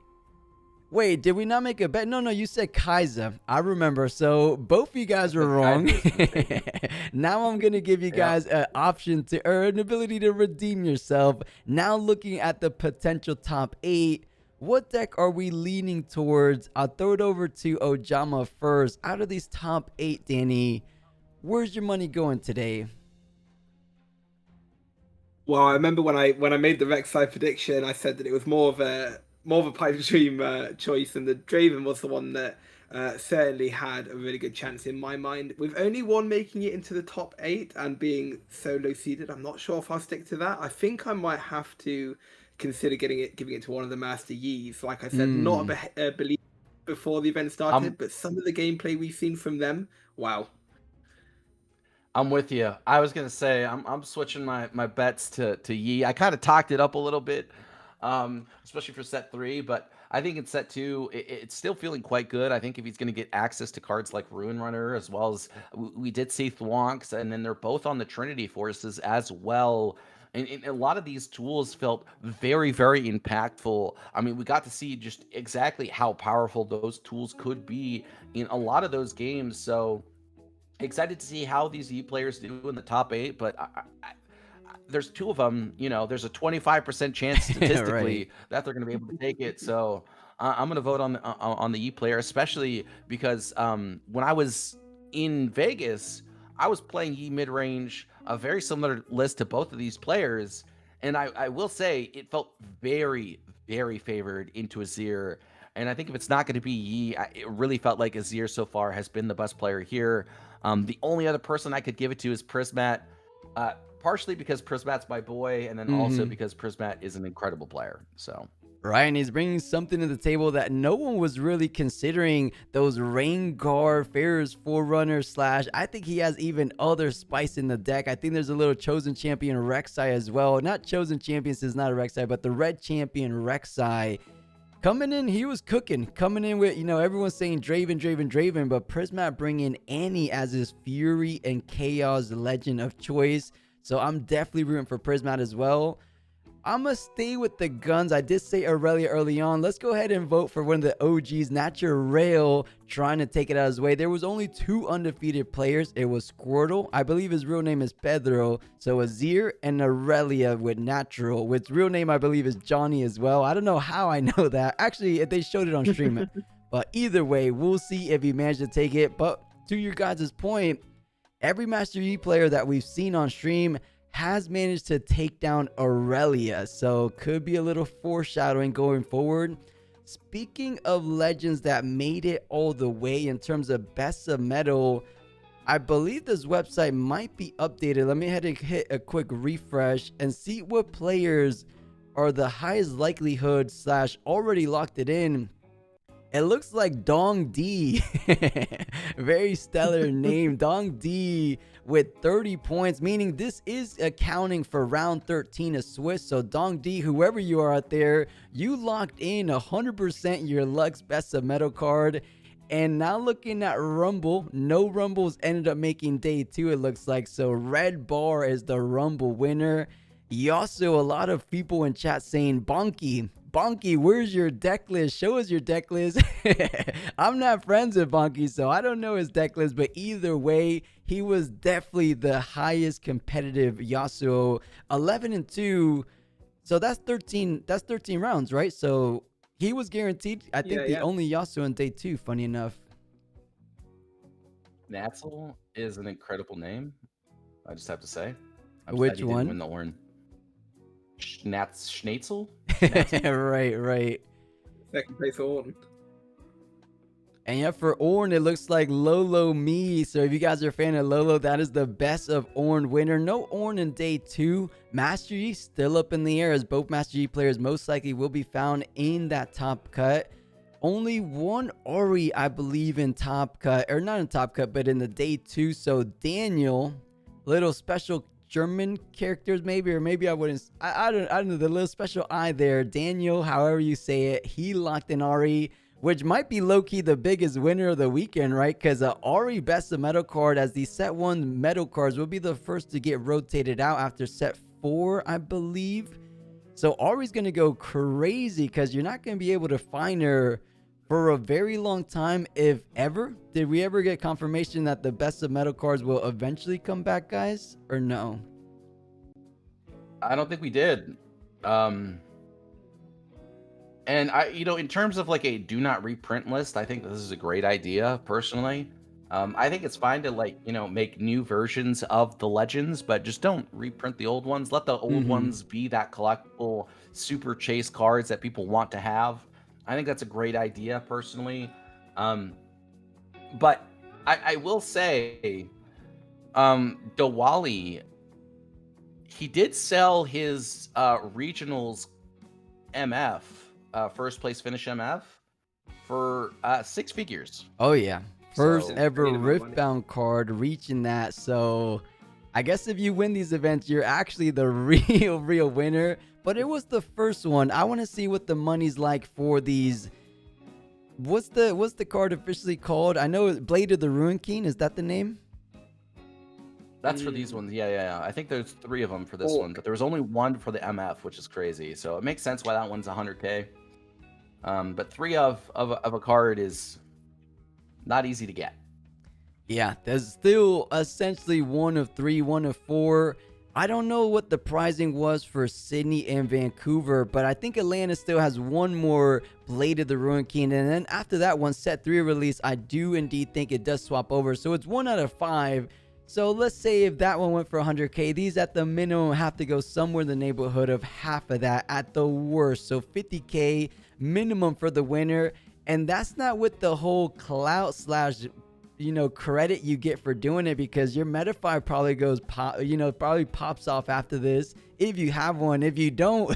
Wait, did we not make a bet? No, you said Kai'Sa. I remember. So both of you guys were wrong. Now I'm going to give you guys an option to, or an ability to redeem yourself. Now looking at the potential top 8, What deck are we leaning towards? I'll throw it over to Ojama first. Out of these top 8, Danny, where's your money going today? Well, I remember when I made the Rek'Sai prediction, I said that it was more of a pipe dream choice, and the Draven was the one that certainly had a really good chance in my mind. With only one making it into the top 8 and being solo seeded, I'm not sure if I'll stick to that. I think I might have to consider giving it to one of the Master Yis. Like I said, not a believer before the event started, but some of the gameplay we've seen from them, wow. I'm with you. I was gonna say I'm switching my bets to Yi. I kind of talked it up a little bit, especially for set 3, but I think in set 2 it's still feeling quite good. I think if he's gonna get access to cards like Ruin Runner, as well as we did see Thwonks, and then they're both on the Trinity Forces as well. And a lot of these tools felt very, very impactful. I mean, we got to see just exactly how powerful those tools could be in a lot of those games. So excited to see how these E players do in the top 8, but there's 2 of them. You know, there's a 25% chance statistically that they're going to be able to take it. So I'm going to vote on the E player, especially because when I was in Vegas, I was playing E mid range, a very similar list to both of these players, and I will say it felt very, very favored into Azir. And I think if it's not going to be Yi, it really felt like Azir so far has been the best player here. The only other person I could give it to is Prismat, partially because Prismat's my boy, and then also because Prismat is an incredible player. So. Right, and he's bringing something to the table that no one was really considering. Those Rengar, Farah's Forerunner / I think he has even other spice in the deck. I think there's a little Chosen Champion Rek'Sai as well. Not Chosen Champion, since it's not a Rek'Sai, but the Red Champion Rek'Sai. Coming in, he was cooking. Coming in with, you know, everyone's saying Draven, but Prismat bringing Annie as his Fury and Chaos Legend of choice. So I'm definitely rooting for Prismat as well. I'm going to stay with the guns. I did say Aurelia early on. Let's go ahead and vote for one of the OGs, Natural, trying to take it out of his way. There was only 2 undefeated players. It was Squirtle. I believe his real name is Pedro. So Azir and Aurelia with Natural. With real name, I believe, is Johnny as well. I don't know how I know that. Actually, if they showed it on stream. But either way, we'll see if he managed to take it. But to your guys' point, every Master Yi player that we've seen on stream has managed to take down Aurelia, so could be a little foreshadowing going forward. Speaking of legends that made it all the way in terms of best of metal, I believe this website might be updated. Let me head and hit a quick refresh and see what players are the highest likelihood / already locked it in. It looks like Dong D, very stellar name, Dong D with 30 points, meaning this is accounting for round 13 of Swiss. So Dong D, whoever you are out there, you locked in 100% your Lux Best of Metal card. And now looking at Rumble, no Rumbles ended up making day 2, it looks like. So Red Bar is the Rumble winner. You also, a lot of people in chat saying, Bonky, where's your deck list? Show us your deck list. I'm not friends with Bonky, so I don't know his deck list, but either way, he was definitely the highest competitive Yasuo. 11-2. So that's 13 rounds, right? So he was guaranteed, I think, the only Yasuo in day 2, funny enough. Natzel is an incredible name, I just have to say. Which one? Win the Ornn. Schnatzel? right. Second place Ornn. And yeah, for Ornn, it looks like Lolo Me. So if you guys are a fan of Lolo, that is the best of Ornn winner. No Ornn in day 2. Master Yi still up in the air, as both Master Yi players most likely will be found in that top cut. Only one Ori, I believe, in top cut, or not in top cut, but in the day 2. So Daniel, little special German characters maybe, or maybe I wouldn't, I don't know, the little special eye there, Daniel, however you say it, he locked in Ari, which might be low-key the biggest winner of the weekend, right? Because Ari Best of Metal card, as the set 1 metal cards will be the first to get rotated out after set 4, I believe. So Ari's gonna go crazy because you're not gonna be able to find her for a very long time, if ever. Did we ever get confirmation that the Best of Metal cards will eventually come back, guys, or no? I don't think we did. And in terms of like a do not reprint list, I think this is a great idea personally. I think it's fine to make new versions of the legends, but just don't reprint the old ones. Let the old ones be that collectible super chase cards that people want to have. I think that's a great idea personally. But I will say, Diwali, he did sell his regionals MF, first place finish MF, for 6 figures. Oh yeah, first ever Riftbound card reaching that. So I guess if you win these events, you're actually the real winner. But it was the first one. I want to see what the money's like for these. What's the card officially called? I know Blade of the Ruin King. Is that the name? That's for these ones. Yeah. I think there's 3 of them for this one, but there was only 1 for the MF, which is crazy. So it makes sense why that one's 100K. But 3 of a card is not easy to get. Yeah, there's still essentially 1 of 3, 1 of 4. I don't know what the pricing was for Sydney and Vancouver, but I think Atlanta still has 1 more Blade of the Ruin King. And then after that one, set 3 release, I do indeed think it does swap over. So it's 1 out of 5. So let's say if that one went for 100K, these at the minimum have to go somewhere in the neighborhood of half of that at the worst. So 50K minimum for the winner. And that's not with the whole clout / credit you get for doing it, because your Metafy probably goes probably pops off after this if you have one. If you don't,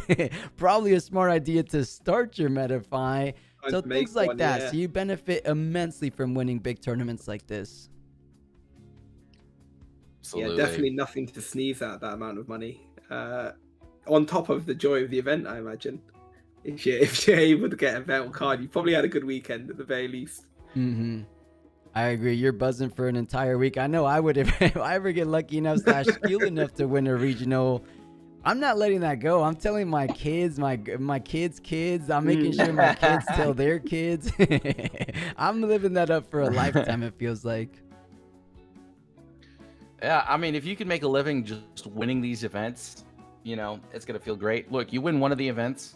probably a smart idea to start your Metafy. So things like that. Yeah. So you benefit immensely from winning big tournaments like this. Absolutely. Yeah, definitely nothing to sneeze at, that amount of money. On top of the joy of the event, I imagine. If you're able to get a metal card, you probably had a good weekend at the very least. I agree. You're buzzing for an entire week. I know I would if I ever get lucky enough / skilled enough to win a regional. I'm not letting that go. I'm telling my kids, my kids. I'm making sure my kids tell their kids. I'm living that up for a lifetime, it feels like. Yeah, I mean, if you can make a living just winning these events, it's going to feel great. Look, you win one of the events,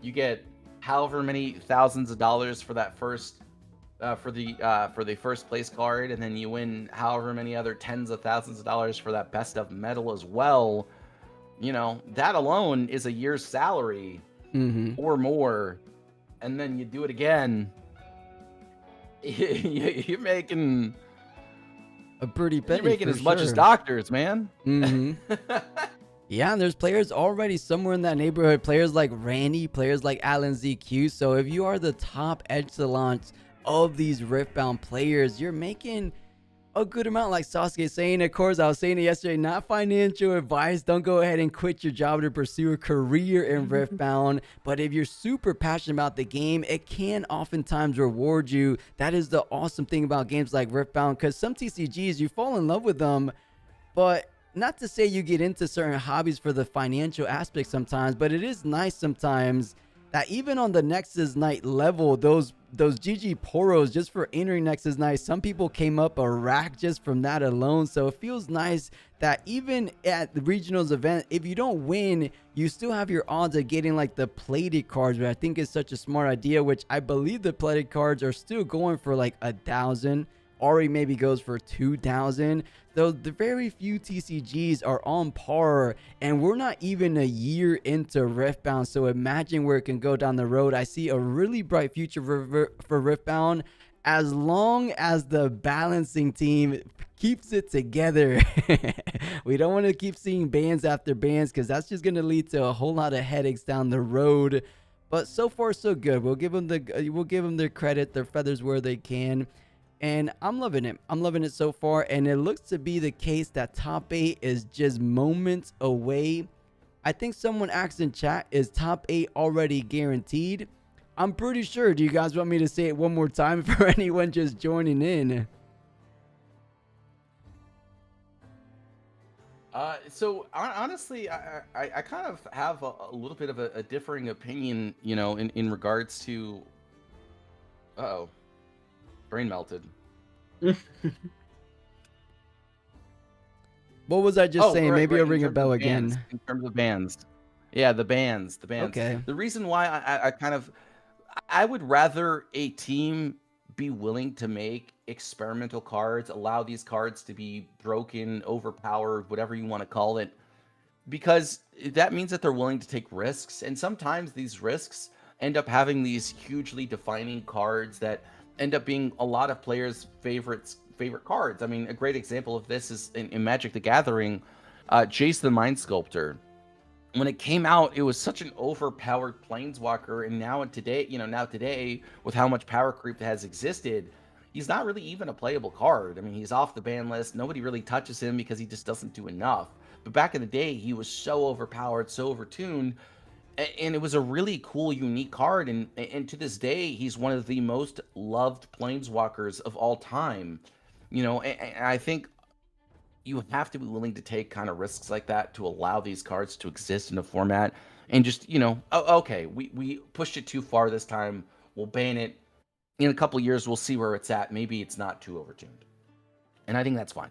you get however many thousands of dollars for that first for the first place card, and then you win however many other tens of thousands of dollars for that best of medal as well. That alone is a year's salary or more, and then you do it again. You're making a pretty penny. You're making as much as doctors, man. Yeah, and there's players already somewhere in that neighborhood. Players like Randy, players like Alan ZQ. So if you are the top echelons of these Riftbound players, you're making a good amount. Like Sasuke saying, of course, I was saying it yesterday, not financial advice. Don't go ahead and quit your job to pursue a career in Riftbound. But if you're super passionate about the game, it can oftentimes reward you. That is the awesome thing about games like Riftbound, because some TCGs, you fall in love with them, but not to say you get into certain hobbies for the financial aspect sometimes, but it is nice sometimes that even on the Nexus Night level, those GG Poros just for entering Nexus Night, some people came up a rack just from that alone. So it feels nice that even at the regionals event, if you don't win, you still have your odds of getting like the plated cards, which I think is such a smart idea, which I believe the plated cards are still going for like 1,000. Ori maybe goes for 2,000. Though the very few TCGs are on par, and we're not even a year into Riftbound, so imagine where it can go down the road. I see a really bright future for Riftbound as long as the balancing team keeps it together. We don't want to keep seeing bans after bans, because that's just going to lead to a whole lot of headaches down the road. But so far so good. We'll give them their credit, their feathers where they can. And I'm loving it. I'm loving it so far. And it looks to be the case that top 8 is just moments away. I think someone asked in chat, is top 8 already guaranteed? I'm pretty sure. Do you guys want me to say it one more time for anyone just joining in? So honestly, I kind of have a little bit of a differing opinion, in regards to... Uh-oh. Brain melted. What was I just saying? Maybe I'll ring a bell again. In terms of bans. Yeah, the bans. Okay. The reason why I kind of I would rather a team be willing to make experimental cards, allow these cards to be broken, overpowered, whatever you want to call it, because that means that they're willing to take risks. And sometimes these risks end up having these hugely defining cards that end up being a lot of players' favorite cards. I mean, a great example of this is in Magic the Gathering, Jace the Mind Sculptor. When it came out, it was such an overpowered planeswalker, and now today, with how much power creep that has existed, he's not really even a playable card. I mean, he's off the ban list. Nobody really touches him because he just doesn't do enough. But back in the day, he was so overpowered, so overtuned, and it was a really cool, unique card. And to this day, he's one of the most loved planeswalkers of all time. And I think you have to be willing to take kind of risks like that to allow these cards to exist in a format. And just, okay, we pushed it too far this time. We'll ban it. In a couple years, we'll see where it's at. Maybe it's not too overtuned. And I think that's fine.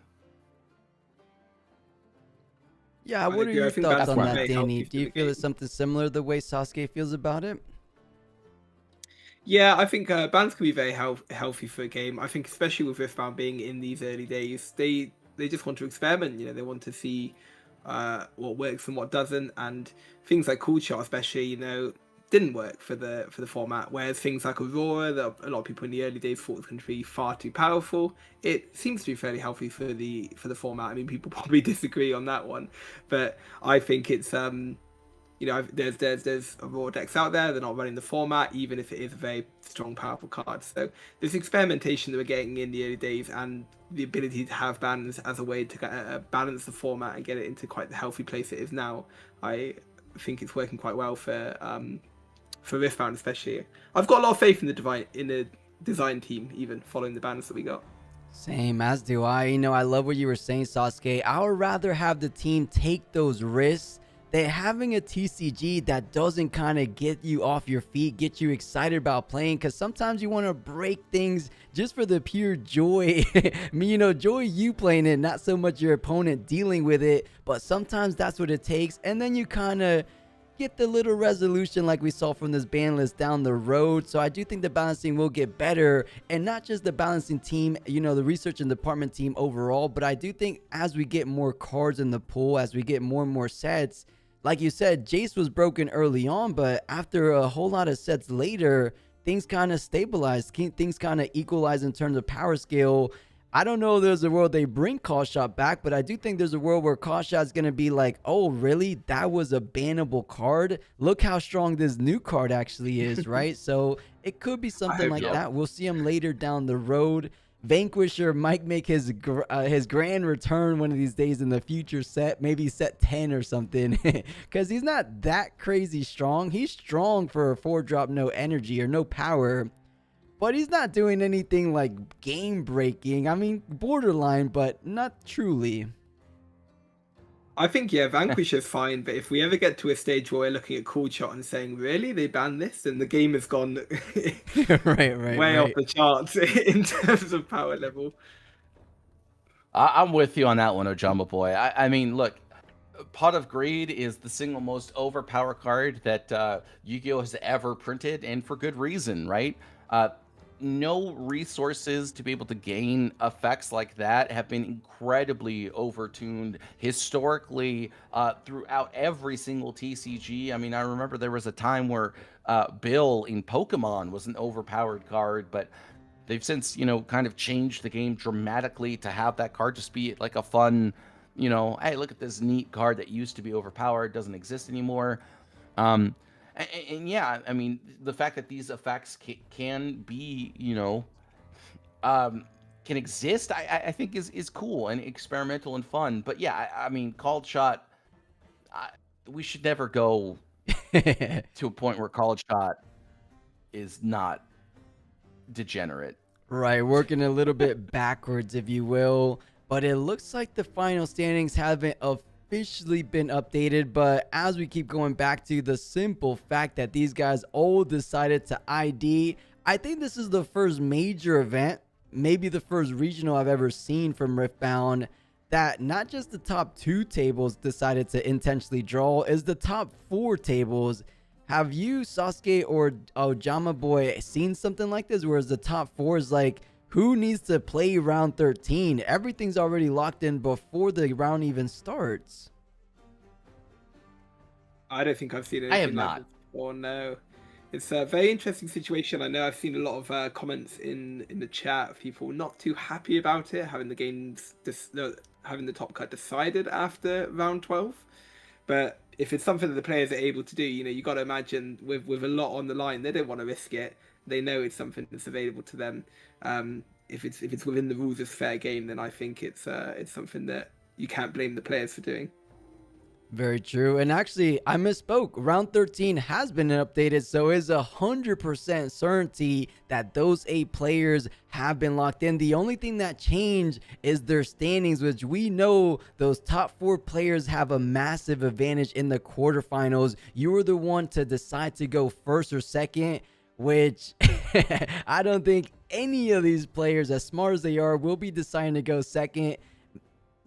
Yeah, what are your thoughts on that, Danny? Do you feel it's something similar the way Sasuke feels about it? Yeah, I think bans can be very healthy for a game. I think especially with Riftbound being in these early days, they just want to experiment. They want to see what works and what doesn't, and things like Cool Shot especially, didn't work for the format. Whereas things like Aurora, that a lot of people in the early days thought was going to be far too powerful, it seems to be fairly healthy for the format. I mean, people probably disagree on that one, but I think it's there's Aurora decks out there. They're not running the format, even if it is a very strong, powerful card. So this experimentation that we're getting in the early days, and the ability to have bans as a way to balance the format and get it into quite the healthy place it is now, I think it's working quite well for Riftbound especially. I've got a lot of faith in the design team, even following the bans that we got. Same, as do I. I love what you were saying, Sasuke. I would rather have the team take those risks than having a TCG that doesn't kind of get you off your feet, get you excited about playing, because sometimes you want to break things just for the pure joy. Joy you playing it, not so much your opponent dealing with it, but sometimes that's what it takes. And then you kind of get the little resolution like we saw from this ban list down the road. So I do think the balancing will get better, and not just the balancing team, the research and department team overall, but I do think as we get more cards in the pool, as we get more and more sets, like you said, Jace was broken early on, but after a whole lot of sets later, things kind of stabilized, things kind of equalized in terms of power scale. I don't know if there's a world they bring Call Shot back, but I do think there's a world where Call Shot is going to be like, oh, really? That was a bannable card? Look how strong this new card actually is, right? So it could be something like that. We'll see him later down the road. Vanquisher might make his grand return one of these days in the future set, maybe set 10 or something, because he's not that crazy strong. He's strong for a 4-drop, no energy or no power, but he's not doing anything like game breaking. I mean, borderline, but not truly. I think, Vanquisher's fine, but if we ever get to a stage where we're looking at Cool Shot and saying, really, they banned this, then the game has gone way off the charts in terms of power level. I'm with you on that one, Ojamba Boy. I mean, look, Pot of Greed is the single most overpowered card that Yu-Gi-Oh! Has ever printed, and for good reason, right? No resources to be able to gain effects like that have been incredibly overtuned historically throughout every single TCG. I mean, I remember there was a time where Bill in Pokemon was an overpowered card, but they've since, kind of changed the game dramatically to have that card just be like a fun, hey, look at this neat card that used to be overpowered, doesn't exist anymore. And yeah, I mean, the fact that these effects can be, can exist, I think is cool and experimental and fun. But yeah, I mean, Called Shot, we should never go to a point where Called Shot is not degenerate. Right, working a little bit backwards, if you will. But it looks like the final standings haven't officially been updated, but as we keep going back to the simple fact that these guys all decided to ID, I think this is the first major event, maybe the first regional I've ever seen from Riftbound, that not just the top 2 tables decided to intentionally draw, is the top 4 tables Have you, Sasuke or Jama Boy, seen something like this, whereas the top 4 is like, who needs to play round 13? Everything's already locked in before the round even starts. I don't think I've seen it. I have not. Or no. It's a very interesting situation. I know I've seen a lot of comments in the chat of people not too happy about it, having the games, having the top cut decided after round 12. But if it's something that the players are able to do, you got to imagine with a lot on the line, they don't want to risk it. They know it's something that's available to them. If it's within the rules of fair game, then I think it's something that you can't blame the players for doing. Very true. And actually, I misspoke. Round 13 has been updated, so it's 100% certainty that those 8 players have been locked in. The only thing that changed is their standings, which we know those top 4 players have a massive advantage in the quarterfinals. You were the one to decide to go first or second, which I don't think any of these players, as smart as they are, will be deciding to go second.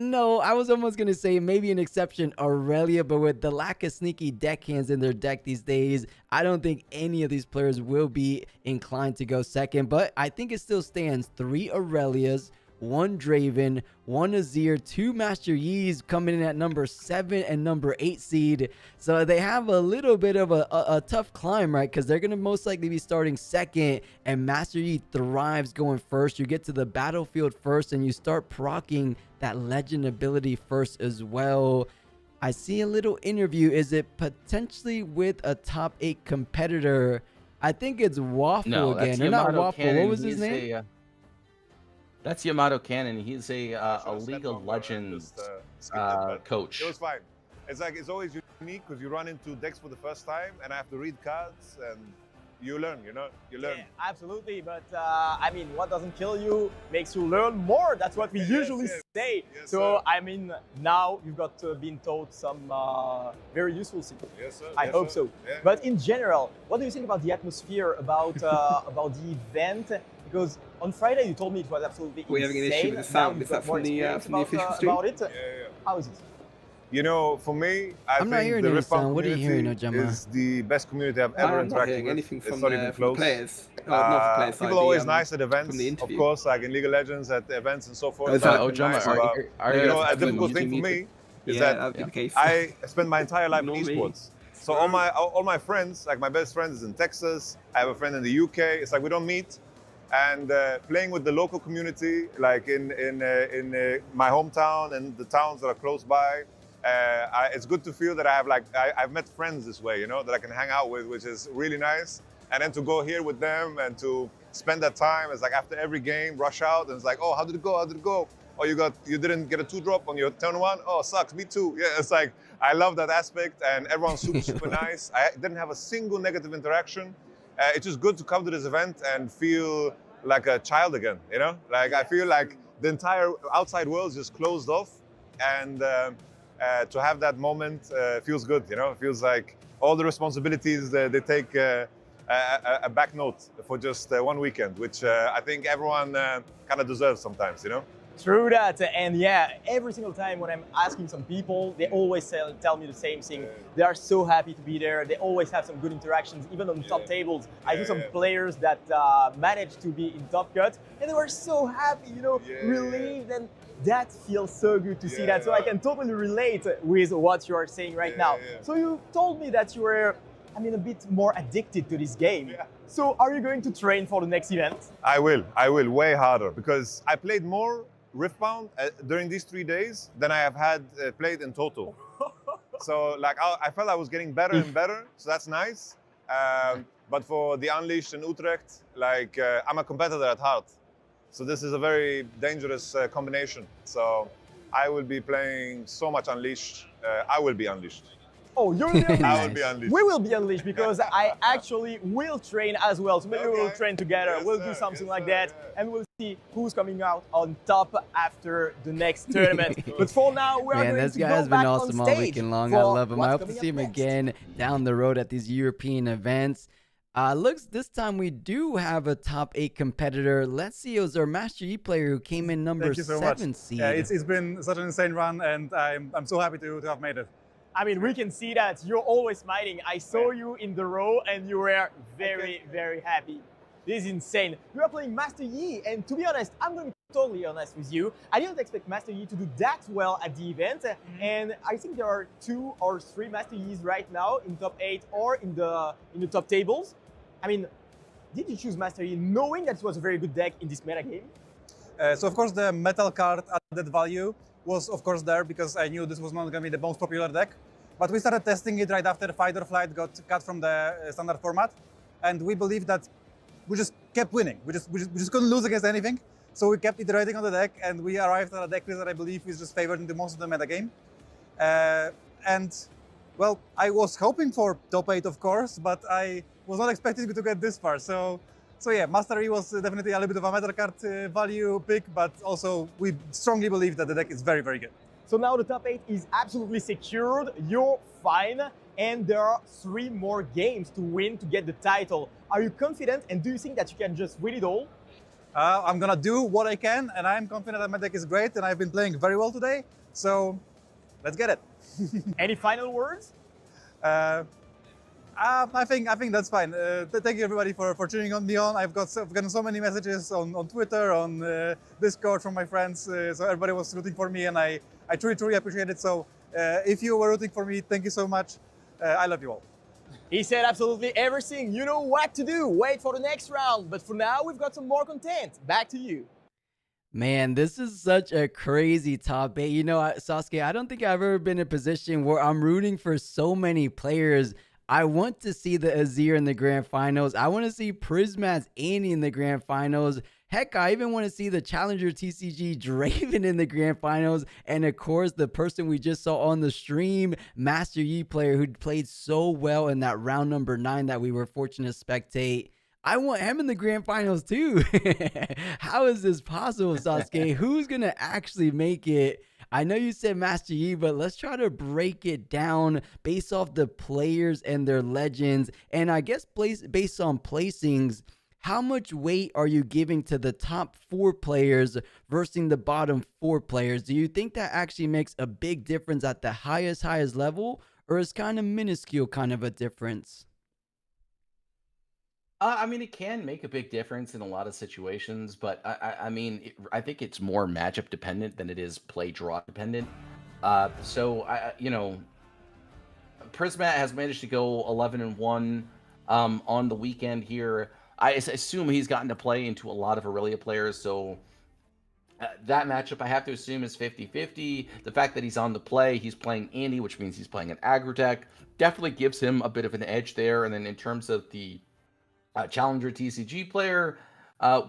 No, I was almost going to say maybe an exception, Aurelia, but with the lack of sneaky deckhands in their deck these days, I don't think any of these players will be inclined to go second. But I think it still stands 3 Aurelias, 1 Draven, 1 Azir, 2 Master Yi's coming in at number 7 and number 8 seed. So they have a little bit of a tough climb, right? Because they're going to most likely be starting second, and Master Yi thrives going first. You get to the battlefield first, and you start proccing that legend ability first as well. I see a little interview. Is it potentially with a top 8 competitor? I think it's Waffle again. Or not Waffle. Cannon. What was his name? That's Yamato Cannon. He's a League of Legends coach. It was fine. It's always unique because you run into decks for the first time, and I have to read cards, and you learn. You learn. Yeah, absolutely. But I mean, what doesn't kill you makes you learn more. That's what we usually say. Yes, so sir. I mean, now you've got been taught some very useful things. Yes, sir. I hope so. Yeah. But in general, what do you think about the atmosphere, about the event? Because on Friday you told me it was absolutely insane. We're having an issue with the sound. Is that from the official stream? About it? How is it? For me, I I'm not think hearing the any Riftbound sound. What are you hearing, community Ojama? is the best community I've ever I'm not interacted hearing with. anything It's from not even the close. players. Not for players. People are always nice at events, of course, like in League of Legends at events and so forth. A difficult thing for me is that I spend my entire life in esports. So all my friends, like my best friend is in Texas. I have a friend in the UK. It's like we don't meet. And playing with the local community, like in my hometown and the towns that are close by, it's good to feel that I've met friends this way, that I can hang out with, which is really nice. And then to go here with them and to spend that time, it's like after every game, rush out, and it's like, oh, how did it go? How did it go? Oh, you didn't get a 2-drop on your turn 1? Oh, sucks, me too. Yeah, it's like, I love that aspect, and everyone's super nice. I didn't have a single negative interaction. It's just good to come to this event and feel like a child again, Like I feel like the entire outside world is just closed off, and to have that moment feels good, It feels like all the responsibilities, they take a back note for just 1 weekend, which I think everyone kind of deserves sometimes, True that, and yeah, every single time when I'm asking some people, they always tell me the same thing. They are so happy to be there. They always have some good interactions, even on top tables. I do some players that managed to be in top cut, and they were so happy, relieved, and that feels so good to see that. So I can totally relate with what you are saying right now. So you told me that you were, a bit more addicted to this game. So are you going to train for the next event? I will way harder, because I played more Riftbound during these 3 days than I have had played in total. So I felt I was getting better and better, so that's nice. But for the Unleashed in Utrecht, I'm a competitor at heart. So this is a very dangerous combination. So I will be playing so much Unleashed. I will be Unleashed. Oh, you'll be unleashed. I will be unleashed. We will be unleashed, because I actually will train as well. So maybe we'll train together. We'll do something like that, and we'll see who's coming out on top after the next tournament. But for now, we're going this to guy go has been back awesome on all stage weekend long. I love him. I hope to coming see him up next. again down the road at these European events. Looks this time we do have a top 8 competitor. Let's see, it was our Master Yi player who came in number 7 seed. Yeah, it's been such an insane run, and I'm so happy to have made it. I mean, we can see that you're always smiling. I saw you in the row and you were very, very happy. This is insane. You are playing Master Yi, and to be honest, I'm going to be totally honest with you. I didn't expect Master Yi to do that well at the event, and I think there are 2 or 3 Master Yis right now in top 8 or in the top tables. I mean, did you choose Master Yi knowing that it was a very good deck in this meta game? So of course the metal card added value was of course there because I knew this was not going to be the most popular deck. But we started testing it right after Fight or Flight got cut from the standard format, and we believe that we just kept winning. We just couldn't lose against anything. So we kept iterating on the deck, and we arrived at a deck list that I believe is just favored in the most of the meta game. And well, I was hoping for top 8, of course, but I was not expecting to get this far. So yeah, Master Yi was definitely a little bit of a metal card value pick, but also we strongly believe that the deck is very, very good. So now the top 8 is absolutely secured. You're fine. And there are 3 more games to win to get the title. Are you confident, and do you think that you can just win it all? I'm gonna do what I can, and I'm confident that my deck is great, and I've been playing very well today. So let's get it. Any final words? I think that's fine. Thank you everybody for tuning me on. I've gotten so many messages on Twitter, on Discord from my friends. So everybody was rooting for me, and I truly appreciate it. So if you were rooting for me, thank you so much. I love you all. He said absolutely everything. You know what to do. Wait for the next round. But for now, we've got some more content. Back to you. Man, this is such a crazy top 8. You know, Sasuke, I don't think I've ever been in a position where I'm rooting for so many players. I want to see the Azir in the grand finals. I want to see Prismat's Annie in the grand finals. Heck, I even want to see the Challenger TCG Draven in the grand finals. And of course, the person we just saw on the stream, Master Yi player who played so well in that round number 9 that we were fortunate to spectate. I want him in the grand finals too. How is this possible, Sasuke? Who's going to actually make it? I know you said Master Yi, but let's try to break it down based off the players and their legends. And I guess based on placings, how much weight are you giving to the top 4 players versus the bottom 4 players? Do you think that actually makes a big difference at the highest level, or is kind of minuscule kind of a difference? I mean, it can make a big difference in a lot of situations, but I mean, I think it's more matchup dependent than it is play draw dependent. So you know, Prismat has managed to go 11-1 on the weekend here. I assume he's gotten to play into a lot of Aurelia players, so that matchup I have to assume is 50-50. The fact that he's on the play, he's playing Andy, which means he's playing an aggro deck, definitely gives him a bit of an edge there. And then in terms of the Challenger TCG player,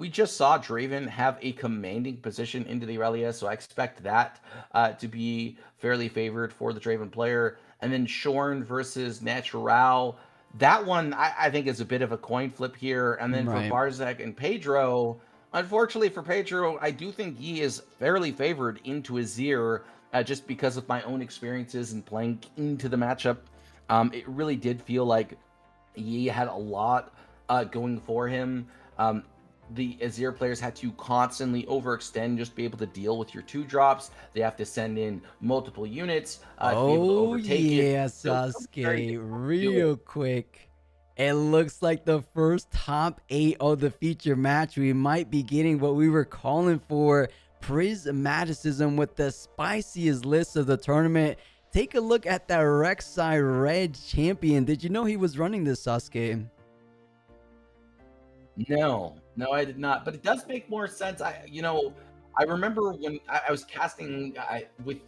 we just saw Draven have a commanding position into the Aurelia, so I expect that to be fairly favored for the Draven player. And then Shorn versus Natural, that one I think is a bit of a coin flip here. And then for Barzak and Pedro, unfortunately for Pedro, I do think he is fairly favored into Azir just because of my own experiences in playing into the matchup. It really did feel like he had a lot going for him. The Azir players had to constantly overextend just to be able to deal with your 2-drops. They have to send in multiple units to be able to overtake it. Sasuke, real quick. It looks like the first top 8 of the feature match. We might be getting what we were calling for, Prismaticism with the spiciest list of the tournament. Take a look at that Rek'Sai Red champion. Did you know he was running this, Sasuke? No, I did not. But it does make more sense. I remember when I was casting with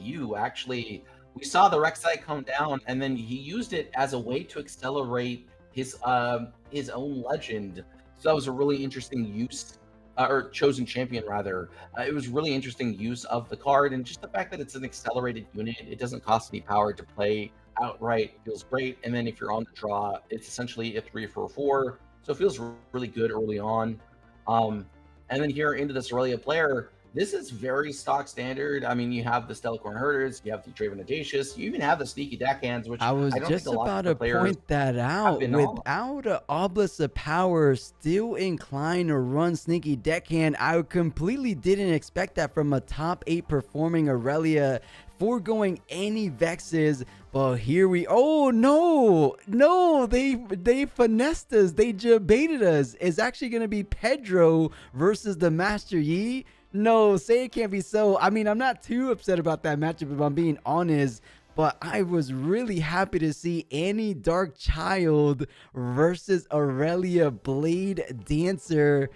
you actually. We saw the Rek'Sai come down, and then he used it as a way to accelerate his own legend. So that was a really interesting use, or chosen champion rather. It was really interesting use of the card, and just the fact that it's an accelerated unit. It doesn't cost any power to play outright. Feels great. And then if you're on the draw, it's essentially a 3-4-4. So it feels really good early on. And then here into this Aurelia player, this is very stock standard. I mean, you have the Stellacorn Herders, you have the Draven Audacious, you even have the Sneaky Deckhands, which I was just about to point that out. Without an Obelisk of Power, still inclined to run Sneaky Deckhand. I completely didn't expect that from a top 8 performing Aurelia foregoing any vexes. But here we, oh no, they finessed us, they baited us. It's actually going to be Pedro versus the Master Yi. No, say it can't be so. I mean, I'm not too upset about that matchup if I'm being honest, but I was really happy to see Annie Dark Child versus Aurelia Blade Dancer.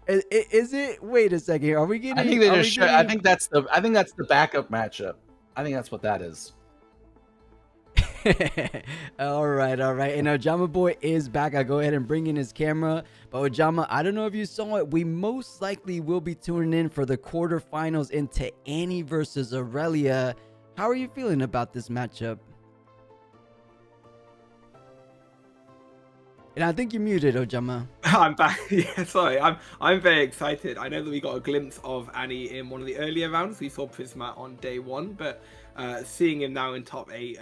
Is it? Wait a second. Are we getting? I think they just should. I think that's the backup matchup. I think that's what that is. all right. And Ojama Boy is back. I'll go ahead and bring in his camera. But Ojama, I don't know if you saw it. We most likely will be tuning in for the quarterfinals into Annie versus Aurelia. How are you feeling about this matchup? And I think you're muted, Ojama. I'm back. Yeah, sorry. I'm very excited. I know that we got a glimpse of Annie in one of the earlier rounds. We saw Prisma on day 1, but seeing him now in top 8,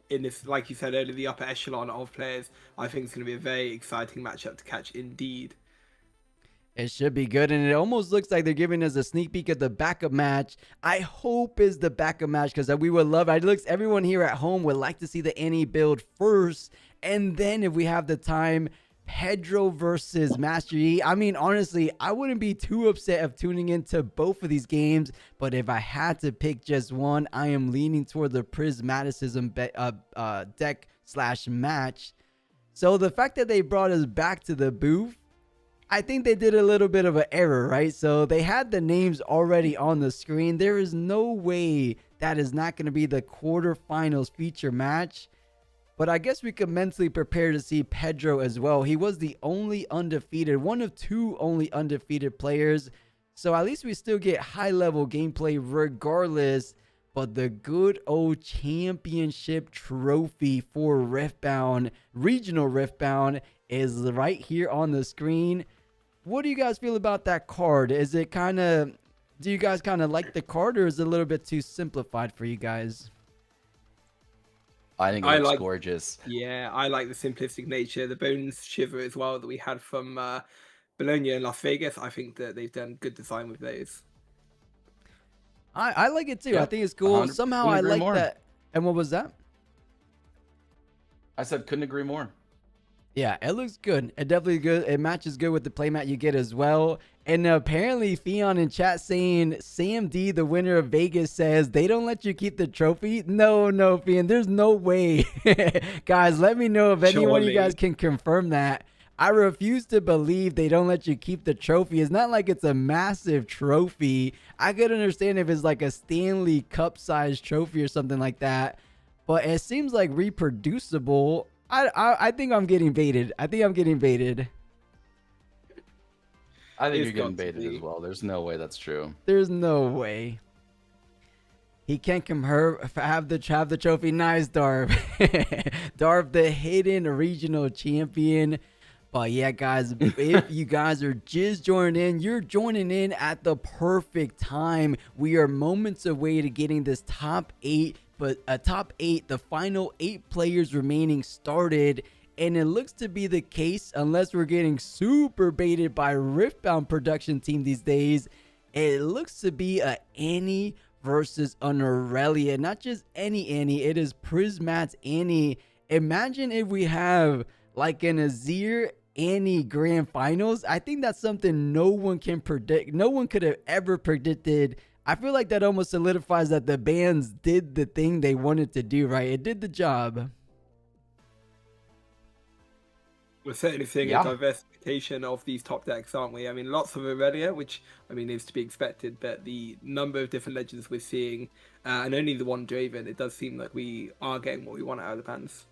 in this, like you said earlier, the upper echelon of players, I think it's going to be a very exciting matchup to catch indeed. It should be good, and it almost looks like they're giving us a sneak peek of the backup match. I hope is the backup match, because we would love it. Looks, everyone here at home would like to see the Annie build first, and then if we have the time, Pedro versus Master Yi. I mean, honestly, I wouldn't be too upset of tuning into both of these games, but if I had to pick just one, I am leaning toward the Prismaticism deck / match. So the fact that they brought us back to the booth, I think they did a little bit of an error, right? So they had the names already on the screen. There is no way that is not going to be the quarterfinals feature match. But I guess we could mentally prepare to see Pedro as well. He was the only undefeated, one of 2 only undefeated players. So at least we still get high-level gameplay regardless. But the good old championship trophy for Riftbound, Regional Riftbound, is right here on the screen. What do you guys feel about that card? Is it kind of, do you guys kind of like the card, or is it a little bit too simplified for you guys? I think it looks gorgeous. Yeah, I like the simplistic nature, the bones shiver as well that we had from Bologna and Las Vegas. I think that they've done good design with those. I like it too. Yeah, I think it's cool. Somehow I like that. And what was that? I said couldn't agree more. Yeah, it looks good. It definitely good. It matches good with the playmat you get as well. And apparently Fion in chat saying Sam D, the winner of Vegas, says they don't let you keep the trophy. No, Fion, there's no way. Guys, let me know if anyone of you guys can confirm that. I refuse to believe they don't let you keep the trophy. It's not like it's a massive trophy. I could understand if it's like a Stanley Cup size trophy or something like that. But it seems like reproducible. I think I'm getting baited. I think you're getting baited as well. There's no way that's true. There's no way. He can't have the trophy. Nice, Darv. Darv, the hidden regional champion. But yeah, guys, if you guys are just joining in, you're joining in at the perfect time. We are moments away to getting this top 8, but top 8, the final 8 players remaining started. And it looks to be the case, unless we're getting super baited by Riftbound production team these days. It looks to be a Annie versus an Aurelia. Not just any Annie, it is Prismat's Annie. Imagine if we have like an Azir Annie grand finals. I think that's something no one can predict. No one could have ever predicted. I feel like that almost solidifies that the bands did the thing they wanted to do, right? It did the job. We're certainly seeing a diversification of these top decks, aren't we? I mean, lots of Aurelia, which, I mean, is to be expected, but the number of different legends we're seeing, and only the one Draven, it does seem like we are getting what we want out of the bands.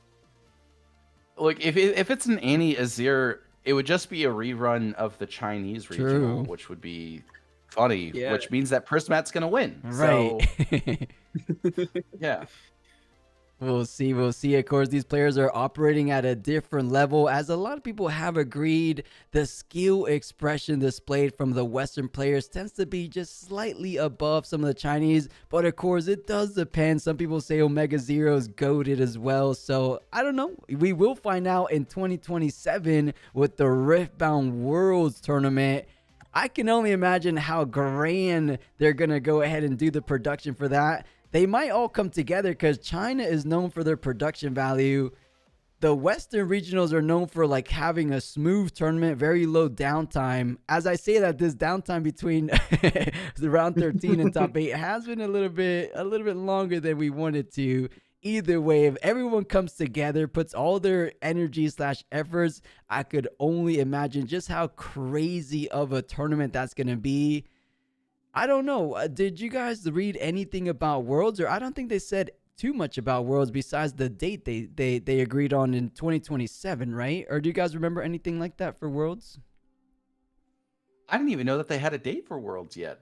Look, if it's an Annie Azir, it would just be a rerun of the Chinese regional, which would be funny, which means that Prismat's going to win. Right. So, yeah. We'll see. Of course, these players are operating at a different level. As a lot of people have agreed, the skill expression displayed from the Western players tends to be just slightly above some of the Chinese. But of course, it does depend. Some people say Omega Zero is goated as well. So I don't know. We will find out in 2027 with the Riftbound Worlds Tournament. I can only imagine how grand they're going to go ahead and do the production for that. they might all come together because China is known for their production value. The Western regionals are known for like having a smooth tournament, very low downtime. As I say that, this downtime between the round 13 and top 8 has been a little bit longer than we wanted to. Either way, if everyone comes together, puts all their energy / efforts, I could only imagine just how crazy of a tournament that's going to be. I don't know. Did you guys read anything about Worlds? Or I don't think they said too much about Worlds besides the date they agreed on in 2027, right? Or do you guys remember anything like that for Worlds? I didn't even know that they had a date for Worlds yet.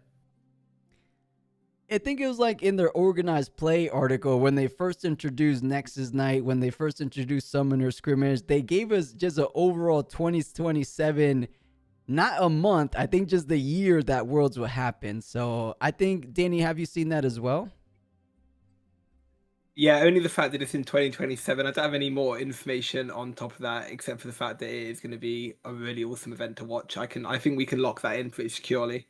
I think it was like in their organized play article when they first introduced Nexus Night, when they first introduced Summoner Scrimmage, they gave us just an overall 2027, not a month, I think just the year that Worlds will happen. So I think, Danny, have you seen that as well? Yeah, only the fact that it's in 2027. I don't have any more information on top of that, except for the fact that it is going to be a really awesome event to watch. I think we can lock that in pretty securely.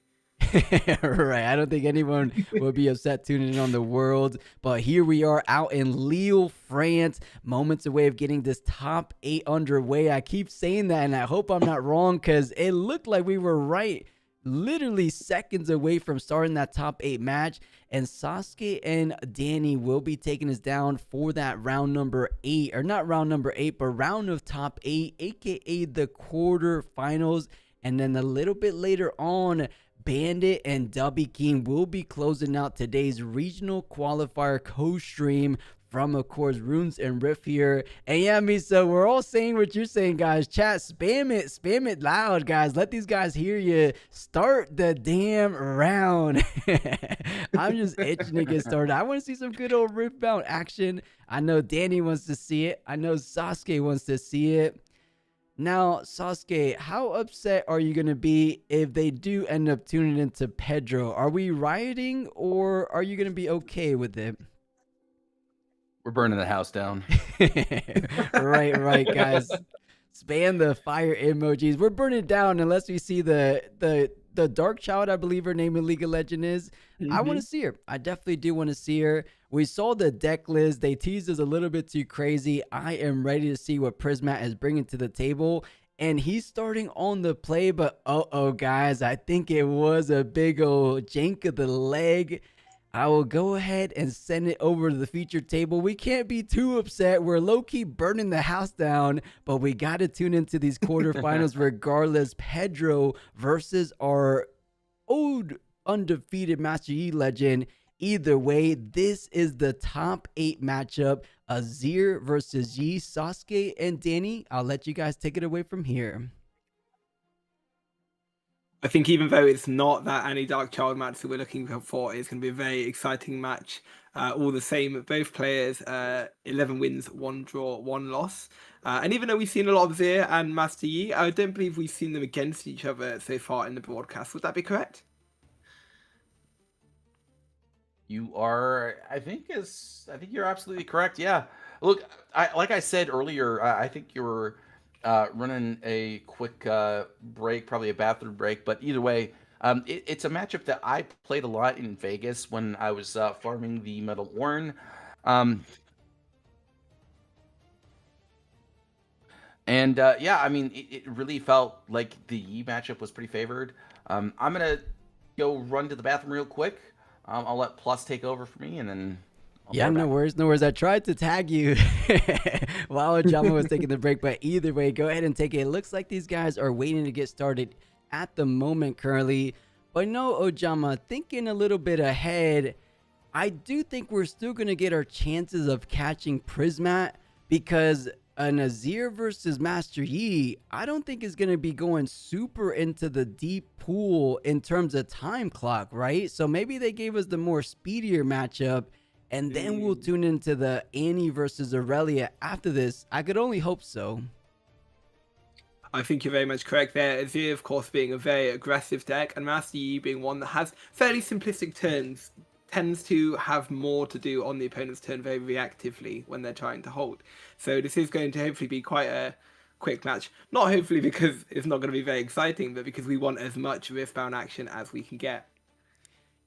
Right. I don't think anyone will be upset tuning in on the World, but here we are out in Lille, France, moments away of getting this top 8 underway. I keep saying that, and I hope I'm not wrong because it looked like we were right, literally seconds away from starting that top 8 match. And Sasuke and Danny will be taking us down for that round number 8, or not round number 8, but round of top 8, aka the quarterfinals. And then a little bit later on, Bandit and Dubby King will be closing out today's regional qualifier co-stream from, of course, Runes and Rift here. And yeah, Misa, we're all saying what you're saying, guys. Chat, spam it loud, guys. Let these guys hear you. Start the damn round. I'm just itching to get started. I want to see some good old Riftbound action. I know Danny wants to see it. I know Sasuke wants to see it. Now, Sasuke, how upset are you going to be if they do end up tuning into Pedro? Are we rioting, or are you going to be okay with it? We're burning the house down. right, guys. Spam the fire emojis. We're burning it down unless we see the Dark Child, I believe her name in League of Legends is. I want to see her. I definitely do want to see her. We saw the deck list. They teased us a little bit too crazy. I am ready to see what Prismat is bringing to the table. And he's starting on the play, but guys, I think it was a big old jank of the leg. I will go ahead and send it over to the featured table. We can't be too upset. We're low-key burning the house down, but we got to tune into these quarterfinals regardless. Pedro versus our old undefeated Master Yi legend. Either way, this is the top 8 matchup. Azir versus Yi, Sasuke, and Danny. I'll let you guys take it away from here. I think even though it's not that Annie Dark Child match that we're looking for, it's going to be a very exciting match. All the same, both players, 11 wins, 1 draw, 1 loss. And even though we've seen a lot of Azir and Master Yi, I don't believe we've seen them against each other so far in the broadcast. Would that be correct? You are, I think you're absolutely correct. Yeah. Look, like I said earlier, I think you're running a quick break, probably a bathroom break. But either way, it's a matchup that I played a lot in Vegas when I was farming the Metal Ornn. Yeah, I mean, it really felt like the Yi matchup was pretty favored. I'm going to go run to the bathroom real quick. I'll let Plus take over for me, and then no worries. I tried to tag you while Ojama was taking the break, but either way, go ahead and take it. It looks like these guys are waiting to get started at the moment currently. But no, Ojama, thinking a little bit ahead, I do think we're still going to get our chances of catching Prismat, because an Azir versus Master Yi, I don't think is going to be going super into the deep pool in terms of time clock, right? So maybe they gave us the more speedier matchup, and then we'll tune into the Annie versus Aurelia after this. I could only hope so. I think you're very much correct there. Azir, of course, being a very aggressive deck, and Master Yi being one that has fairly simplistic turns, tends to have more to do on the opponent's turn very reactively when they're trying to hold. So this is going to hopefully be quite a quick match. Not hopefully because it's not going to be very exciting, but because we want as much Riftbound action as we can get.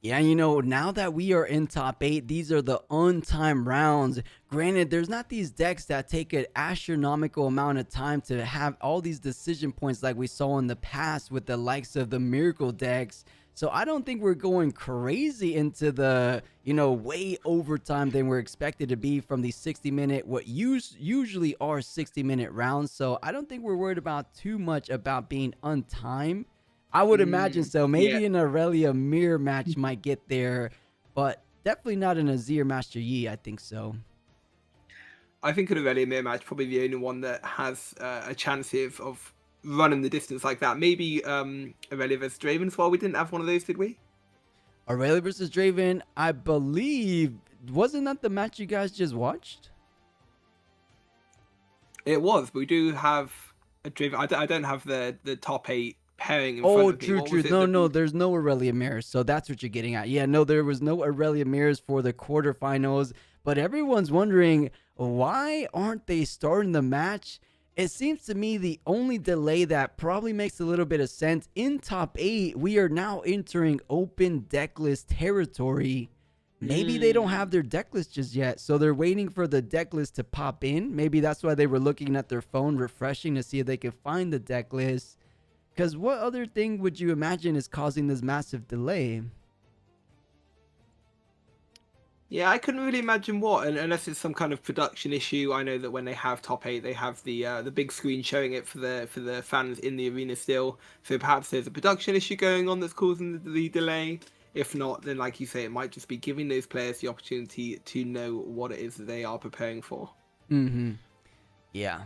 Yeah, you know, now that we are in top 8, these are the untimed rounds. Granted, there's not these decks that take an astronomical amount of time to have all these decision points like we saw in the past with the likes of the Miracle decks. So I don't think we're going crazy into the, you know, way overtime than we're expected to be from these 60-minute, what usually are 60-minute rounds. So I don't think we're worried about too much about being untimed. I would imagine so. Maybe an Aurelia mirror match might get there, but definitely not an Azir Master Yi. I think so. I think an Aurelia mirror match probably the only one that has a chance of running the distance like that. Maybe Aurelia vs Draven as well. We didn't have one of those, did we? Aurelia versus Draven, I believe, wasn't that the match you guys just watched? It was, but we do have a Draven. I don't have the top 8 pairing in front of me. True. No, there's no Aurelia mirrors, so that's what you're getting at. Yeah, no, there was no Aurelia mirrors for the quarterfinals, but everyone's wondering, why aren't they starting the match? It seems to me the only delay that probably makes a little bit of sense, in top 8, we are now entering open decklist territory. Maybe they don't have their decklist just yet, so they're waiting for the decklist to pop in. Maybe that's why they were looking at their phone, refreshing to see if they could find the decklist. Because what other thing would you imagine is causing this massive delay? Yeah, I couldn't really imagine what, unless it's some kind of production issue. I know that when they have top 8, they have the big screen showing it for the fans in the arena still. So perhaps there's a production issue going on that's causing the delay. If not, then like you say, it might just be giving those players the opportunity to know what it is that they are preparing for. Yeah.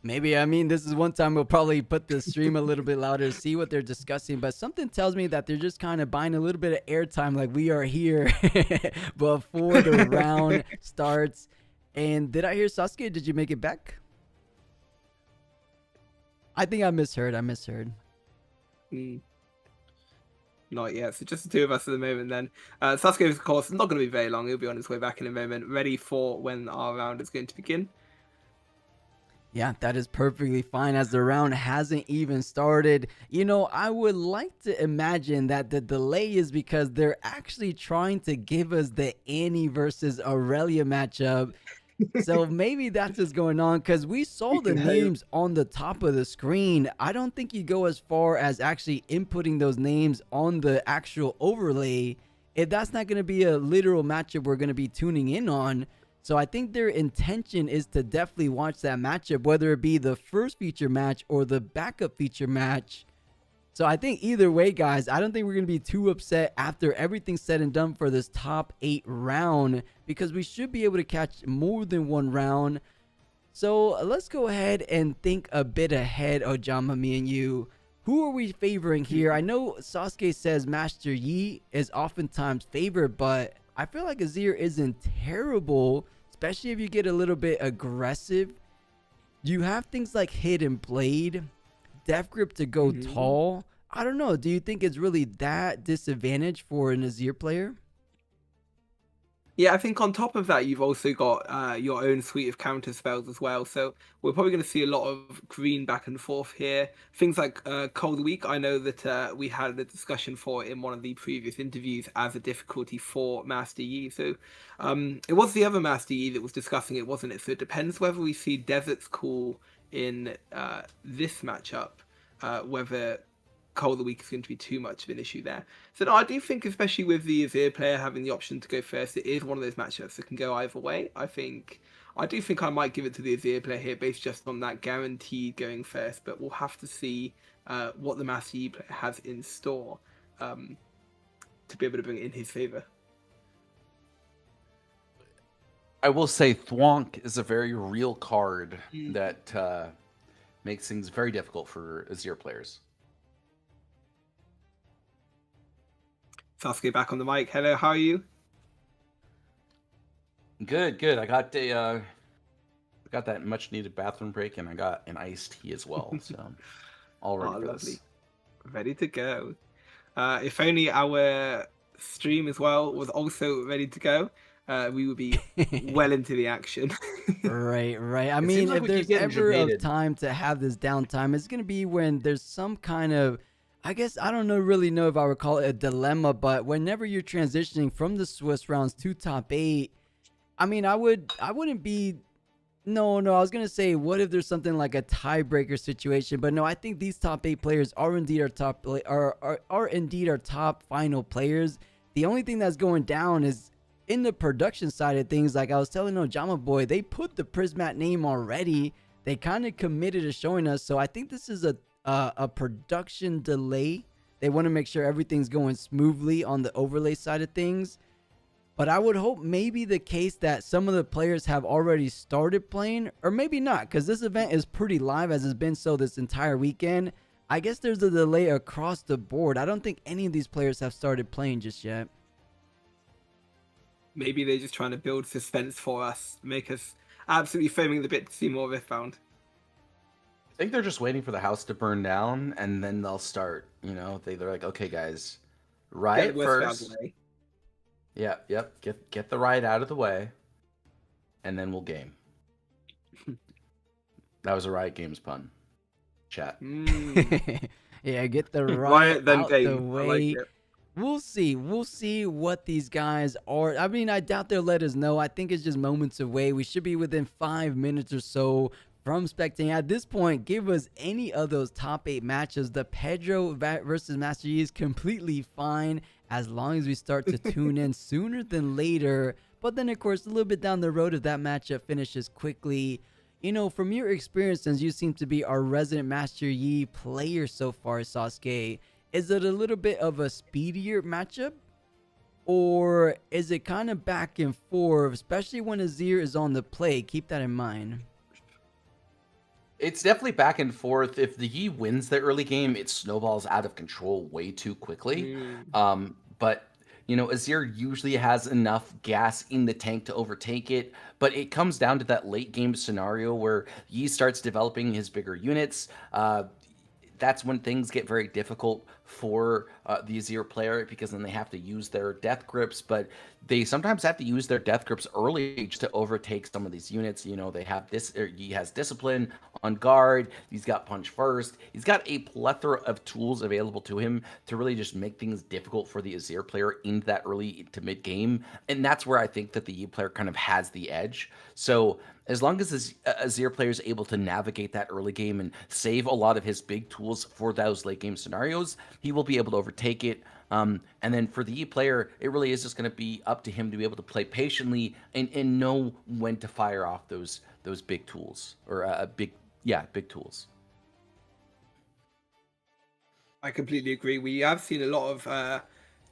Maybe, I mean, this is one time we'll probably put the stream a little bit louder to see what they're discussing, but something tells me that they're just kind of buying a little bit of airtime, like we are here before the round starts. And did I hear Sasuke? Did you make it back? I think I misheard. Not yet. So just the two of us at the moment then. Sasuke, of course, not going to be very long. He'll be on his way back in a moment, ready for when our round is going to begin. Yeah, that is perfectly fine as the round hasn't even started. You know, I would like to imagine that the delay is because they're actually trying to give us the Annie versus Aurelia matchup. So maybe that's what's going on, because we saw the names on the top of the screen. I don't think you go as far as actually inputting those names on the actual overlay if that's not going to be a literal matchup we're going to be tuning in on. So I think their intention is to definitely watch that matchup, whether it be the first feature match or the backup feature match. So I think either way, guys, I don't think we're going to be too upset after everything's said and done for this top 8 round, because we should be able to catch more than one round. So let's go ahead and think a bit ahead, Ojama, me and you. Who are we favoring here? I know Sasuke says Master Yi is oftentimes favored, but I feel like Azir isn't terrible, especially if you get a little bit aggressive. You have things like Hidden Blade, Death Grip to go tall. I don't know. Do you think it's really that disadvantage for an Azir player? Yeah, I think on top of that, you've also got your own suite of counter spells as well. So we're probably going to see a lot of green back and forth here. Things like Cold Week, I know that we had a discussion for in one of the previous interviews as a difficulty for Master Yi. So it was the other Master Yi that was discussing it, wasn't it? So it depends whether we see Desert's Call in this matchup, whether Cold the Week is going to be too much of an issue there. So no, I do think, especially with the Azir player having the option to go first, it is one of those matchups that can go either way. I do think I might give it to the Azir player here based just on that guaranteed going first, but we'll have to see what the Master Yi player has in store to be able to bring it in his favor. I will say Thwonk is a very real card that makes things very difficult for Azir players. Sasuke back on the mic. Hello, how are you? Good. I got that much needed bathroom break, and I got an iced tea as well. So all ready for this. Ready to go. If only our stream as well was also ready to go, we would be well into the action. Right. I mean, if there's ever a time to have this downtime, it's going to be when there's some kind of, I guess I don't really know if I would call it a dilemma, but whenever you're transitioning from the Swiss rounds to top 8, I mean, I wouldn't be. No, I was gonna say, what if there's something like a tiebreaker situation? But no, I think these top 8 players are indeed our indeed our top final players. The only thing that's going down is in the production side of things. Like I was telling Ojama Boy, they put the Prismat name already. They kind of committed to showing us. So I think this is a production delay. They want to make sure everything's going smoothly on the overlay side of things. But I would hope maybe the case that some of the players have already started playing, or maybe not, because this event is pretty live as it's been so this entire weekend. I guess there's a delay across the board. I don't think any of these players have started playing just yet. Maybe they're just trying to build suspense for us, make us absolutely foaming the bit to see more Riftbound. I think they're just waiting for the house to burn down, and then they'll start. You know, they're like, okay, guys, riot first. Yep. Get the riot out of the way, and then we'll game. That was a Riot Games pun. Chat. Yeah, get the riot out the way. Like We'll see what these guys are. I mean, I doubt they'll let us know. I think it's just moments away. We should be within 5 minutes or so from spectating. At this point, give us any of those top 8 matches. The Pedro versus Master Yi is completely fine as long as we start to tune in sooner than later. But then, of course, a little bit down the road, if that matchup finishes quickly, you know, from your experience, since you seem to be our resident Master Yi player so far, Sasuke, is it a little bit of a speedier matchup? Or is it kind of back and forth, especially when Azir is on the play? Keep that in mind. It's definitely back and forth. If the Yi wins the early game, it snowballs out of control way too quickly. But, you know, Azir usually has enough gas in the tank to overtake it. But it comes down to that late game scenario where Yi starts developing his bigger units. That's when things get very difficult for the Azir player, because then they have to use their death grips, but they sometimes have to use their death grips early just to overtake some of these units. You know, they have this, he has discipline on guard, he's got punch first, he's got a plethora of tools available to him to really just make things difficult for the Azir player in that early to mid game, and that's where I think that the Yi player kind of has the edge. So as long as this Azir player is able to navigate that early game and save a lot of his big tools for those late game scenarios, he will be able to overtake it. And then for the Yi player, it really is just going to be up to him to be able to play patiently and know when to fire off those big tools, or big tools. I completely agree. We have seen a lot of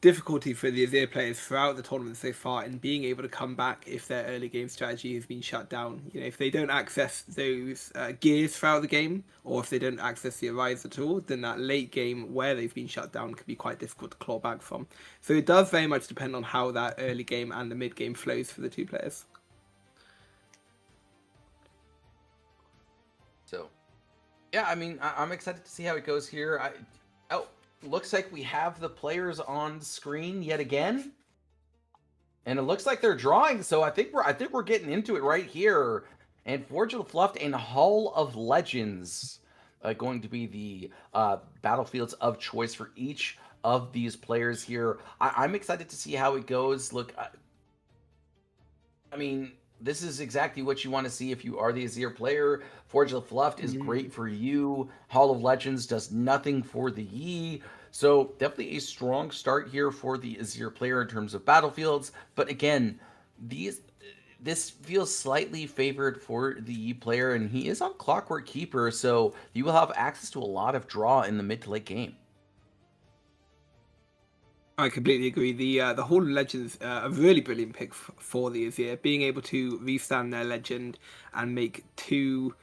difficulty for the Azir players throughout the tournament so far in being able to come back if their early game strategy has been shut down. You know, if they don't access those gears throughout the game, or if they don't access the Arise at all, then that late game where they've been shut down can be quite difficult to claw back from. So it does very much depend on how that early game and the mid game flows for the two players. So, yeah, I mean, I'm excited to see how it goes here. Looks like we have the players on screen yet again, and it looks like they're drawing. So I think we're getting into it right here. And Forge of the Fluff and Hall of Legends going to be the battlefields of choice for each of these players here. I'm excited to see how it goes. Look, I mean, this is exactly what you want to see if you are the Azir player. Forge of the Fluff is great for you. Hall of Legends does nothing for the Yi. So definitely a strong start here for the Azir player in terms of battlefields. But again, this feels slightly favored for the Yi player, and he is on Clockwork Keeper, so you will have access to a lot of draw in the mid to late game. I completely agree. The Hall of Legends a really brilliant pick for the Azir. Being able to restand their legend and make 2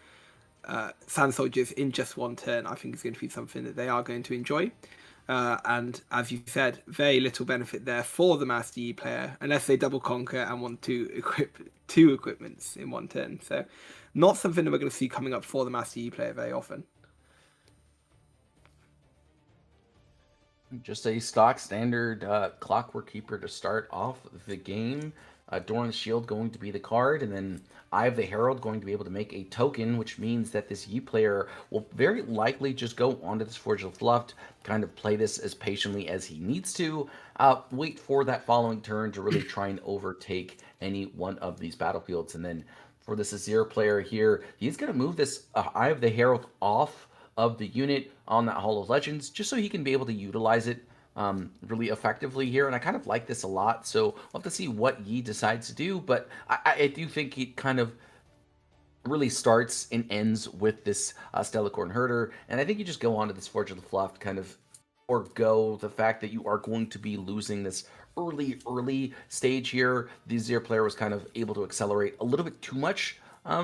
Sand Soldiers in just one turn, I think is going to be something that they are going to enjoy. And as you said, very little benefit there for the Master Yi player, unless they double conquer and want to equip 2 equipments in one turn. So not something that we're going to see coming up for the Master Yi player very often. Just a stock standard Clockwork Keeper to start off the game. Doran's Shield going to be the card, and then Eye of the Herald going to be able to make a token, which means that this Yi player will very likely just go onto this Forge of Fluff, kind of play this as patiently as he needs to, wait for that following turn to really try and overtake any one of these battlefields. And then for this Azir player here, he's going to move this Eye of the Herald off of the unit on that Hall of Legends, just so he can be able to utilize it really effectively here. And I kind of like this a lot, so we'll have to see what Yi decides to do, but I do think he kind of really starts and ends with this Stellacorn Herder, and I think you just go on to this Forge of the Fluff to kind of forego the fact that you are going to be losing this early stage here. The Azir player was kind of able to accelerate a little bit too much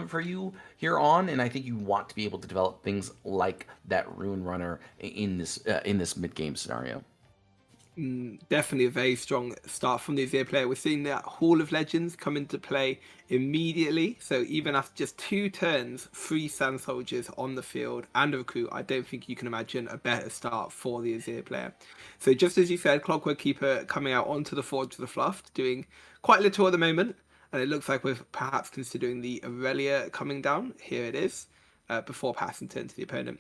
for you here on, and I think you want to be able to develop things like that Rune Runner in this mid-game scenario. Definitely a very strong start from the Azir player. We're seeing that Hall of Legends come into play immediately, so even after just 2 turns, 3 Sand Soldiers on the field and a recruit, I don't think you can imagine a better start for the Azir player. So just as you said, Clockwork Keeper coming out onto the Forge of the Fluff, doing quite little at the moment. And it looks like we're perhaps considering the Aurelia coming down. Here it is, before passing turn to the opponent.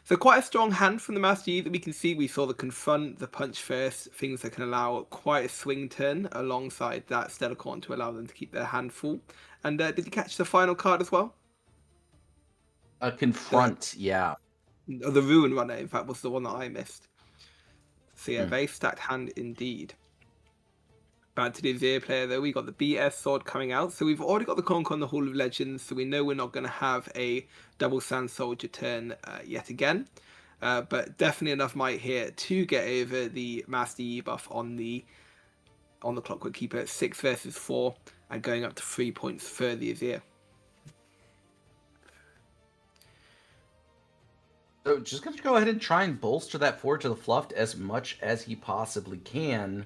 So quite a strong hand from the Master Yi that we can see. We saw the Confront, the Punch First, things that can allow quite a swing turn alongside that Stellacorn to allow them to keep their hand full. And did you catch the final card as well? A Confront, yeah. The Ruin Runner, in fact, was the one that I missed. So yeah, very stacked hand indeed. Back to the Azir player though, we got the BS sword coming out. So we've already got the Conk on the Hall of Legends, so we know we're not going to have a double Sand Soldier turn yet again. But definitely enough might here to get over the Master Yi buff on the Clockwork Keeper, 6 versus 4, and going up to 3 points for the Azir. So just going to go ahead and try and bolster that Forge of the Fluff as much as he possibly can.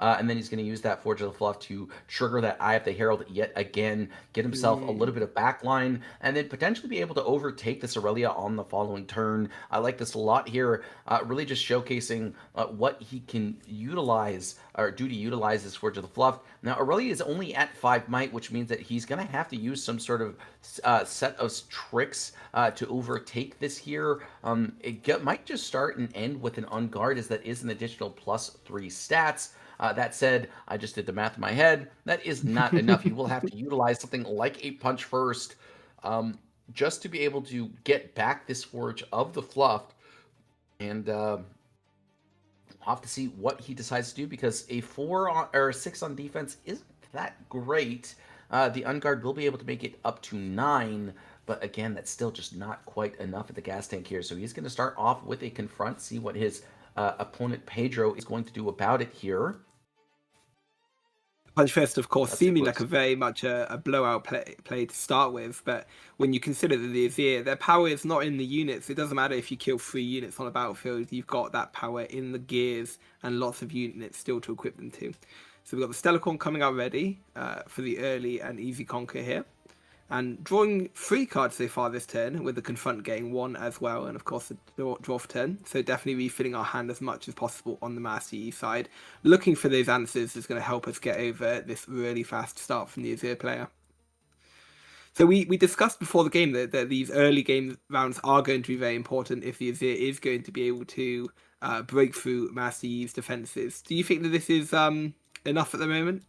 And then he's going to use that Forge of the Fluff to trigger that Eye of the Herald yet again, get himself a little bit of backline, and then potentially be able to overtake this Aurelia on the following turn. I like this a lot here, really just showcasing what he can utilize, or do to utilize this Forge of the Fluff. Now, Aurelia is only at 5 might, which means that he's going to have to use some sort of set of tricks to overtake this here. It might just start and end with an Unguard, as that is an additional +3 stats. That said, I just did the math in my head. That is not enough. You will have to utilize something like a Punch First just to be able to get back this Forge of the Fluff. And we'll have to see what he decides to do, because a 4 or 6 on defense isn't that great. The Unguard will be able to make it up to 9. But again, that's still just not quite enough at the gas tank here. So he's going to start off with a Confront, see what his opponent Pedro is going to do about it here. Punch First, of course, seeming like a very much a blowout play to start with, but when you consider that the Azir, their power is not in the units. It doesn't matter if you kill 3 units on a battlefield, you've got that power in the gears and lots of units still to equip them to. So we've got the Stellacorn coming out ready for the early and easy conquer here. And drawing 3 cards so far this turn, with the Confront getting 1 as well, and of course the draw for turn. So definitely refilling our hand as much as possible on the Master Yi side. Looking for those answers is going to help us get over this really fast start from the Azir player. So we discussed before the game that these early game rounds are going to be very important if the Azir is going to be able to break through Master Yi's defenses. Do you think that this is enough at the moment?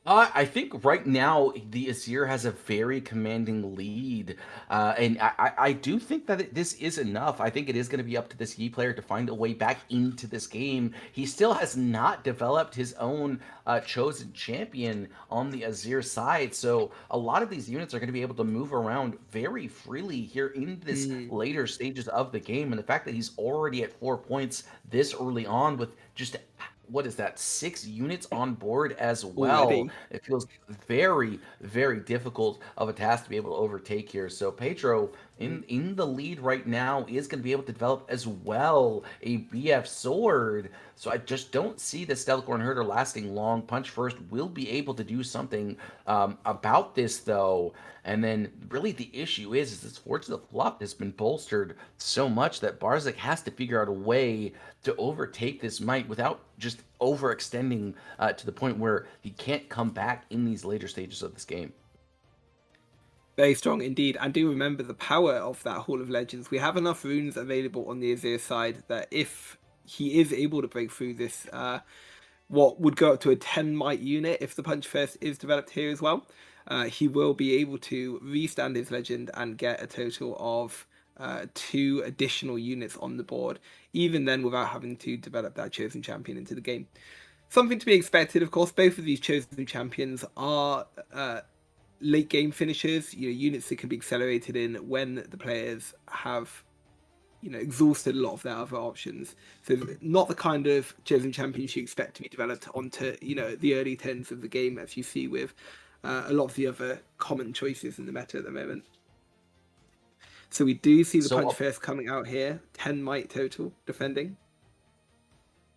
I think right now the Azir has a very commanding lead, and I do think that this is enough. I think it is going to be up to this Yi player to find a way back into this game. He still has not developed his own chosen champion on the Azir side, so a lot of these units are going to be able to move around very freely here in this later stages of the game, and the fact that he's already at 4 points this early on with just what is that, 6 units on board as well. Already. It feels very, very difficult of a task to be able to overtake here. So Pedro in the lead right now is going to be able to develop as well a BF sword. So I just don't see the Stellacorn Herder lasting long. Punch First will be able to do something about this though. And then really the issue is this Forge of the Fluff has been bolstered so much that Barzak has to figure out a way to overtake this Might without just overextending to the point where he can't come back in these later stages of this game. Very strong indeed. And do remember the power of that Hall of Legends. We have enough runes available on the Azir side that if he is able to break through this, what would go up to a 10 might unit if the Punch First is developed here as well, he will be able to restand his legend and get a total of 2 additional units on the board, even then without having to develop that Chosen Champion into the game. Something to be expected, of course. Both of these Chosen Champions are late game finishers, units that can be accelerated in when the players have exhausted a lot of their other options. So not the kind of Chosen Champions you expect to be developed onto the early turns of the game, as you see with a lot of the other common choices in the meta at the moment. So we do see the Punch First coming out here, 10 might total defending.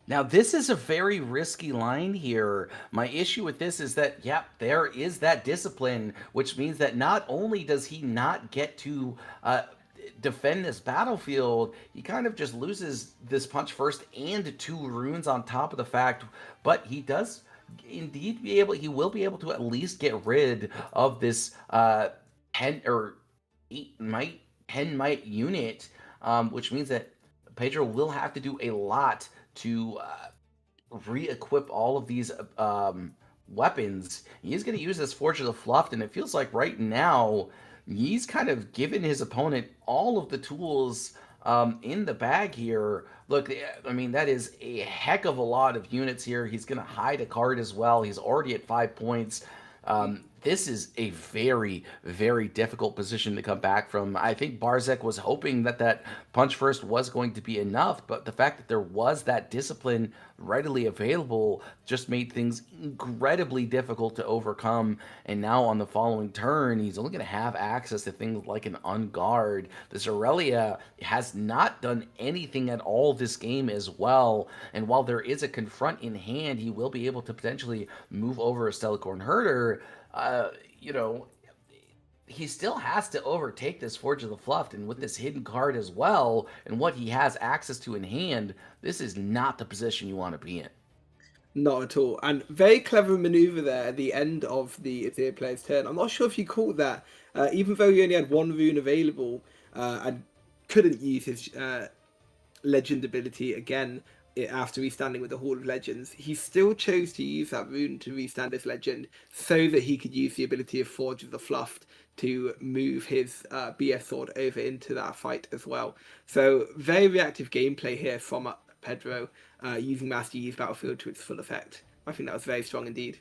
Now, this is a very risky line here. My issue with this is that, there is that discipline, which means that not only does he not get to defend this battlefield, he kind of just loses this Punch First and 2 runes on top of the fact, but he does indeed he will be able to at least get rid of this 10 or 8 might, 10 might unit, which means that Pedro will have to do a lot to re-equip all of these weapons. He's going to use this Forge of the Fluff, and it feels like right now he's kind of given his opponent all of the tools in the bag here. Look, I mean, that is a heck of a lot of units here. He's going to hide a card as well. He's already at 5 points. This is a very, very difficult position to come back from. I think Barzak was hoping that that Punch First was going to be enough, but the fact that there was that discipline readily available just made things incredibly difficult to overcome. And now on the following turn, he's only going to have access to things like an Unguard. This Aurelia has not done anything at all this game as well. And while there is a confront in hand, he will be able to potentially move over a Stellacorn Herder. He still has to overtake this Forge of the Fluff, and with this hidden card as well, and what he has access to in hand, this is not the position you want to be in. Not at all. And very clever maneuver there at the end of the Azir player's turn. I'm not sure if you caught that. Even though he only had 1 rune available and couldn't use his legend ability again after restanding with the Hall of Legends, he still chose to use that rune to restand his legend so that he could use the ability of Forge of the Fluff to move his BF sword over into that fight as well. So very reactive gameplay here from Pedro, using Master Yi's battlefield to its full effect. I think that was very strong indeed.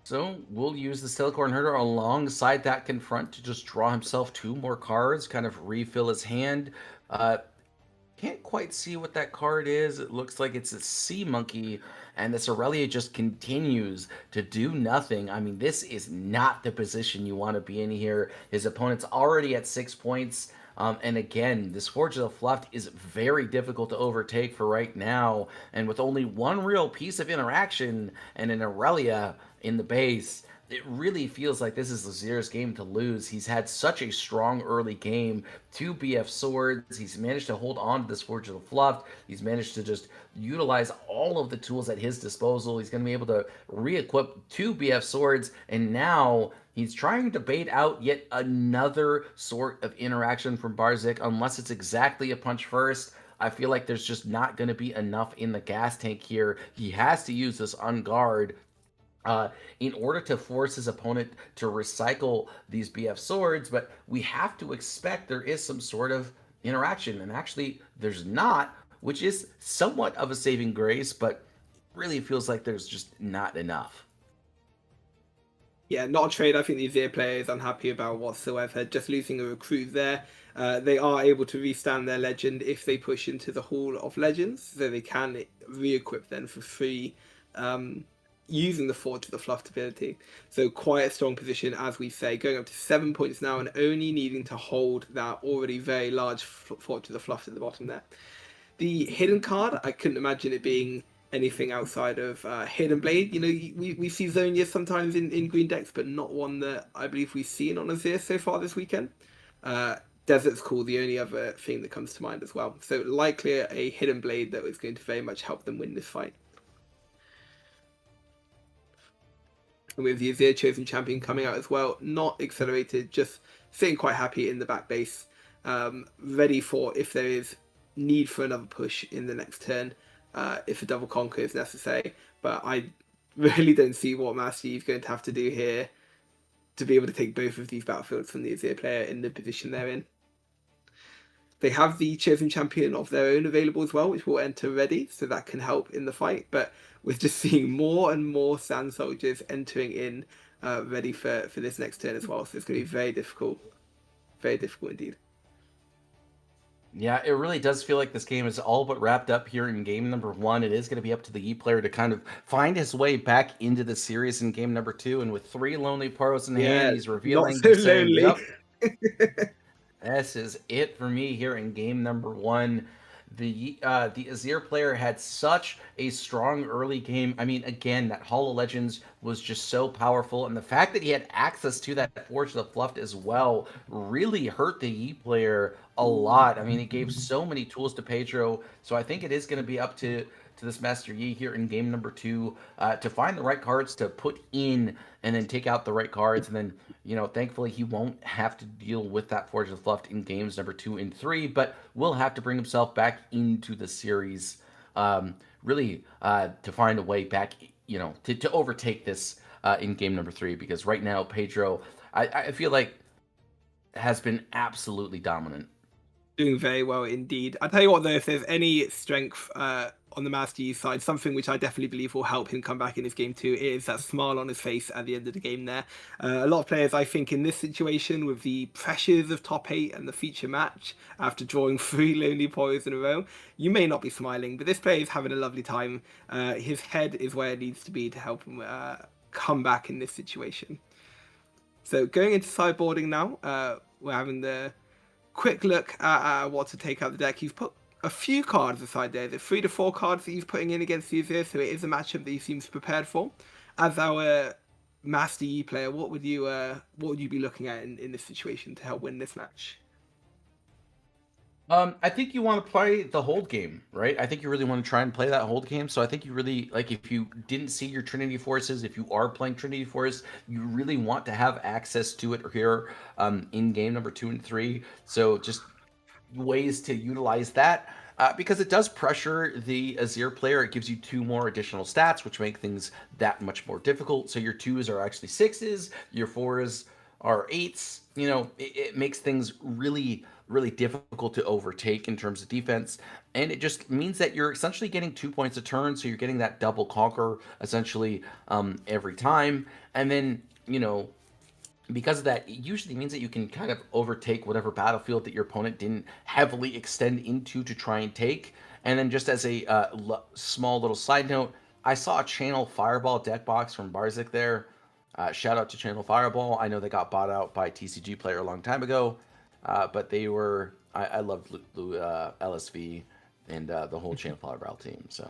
So we'll use the Stellacorn Herder alongside that confront to just draw himself 2 more cards, kind of refill his hand. Can't quite see what that card is. It looks like it's a Sea Monkey, and this Aurelia just continues to do nothing. I mean, this is not the position you want to be in here. His opponent's already at 6 points. And again, this Forge of the Fluff is very difficult to overtake for right now. And with only 1 real piece of interaction and an Aurelia in the base, it really feels like this is Azir's game to lose. He's had such a strong early game, 2 BF swords. He's managed to hold on to this Forge of the Fluff. He's managed to just utilize all of the tools at his disposal. He's going to be able to re-equip 2 BF swords, and now he's trying to bait out yet another sort of interaction from Barzak, unless it's exactly a Punch First. I feel like there's just not going to be enough in the gas tank here. He has to use this Unguard in order to force his opponent to recycle these BF swords, but we have to expect there is some sort of interaction, and actually there's not, which is somewhat of a saving grace, but really feels like there's just not enough. Yeah, not a trade I think the Azir player is unhappy about whatsoever. Just losing a recruit there They are able to restand their legend if they push into the Hall of Legends, so they can re-equip then for free using the Forge of the Fluff ability. So quite a strong position, as we say, going up to 7 points now and only needing to hold that already very large Forge of the Fluff at the bottom there. The hidden card, I couldn't imagine it being anything outside of Hidden Blade. You know, we see Zonia sometimes in green decks, but not one that I believe we've seen on Azir so far this weekend. Desert's Call, the only other thing that comes to mind as well. So likely a Hidden Blade that is going to very much help them win this fight. And with the Azir Chosen Champion coming out as well, not accelerated, just sitting quite happy in the back base, ready for if there is need for another push in the next turn, if a double conquer is necessary. But I really don't see what Master Yi is going to have to do here to be able to take both of these battlefields from the Azir player in the position they're in. They have the Chosen Champion of their own available as well, which will enter ready, so that can help in the fight. But we're just seeing more and more Sand Soldiers entering in ready for this next turn as well. So it's going to be very difficult indeed. Yeah, it really does feel like this game is all but wrapped up here in game number 1. It is going to be up to the Yi player to kind of find his way back into the series in game number 2. And with 3 lonely pearls in hand, he's revealing, not so saying, lonely. Yep, this is it for me here in game number 1. The Azir player had such a strong early game. I mean, again, that Hall of Legends was just so powerful, and the fact that he had access to that Forge of the Fluff as well really hurt the Yi player a lot. I mean, he gave so many tools to Pedro, so I think it is going to be up to this Master Yi here in game number 2 to find the right cards to put in and then take out the right cards. And then, you know, thankfully he won't have to deal with that Forge of the Fluff in games number 2 and 3, but will have to bring himself back into the series really to find a way back, you know, to overtake this in game number 3, because right now Pedro, I feel like, has been absolutely dominant. Doing very well indeed. I tell you what though, if there's any strength on the Master Yi side, something which I definitely believe will help him come back in his game 2 is that smile on his face at the end of the game there. A lot of players, I think, in this situation with the pressures of top 8 and the feature match after drawing 3 lonely poils in a row, you may not be smiling, but this player is having a lovely time. His head is where it needs to be to help him come back in this situation. So going into sideboarding now, we're having the quick look at what to take out of the deck. He's put a few cards aside there. There's 3 to 4 cards that he's putting in against the Azir, so it is a matchup that he seems prepared for. As our Master Yi player, what would you be looking at in this situation to help win this match? I think you want to play the hold game, right? I think you really want to try and play that hold game. So I think you really, like, if you didn't see your Trinity Forces, if you are playing Trinity Force, you really want to have access to it here in game number 2 and 3. So just ways to utilize that because it does pressure the Azir player. It gives you 2 more additional stats, which make things that much more difficult. So your 2s are actually 6s, your 4s are 8s. You know, it makes things really difficult to overtake in terms of defense, and it just means that you're essentially getting 2 points a turn, so you're getting that double conquer essentially every time. And then, you know, because of that, it usually means that you can kind of overtake whatever battlefield that your opponent didn't heavily extend into to try and take. And then just as a small little side note, I saw a Channel Fireball deck box from Barzik there. Shout out to Channel Fireball. I know they got bought out by TCG Player a long time ago. But they were, I loved LSV and the whole Channel Fireball team. So,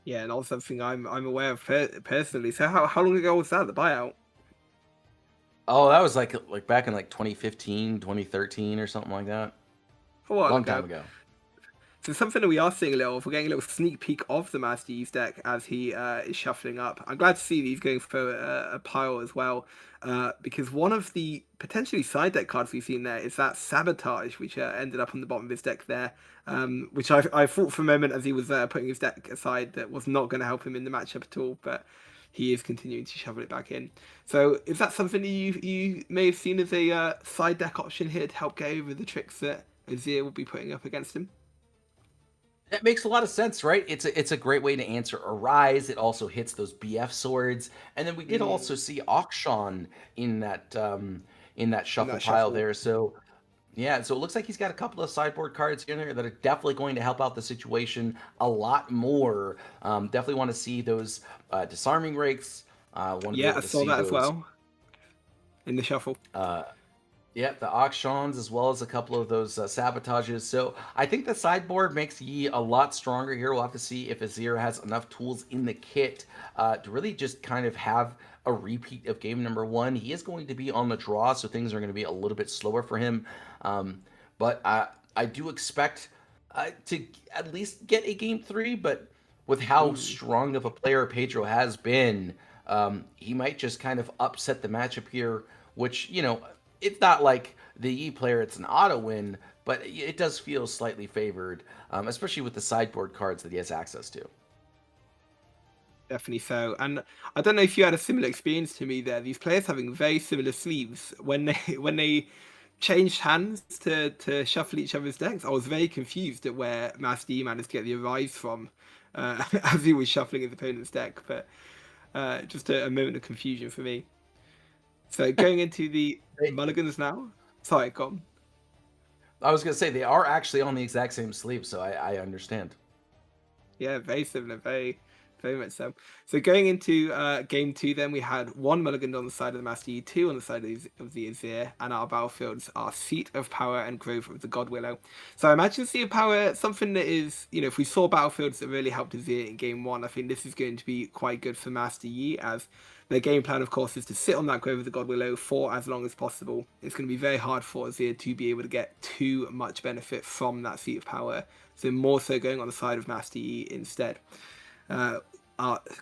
yeah, not something I'm aware of personally. So how long ago was that, the buyout? Oh, that was like back in like 2015, 2013 or something like that. A long time ago. So something that we are seeing we're getting a little sneak peek of the Master Yi's deck as he is shuffling up. I'm glad to see that he's going for a pile as well, because one of the potentially side deck cards we've seen there is that Sabotage, which ended up on the bottom of his deck there, which I thought for a moment as he was putting his deck aside that was not going to help him in the matchup at all, but he is continuing to shovel it back in. So is that something that you may have seen as a side deck option here to help get over the tricks that Azir will be putting up against him? That makes a lot of sense, right? It's a great way to answer a Rise. It also hits those BF swords, and then we did also see Akshan in that in that shuffle pile there. So yeah, so it looks like he's got a couple of sideboard cards here and there that are definitely going to help out the situation a lot more. Definitely want to see those disarming rakes. I saw that as well in the shuffle. Yeah, the auctions as well as a couple of those sabotages. So I think the sideboard makes Yi a lot stronger here. We'll have to see if Azir has enough tools in the kit to really just kind of have a repeat of game number 1. He is going to be on the draw, so things are going to be a little bit slower for him. But I do expect to at least get a game 3, but with how strong of a player Pedro has been, he might just kind of upset the matchup here, which, you know, it's not like the Yi player, it's an auto win, but it does feel slightly favored, especially with the sideboard cards that he has access to. Definitely so. And I don't know if you had a similar experience to me there. These players having very similar sleeves. When they changed hands to shuffle each other's decks, I was very confused at where Master Yi managed to get the arrives from as he was shuffling his opponent's deck. But just a moment of confusion for me. So going into the mulligans now. Sorry, go on. I was going to say, they are actually on the exact same sleeve, so I understand. Yeah, very similar, very much so. So going into game 2 then, we had 1 mulligan on the side of the Master Yi, 2 on the side of the Azir, and our battlefields are Seat of Power and Grove of the God Willow. So I imagine Seat of Power, something that is, you know, if we saw battlefields that really helped Azir in game 1, I think this is going to be quite good for Master Yi, as their game plan, of course, is to sit on that Grove of the God Willow for as long as possible. It's going to be very hard for Azir to be able to get too much benefit from that Seat of Power, so more so going on the side of Master Yi instead.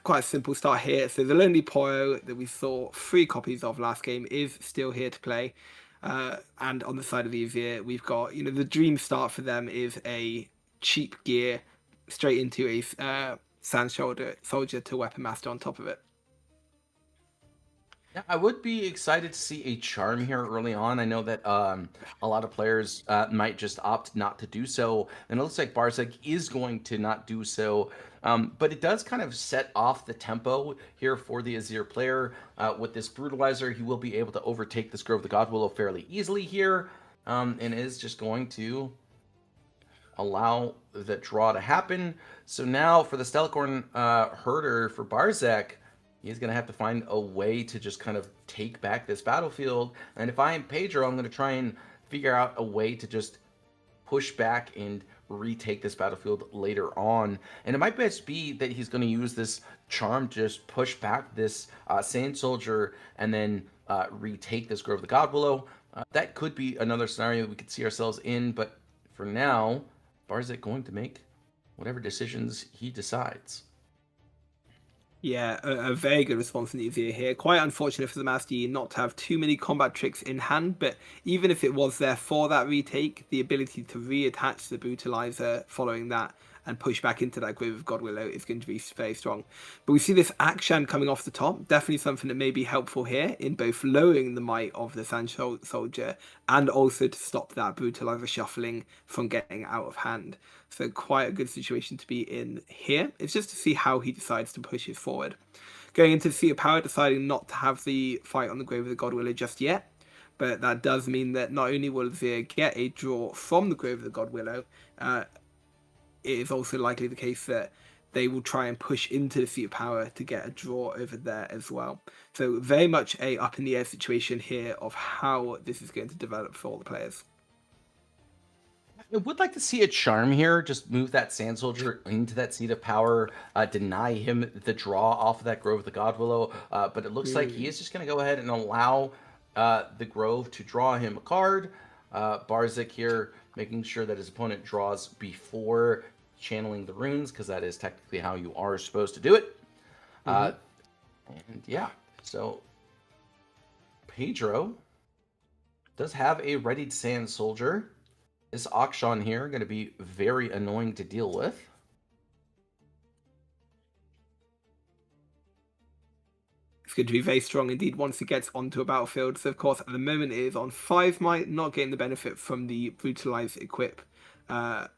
Quite a simple start here. So the Lonely Poro that we saw 3 copies of last game is still here to play. And on the side of the Azir, we've got, you know, the dream start for them is a cheap gear straight into a Sand Soldier to Weapon Master on top of it. Yeah, I would be excited to see a charm here early on. I know that a lot of players might just opt not to do so, and it looks like Barzek is going to not do so. But it does kind of set off the tempo here for the Azir player. With this Brutalizer, he will be able to overtake this Grove of the God Willow fairly easily here, and is just going to allow the draw to happen. So now for the Stellicorn Herder for Barzek, he's going to have to find a way to just kind of take back this battlefield. And if I am Pedro, I'm going to try and figure out a way to just push back and retake this battlefield later on. And it might best be that he's going to use this charm to just push back this Sand Soldier and then retake this Grove of the God Willow. That could be another scenario that we could see ourselves in, but for now, Barzek going to make whatever decisions he decides. Yeah, a very good response from the Azir here. Quite unfortunate for the Master Yi not to have too many combat tricks in hand, but even if it was there for that retake, the ability to reattach the Brutalizer following that and push back into that Grove of God Willow is going to be very strong. But we see this action coming off the top, definitely something that may be helpful here in both lowering the might of the Sand Soldier and also to stop that Brutalizer shuffling from getting out of hand. So quite a good situation to be in here. It's just to see how he decides to push it forward. Going into the Seat of Power, deciding not to have the fight on the Grove of the God Willow just yet. But that does mean that not only will Azir get a draw from the Grove of the God Willow, it is also likely the case that they will try and push into the Seat of Power to get a draw over there as well. So very much a up in the air situation here of how this is going to develop for all the players. I would like to see a charm here. Just move that Sand Soldier into that Seat of Power, deny him the draw off of that Grove of the God Willow. But it looks like he is just going to go ahead and allow the Grove to draw him a card. Barzek here making sure that his opponent draws before channeling the runes, because that is technically how you are supposed to do it. And yeah, so Pedro does have a readied Sand Soldier. This auction here going to be very annoying to deal with. It's going to be very strong indeed once it gets onto a battlefield. So of course at the moment it is on 5 might, not getting the benefit from the Brutalize equip. But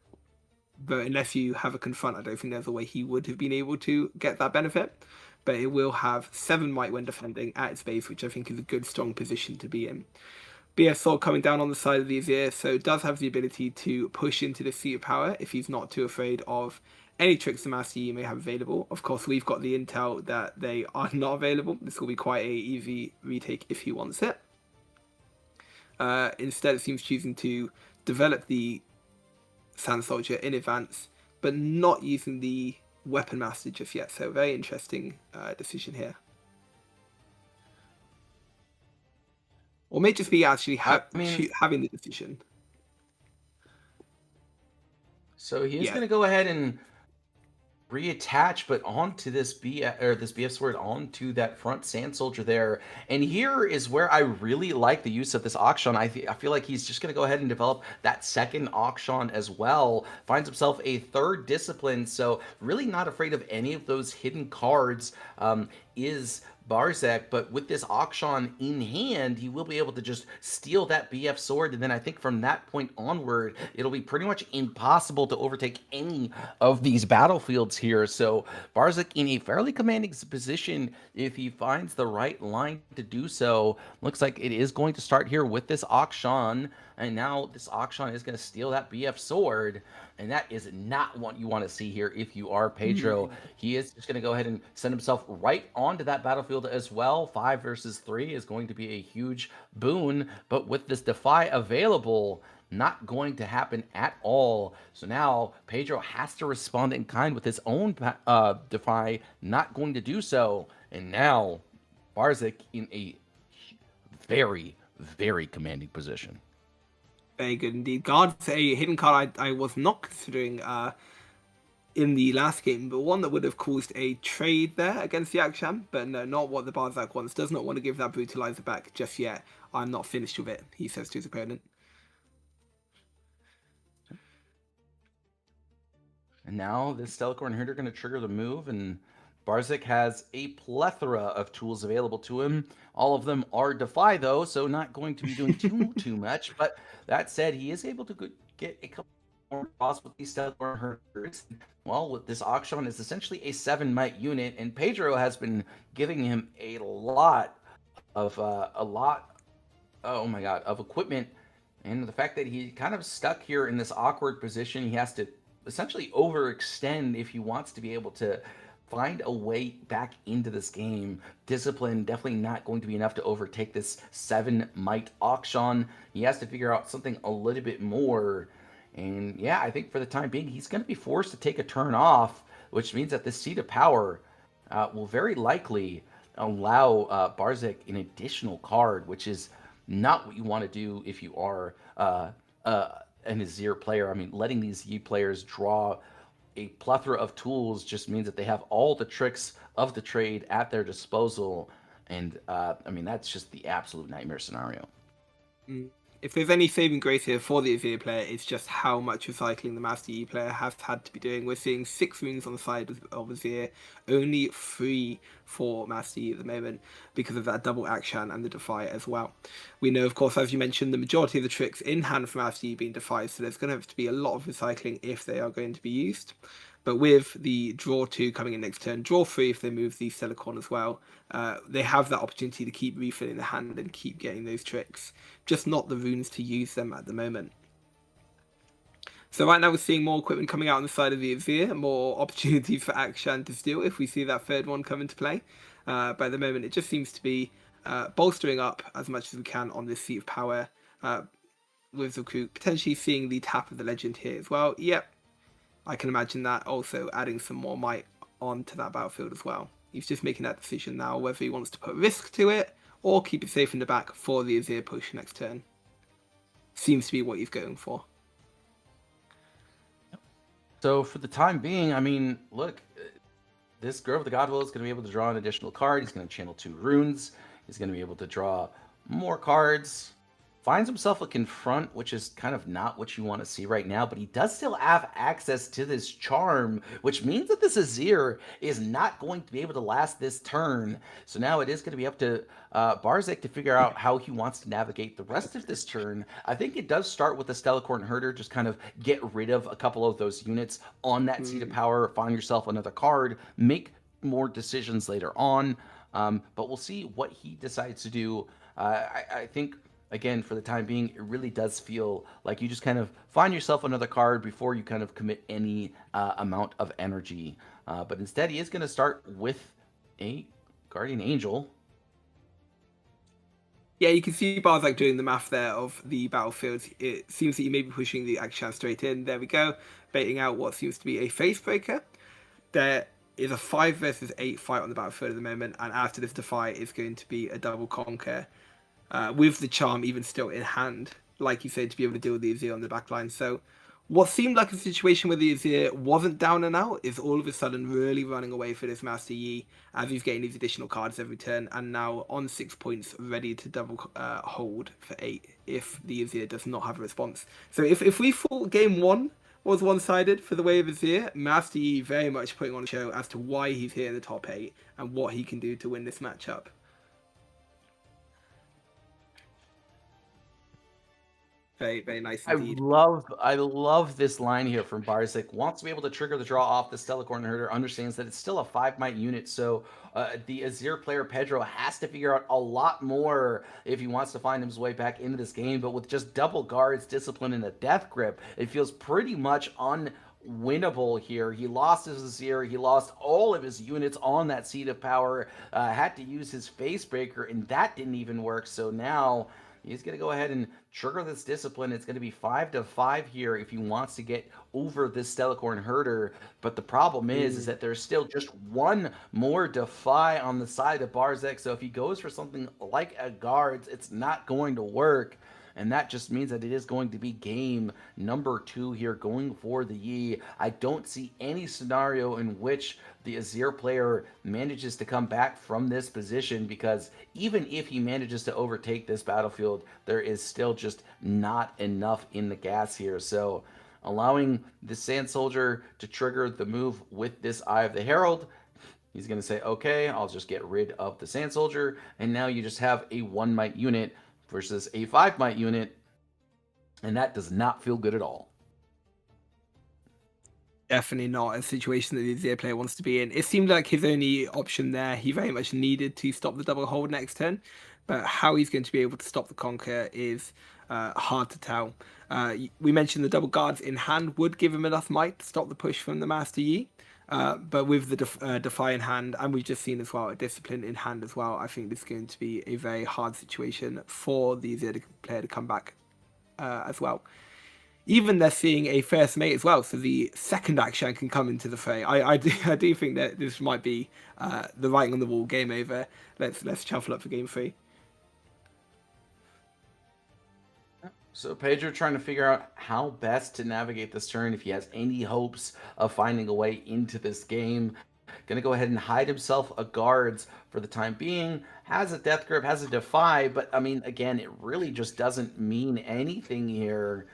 unless you have a confront, I don't think there's a way he would have been able to get that benefit. but it will have 7 might when defending at its base, which I think is a good, strong position to be in. BF Sword coming down on the side of the Azir, so does have the ability to push into the seat of power if he's not too afraid of any tricks the Master Yi may have available. Of course, we've got the intel that they are not available. This will be quite a easy retake if he wants it. Instead, it seems choosing to develop the Sand Soldier in advance, but not using the Weapon Master just yet. So very interesting decision here. Or may just be actually having the decision. So he is going to go ahead and reattach, but onto this BF Sword onto that front Sand Soldier there. And here is where I really like the use of this Akshan. I feel like he's just going to go ahead and develop that second Akshan as well. Finds himself a third discipline, so really not afraid of any of those hidden cards is Barzek, but with this Akshan in hand, he will be able to just steal that BF Sword, and then I think from that point onward, it'll be pretty much impossible to overtake any of these battlefields here. So Barzek in a fairly commanding position if he finds the right line to do so. Looks like it is going to start here with this Akshan, and now this Akshan is going to steal that BF Sword, and that is not what you want to see here if you are Pedro. He is just going to go ahead and send himself right onto that battlefield as well. 5 versus 3 is going to be a huge boon, but with this Defy available, not going to happen at all. So now Pedro has to respond in kind with his own Defy, not going to do so. And now Barzek in a very, very commanding position. Very good indeed. Guard's a hidden card I was not considering in the last game, but one that would have caused a trade there against the Akshan, but no, not what the Barzak wants. Does not want to give that Brutalizer back just yet. I'm not finished with it, he says to his opponent. And now this Stellacorn Herder going to trigger the move, and Barzek has a plethora of tools available to him. All of them are Defy, though, so not going to be doing too much. But that said, he is able to get a couple more draws with these Stellacorn Herders. Well, with this Akshan is essentially a 7 might unit, and Pedro has been giving him a lot of equipment. And the fact that he kind of stuck here in this awkward position, he has to essentially overextend if he wants to be able to find a way back into this game. Discipline definitely not going to be enough to overtake this 7 might Akshan. He has to figure out something a little bit more. And yeah, I think for the time being, he's going to be forced to take a turn off, which means that this Seat of Power will very likely allow Barzek an additional card, which is not what you want to do if you are an Azir player. I mean, letting these Yi players draw a plethora of tools just means that they have all the tricks of the trade at their disposal. And I mean, that's just the absolute nightmare scenario. If there's any saving grace here for the Azir player, it's just how much recycling the Master Yi player has had to be doing. We're seeing 6 runes on the side of Azir, only 3 for Master Yi at the moment because of that double Akshan and the Defy as well. We know, of course, as you mentioned, the majority of the tricks in hand for Master Yi being Defy, so there's going to have to be a lot of recycling if they are going to be used. But with the draw 2 coming in next turn, draw 3 if they move the Stellacorn as well, they have that opportunity to keep refilling the hand and keep getting those tricks. Just not the runes to use them at the moment. So right now we're seeing more equipment coming out on the side of the Azir, more opportunities for Akshan to steal if we see that third one come into play. But at the moment it just seems to be bolstering up as much as we can on this Seat of Power with the crew, potentially seeing the tap of the legend here as well. Yep. I can imagine that also adding some more might onto that battlefield as well. He's just making that decision now whether he wants to put risk to it or keep it safe in the back for the Azir push next turn. Seems to be what he's going for. So for the time being, I mean, look, this Grove of the Godwill is going to be able to draw an additional card. He's going to channel 2 runes. He's going to be able to draw more cards. Finds himself a Confront, which is kind of not what you want to see right now, but he does still have access to this Charm, which means that this Azir is not going to be able to last this turn. So now it is going to be up to Barzek to figure out how he wants to navigate the rest of this turn. I think it does start with the Stellacorn Herder, just kind of get rid of a couple of those units on that Seat of Power, find yourself another card, make more decisions later on. But we'll see what he decides to do. I think, again, for the time being, it really does feel like you just kind of find yourself another card before you kind of commit any amount of energy. But instead, he is going to start with a Guardian Angel. Yeah, you can see Barzak doing the math there of the battlefield. It seems that you may be pushing the Akshan straight in. There we go, baiting out what seems to be a face breaker. There is a 5 versus 8 fight on the battlefield at the moment, and after this defy is going to be a double conquer with the charm even still in hand, like you said, to be able to deal with the Azir on the backline. So what seemed like a situation where the Azir wasn't down and out is all of a sudden really running away for this Master Yi as he's getting these additional cards every turn, and now on 6 points, ready to double hold for 8 if the Azir does not have a response. So if we thought game 1 was one-sided for the way of Azir, Master Yi very much putting on a show as to why he's here in the top 8 and what he can do to win this matchup. Very, very nice indeed. I love this line here from Barzak. Wants to be able to trigger the draw off the Stellarcorn Herder, understands that it's still a 5-might unit, so the Azir player Pedro has to figure out a lot more if he wants to find his way back into this game. But with just double guards, discipline, and a death grip, it feels pretty much unwinnable here. He lost his Azir, he lost all of his units on that Seat of Power, had to use his Facebreaker, and that didn't even work. So now he's going to go ahead and trigger this discipline. It's going to be 5-5 here if he wants to get over this Stellarcorn Herder. But the problem is that there's still just one more defy on the side of Barzak. So if he goes for something like a guards, it's not going to work. And that just means that it is going to be game number 2 here going for the Yi. I don't see any scenario in which the Azir player manages to come back from this position, because even if he manages to overtake this battlefield, there is still just not enough in the gas here. So allowing the Sand Soldier to trigger the move with this Eye of the Herald, he's going to say, okay, I'll just get rid of the Sand Soldier. And now you just have a 1-might unit versus a 5-might unit, and that does not feel good at all. Definitely not a situation that the Azir player wants to be in. It seemed like his only option there, he very much needed to stop the double hold next turn, but how he's going to be able to stop the conquer is hard to tell. We mentioned the double guards in hand would give him enough might to stop the push from the Master Yi, but with the defy in hand, and we've just seen as well a discipline in hand as well, I think this is going to be a very hard situation for the Azir player to come back as well. Even they're seeing a first mate as well, so the second action can come into the fray. I do think that this might be the writing on the wall. Game over. Let's shuffle up for game 3. So Pedro trying to figure out how best to navigate this turn, if he has any hopes of finding a way into this game. Gonna go ahead and hide himself a guards for the time being. Has a death grip, has a defy, but I mean, again, it really just doesn't mean anything here.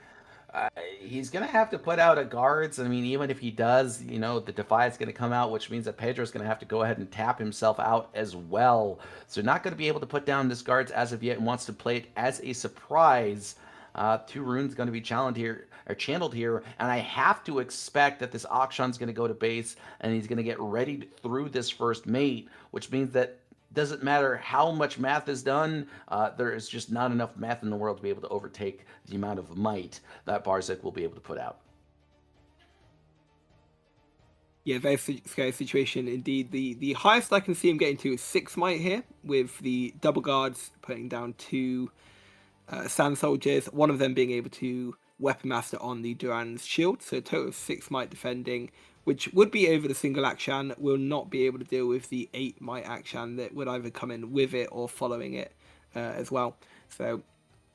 He's going to have to put out a guards. I mean, even if he does, you know, the defy is going to come out, which means that Pedro's going to have to go ahead and tap himself out as well. So not going to be able to put down this guards as of yet, and wants to play it as a surprise. 2 runes going to be channeled here, and I have to expect that this Akshan's going to go to base, and he's going to get ready through this first mate, which means that doesn't matter how much math is done, there is just not enough math in the world to be able to overtake the amount of might that Barzak will be able to put out. Yeah, very scary situation indeed. The highest I can see him getting to is 6 might here, with the double guards putting down 2 Sand Soldiers, one of them being able to Weapon Master on the Duran's shield, so a total of 6 might defending, which would be over the single Akshan, will not be able to deal with the 8 might Akshan that would either come in with it or following it as well. So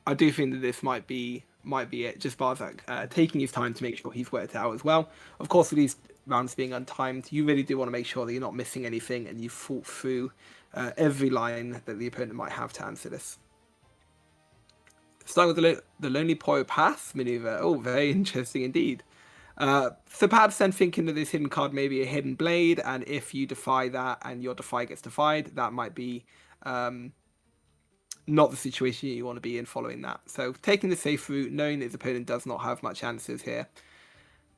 I do think that this might be it. Just Barzak taking his time to make sure he's worked it out as well. Of course, with these rounds being untimed, you really do want to make sure that you're not missing anything and you've thought through every line that the opponent might have to answer this. Starting with the Lonely Poro Path maneuver. Oh, very interesting indeed. So perhaps then thinking that this hidden card may be a hidden blade, and if you defy that and your defy gets defied, that might be not the situation you want to be in following that. So taking the safe route, knowing that his opponent does not have much answers here,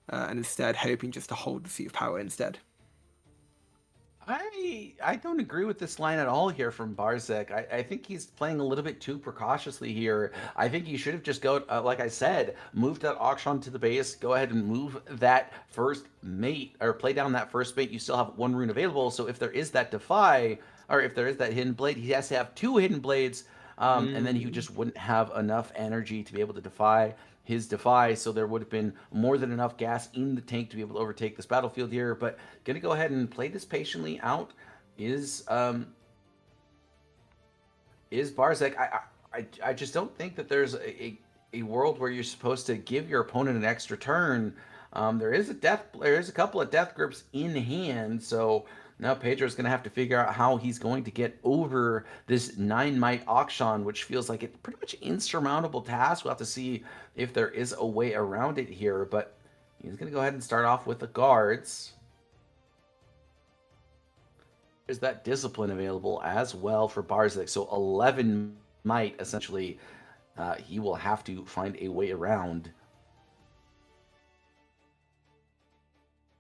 and instead hoping just to hold the Seat of Power instead. I don't agree with this line at all here from Barzek. I think he's playing a little bit too precautiously here. I think he should have just like I said, moved that Auction to the base, go ahead and move that first mate, or play down that first mate. You still have one rune available, so if there is that Defy, or if there is that Hidden Blade, he has to have 2 Hidden Blades, and then he just wouldn't have enough energy to be able to defy his Defy, so there would have been more than enough gas in the tank to be able to overtake this battlefield here. But gonna go ahead and play this patiently out is Barzek. I just don't think that there's a world where you're supposed to give your opponent an extra turn. There is a couple of death grips in hand, so now Pedro's going to have to figure out how he's going to get over this 9 might Auction, which feels like it's pretty much insurmountable task. We'll have to see if there is a way around it here, but he's going to go ahead and start off with the guards. There's that discipline available as well for Barzek. So 11 might, essentially, he will have to find a way around.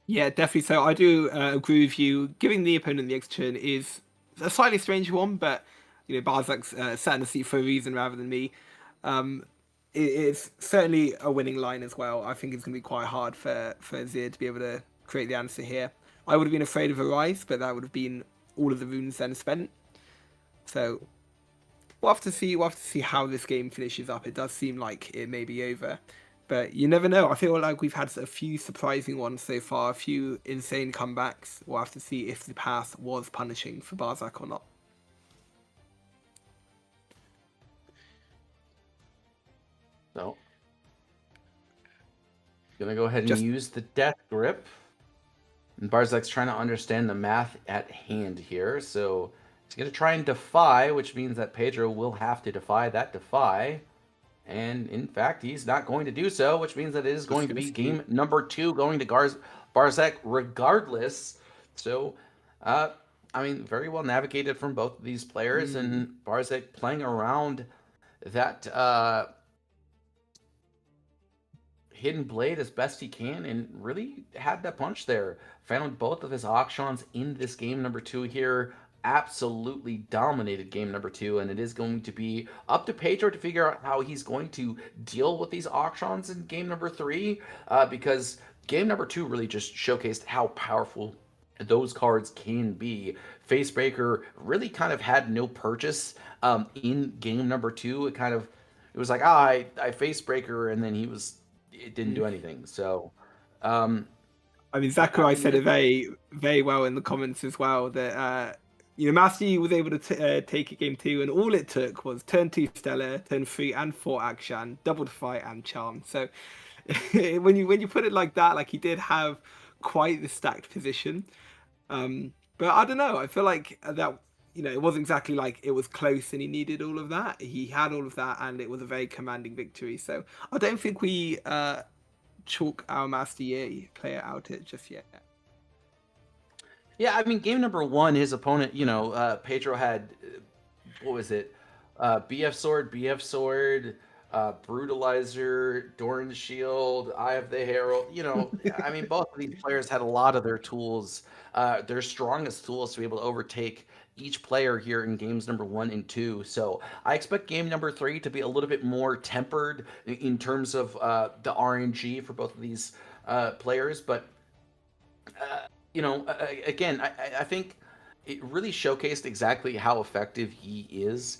Yeah, definitely. So I do agree with you. Giving the opponent the extra turn is a slightly strange one, but you know, Barzak's sat in the seat for a reason rather than me. It's certainly a winning line as well. I think it's going to be quite hard for Azir to be able to create the answer here. I would have been afraid of a Rise, but that would have been all of the runes then spent. So we'll have to see. We'll have to see how this game finishes up. It does seem like it may be over. But you never know. I feel like we've had a few surprising ones so far, a few insane comebacks. We'll have to see if the path was punishing for Barzak or not. So, gonna go ahead and use the Death Grip. And Barzak's trying to understand the math at hand here. So he's gonna try and defy, which means that Pedro will have to defy that defy. And in fact, he's not going to do so, which means that it is going to be game number 2 going to Barzak regardless. So, I mean, very well navigated from both of these players, and Barzak playing around that Hidden Blade as best he can, and really had that punch there. Found both of his Auctions in this game number 2 here. Absolutely dominated game number 2, and it is going to be up to Pedro to figure out how he's going to deal with these Auctions in game number 3, because game number 2 really just showcased how powerful those cards can be. Facebreaker really kind of had no purchase in game number 2. It was like, I Facebreaker, and then it didn't do anything. So I mean, Zachary said it very, very well in the comments as well, that you know, Master Yi was able to take it game 2, and all it took was turn 2 Stellar, turn 3 and 4 Akshan, double Defy and Charm. So when you put it like that, like, he did have quite the stacked position. But I don't know, I feel like that, you know, it wasn't exactly like it was close and he needed all of that. He had all of that, and it was a very commanding victory. So I don't think we chalk our Master Yi player out it just yet. Yeah, I mean, game number 1, his opponent, you know, Pedro had, what was it? BF Sword, Brutalizer, Doran's Shield, Eye of the Herald. You know, I mean, both of these players had a lot of their tools, their strongest tools to be able to overtake each player here in games number 1 and 2. So I expect game number 3 to be a little bit more tempered in terms of the RNG for both of these players. But you know, again, I think it really showcased exactly how effective he is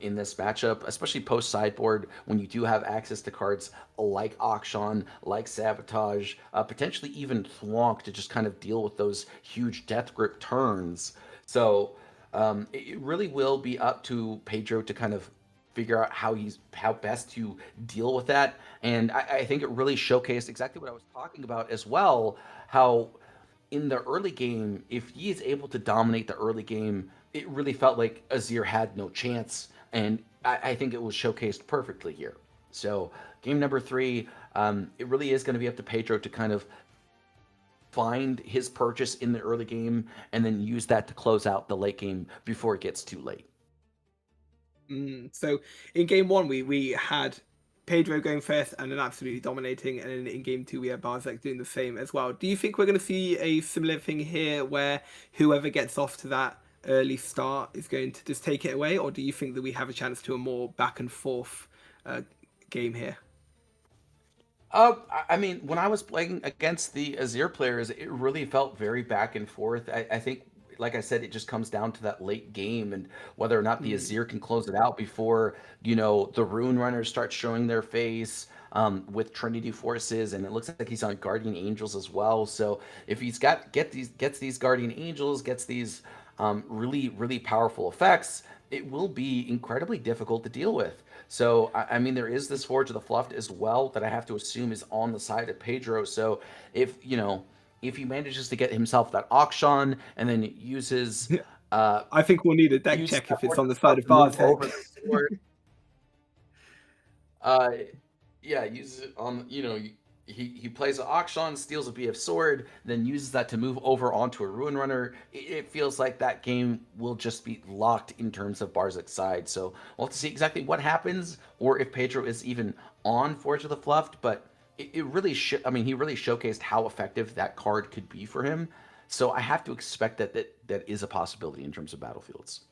in this matchup, especially post-sideboard, when you do have access to cards like Auction, like Sabotage, potentially even Thwonk to just kind of deal with those huge Death Grip turns. So it really will be up to Pedro to kind of figure out how best to deal with that. And I think it really showcased exactly what I was talking about as well, how in the early game, if he is able to dominate the early game, it really felt like Azir had no chance, and I think it was showcased perfectly here. So game number 3, it really is going to be up to Pedro to kind of find his purchase in the early game, and then use that to close out the late game before it gets too late. So in game 1, we had Pedro going first and then absolutely dominating, and then in game 2 we have Barzek doing the same as well. Do you think we're going to see a similar thing here where whoever gets off to that early start is going to just take it away, or do you think that we have a chance to a more back and forth game here? I mean, when I was playing against the Azir players, it really felt very back and forth. I think, like I said, it just comes down to that late game and whether or not the Azir can close it out before, you know, the Rune Runners start showing their face with Trinity Forces, and it looks like he's on Guardian Angels as well. So if he's gets these Guardian Angels, gets these really powerful effects, it will be incredibly difficult to deal with. So, I mean, there is this Forge of the Fluffed as well that I have to assume is on the side of Pedro. So if, you know, if he manages to get himself that auction and then uses... I think we'll need a deck check if it's on the side of Barzek. Yeah, uses it on, you know, he plays an auction, steals a BF sword, then uses that to move over onto a Ruin Runner. It feels like that game will just be locked in terms of Barzek's side. So we'll have to see exactly what happens, or if Pedro is even on Forge of the Fluffed, but it really I mean, he really showcased how effective that card could be for him. So I have to expect that that is a possibility in terms of battlefields.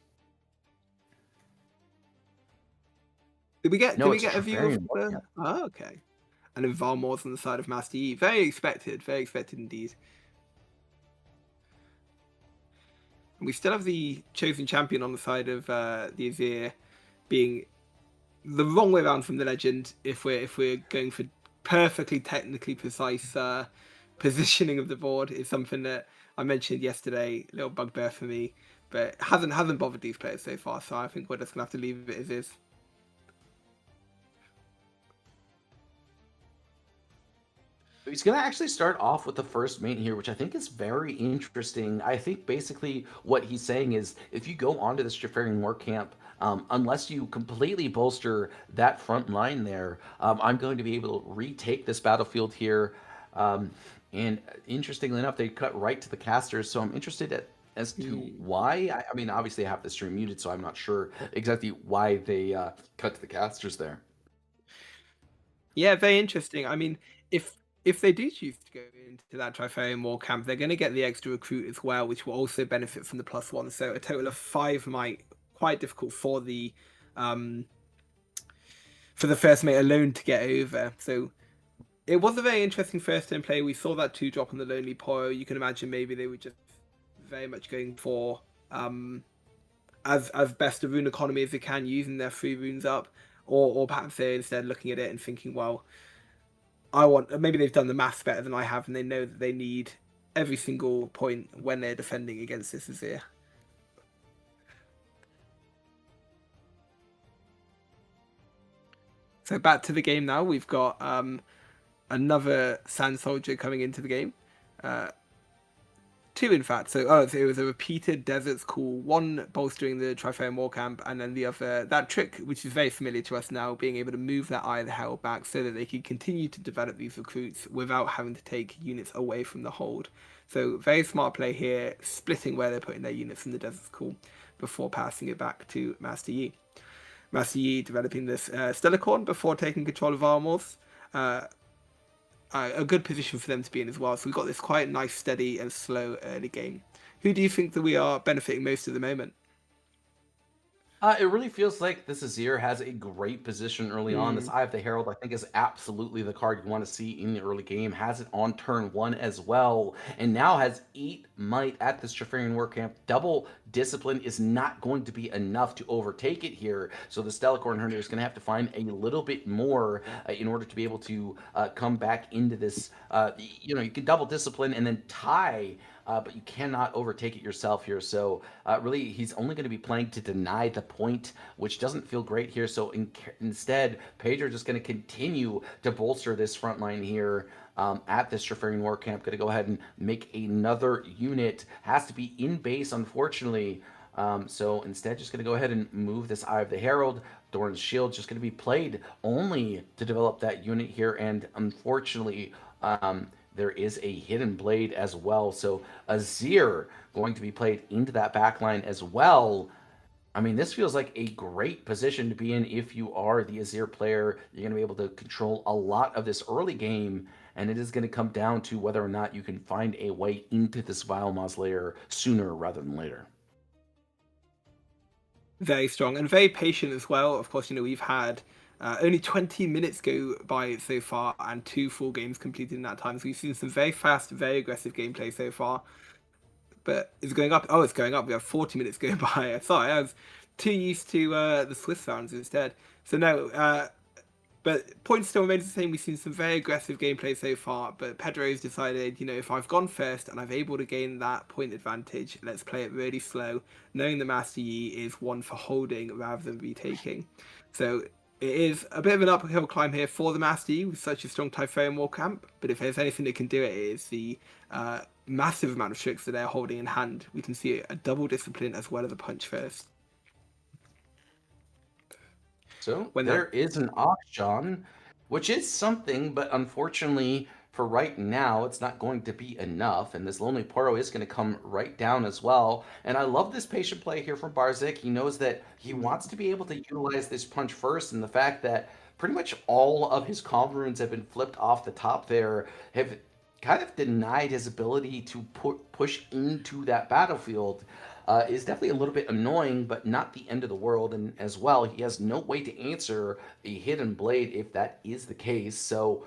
Did we get a view of the... Oh, okay. And then Valmor's on the side of Master Yi. Very expected indeed. And we still have the Chosen Champion on the side of the Azir, being the wrong way around from the Legend if we're going for perfectly technically precise positioning of the board. Is something that I mentioned yesterday, a little bugbear for me, but hasn't bothered these players so far, so I think we're just going to have to leave it as is. He's going to actually start off with the first mate here, which I think is very interesting. I think basically what he's saying is if you go onto this Jafarian War Camp, unless you completely bolster that front line there, I'm going to be able to retake this battlefield here. And interestingly enough, they cut right to the casters, so I'm interested as to why. I mean, obviously I have the stream muted, so I'm not sure exactly why they cut to the casters there. Yeah, very interesting. I mean, if they do choose to go into that Trifarian War Camp, they're going to get the extra recruit as well, which will also benefit from the +1. So a total of 5 might quite difficult for the first mate alone to get over. So it was a very interesting first turn play. We saw that 2-drop on the Lonely Poro. You can imagine maybe they were just very much going for as best a rune economy as they can, using their 3 runes up, or perhaps they're instead looking at it and thinking, well, maybe they've done the maths better than I have, and they know that they need every single point when they're defending against this Azir. So back to the game now. We've got another Sand Soldier coming into the game. 2 in fact. So it was a repeated Desert's Call, one bolstering the Trifarian War Camp, and then the other, that trick, which is very familiar to us now, being able to move that Eye of the Herald back so that they can continue to develop these recruits without having to take units away from the hold. So very smart play here, splitting where they're putting their units in the Desert's Call before passing it back to Master Yi. Master Yi developing this Stellarcorn before taking control of Armors. A good position for them to be in as well. So we've got this quite nice, steady and slow early game. Who do you think that we are benefiting most at the moment? It really feels like this Azir has a great position early on. This Eye of the Herald, I think, is absolutely the card you want to see in the early game. Has it on turn 1 as well, and now has 8 might at this Jafarian War Camp. Double discipline is not going to be enough to overtake it here, so the Stellarcorn Hunter is going to have to find a little bit more in order to be able to come back into this. You know, you can double discipline and then tie, but you cannot overtake it yourself here. So really, he's only going to be playing to deny the point, which doesn't feel great here. So instead, Pedro just going to continue to bolster this front line here at this Jafarian War Camp. Going to go ahead and make another unit. Has to be in base, unfortunately. So instead, just going to go ahead and move this Eye of the Herald. Doran's Shield just going to be played only to develop that unit here. And unfortunately, there is a Hidden Blade as well. So Azir going to be played into that backline as well. I mean, this feels like a great position to be in if you are the Azir player. You're going to be able to control a lot of this early game, and it is going to come down to whether or not you can find a way into this Biomass layer sooner rather than later. Very strong and very patient as well. Of course, we've had only 20 minutes go by so far and 2 full games completed in that time. So we've seen some very fast, very aggressive gameplay so far. But it's going up. Oh, it's going up. We have 40 minutes going by. Sorry, I was too used to the Swiss rounds instead. So no, but points still remains the same. We've seen some very aggressive gameplay so far, but Pedro's decided, if I've gone first and I've able to gain that point advantage, let's play it really slow, knowing the Master Yi is one for holding rather than retaking. So it is a bit of an uphill climb here for the Master Yi with such a strong Typhonian War Camp, but if there's anything that can do it, it is the massive amount of tricks that they're holding in hand. We can see a double discipline as well as a punch first. So there is an auction, which is something, but unfortunately for right now, it's not going to be enough. And this Lonely Poro is going to come right down as well. And I love this patient play here from Barzik. He knows that he wants to be able to utilize this punch first, and the fact that pretty much all of his calm runes have been flipped off the top there have kind of denied his ability to push into that battlefield. Is definitely a little bit annoying, but not the end of the world. And as well, he has no way to answer a hidden blade if that is the case. So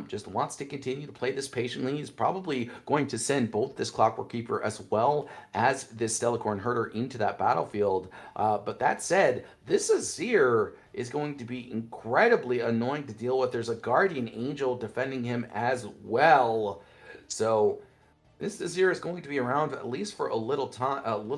just wants to continue to play this patiently. He's probably going to send both this Clockwork Keeper as well as this Stellicorn Herder into that battlefield. But that said, this Azir is going to be incredibly annoying to deal with. There's a Guardian Angel defending him as well. So this Azir is going to be around at least for a little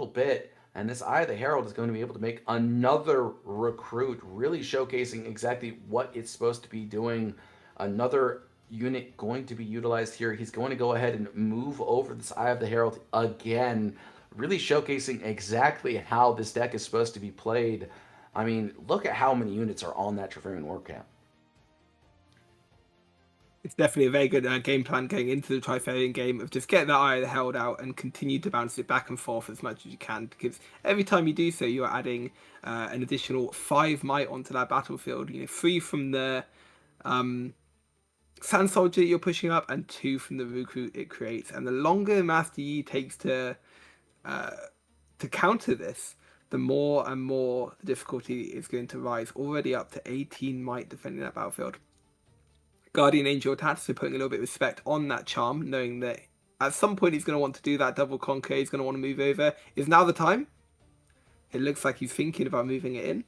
bit, and this Eye of the Herald is going to be able to make another recruit, really showcasing exactly what it's supposed to be doing. Another unit going to be utilized here. He's going to go ahead and move over this Eye of the Herald again, really showcasing exactly how this deck is supposed to be played. I mean, look at how many units are on that Trevarian War Camp. It's definitely a very good game plan going into the Trifarian game of just get that Eye of the Herald out and continue to bounce it back and forth as much as you can, because every time you do so, you're adding an additional 5 might onto that battlefield. 3 from the Sand Soldier you're pushing up and 2 from the recruit it creates. And the longer Master Yi takes to counter this, the more and more the difficulty is going to rise, already up to 18 might defending that battlefield. Guardian Angel attached, so putting a little bit of respect on that charm, knowing that at some point he's going to want to do that double conquer, he's going to want to move over. Is now the time? It looks like he's thinking about moving it in.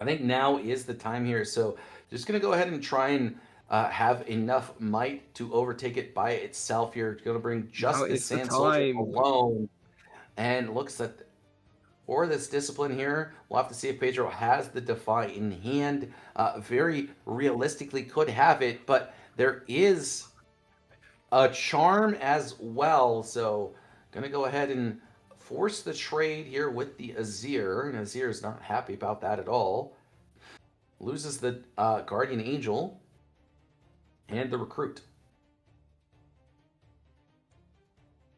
I think now is the time here, so just going to go ahead and try and have enough might to overtake it by itself here. It's going to bring just the Sand Soldier alone, and looks at for this discipline here, we'll have to see if Pedro has the Defy in hand. Very realistically could have it, but there is a charm as well. So going to go ahead and force the trade here with the Azir. And Azir is not happy about that at all. Loses the Guardian Angel and the Recruit.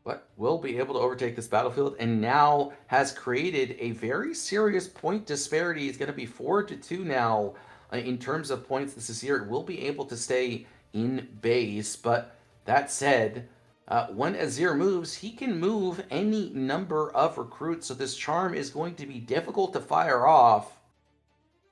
But will be able to overtake this battlefield, and now has created a very serious point disparity. It's going to be 4-2 now in terms of points. This Azir will be able to stay in base, but that said, when Azir moves, he can move any number of recruits, so this charm is going to be difficult to fire off.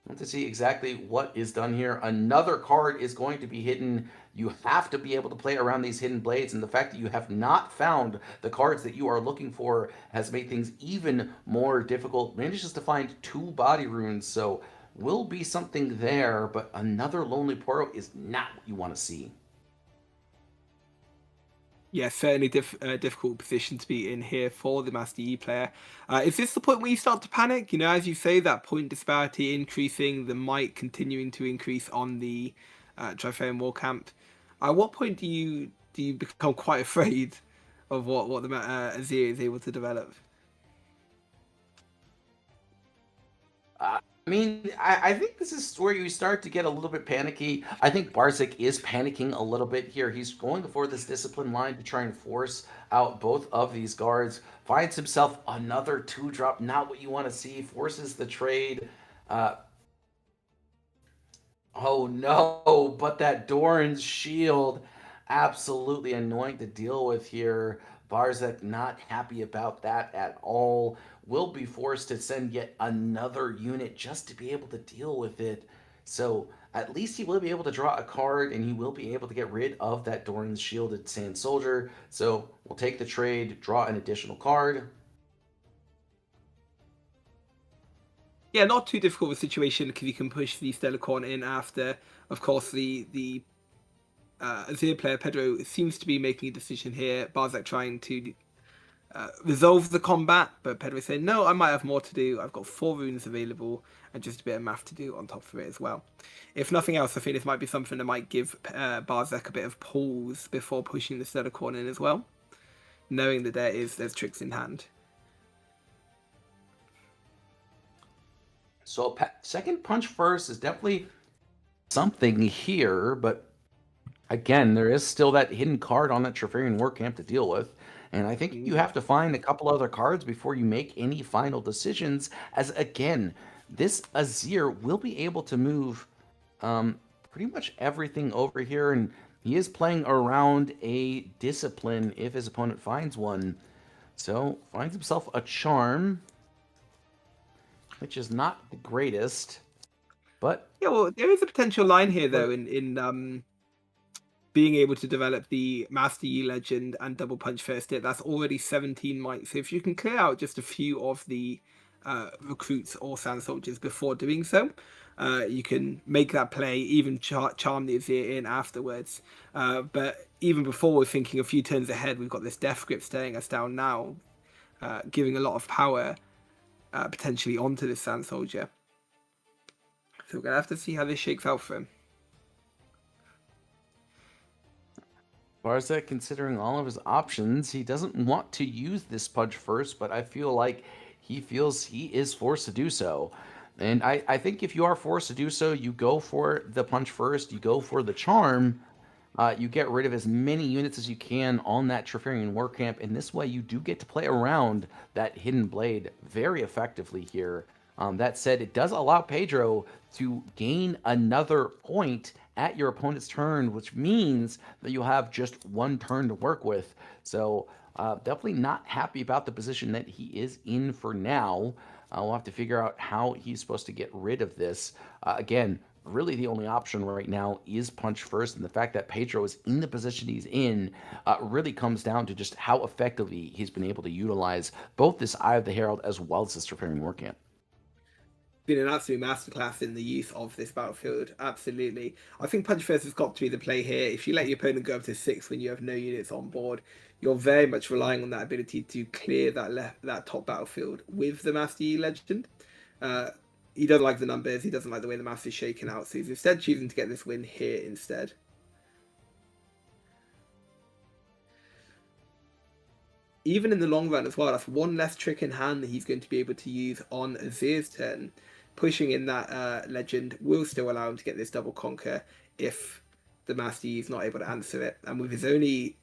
I want to see exactly what is done here. Another card is going to be hidden. You have to be able to play around these hidden blades, and the fact that you have not found the cards that you are looking for has made things even more difficult. Manages to find 2 body runes, so will be something there, but another Lonely Poro is not what you want to see. Yeah, certainly difficult position to be in here for the Master Yi player. Is this the point where you start to panic? As you say, that point disparity increasing, the might continuing to increase on the Trifarian War Camp. At what point do you become quite afraid of what the Azir is able to develop? I mean, I think this is where you start to get a little bit panicky. I think Barzik is panicking a little bit here. He's going for this discipline line to try and force out both of these guards. Finds himself another 2-drop, not what you want to see. Forces the trade. Oh no, but that Doran's shield, absolutely annoying to deal with here. Barzik not happy about that at all. Will be forced to send yet another unit just to be able to deal with it. So at least he will be able to draw a card, and he will be able to get rid of that Doran's shielded Sand Soldier. So we'll take the trade, draw an additional card. Yeah, not too difficult of a situation because you can push the Stellarcorn in after. Of course, the Azir player, Pedro, seems to be making a decision here. Barzik trying to resolve the combat, but Pedro saying, no, I might have more to do. I've got 4 runes available and just a bit of math to do on top of it as well. If nothing else, I think this might be something that might give Barzik a bit of pause before pushing the Stellarcorn in as well, knowing that there's tricks in hand. So second punch first is definitely something here, but again, there is still that hidden card on that Trifarian War Camp to deal with. And I think you have to find a couple other cards before you make any final decisions, as again, this Azir will be able to move pretty much everything over here, and he is playing around a discipline if his opponent finds one. So finds himself a charm, which is not the greatest, but yeah, well, there is a potential line here though in being able to develop the Master Yi Legend and double punch first hit. That's already 17 might. So if you can clear out just a few of the recruits or Sand Soldiers before doing so, you can make that play, even charm the Azir in afterwards. But even before we're thinking a few turns ahead, we've got this Death Grip staring us down now, giving a lot of power potentially onto this Sand Soldier. So we're going to have to see how this shakes out for him. Barzik, considering all of his options, he doesn't want to use this punch first, but I feel like he feels he is forced to do so. And I think if you are forced to do so, you go for the punch first, you go for the charm, you get rid of as many units as you can on that Trifarian War Camp, and this way you do get to play around that Hidden Blade very effectively here. That said, it does allow Pedro to gain another point at your opponent's turn, which means that you'll have just one turn to work with. So definitely not happy about the position that he is in for now. We'll have to figure out how he's supposed to get rid of this. Again, really the only option right now is punch first, and the fact that Pedro is in the position he's in really comes down to just how effectively he's been able to utilize both this Eye of the Herald as well as this Trifarian War Camp. Been an absolute masterclass in the use of this battlefield. Absolutely. I think punch first has got to be the play here. If you let your opponent go up to 6 when you have no units on board, you're very much relying on that ability to clear that top battlefield with the Master Yi Legend. He doesn't like the numbers, he doesn't like the way the math is shaken out, so he's instead choosing to get this win here instead. Even in the long run as well, that's one less trick in hand that he's going to be able to use on Azir's turn. Pushing in that legend will still allow him to get this double conquer if the Master Yi is not able to answer it. And with his only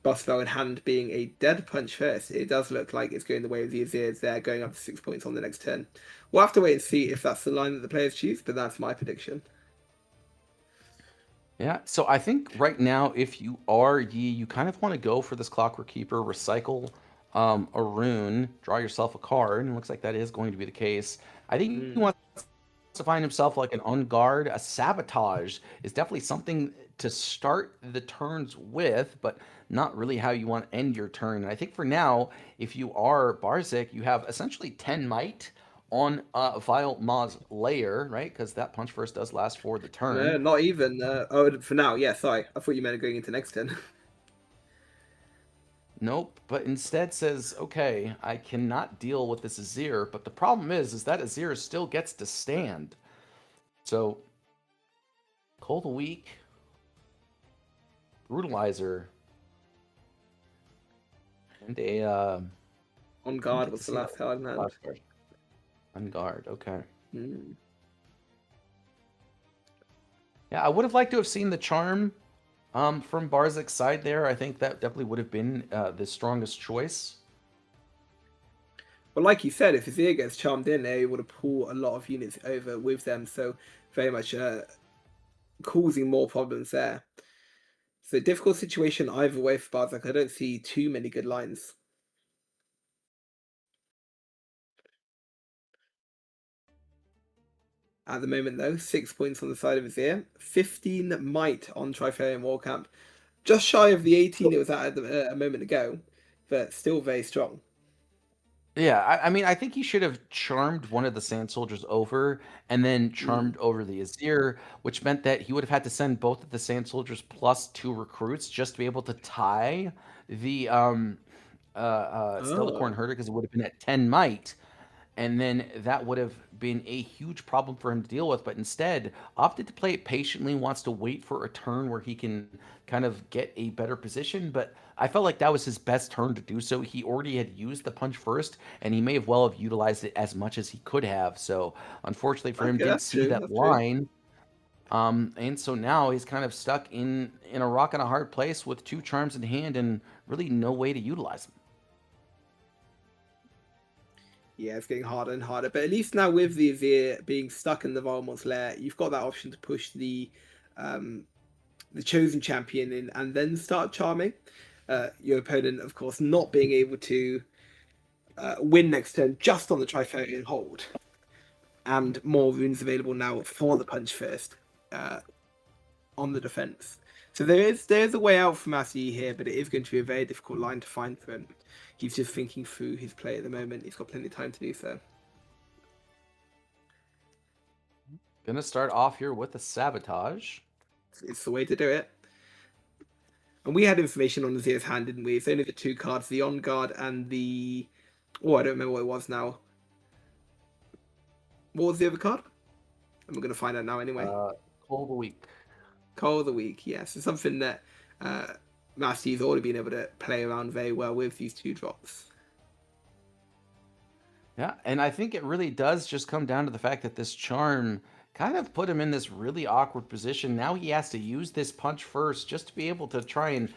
buff spell in hand being a dead punch first, it does look like it's going the way of the Azirs there, going up to 6 points on the next turn. We'll have to wait and see if that's the line that the players choose, but that's my prediction. Yeah, so I think right now, if you are Yi, you kind of want to go for this Clockwork Keeper, recycle a rune, draw yourself a card, and it looks like that is going to be the case. I think he wants to find himself like an On Guard. A Sabotage is definitely something to start the turns with, but not really how you want to end your turn. And I think for now, if you are Barzik, you have essentially 10 might on Vile Ma's layer, right? Because that punch first does last for the turn. No, not even. Oh, for now, yeah, sorry. I thought you meant going into next turn. Nope, but instead says, okay, I cannot deal with this Azir, but the problem is that Azir still gets to stand. So, Cold Weak, Brutalizer, and a... On Guard was the last card in hand. On Guard, okay. Yeah, I would have liked to have seen the charm from Barzik's side there. I think that definitely would have been the strongest choice. But like you said, if Azir gets charmed in, they're able to pull a lot of units over with them, so very much causing more problems there. It's a difficult situation either way for Barzik. I don't see too many good lines. At the moment, though, 6 points on the side of Azir, 15 might on Trifarian Warcamp. Just shy of the 18 it was at a moment ago, but still very strong. Yeah, I mean, I think he should have charmed one of the Sand Soldiers over and then charmed over the Azir, which meant that he would have had to send both of the Sand Soldiers plus 2 recruits just to be able to tie the Stellarcorn Herder, because it would have been at 10 might. And then that would have been a huge problem for him to deal with, but instead opted to play it patiently, wants to wait for a turn where he can kind of get a better position. But I felt like that was his best turn to do so. He already had used the punch first, and he may have well have utilized it as much as he could have. So unfortunately for him, didn't see that line. And so now he's kind of stuck in a rock and a hard place with 2 charms in hand and really no way to utilize them. Yeah, it's getting harder and harder. But at least now with the Azir being stuck in the Volmor's lair, you've got that option to push the chosen champion in and then start charming. Your opponent, of course, not being able to win next turn just on the Trifarian hold. And more runes available now for the punch first on the defense. So there's a way out for Azir here, but it is going to be a very difficult line to find for him. He's just thinking through his play at the moment. He's got plenty of time to do so. Gonna start off here with a Sabotage. It's the way to do it. And we had information on Azir's hand, didn't we? It's only the 2 cards, the On Guard and the... Oh, I don't remember what it was now. What was the other card? And we're going to find out now anyway. Call of the Week. Call of the Week, yes. It's something that Masty's already been able to play around very well with these 2 drops. Yeah, and I think it really does just come down to the fact that this charm kind of put him in this really awkward position. Now he has to use this punch first just to be able to try and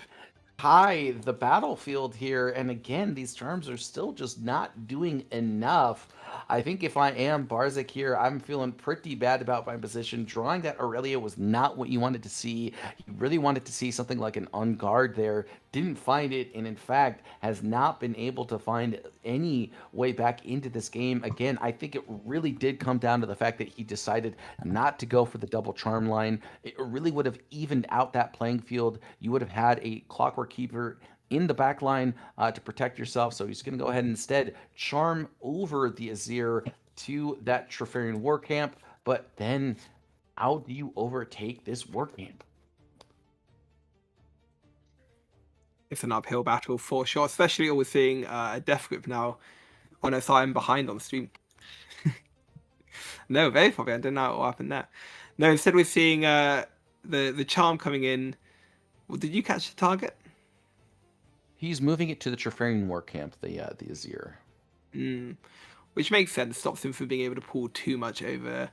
tie the battlefield here. And again, these charms are still just not doing enough. I think if I am Barzik here, I'm feeling pretty bad about my position. Drawing that Aurelia was not what you wanted to see. You really wanted to see something like an On Guard there. Didn't find it, and in fact, has not been able to find any way back into this game. Again, I think it really did come down to the fact that he decided not to go for the double charm line. It really would have evened out that playing field. You would have had a Clockwork Keeper in the back line to protect yourself. So he's going to go ahead and instead charm over the Azir to that Trifarian War Camp. But then how do you overtake this War Camp? It's an uphill battle for sure, especially always seeing a Death Grip now. Oh no, sorry, I'm behind on the stream. No, very probably. I don't know what happened there. No, instead we're seeing the charm coming in. Well, did you catch the target? He's moving it to the Trifarian War Camp, the Azir. Which makes sense. Stops him from being able to pull too much over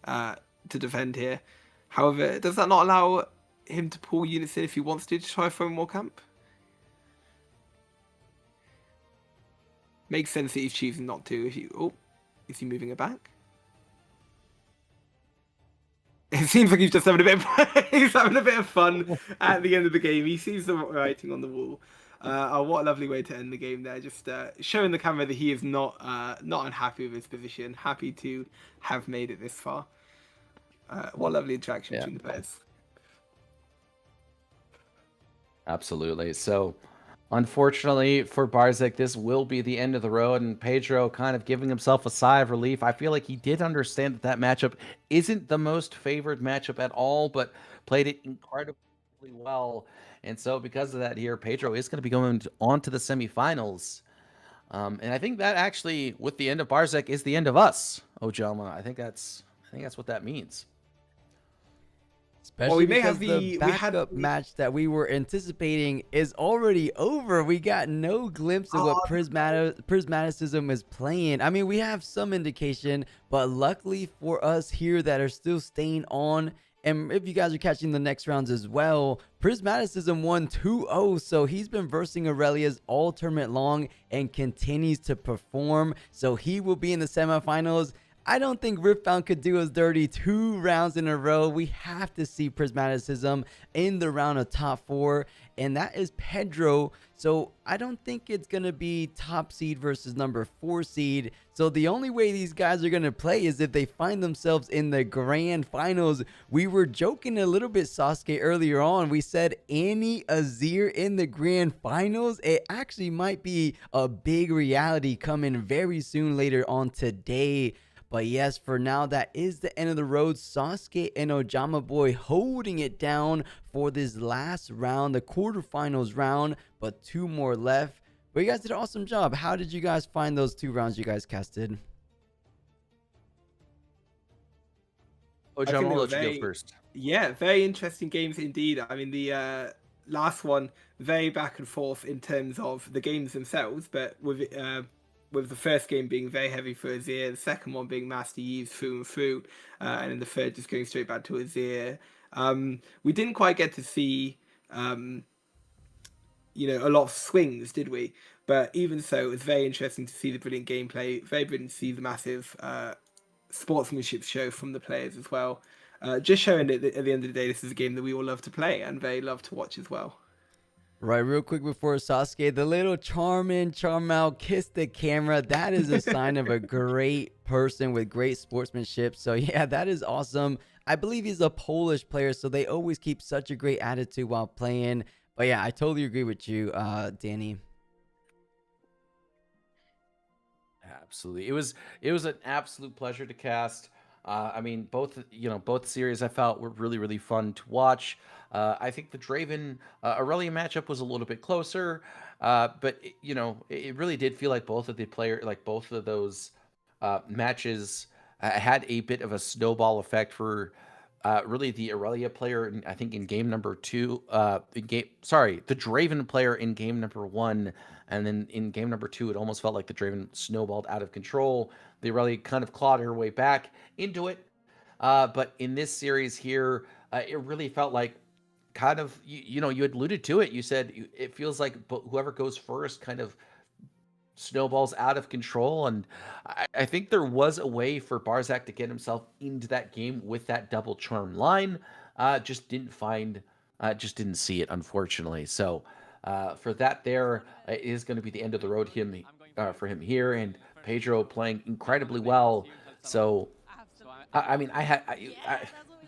to defend here. However, does that not allow him to pull units in if he wants to try Trifarian War Camp? Makes sense that he's choosing not to. Is he moving it back? It seems like he's just having a bit of fun at the end of the game. He sees the writing on the wall. What a lovely way to end the game there. Just showing the camera that he is not unhappy with his position. Happy to have made it this far. What a lovely interaction between the players. Absolutely. So, unfortunately for Barzik, this will be the end of the road, and Pedro kind of giving himself a sigh of relief. I feel like he did understand that matchup isn't the most favored matchup at all, but played it incredibly well. And so because of that here, Pedro is going to be going on to the semifinals. And I think that actually, with the end of Barzik, is the end of us, Ojama. I think that's what that means. Especially because the backup match that we were anticipating is already over. We got no glimpse of what Prismaticism is playing. I mean, we have some indication, but luckily for us here that are still staying on, and if you guys are catching the next rounds as well, Prismaticism won 2-0, so he's been versing Aurelia's all tournament long and continues to perform. So he will be in the semifinals. I don't think Riftbound could do us dirty 2 rounds in a row. We have to see Prismaticism in the round of top 4, and that is Pedro. So I don't think it's going to be top seed versus number 4 seed. So the only way these guys are going to play is if they find themselves in the grand finals. We were joking a little bit, Sasuke, earlier on. We said any Azir in the grand finals. It actually might be a big reality coming very soon later on today. But yes, for now, that is the end of the road. Sasuke and Ojama Boy holding it down for this last round, the quarterfinals round, but 2 more left. But you guys did an awesome job. How did you guys find those 2 rounds you guys casted? Ojama, I'll let you go first. Yeah, very interesting games indeed. I mean, the last one, very back and forth in terms of the games themselves, but with the first game being very heavy for Azir, the second one being Master Yi's through and through, and then the third just going straight back to Azir. We didn't quite get to see, a lot of swings, did we? But even so, it was very interesting to see the brilliant gameplay, very brilliant to see the massive sportsmanship show from the players as well. Just showing that at the end of the day, this is a game that we all love to play and very love to watch as well. Right, real quick before Sasuke, the little charm in, charm out, kiss the camera. That is a sign of a great person with great sportsmanship. So yeah, that is awesome. I believe he's a Polish player, so they always keep such a great attitude while playing. But yeah, I totally agree with you, Danny. Absolutely. It was an absolute pleasure to cast. I mean, both series I felt were really, really fun to watch. I think the Draven Aurelia matchup was a little bit closer, but it really did feel like both of those matches had a bit of a snowball effect for really the Aurelia player. I think in game number 2, the Draven player in game number 1, and then in game number 2, it almost felt like the Draven snowballed out of control. The Aurelia kind of clawed her way back into it, but in this series here, it really felt like kind of, you had alluded to it. You said it feels like whoever goes first kind of snowballs out of control, and I think there was a way for Barzak to get himself into that game with that double charm line. Just didn't see it, unfortunately. So for that, there it is going to be the end of the road for him here, and Pedro playing incredibly well. So I mean,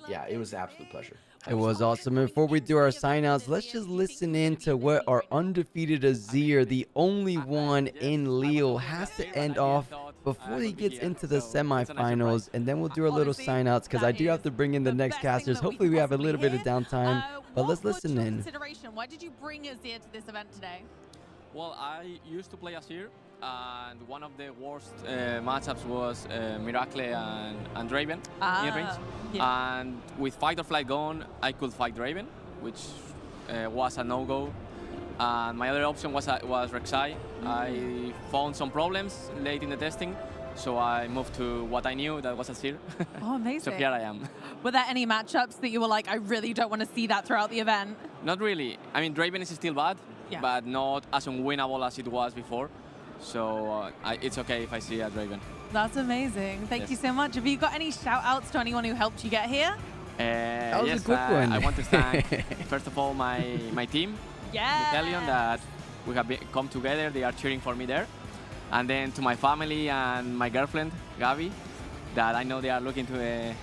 yeah, it was an absolute pleasure. It was awesome. And before we do our sign-outs, let's just listen in to what our undefeated Azir, the only one in Lille, has to end off before he gets into the semifinals. And then we'll do our little sign-outs, because I do have to bring in the next casters. Hopefully we have a little bit of downtime, but let's listen in. Why did you bring Azir to this event today? Well, I used to play Azir, and one of the worst matchups was Miracle and Draven in range. Yeah. And with Fight or Flight gone, I could fight Draven, which was a no-go. And my other option was Rek'Sai. I found some problems late in the testing, so I moved to what I knew, that was Azir. Oh, amazing. So here I am. Were there any matchups that you were like, I really don't want to see that throughout the event? Not really. I mean, Draven is still bad, but not as unwinnable as it was before. So it's okay if I see a Draven. That's amazing. Thank you so much. Have you got any shout outs to anyone who helped you get here? That was a quick one. I want to thank, first of all, my team, Battalion, that we have come together. They are cheering for me there. And then to my family and my girlfriend, Gabi, that I know they are looking to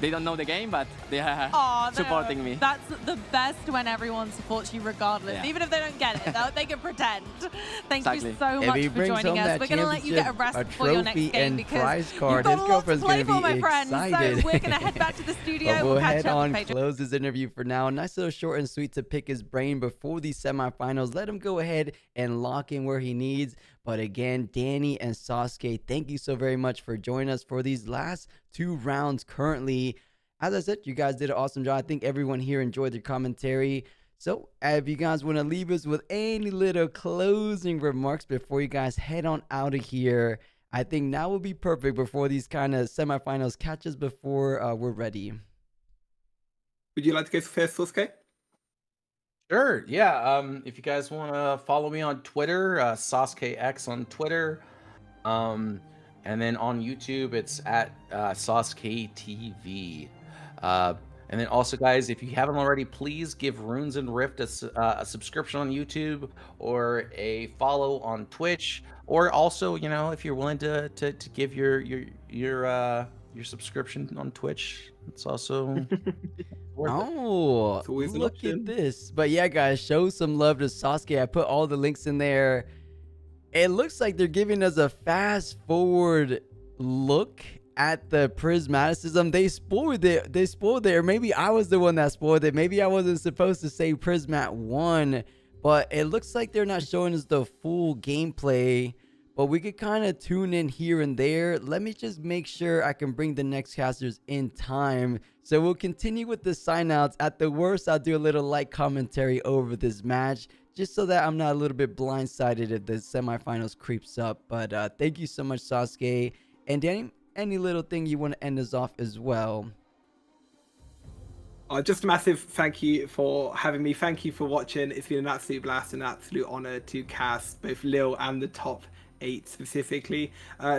they don't know the game, but they are supporting me. That's the best when everyone supports you regardless. Yeah. Even if they don't get it, they can pretend. Thank you so much for joining us. We're going to let you get a rest before your next game because you've got a lot to play for, my friends. So we're going to head back to the studio. We'll head on, close this interview for now. Nice little short and sweet to pick his brain before these semifinals. Let him go ahead and lock in where he needs. But again, Danny and Sasuke, thank you so very much for joining us for these last 2 rounds currently. as I said, you guys did an awesome job. I think everyone here enjoyed their commentary. So if you guys want to leave us with any little closing remarks before you guys head on out of here, I think now will be perfect before these kind of semifinals catch us before we're ready. Would you like to go first, Sasuke? Sure. Yeah. If you guys want to follow me on Twitter, SasukeX on Twitter. And then on YouTube, it's at Sasuke TV. And then also, guys, if you haven't already, please give Runes and Rift a subscription on YouTube or a follow on Twitch. Or also, you know, if you're willing to give your subscription on Twitch, it's also oh, look at this. But yeah, guys, show some love to Sasuke. I put all the links in there. It looks like they're giving us a fast forward look at the prismaticism. They spoiled it. Or maybe I was the one that spoiled it. Maybe I wasn't supposed to say Prismat 1, but it looks like they're not showing us the full gameplay, but we could kind of tune in here and there. Let me just make sure I can bring the next casters in time. So we'll continue with the sign outs. At the worst, I'll do a little light commentary over this match, just so that I'm not a little bit blindsided if the semifinals creeps up. But thank you so much, Sasuke. And Danny, any little thing you want to end us off as well? Just a massive thank you for having me. Thank you for watching. It's been an absolute blast and an absolute honor to cast both Lille and the top 8 specifically.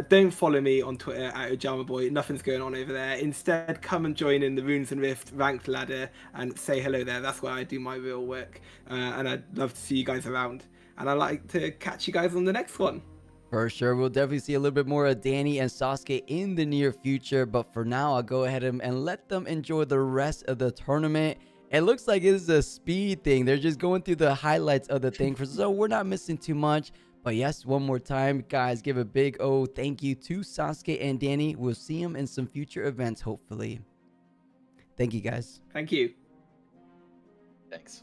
Don't follow me on Twitter at OjamaBoy. Nothing's going on over there. Instead, come and join in the Runes and Rift ranked ladder and say hello there. That's where I do my real work. And I'd love to see you guys around. And I'd like to catch you guys on the next one. For sure. We'll definitely see a little bit more of Danny and Sasuke in the near future. But for now, I'll go ahead and let them enjoy the rest of the tournament. It looks like it's a speed thing. They're just going through the highlights of the thing. So we're not missing too much. But yes, one more time, guys, give a big thank you to Sasuke and Danny. We'll see them in some future events, hopefully. Thank you, guys. Thank you. Thanks.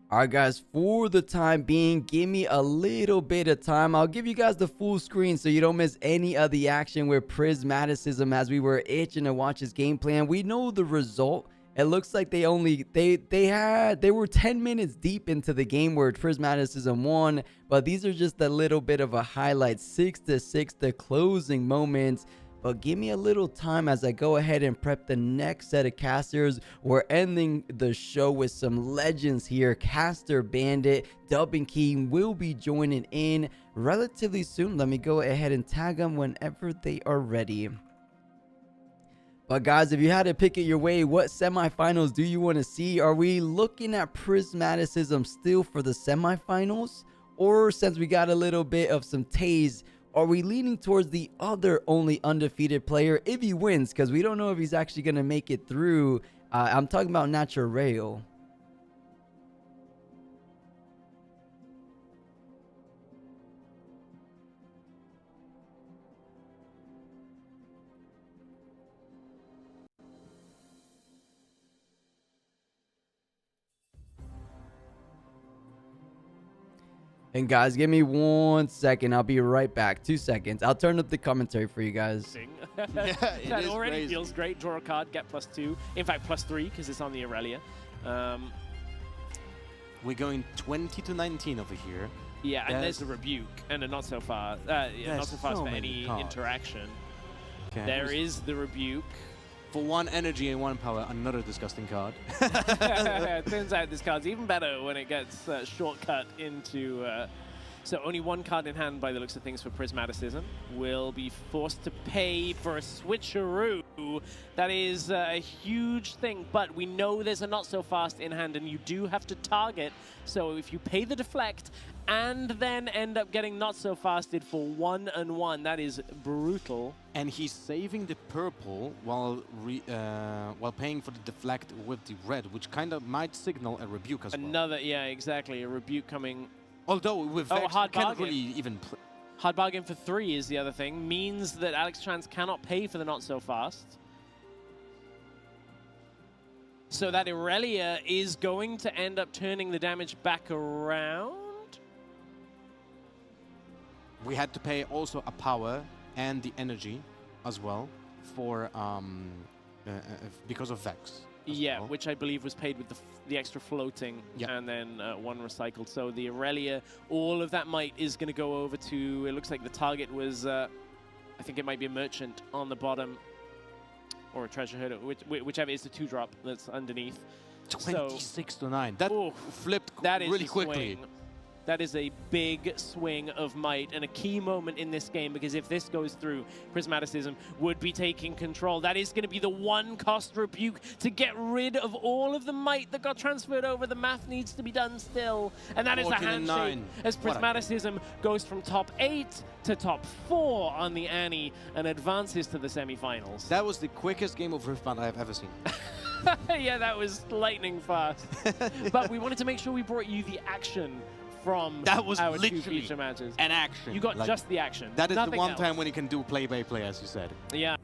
All right, guys, for the time being, give me a little bit of time. I'll give you guys the full screen so you don't miss any of the action with Prismaticism, as we were itching to watch his game plan. We know the result. It looks like they were 10 minutes deep into the game where Prismaticism won, but these are just a little bit of a highlight. 6-6, the closing moments. But give me a little time as I go ahead and prep the next set of casters. We're ending the show with some legends here. Caster Bandit, Dubbing King will be joining in relatively soon. Let me go ahead and tag them whenever they are ready. But guys, if you had to pick it your way, what semifinals do you want to see? Are we looking at Prismaticism still for the semifinals? Or since we got a little bit of some tase, are we leaning towards the other only undefeated player if he wins? Because we don't know if he's actually going to make it through. I'm talking about Natural Rail. And guys, give me 1 second. I'll be right back. 2 seconds. I'll turn up the commentary for you guys. That already crazy. Feels great. Draw a card, get +2. In fact, +3 because it's on the Aurelia. We're going 20-19 over here. Yeah, and there's a Rebuke and a not so fast. Not so fast for any interaction. Okay. There is the Rebuke. For 1 energy and 1 power, another disgusting card. Turns out this card's even better when it gets shortcut into... so only 1 card in hand by the looks of things for Prismaticism. Will be forced to pay for a switcheroo. That is a huge thing, but we know there's a not so fast in hand and you do have to target. So if you pay the deflect and then end up getting not so fasted for 1 and 1, that is brutal. And he's saving the purple while paying for the deflect with the red, which kind of might signal a Rebuke as well. Yeah, exactly, a Rebuke coming. Although with Vex, hard can't bargain. really even play. Hard bargain for 3 is the other thing, means that Alex Trans cannot pay for the not so fast. So that Aurelia is going to end up turning the damage back around. We had to pay also a power and the energy as well for because of Vex. Yeah, which I believe was paid with the extra floating and then 1 recycled. So the Aurelia, all of that might is going to go over to, it looks like the target was, I think it might be a merchant on the bottom or a treasure herder, whichever is the 2-drop that's underneath. 26 to 9. That flipped really quickly. That is a big swing of might and a key moment in this game, because if this goes through, Prismaticism would be taking control. That is going to be the one cost rebuke to get rid of all of the might that got transferred over. The math needs to be done still, and that is the handshake as Prismaticism goes from top 8 to top 4 on the Annie and advances to the semifinals. That was the quickest game of Riftbound I have ever seen. Yeah, that was lightning fast. But we wanted to make sure we brought you the action from that was our literally 2 feature matches. An action. You got like, just the action. That is Nothing the one else. time when you can do play-by-play, as you said. Yeah.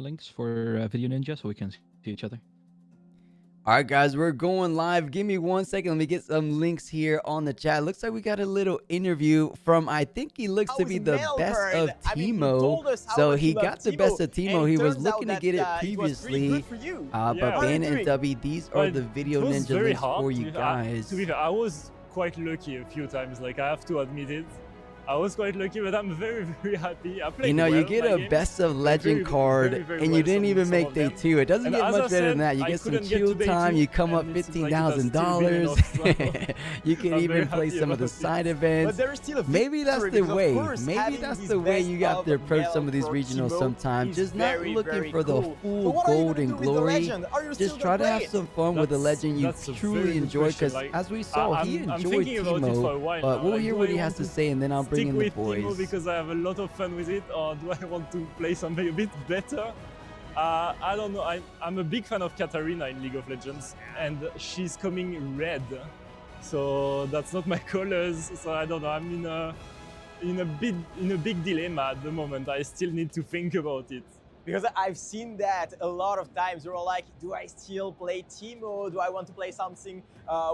Links for Video Ninja so we can see each other. All right, guys, we're going live. Give me 1 second. Let me get some links here on the chat. Looks like we got a little interview from, I think he looks to be the best of Teemo. So he got the best of Teemo. He was looking to get it previously. But Ban and W, these are the Video Ninja links for you guys. I was quite lucky a few times, like I have to admit it. I was quite lucky, but I'm very, very happy. I played well you get a best of legend card, and you didn't even make day 2. It doesn't get much better than that. You get some kill time, you come up $15,000. You can even play some of the side events. Maybe that's the way. Maybe that's the way you got to approach some of these regionals sometimes. Just not looking for the full gold and glory. Just try to have some fun with the legend you truly enjoy, because as we saw, he enjoyed Teemo. But we'll hear what he has to say, and then I'll stick with Teemo because I have a lot of fun with it, or do I want to play something a bit better? I don't know. I'm a big fan of Katarina in League of Legends, and she's coming red, so that's not my colors. So I don't know. I'm in a big dilemma at the moment. I still need to think about it. Because I've seen that a lot of times. You're like, do I still play Teemo? Do I want to play something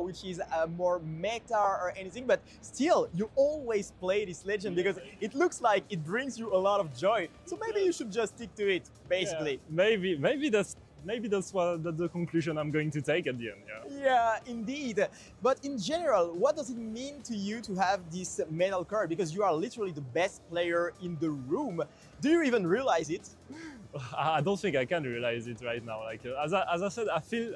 which is more meta or anything? But still, you always play this legend because it looks like it brings you a lot of joy. So maybe you should just stick to it, basically. Yeah, maybe that's the conclusion I'm going to take at the end. Yeah, indeed. But in general, what does it mean to you to have this medal card? Because you are literally the best player in the room. Do you even realize it? I don't think I can realize it right now. Like as I said, I feel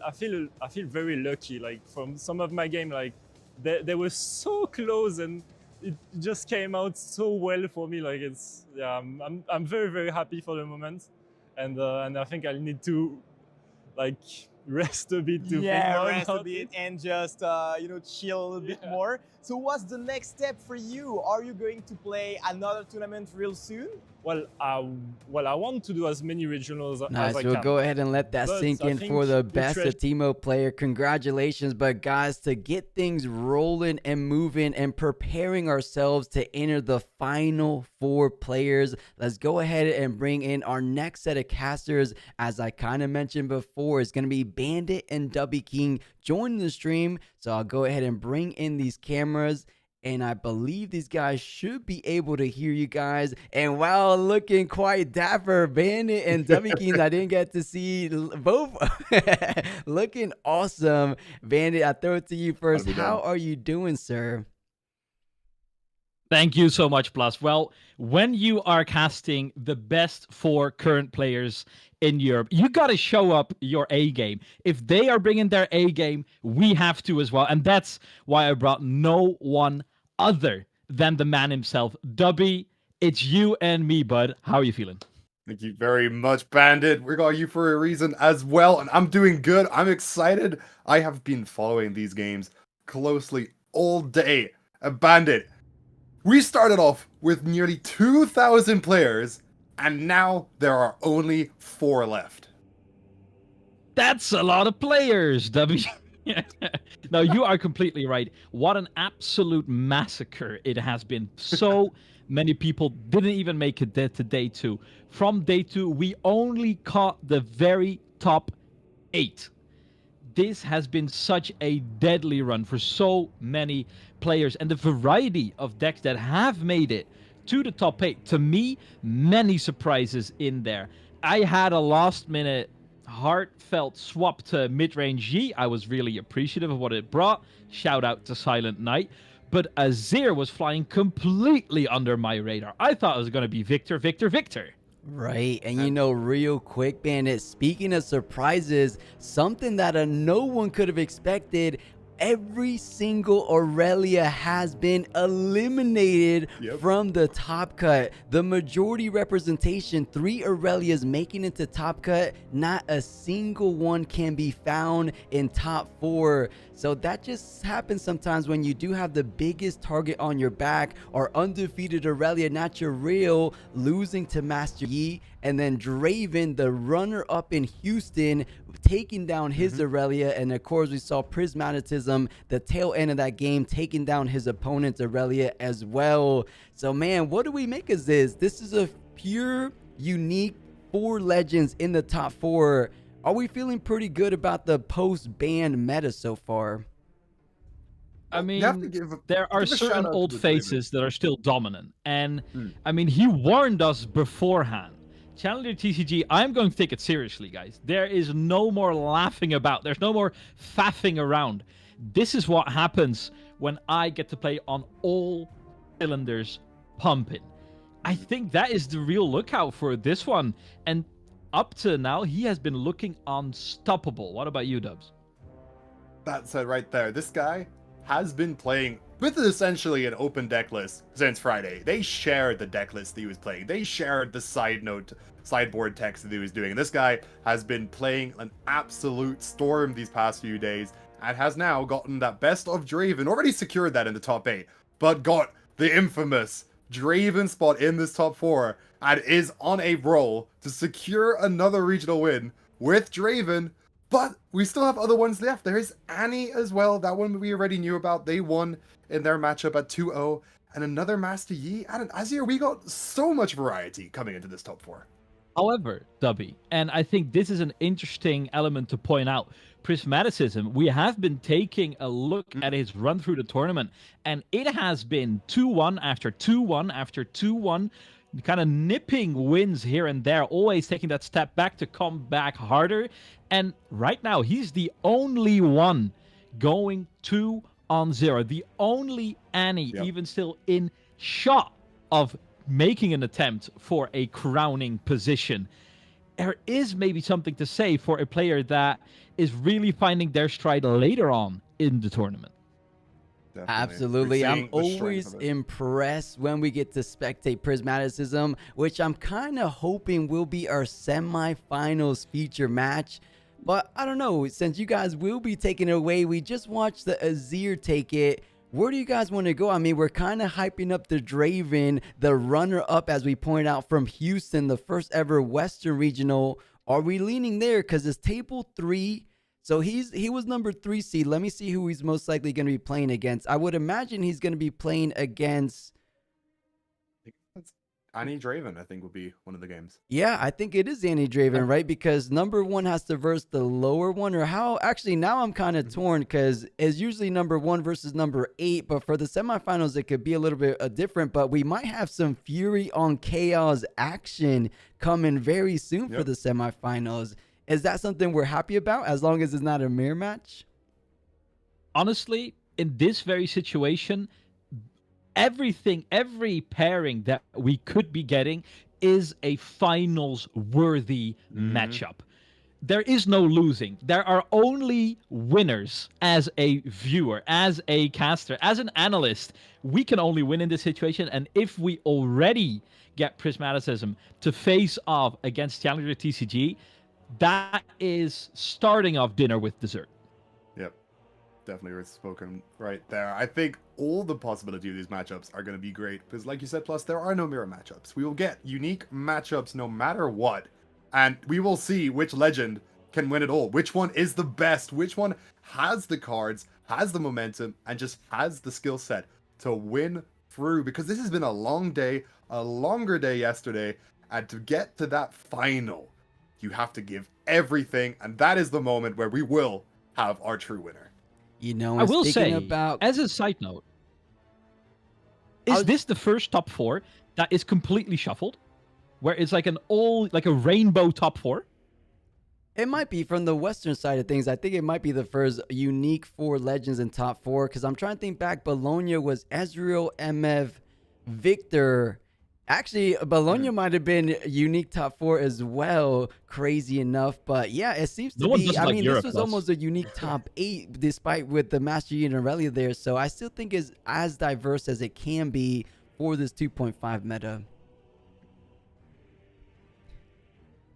very lucky. Like from some of my game, like they were so close and it just came out so well for me. Like I'm very, very happy for the moment, and I think I'll need to like rest a bit to rest a bit and just chill a bit more. So what's the next step for you? Are you going to play another tournament real soon? Well, I want to do as many regionals as I can. We'll go ahead and let that sink in for the best of Teemo player. Congratulations. But guys, to get things rolling and moving and preparing ourselves to enter the final 4 players, let's go ahead and bring in our next set of casters. As I kind of mentioned before, it's going to be Bandit and W King joining the stream. So I'll go ahead and bring in these cameras. And I believe these guys should be able to hear you guys. And wow, looking quite dapper, Bandit and W Kings. I didn't get to see both. Looking awesome. Bandit, I throw it to you first. How are you doing, sir? Thank you so much, Plus. Well, when you are casting the best 4 current players in Europe, you got to show up your A game. If they are bringing their A game, we have to as well. And that's why I brought no one other than the man himself. Dubby, it's you and me, bud. How are you feeling? Thank you very much, Bandit. We got you for a reason as well, and I'm doing good. I'm excited. I have been following these games closely all day. Bandit, we started off with nearly 2,000 players, and now there are only 4 left. That's a lot of players, W. No, you are completely right. What an absolute massacre it has been. So many people didn't even make it to day 2. From day 2, we only caught the very top 8. This has been such a deadly run for so many players, and the variety of decks that have made it to the top 8. To me, many surprises in there. I had a last-minute heartfelt swap to mid-range Yi. I was really appreciative of what it brought. Shout out to Silent Knight. But Azir was flying completely under my radar. I thought it was going to be Victor, Victor, Victor. Right, and you know, real quick, Bandit, speaking of surprises, something that no one could have expected, every single Aurelia has been eliminated from the top cut. The majority representation, 3 Aurelias making it to top cut, not a single one can be found in top 4. So that just happens sometimes when you do have the biggest target on your back, or undefeated Aurelia, not your real, losing to Master Yi, and then Draven, the runner-up in Houston, taking down his Aurelia. And of course, we saw Prismatism, the tail end of that game, taking down his opponent's Aurelia as well. So man, what do we make of this? This is a pure, unique 4 legends in the top 4. Are we feeling pretty good about the post-ban meta so far? I mean, there are certain old faces that are still dominant. And I mean, he warned us beforehand. Challenger TCG, I'm going to take it seriously, guys. There is no more laughing about. There's no more faffing around. This is what happens when I get to play on all cylinders pumping. I think that is the real lookout for this one. And up to now, he has been looking unstoppable. What about you, Dubs? That's it right there. This guy has been playing with essentially an open deck list since Friday. They shared the deck list that he was playing. They shared the sideboard text that he was doing. And this guy has been playing an absolute storm these past few days and has now gotten that best of Draven. Already secured that in the top 8, but got the infamous Draven spot in this top 4 and is on a roll to secure another regional win with Draven. But we still have other ones left. There is Annie as well. That one we already knew about. They won in their matchup at 2-0. And another Master Yi. And Azir, we got so much variety coming into this top 4. However, Dubby, and I think this is an interesting element to point out, Prismaticism, we have been taking a look at his run through the tournament, and it has been 2-1 after 2-1 after 2-1, kind of nipping wins here and there, always taking that step back to come back harder. And right now, he's the only one going 2-0, the only Annie even still in shot of making an attempt for a crowning position. There is maybe something to say for a player that is really finding their stride later on in the tournament. Definitely. Absolutely. I'm always impressed when we get to spectate Prismaticism, which I'm kind of hoping will be our semifinals feature match. But I don't know, since you guys will be taking it away, we just watched the Azir take it. Where do you guys want to go? I mean, we're kind of hyping up the Draven, the runner-up, as we point out, from Houston, the first ever Western Regional. Are we leaning there? Because it's table 3. So he was number 3 seed. Let me see who he's most likely going to be playing against. I would imagine he's going to be playing against Annie Draven, I think, would be one of the games. Yeah, I think it is Annie Draven, right? Because number 1 has to verse the lower one, or how? Actually, now I'm kind of torn because it's usually number 1 versus number 8. But for the semifinals, it could be a little bit different. But we might have some Fury on Chaos action coming very soon for the semifinals. Is that something we're happy about as long as it's not a mirror match? Honestly, in this very situation, every pairing that we could be getting is a finals worthy matchup. There is no losing. There are only winners as a viewer, as a caster, as an analyst. We can only win in this situation. And if we already get Prismaticism to face off against Challenger TCG, that is starting off dinner with dessert. Yep. Definitely worth spoken right there. I think all the possibility of these matchups are going to be great because, like you said, plus there are no mirror matchups. We will get unique matchups no matter what, and we will see which legend can win it all. Which one is the best? Which one has the cards, has the momentum, and just has the skill set to win through? Because this has been a long day, a longer day yesterday, and to get to that final, You have to give everything, and that is the moment where we will have our true winner. You know, I will say, as a side note, is this the first top 4 that is completely shuffled? Where it's like a rainbow top 4? It might be from the Western side of things. I think it might be the first unique 4 legends in top 4. Because I'm trying to think back. Bologna was Ezreal, MF, Victor. Actually, Bologna might have been unique top 4 as well. Crazy enough. But yeah, it seems to be. I mean, this was almost a unique top 8, despite with the Master Yi and Aurelia there. So I still think it's as diverse as it can be for this 2.5 meta.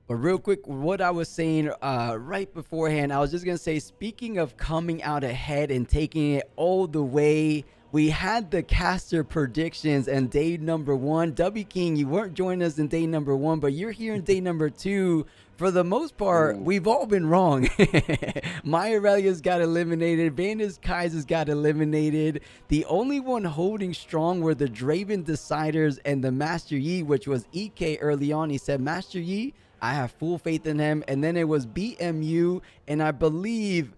But real quick, what I was saying right beforehand, I was just going to say, speaking of coming out ahead and taking it all the way, we had the caster predictions and day number 1. W King, you weren't joining us in day number 1, but you're here in day number 2. For the most part, we've all been wrong. My Aurelia's got eliminated. Vandus Kaiser's got eliminated. The only one holding strong were the Draven Deciders and the Master Yi, which was EK early on. He said, Master Yi, I have full faith in him. And then it was BMU, and I believe,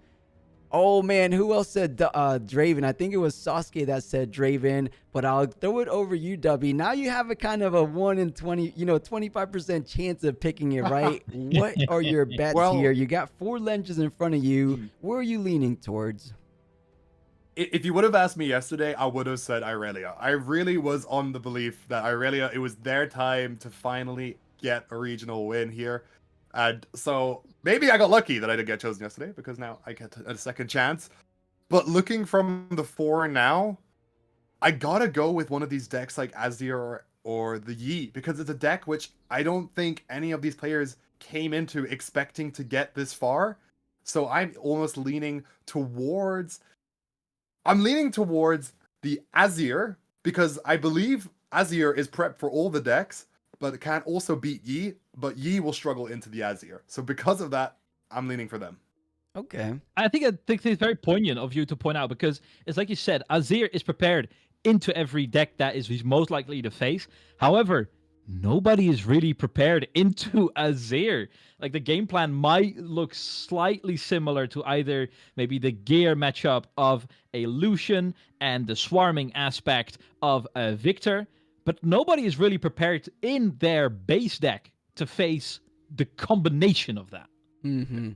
oh man, who else said Draven? I think it was Sasuke that said Draven, but I'll throw it over you, W. Now you have a kind of a 1 in 20, 25% chance of picking it right. What are your bets here? You got 4 legends in front of you. Where are you leaning towards? If you would have asked me yesterday, I would have said Irelia. I really was on the belief that Irelia, it was their time to finally get a regional win here. And so maybe I got lucky that I didn't get chosen yesterday, because now I get a second chance. But looking from the 4 now, I gotta go with one of these decks like Azir or the Yi, because it's a deck which I don't think any of these players came into expecting to get this far. So I'm almost leaning towards... I'm leaning towards the Azir, because I believe Azir is prepped for all the decks, but it can't also beat Yi, but Yi will struggle into the Azir. So because of that, I'm leaning for them. Okay. I think it's very poignant of you to point out, because it's like you said, Azir is prepared into every deck that he's most likely to face. However, nobody is really prepared into Azir. Like, the game plan might look slightly similar to either maybe the gear matchup of a Lucian and the swarming aspect of a Victor, but nobody is really prepared in their base deck to face the combination of that. Mm-hmm.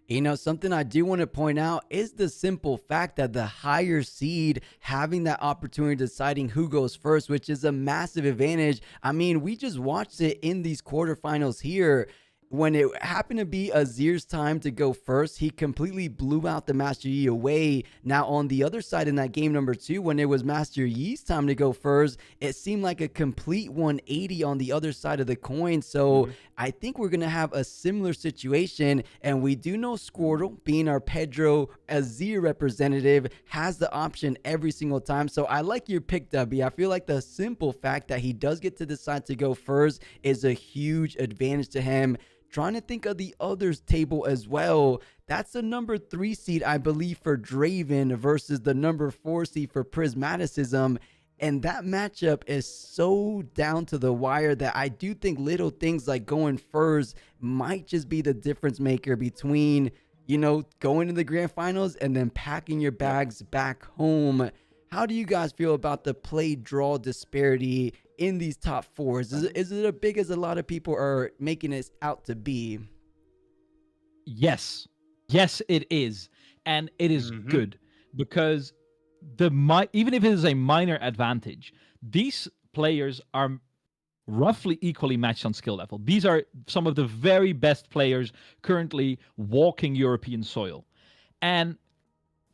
You know, something I do want to point out is the simple fact that the higher seed having that opportunity deciding who goes first, which is a massive advantage. I mean, we just watched it in these quarterfinals here. When it happened to be Azir's time to go first, he completely blew out the Master Yi away. Now, on the other side in that game number 2, when it was Master Yi's time to go first, it seemed like a complete 180 on the other side of the coin. So I think we're going to have a similar situation. And we do know Squirtle, being our Pedro Azir representative, has the option every single time. So I like your pick, W. I feel like the simple fact that he does get to decide to go first is a huge advantage to him. Trying to think of the others table as well. That's the number 3 seed, I believe, for Draven versus the number 4 seed for Prismaticism. And that matchup is so down to the wire that I do think little things like going first might just be the difference maker between, going to the grand finals and then packing your bags back home. How do you guys feel about the play draw disparity in these top 4s? Is it as big as a lot of people are making it out to be? Yes, it is, and it is good, because even if it is a minor advantage, these players are roughly equally matched on skill level. These are some of the very best players currently walking European soil, and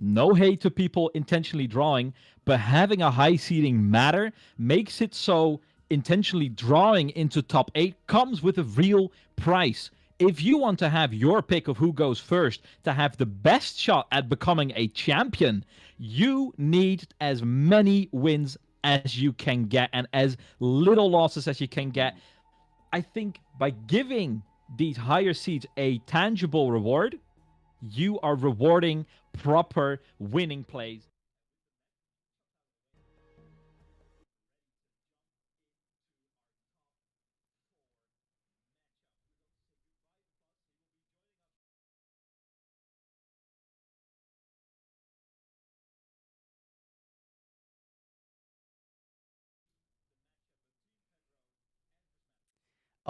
no hate to people intentionally drawing, but having a high seeding matter makes it so intentionally drawing into top 8 comes with a real price. If you want to have your pick of who goes first to have the best shot at becoming a champion, you need as many wins as you can get and as little losses as you can get. I think by giving these higher seeds a tangible reward, you are rewarding proper winning plays.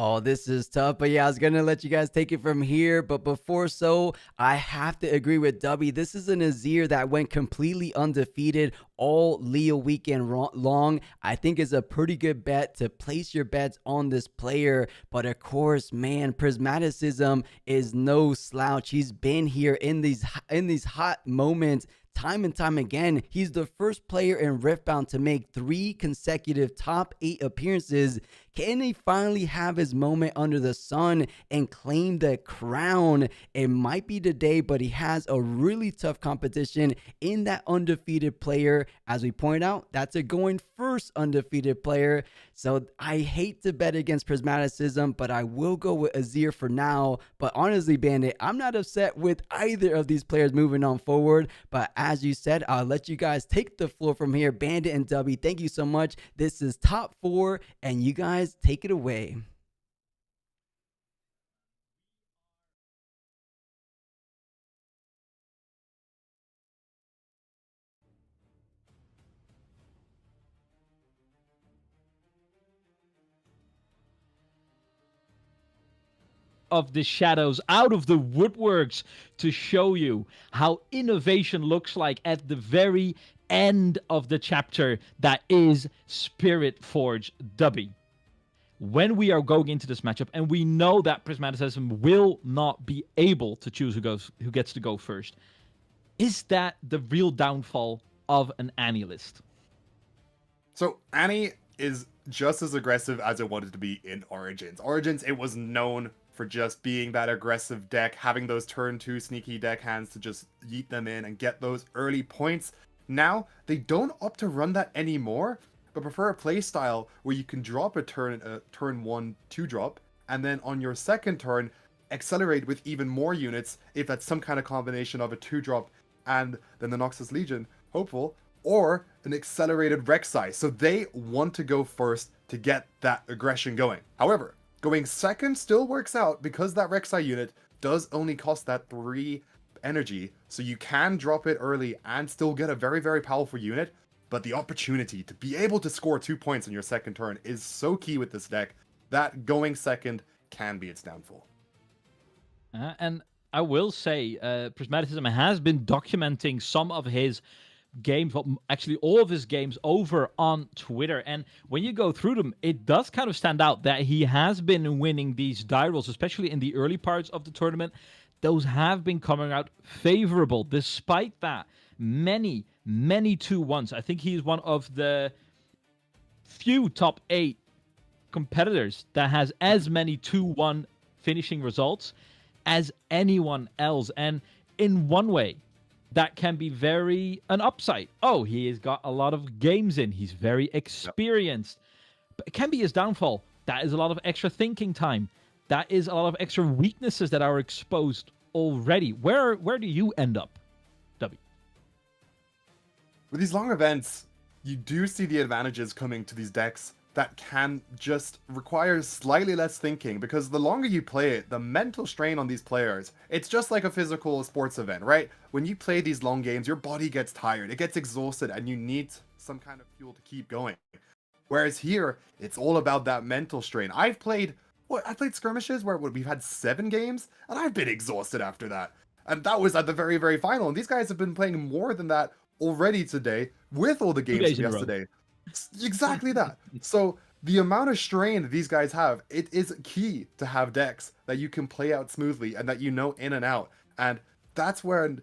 Oh, this is tough, but yeah, I was gonna let you guys take it from here. But before so, I have to agree with Dubby. This is an Azir that went completely undefeated all Lille weekend long. I think is a pretty good bet to place your bets on this player. But of course, man, Prismaticism is no slouch. He's been here in these hot moments time and time again. He's the first player in Riftbound to make 3 consecutive top 8 appearances. Can he finally have his moment under the sun and claim the crown? It might be today, but he has a really tough competition in that undefeated player. As we point out, that's a going first undefeated player. So I hate to bet against Prismaticism, but I will go with Azir for now. But honestly, Bandit, I'm not upset with either of these players moving on forward. But as you said, I'll let you guys take the floor from here. Bandit and Dubby, thank you so much. This is top 4, and you guys take it away. Of the shadows, out of the woodworks, to show you how innovation looks like at the very end of the chapter that is Spiritforged. Dubby, when we are going into this matchup, and we know that Prismaticism will not be able to choose who gets to go first, is that the real downfall of an Annie list? So Annie is just as aggressive as it wanted to be in Origins. Origins, it was known for just being that aggressive deck, having those turn 2 sneaky deck hands to just yeet them in and get those early points. Now, they don't opt to run that anymore, but prefer a playstyle where you can drop a turn 1 2-drop, and then on your second turn, accelerate with even more units if that's some kind of combination of a 2-drop and then the Noxus Legion, hopeful, or an accelerated Rek'Sai. So they want to go first to get that aggression going. However, going second still works out because that Rek'Sai unit does only cost that 3 energy, so you can drop it early and still get a very, very powerful unit, but the opportunity to be able to score 2 points on your second turn is so key with this deck that going second can be its downfall. And I will say, Prismaticism has been documenting some of his games, well, actually all of his games, over on Twitter, and when you go through them, it does kind of stand out that he has been winning these die rolls, especially in the early parts of the tournament. Those have been coming out favorable. Despite that, many 2-1s. I think he's one of the few top 8 competitors that has as many 2-1 finishing results as anyone else, and in one way that can be very an upside. Oh, he has got a lot of games in. He's very experienced. But it can be his downfall. That is a lot of extra thinking time. That is a lot of extra weaknesses that are exposed already. Where do you end up, W? With these long events, you do see the advantages coming to these decks that can just require slightly less thinking, because the longer you play it, the mental strain on these players, it's just like a physical sports event, right? When you play these long games, your body gets tired, it gets exhausted, and you need some kind of fuel to keep going. Whereas here, it's all about that mental strain. I played skirmishes where we've had 7 games, and I've been exhausted after that. And that was at the very, very final. And these guys have been playing more than that already today, with all the games from yesterday. Exactly that. So the amount of strain that these guys have, it is key to have decks that you can play out smoothly and that you know in and out. And that's where,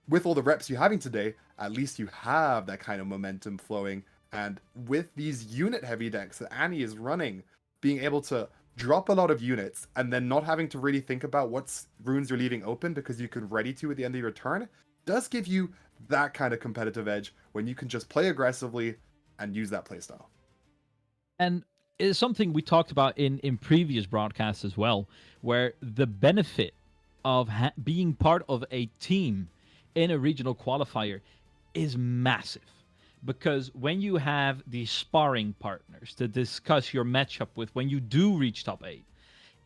with all the reps you're having today, at least you have that kind of momentum flowing. And with these unit heavy decks that Annie is running, being able to drop a lot of units and then not having to really think about what runes you're leaving open because you could ready to at the end of your turn, does give you that kind of competitive edge when you can just play aggressively and use that playstyle. And it's something we talked about in previous broadcasts as well, where the benefit of being part of a team in a regional qualifier is massive. Because when you have these sparring partners to discuss your matchup with when you do reach top 8,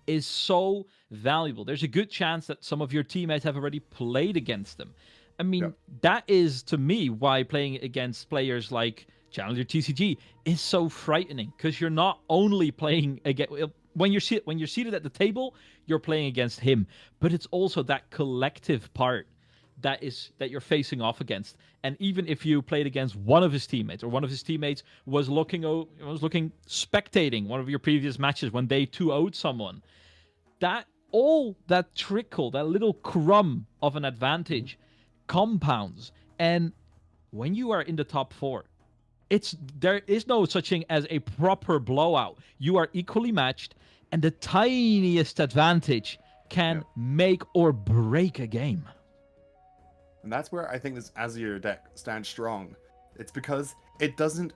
is so valuable. There's a good chance that some of your teammates have already played against them. I mean, that is, to me, why playing against players like Challenger TCG is so frightening, because you're not only playing against, when you're seated at the table, you're playing against him. But it's also that collective part that you're facing off against. And even if you played against one of his teammates, or one of his teammates was spectating one of your previous matches when they 2-0'd someone, that trickle, that little crumb of an advantage compounds. And when you are in the top 4, there is no such thing as a proper blowout. You are equally matched, and the tiniest advantage can make or break a game. And that's where I think this Azir deck stands strong. It's because it doesn't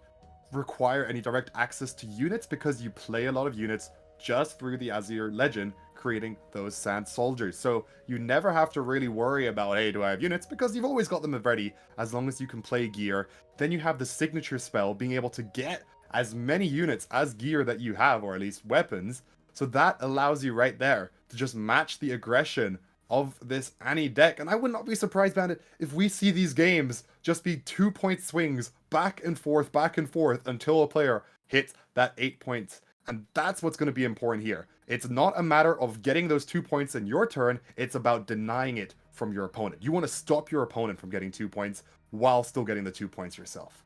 require any direct access to units, because you play a lot of units just through the Azir legend, creating those sand soldiers. So you never have to really worry about, hey, do I have units? Because you've always got them ready, as long as you can play gear. Then you have the signature spell, being able to get as many units as gear that you have, or at least weapons. So that allows you right there to just match the aggression of this Annie deck. And I would not be surprised, Bandit, if we see these games just be 2-point swings back and forth until a player hits that 8 points. And that's what's going to be important here. It's not a matter of getting those 2 points in your turn, it's about denying it from your opponent. You want to stop your opponent from getting 2 points while still getting the 2 points yourself.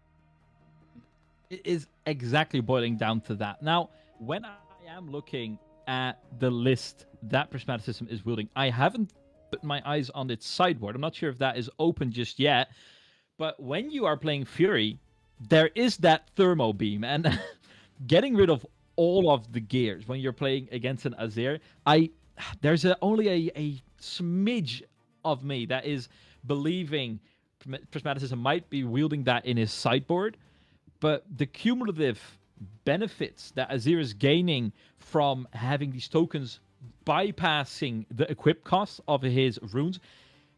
It is exactly boiling down to that. Now, when I am looking at the list that Prismatic System is wielding, I haven't put my eyes on its sideboard. I'm not sure if that is open just yet. But when you are playing Fury, there is that thermo beam, and getting rid of all of the gears when you're playing against an Azir, there's only a smidge of me that is believing Prismatic System might be wielding that in his sideboard, but the cumulative benefits that Azir is gaining from having these tokens bypassing the equip costs of his runes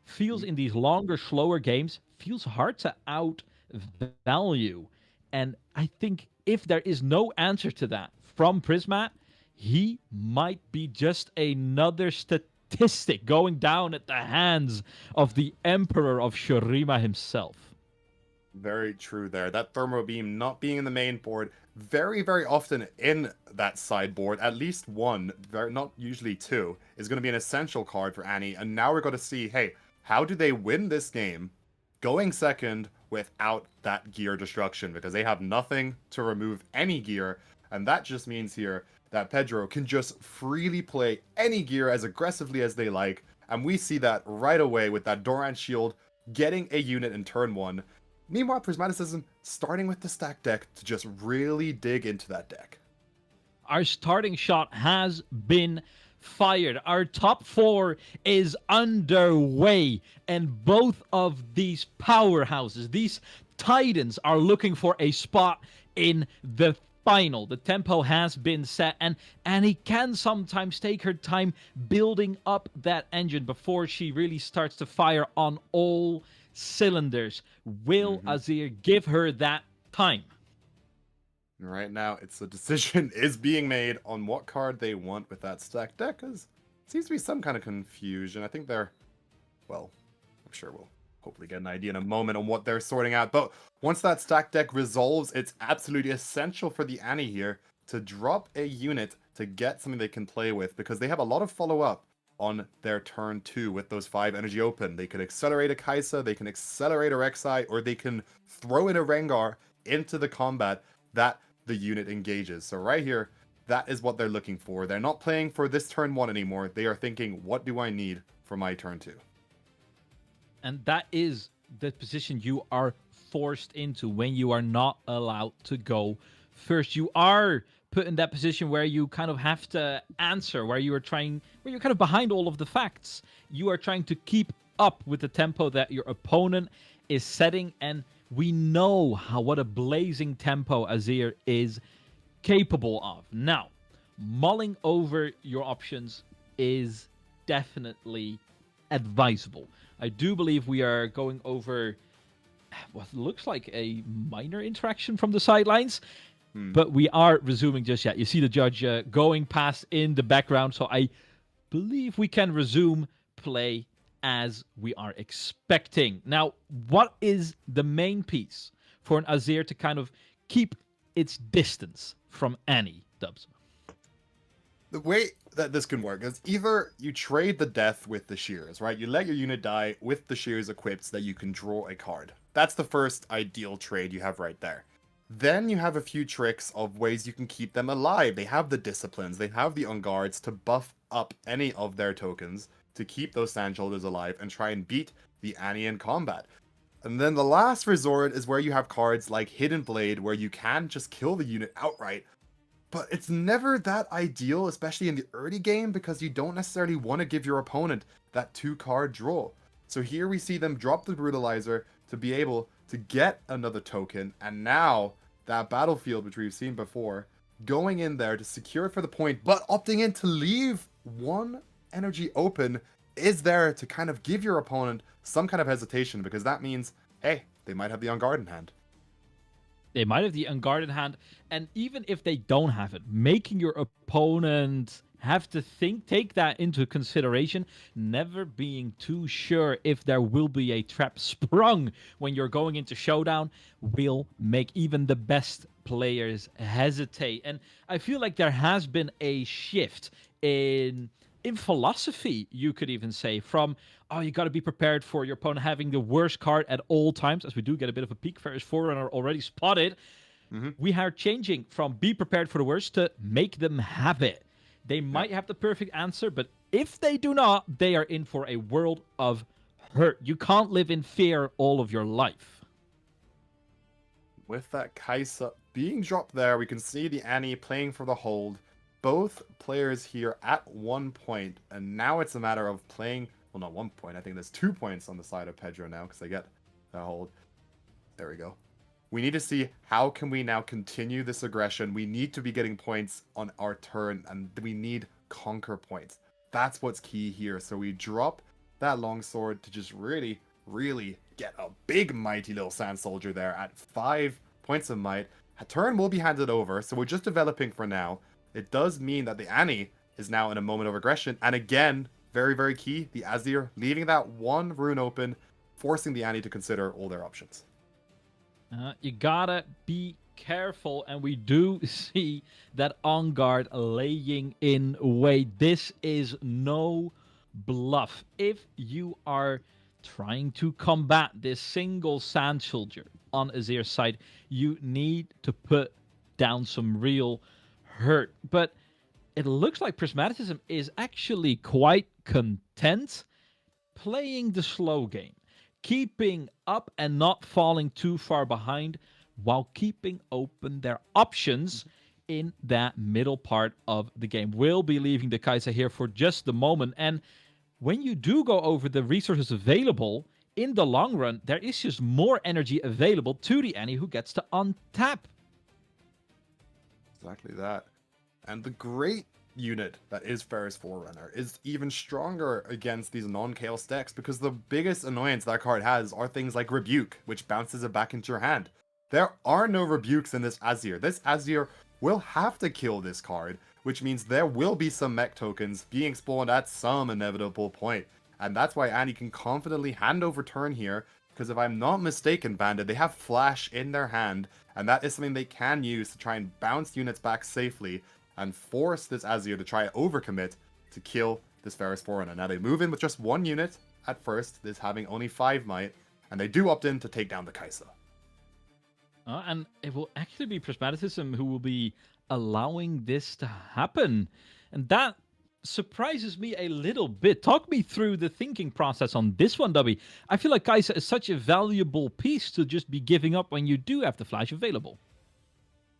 feels, in these longer, slower games, feels hard to outvalue. And I think if there is no answer to that from Prismat, he might be just another statistic going down at the hands of the Emperor of Shurima himself. Very true there. That Thermo Beam not being in the main board, very, very often in that sideboard, at least one, not usually two, is going to be an essential card for Annie. And now we're going to see, hey, how do they win this game going second without that gear destruction? Because they have nothing to remove any gear. And that just means here that Pedro can just freely play any gear as aggressively as they like. And we see that right away with that Doran Shield getting a unit in turn one. Meanwhile, Prismatic System starting with the stack deck to just really dig into that deck. Our starting shot has been fired. Our top four is underway. And both of these powerhouses, these titans, are looking for a spot in the final. The tempo has been set, and Annie can sometimes take her time building up that engine before she really starts to fire on all cylinders. Will Azir give her that time? Right now, it's the decision is being made on what card they want with that stack deck, because it seems to be some kind of confusion. I think they're, well, I'm sure we'll hopefully get an idea in a moment on what they're sorting out. But once that stack deck resolves, it's absolutely essential for the Annie here to drop a unit to get something they can play with, because they have a lot of follow-up on their turn 2 with those 5 energy open. They can accelerate a Kai'Sa, they can accelerate a Rek'Sai, or they can throw in a Rengar into the combat that the unit engages. So right here, that is what they're looking for. They're not playing for this turn 1 anymore. They are thinking, what do I need for my turn 2? And that is the position you are forced into when you are not allowed to go first. You are put in that position where you kind of have to answer, where you're kind of behind all of the facts. You are trying to keep up with the tempo that your opponent is setting, and we know what a blazing tempo Azir is capable of. Now, mulling over your options is definitely advisable. I do believe we are going over what looks like a minor interaction from the sidelines, but we are resuming just yet. You see the judge going past in the background, so I believe we can resume play as we are expecting. Now, what is the main piece for an Azir to kind of keep its distance from Annie, Dubs? the way that this can work is either you trade the death with the shears, right? You let your unit die with the shears equipped so that you can draw a card. That's the first ideal trade you have right there. Then you have a few tricks of ways you can keep them alive. They have the disciplines, they have the unguards to buff up any of their tokens to keep those sand shoulders alive and try and beat the Annie in combat. And then the last resort is where you have cards like Hidden Blade, where you can just kill the unit outright. But it's never that ideal, especially in the early game, because you don't necessarily want to give your opponent that 2-card draw. So here we see them drop the Brutalizer to be able to get another token, and now that battlefield, which we've seen before, going in there to secure it for the point, but opting in to leave one energy open is there to kind of give your opponent some kind of hesitation, because that means, hey, they might have the on-guard in hand. They might have the unguarded hand, and even if they don't have it, making your opponent have to take that into consideration, never being too sure if there will be a trap sprung when you're going into showdown, will make even the best players hesitate. And I feel like there has been a shift in philosophy, you could even say, from, oh, you got to be prepared for your opponent having the worst card at all times, as we do get a bit of a peak Ferris Forerunner already spotted. We are changing from be prepared for the worst to make them have it. They might have the perfect answer, but if they do not, they are in for a world of hurt. You can't live in fear all of your life. With that Kai'Sa being dropped there, we can see the Annie playing for the hold. Both players here at 1 point, and now it's a matter of playing, well, not 1 point, I think there's 2 points on the side of Pedro now, because they get that hold. There we go. We need to see how can we now continue this aggression. We need to be getting points on our turn, and we need conquer points. That's what's key here. So we drop that longsword to just really, really get a big mighty little sand soldier there at 5 points of might. A turn will be handed over, so we're just developing for now. It does mean that the Annie is now in a moment of aggression. And again, very, very key, the Azir leaving that 1 rune open, forcing the Annie to consider all their options. You gotta be careful, and we do see that on guard laying in wait. This is no bluff. If you are trying to combat this single sand soldier on Azir's side, you need to put down some real hurt. But it looks like Prismatism is actually quite content playing the slow game, keeping up and not falling too far behind, while keeping open their options in that middle part of the game. We'll be leaving the Kai'Sa here for just the moment, and when you do go over the resources available, in the long run, there is just more energy available to the Annie, who gets to untap. Exactly that. And the great unit that is Ferris Forerunner is even stronger against these non-chaos decks, because the biggest annoyance that card has are things like Rebuke, which bounces it back into your hand. There are no Rebukes in this Azir. This Azir will have to kill this card, which means there will be some mech tokens being spawned at some inevitable point. And that's why Annie can confidently hand over turn here, because if I'm not mistaken, Bandit, they have Flash in their hand, and that is something they can use to try and bounce units back safely and force this Azir to try and overcommit to kill this Ferris Forerunner. Now they move in with just 1 unit at first, this having only 5 might, and they do opt in to take down the Kai'Sa. And it will actually be Prismatism who will be allowing this to happen. And that surprises me a little bit. Talk me through the thinking process on this one, Dubby. I feel like Kai'Sa is such a valuable piece to just be giving up when you do have the Flash available.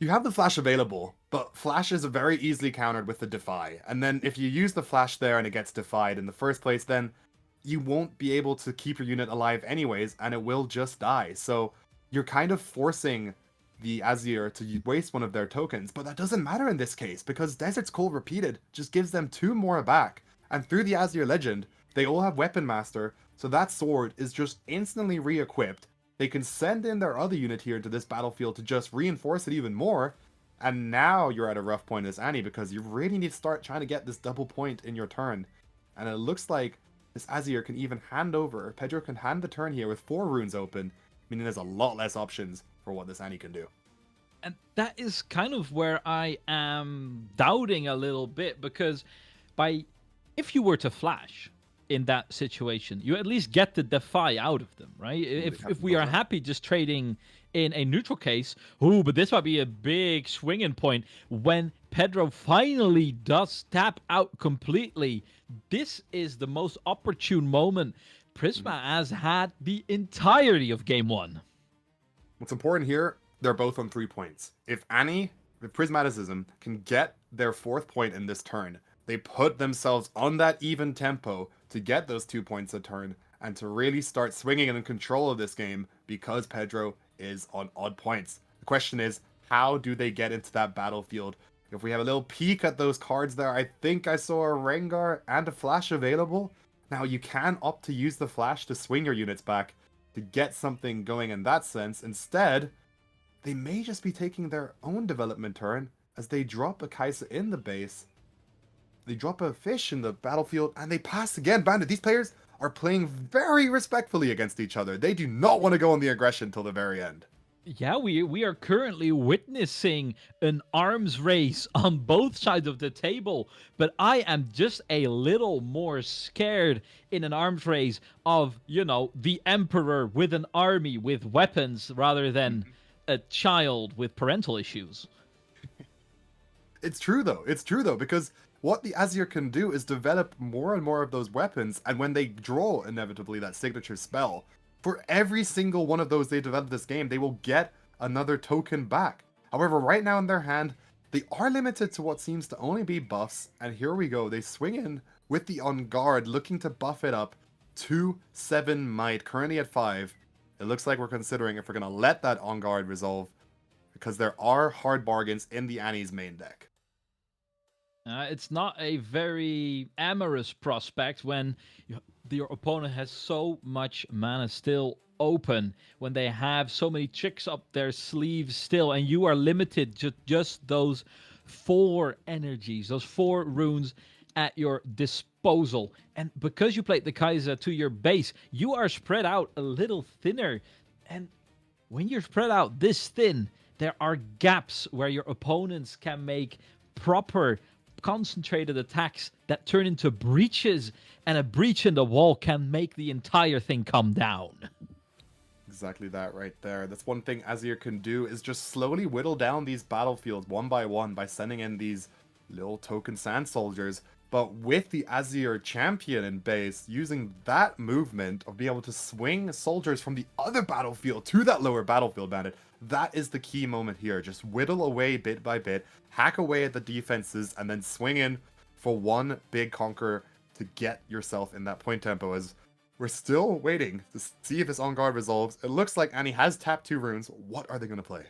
You have the Flash available, but Flash is very easily countered with the Defy. And then if you use the Flash there and it gets defied in the first place, then you won't be able to keep your unit alive anyways, and it will just die. So you're kind of forcing the Azir to waste one of their tokens, but that doesn't matter in this case, because Desert's Call Repeated just gives them 2 more back. And through the Azir Legend, they all have Weapon Master, so that sword is just instantly re-equipped. They can send in their other unit here to this battlefield to just reinforce it even more. And now you're at a rough point as Annie, because you really need to start trying to get this double point in your turn. And it looks like this Azir can even hand over, or Pedro can hand the turn here with 4 runes open, meaning there's a lot less options for what this Annie can do. And that is kind of where I am doubting a little bit, because if you were to flash in that situation, you at least get the defy out of them, right? If we are happy just trading in a neutral case, but this might be a big swinging point when Pedro finally does tap out completely. This is the most opportune moment Prisma has had the entirety of game 1. What's important here, they're both on 3 points. If Prismaticism can get their 4th point in this turn, they put themselves on that even tempo to get those 2 points a turn and to really start swinging and in control of this game, because Pedro is on odd points. The question is, how do they get into that battlefield? If we have a little peek at those cards there, I think I saw a Rengar and a Flash available. Now, you can opt to use the Flash to swing your units back to get something going in that sense. Instead, they may just be taking their own development turn as they drop a Kai'Sa in the base. They drop a fish in the battlefield, and they pass again. Bandit, these players are playing very respectfully against each other. They do not want to go on the aggression till the very end. Yeah, we are currently witnessing an arms race on both sides of the table, but I am just a little more scared in an arms race of, the Emperor with an army with weapons rather than a child with parental issues. It's true though, because what the Azir can do is develop more and more of those weapons, and when they draw inevitably that signature spell, for every single one of those they develop this game, they will get another token back. However, right now in their hand, they are limited to what seems to only be buffs, and here we go. They swing in with the On Guard, looking to buff it up to 7 might, currently at 5. It looks like we're considering if we're going to let that On Guard resolve, because there are hard bargains in the Annie's main deck. It's not a very amorous prospect when your opponent has so much mana still open, when they have so many tricks up their sleeves still, and you are limited to just those 4 energies, those 4 runes at your disposal. And because you played the Kai'Sa to your base, you are spread out a little thinner. And when you're spread out this thin, there are gaps where your opponents can make proper concentrated attacks that turn into breaches, and a breach in the wall can make the entire thing come down. Exactly that right there. That's one thing Azir can do, is just slowly whittle down these battlefields one by one by sending in these little token sand soldiers. But with the Azir champion in base, using that movement of being able to swing soldiers from the other battlefield to that lower battlefield, Bandit, that is the key moment here. Just whittle away bit by bit, hack away at the defenses, and then swing in for one big conquer to get yourself in that point tempo. As we're still waiting to see if this On Guard resolves. It looks like Annie has tapped 2 runes. What are they going to play?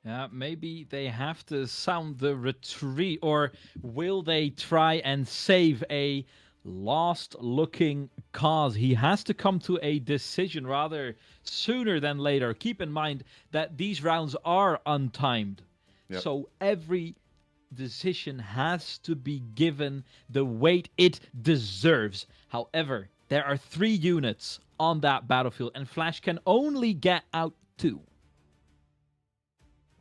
Yeah, maybe they have to sound the retreat, or will they try and save a lost-looking cause? He has to come to a decision rather sooner than later. Keep in mind that these rounds are untimed. Yep. So every decision has to be given the weight it deserves. However, there are 3 units on that battlefield, and Flash can only get out 2.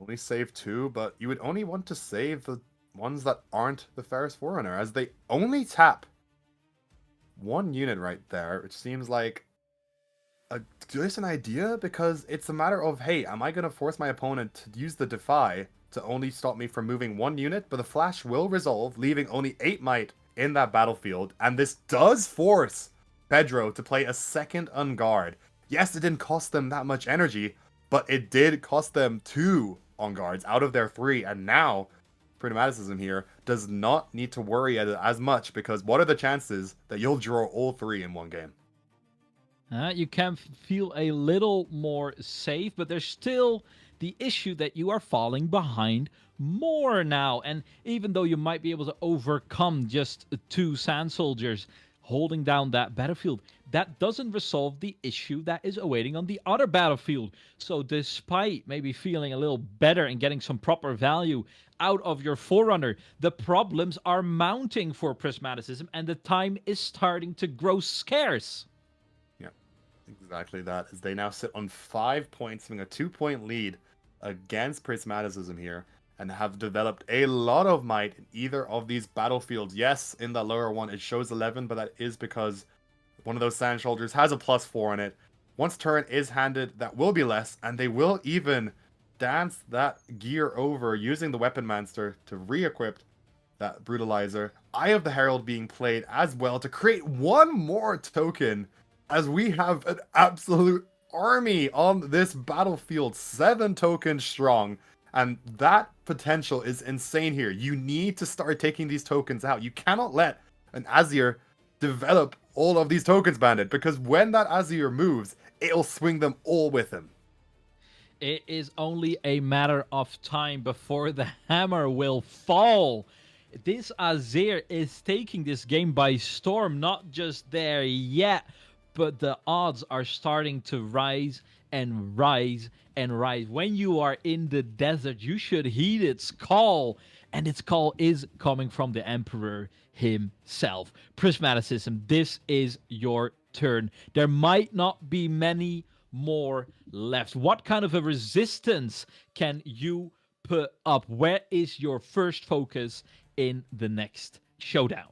Only save 2, but you would only want to save the ones that aren't the Ferris Forerunner, as they only tap 1 unit right there, which seems like just an idea, because it's a matter of, hey, am I going to force my opponent to use the Defy to only stop me from moving 1 unit? But the Flash will resolve, leaving only 8 might in that battlefield, and this does force Pedro to play a second On Guard. Yes, it didn't cost them that much energy, but it did cost them 2 On Guards out of their 3, and now Prismaticism here does not need to worry as much, because what are the chances that you'll draw all 3 in one game? You can feel a little more safe, but there's still the issue that you are falling behind more now. And even though you might be able to overcome just 2 sand soldiers holding down that battlefield, that doesn't resolve the issue that is awaiting on the other battlefield. So despite maybe feeling a little better and getting some proper value out of your Forerunner, the problems are mounting for Prismaticism, and the time is starting to grow scarce. Yeah, exactly that, as they now sit on 5 points, having a 2-point lead against Prismaticism here and have developed a lot of might in either of these battlefields. Yes, in the lower one, it shows 11, but that is because one of those Sand Shoulders has a +4 on it. Once turret is handed, that will be less, and they will even dance that gear over using the Weapon Monster to re-equip that Brutalizer. Eye of the Herald being played as well to create one more token, as we have an absolute army on this battlefield, 7 tokens strong, and that potential is insane here. You need to start taking these tokens out. You cannot let an Azir develop all of these tokens, Bandit, because when that Azir moves, it'll swing them all with him. It is only a matter of time before the hammer will fall. This Azir is taking this game by storm, not just there yet, but the odds are starting to rise and rise and rise. When you are in the desert, you should heed its call, and its call is coming from the Emperor himself. Prismaticism, this is your turn. There might not be many more left. What kind of a resistance can you put up? Where is your first focus in the next showdown?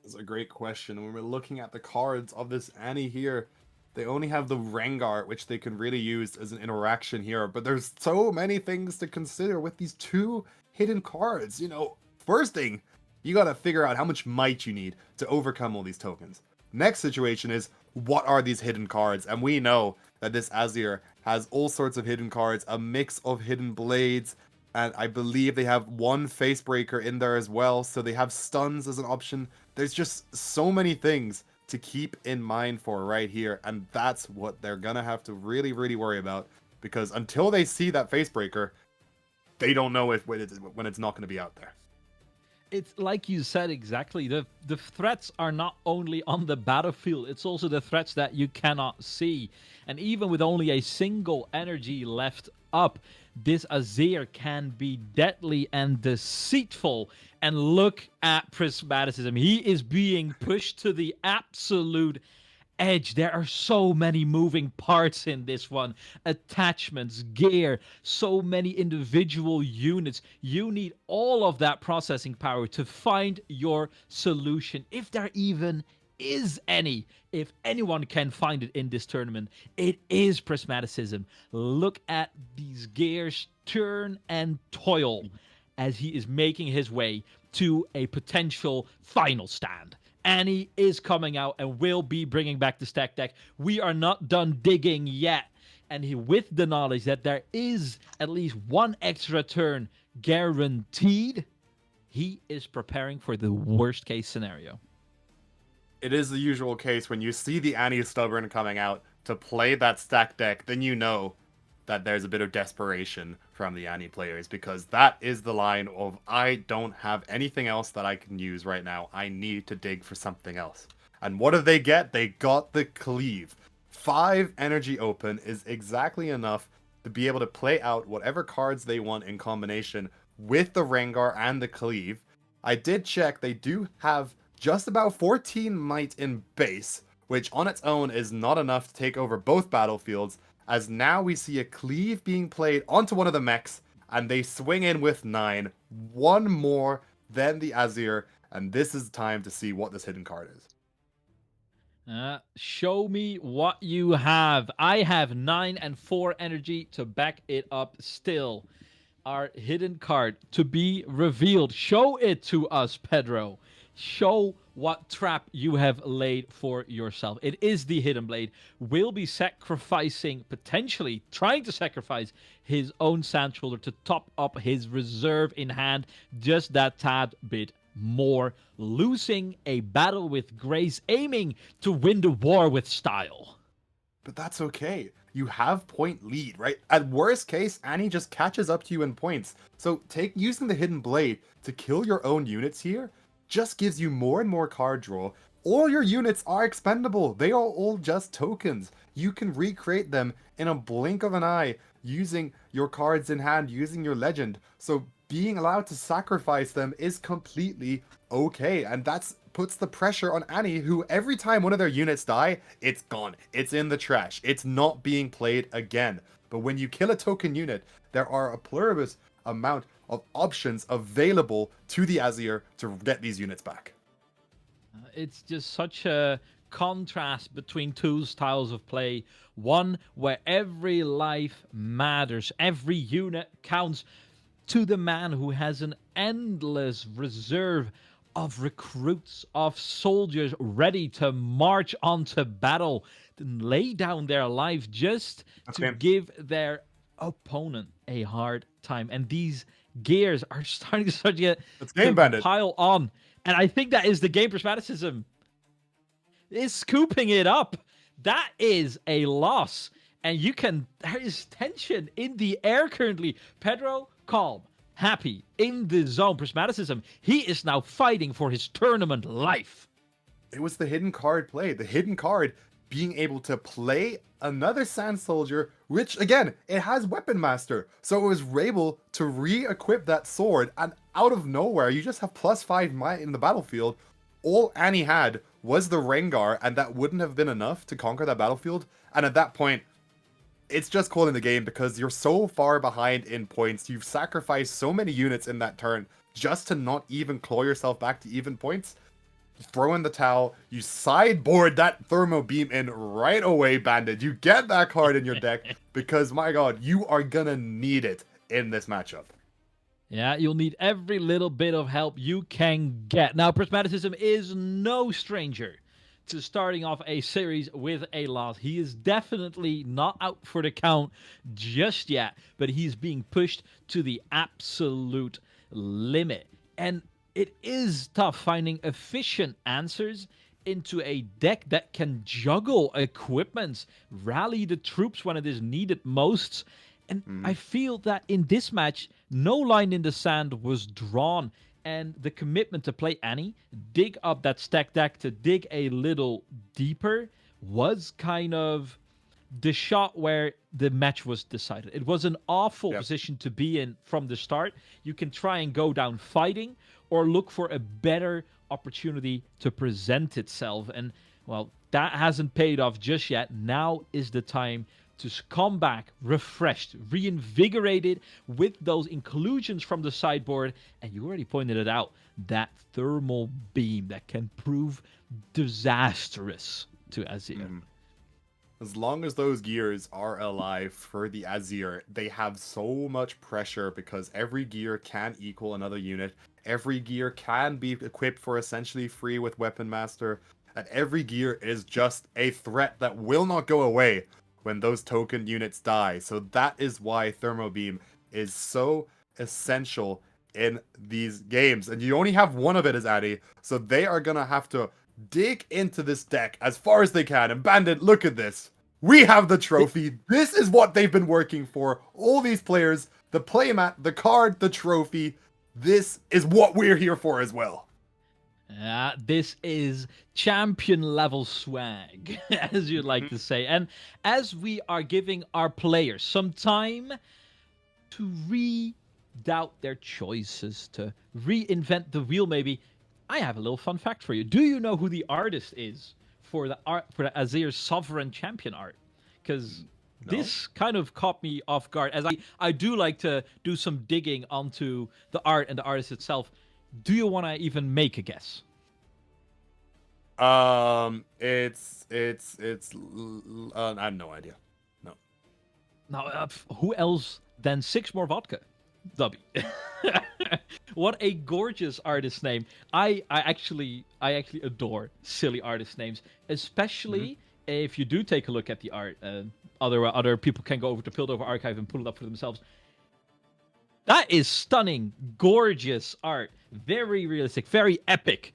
That's a great question. When we're looking at the cards of this Annie here, they only have the Rengar, which they can really use as an interaction here. But there's so many things to consider with these 2 hidden cards. You know, first thing, you gotta figure out how much might you need to overcome all these tokens. Next situation is, what are these hidden cards? And we know that this Azir has all sorts of hidden cards, a mix of hidden blades, and I believe they have 1 Facebreaker in there as well, so they have stuns as an option. There's just so many things to keep in mind for right here, and that's what they're gonna have to really, really worry about, because until they see that Facebreaker, they don't know when it's not gonna be out there. It's like you said exactly. The threats are not only on the battlefield, it's also the threats that you cannot see. And even with only a single energy left up, this Azir can be deadly and deceitful. And look at Prismaticism. He is being pushed to the absolute edge. There are so many moving parts in this one. Attachments, gear, so many individual units. You need all of that processing power to find your solution, if there even is any. If anyone can find it in this tournament, it is Prismaticism. Look at these gears turn and toil as he is making his way to a potential final stand. Annie is coming out and will be bringing back the stack deck. We are not done digging yet. And with the knowledge that there is at least 1 extra turn guaranteed, he is preparing for the worst case scenario. It is the usual case when you see the Annie Stubborn coming out to play that stack deck, then you know that there's a bit of desperation from the Annie players, because that is the line of, I don't have anything else that I can use right now. I need to dig for something else. And what did they get? They got the Cleave. 5 energy open is exactly enough to be able to play out whatever cards they want in combination with the Rengar and the Cleave. I did check, they do have just about 14 might in base, which on its own is not enough to take over both battlefields, as now we see a Cleave being played onto one of the mechs, and they swing in with 9, 1 more than the Azir, and this is time to see what this hidden card is. Show me what you have. I have 9 and 4 energy to back it up still. Our hidden card to be revealed. Show it to us, Pedro. Show what trap you have laid for yourself. It is the Hidden Blade. Will be sacrificing, potentially trying to sacrifice his own Sand Shoulder to top up his reserve in hand just that tad bit more. Losing a battle with grace, aiming to win the war with style. But that's okay. You have point lead, right? At worst case, Annie just catches up to you in points. So using the Hidden Blade to kill your own units here just gives you more and more card draw. All your units are expendable. They are all just tokens. You can recreate them in a blink of an eye using your cards in hand, using your legend. So being allowed to sacrifice them is completely okay. And that's puts the pressure on Annie, who every time one of their units die, it's gone. It's in the trash. It's not being played again. But when you kill a token unit, there are a pluribus amount of options available to the Azir to get these units back. It's just such a contrast between two styles of play. One where every life matters, every unit counts, to the man who has an endless reserve of recruits, of soldiers ready to march onto battle, to lay down their life just to give their opponent a hard time. And these gears are starting to pile on. And I think that is the game prismaticism is scooping it up. That is a loss. And there is tension in the air currently. Pedro, calm, happy, in the zone. Prismaticism, he is now fighting for his tournament life. It was the hidden card play. The hidden card being able to play another Sand Soldier, which, again, it has Weapon Master. So it was able to re-equip that sword, and out of nowhere, you just have +5 might in the battlefield. All Annie had was the Rengar, and that wouldn't have been enough to conquer that battlefield. And at that point, it's just calling the game because you're so far behind in points. You've sacrificed so many units in that turn just to not even claw yourself back to even points. You throw in the towel, you sideboard that Thermo Beam in right away, Bandit. You get that card in your deck because, my god, you are gonna need it in this matchup. Yeah, you'll need every little bit of help you can get. Now, Prismaticism is no stranger to starting off a series with a loss. He is definitely not out for the count just yet, but he's being pushed to the absolute limit. And it is tough finding efficient answers into a deck that can juggle equipments, rally the troops when it is needed most. And I feel that in this match, no line in the sand was drawn. And the commitment to play Annie, dig up that stack deck to dig a little deeper, was kind of the shot where the match was decided. It was an awful position to be in from the start. You can try and go down fighting or look for a better opportunity to present itself. And, well, that hasn't paid off just yet. Now is the time to come back refreshed, reinvigorated with those inclusions from the sideboard. And you already pointed it out, that thermal beam that can prove disastrous to Azir. As long as those gears are alive for the Azir, they have so much pressure because every gear can equal another unit. Every gear can be equipped for essentially free with Weapon Master. And every gear is just a threat that will not go away when those token units die. So that is why Thermo Beam is so essential in these games. And you only have one of it as Addy, so they are going to have to dig into this deck as far as they can. And Bandit, look at this. We have the trophy. This is what they've been working for. All these players, the playmat, the card, the trophy. This is what we're here for as well. This is champion level swag, as you'd like to say. And as we are giving our players some time to re-doubt their choices, to reinvent the wheel maybe, I have a little fun fact for you. Do you know who the artist is for the Azir Sovereign Champion art? Because this kind of caught me off guard, as I do like to do some digging onto the art and the artist itself. Do you want to even make a guess? It's I have no idea. No. Now, who else than Six More Vodka? W. What a gorgeous artist name. I actually adore silly artist names, especially if you do take a look at the art. Other people can go over to Piltover Archive and pull it up for themselves. That is stunning, gorgeous art. Very realistic, very epic.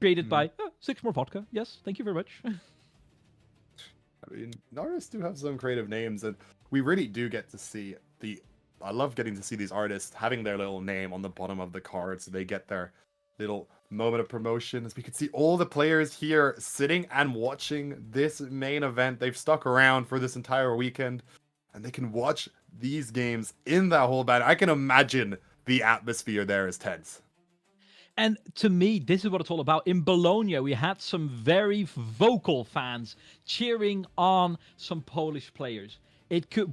Created by Six More Vodka. Yes, thank you very much. I mean, artists do have some creative names, and we really do get to see I love getting to see these artists having their little name on the bottom of the card, so they get their little moment of promotion. As we can see all the players here sitting and watching this main event. They've stuck around for this entire weekend, and they can watch these games in that whole band. I can imagine the atmosphere there is tense. And to me, this is what it's all about. In Bologna, we had some very vocal fans cheering on some Polish players.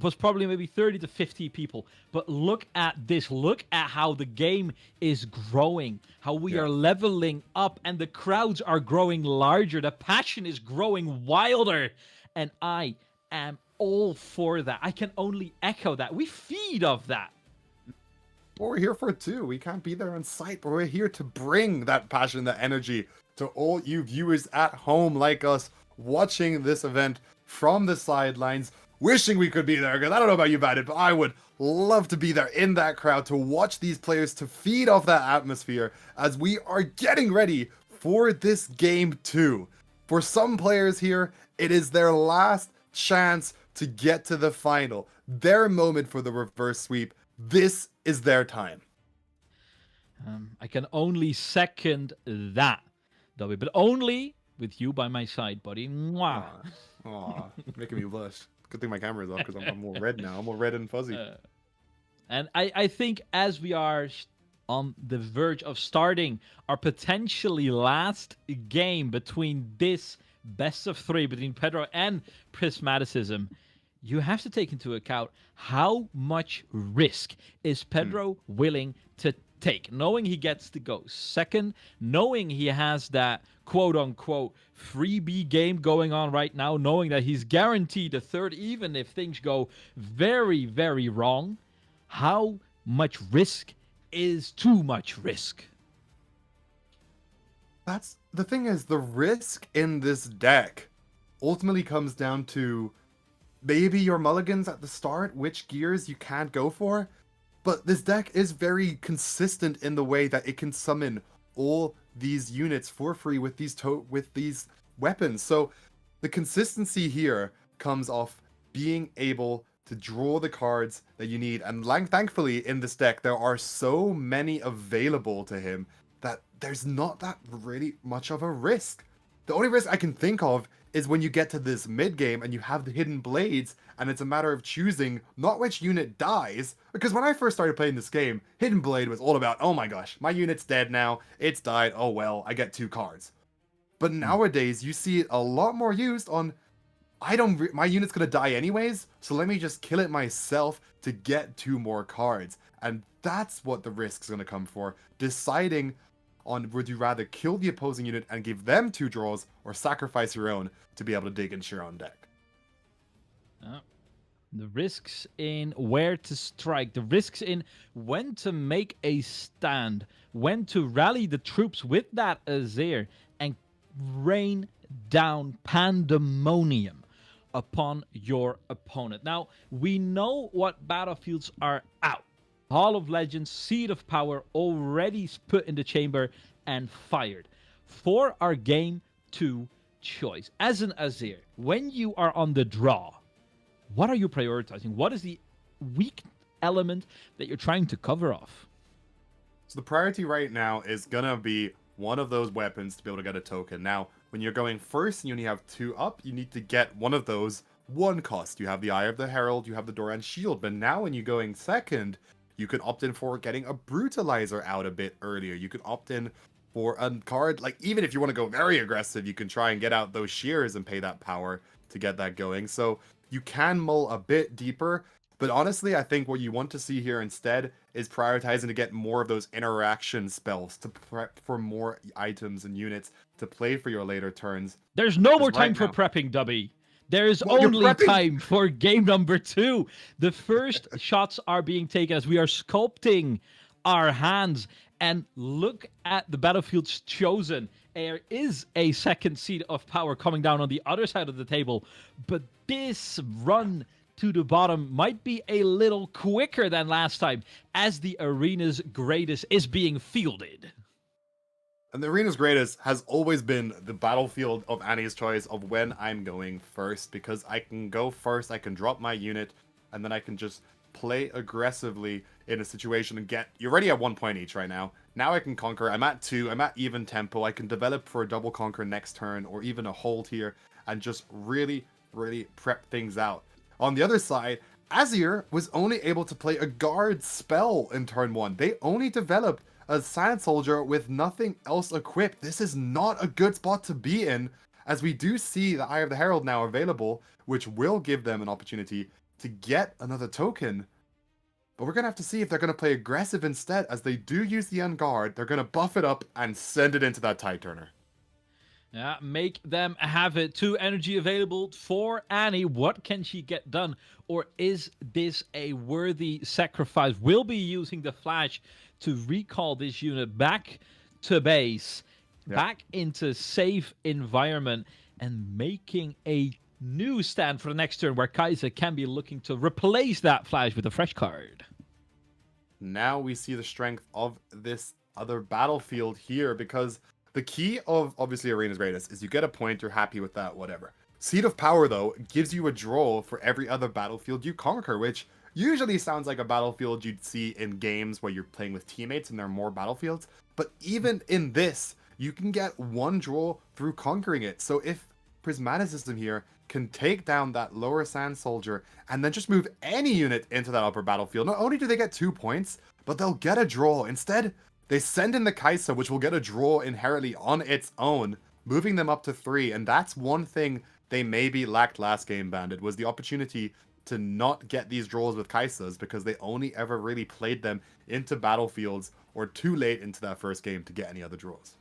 was probably maybe 30 to 50 people. But look at this. Look at how the game is growing, how we are leveling up, and the crowds are growing larger. The passion is growing wilder. And I am all for that. I can only echo that. We feed off that. Well, we're here for it too. We can't be there on site, but we're here to bring that passion, that energy to all you viewers at home like us, watching this event from the sidelines, wishing we could be there, because I don't know about you, Bandit, but I would love to be there in that crowd to watch these players, to feed off that atmosphere as we are getting ready for this game 2. For some players here, it is their last chance to get to the final, their moment for the reverse sweep. This is their time. I can only second that, Dobby, but only with you by my side, buddy. Mwah. Aw, making me blush. Good thing my camera's off because I'm more red now. I'm all red and fuzzy. And I think as we are on the verge of starting our potentially last game between this best of 3 between Pedro and Prismaticism, you have to take into account how much risk is Pedro willing to take, knowing he gets to go second, knowing he has that quote-unquote freebie game going on right now, knowing that he's guaranteed a third even if things go very, very wrong. How much risk is too much risk? That's the thing, is the risk in this deck ultimately comes down to maybe your mulligans at the start, which gears you can't go for. But this deck is very consistent in the way that it can summon all these units for free with these weapons. So the consistency here comes off being able to draw the cards that you need. And thankfully in this deck, there are so many available to him that there's not that really much of a risk. The only risk I can think of is when you get to this mid game and you have the hidden blades, and it's a matter of choosing not which unit dies. Because when I first started playing this game, hidden blade was all about, oh my gosh, my unit's dead now, it's died, oh well, I get 2 cards. But nowadays you see it a lot more used on, my unit's gonna die anyways, so let me just kill it myself to get 2 more cards. And that's what the risk's gonna come for, deciding on would you rather kill the opposing unit and give them 2 draws, or sacrifice your own to be able to dig into your own deck. The risks in where to strike, the risks in when to make a stand, when to rally the troops with that Azir and rain down pandemonium upon your opponent. Now, we know what battlefields are out. Hall of Legends, Seed of Power already put in the chamber and fired. For our game 2 choice, as an Azir, when you are on the draw, what are you prioritizing? What is the weak element that you're trying to cover off? So the priority right now is gonna be one of those weapons to be able to get a token. Now, when you're going first and you only have 2 up, you need to get one of those 1 cost. You have the Eye of the Herald, you have the Doran Shield, but now when you're going second, you could opt in for getting a Brutalizer out a bit earlier. You could opt in for a card, like even if you want to go very aggressive, you can try and get out those Shears and pay that power to get that going. So you can mull a bit deeper, but honestly, I think what you want to see here instead is prioritizing to get more of those interaction spells to prep for more items and units to play for your later turns. There's no more time for prepping, Dubby. There is only time for game number 2. The first shots are being taken as we are sculpting our hands. And look at the battlefields chosen. There is a second Seed of Power coming down on the other side of the table. But this run to the bottom might be a little quicker than last time as the Arena's Greatest is being fielded. And the Arena's Greatest has always been the battlefield of Annie's choice of when I'm going first, because I can go first, I can drop my unit, and then I can just play aggressively in a situation and get... You're already at 1 point each right now. Now I can conquer. I'm at 2. I'm at even tempo. I can develop for a double conquer next turn or even a hold here and just really, really prep things out. On the other side, Azir was only able to play a guard spell in turn 1. They only developed a Sand Soldier with nothing else equipped. This is not a good spot to be in, as we do see the Eye of the Herald now available, which will give them an opportunity to get another token. But we're going to have to see if they're going to play aggressive instead. As they do use the Unguard, they're going to buff it up and send it into that Tide Turner. Yeah, make them have it. 2 energy available for Annie. What can she get done? Or is this a worthy sacrifice? We'll be using the Flash to recall this unit back to base, back into safe environment, and making a new stand for the next turn where Kai'Sa can be looking to replace that Flash with a fresh card. Now we see the strength of this other battlefield here, because the key of, obviously, Arena's Greatest is you get a point, you're happy with that, whatever. Seat of Power, though, gives you a draw for every other battlefield you conquer, which usually sounds like a battlefield you'd see in games where you're playing with teammates and there are more battlefields. But even in this, you can get 1 draw through conquering it. So if Prismaticism here can take down that lower Sand Soldier and then just move any unit into that upper battlefield, not only do they get 2 points, but they'll get a draw. Instead, they send in the Kai'Sa, which will get a draw inherently on its own, moving them up to 3. And that's one thing they maybe lacked last game, Bandit, was the opportunity to not get these draws with Kai'Sas, because they only ever really played them into battlefields or too late into that first game to get any other draws.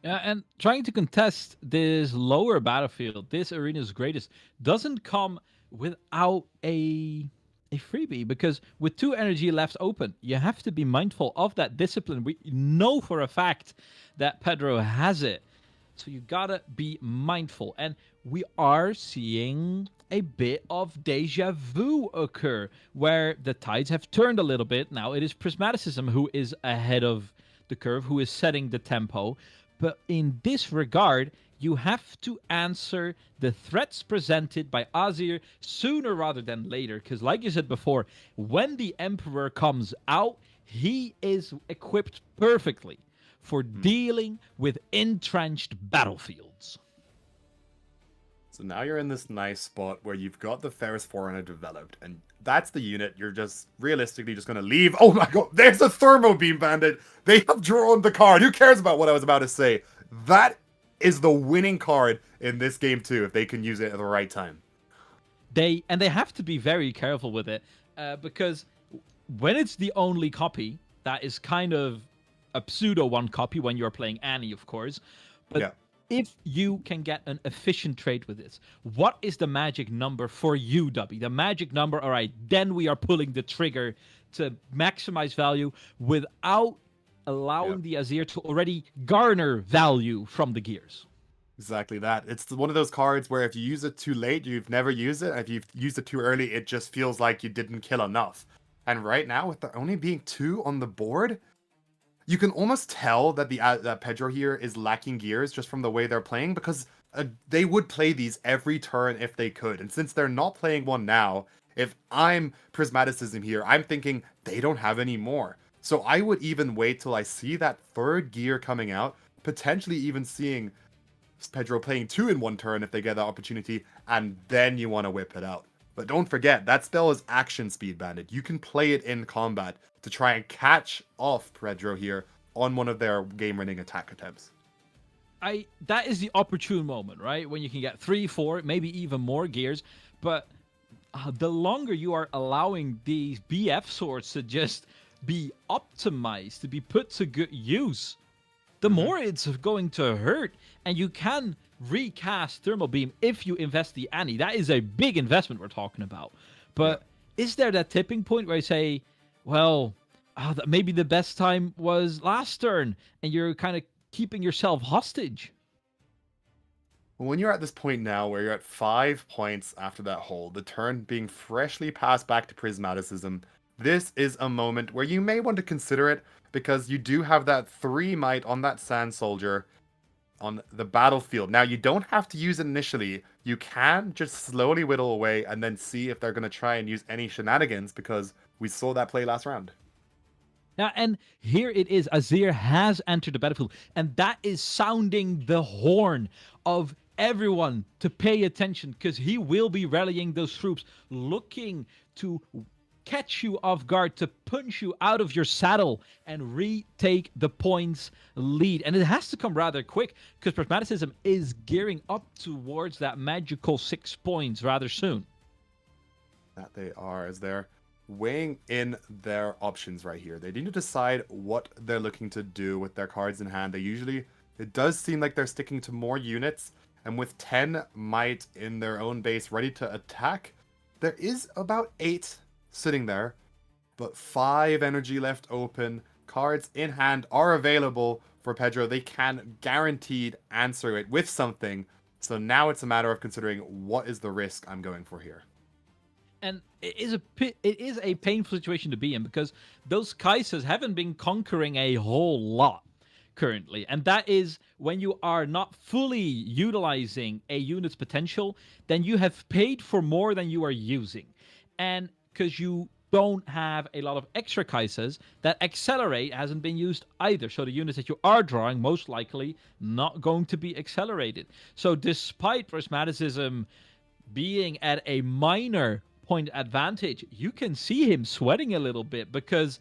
Yeah, and trying to contest this lower battlefield, this Arena's Greatest, doesn't come without a freebie, because with 2 energy left open, you have to be mindful of that discipline. We know for a fact that Pedro has it, so you gotta be mindful. And we are seeing a bit of deja vu occur, where the tides have turned a little bit. Now it is Prismaticism who is ahead of the curve, who is setting the tempo. But in this regard, you have to answer the threats presented by Azir sooner rather than later. Because like you said before, when the Emperor comes out, he is equipped perfectly for dealing with entrenched battlefields. So now you're in this nice spot where you've got the Ferris Forerunner developed, and that's the unit you're just realistically just going to leave. Oh my god, there's a Thermo Beam Bandit! They have drawn the card! Who cares about what I was about to say? That is the winning card in this game too, if they can use it at the right time. They have to be very careful with it, because when it's the only copy, that is kind of a pseudo one copy when you're playing Annie, of course. But if you can get an efficient trade with this, what is the magic number for you, Dubby? The magic number, all right, then we are pulling the trigger to maximize value without allowing the Azir to already garner value from the gears. Exactly that. It's one of those cards where if you use it too late, you've never used it. And if you've used it too early, it just feels like you didn't kill enough. And right now, with there only being 2 on the board, you can almost tell that that Pedro here is lacking gears just from the way they're playing, because they would play these every turn if they could. And since they're not playing one now, if I'm Prismaticism here, I'm thinking they don't have any more. So I would even wait till I see that 3rd gear coming out, potentially even seeing Pedro playing 2 in 1 turn if they get that opportunity, and then you want to whip it out. But don't forget, that spell is action speed, Bandit. You can play it in combat to try and catch off Pedro here on one of their game-winning attack attempts. That is the opportune moment, right? When you can get 3, 4, maybe even more gears. But the longer you are allowing these BF swords to just be optimized, to be put to good use, the more it's going to hurt. And you can recast Thermal Beam if you invest the Annie. That is a big investment we're talking about. But is there that tipping point where I say, well, maybe the best time was last turn, and you're kind of keeping yourself hostage? When you're at this point now where you're at 5 points after that hold, the turn being freshly passed back to Prismaticism, this is a moment where you may want to consider it, because you do have that 3 might on that Sand Soldier on the battlefield. Now, you don't have to use it initially. You can just slowly whittle away and then see if they're going to try and use any shenanigans, because we saw that play last round. Now, and here it is. Azir has entered the battlefield, and that is sounding the horn of everyone to pay attention, because he will be rallying those troops, looking to catch you off guard, to punch you out of your saddle and retake the points lead. And it has to come rather quick, because Prismaticism is gearing up towards that magical 6 points rather soon. that they are, as they're weighing in their options right here. They need to decide what they're looking to do with their cards in hand. It does seem like they're sticking to more units, and with 10 might in their own base ready to attack, there is about 8 sitting there, but 5 energy left open. Cards in hand are available for Pedro. They can guaranteed answer it with something. So now it's a matter of considering what is the risk I'm going for here. And it is a painful situation to be in, because those Kaisers haven't been conquering a whole lot currently. And that is when you are not fully utilizing a unit's potential, then you have paid for more than you are using. And because you don't have a lot of extra Kaisers, that accelerate hasn't been used either. So the units that you are drawing, most likely not going to be accelerated. So despite Prismaticism being at a minor point advantage, you can see him sweating a little bit, because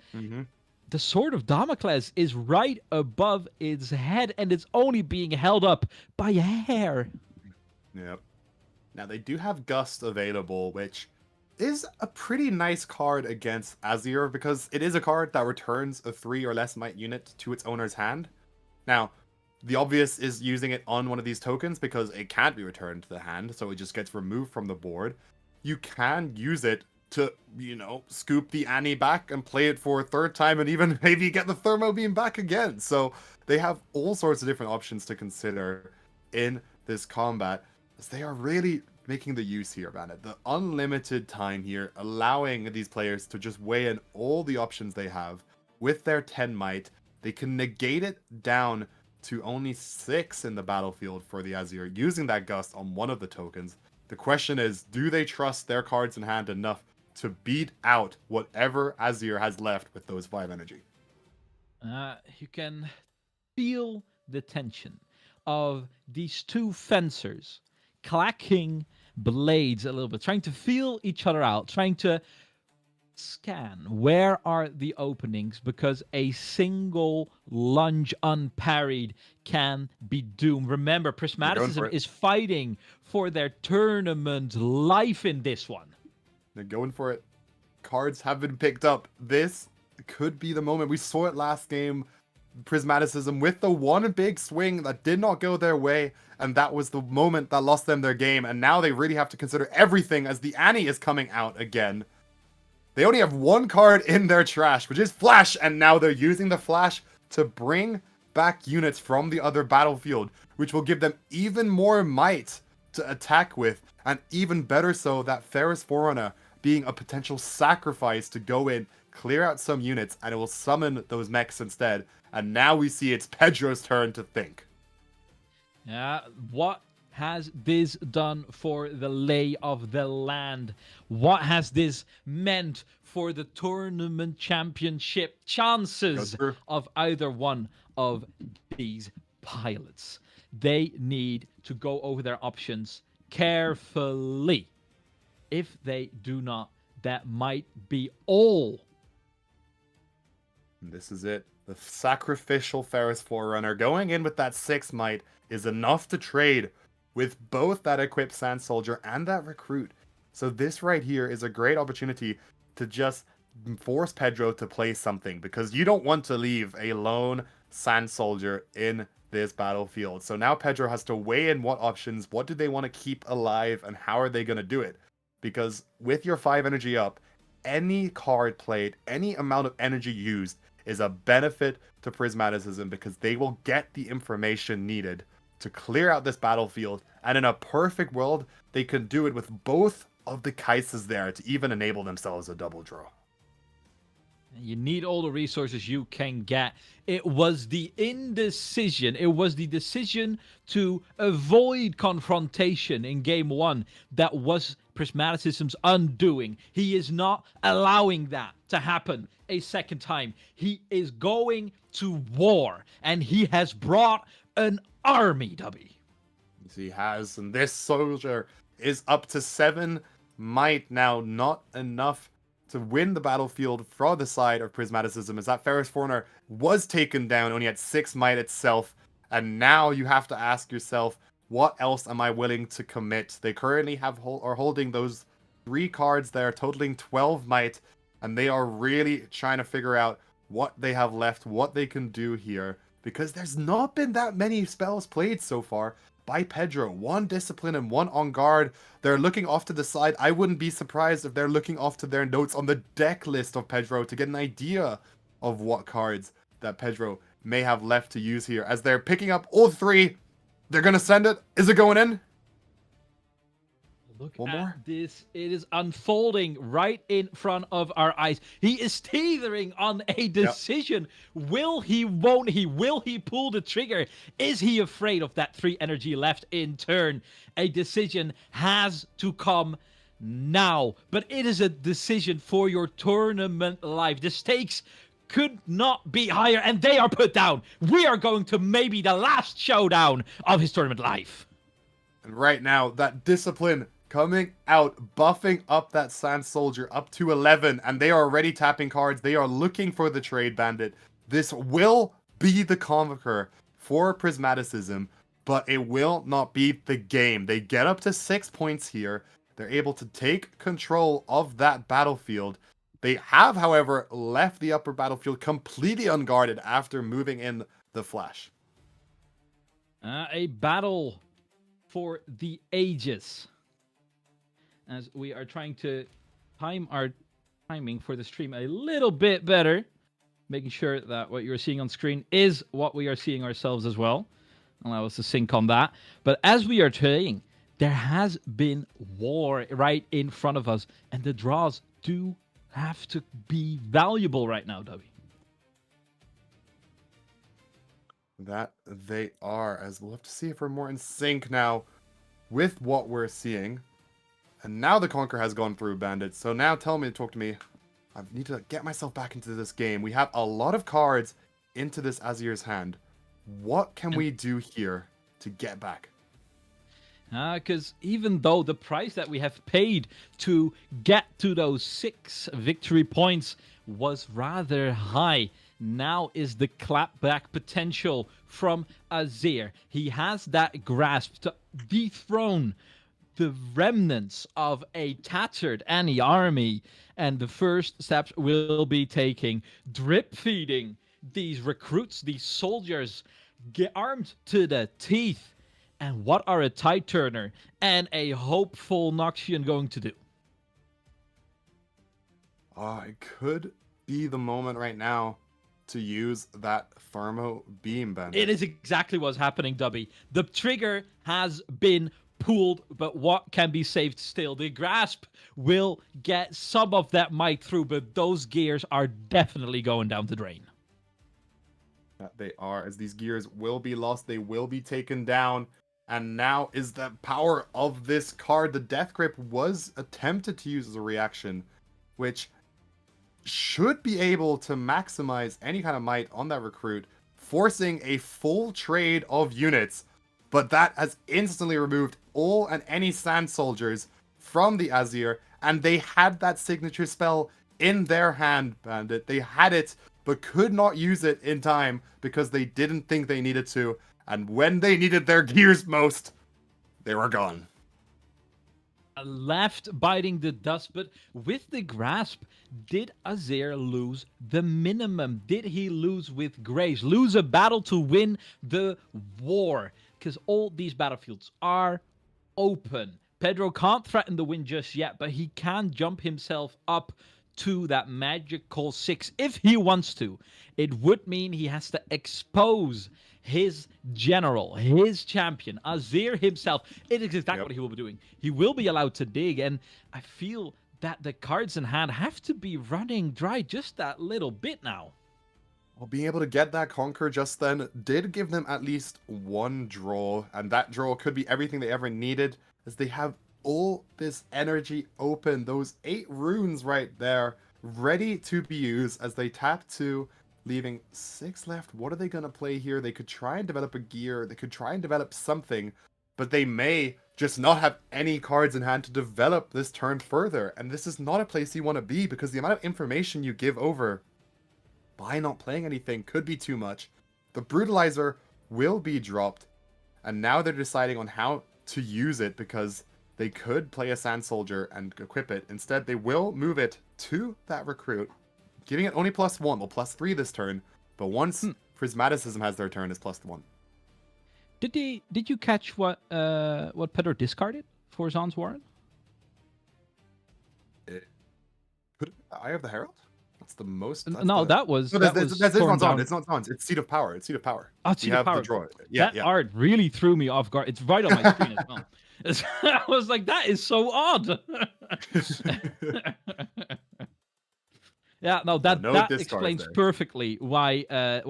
the Sword of Damocles is right above its head, and it's only being held up by a hair. Yep. Now, they do have Gust available, which is a pretty nice card against Azir, because it is a card that returns a 3 or less might unit to its owner's hand. Now, the obvious is using it on one of these tokens, because it can't be returned to the hand, so it just gets removed from the board. You can use it to, scoop the Annie back and play it for a third time, and even maybe get the Thermo Beam back again. So they have all sorts of different options to consider in this combat, as they are really making the use here, Bandit. The unlimited time here, allowing these players to just weigh in all the options they have. With their 10 might, they can negate it down to only 6 in the battlefield for the Azir, using that Gust on one of the tokens. The question is, do they trust their cards in hand enough to beat out whatever Azir has left with those 5 energy? You can feel the tension of these two fencers clacking blades a little bit, trying to feel each other out, trying to scan where are the openings, because a single lunge unparried can be doomed. Remember, Prismaticism is fighting for their tournament life in this one. They're going for it. Cards have been picked up. This could be the moment. We saw it last game. Prismaticism with the one big swing that did not go their way, and that was the moment that lost them their game. And now they really have to consider everything, as the Annie is coming out again. They only have one card in their trash, which is Flash, and now they're using the Flash to bring back units from the other battlefield, which will give them even more might to attack with, and even better so, that Ferris Forerunner being a potential sacrifice to go in, clear out some units, and it will summon those mechs instead. And now we see it's Pedro's turn to think. Yeah, what has this done for the lay of the land? What has this meant for the tournament championship chances of either one of these pilots? They need to go over their options carefully. If they do not, that might be all. And this is it. The sacrificial Ferris Forerunner going in with that 6 might is enough to trade with both that equipped Sand Soldier and that recruit. So this right here is a great opportunity to just force Pedro to play something, because you don't want to leave a lone Sand Soldier in this battlefield. So now Pedro has to weigh in what options, what do they want to keep alive, and how are they going to do it? Because with your 5 energy up, any card played, any amount of energy used is a benefit to Prismaticism, because they will get the information needed to clear out this battlefield. And in a perfect world, they can do it with both of the Kaisers there to even enable themselves a double draw. You need all the resources you can get. It was the indecision. It was the decision to avoid confrontation in game 1 that was Prismaticism's undoing. He is not allowing that to happen a second time. He is going to war, and he has brought an army, Dubby. Yes, he has, and this soldier is up to 7 might now, not enough to win the battlefield for the side of Prismaticism, as that Ferris Forerunner was taken down, only at 6 might itself. And now you have to ask yourself, what else am I willing to commit? They currently are holding those 3 cards there, totaling 12 might, and they are really trying to figure out what they have left, what they can do here, because there's not been that many spells played so far by Pedro. 1 discipline and 1 on guard. They're looking off to the side. I wouldn't be surprised if they're looking off to their notes on the deck list of Pedro to get an idea of what cards that Pedro may have left to use here. As they're picking up all 3, they're going to send it. Is it going in? Look at this. It is unfolding right in front of our eyes. He is teetering on a decision. Yep. Will he, won't he? Will he pull the trigger? Is he afraid of that 3 energy left in turn? A decision has to come now. But it is a decision for your tournament life. The stakes could not be higher, and they are put down. We are going to maybe the last showdown of his tournament life. And right now, that discipline coming out, buffing up that Sand Soldier up to 11, and they are already tapping cards. They are looking for the Trade Bandit. This will be the conqueror for Prismaticism, but it will not be the game. They get up to 6 points here. They're able to take control of that battlefield. They have, however, left the upper battlefield completely unguarded after moving in the Flash. A battle for the ages, as we are trying to time our timing for the stream a little bit better, making sure that what you're seeing on screen is what we are seeing ourselves as well. Allow us to sync on that. But as we are saying, there has been war right in front of us, and the draws do have to be valuable right now, Dubby. That they are, as we'll have to see if we're more in sync now with what we're seeing. And now the Conqueror has gone through, Bandit. So now talk to me. I need to get myself back into this game. We have a lot of cards into this Azir's hand. What can we do here to get back? Because even though the price that we have paid to get to those 6 victory points was rather high, now is the clapback potential from Azir. He has that grasp to dethrone the remnants of a tattered Annie army, and the first steps will be taking drip feeding these recruits, these soldiers, get armed to the teeth. And what are a Tide Turner and a hopeful Noxian going to do? It could be the moment right now to use that Thermo Beam, Bandit. It is exactly what's happening, Dubby. The trigger has been pulled, but what can be saved still? The grasp will get some of that might through, but those gears are definitely going down the drain. They are, as these gears will be lost. They will be taken down. And now is the power of this card. The Death Grip was attempted to use as a reaction, which should be able to maximize any kind of might on that recruit, forcing a full trade of units. But that has instantly removed all and any Sand Soldiers from the Azir, and they had that signature spell in their hand, Bandit. They had it, but could not use it in time because they didn't think they needed to. And when they needed their gears most, they were gone. Left biting the dust, but with the grasp, did Azir lose the minimum? Did he lose with grace? Lose a battle to win the war? Because all these battlefields are open. Pedro can't threaten the win just yet, but he can jump himself up to that magical 6 if he wants to. It would mean he has to expose his general, his champion, Azir himself. It is exactly what he will be doing. He will be allowed to dig, and I feel that the cards in hand have to be running dry just that little bit now. Well, being able to get that Conquer just then did give them at least one draw, and that draw could be everything they ever needed, as they have all this energy open. Those 8 runes right there, ready to be used as they tap 2, leaving 6 left. What are they going to play here? They could try and develop a gear. They could try and develop something, but they may just not have any cards in hand to develop this turn further. And this is not a place you want to be, because the amount of information you give over by not playing anything could be too much. The Brutalizer will be dropped, and now they're deciding on how to use it, because they could play a Sand Soldier and equip it. Instead, they will move it to that recruit, giving it only +1, well, +3 this turn. But once Prismaticism has their turn, it's +1. Did you catch what Pedro discarded for Zaan's Warren? Eye of the Herald? That's the most. No, that was. No, that's not Zaan. It's not Zaan. It's Seed of Power. It's Seed of Power. Oh, Seed of Power. That art really threw me off guard. It's right on my screen as well. I was like, that is so odd. Yeah, no, that explains perfectly why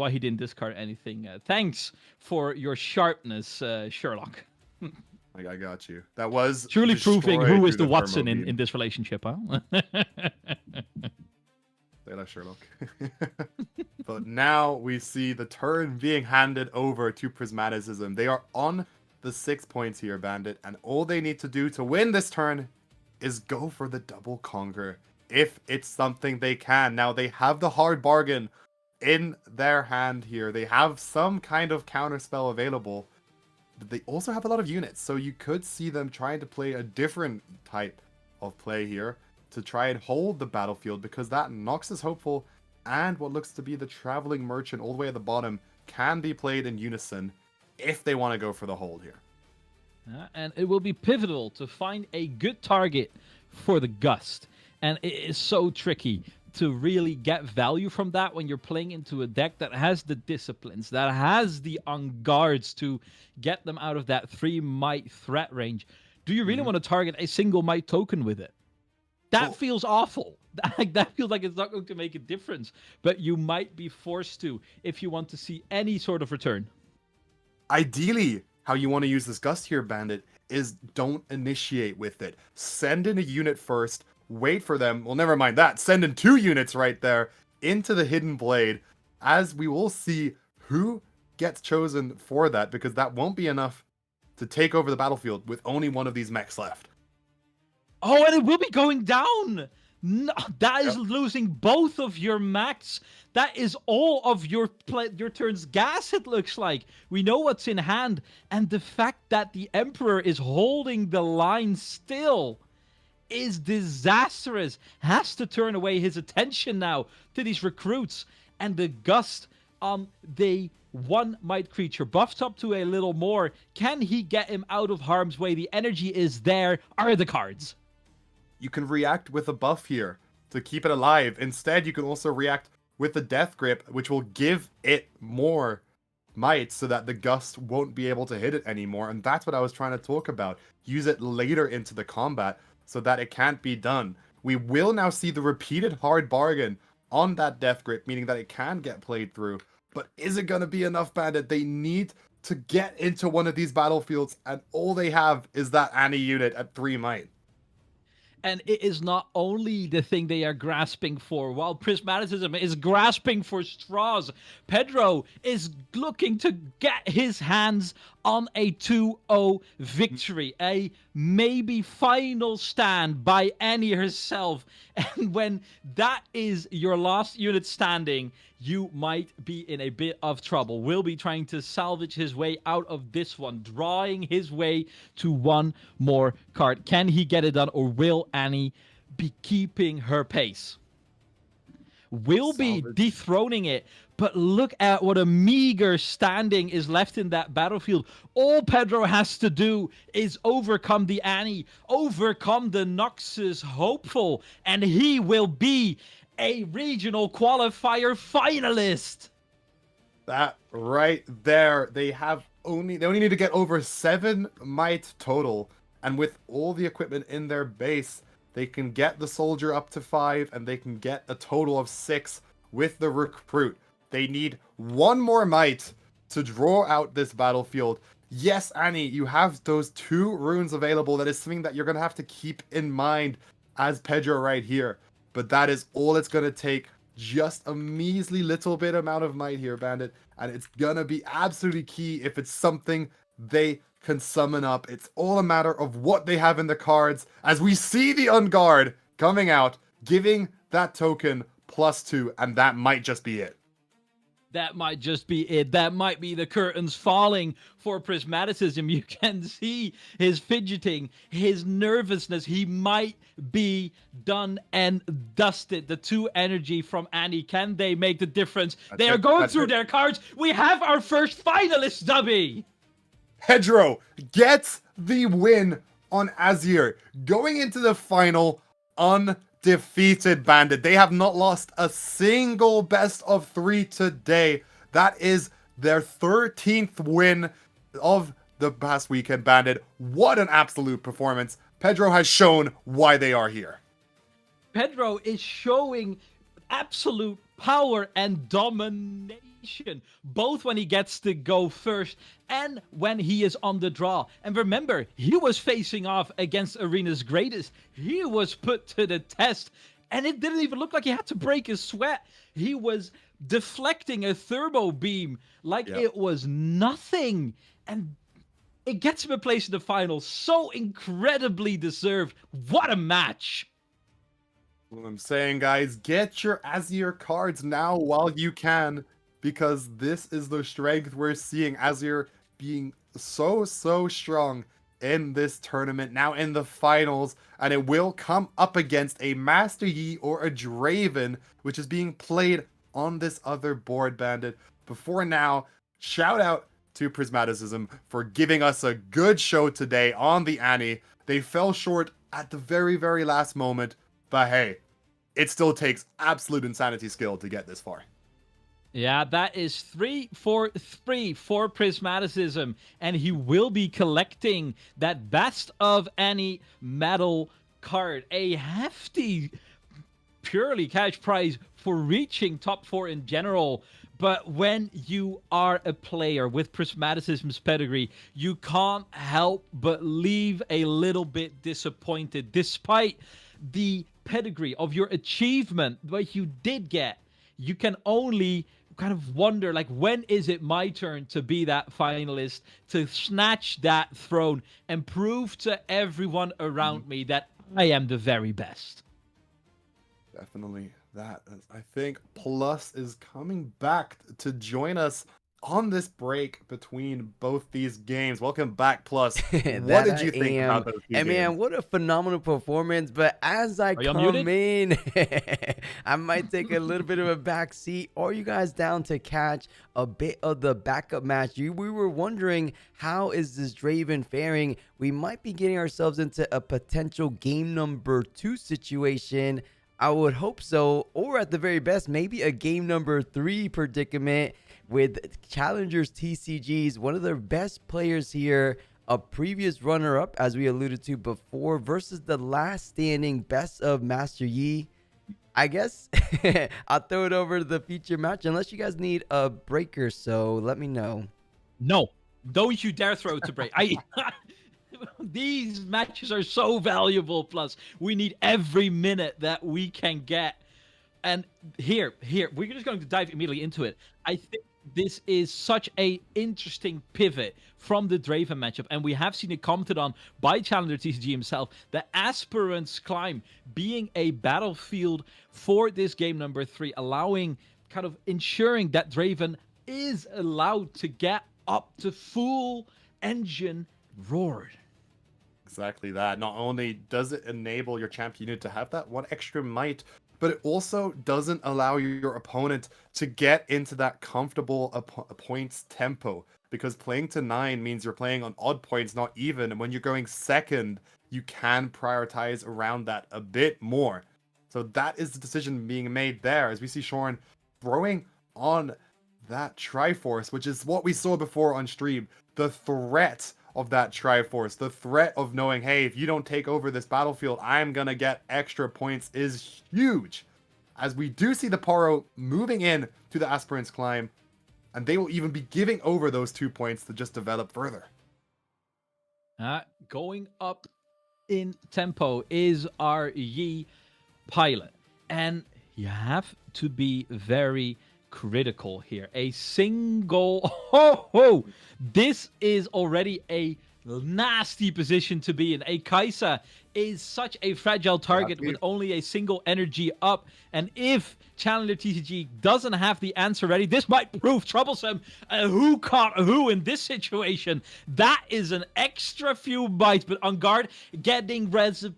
he didn't discard anything. Thanks for your sharpness, Sherlock. I got you. That was truly proving who is the Watson in this relationship, huh? Say that, Sherlock. But now we see the turn being handed over to Prismaticism. They are on the 6 points here, Bandit, and all they need to do to win this turn is go for the double conquer. If it's something they can. Now, they have the hard bargain in their hand here. They have some kind of counterspell available, but they also have a lot of units. So you could see them trying to play a different type of play here to try and hold the battlefield, because that Nox is hopeful and what looks to be the Traveling Merchant all the way at the bottom can be played in unison if they want to go for the hold here. And it will be pivotal to find a good target for the Gust. And it is so tricky to really get value from that when you're playing into a deck that has the disciplines, that has the on guards to get them out of that 3 might threat range. Do you really want to target a single might token with it? That feels awful. That feels like it's not going to make a difference. But you might be forced to if you want to see any sort of return. Ideally, how you want to use this Gust here, Bandit, is don't initiate with it. Send in a unit first. Wait for them. Well, never mind that. Send in 2 units right there into the Hidden Blade, as we will see who gets chosen for that, because that won't be enough to take over the battlefield with only one of these mechs left. Oh, and it will be going down. No, that is losing both of your mechs. That is all of your turn's gas, it looks like. We know what's in hand. And the fact that the Emperor is holding the line still is disastrous. Has to turn away his attention now to these recruits. And the Gust, they 1 might creature buffed up to a little more. Can he get him out of harm's way? The energy is there. Are the cards? You can react with a buff here to keep it alive. Instead, you can also react with the Death Grip, which will give it more might so that the Gust won't be able to hit it anymore. And that's what I was trying to talk about. Use it later into the combat so that it can't be done. We will now see the repeated hard bargain on that Death Grip, meaning that it can get played through. But is it going to be enough, Bandit? They need to get into one of these battlefields, and all they have is that Annie unit at 3 might. And it is not only the thing they are grasping for. While Prismaticism is grasping for straws, Pedro is looking to get his hands on a 2-0 victory. A maybe final stand by Annie herself. And when that is your last unit standing, you might be in a bit of trouble. Will be trying to salvage his way out of this one, drawing his way to 1 more card. Can he get it done, or will Annie be keeping her pace? Will be dethroning it, but look at what a meager standing is left in that battlefield. All Pedro has to do is overcome the Annie, overcome the Noxus hopeful, and he will be a regional qualifier finalist. That right there. They only need to get over 7 might total, and with all the equipment in their base, they can get the soldier up to 5, and they can get a total of 6 with the recruit. They need 1 more might to draw out this battlefield. Yes, Annie, you have those 2 runes available. That is something that you're going to have to keep in mind as Pedro right here. But that is all it's going to take. Just a measly little bit amount of might here, Bandit. And it's going to be absolutely key if it's something they can summon up. It's all a matter of what they have in the cards. As we see the Unguard coming out, giving that token +2. And that might just be it. that might just be it. That might be the curtains falling for Prismaticism. You can see his fidgeting, his nervousness. He might be done and dusted. The 2 energy from Annie, can they make the difference? They are going through their cards. We have our first finalist, Dubby. Pedro gets the win on Azir, going into the final undefeated, Bandit. They have not lost a single best of 3 today. That is their 13th win of the past weekend, Bandit. What an absolute performance. Pedro has shown why they are here. Pedro is showing absolute power and domination, both when he gets to go first and when he is on the draw. And remember, he was facing off against Arena's greatest. He was put to the test, and it didn't even look like he had to break his sweat. He was deflecting a thermo beam like it was nothing. And it gets him a place in the final. So incredibly deserved. What a match. What I'm saying, guys, get your Azir cards now while you can, because this is the strength we're seeing. Azir being so strong in this tournament, now in the finals, and it will come up against a Master Yi or a Draven, which is being played on this other board, Bandit. Before now, shout out to Prismaticism for giving us a good show today on the Annie. They fell short at the very last moment, but hey, it still takes absolute insanity skill to get this far. Yeah, that is 3 for 3 for Prismaticism, and he will be collecting that Best of Any medal card. A hefty, purely cash prize for reaching top 4 in general. But when you are a player with Prismaticism's pedigree, you can't help but leave a little bit disappointed, despite the pedigree of your achievement, what you did get. You can only kind of wonder, like, when is it my turn to be that finalist, to snatch that throne and prove to everyone around me that I am the very best. Definitely that. I think Plus is coming back to join us on this break between both these games. Welcome back, Plus. What did you think about those two games? Man, what a phenomenal performance. But as I come in, I might take a little bit of a back seat. Are you guys down to catch a bit of the backup match? We were wondering, how is this Draven faring? We might be getting ourselves into a potential game number 2 situation. I would hope so. Or at the very best, maybe a game number 3 predicament with Challengers TCGs, one of their best players here, a previous runner-up, as we alluded to before, versus the last standing Best of Master Yi. I guess I'll throw it over to the feature match, unless you guys need a breaker, so let me know. No, don't you dare throw it to break. These matches are so valuable, Plus. We need every minute that we can get. And here, we're just going to dive immediately into it. I think this is such a interesting pivot from the Draven matchup, and we have seen it commented on by Challenger TCG himself, the Aspirant's Climb being a battlefield for this game number 3, allowing, kind of ensuring that Draven is allowed to get up to full engine roared. Exactly that. Not only does it enable your champion unit to have that one extra might, but it also doesn't allow your opponent to get into that comfortable points tempo, because playing to 9 means you're playing on odd points, not even. And when you're going second, you can prioritize around that a bit more. So that is the decision being made there, as we see Shorin throwing on that Triforce, which is what we saw before on stream. The threat of that Triforce, the threat of knowing, hey, if you don't take over this battlefield, I'm gonna get extra points, is huge. As we do see the Paro moving in to the Aspirant's Climb, and they will even be giving over those 2 points to just develop further. Going up in tempo is our Yi pilot, and you have to be very critical here. A single this is already a nasty position to be in. A Kai'Sa is such a fragile target with only a single energy up. And if Challenger TCG doesn't have the answer ready, this might prove troublesome. Who caught who in this situation? That is an extra few bites. But On Guard getting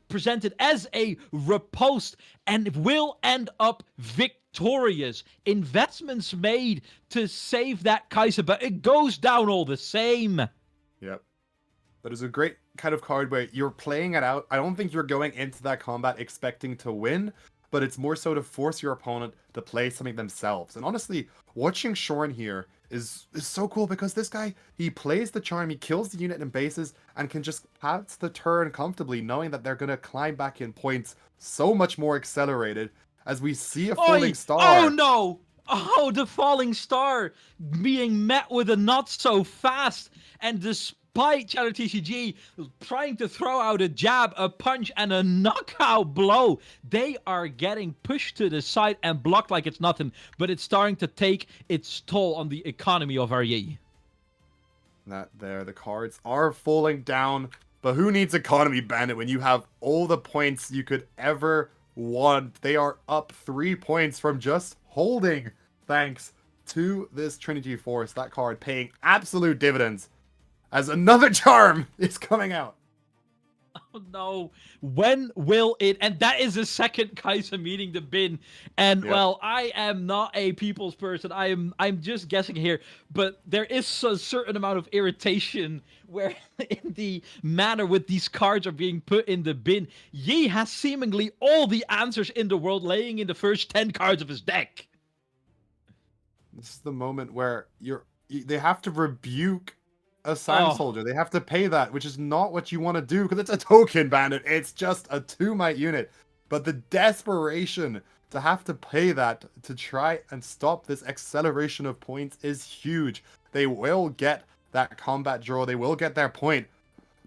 presented as a riposte and will end up victorious. Investments made to save that Kai'Sa, but it goes down all the same. Yep. That is a great kind of card where you're playing it out. I don't think you're going into that combat expecting to win, but it's more so to force your opponent to play something themselves. And honestly, watching Shorn here is so cool because this guy, he plays the charm, he kills the unit in bases, and can just pass the turn comfortably, knowing that they're going to climb back in points so much more accelerated as we see a falling star. Oh no! Oh, the falling star being met with a not so fast, and despite Challenger TCG trying to throw out a jab, a punch, and a knockout blow, they are getting pushed to the side and blocked like it's nothing, but it's starting to take its toll on the economy of our Yi. That there, the cards are falling down, but who needs Economy Bandit when you have all the points you could ever want? They are up 3 points from just holding, thanks to this Trinity Force. That card paying absolute dividends as another charm is coming out. Oh no, when will it? And that is the second Kai'Sa meeting the bin. And well, I am not a people's person. I'm just guessing here, but there is a certain amount of irritation where in the manner with these cards are being put in the bin. Yi has seemingly all the answers in the world laying in the first 10 cards of his deck. This is the moment where they have to rebuke a Sand Soldier. They have to pay that, which is not what you want to do because it's a token bandit. It's just a 2-might unit. But the desperation to have to pay that to try and stop this acceleration of points is huge. They will get that combat draw. They will get their point.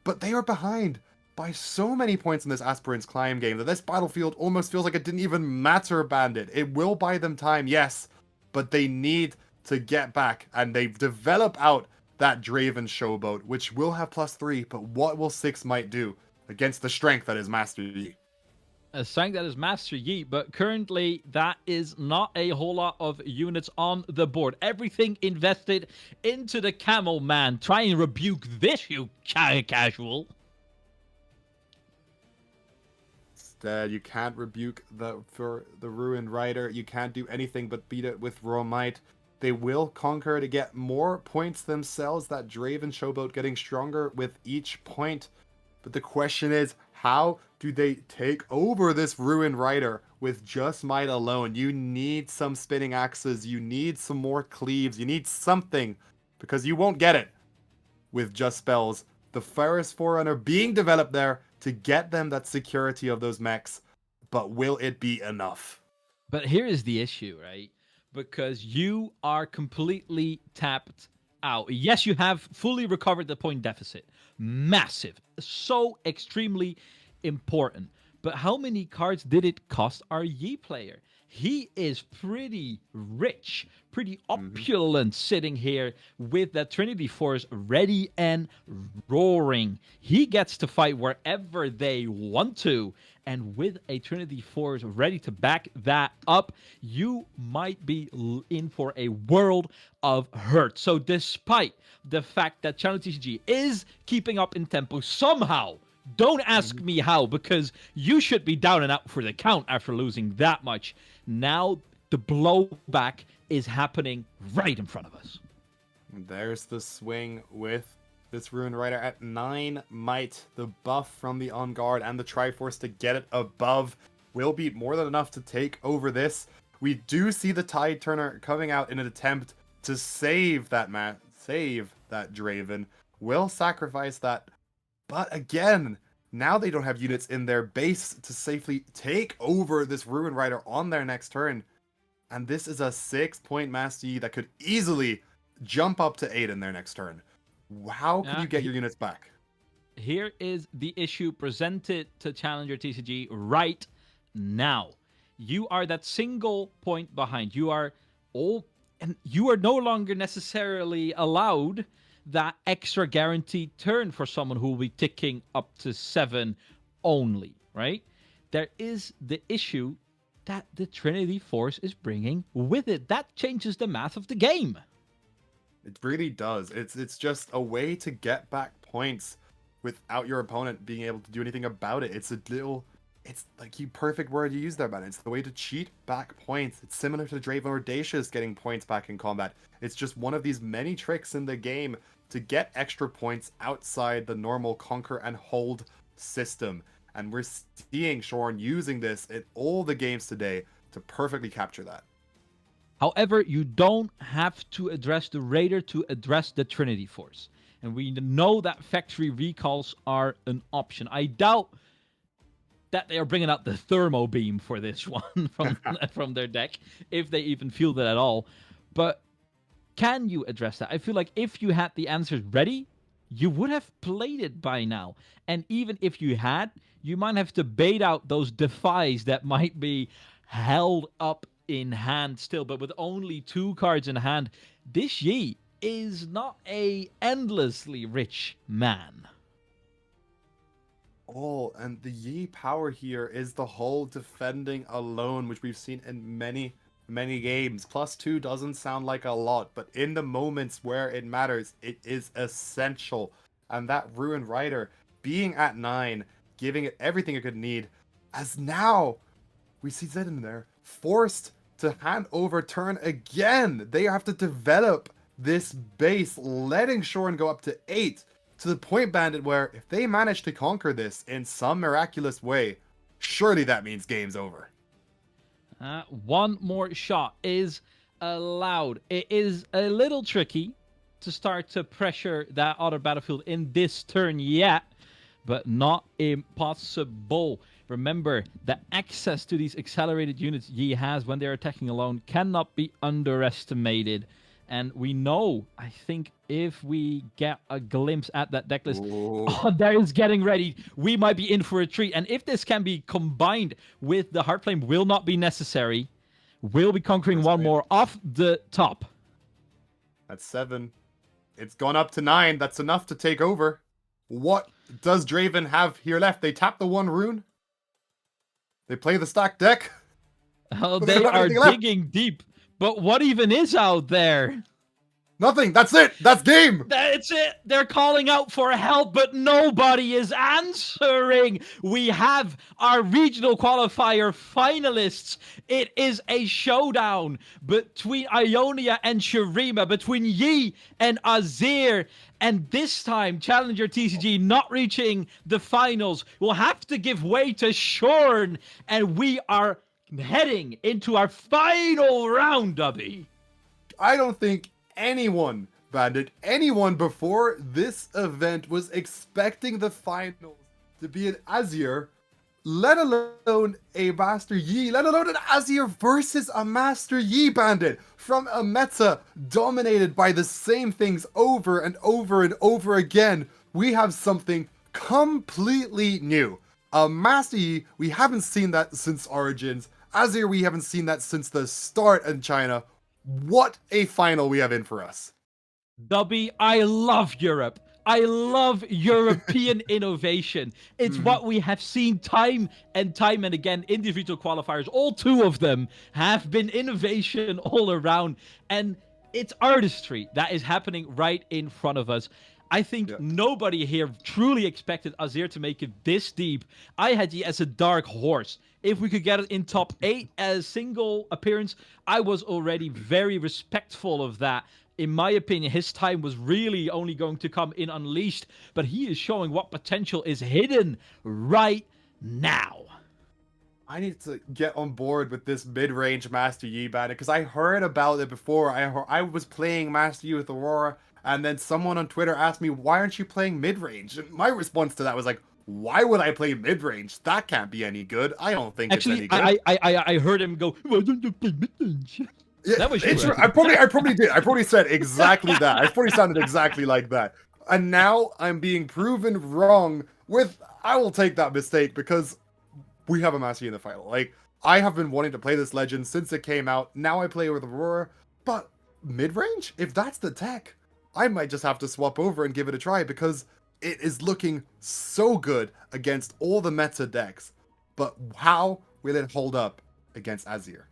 But they are behind by so many points in this Aspirant's Climb game that this battlefield almost feels like it didn't even matter, Bandit. It will buy them time, yes, but they need to get back. And they've developed out that Draven Showboat, which will have +3, but what will 6 might do against the strength that is Master Yi? A strength that is Master Yi, but currently that is not a whole lot of units on the board. Everything invested into the Camel Man. Try and rebuke this, you casual. Instead, you can't rebuke for the Ruined Rider. You can't do anything but beat it with Raw Might. They will conquer to get more points themselves. That Draven Showboat getting stronger with each point. But the question is, how do they take over this Ruined Rider with just Might alone? You need some spinning axes. You need some more cleaves. You need something, because you won't get it with just spells. The Ferris Forerunner being developed there to get them that security of those mechs. But will it be enough? But here is the issue, right? Because you are completely tapped out. Yes, you have fully recovered the point deficit. Massive. So extremely important. But how many cards did it cost our Yi player? He is pretty rich, pretty opulent sitting here with that Trinity Force ready and roaring. He gets to fight wherever they want to. And with a Trinity Force ready to back that up, you might be in for a world of hurt. So despite the fact that Challenger TCG is keeping up in tempo somehow, don't ask me how, because you should be down and out for the count after losing that much. Now the blowback is happening right in front of us. There's the swing with this Ruined Rider at 9 might. The buff from the On Guard and the Triforce to get it above will be more than enough to take over this. We do see the Tide Turner coming out in an attempt to save that Draven. Will sacrifice that. But again, now they don't have units in their base to safely take over this Ruined Rider on their next turn. And this is a 6-point Master Yi that could easily jump up to 8 in their next turn. How can you get your units back? Here is the issue presented to Challenger TCG right now. You are that single point behind. You are no longer necessarily allowed that extra guaranteed turn for someone who will be ticking up to 7 only, right? There is the issue that the Trinity Force is bringing with it. That changes the math of the game. It really does. It's just a way to get back points without your opponent being able to do anything about it. It's like the perfect word you use there, man. It's the way to cheat back points. It's similar to Draven Audacious getting points back in combat. It's just one of these many tricks in the game to get extra points outside the normal conquer and hold system. And we're seeing Shorn using this in all the games today to perfectly capture that. However, you don't have to address the Raider to address the Trinity Force. And we know that factory recalls are an option. I doubt that they are bringing out the thermo beam for this one from their deck, if they even feel that at all. But can you address that? I feel like if you had the answers ready, you would have played it by now. And even if you had, you might have to bait out those defies that might be held up in hand still. But with only 2 cards in hand, this Yi is not a endlessly rich man. Oh, and the Yi power here is the whole defending alone, which we've seen in many, many games. +2 doesn't sound like a lot, but in the moments where it matters, it is essential. And that Ruin Rider being at 9, giving it everything it could need, as now we see Zed in there, forced to hand over turn again. They have to develop this base, letting Shorn go up to 8, to the point, Bandit, where if they manage to conquer this in some miraculous way, surely that means game's over. One more shot is allowed. It is a little tricky to start to pressure that other battlefield in this turn yet, but not impossible. Remember, the access to these accelerated units Yi has when they're attacking alone cannot be underestimated. And we know, I think, if we get a glimpse at that deck list, there is getting ready. We might be in for a treat. And if this can be combined with the Heartflame will not be necessary, we'll be conquering one more off the top. That's 7. It's gone up to 9. That's enough to take over. What does Draven have here left? They tap the 1 rune. They play the stack deck. Oh, they are digging deep. But what even is out there? Nothing. That's it. That's game. That's it. They're calling out for help, but nobody is answering. We have our regional qualifier finalists. It is a showdown between Ionia and Shurima, between Yi and Azir. And this time, Challenger TCG not reaching the finals will have to give way to Shorn. And we are heading into our final round, Dubby. I don't think anyone, Bandit, anyone before this event was expecting the finals to be an Azir, let alone a Master Yi, let alone an Azir versus a Master Yi, Bandit, from a meta dominated by the same things over and over and over again. We have something completely new. A Master Yi, we haven't seen that since Origins. Azir, we haven't seen that since the start in China. What a final we have in for us. Dubby, I love Europe. I love European innovation. It's what we have seen time and again in these regional qualifiers. All 2 of them have been innovation all around. And it's artistry that is happening right in front of us. I think nobody here truly expected Azir to make it this deep. I had Yi as a dark horse. If we could get it in top 8 as a single appearance, I was already very respectful of that. In my opinion, his time was really only going to come in Unleashed, but he is showing what potential is hidden right now. I need to get on board with this mid-range Master Yi Bandit, because I heard about it before. I was playing Master Yi with Aurora, and then someone on Twitter asked me, why aren't you playing mid-range? And my response to that was like, why would I play mid-range? That can't be any good. I don't think it's any good. I heard him go, why don't you play mid-range? Yeah, that was true. I probably did. I probably said exactly that. I probably sounded exactly like that. And now I'm being proven wrong with, I will take that mistake because we have a Master Yi in the final. Like, I have been wanting to play this Legend since it came out. Now I play with Aurora. But mid-range? If that's the tech, I might just have to swap over and give it a try because it is looking so good against all the meta decks. But how will it hold up against Azir?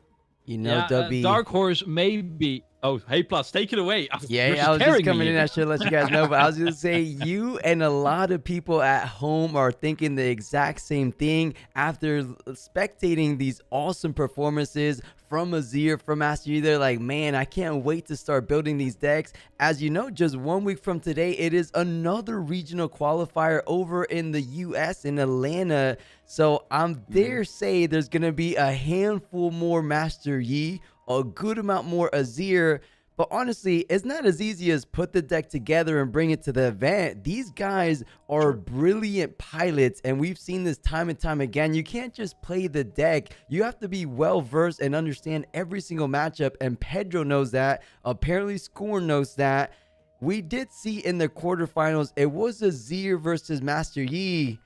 You know, W. Dark Horse may be. Oh, hey, Plus, take it away. Yeah, I was just coming in. I should let you guys know, but I was going to say you and a lot of people at home are thinking the exact same thing after spectating these awesome performances from Azir, from Azir. They're like, man, I can't wait to start building these decks. As you know, just 1 week from today, it is another regional qualifier over in the U.S. in Atlanta. So I'm dare say there's going to be a handful more Master Yi, a good amount more Azir, but honestly, it's not as easy as put the deck together and bring it to the event. These guys are brilliant pilots, and we've seen this time and time again. You can't just play the deck. You have to be well-versed and understand every single matchup, and Pedro knows that. Apparently, Scorn knows that. We did see in the quarterfinals, it was Azir versus Master Yi.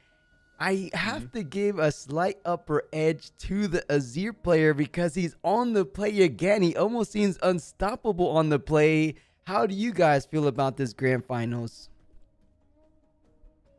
I have to give a slight upper edge to the Azir player because he's on the play again. He almost seems unstoppable on the play. How do you guys feel about this grand finals?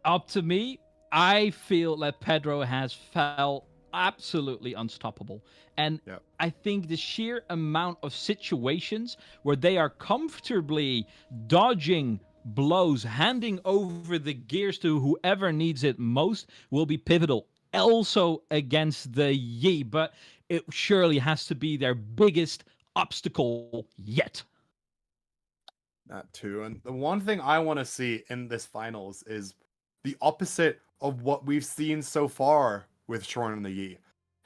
Up to me, I feel that Pedro has felt absolutely unstoppable. And I think the sheer amount of situations where they are comfortably dodging blows, handing over the gears to whoever needs it most will be pivotal. Also against the Yi, but it surely has to be their biggest obstacle yet. That too. And the one thing I want to see in this finals is the opposite of what we've seen so far with Shorn and the Yi.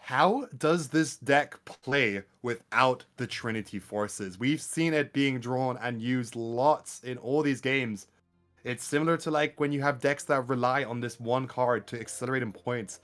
How does this deck play without the Trinity Forces? We've seen it being drawn and used lots in all these games. It's similar to like when you have decks that rely on this one card to accelerate in points.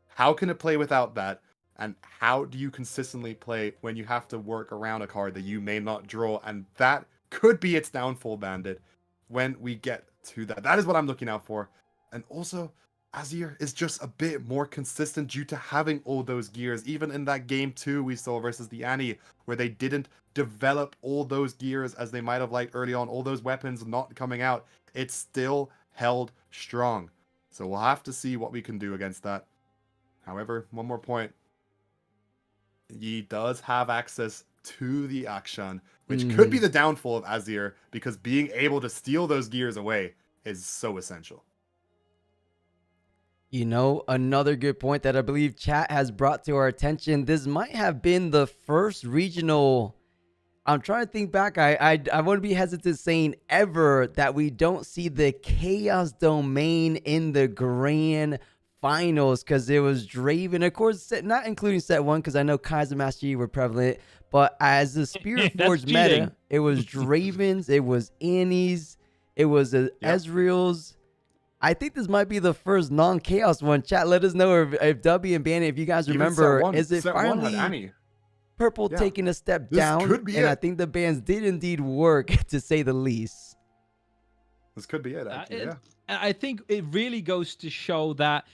How can it play without that? And how do you consistently play when you have to work around a card that you may not draw? And that could be its downfall, Bandit, when we get to that. That is what I'm looking out for. And also, Azir is just a bit more consistent due to having all those gears. Even in that game 2 we saw versus the Annie, where they didn't develop all those gears as they might have liked early on, all those weapons not coming out, it still held strong. So we'll have to see what we can do against that. However, one more point. Yi does have access to the action, which could be the downfall of Azir, because being able to steal those gears away is so essential. You know, another good point that I believe chat has brought to our attention. This might have been the first regional. I'm trying to think back. I want to be hesitant saying ever that we don't see the Chaos Domain in the grand finals, because it was Draven, of course, not including set 1, because I know Kaiser Master Yi were prevalent, but as the Spiritforged meta, it was Dravens, it was Annie's, it was Ezreal's. I think this might be the first non-chaos one. Chat, let us know if W and Bandit, if you guys remember, is it finally Purple taking a step down? And I think the bans did indeed work, to say the least. This could be it, actually, I think it really goes to show that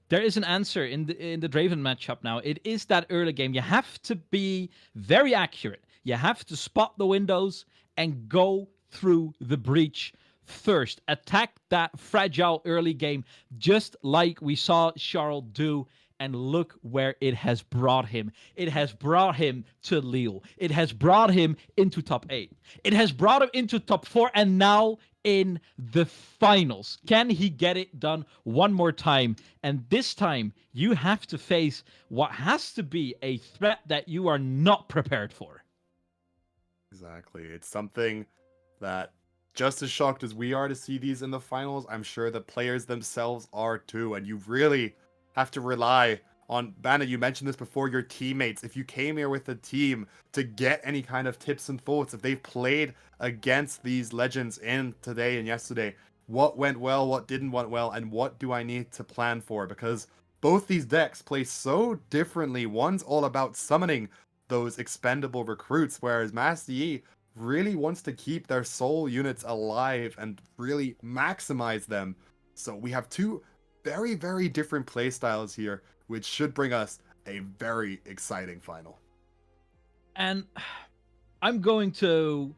there is an answer in the Draven matchup now. It is that early game. You have to be very accurate. You have to spot the windows and go through the breach first. Attack that fragile early game, just like we saw Charles do. And look where it has brought him. It has brought him to Lille. It has brought him into top 8. It has brought him into top 4. And now in the finals. Can he get it done one more time? And this time, you have to face what has to be a threat that you are not prepared for. Exactly. It's something that, just as shocked as we are to see these in the finals, I'm sure the players themselves are too. And you really have to rely on, Bandit, you mentioned this before, your teammates. If you came here with a team to get any kind of tips and thoughts, if they've played against these legends in today and yesterday, what went well, what didn't went well, and what do I need to plan for? Because both these decks play so differently. One's all about summoning those expendable recruits, whereas Master Yi really wants to keep their soul units alive and really maximize them. So we have two very, very different play styles here, which should bring us a very exciting final. And I'm going to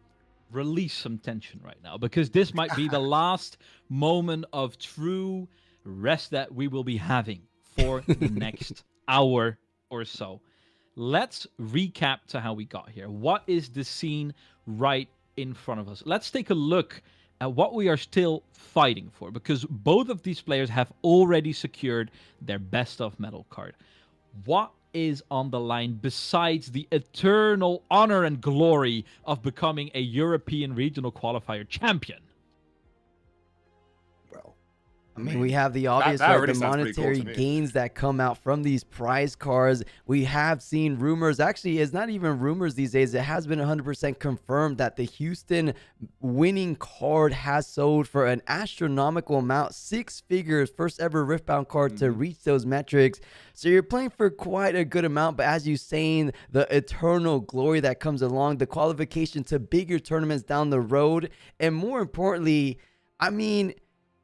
release some tension right now, because this might be the last moment of true rest that we will be having for the next hour or so. Let's recap to how we got here. What is the scene right in front of us? Let's take a look at what we are still fighting for, because both of these players have already secured their best of medal card. What is on the line besides the eternal honor and glory of becoming a European Regional Qualifier champion? I mean, we have the obvious the monetary gains that come out from these prize cards. We have seen rumors. Actually, it's not even rumors these days. It has been 100% confirmed that the Houston winning card has sold for an astronomical amount, 6 figures, first ever Riftbound card to reach those metrics. So you're playing for quite a good amount, but as you're saying, the eternal glory that comes along, the qualification to bigger tournaments down the road, and more importantly, I mean,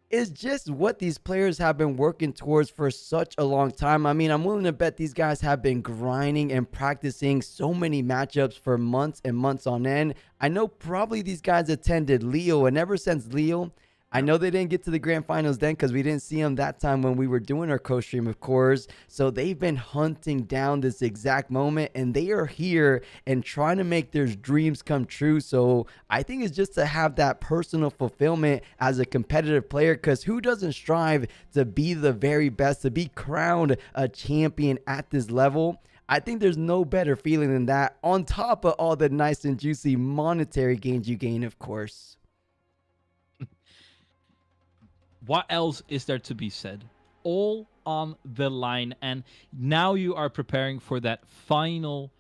it's just what these players have been working towards for such a long time. I mean, I'm willing to bet these guys have been grinding and practicing so many matchups for months and months on end. I know probably these guys attended Lille, and ever since Lille, I know they didn't get to the grand finals then because we didn't see them that time when we were doing our co-stream, of course. So they've been hunting down this exact moment, and they are here and trying to make their dreams come true. So I think it's just to have that personal fulfillment as a competitive player, because who doesn't strive to be the very best, to be crowned a champion at this level? I think there's no better feeling than that, on top of all the nice and juicy monetary gains you gain, of course. What else is there to be said? All on the line, and now you are preparing for that final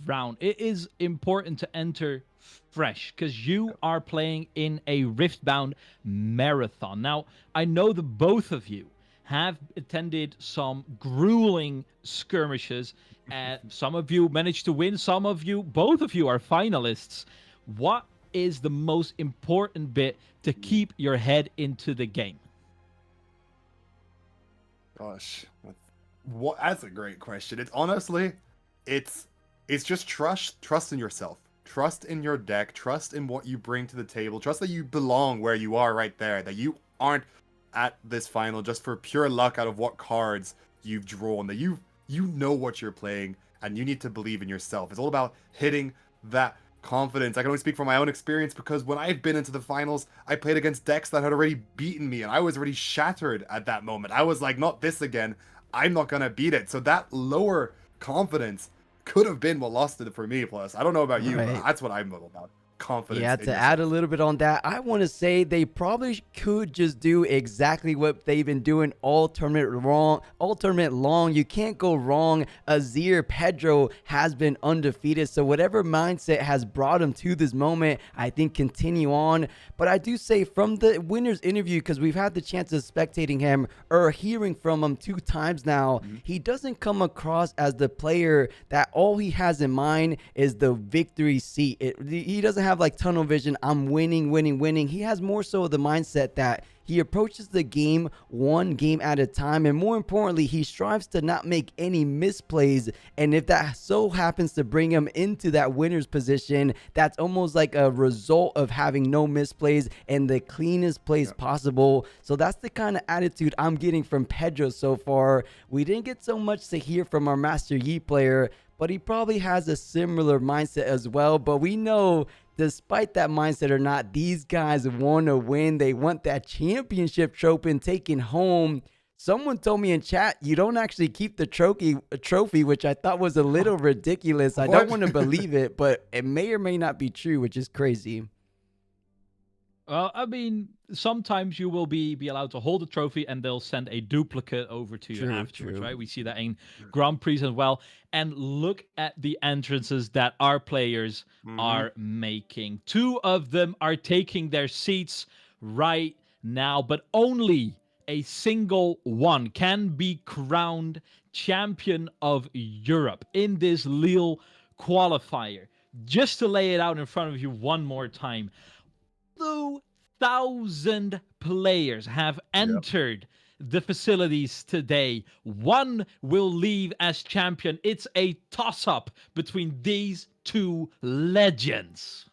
round. It is important to enter fresh because you are playing in a Riftbound marathon. Now, I know the both of you have attended some grueling skirmishes. Some of you managed to win. Some of you, both of you are finalists. What is the most important bit to keep your head into the game? Gosh, that's a great question. It's honestly, it's just trust in yourself, trust in your deck, trust in what you bring to the table, trust that you belong where you are right there, that you aren't at this final just for pure luck out of what cards you've drawn, that you know what you're playing, and you need to believe in yourself. It's all about hitting that confidence. I can only speak from my own experience because when I've been into the finals, I played against decks that had already beaten me, and I was already shattered at that moment. I was like, not this again. I'm not gonna beat it. So that lower confidence could have been what lost it for me. Plus, I don't know about you, but that's what I'm about. Confidence. Yeah, to add a little bit on that, I want to say they probably could just do exactly what they've been doing all tournament long. You can't go wrong. Azir, Pedro has been undefeated, so whatever mindset has brought him to this moment, I think continue on. But I do say from the winner's interview, because we've had the chance of spectating him or hearing from him 2 times now, he doesn't come across as the player that all he has in mind is the victory seat. He doesn't have like tunnel vision. I'm winning. He has more so the mindset that he approaches the game one game at a time, and more importantly, he strives to not make any misplays. And if that so happens to bring him into that winner's position, that's almost like a result of having no misplays and the cleanest plays possible. So that's the kind of attitude I'm getting from Pedro so far. We didn't get so much to hear from our Master Yi player, but he probably has a similar mindset as well. But we know, despite that mindset or not, these guys want to win. They want that championship trophy and taken home. Someone told me in chat, you don't actually keep the trophy, which I thought was a little ridiculous. I don't want to believe it, but it may or may not be true, which is crazy. Well, I mean, sometimes you will be allowed to hold a trophy and they'll send a duplicate over to you afterwards, right? We see that in Grand Prix as well. And look at the entrances that our players are making. 2 of them are taking their seats right now, but only a single one can be crowned champion of Europe in this Lille qualifier. Just to lay it out in front of you one more time. 2,000 players have entered the facilities today. 1 will leave as champion. It's a toss-up between these 2 legends.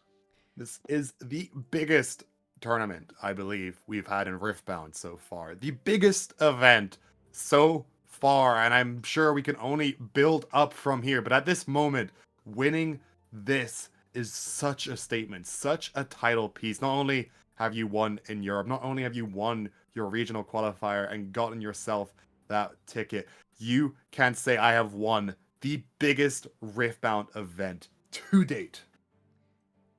This is the biggest tournament, I believe, we've had in Riftbound so far. The biggest event so far, and I'm sure we can only build up from here. But at this moment, winning this is such a statement, such a title piece. Not only have you won in Europe, not only have you won your regional qualifier and gotten yourself that ticket, you can say I have won the biggest Riftbound event to date.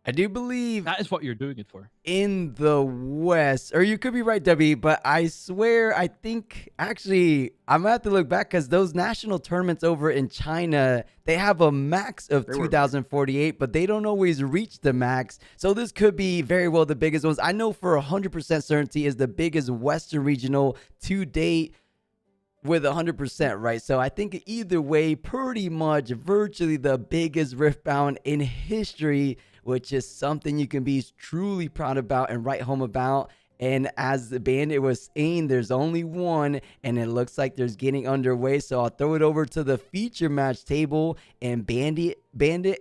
I do believe that is what you're doing it for. In the West, or you could be right, Debbie, but I swear, I think, actually, I'm going to have to look back because those national tournaments over in China, they have a max of 2,048, but they don't always reach the max. So this could be very well the biggest ones. I know for 100% certainty is the biggest Western regional to date with 100%, right? So I think either way, pretty much virtually the biggest Riftbound in history, which is something you can be truly proud about and write home about. And as the Bandit was saying, there's only one, and it looks like there's getting underway. So I'll throw it over to the feature match table and Bandit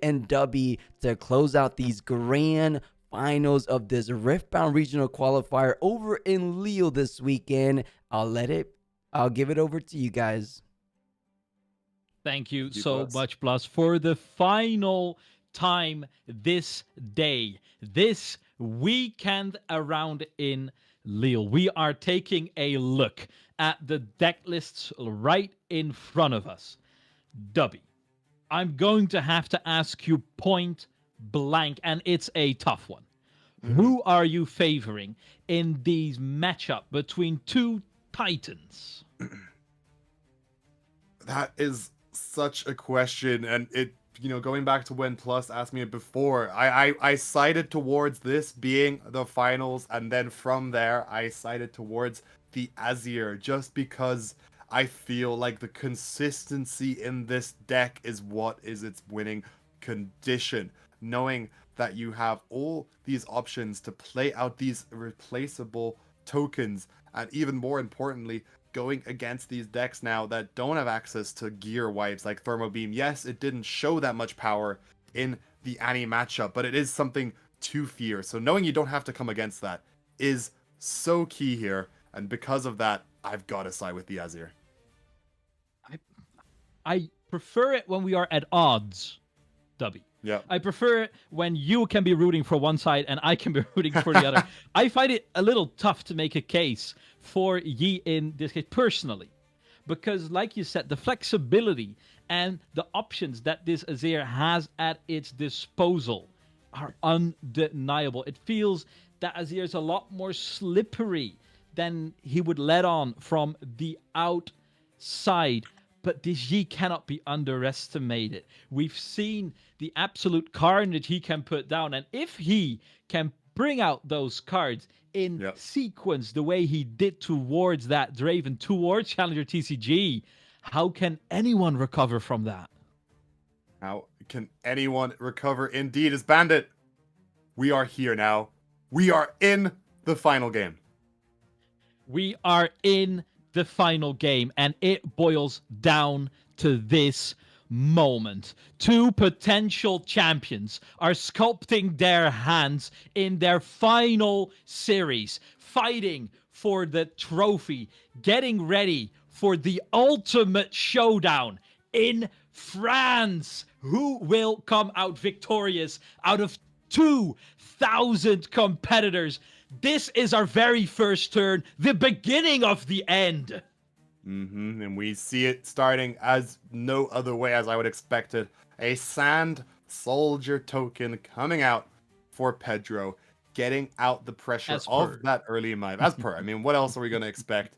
and Dubby to close out these grand finals of this Riftbound Regional Qualifier over in Lille this weekend. I'll give it over to you guys. Thank you so much, Plus, for the final time this day, this weekend around in Lille. We are taking a look at the deck lists right in front of us. Dubby, I'm going to have to ask you point blank, and it's a tough one. Who are you favoring in these matchup between two titans? That is such a question, and it, going back to when Plus asked me it before, I sided towards this being the finals, and then from there, I sided towards the Azir, just because I feel like the consistency in this deck is what is its winning condition. Knowing that you have all these options to play out these replaceable tokens, and even more importantly, going against these decks now that don't have access to gear wipes like Thermo Beam. Yes, it didn't show that much power in the Annie matchup, but it is something to fear. So knowing you don't have to come against that is so key here, and because of that, I've got to side with the Azir. I prefer it when we are at odds, Dubby. Yeah. I prefer it when you can be rooting for one side and I can be rooting for the other. I find it a little tough to make a case for Yi in this case personally, because like you said, the flexibility and the options that this Azir has at its disposal are undeniable. It feels that Azir is a lot more slippery than he would let on from the outside. But this Yi cannot be underestimated. We've seen the absolute carnage he can put down. And if he can bring out those cards in sequence the way he did towards that Draven, towards Challenger TCG, how can anyone recover from that? How can anyone recover? Indeed, as Bandit, we are here now. We are in the final game. We are in the final game, and it boils down to this moment. Two potential champions are sculpting their hands in their final series, fighting for the trophy, getting ready for the ultimate showdown in France. Who will come out victorious out of 2,000 competitors? This is our very first turn, the beginning of the end. And we see it starting as no other way as I would expect it. A Sand Soldier token coming out for Pedro, getting out the pressure of that early mine. As per. I mean, what else are we going to expect?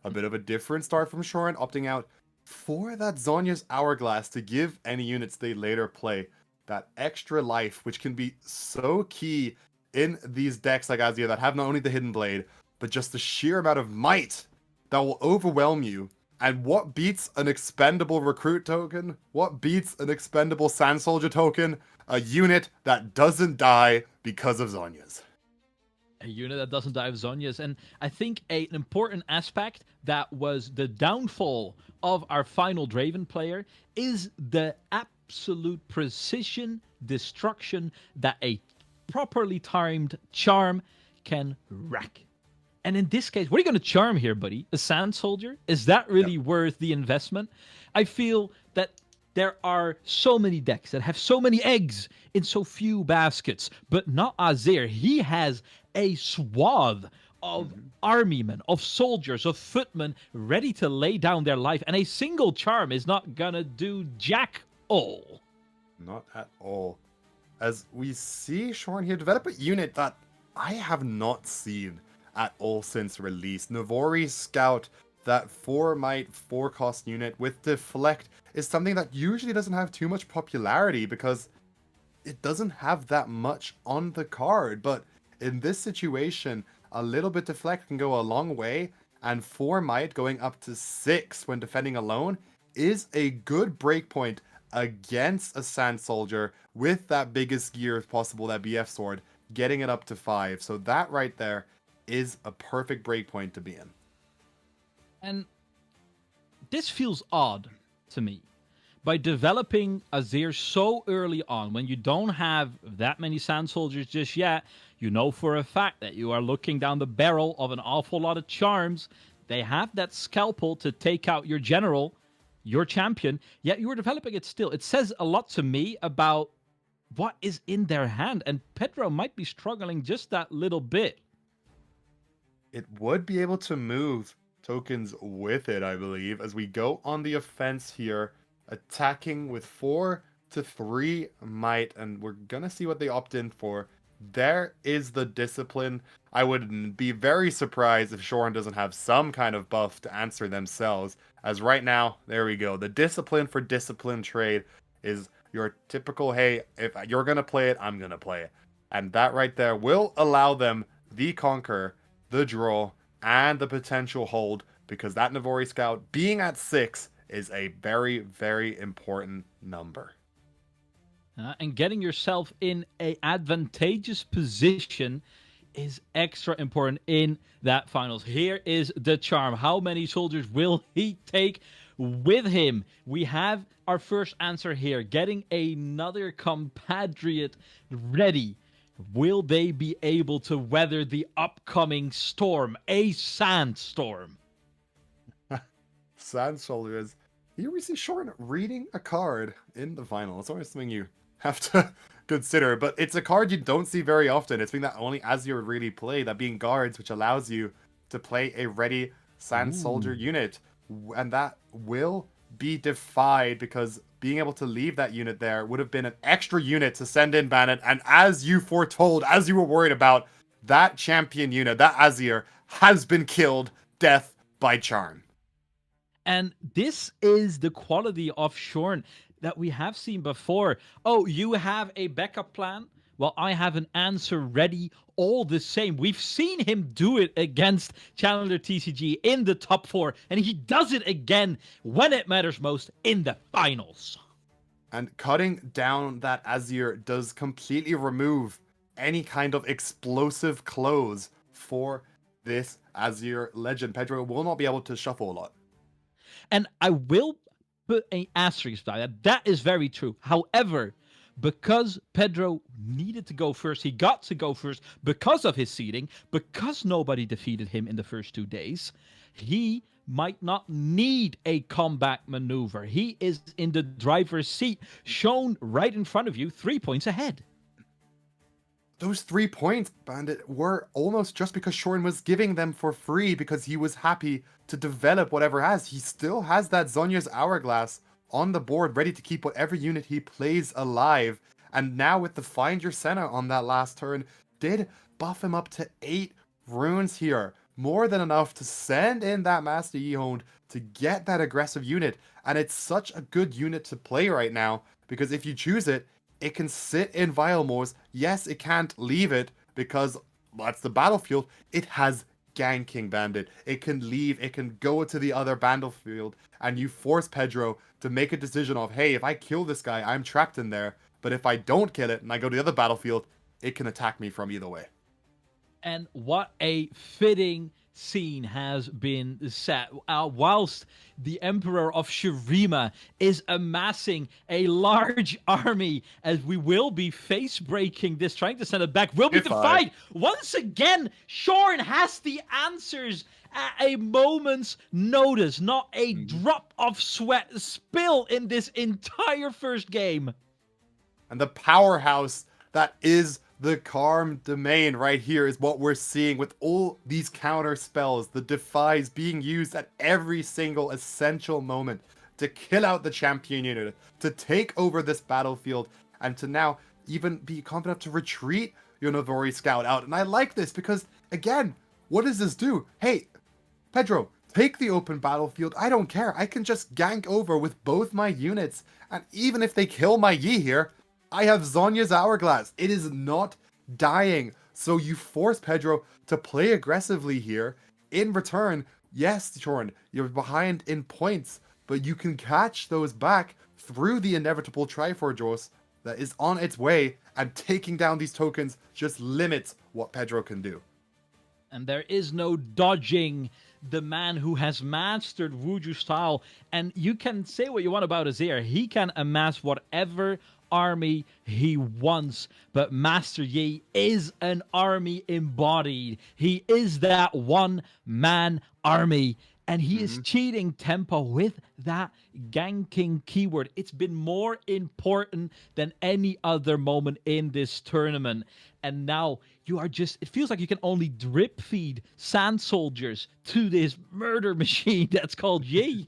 A bit of a different start from Shorin, opting out for that Zhonya's Hourglass to give any units they later play that extra life, which can be so key in these decks like Azir that have not only the Hidden Blade, but just the sheer amount of might that will overwhelm you. And what beats an expendable Recruit token? What beats an expendable Sand Soldier token? A unit that doesn't die because of Zhonya's. A unit that doesn't die of Zhonya's. And I think an important aspect that was the downfall of our final Draven player is the absolute precision destruction that a properly timed charm can wreck. And in this case, what are you going to charm here, buddy? A Sand Soldier? Is that really worth the investment? I feel that there are so many decks that have so many eggs in so few baskets, but not Azir. He has a swath of army men, of soldiers, of footmen ready to lay down their life, and a single charm is not gonna do jack all. Not at all. As we see Shorn here develop a unit that I have not seen at all since release. Navori Scout, that 4 might 4 cost unit with Deflect, is something that usually doesn't have too much popularity because it doesn't have that much on the card. But in this situation, a little bit Deflect can go a long way, and 4 might going up to 6 when defending alone is a good breakpoint against a Sand Soldier with that biggest gear if possible, that BF sword, getting it up to 5. So that right there is a perfect breakpoint to be in. And this feels odd to me. By developing Azir so early on, when you don't have that many Sand Soldiers just yet, you know for a fact that you are looking down the barrel of an awful lot of charms. They have that scalpel to take out your general, your champion, yet you are developing it still. It says a lot to me about what is in their hand, and Pedro might be struggling just that little bit. It would be able to move tokens with it, I believe, as we go on the offense here, attacking with 4 to 3 might, and we're gonna see what they opt in for. There is the discipline. I would be very surprised if Shoran doesn't have some kind of buff to answer themselves, as right now, there we go. The discipline for discipline trade is your typical, hey, if you're gonna play it, I'm gonna play it. And that right there will allow them the conquer, the draw, and the potential hold, because that Navori Scout being at 6 is a very, very important number. And getting yourself in a advantageous position is extra important in that finals. Here is the charm. How many soldiers will he take with him? We have our first answer here. Getting another compatriot ready. Will they be able to weather the upcoming storm? A sandstorm. Sand Soldiers. Here we see Shorn reading a card in the final. It's always something you have to consider, but it's a card you don't see very often. It's something that only Azir would really play, that being guards, which allows you to play a ready Sand Soldier unit. And that will be defied because being able to leave that unit there would have been an extra unit to send in Bandit. And as you foretold, as you were worried about, that champion unit, that Azir, has been killed death by charm. And this is the quality of Shorn that we have seen before. Oh, you have a backup plan? Well, I have an answer ready all the same. We've seen him do it against Challenger TCG in the top 4, and he does it again when it matters most in the finals. And cutting down that Azir does completely remove any kind of explosive close for this Azir legend. Pedro will not be able to shuffle a lot. And I will put an asterisk by that. That is very true. However, because Pedro needed to go first, he got to go first because of his seeding, because nobody defeated him in the first 2 days, he might not need a comeback maneuver. He is in the driver's seat, shown right in front of you, 3 points ahead. Those 3 points, Bandit, were almost just because Shorin was giving them for free because he was happy to develop whatever has. He still has that Zonya's Hourglass on the board, ready to keep whatever unit he plays alive. And now with the Find Your Senna on that last turn, did buff him up to 8 runes here. More than enough to send in that Master Yi-Hound to get that aggressive unit. And it's such a good unit to play right now, because if you choose it, it can sit in Vialmors. Yes, it can't leave it because that's the battlefield. It has ganking, Bandit. It can leave, it can go to the other battlefield, and you force Pedro to make a decision of, hey, if I kill this guy, I'm trapped in there. But if I don't kill it and I go to the other battlefield, it can attack me from either way. And what a fitting scene has been set, whilst the Emperor of Shurima is amassing a large army, as we will be face-breaking this, trying to send it back, will be defied. Once again, Shorn has the answers at a moment's notice, not a drop of sweat spill in this entire first game. And the powerhouse that is the Calm Domain right here is what we're seeing with all these counter spells, the defies being used at every single essential moment to kill out the champion unit, to take over this battlefield, and to now even be confident to retreat your Navori scout out. And I like this because, again, what does this do? Hey, Pedro, take the open battlefield. I don't care. I can just gank over with both my units. And even if they kill my Yi here, I have Zhonya's Hourglass. It is not dying. So you force Pedro to play aggressively here. In return, yes, Shorn, you're behind in points, but you can catch those back through the inevitable Triforce that is on its way, and taking down these tokens just limits what Pedro can do. And there is no dodging the man who has mastered Wuju style. And you can say what you want about Azir. He can amass whatever army he wants, but Master Yi is an army embodied. He is that one-man army, and he is cheating tempo with that ganking keyword. It's been more important than any other moment in this tournament. And now you are just, it feels like you can only drip feed sand soldiers to this murder machine that's called Yi.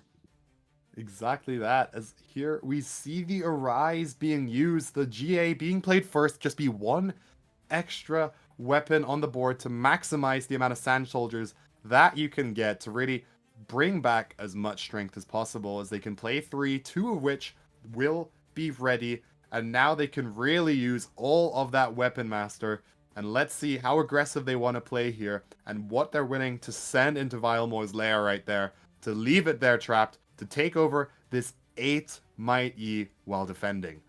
Exactly that, as here we see the Arise being used, the GA being played first, just be one extra weapon on the board to maximize the amount of sand soldiers that you can get to really bring back as much strength as possible, as they can play 3, 2 of which will be ready, and now they can really use all of that weapon master. And let's see how aggressive they want to play here, and what they're willing to send into Vilemor's lair right there, to leave it there trapped, to take over this 8 Might Yi while defending.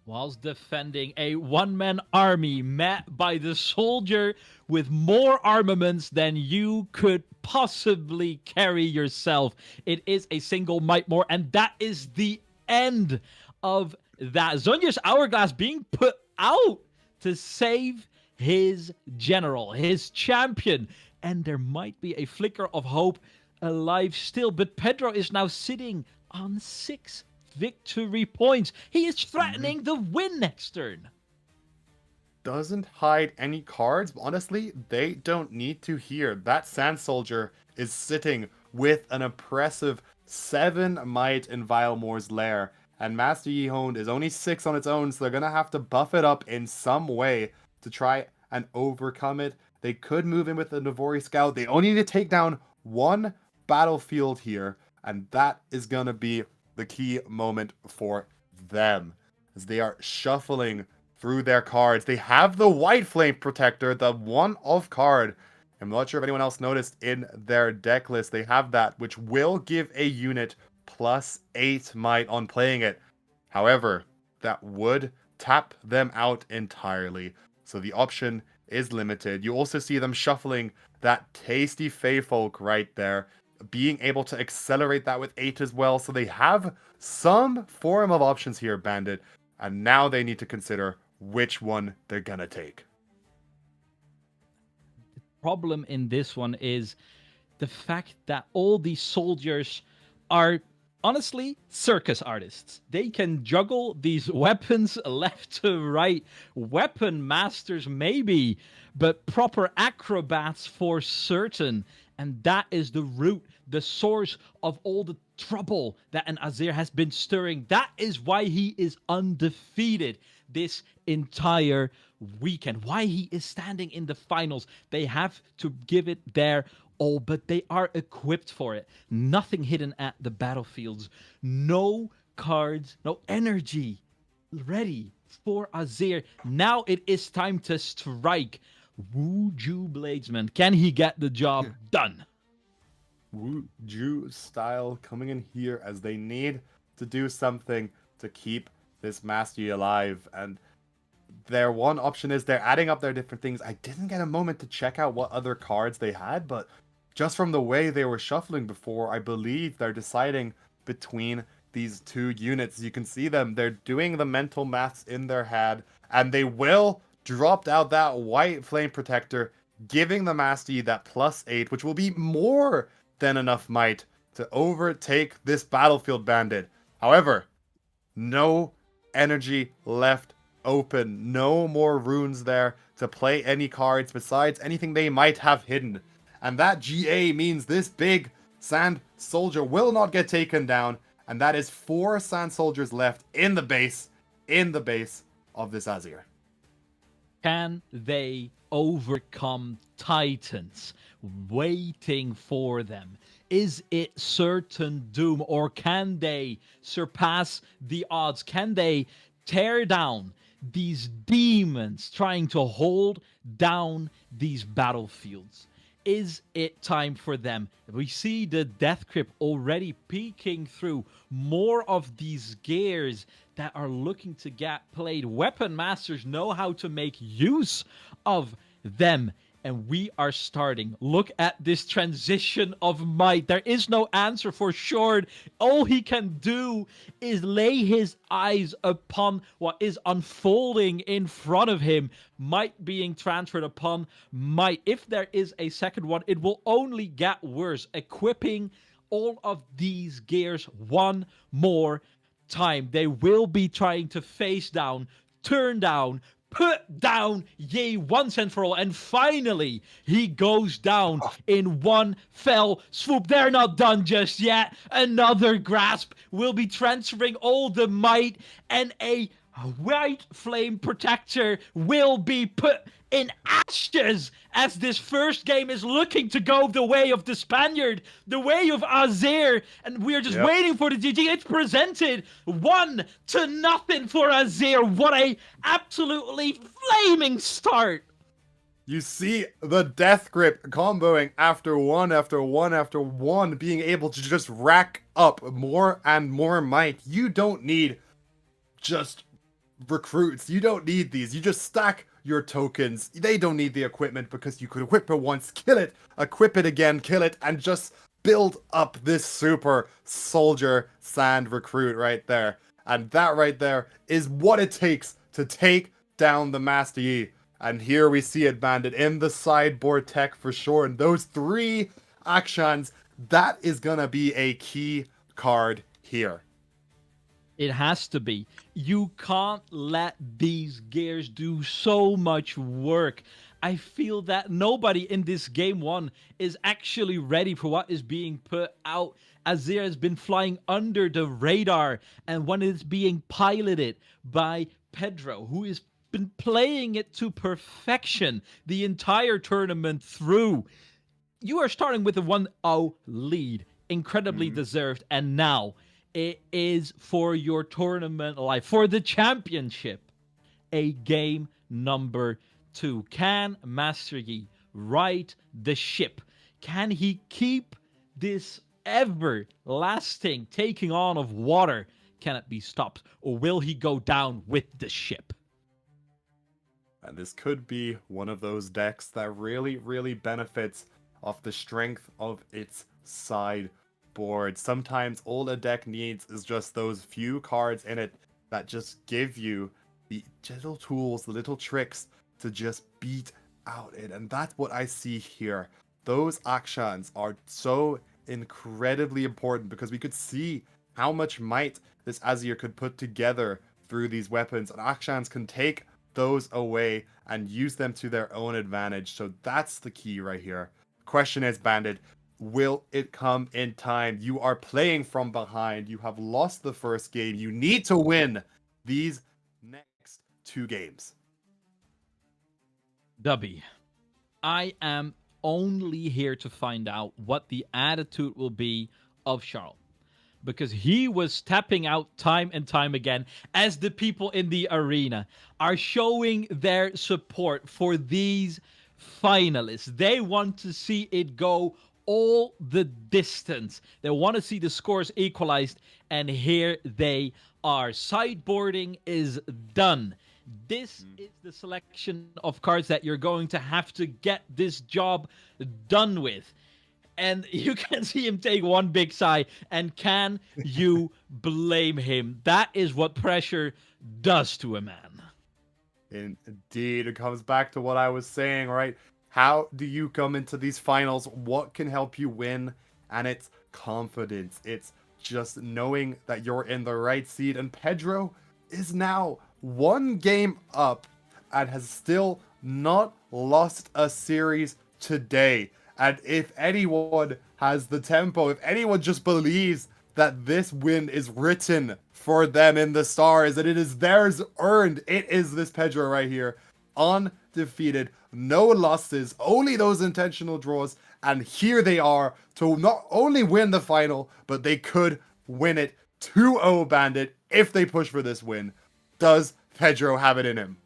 Whilst defending a one-man army met by the soldier with more armaments than you could possibly carry yourself. It is a single might more, and that is the end of that. Zhonya's Hourglass being put out to save his general, his champion, and there might be a flicker of hope alive still, but Pedro is now sitting on 6 victory points. He is threatening the win next turn. Doesn't hide any cards, but honestly, they don't need to here. That Sand Soldier is sitting with an impressive 7 might in Vilemor's lair, and Master Yi Honed is only 6 on its own, so they're gonna have to buff it up in some way to try and overcome it. They could move in with the Navori Scout. They only need to take down 1 battlefield here, and that is gonna be the key moment for them, as they are shuffling through their cards. They have the White Flame Protector, the one-off card. I'm not sure if anyone else noticed in their deck list. They have that, which will give a unit plus 8 might on playing it. However, that would tap them out entirely, so the option is limited. You also see them shuffling that tasty Fey Folk right there, being able to accelerate that with 8 as well, so they have some form of options here, Bandit, and now they need to consider which one they're gonna take. The problem in this one is the fact that all these soldiers are honestly circus artists. They can juggle these weapons left to right. Weapon masters maybe, but proper acrobats for certain. And that is the root, the source of all the trouble that an Azir has been stirring. That is why he is undefeated this entire weekend. Why he is standing in the finals. They have to give it their all, but they are equipped for it. Nothing hidden at the battlefields. No cards, no energy ready for Azir. Now it is time to strike. Wuju Bladesman, can he get the job done? Wuju style coming in here, as they need to do something to keep this Master Yi alive, and their one option is they're adding up their different things. I didn't get a moment to check out what other cards they had, but just from the way they were shuffling before, I believe they're deciding between these two units. You can see them. They're doing the mental maths in their head, and they will drop out that white Flame Protector, giving the Master Yi that +8, which will be more than enough might to overtake this Battlefield Bandit. However, no energy left open. No more runes there to play any cards besides anything they might have hidden. And that GA means this big Sand Soldier will not get taken down. And that is 4 Sand Soldiers left in the base of this Azir. Can they overcome Titans waiting for them? Is it certain doom, or can they surpass the odds? Can they tear down these demons trying to hold down these battlefields? Is it time for them? We see the Death Crypt already peeking through more of these gears that are looking to get played. Weapon Masters know how to make use of them. And we are starting. Look at this transition of might. There is no answer for Shord. All he can do is lay his eyes upon what is unfolding in front of him. Might being transferred upon might. If there is a second one, it will only get worse. Equipping all of these gears one more time. They will be trying to face down, turn down, put down Yi once and for all, and finally he goes down in one fell swoop. They're not done just yet. Another grasp will be transferring all the might, and a white Flame Protector will be put in ashes as this first game is looking to go the way of the Spaniard, the way of Azir, and we're just waiting for the GG. It's presented 1-0 for Azir. What a absolutely flaming start. You see the Death Grip comboing after one, after one, after one, being able to just rack up more and more might. You don't need just recruits. You don't need these. You just stack your tokens. They don't need the equipment because you could equip it once, kill it, equip it again, kill it, and just build up this super soldier sand recruit right there. And that right there is what it takes to take down the Master Yi. And here we see it, Bandit, in the sideboard tech for sure. And those 3 actions, that is gonna be a key card here. It has to be. You can't let these gears do so much work. I feel that nobody in this game 1 is actually ready for what is being put out. Azir has been flying under the radar, and when it's being piloted by Pedro, who has been playing it to perfection the entire tournament through, you are starting with a 1-0 lead. Incredibly deserved, and now it is for your tournament life, for the championship, a game number 2. Can Master Yi right the ship? Can he keep this everlasting taking on of water? Can it be stopped? Or will he go down with the ship? And this could be one of those decks that really, really benefits off the strength of its side board. Sometimes all a deck needs is just those few cards in it that just give you the little tools, the little tricks to just beat out it. And that's what I see here. Those actions are so incredibly important because we could see how much might this Azir could put together through these weapons, and actions can take those away and use them to their own advantage. So that's the key right here. Question is, Bandit, will it come in time? You are playing from behind. You have lost the first game. You need to win these next 2 games. Dubby, I am only here to find out what the attitude will be of Charles, because he was tapping out time and time again as the people in the arena are showing their support for these finalists. They want to see it go all the distance. They want to see the scores equalized, and here they are. Sideboarding is done. This is the selection of cards that you're going to have to get this job done with. And you can see him take one big sigh, and can you blame him? That is what pressure does to a man. Indeed, it comes back to what I was saying, right? How do you come into these finals? What can help you win? And it's confidence. It's just knowing that you're in the right seat. And Pedro is now one game up and has still not lost a series today. And if anyone has the tempo, if anyone just believes that this win is written for them in the stars, that it is theirs earned, it is this Pedro right here. Undefeated, no losses, only those intentional draws. And here they are to not only win the final, but they could win it 2-0 Bandit if they push for this win. Does Pedro have it in him?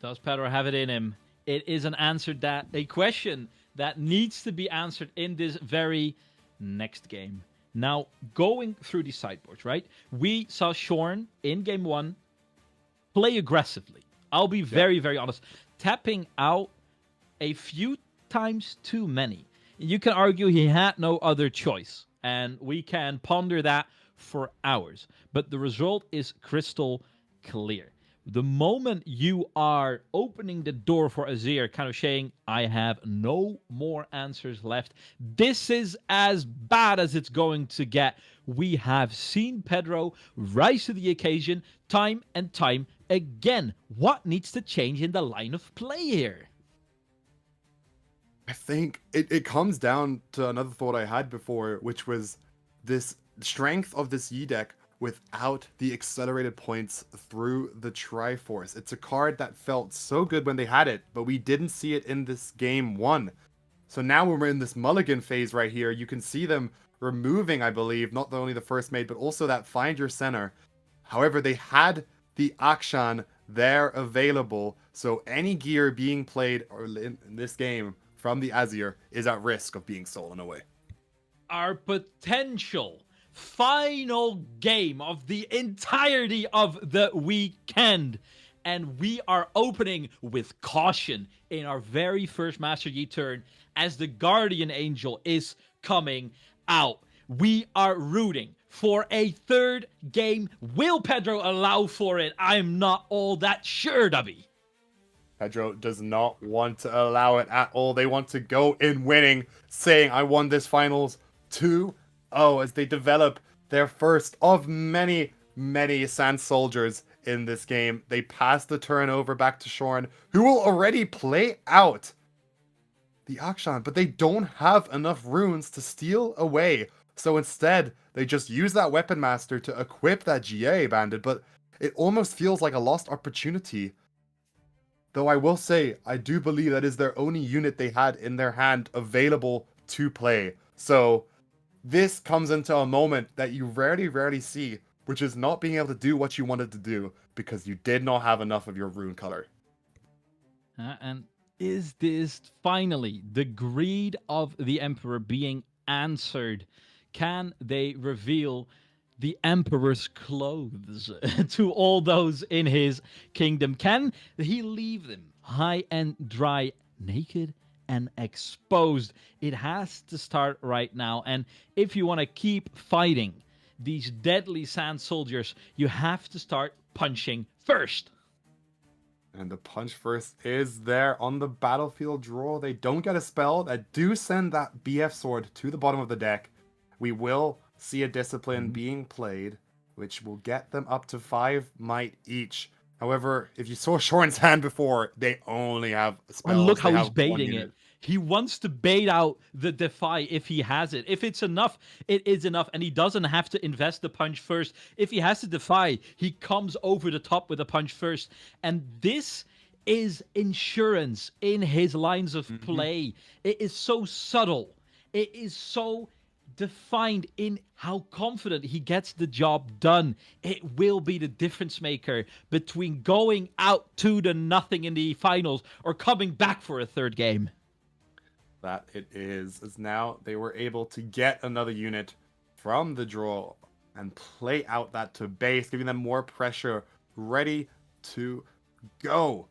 Does Pedro have it in him? It is a question that needs to be answered in this very next game. Now, going through the sideboards, right? We saw Shorn in game 1 play aggressively. I'll be very, very honest. Tapping out a few times too many. You can argue he had no other choice, and we can ponder that for hours. But the result is crystal clear. The moment you are opening the door for Azir, kind of saying, I have no more answers left, this is as bad as it's going to get. We have seen Pedro rise to the occasion time and time again. What needs to change in the line of play here? I think it comes down to another thought I had before, which was this strength of this Yi deck without the accelerated points through the Triforce. It's a card that felt so good when they had it, but we didn't see it in this game 1. So now when we're in this mulligan phase right here, you can see them removing, I believe, not only the first mate, but also that Find Your Center. However, they had the Akshan there available, so any gear being played in this game from the Azir is at risk of being stolen away. Our potential final game of the entirety of the weekend, and we are opening with caution in our very first Master Yi turn as the Guardian Angel is coming out. We are rooting for a third game. Will Pedro allow for it? I'm not all that sure, Dubby. Pedro does not want to allow it at all. They want to go in winning, saying, I won this finals 2-0 as they develop their first of many, many Sand Soldiers in this game. They pass the turn over back to Shorn, who will already play out the Akshan, but they don't have enough runes to steal away. So instead, they just use that Weapon Master to equip that GA Bandit, but it almost feels like a lost opportunity. Though I will say, I do believe that is their only unit they had in their hand available to play. So this comes into a moment that you rarely see, which is not being able to do what you wanted to do because you did not have enough of your rune color. And is this finally the greed of the Emperor being answered? Can they reveal the Emperor's clothes to all those in his kingdom? Can he leave them high and dry, naked and exposed? It has to start right now. And if you want to keep fighting these deadly Sand Soldiers, you have to start punching first. And the punch first is there on the battlefield draw. They don't get a spell. I do send that BF sword to the bottom of the deck. We will see a discipline being played, which will get them up to 5 might each. However, if you saw Shorn's hand before, they only have spells. And look how he's baiting it. He wants to bait out the Defy if he has it. If it's enough, it is enough. And he doesn't have to invest the punch first. If he has to Defy, he comes over the top with a punch first. And this is insurance in his lines of play. It is so subtle. It is so defined in how confident he gets the job done. It will be the difference maker between going out to the nothing in the finals or coming back for a third game. That it is, as now they were able to get another unit from the draw and play out that to base, giving them more pressure, ready to go.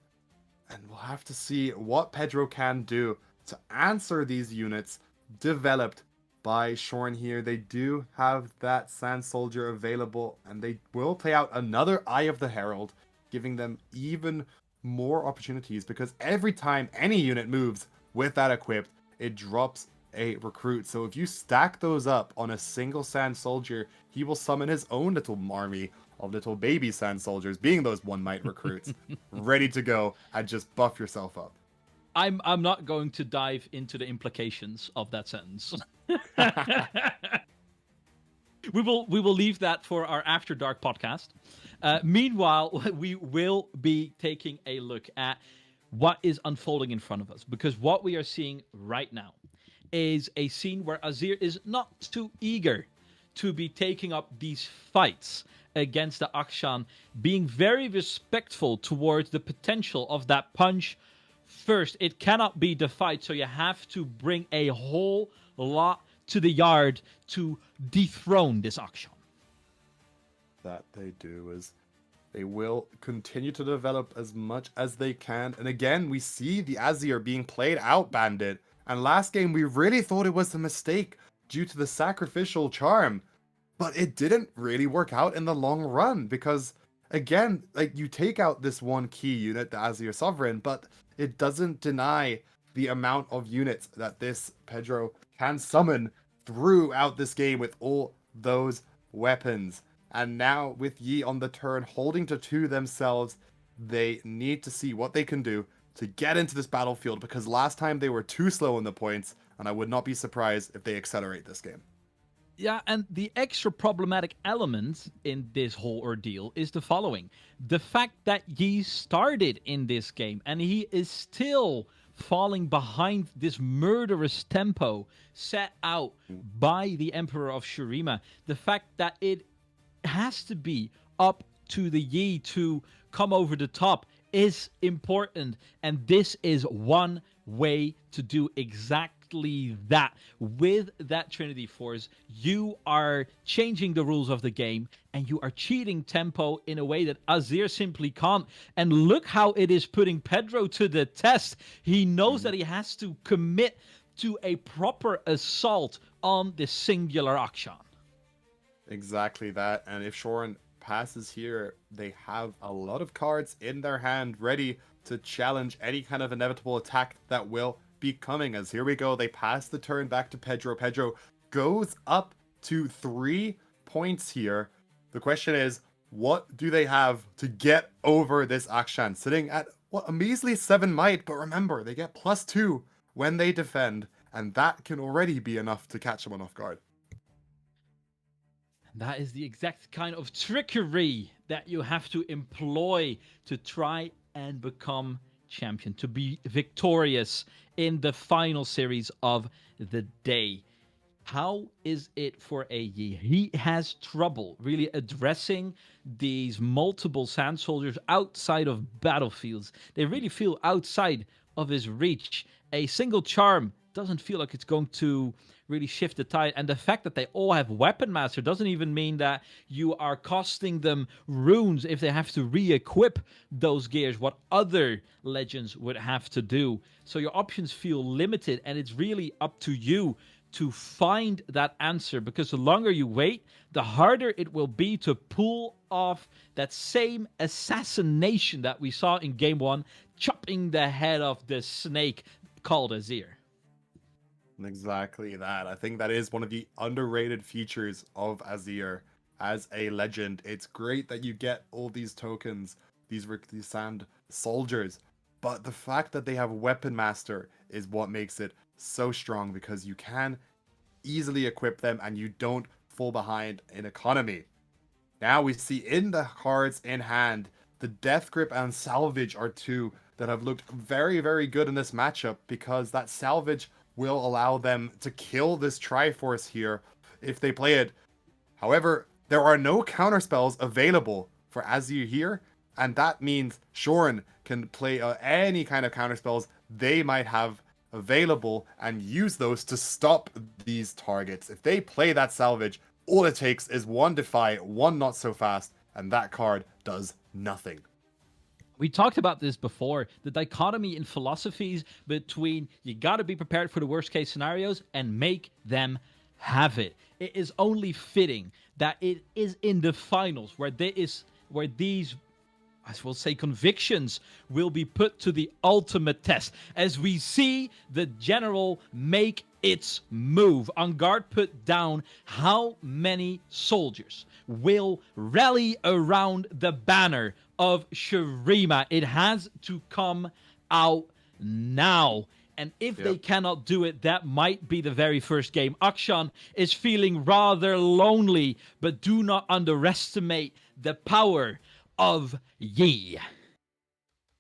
And we'll have to see what Pedro can do to answer these units developed by Shorn here. They do have that Sand Soldier available, and they will play out another Eye of the Herald, giving them even more opportunities, because every time any unit moves with that equipped, it drops a recruit. So if you stack those up on a single Sand Soldier, he will summon his own little army of little baby Sand Soldiers, being those one might recruits, ready to go and just buff yourself up. I'm not going to dive into the implications of that sentence. We will leave that for our After Dark podcast. Meanwhile, we will be taking a look at what is unfolding in front of us, because what we are seeing right now is a scene where Azir is not too eager to be taking up these fights against the Akshan, being very respectful towards the potential of that punch. First, it cannot be the fight, so you have to bring a whole lot to the yard to dethrone this Akshan. That they do is they will continue to develop as much as they can. And again, we see the Azir being played out, Bandit. And last game, we really thought it was a mistake due to the sacrificial charm. But it didn't really work out in the long run, because, again, like, you take out this one key unit, the Azir Sovereign, but it doesn't deny the amount of units that this Pedro can summon throughout this game with all those weapons. And now with Yi on the turn, holding to 2 themselves, they need to see what they can do to get into this battlefield, because last time they were too slow in the points, and I would not be surprised if they accelerate this game. Yeah, and the extra problematic element in this whole ordeal is the following. The fact that Yi started in this game, and he is still falling behind this murderous tempo set out by the Emperor of Shurima. The fact that it has to be up to the Yi to come over the top is important, and this is one way to do exactly that. With that Trinity Force, you are changing the rules of the game, and you are cheating tempo in a way that Azir simply can't. And look how it is putting Pedro to the test. He knows that he has to commit to a proper assault on this singular Akshan. Exactly that. And if Shoran passes here, they have a lot of cards in their hand ready to challenge any kind of inevitable attack that will be coming. As here we go, they pass the turn back to Pedro. Pedro goes up to 3 points here. The question is, what do they have to get over this Akshan? Sitting at, what, a measly 7 might, but remember, they get +2 when they defend, and that can already be enough to catch someone off guard. That is the exact kind of trickery that you have to employ to try and become champion, to be victorious in the final series of the day. How is it for Yi? He has trouble really addressing these multiple Sand Soldiers outside of battlefields. They really feel outside of his reach. A single charm doesn't feel like it's going to really shift the tide. And the fact that they all have Weapon Master doesn't even mean that you are costing them runes if they have to re-equip those gears, what other legends would have to do. So your options feel limited, and it's really up to you to find that answer, because the longer you wait, the harder it will be to pull off that same assassination that we saw in Game 1, chopping the head off the snake called Azir. Exactly that. I think that is one of the underrated features of Azir as a legend. It's great that you get all these tokens, these Sand Soldiers, but the fact that they have Weapon Master is what makes it so strong, because you can easily equip them and you don't fall behind in economy. Now we see in the cards in hand, the Death Grip and Salvage are two that have looked very, very good in this matchup, because that Salvage will allow them to kill this Triforce here if they play it. However, there are no counterspells available for Azir here, and that means Shoran can play any kind of counterspells they might have available and use those to stop these targets. If they play that Salvage, all it takes is one Defy, one Not So Fast, and that card does nothing. We talked about this before, the dichotomy in philosophies between you got to be prepared for the worst case scenarios and make them have it. It is only fitting that it is in the finals where these, I will say, convictions will be put to the ultimate test as we see the general make its move. On guard put down how many soldiers will rally around the banner of Shurima. It has to come out now. And if they cannot do it, that might be the very first game. Akshan is feeling rather lonely, but do not underestimate the power of Yi.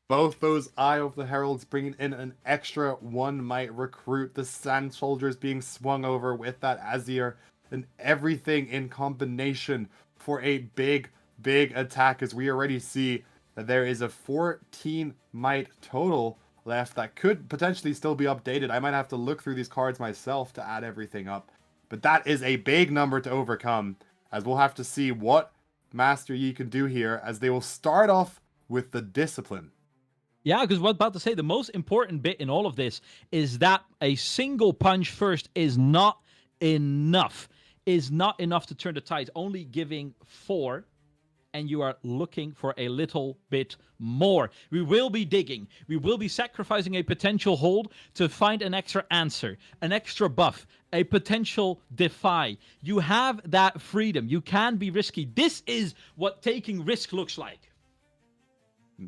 Both those Eye of the Heralds bringing in an extra 1 might recruit, the Sand Soldiers being swung over with that Azir, and everything in combination for a big attack, as we already see that there is a 14 might total left that could potentially still be updated. I might have to look through these cards myself to add everything up, but that is a big number to overcome, as we'll have to see what Master Yi can do here, as they will start off with the Discipline. Yeah, because what I'm about to say, the most important bit in all of this is that a single punch first is not enough. Is not enough to turn the tides, only giving 4, and you are looking for a little bit more. We will be digging. We will be sacrificing a potential hold to find an extra answer, an extra buff, a potential defy. You have that freedom. You can be risky. This is what taking risk looks like.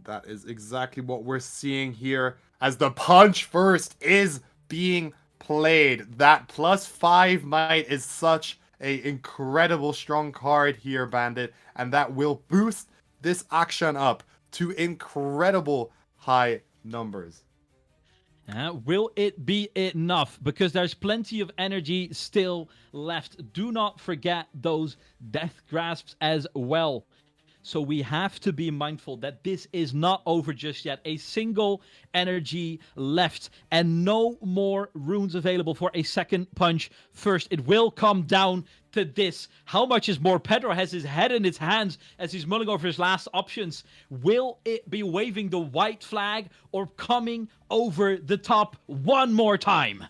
That is exactly what we're seeing here, as the punch first is being played. That +5 might is such an incredible strong card here, Bandit, and that will boost this action up to incredible high numbers. Will it be enough? Because there's plenty of energy still left. Do not forget those death grasps as well. So we have to be mindful that this is not over just yet. A single energy left and no more runes available for a second punch first. It will come down to this. How much is more? Pedro has his head in his hands as he's mulling over his last options. Will it be waving the white flag or coming over the top one more time?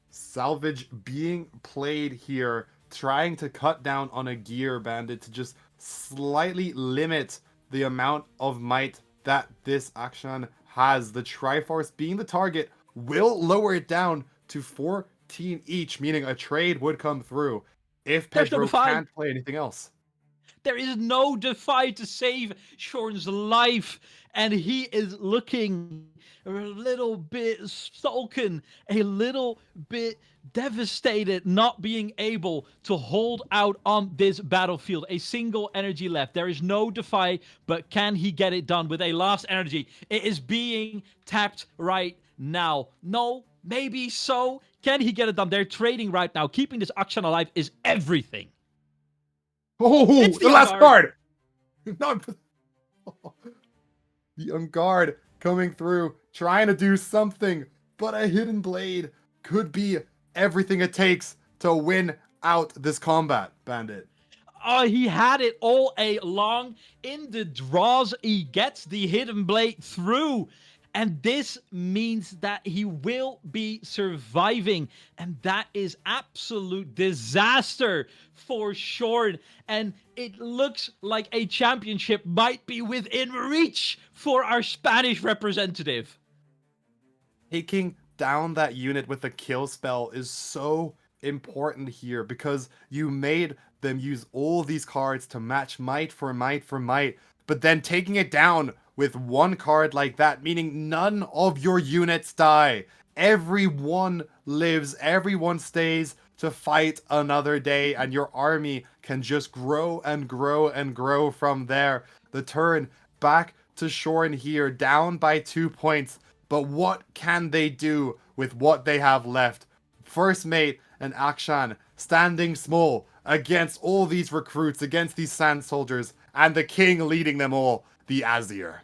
Salvage being played here, trying to cut down on a gear, Bandit, to just slightly limit the amount of might that this action has. The Triforce being the target will lower it down to 14 each, meaning a trade would come through if Pedro can't play anything else. There is no defy to save Shorn's life, and he is looking a little bit sulken, a little bit devastated, not being able to hold out on this battlefield. A single energy left. There is no defy, but can he get it done with a last energy? It is being tapped right now. No, maybe so. Can he get it done? They're trading right now. Keeping this action alive is everything. Oh, the last card! Not the Unguard coming through, trying to do something, but a Hidden Blade could be everything it takes to win out this combat, Bandit. He had it all along. In the draws, he gets the Hidden Blade through. And this means that he will be surviving. And that is absolute disaster for Shorn. And it looks like a championship might be within reach for our Spanish representative. Taking down that unit with a kill spell is so important here, because you made them use all these cards to match might for might for might. But then taking it down with one card like that, meaning none of your units die. Everyone lives, everyone stays to fight another day, and your army can just grow and grow and grow from there. The turn back to Shorn here, down by 2 points. But what can they do with what they have left? First Mate and Akshan standing small against all these recruits, against these Sand Soldiers, and the king leading them all, the Azir.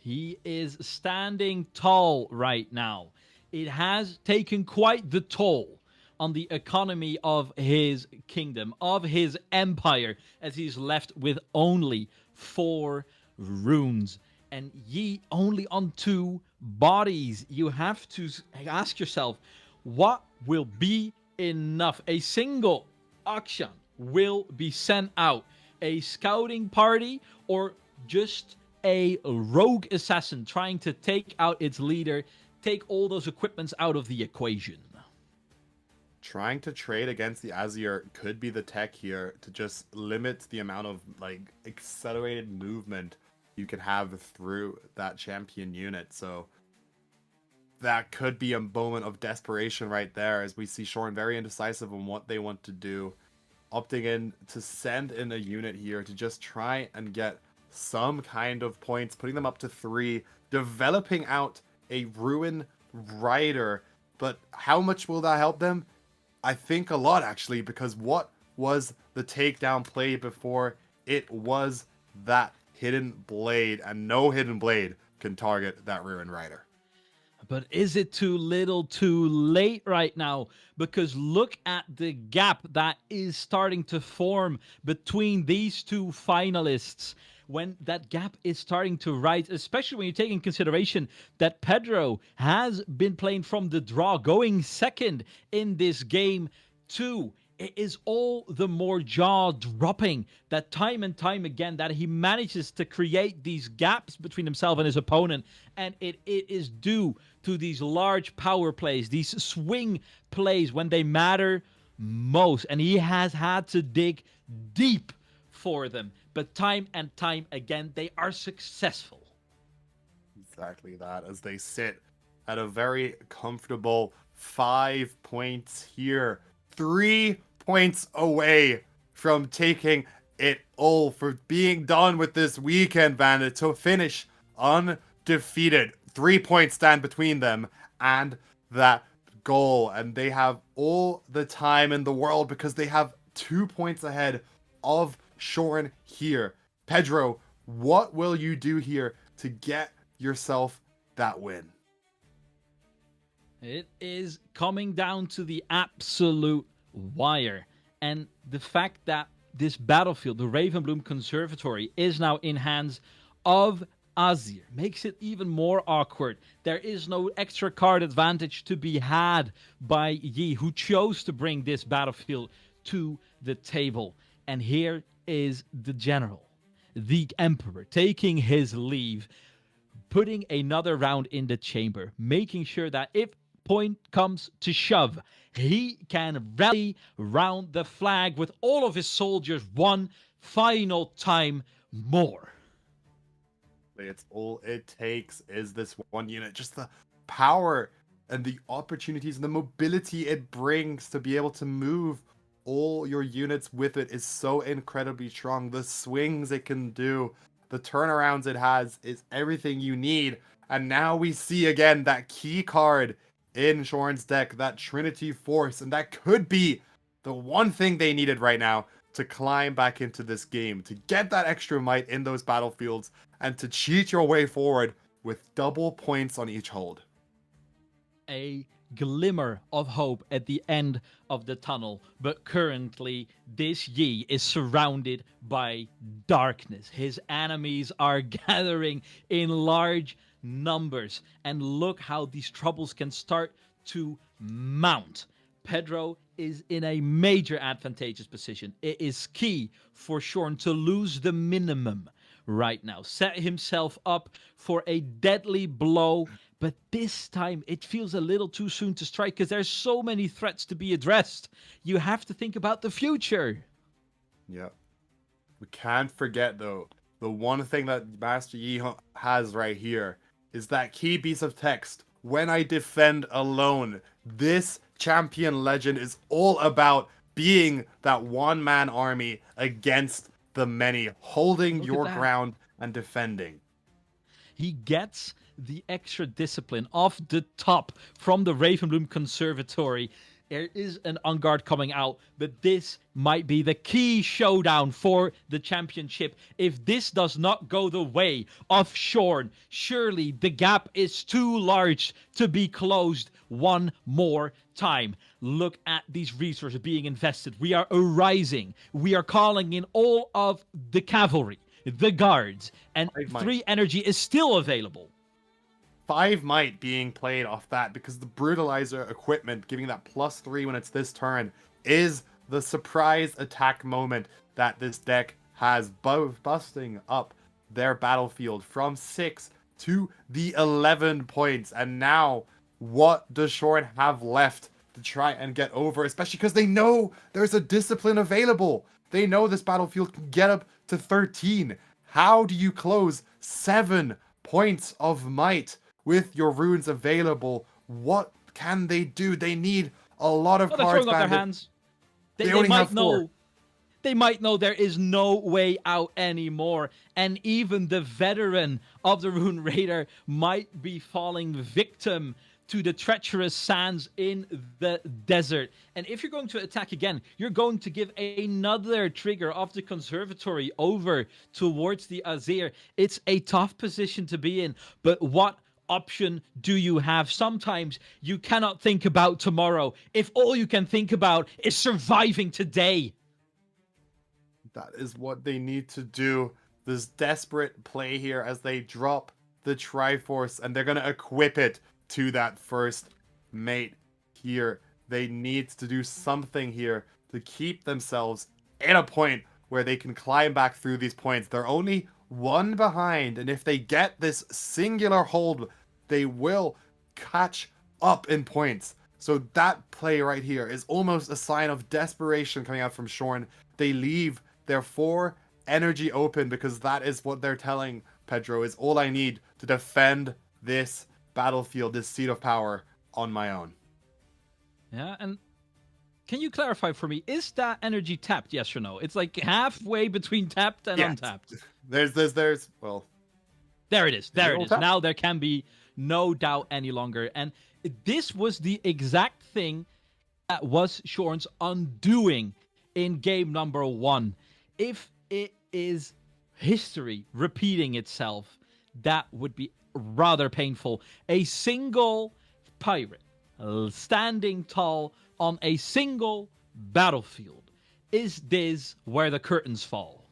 He is standing tall right now. It has taken quite the toll on the economy of his kingdom, of his empire, as he's left with only 4 runes. And Yi only on 2 bodies. You have to ask yourself, what will be enough? A single auction will be sent out. A scouting party, or just a rogue assassin trying to take out its leader, take all those equipments out of the equation. Trying to trade against the Azir could be the tech here to just limit the amount of like accelerated movement you can have through that champion unit. So that could be a moment of desperation right there, as we see Shorin very indecisive on what they want to do, opting in to send in a unit here to just try and get some kind of points, putting them up to 3, developing out a Ruin Rider. But how much will that help them? I think a lot, actually, because what was the takedown play before? It was that Hidden Blade, and no Hidden Blade can target that Ruin Rider. But is it too little too late right now? Because look at the gap that is starting to form between these 2 finalists. When that gap is starting to rise, especially when you take in consideration that Pedro has been playing from the draw, going second in this game too. It is all the more jaw-dropping that time and time again that he manages to create these gaps between himself and his opponent, and it is due to these large power plays, these swing plays when they matter most, and he has had to dig deep for them. But time and time again, they are successful. Exactly that, as they sit at a very comfortable 5 points here. 3 points away from taking it all, for being done with this weekend, Bandit, to finish undefeated. 3 points stand between them and that goal. And they have all the time in the world because they have 2 points ahead of Shorin here. Pedro, what will you do here to get yourself that win? It is coming down to the absolute wire. And the fact that this battlefield, the Ravenbloom Conservatory, is now in hands of Azir makes it even more awkward. There is no extra card advantage to be had by Yi, who chose to bring this battlefield to the table. And here is the general, the emperor, taking his leave, putting another round in the chamber, making sure that if point comes to shove, he can rally round the flag with all of his soldiers one final time more. It's all it takes is this one unit. Just the power and the opportunities and the mobility it brings to be able to move all your units with it is so incredibly strong. The swings it can do, the turnarounds it has, is everything you need. And now we see again that key card in Shorin's deck, that Trinity Force, and that could be the one thing they needed right now to climb back into this game, to get that extra might in those battlefields, and to cheat your way forward with double points on each hold. A glimmer of hope at the end of the tunnel, but currently this Yi is surrounded by darkness. His enemies are gathering in large numbers, and look how these troubles can start to mount. Pedro is in a major advantageous position. It is key for Shorin to lose the minimum right now, set himself up for a deadly blow, but this time it feels a little too soon to strike because there's so many threats to be addressed. You have to think about the future. Yeah. We can't forget, though, the one thing that Master Yi has right here is that key piece of text. When I defend alone, this champion legend is all about being that one-man army against the many, holding your ground and defending. He gets the extra discipline off the top from the Ravenbloom Conservatory. There is an On Guard coming out, but this might be the key showdown for the championship. If this does not go the way of Shorin, surely the gap is too large to be closed one more time. Look at these resources being invested. We are arising. We are calling in all of the cavalry. the guards, and 3 energy is still available. 5 might being played off that because the brutalizer equipment giving that +3 when it's this turn is the surprise attack moment that this deck has, busting up their battlefield from 6 to the 11 points. And now what does Shorn have left to try and get over, especially because they know there's a discipline available. They know this battlefield can get up to 13. How do you close 7 points of might with your runes available? What can they do? They need a lot of cards. They're throwing up their hands. They only might have 4. know. They might know there is no way out anymore. And even the veteran of the Rune Raider might be falling victim to the treacherous sands in the desert. And if you're going to attack again, you're going to give another trigger of the conservatory over towards the Azir. It's a tough position to be in, but what option do you have? Sometimes you cannot think about tomorrow if all you can think about is surviving today. That is what they need to do. This desperate play here as they drop the Triforce, and they're going to equip it to that first mate here. They need to do something here to keep themselves in a point where they can climb back through these points. They're only 1 behind, and if they get this singular hold, they will catch up in points. So that play right here is almost a sign of desperation coming out from Shorn. They leave their 4 energy open because that is what they're telling Pedro is all I need to defend this battlefield, this seat of power on my own. Yeah, and can you clarify for me, is that energy tapped, yes or no? It's like halfway between tapped and untapped. There's well, there it is. There it is. Now there can be no doubt any longer. And this was the exact thing that was Shorn's undoing in game number 1. If it is history repeating itself, that would be rather painful. A single pirate standing tall on a single battlefield. Is this where the curtains fall?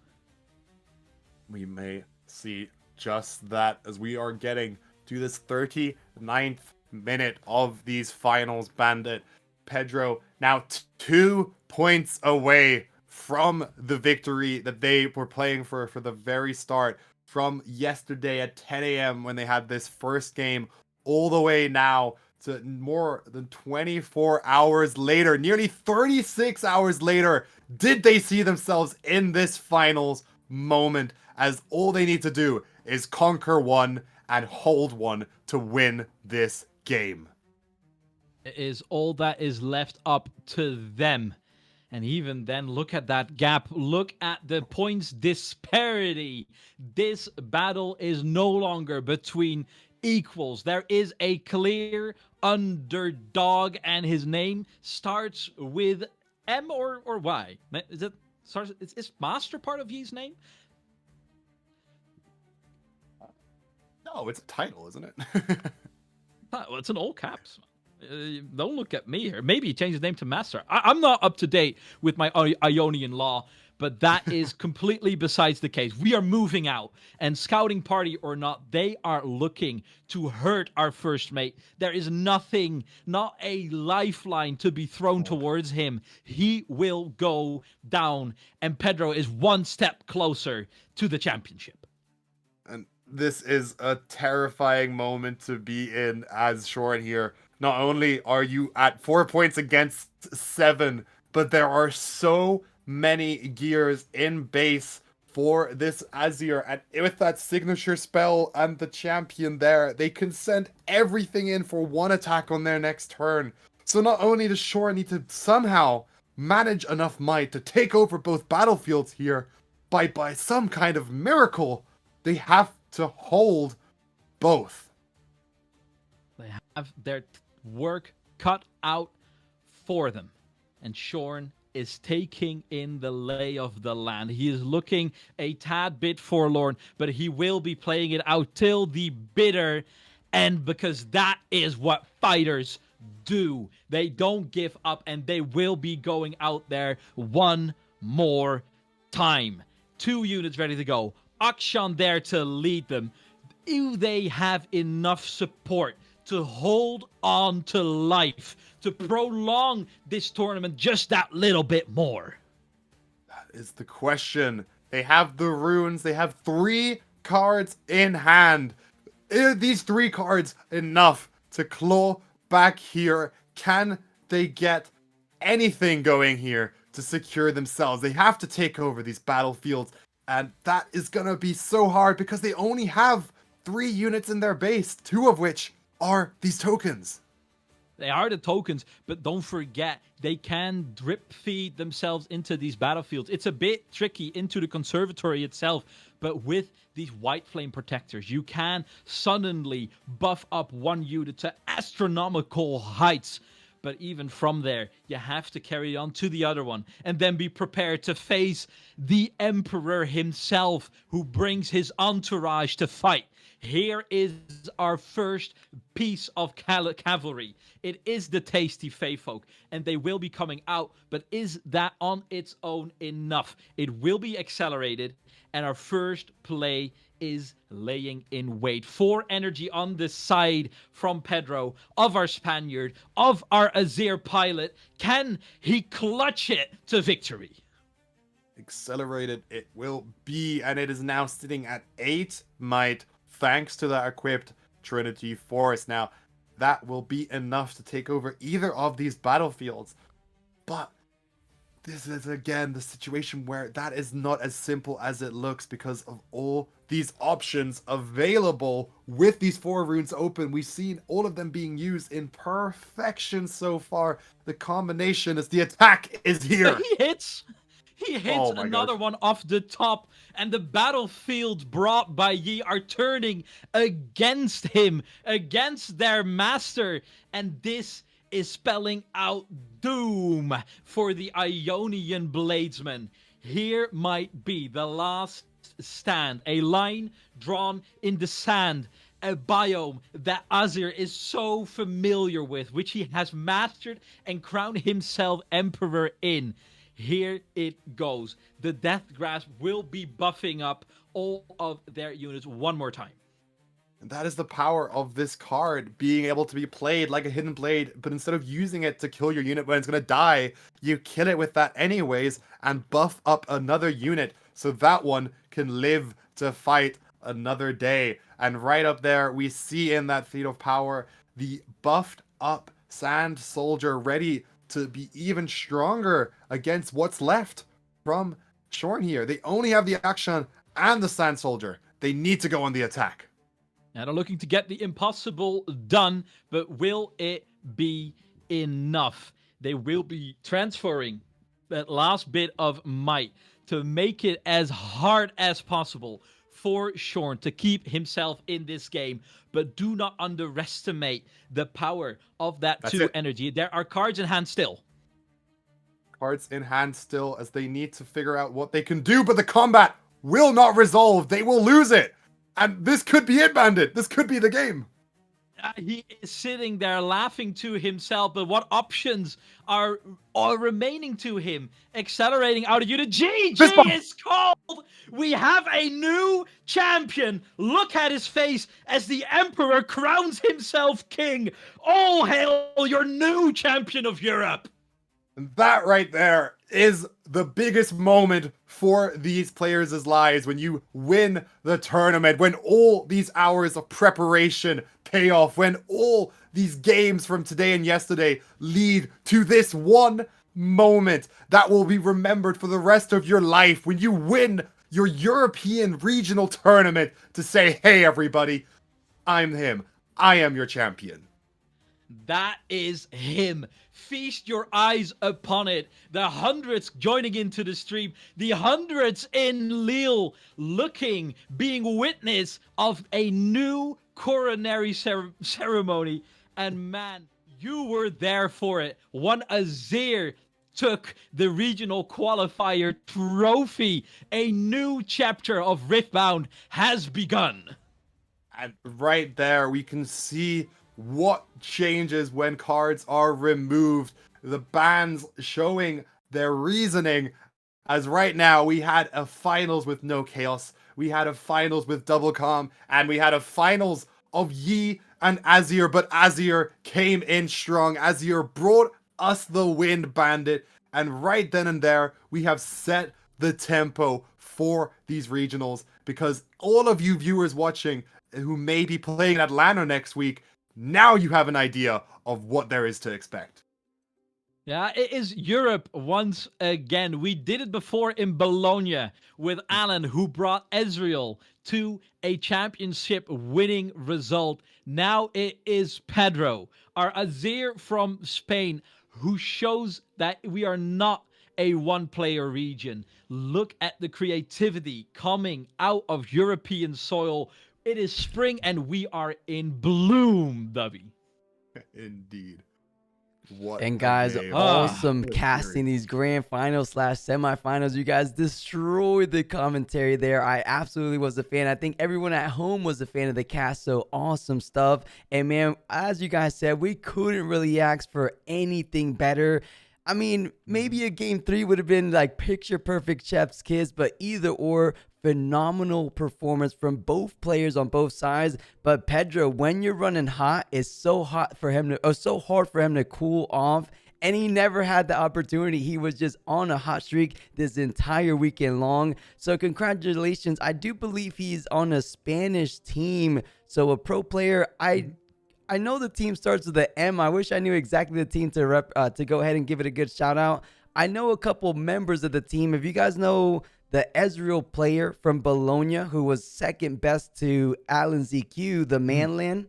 We may see just that as we are getting to this 39th minute of these finals, Bandit. Pedro now 2 points away from the victory that they were playing for the very start. From yesterday at 10 a.m. when they had this first game, all the way now to more than 24 hours later, nearly 36 hours later, did they see themselves in this finals moment, as all they need to do is conquer 1 and hold 1 to win this game. It is all that is left up to them. And even then, look at that gap. Look at the points disparity. This battle is no longer between equals. There is a clear underdog, and his name starts with M or Y. Is it starts? Is Master part of his name? No, it's a title, isn't it? Well, it's in all caps. Don't look at me here. Maybe he changed his name to Master. I'm not up to date with my Ionian law, but that is completely besides the case. We are moving out, and scouting party or not, they are looking to hurt our first mate. There is nothing, not a lifeline to be thrown towards him. He will go down, and Pedro is 1 step closer to the championship. And this is a terrifying moment to be in as Shorn here. Not only are you at 4 points against 7, but there are so many gears in base for this Azir. And with that signature spell and the champion there, they can send everything in for 1 attack on their next turn. So not only does Shorn need to somehow manage enough might to take over both battlefields here, by some kind of miracle, they have to hold both. They have their work cut out for them, and Shorn is taking in the lay of the land. He is looking a tad bit forlorn, but he will be playing it out till the bitter end, because that is what fighters do. They don't give up, and they will be going out there 1 more time. 2 units ready to go. Akshan there to lead them. Do they have enough support to hold on to life, to prolong this tournament just that little bit more? That is the question. They have the runes. They have 3 cards in hand. Are these 3 cards enough to claw back here? Can they get anything going here to secure themselves? They have to take over these battlefields, and that is gonna be so hard because they only have 3 units in their base, 2 of which are these tokens. They are the tokens, but don't forget, they can drip feed themselves into these battlefields. It's a bit tricky into the conservatory itself, but with these white flame protectors, you can suddenly buff up one unit to astronomical heights. But even from there, you have to carry on to the other one and then be prepared to face the Emperor himself, who brings his entourage to fight. Here is our first piece of cavalry. It is the tasty Fae folk, and they will be coming out, but is that on its own enough? It will be accelerated, and our first play is laying in wait. 4 energy on the side from Pedro, of our Spaniard, of our Azir pilot. Can he clutch it to victory? Accelerated it will be, and it is now sitting at 8 might, thanks to that equipped Trinity Force. Now, that will be enough to take over either of these battlefields. But this is, again, the situation where that is not as simple as it looks because of all these options available with these 4 runes open. We've seen all of them being used in perfection so far. The combination is the attack is here. He hits. He hits another one off the top, and the battlefield brought by Yi are turning against him, against their master, and this is spelling out doom for the Ionian Bladesman. Here might be the last stand, a line drawn in the sand, a biome that Azir is so familiar with, which he has mastered and crowned himself Emperor in. Here it goes. The Death Grasp will be buffing up all of their units one more time. And that is the power of this card, being able to be played like a Hidden Blade, but instead of using it to kill your unit when it's going to die, you kill it with that anyways and buff up another unit so that one can live to fight another day. And right up there, we see in that feat of power, the buffed up Sand Soldier ready to be even stronger against what's left from Shorn here. They only have the action and the Sand Soldier. They need to go on the attack. Now they're looking to get the impossible done, but will it be enough? They will be transferring that last bit of might to make it as hard as possible for Shorn to keep himself in this game, but do not underestimate the power of that 2 energy. There are cards in hand still. Cards in hand still, as they need to figure out what they can do, but the combat will not resolve. They will lose it. And this could be it, Bandit. This could be the game. He is sitting there laughing to himself, but what options are remaining to him? Accelerating out of unit. GG is called! We have a new champion. Look at his face as the Emperor crowns himself king. All hail your new champion of Europe. And that right there is the biggest moment for these players' lives, when you win the tournament, when all these hours of preparation pay off, when all these games from today and yesterday lead to this one moment that will be remembered for the rest of your life, when you win your European regional tournament to say, hey everybody, I'm him. I am your champion. That is him. Feast your eyes upon it. The hundreds joining into the stream. The hundreds in Lille looking, being witness of a new coronary ceremony. And man, you were there for it. One Azir took the regional qualifier trophy. A new chapter of Riftbound has begun. And right there, we can see what changes when cards are removed. The bans showing their reasoning, as right now we had a finals with no chaos. we had a finals with Double Calm, and we had a finals of Yi and Azir, but Azir came in strong. Azir brought us the win, Bandit, and right then and there, we have set the tempo for these regionals, because all of you viewers watching who may be playing in Atlanta next week, now you have an idea of what there is to expect. Yeah, it is Europe once again. We did it before in Bologna with Alan, who brought Ezreal to a championship winning result. Now it is Pedro, our Azir from Spain, who shows that we are not a one-player region. Look at the creativity coming out of European soil. It is spring and we are in bloom, Dubby. Indeed. What and guys, awesome What casting these grand finals / semifinals. You guys destroyed the commentary there. I absolutely was a fan. I think everyone at home was a fan of the cast. So awesome stuff. And man, as you guys said, we couldn't really ask for anything better. I mean, maybe a game 3 would have been like picture perfect chef's kiss, but either or, phenomenal performance from both players on both sides. But Pedro, when you're running hot, it's so hot for him to, so hard for him to cool off. And he never had the opportunity. He was just on a hot streak this entire weekend long. So congratulations. I do believe he's on a Spanish team. So a pro player. I know the team starts with the M. I wish I knew exactly the team to go ahead and give it a good shout out. I know a couple members of the team. If you guys know the Ezreal player from Bologna, who was second best to Alan ZQ, the Manland,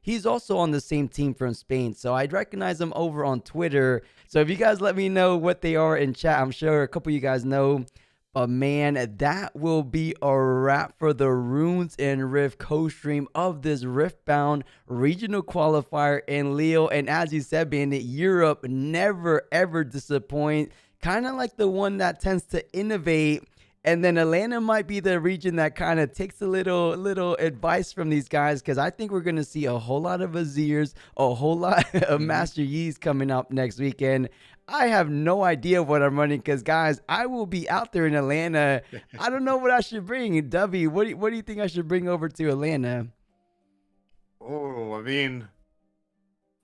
he's also on the same team from Spain. So I'd recognize him over on Twitter. So if you guys let me know what they are in chat, I'm sure a couple of you guys know. But man, that will be a wrap for the Runes and Rift co-stream of this Riftbound Regional Qualifier in Lille. And as you said, Bandit, Europe never ever disappoint. Kind of like the one that tends to innovate. And then Atlanta might be the region that kind of takes a little advice from these guys, because I think we're going to see a whole lot of Azirs, a whole lot of Master Yis coming up next weekend. I have no idea what I'm running, because, guys, I will be out there in Atlanta. I don't know what I should bring. Dubby, what do you think I should bring over to Atlanta? Oh, I mean,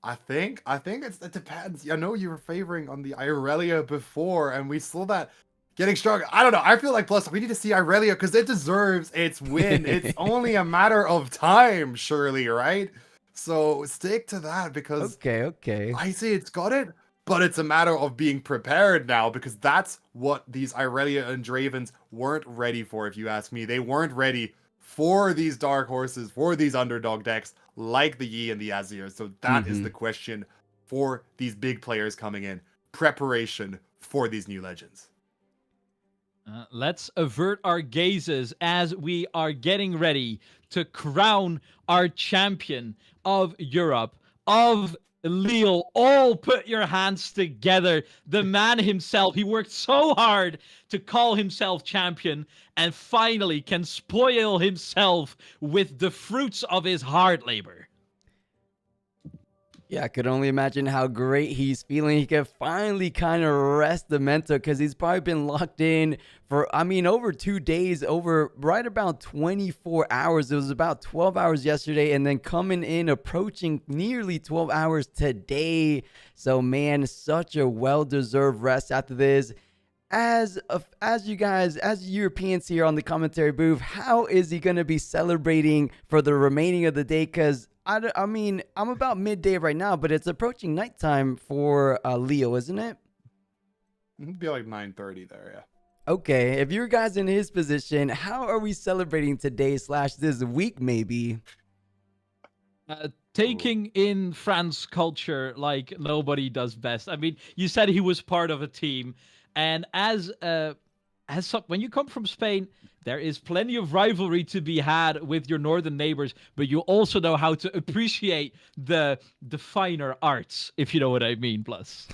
I think it depends. I know you were favoring on the Irelia before, and we saw that getting stronger. I don't know. I feel like, plus, we need to see Irelia because it deserves its win. It's only a matter of time, surely, right? So stick to that, because okay. I say it's got it, but it's a matter of being prepared now, because that's what these Irelia and Dravens weren't ready for, if you ask me. They weren't ready for these dark horses, for these underdog decks like the Yi and the Azir. So that is the question for these big players coming in. Preparation for these new legends. Let's avert our gazes as we are getting ready to crown our champion of Europe, of Lille. All put your hands together. The man himself, he worked so hard to call himself champion and finally can spoil himself with the fruits of his hard labor. Yeah, I could only imagine how great he's feeling. He could finally kind of rest the mental, because he's probably been locked in for, I mean, over 2 days, over right about 24 hours. It was about 12 hours yesterday, and then coming in, approaching nearly 12 hours today. So, man, such a well-deserved rest after this. As you guys, as Europeans here on the commentary booth, how is he going to be celebrating for the remaining of the day? Because I mean, I'm about midday right now, but it's approaching nighttime for Leo, isn't it? It'd be like 9:30 there, yeah. Okay, if you guys in his position, how are we celebrating today / this week, maybe? Taking in France culture like nobody does best. I mean, you said he was part of a team, and when you come from Spain, there is plenty of rivalry to be had with your northern neighbors, but you also know how to appreciate the finer arts, if you know what I mean, plus.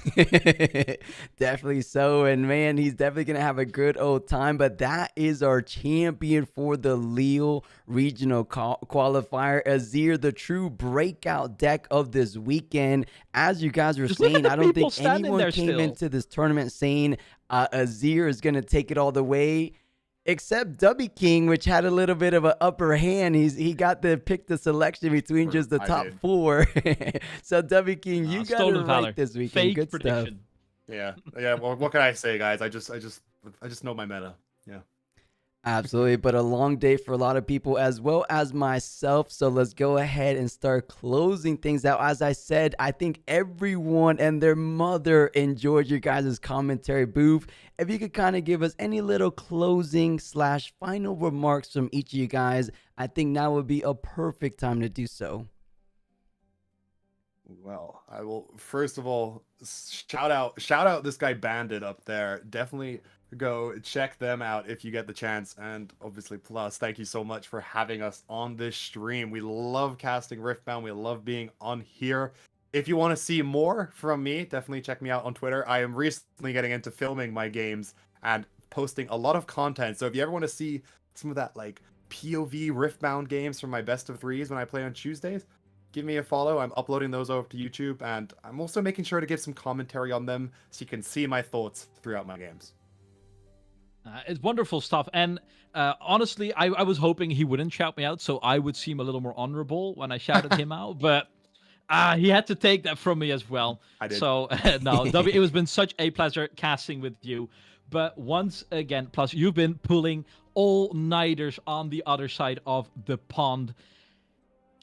Definitely so, and man, he's definitely going to have a good old time, but that is our champion for the Lille Regional Qualifier, Azir, the true breakout deck of this weekend. As you guys were saying, I don't think anyone came into this tournament saying Azir is going to take it all the way. Except W King, which had a little bit of an upper hand. He got to pick the selection between just the top 4. So W King, you got it right this weekend. Fake Good prediction. stuff. Yeah. Well, what can I say, guys? I just know my meta. Yeah. Absolutely, but a long day for a lot of people as well as myself. So let's go ahead and start closing things out. As I said, I think everyone and their mother enjoyed your guys' commentary booth. If you could kind of give us any little closing / final remarks from each of you guys, I think now would be a perfect time to do so. Well, I will first of all shout out this guy Bandit up there. Definitely go check them out if you get the chance. And obviously Plus, thank you so much for having us on this stream. We love casting Riftbound. We love being on here. If you want to see more from me, definitely check me out on Twitter. I am recently getting into filming my games and posting a lot of content. So if you ever want to see some of that like POV Riftbound games from my best of 3s when I play on Tuesdays, give me a follow. I'm uploading those over to YouTube, and I'm also making sure to give some commentary on them so you can see my thoughts throughout my games. It's wonderful stuff. And honestly, I was hoping he wouldn't shout me out, so I would seem a little more honorable when I shouted him out. But he had to take that from me as well. I did. So, no, W, it has been such a pleasure casting with you. But once again, Plus, you've been pulling all-nighters on the other side of the pond.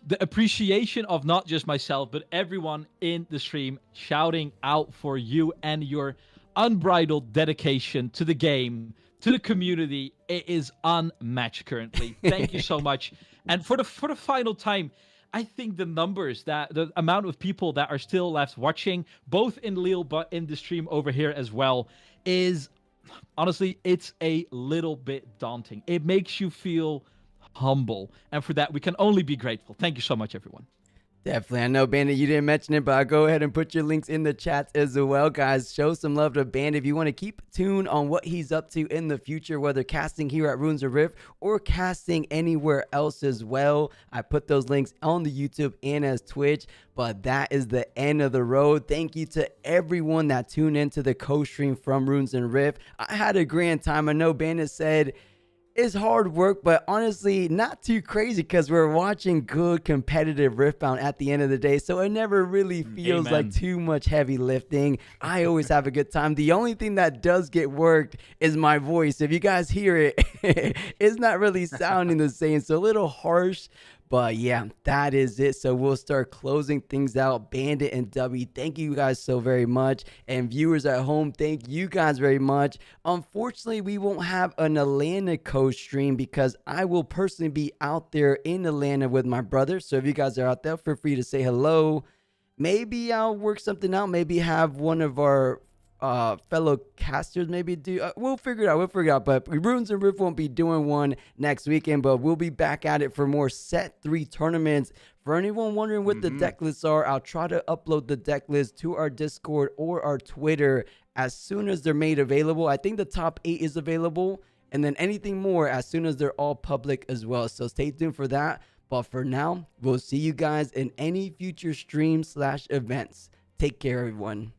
The appreciation of not just myself, but everyone in the stream shouting out for you and your unbridled dedication to the game, to the community. It is unmatched currently. Thank you so much. And for the final time, I think the numbers, the amount of people that are still left watching, both in Lille but in the stream over here as well, is honestly, it's a little bit daunting. It makes you feel humble, and for that we can only be grateful. Thank you so much, everyone. Definitely. I know, Bandit, you didn't mention it, but I'll go ahead and put your links in the chats as well, guys. Show some love to Bandit if you want to keep tuned on what he's up to in the future, whether casting here at Runes of Rift or casting anywhere else as well. I put those links on the YouTube and as Twitch, but that is the end of the road. Thank you to everyone that tuned into the co-stream from Runes and Rift. I had a grand time. I know Bandit said it's hard work, but honestly, not too crazy because we're watching good competitive Riftbound at the end of the day. So it never really feels like too much heavy lifting. I always have a good time. The only thing that does get worked is my voice. If you guys hear it, it's not really sounding the same. So a little harsh. But yeah, that is it. So we'll start closing things out. Bandit and W, thank you guys so very much. And viewers at home, thank you guys very much. Unfortunately, we won't have an Atlanta co-stream because I will personally be out there in Atlanta with my brother. So if you guys are out there, feel free to say hello. Maybe I'll work something out. Maybe have one of our fellow casters maybe do. We'll figure it out. But Runes and Rift won't be doing one next weekend, but we'll be back at it for more set 3 tournaments. For anyone wondering what the deck lists are, I'll try to upload the deck list to our Discord or our Twitter as soon as they're made available. I think the top 8 is available, and then anything more as soon as they're all public as well. So stay tuned for that. But for now, we'll see you guys in any future streams / events. Take care, everyone.